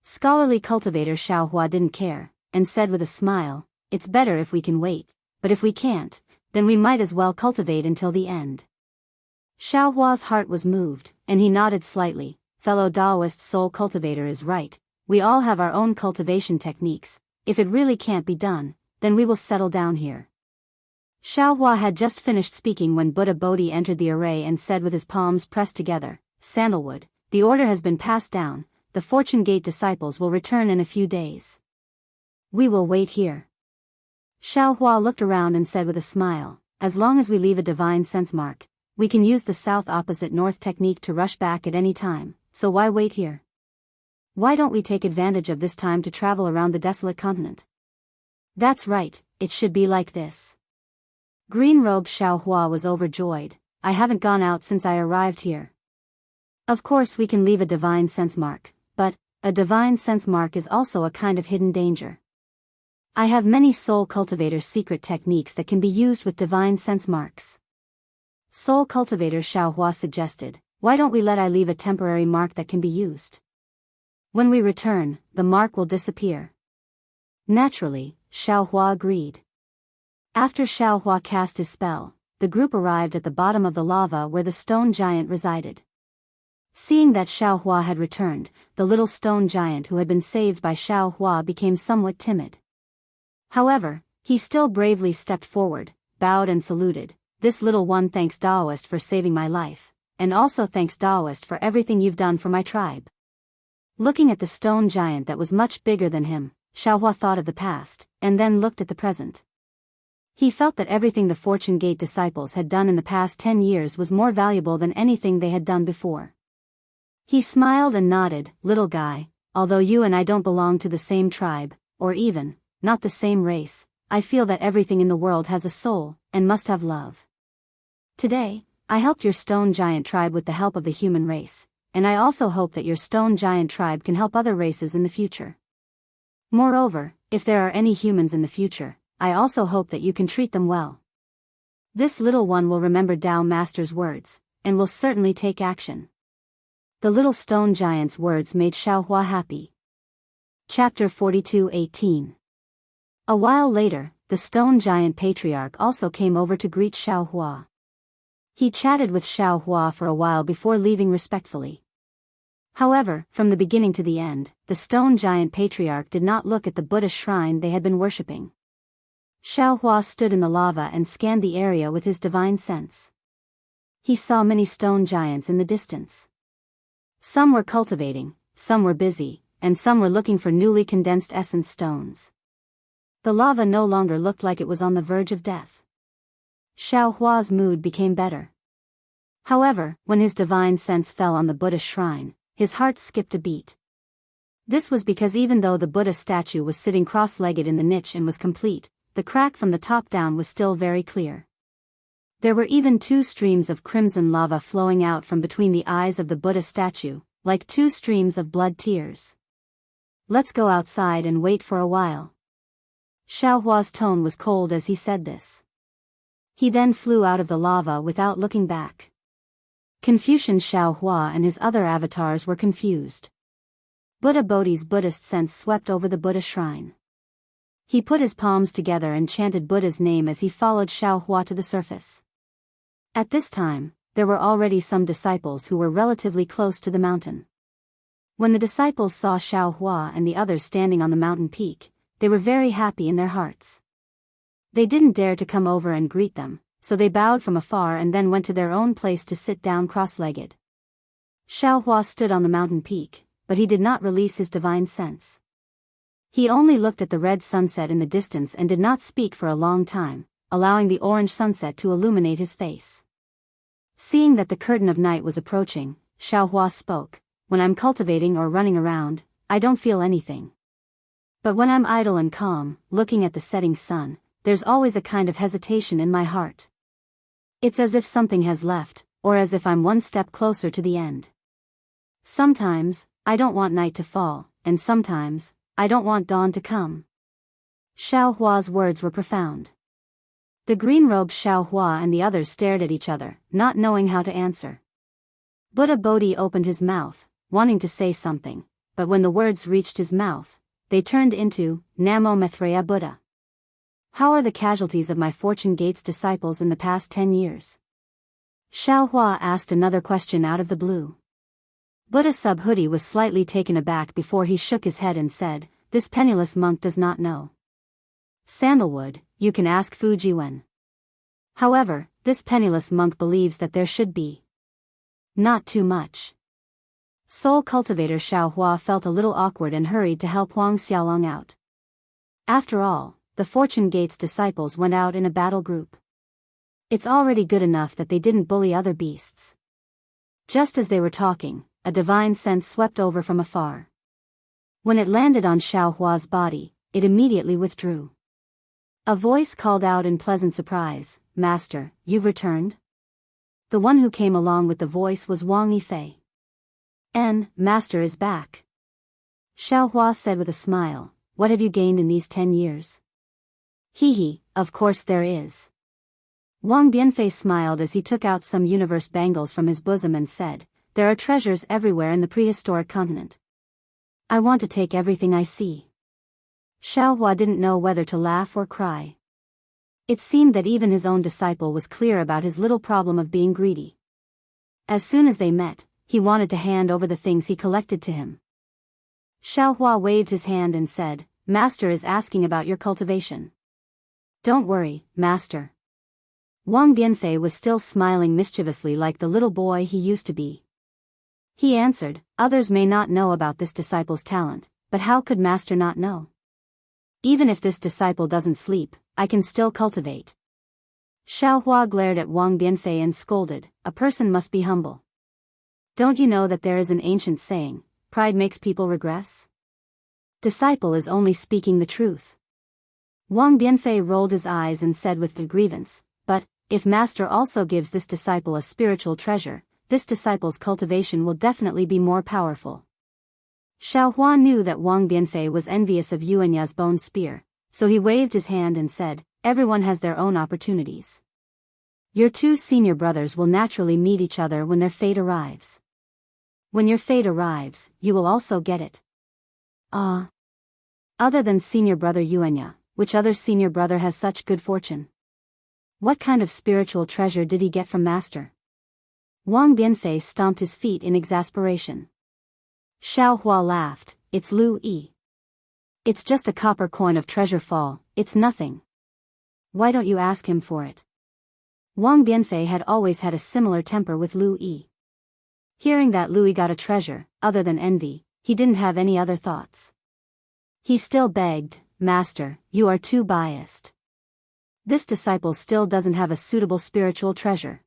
Scholarly cultivator Xiaohua didn't care, and said with a smile, "It's better if we can wait, but if we can't, then we might as well cultivate until the end." Xiaohua's heart was moved, and he nodded slightly, "Fellow Daoist soul cultivator is right, we all have our own cultivation techniques, if it really can't be done, then we will settle down here." Xiaohua had just finished speaking when Buddha Bodhi entered the array and said with his palms pressed together, "Sandalwood, the order has been passed down, the Fortune Gate disciples will return in a few days. We will wait here." Xiaohua looked around and said with a smile, "As long as we leave a divine sense mark, we can use the south opposite north technique to rush back at any time, so why wait here? Why don't we take advantage of this time to travel around the desolate continent?" "That's right, it should be like this." Green-robed Xiaohua was overjoyed, "I haven't gone out since I arrived here. Of course we can leave a divine sense mark, but a divine sense mark is also a kind of hidden danger. I have many Soul Cultivator secret techniques that can be used with divine sense marks. Soul Cultivator Xiaohua suggested, why don't we let I leave a temporary mark that can be used? When we return, the mark will disappear. Naturally, Xiaohua agreed. After Xiaohua cast his spell, the group arrived at the bottom of the lava where the stone giant resided. Seeing that Xiaohua had returned, the little stone giant who had been saved by Xiaohua became somewhat timid. However, he still bravely stepped forward, bowed and saluted. This little one thanks Daoist for saving my life, and also thanks Daoist for everything you've done for my tribe. Looking at the stone giant that was much bigger than him, Xiaohua thought of the past, and then looked at the present. He felt that everything the Fortune Gate disciples had done in the past 10 years was more valuable than anything they had done before. He smiled and nodded, little guy, although you and I don't belong to the same tribe, or even, not the same race, I feel that everything in the world has a soul, and must have love. Today, I helped your stone giant tribe with the help of the human race, and I also hope that your stone giant tribe can help other races in the future. Moreover, if there are any humans in the future, I also hope that you can treat them well. This little one will remember Dao Master's words, and will certainly take action. The little stone giant's words made Xiaohua happy. Chapter 42:18. A while later, the stone giant patriarch also came over to greet Xiaohua. He chatted with Xiaohua for a while before leaving respectfully. However, from the beginning to the end, the stone giant patriarch did not look at the Buddha shrine they had been worshipping. Xiaohua stood in the lava and scanned the area with his divine sense. He saw many stone giants in the distance. Some were cultivating, some were busy, and some were looking for newly condensed essence stones. The lava no longer looked like it was on the verge of death. Xiaohua's mood became better. However, when his divine sense fell on the Buddha shrine, his heart skipped a beat. This was because even though the Buddha statue was sitting cross-legged in the niche and was complete, the crack from the top down was still very clear. There were even 2 streams of crimson lava flowing out from between the eyes of the Buddha statue, like 2 streams of blood tears. Let's go outside and wait for a while. Xiaohua's tone was cold as he said this. He then flew out of the lava without looking back. Confucian Xiaohua and his other avatars were confused. Buddha Bodhi's Buddhist sense swept over the Buddha shrine. He put his palms together and chanted Buddha's name as he followed Xiaohua to the surface. At this time, there were already some disciples who were relatively close to the mountain. When the disciples saw Xiaohua and the others standing on the mountain peak, they were very happy in their hearts. They didn't dare to come over and greet them, so they bowed from afar and then went to their own place to sit down cross-legged. Xiaohua stood on the mountain peak, but he did not release his divine sense. He only looked at the red sunset in the distance and did not speak for a long time, allowing the orange sunset to illuminate his face. Seeing that the curtain of night was approaching, Xiaohua spoke, "When I'm cultivating or running around, I don't feel anything. But when I'm idle and calm, looking at the setting sun, there's always a kind of hesitation in my heart. It's as if something has left, or as if I'm one step closer to the end. Sometimes, I don't want night to fall, and sometimes, I don't want dawn to come." Xiaohua's words were profound. The green-robed Xiaohua and the others stared at each other, not knowing how to answer. Buddha Bodhi opened his mouth, wanting to say something, but when the words reached his mouth, they turned into, "Namo Maitreya Buddha. How are the casualties of my Fortune Gate's disciples in the past 10 years? Xiaohua asked another question out of the blue. Buddha Subhuti was slightly taken aback before he shook his head and said, "This penniless monk does not know. Sandalwood, you can ask Fujiwen. However, this penniless monk believes that there should be not too much." Soul Cultivator Xiaohua felt a little awkward and hurried to help Huang Xiaolong out. After all, the Fortune Gate's disciples went out in a battle group. It's already good enough that they didn't bully other beasts. Just as they were talking, a divine sense swept over from afar. When it landed on Xiaohua's body, it immediately withdrew. A voice called out in pleasant surprise, "Master, you've returned?" The one who came along with the voice was Wang Yifei. Master is back." Xiaohua said with a smile, "What have you gained in these 10 years?" Hee hee, of course there is. Wang Bianfei smiled as he took out some universe bangles from his bosom and said, there are treasures everywhere in the prehistoric continent. I want to take everything I see. Xiaohua didn't know whether to laugh or cry. It seemed that even his own disciple was clear about his little problem of being greedy. As soon as they met, he wanted to hand over the things he collected to him. Xiaohua waved his hand and said, Master is asking about your cultivation. Don't worry, Master. Wang Bianfei was still smiling mischievously like the little boy he used to be. He answered, others may not know about this disciple's talent, but how could Master not know? Even if this disciple doesn't sleep, I can still cultivate. Xiaohua glared at Wang Bianfei and scolded, a person must be humble. Don't you know that there is an ancient saying, pride makes people regress? Disciple is only speaking the truth. Wang Bianfei rolled his eyes and said with the grievance, but, if Master also gives this disciple a spiritual treasure, this disciple's cultivation will definitely be more powerful. Xiaohua knew that Wang Bianfei was envious of Yuanya's bone spear, so he waved his hand and said, everyone has their own opportunities. Your two senior brothers will naturally meet each other when their fate arrives. When your fate arrives, you will also get it. Other than senior brother Yuanya, which other senior brother has such good fortune? What kind of spiritual treasure did he get from Master? Wang Bianfei stomped his feet in exasperation. Xiaohua laughed, it's Lu Yi. It's just a copper coin of treasure fall, it's nothing. Why don't you ask him for it? Wang Bianfei had always had a similar temper with Lu Yi. Hearing that Lu Yi got a treasure, other than envy, he didn't have any other thoughts. He still begged, Master, you are too biased. This disciple still doesn't have a suitable spiritual treasure.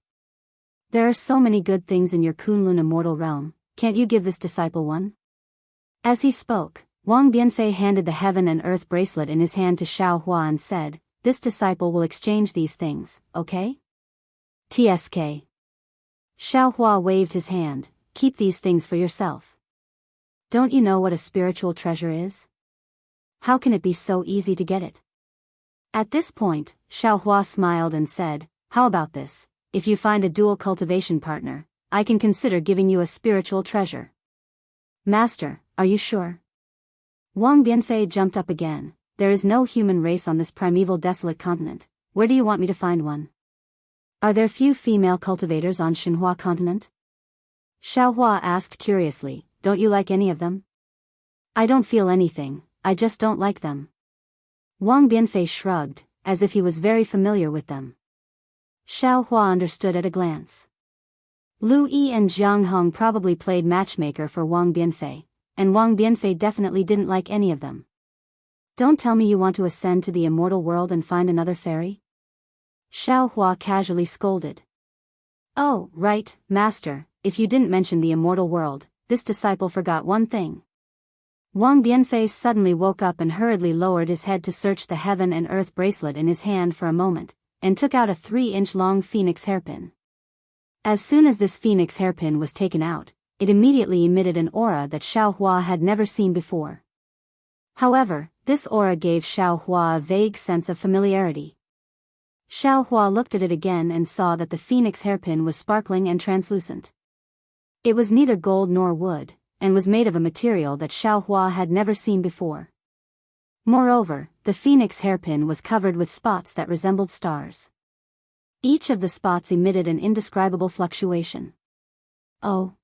There are so many good things in your Kunlun immortal realm, can't you give this disciple one? As he spoke, Wang Bianfei handed the heaven and earth bracelet in his hand to Xiaohua and said, this disciple will exchange these things, okay? TSK. Xiaohua waved his hand, keep these things for yourself. Don't you know what a spiritual treasure is? How can it be so easy to get it? At this point, Xiaohua smiled and said, how about this, if you find a dual cultivation partner, I can consider giving you a spiritual treasure. Master, are you sure? Wang Bianfei jumped up again, there is no human race on this primeval desolate continent, where do you want me to find one? Are there few female cultivators on Xinhua continent? Xiaohua asked curiously, don't you like any of them? I don't feel anything, I just don't like them. Wang Bianfei shrugged, as if he was very familiar with them. Xiaohua understood at a glance. Lu Yi and Jianghu probably played matchmaker for Wang Bianfei, and Wang Bianfei definitely didn't like any of them. Don't tell me you want to ascend to the immortal world and find another fairy? Xiaohua casually scolded. Oh, right, Master, if you didn't mention the immortal world, this disciple forgot one thing. Wang Bianfei suddenly woke up and hurriedly lowered his head to search the heaven and earth bracelet in his hand for a moment, and took out a 3-inch-long phoenix hairpin. As soon as this phoenix hairpin was taken out, it immediately emitted an aura that Xiaohua had never seen before. However, this aura gave Xiaohua a vague sense of familiarity. Xiaohua looked at it again and saw that the phoenix hairpin was sparkling and translucent. It was neither gold nor wood, and was made of a material that Xiaohua had never seen before. Moreover, the phoenix hairpin was covered with spots that resembled stars. Each of the spots emitted an indescribable fluctuation. Oh.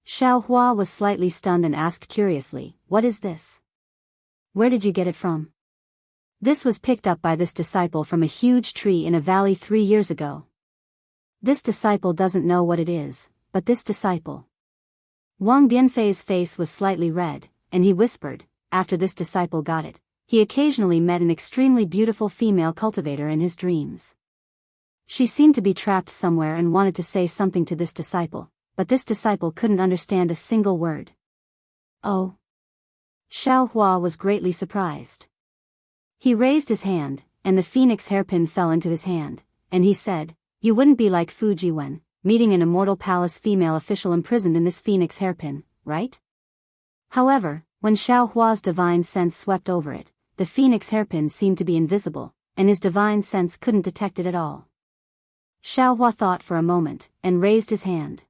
Xiaohua was slightly stunned and asked curiously, what is this? Where did you get it from? This was picked up by this disciple from a huge tree in a valley 3 years ago. This disciple doesn't know what it is, but this disciple. Wang Bianfei's face was slightly red, and he whispered, after this disciple got it, he occasionally met an extremely beautiful female cultivator in his dreams. She seemed to be trapped somewhere and wanted to say something to this disciple, but this disciple couldn't understand a single word. Oh. Xiaohua was greatly surprised. He raised his hand, and the phoenix hairpin fell into his hand, and he said, you wouldn't be like Fuji when meeting an immortal palace female official imprisoned in this phoenix hairpin, right? However, when Xiaohua's divine sense swept over it, the phoenix hairpin seemed to be invisible, and his divine sense couldn't detect it at all. Xiaohua thought for a moment, and raised his hand.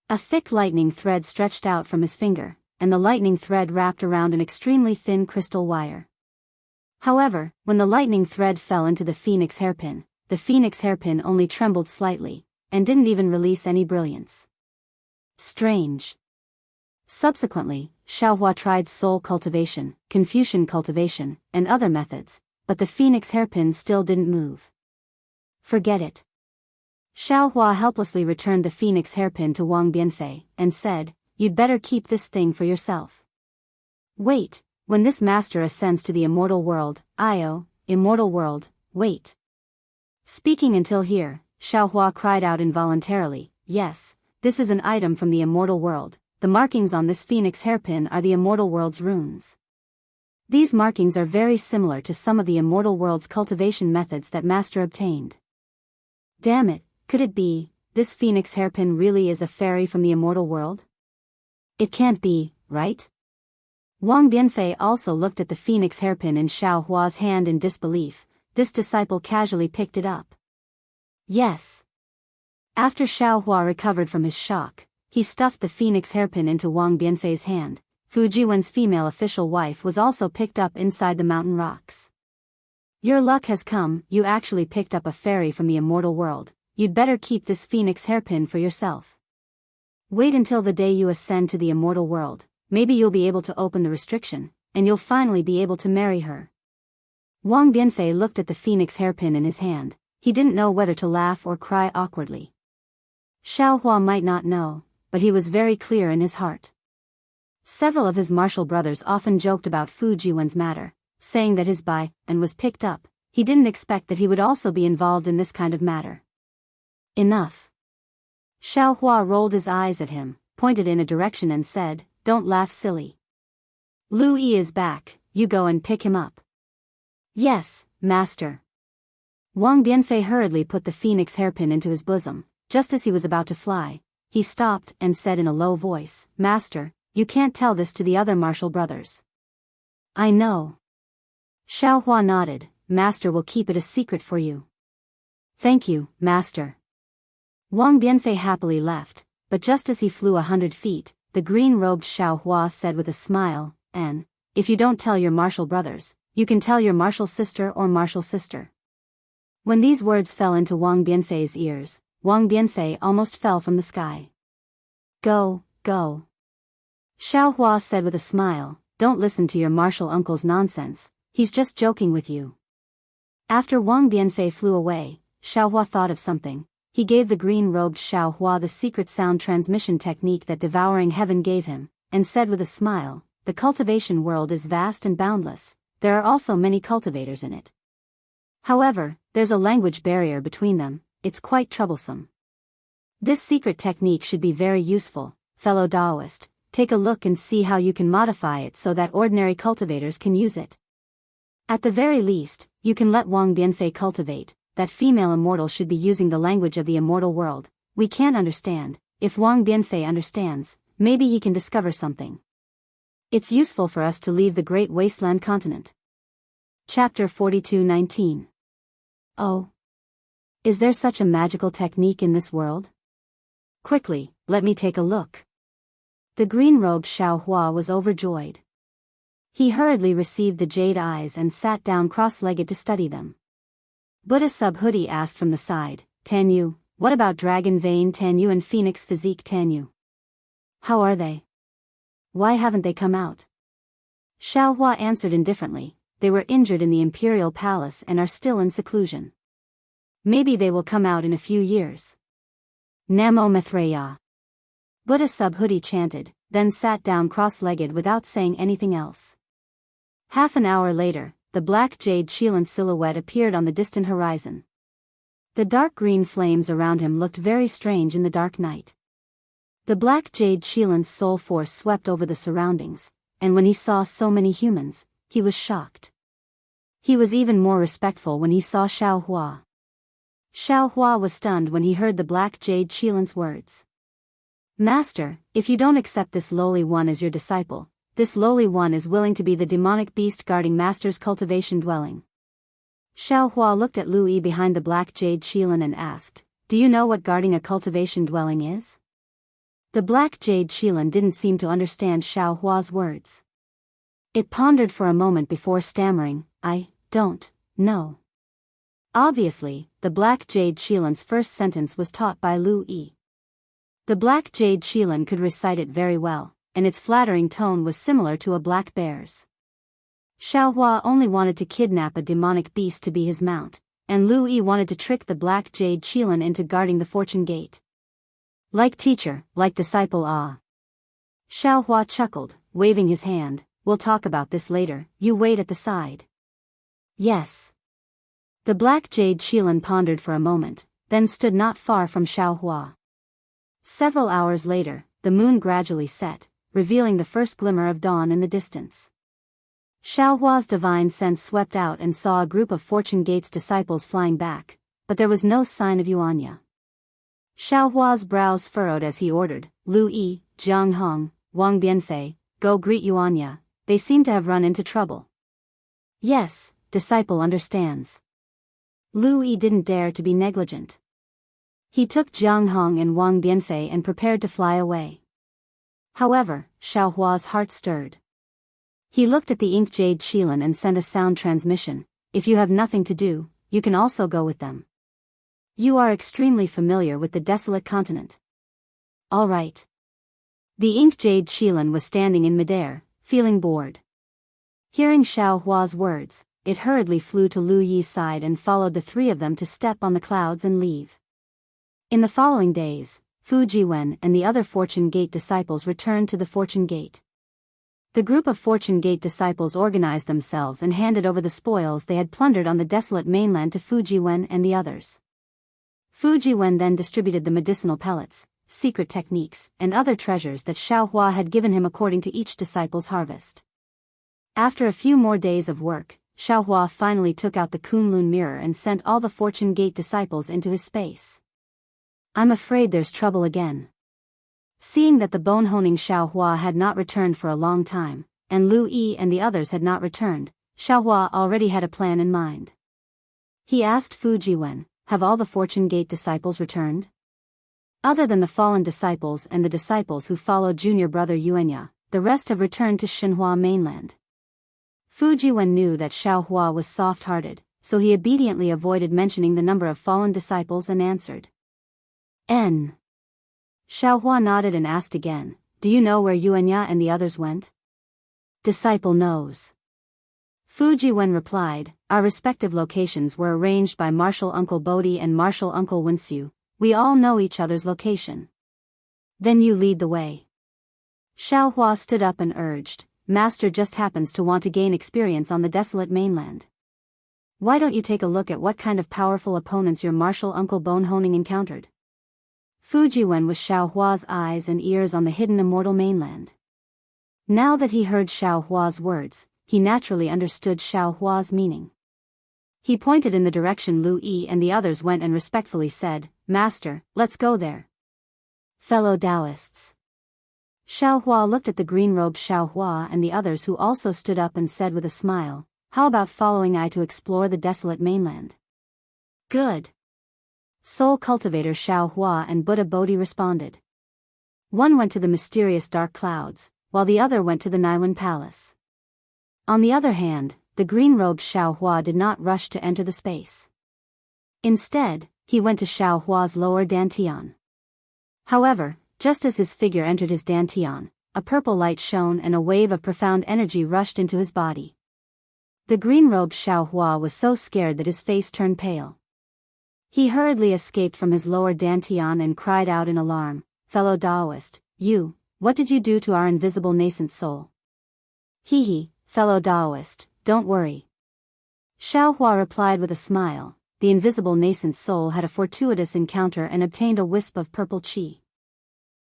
A thick lightning thread stretched out from his finger, and the lightning thread wrapped around an extremely thin crystal wire. However, when the lightning thread fell into the phoenix hairpin only trembled slightly, and didn't even release any brilliance. Strange. Subsequently, Xiaohua tried soul cultivation, Confucian cultivation, and other methods, but the phoenix hairpin still didn't move. Forget it. Xiaohua helplessly returned the phoenix hairpin to Wang Bianfei, and said, "You'd better keep this thing for yourself. Wait, when this master ascends to the immortal world, immortal world, wait." Speaking until here, Xiaohua cried out involuntarily, "Yes, this is an item from the immortal world. The markings on this phoenix hairpin are the immortal world's runes. These markings are very similar to some of the immortal world's cultivation methods that master obtained. Damn it, could it be, this phoenix hairpin really is a fairy from the immortal world? It can't be, right?" Wang Bianfei also looked at the phoenix hairpin in Xiaohua's hand in disbelief. This disciple casually picked it up. Yes. After Xiaohua recovered from his shock, he stuffed the phoenix hairpin into Wang Bianfei's hand. Fu Jiwen's female official wife was also picked up inside the mountain rocks. "Your luck has come, you actually picked up a fairy from the immortal world. You'd better keep this phoenix hairpin for yourself. Wait until the day you ascend to the immortal world, maybe you'll be able to open the restriction, and you'll finally be able to marry her." Wang Bianfei looked at the phoenix hairpin in his hand. He didn't know whether to laugh or cry awkwardly. Xiaohua might not know, but he was very clear in his heart. Several of his martial brothers often joked about Fu Jiwen's matter, saying that his bai and was picked up. He didn't expect that he would also be involved in this kind of matter. Enough. Xiaohua rolled his eyes at him, pointed in a direction and said, "Don't laugh silly. Lu Yi is back, you go and pick him up." "Yes, master." Wang Bianfei hurriedly put the phoenix hairpin into his bosom. Just as he was about to fly, he stopped and said in a low voice, "Master, you can't tell this to the other martial brothers." "I know." Xiaohua nodded, "Master will keep it a secret for you." "Thank you, master." Wang Bianfei happily left, but just as he flew 100 feet, the green-robed Xiaohua said with a smile, "And, if you don't tell your martial brothers, you can tell your martial sister or martial sister." When these words fell into Wang Bianfei's ears, Wang Bianfei almost fell from the sky. Go. Xiaohua said with a smile, "Don't listen to your martial uncle's nonsense, he's just joking with you." After Wang Bianfei flew away, Xiaohua thought of something. He gave the green-robed Xiaohua the secret sound transmission technique that Devouring Heaven gave him, and said with a smile, "The cultivation world is vast and boundless, there are also many cultivators in it. However, there's a language barrier between them, it's quite troublesome. This secret technique should be very useful, fellow Daoist. Take a look and see how you can modify it so that ordinary cultivators can use it. At the very least, you can let Wang Bianfei cultivate. That female immortal should be using the language of the immortal world. We can't understand. If Wang Bianfei understands, maybe he can discover something. It's useful for us to leave the great wasteland continent." Chapter 42:19. Oh. Is there such a magical technique in this world? Quickly, let me take a look. The green-robed Xiaohua was overjoyed. He hurriedly received the jade eyes and sat down cross-legged to study them. Buddha Subhuti asked from the side, "Tanyu, what about Dragon Vein Tanyu and Phoenix Physique Tanyu? How are they? Why haven't they come out?" Xiaohua answered indifferently, "They were injured in the imperial palace and are still in seclusion. Maybe they will come out in a few years." Namo Mithreya. Buddha Subhuti chanted, then sat down cross-legged without saying anything else. Half an hour later, the black jade Qilin silhouette appeared on the distant horizon. The dark green flames around him looked very strange in the dark night. The black jade Qilin's soul force swept over the surroundings, and when he saw so many humans, he was shocked. He was even more respectful when he saw Xiaohua. Xiaohua was stunned when he heard the black jade Qilin's words. "Master, if you don't accept this lowly one as your disciple, this lowly one is willing to be the demonic beast guarding Master's cultivation dwelling. Xiao Hua looked at Lu Yi behind the black jade Qilin and asked, "Do you know what guarding a cultivation dwelling is?" The black jade Qilin didn't seem to understand Xiao Hua's words. It pondered for a moment before stammering, "I don't know." Obviously, the black jade Qilin's first sentence was taught by Lu Yi. The black jade Qilin could recite it very well, and its flattering tone was similar to a black bear's. Xiao Hua only wanted to kidnap a demonic beast to be his mount, and Lu Yi wanted to trick the black jade Qilin into guarding the fortune gate. Like teacher, like disciple ah. Xiao Hua chuckled, waving his hand, "We'll talk about this later, you wait at the side." Yes. The black jade Qilin pondered for a moment, then stood not far from Xiao Hua. Several hours later, the moon gradually set, revealing the first glimmer of dawn in the distance. Xiao Hua's divine sense swept out and saw a group of Fortune Gate's disciples flying back, but there was no sign of Yuanya. Xiao Hua's brows furrowed as he ordered, "Lu Yi, Jianghu, Wang Bianfei, go greet Yuanya, they seem to have run into trouble." "Yes, disciple understands." Lu Yi didn't dare to be negligent. He took Jianghu and Wang Bianfei and prepared to fly away. However, Xiao Hua's heart stirred. He looked at the ink jade Qilin and sent a sound transmission, "If you have nothing to do, you can also go with them. You are extremely familiar with the desolate continent." "All right." The ink jade Qilin was standing in midair, feeling bored. Hearing Xiao Hua's words, it hurriedly flew to Lu Yi's side and followed the three of them to step on the clouds and leave. In the following days, Fu Jiwen and the other Fortune Gate disciples returned to the Fortune Gate. The group of Fortune Gate disciples organized themselves and handed over the spoils they had plundered on the desolate mainland to Fu Jiwen and the others. Fu Jiwen then distributed the medicinal pellets, secret techniques, and other treasures that Xiao Hua had given him according to each disciple's harvest. After a few more days of work, Xiao Hua finally took out the Kunlun mirror and sent all the Fortune Gate disciples into his space. "I'm afraid there's trouble again." Seeing that the bone-honing Xiao Hua had not returned for a long time, and Lu Yi and the others had not returned, Xiao Hua already had a plan in mind. He asked Fu Jiwen, "Have all the Fortune Gate disciples returned?" Other than the fallen disciples and the disciples who followed junior brother Yuanya, the rest have returned to Xinhua mainland. Fu Jiwen knew that Xiao Hua was soft-hearted, so he obediently avoided mentioning the number of fallen disciples and answered, "N." Xiao Hua nodded and asked again, "Do you know where Yuanya and the others went?" "Disciple knows." Fu Jiwen replied, "Our respective locations were arranged by Martial Uncle Bodhi and Martial Uncle Wenxiu. We all know each other's location." "Then you lead the way." Xiao Hua stood up and urged, "Master just happens to want to gain experience on the desolate mainland. Why don't you take a look at what kind of powerful opponents your martial uncle Bone-Honing encountered?" Fu Jiwen was Xiao Hua's eyes and ears on the hidden immortal mainland. Now that he heard Xiao Hua's words, he naturally understood Xiao Hua's meaning. He pointed in the direction Lu Yi and the others went and respectfully said, "Master, let's go there." Fellow Daoists. Xiao Hua looked at the green-robed Xiao Hua and the others who also stood up and said with a smile, "How about following I to explore the desolate mainland?" "Good." Soul Cultivator Xiao Hua and Buddha Bodhi responded. One went to the mysterious dark clouds, while the other went to the Naiwan Palace. On the other hand, the green-robed Xiao Hua did not rush to enter the space. Instead, he went to Xiao Hua's lower dantian. However, just as his figure entered his dantian, a purple light shone and a wave of profound energy rushed into his body. The green-robed Xiao Hua was so scared that his face turned pale. He hurriedly escaped from his lower dantian and cried out in alarm, "Fellow Daoist, what did you do to our invisible nascent soul?" "Hee, fellow Daoist, don't worry." Xiao Hua replied with a smile, "The invisible nascent soul had a fortuitous encounter and obtained a wisp of purple qi.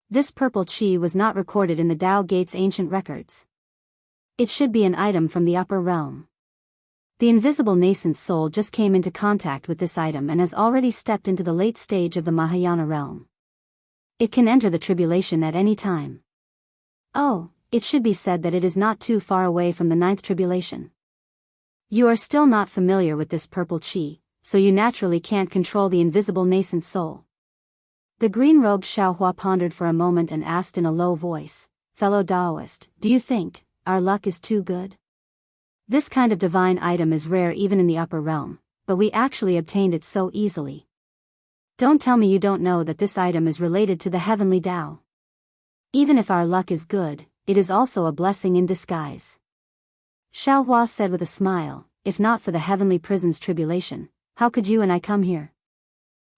This purple qi was not recorded in the Dao Gate's ancient records. It should be an item from the upper realm. The invisible nascent soul just came into contact with this item and has already stepped into the late stage of the Mahayana realm. It can enter the tribulation at any time." "Oh, it should be said that it is not too far away from the ninth tribulation. You are still not familiar with this purple chi, so you naturally can't control the invisible nascent soul. The green-robed Xiaohua pondered for a moment and asked in a low voice, "Fellow Daoist, do you think our luck is too good? This kind of divine item is rare even in the upper realm, but we actually obtained it so easily. Don't tell me you don't know that this item is related to the heavenly Tao. Even if our luck is good, it is also a blessing in disguise." Xiaohua said with a smile, "If not for the heavenly prison's tribulation, how could you and I come here?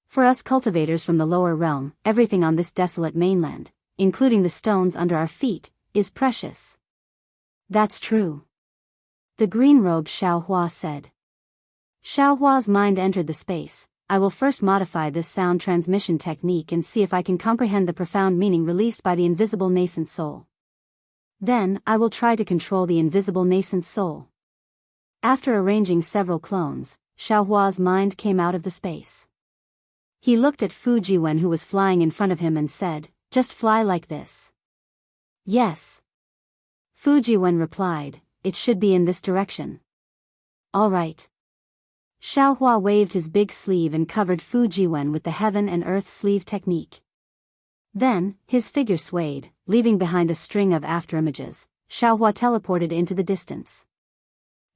For us cultivators from the lower realm, everything on this desolate mainland, including the stones under our feet, is precious." "That's true," the green-robed Xiaohua said. Xiaohua's mind entered the space. "I will first modify this sound transmission technique and see if I can comprehend the profound meaning released by the invisible nascent soul. Then, I will try to control the invisible nascent soul." After arranging several clones, Xiaohua's mind came out of the space. He looked at Fu Jiwen who was flying in front of him and said, "Just fly like this." "Yes." Fu Jiwen replied, "It should be in this direction." "All right." Xiaohua waved his big sleeve and covered Fu Jiwen with the heaven and earth sleeve technique. Then, his figure swayed, leaving behind a string of afterimages. Xiaohua teleported into the distance.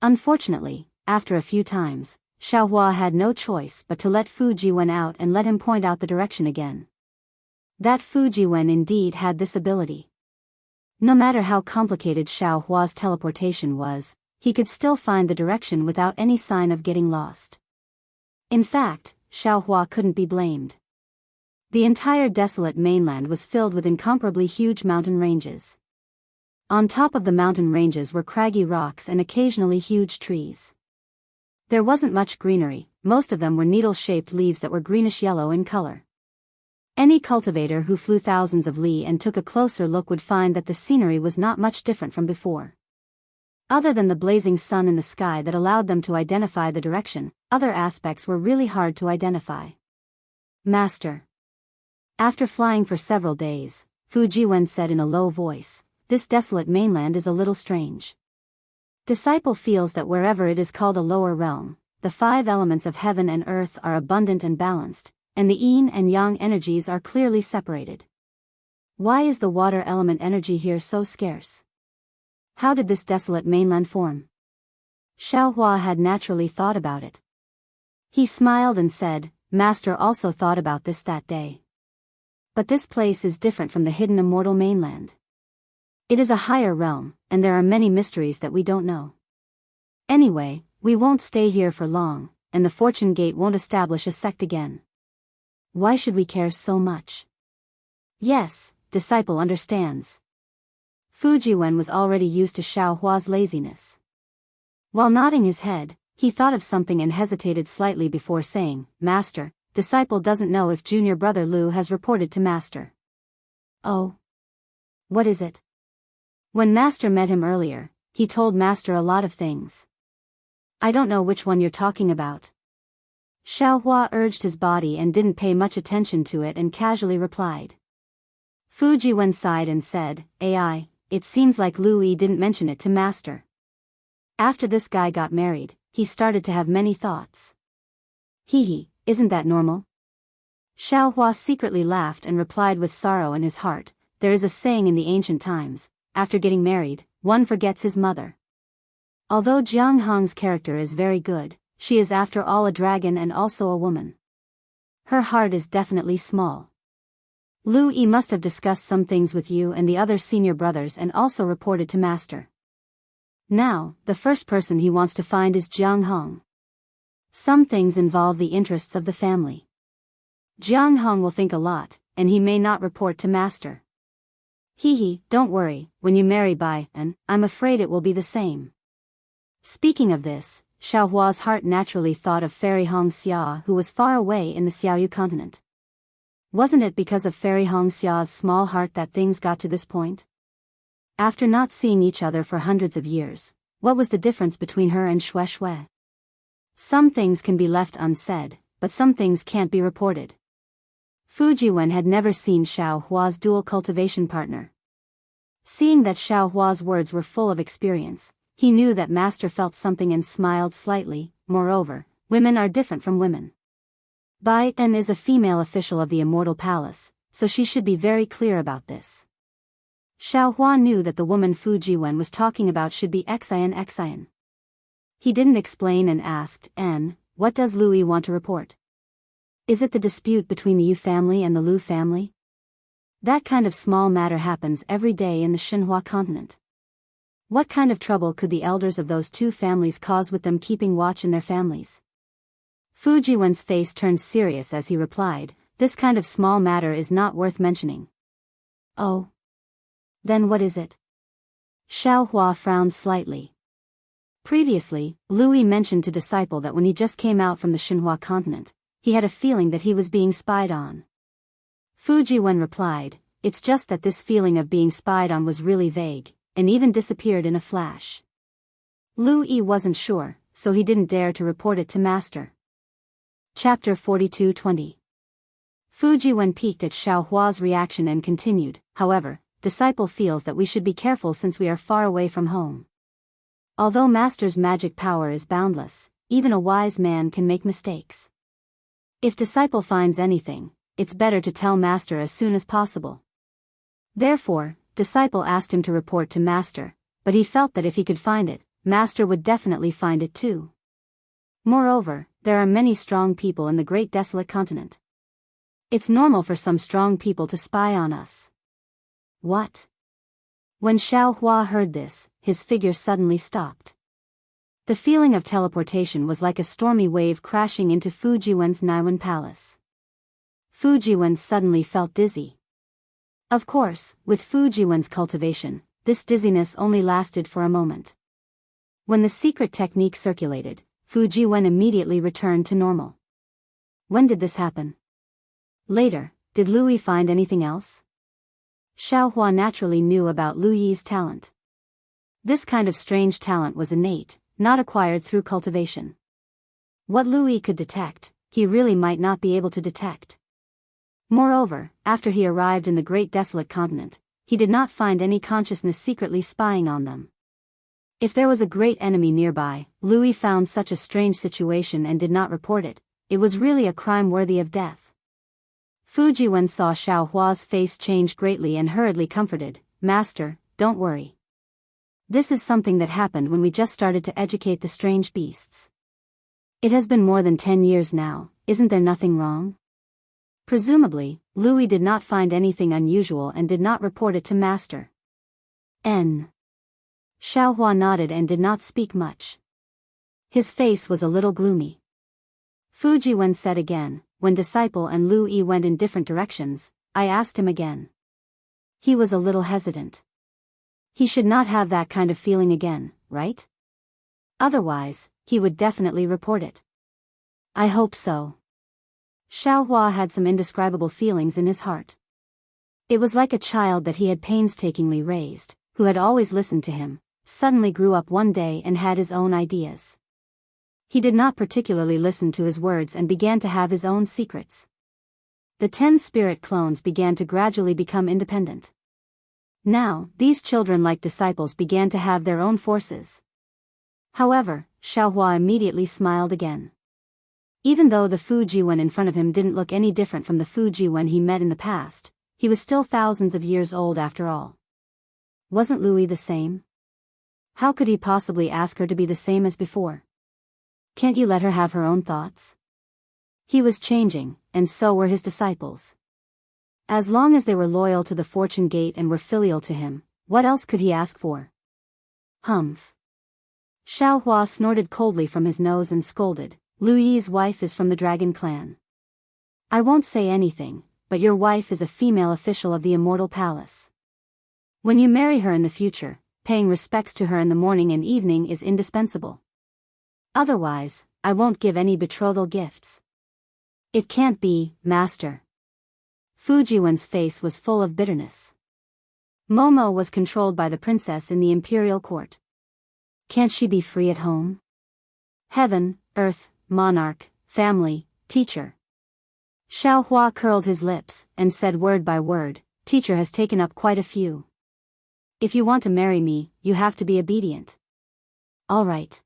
Unfortunately, after a few times, Xiaohua had no choice but to let Fu Jiwen out and let him point out the direction again. That Fu Jiwen indeed had this ability. No matter how complicated Xiaohua's teleportation was, he could still find the direction without any sign of getting lost. In fact, Xiaohua couldn't be blamed. The entire desolate mainland was filled with incomparably huge mountain ranges. On top of the mountain ranges were craggy rocks and occasionally huge trees. There wasn't much greenery, most of them were needle-shaped leaves that were greenish-yellow in color. Any cultivator who flew thousands of li and took a closer look would find that the scenery was not much different from before. Other than the blazing sun in the sky that allowed them to identify the direction, other aspects were really hard to identify. "Master." After flying for several days, Fu Jiwen said in a low voice, "This desolate mainland is a little strange. Disciple feels that wherever it is called a lower realm, the 5 elements of heaven and earth are abundant and balanced, and the yin and yang energies are clearly separated. Why is the water element energy here so scarce? How did this desolate mainland form?" Xiaohua had naturally thought about it. He smiled and said, "Master also thought about this that day. But this place is different from the hidden immortal mainland. It is a higher realm, and there are many mysteries that we don't know. Anyway, we won't stay here for long, and the Fortune Gate won't establish a sect again. Why should we care so much?" "Yes, disciple understands." Fu Jiwen was already used to Xiaohua's laziness. While nodding his head, he thought of something and hesitated slightly before saying, "Master, disciple doesn't know if junior brother Lu has reported to Master." "Oh? What is it?" "When Master met him earlier, he told Master a lot of things." "I don't know which one you're talking about." Xiaohua urged his body and didn't pay much attention to it and casually replied. Fu Jiwen sighed and said, "AI, it seems like Lu Yi didn't mention it to Master. After this guy got married, he started to have many thoughts." "Hee, isn't that normal?" Xiaohua secretly laughed and replied with sorrow in his heart, "There is a saying in the ancient times, after getting married, one forgets his mother." Although Jianghang's character is very good, she is after all a dragon and also a woman. Her heart is definitely small. Lu Yi must have discussed some things with you and the other senior brothers and also reported to Master. Now, the first person he wants to find is Jianghang. Some things involve the interests of the family. Jianghang will think a lot, and he may not report to Master. Hee, don't worry, when you marry Bai, and I'm afraid it will be the same." Speaking of this, Xiaohua's heart naturally thought of Fairy Hongxia who was far away in the Xiaoyu continent. Wasn't it because of Fairy Hongxia's small heart that things got to this point? After not seeing each other for hundreds of years, what was the difference between her and Xue Xue? Some things can be left unsaid, but some things can't be reported. Fu Jiwen had never seen Xiaohua's dual cultivation partner. Seeing that Xiaohua's words were full of experience, he knew that Master felt something and smiled slightly. Moreover, women are different from women. Bai En is a female official of the Immortal Palace, so she should be very clear about this. Xiaohua knew that the woman Fu Jiwen was talking about should be Xian. He didn't explain and asked, what does Louis want to report? Is it the dispute between the Yu family and the Lu family? That kind of small matter happens every day in the Xinhua continent. What kind of trouble could the elders of those two families cause with them keeping watch in their families? Fu Jiwen's face turned serious as he replied, this kind of small matter is not worth mentioning. Oh. Then what is it? Xiaohua frowned slightly. Previously, Louis mentioned to Disciple that when he just came out from the Xinhua continent, he had a feeling that he was being spied on. Fu Jiwen replied, it's just that this feeling of being spied on was really vague, and even disappeared in a flash. Louis wasn't sure, so he didn't dare to report it to Master. Chapter 42:20. Fu Jiwen peeked at Xiaohua's reaction and continued, however, Disciple feels that we should be careful since we are far away from home. Although Master's magic power is boundless, even a wise man can make mistakes. If Disciple finds anything, it's better to tell Master as soon as possible. Therefore, Disciple asked him to report to Master, but he felt that if he could find it, Master would definitely find it too. Moreover, there are many strong people in the Great Desolate Continent. It's normal for some strong people to spy on us. What? When Xiaohua heard this, his figure suddenly stopped. The feeling of teleportation was like a stormy wave crashing into Fu Jiwen's Naiwan palace. Fu Jiwen suddenly felt dizzy. Of course, with Fu Jiwen's cultivation, this dizziness only lasted for a moment. When the secret technique circulated, Fu Jiwen immediately returned to normal. When did this happen? Later, did Louis find anything else? Xiaohua naturally knew about Lu Yi's talent. This kind of strange talent was innate, not acquired through cultivation. What Lu Yi could detect, he really might not be able to detect. Moreover, after he arrived in the Great Desolate Continent, he did not find any consciousness secretly spying on them. If there was a great enemy nearby, Lu Yi found such a strange situation and did not report it, it was really a crime worthy of death. Fu Jiwen saw Xiaohua's face change greatly and hurriedly comforted, Master, don't worry. This is something that happened when we just started to educate the strange beasts. It has been more than 10 years now, isn't there nothing wrong? Presumably, Louis did not find anything unusual and did not report it to Master. Xiaohua nodded and did not speak much. His face was a little gloomy. Fu Jiwen said again, when Disciple and Lu Yi went in different directions, I asked him again. He was a little hesitant. He should not have that kind of feeling again, right? Otherwise, he would definitely report it. I hope so. Xiaohua had some indescribable feelings in his heart. It was like a child that he had painstakingly raised, who had always listened to him, suddenly grew up one day and had his own ideas. He did not particularly listen to his words and began to have his own secrets. The 10 spirit clones began to gradually become independent. Now, these children like Disciples began to have their own forces. However, Xiaohua immediately smiled again. Even though the Fu Jiwen in front of him didn't look any different from the Fu Jiwen he met in the past, he was still thousands of years old after all. Wasn't Louis the same? How could he possibly ask her to be the same as before? Can't you let her have her own thoughts? He was changing, and so were his disciples. As long as they were loyal to the fortune gate and were filial to him, what else could he ask for? Humph. Xiaohua snorted coldly from his nose and scolded, Lu Yi's wife is from the dragon clan. I won't say anything, but your wife is a female official of the Immortal Palace. When you marry her in the future, paying respects to her in the morning and evening is indispensable. Otherwise, I won't give any betrothal gifts. It can't be, Master. Fu Jiwen's face was full of bitterness. Momo was controlled by the princess in the imperial court. Can't she be free at home? Heaven, earth, monarch, family, teacher. Xiaohua curled his lips and said word by word, teacher has taken up quite a few. If you want to marry me, you have to be obedient. All right.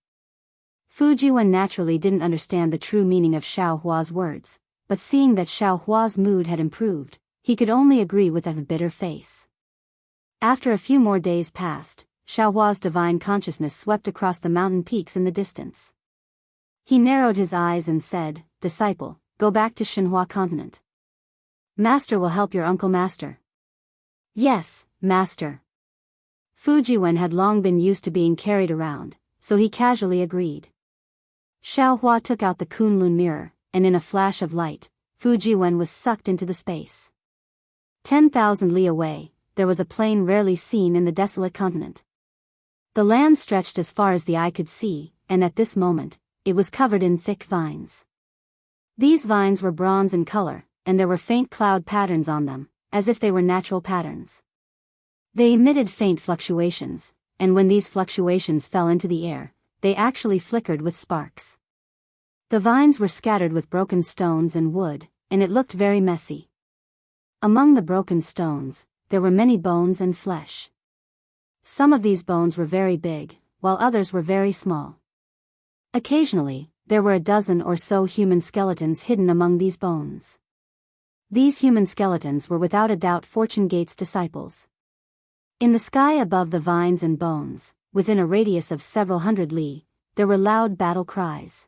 Fu Jiwen naturally didn't understand the true meaning of Xiao Hua's words, but seeing that Xiao Hua's mood had improved, he could only agree with a bitter face. After a few more days passed, Xiao Hua's divine consciousness swept across the mountain peaks in the distance. He narrowed his eyes and said, "Disciple, go back to Shenhua continent. Master will help your uncle master." "Yes, master." Fu Jiwen had long been used to being carried around, so he casually agreed. Xiao Hua took out the Kunlun mirror, and in a flash of light, Fu Jiwen was sucked into the space. 10,000 li away, there was a plain rarely seen in the desolate continent. The land stretched as far as the eye could see, and at this moment, it was covered in thick vines. These vines were bronze in color, and there were faint cloud patterns on them, as if they were natural patterns. They emitted faint fluctuations, and when these fluctuations fell into the air, they actually flickered with sparks. The vines were scattered with broken stones and wood, and it looked very messy. Among the broken stones, there were many bones and flesh. Some of these bones were very big, while others were very small. Occasionally, there were a dozen or so human skeletons hidden among these bones. These human skeletons were without a doubt Fortune Gate's disciples. In the sky above the vines and bones, within a radius of several hundred li, there were loud battle cries.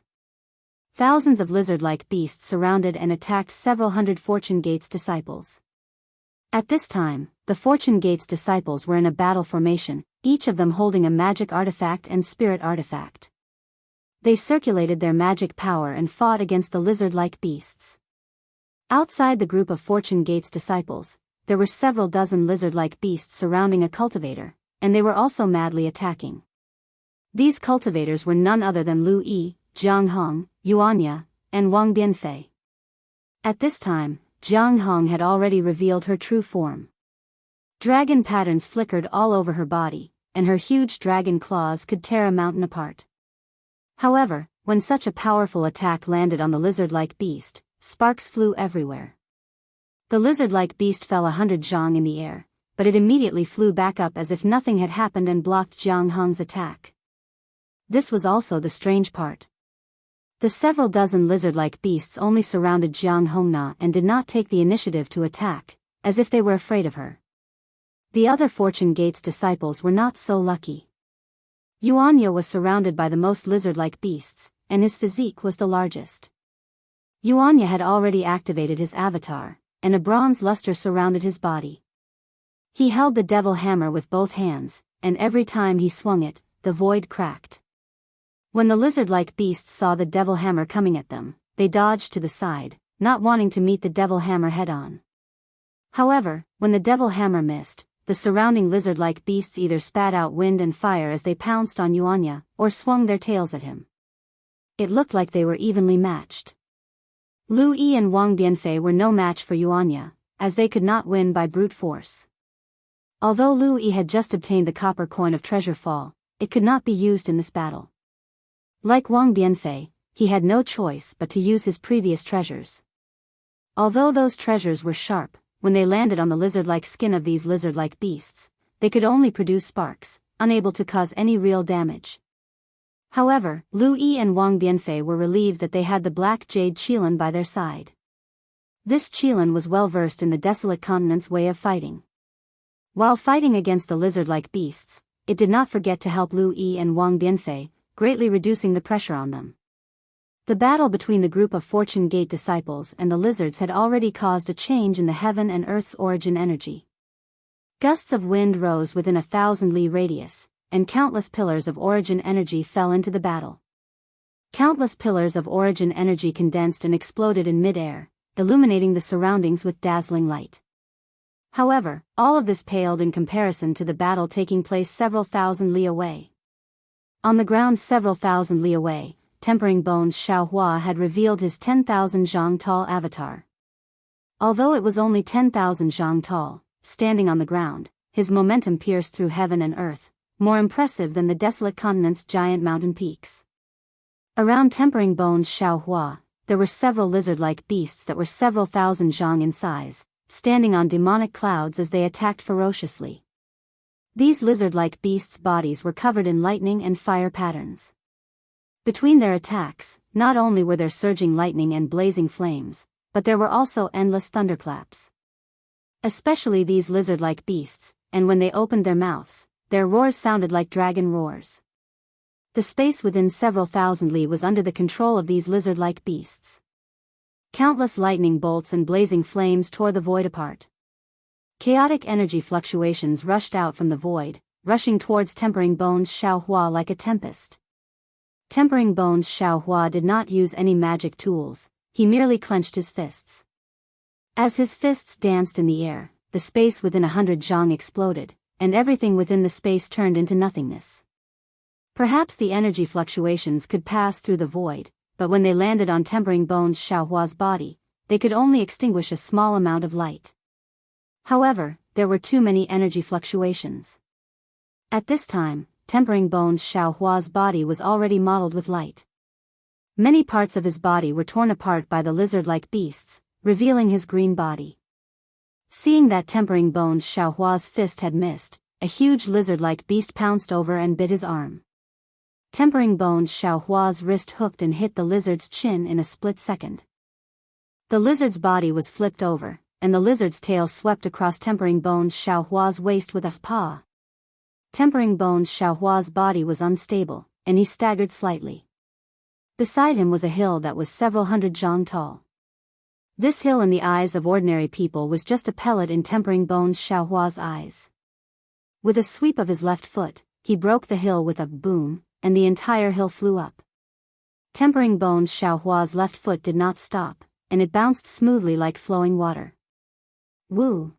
Thousands of lizard-like beasts surrounded and attacked several hundred Fortune Gate's disciples. At this time, the Fortune Gate's disciples were in a battle formation, each of them holding a magic artifact and spirit artifact. They circulated their magic power and fought against the lizard-like beasts. Outside the group of Fortune Gate's disciples, there were several dozen lizard-like beasts surrounding a cultivator, and they were also madly attacking. These cultivators were none other than Lu Yi, Jianghu, Yuanya, and Wang Bianfei. At this time, Jianghu had already revealed her true form. Dragon patterns flickered all over her body, and her huge dragon claws could tear a mountain apart. However, when such a powerful attack landed on the lizard-like beast, sparks flew everywhere. The lizard-like beast fell 100 zhang in the air, but it immediately flew back up as if nothing had happened and blocked Jianghu's attack. This was also the strange part. The several dozen lizard-like beasts only surrounded Jianghu and did not take the initiative to attack, as if they were afraid of her. The other Fortune Gate's disciples were not so lucky. Yuanya was surrounded by the most lizard-like beasts, and his physique was the largest. Yuanya had already activated his avatar, and a bronze luster surrounded his body. He held the devil hammer with both hands, and every time he swung it, the void cracked. When the lizard-like beasts saw the devil hammer coming at them, they dodged to the side, not wanting to meet the devil hammer head-on. However, when the devil hammer missed, the surrounding lizard-like beasts either spat out wind and fire as they pounced on Yuanya, or swung their tails at him. It looked like they were evenly matched. Lu Yi and Wang Bianfei were no match for Yuanya, as they could not win by brute force. Although Lu Yi had just obtained the copper coin of Treasure Fall, it could not be used in this battle. Like Wang Bianfei, he had no choice but to use his previous treasures. Although those treasures were sharp, when they landed on the lizard-like skin of these lizard-like beasts, they could only produce sparks, unable to cause any real damage. However, Lu Yi and Wang Bianfei were relieved that they had the black jade Qilin by their side. This Qilin was well versed in the desolate continent's way of fighting. While fighting against the lizard-like beasts, it did not forget to help Lu Yi and Wang Bianfei, greatly reducing the pressure on them. The battle between the group of Fortune Gate disciples and the lizards had already caused a change in the heaven and earth's origin energy. Gusts of wind rose within 1,000 li radius, and countless pillars of origin energy fell into the battle. Countless pillars of origin energy condensed and exploded in mid-air, illuminating the surroundings with dazzling light. However, all of this paled in comparison to the battle taking place several thousand li away. On the ground several thousand li away, Tempering Bones Xiao Hua had revealed his 10,000 zhang tall avatar. Although it was only 10,000 zhang tall, standing on the ground, his momentum pierced through heaven and earth, more impressive than the desolate continent's giant mountain peaks. Around Tempering Bones Xiao Hua, there were several lizard-like beasts that were several thousand zhang in size, standing on demonic clouds as they attacked ferociously. These lizard-like beasts' bodies were covered in lightning and fire patterns. Between their attacks, not only were there surging lightning and blazing flames, but there were also endless thunderclaps. Especially these lizard-like beasts, and when they opened their mouths, their roars sounded like dragon roars. The space within several thousand li was under the control of these lizard-like beasts. Countless lightning bolts and blazing flames tore the void apart. Chaotic energy fluctuations rushed out from the void, rushing towards Tempering Bones Xiaohua like a tempest. Tempering Bones Xiaohua did not use any magic tools, he merely clenched his fists. As his fists danced in the air, the space within 100 zhang exploded, and everything within the space turned into nothingness. Perhaps the energy fluctuations could pass through the void, but when they landed on Tempering Bones Xiaohua's body, they could only extinguish a small amount of light. However, there were too many energy fluctuations. At this time, Tempering Bones Xiaohua's body was already mottled with light. Many parts of his body were torn apart by the lizard-like beasts, revealing his green body. Seeing that Tempering Bones Xiaohua's fist had missed, a huge lizard-like beast pounced over and bit his arm. Tempering Bones Xiaohua's wrist hooked and hit the lizard's chin in a split second. The lizard's body was flipped over, and the lizard's tail swept across Tempering Bones Xiaohua's waist with a paw. Tempering Bones Xiaohua's body was unstable, and he staggered slightly. Beside him was a hill that was several hundred zhang tall. This hill in the eyes of ordinary people was just a pellet in Tempering Bones Xiaohua's eyes. With a sweep of his left foot, he broke the hill with a boom, and the entire hill flew up. Tempering Bones Xiaohua's left foot did not stop, and it bounced smoothly like flowing water. Woo!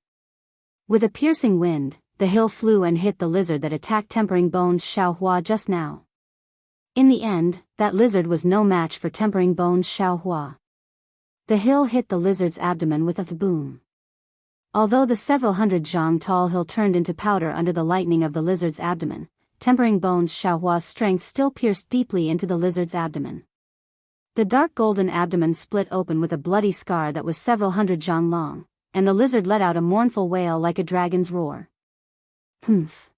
With a piercing wind, the hill flew and hit the lizard that attacked Tempering Bones Xiaohua just now. In the end, that lizard was no match for Tempering Bones Xiaohua. The hill hit the lizard's abdomen with a boom. Although the several hundred zhang tall hill turned into powder under the lightning of the lizard's abdomen, Tempering Bones Xiaohua's strength still pierced deeply into the lizard's abdomen. The dark golden abdomen split open with a bloody scar that was several hundred zhang long, and the lizard let out a mournful wail like a dragon's roar. Humph.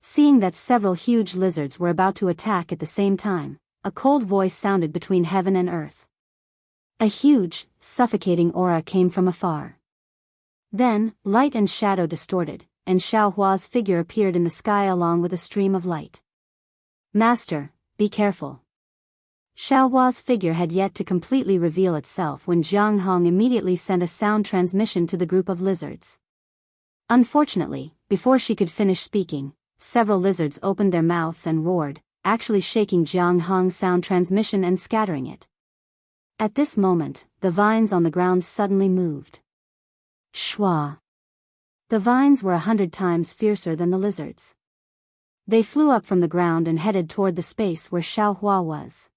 Seeing that several huge lizards were about to attack at the same time, a cold voice sounded between heaven and earth. A huge, suffocating aura came from afar. Then, light and shadow distorted, and Xiaohua's figure appeared in the sky along with a stream of light. Master, be careful. Xiaohua's figure had yet to completely reveal itself when Jianghu immediately sent a sound transmission to the group of lizards. Unfortunately, before she could finish speaking, several lizards opened their mouths and roared, actually shaking Jianghu's sound transmission and scattering it. At this moment, the vines on the ground suddenly moved. Shwa! The vines were 100 times fiercer than the lizards. They flew up from the ground and headed toward the space where Xiaohua was.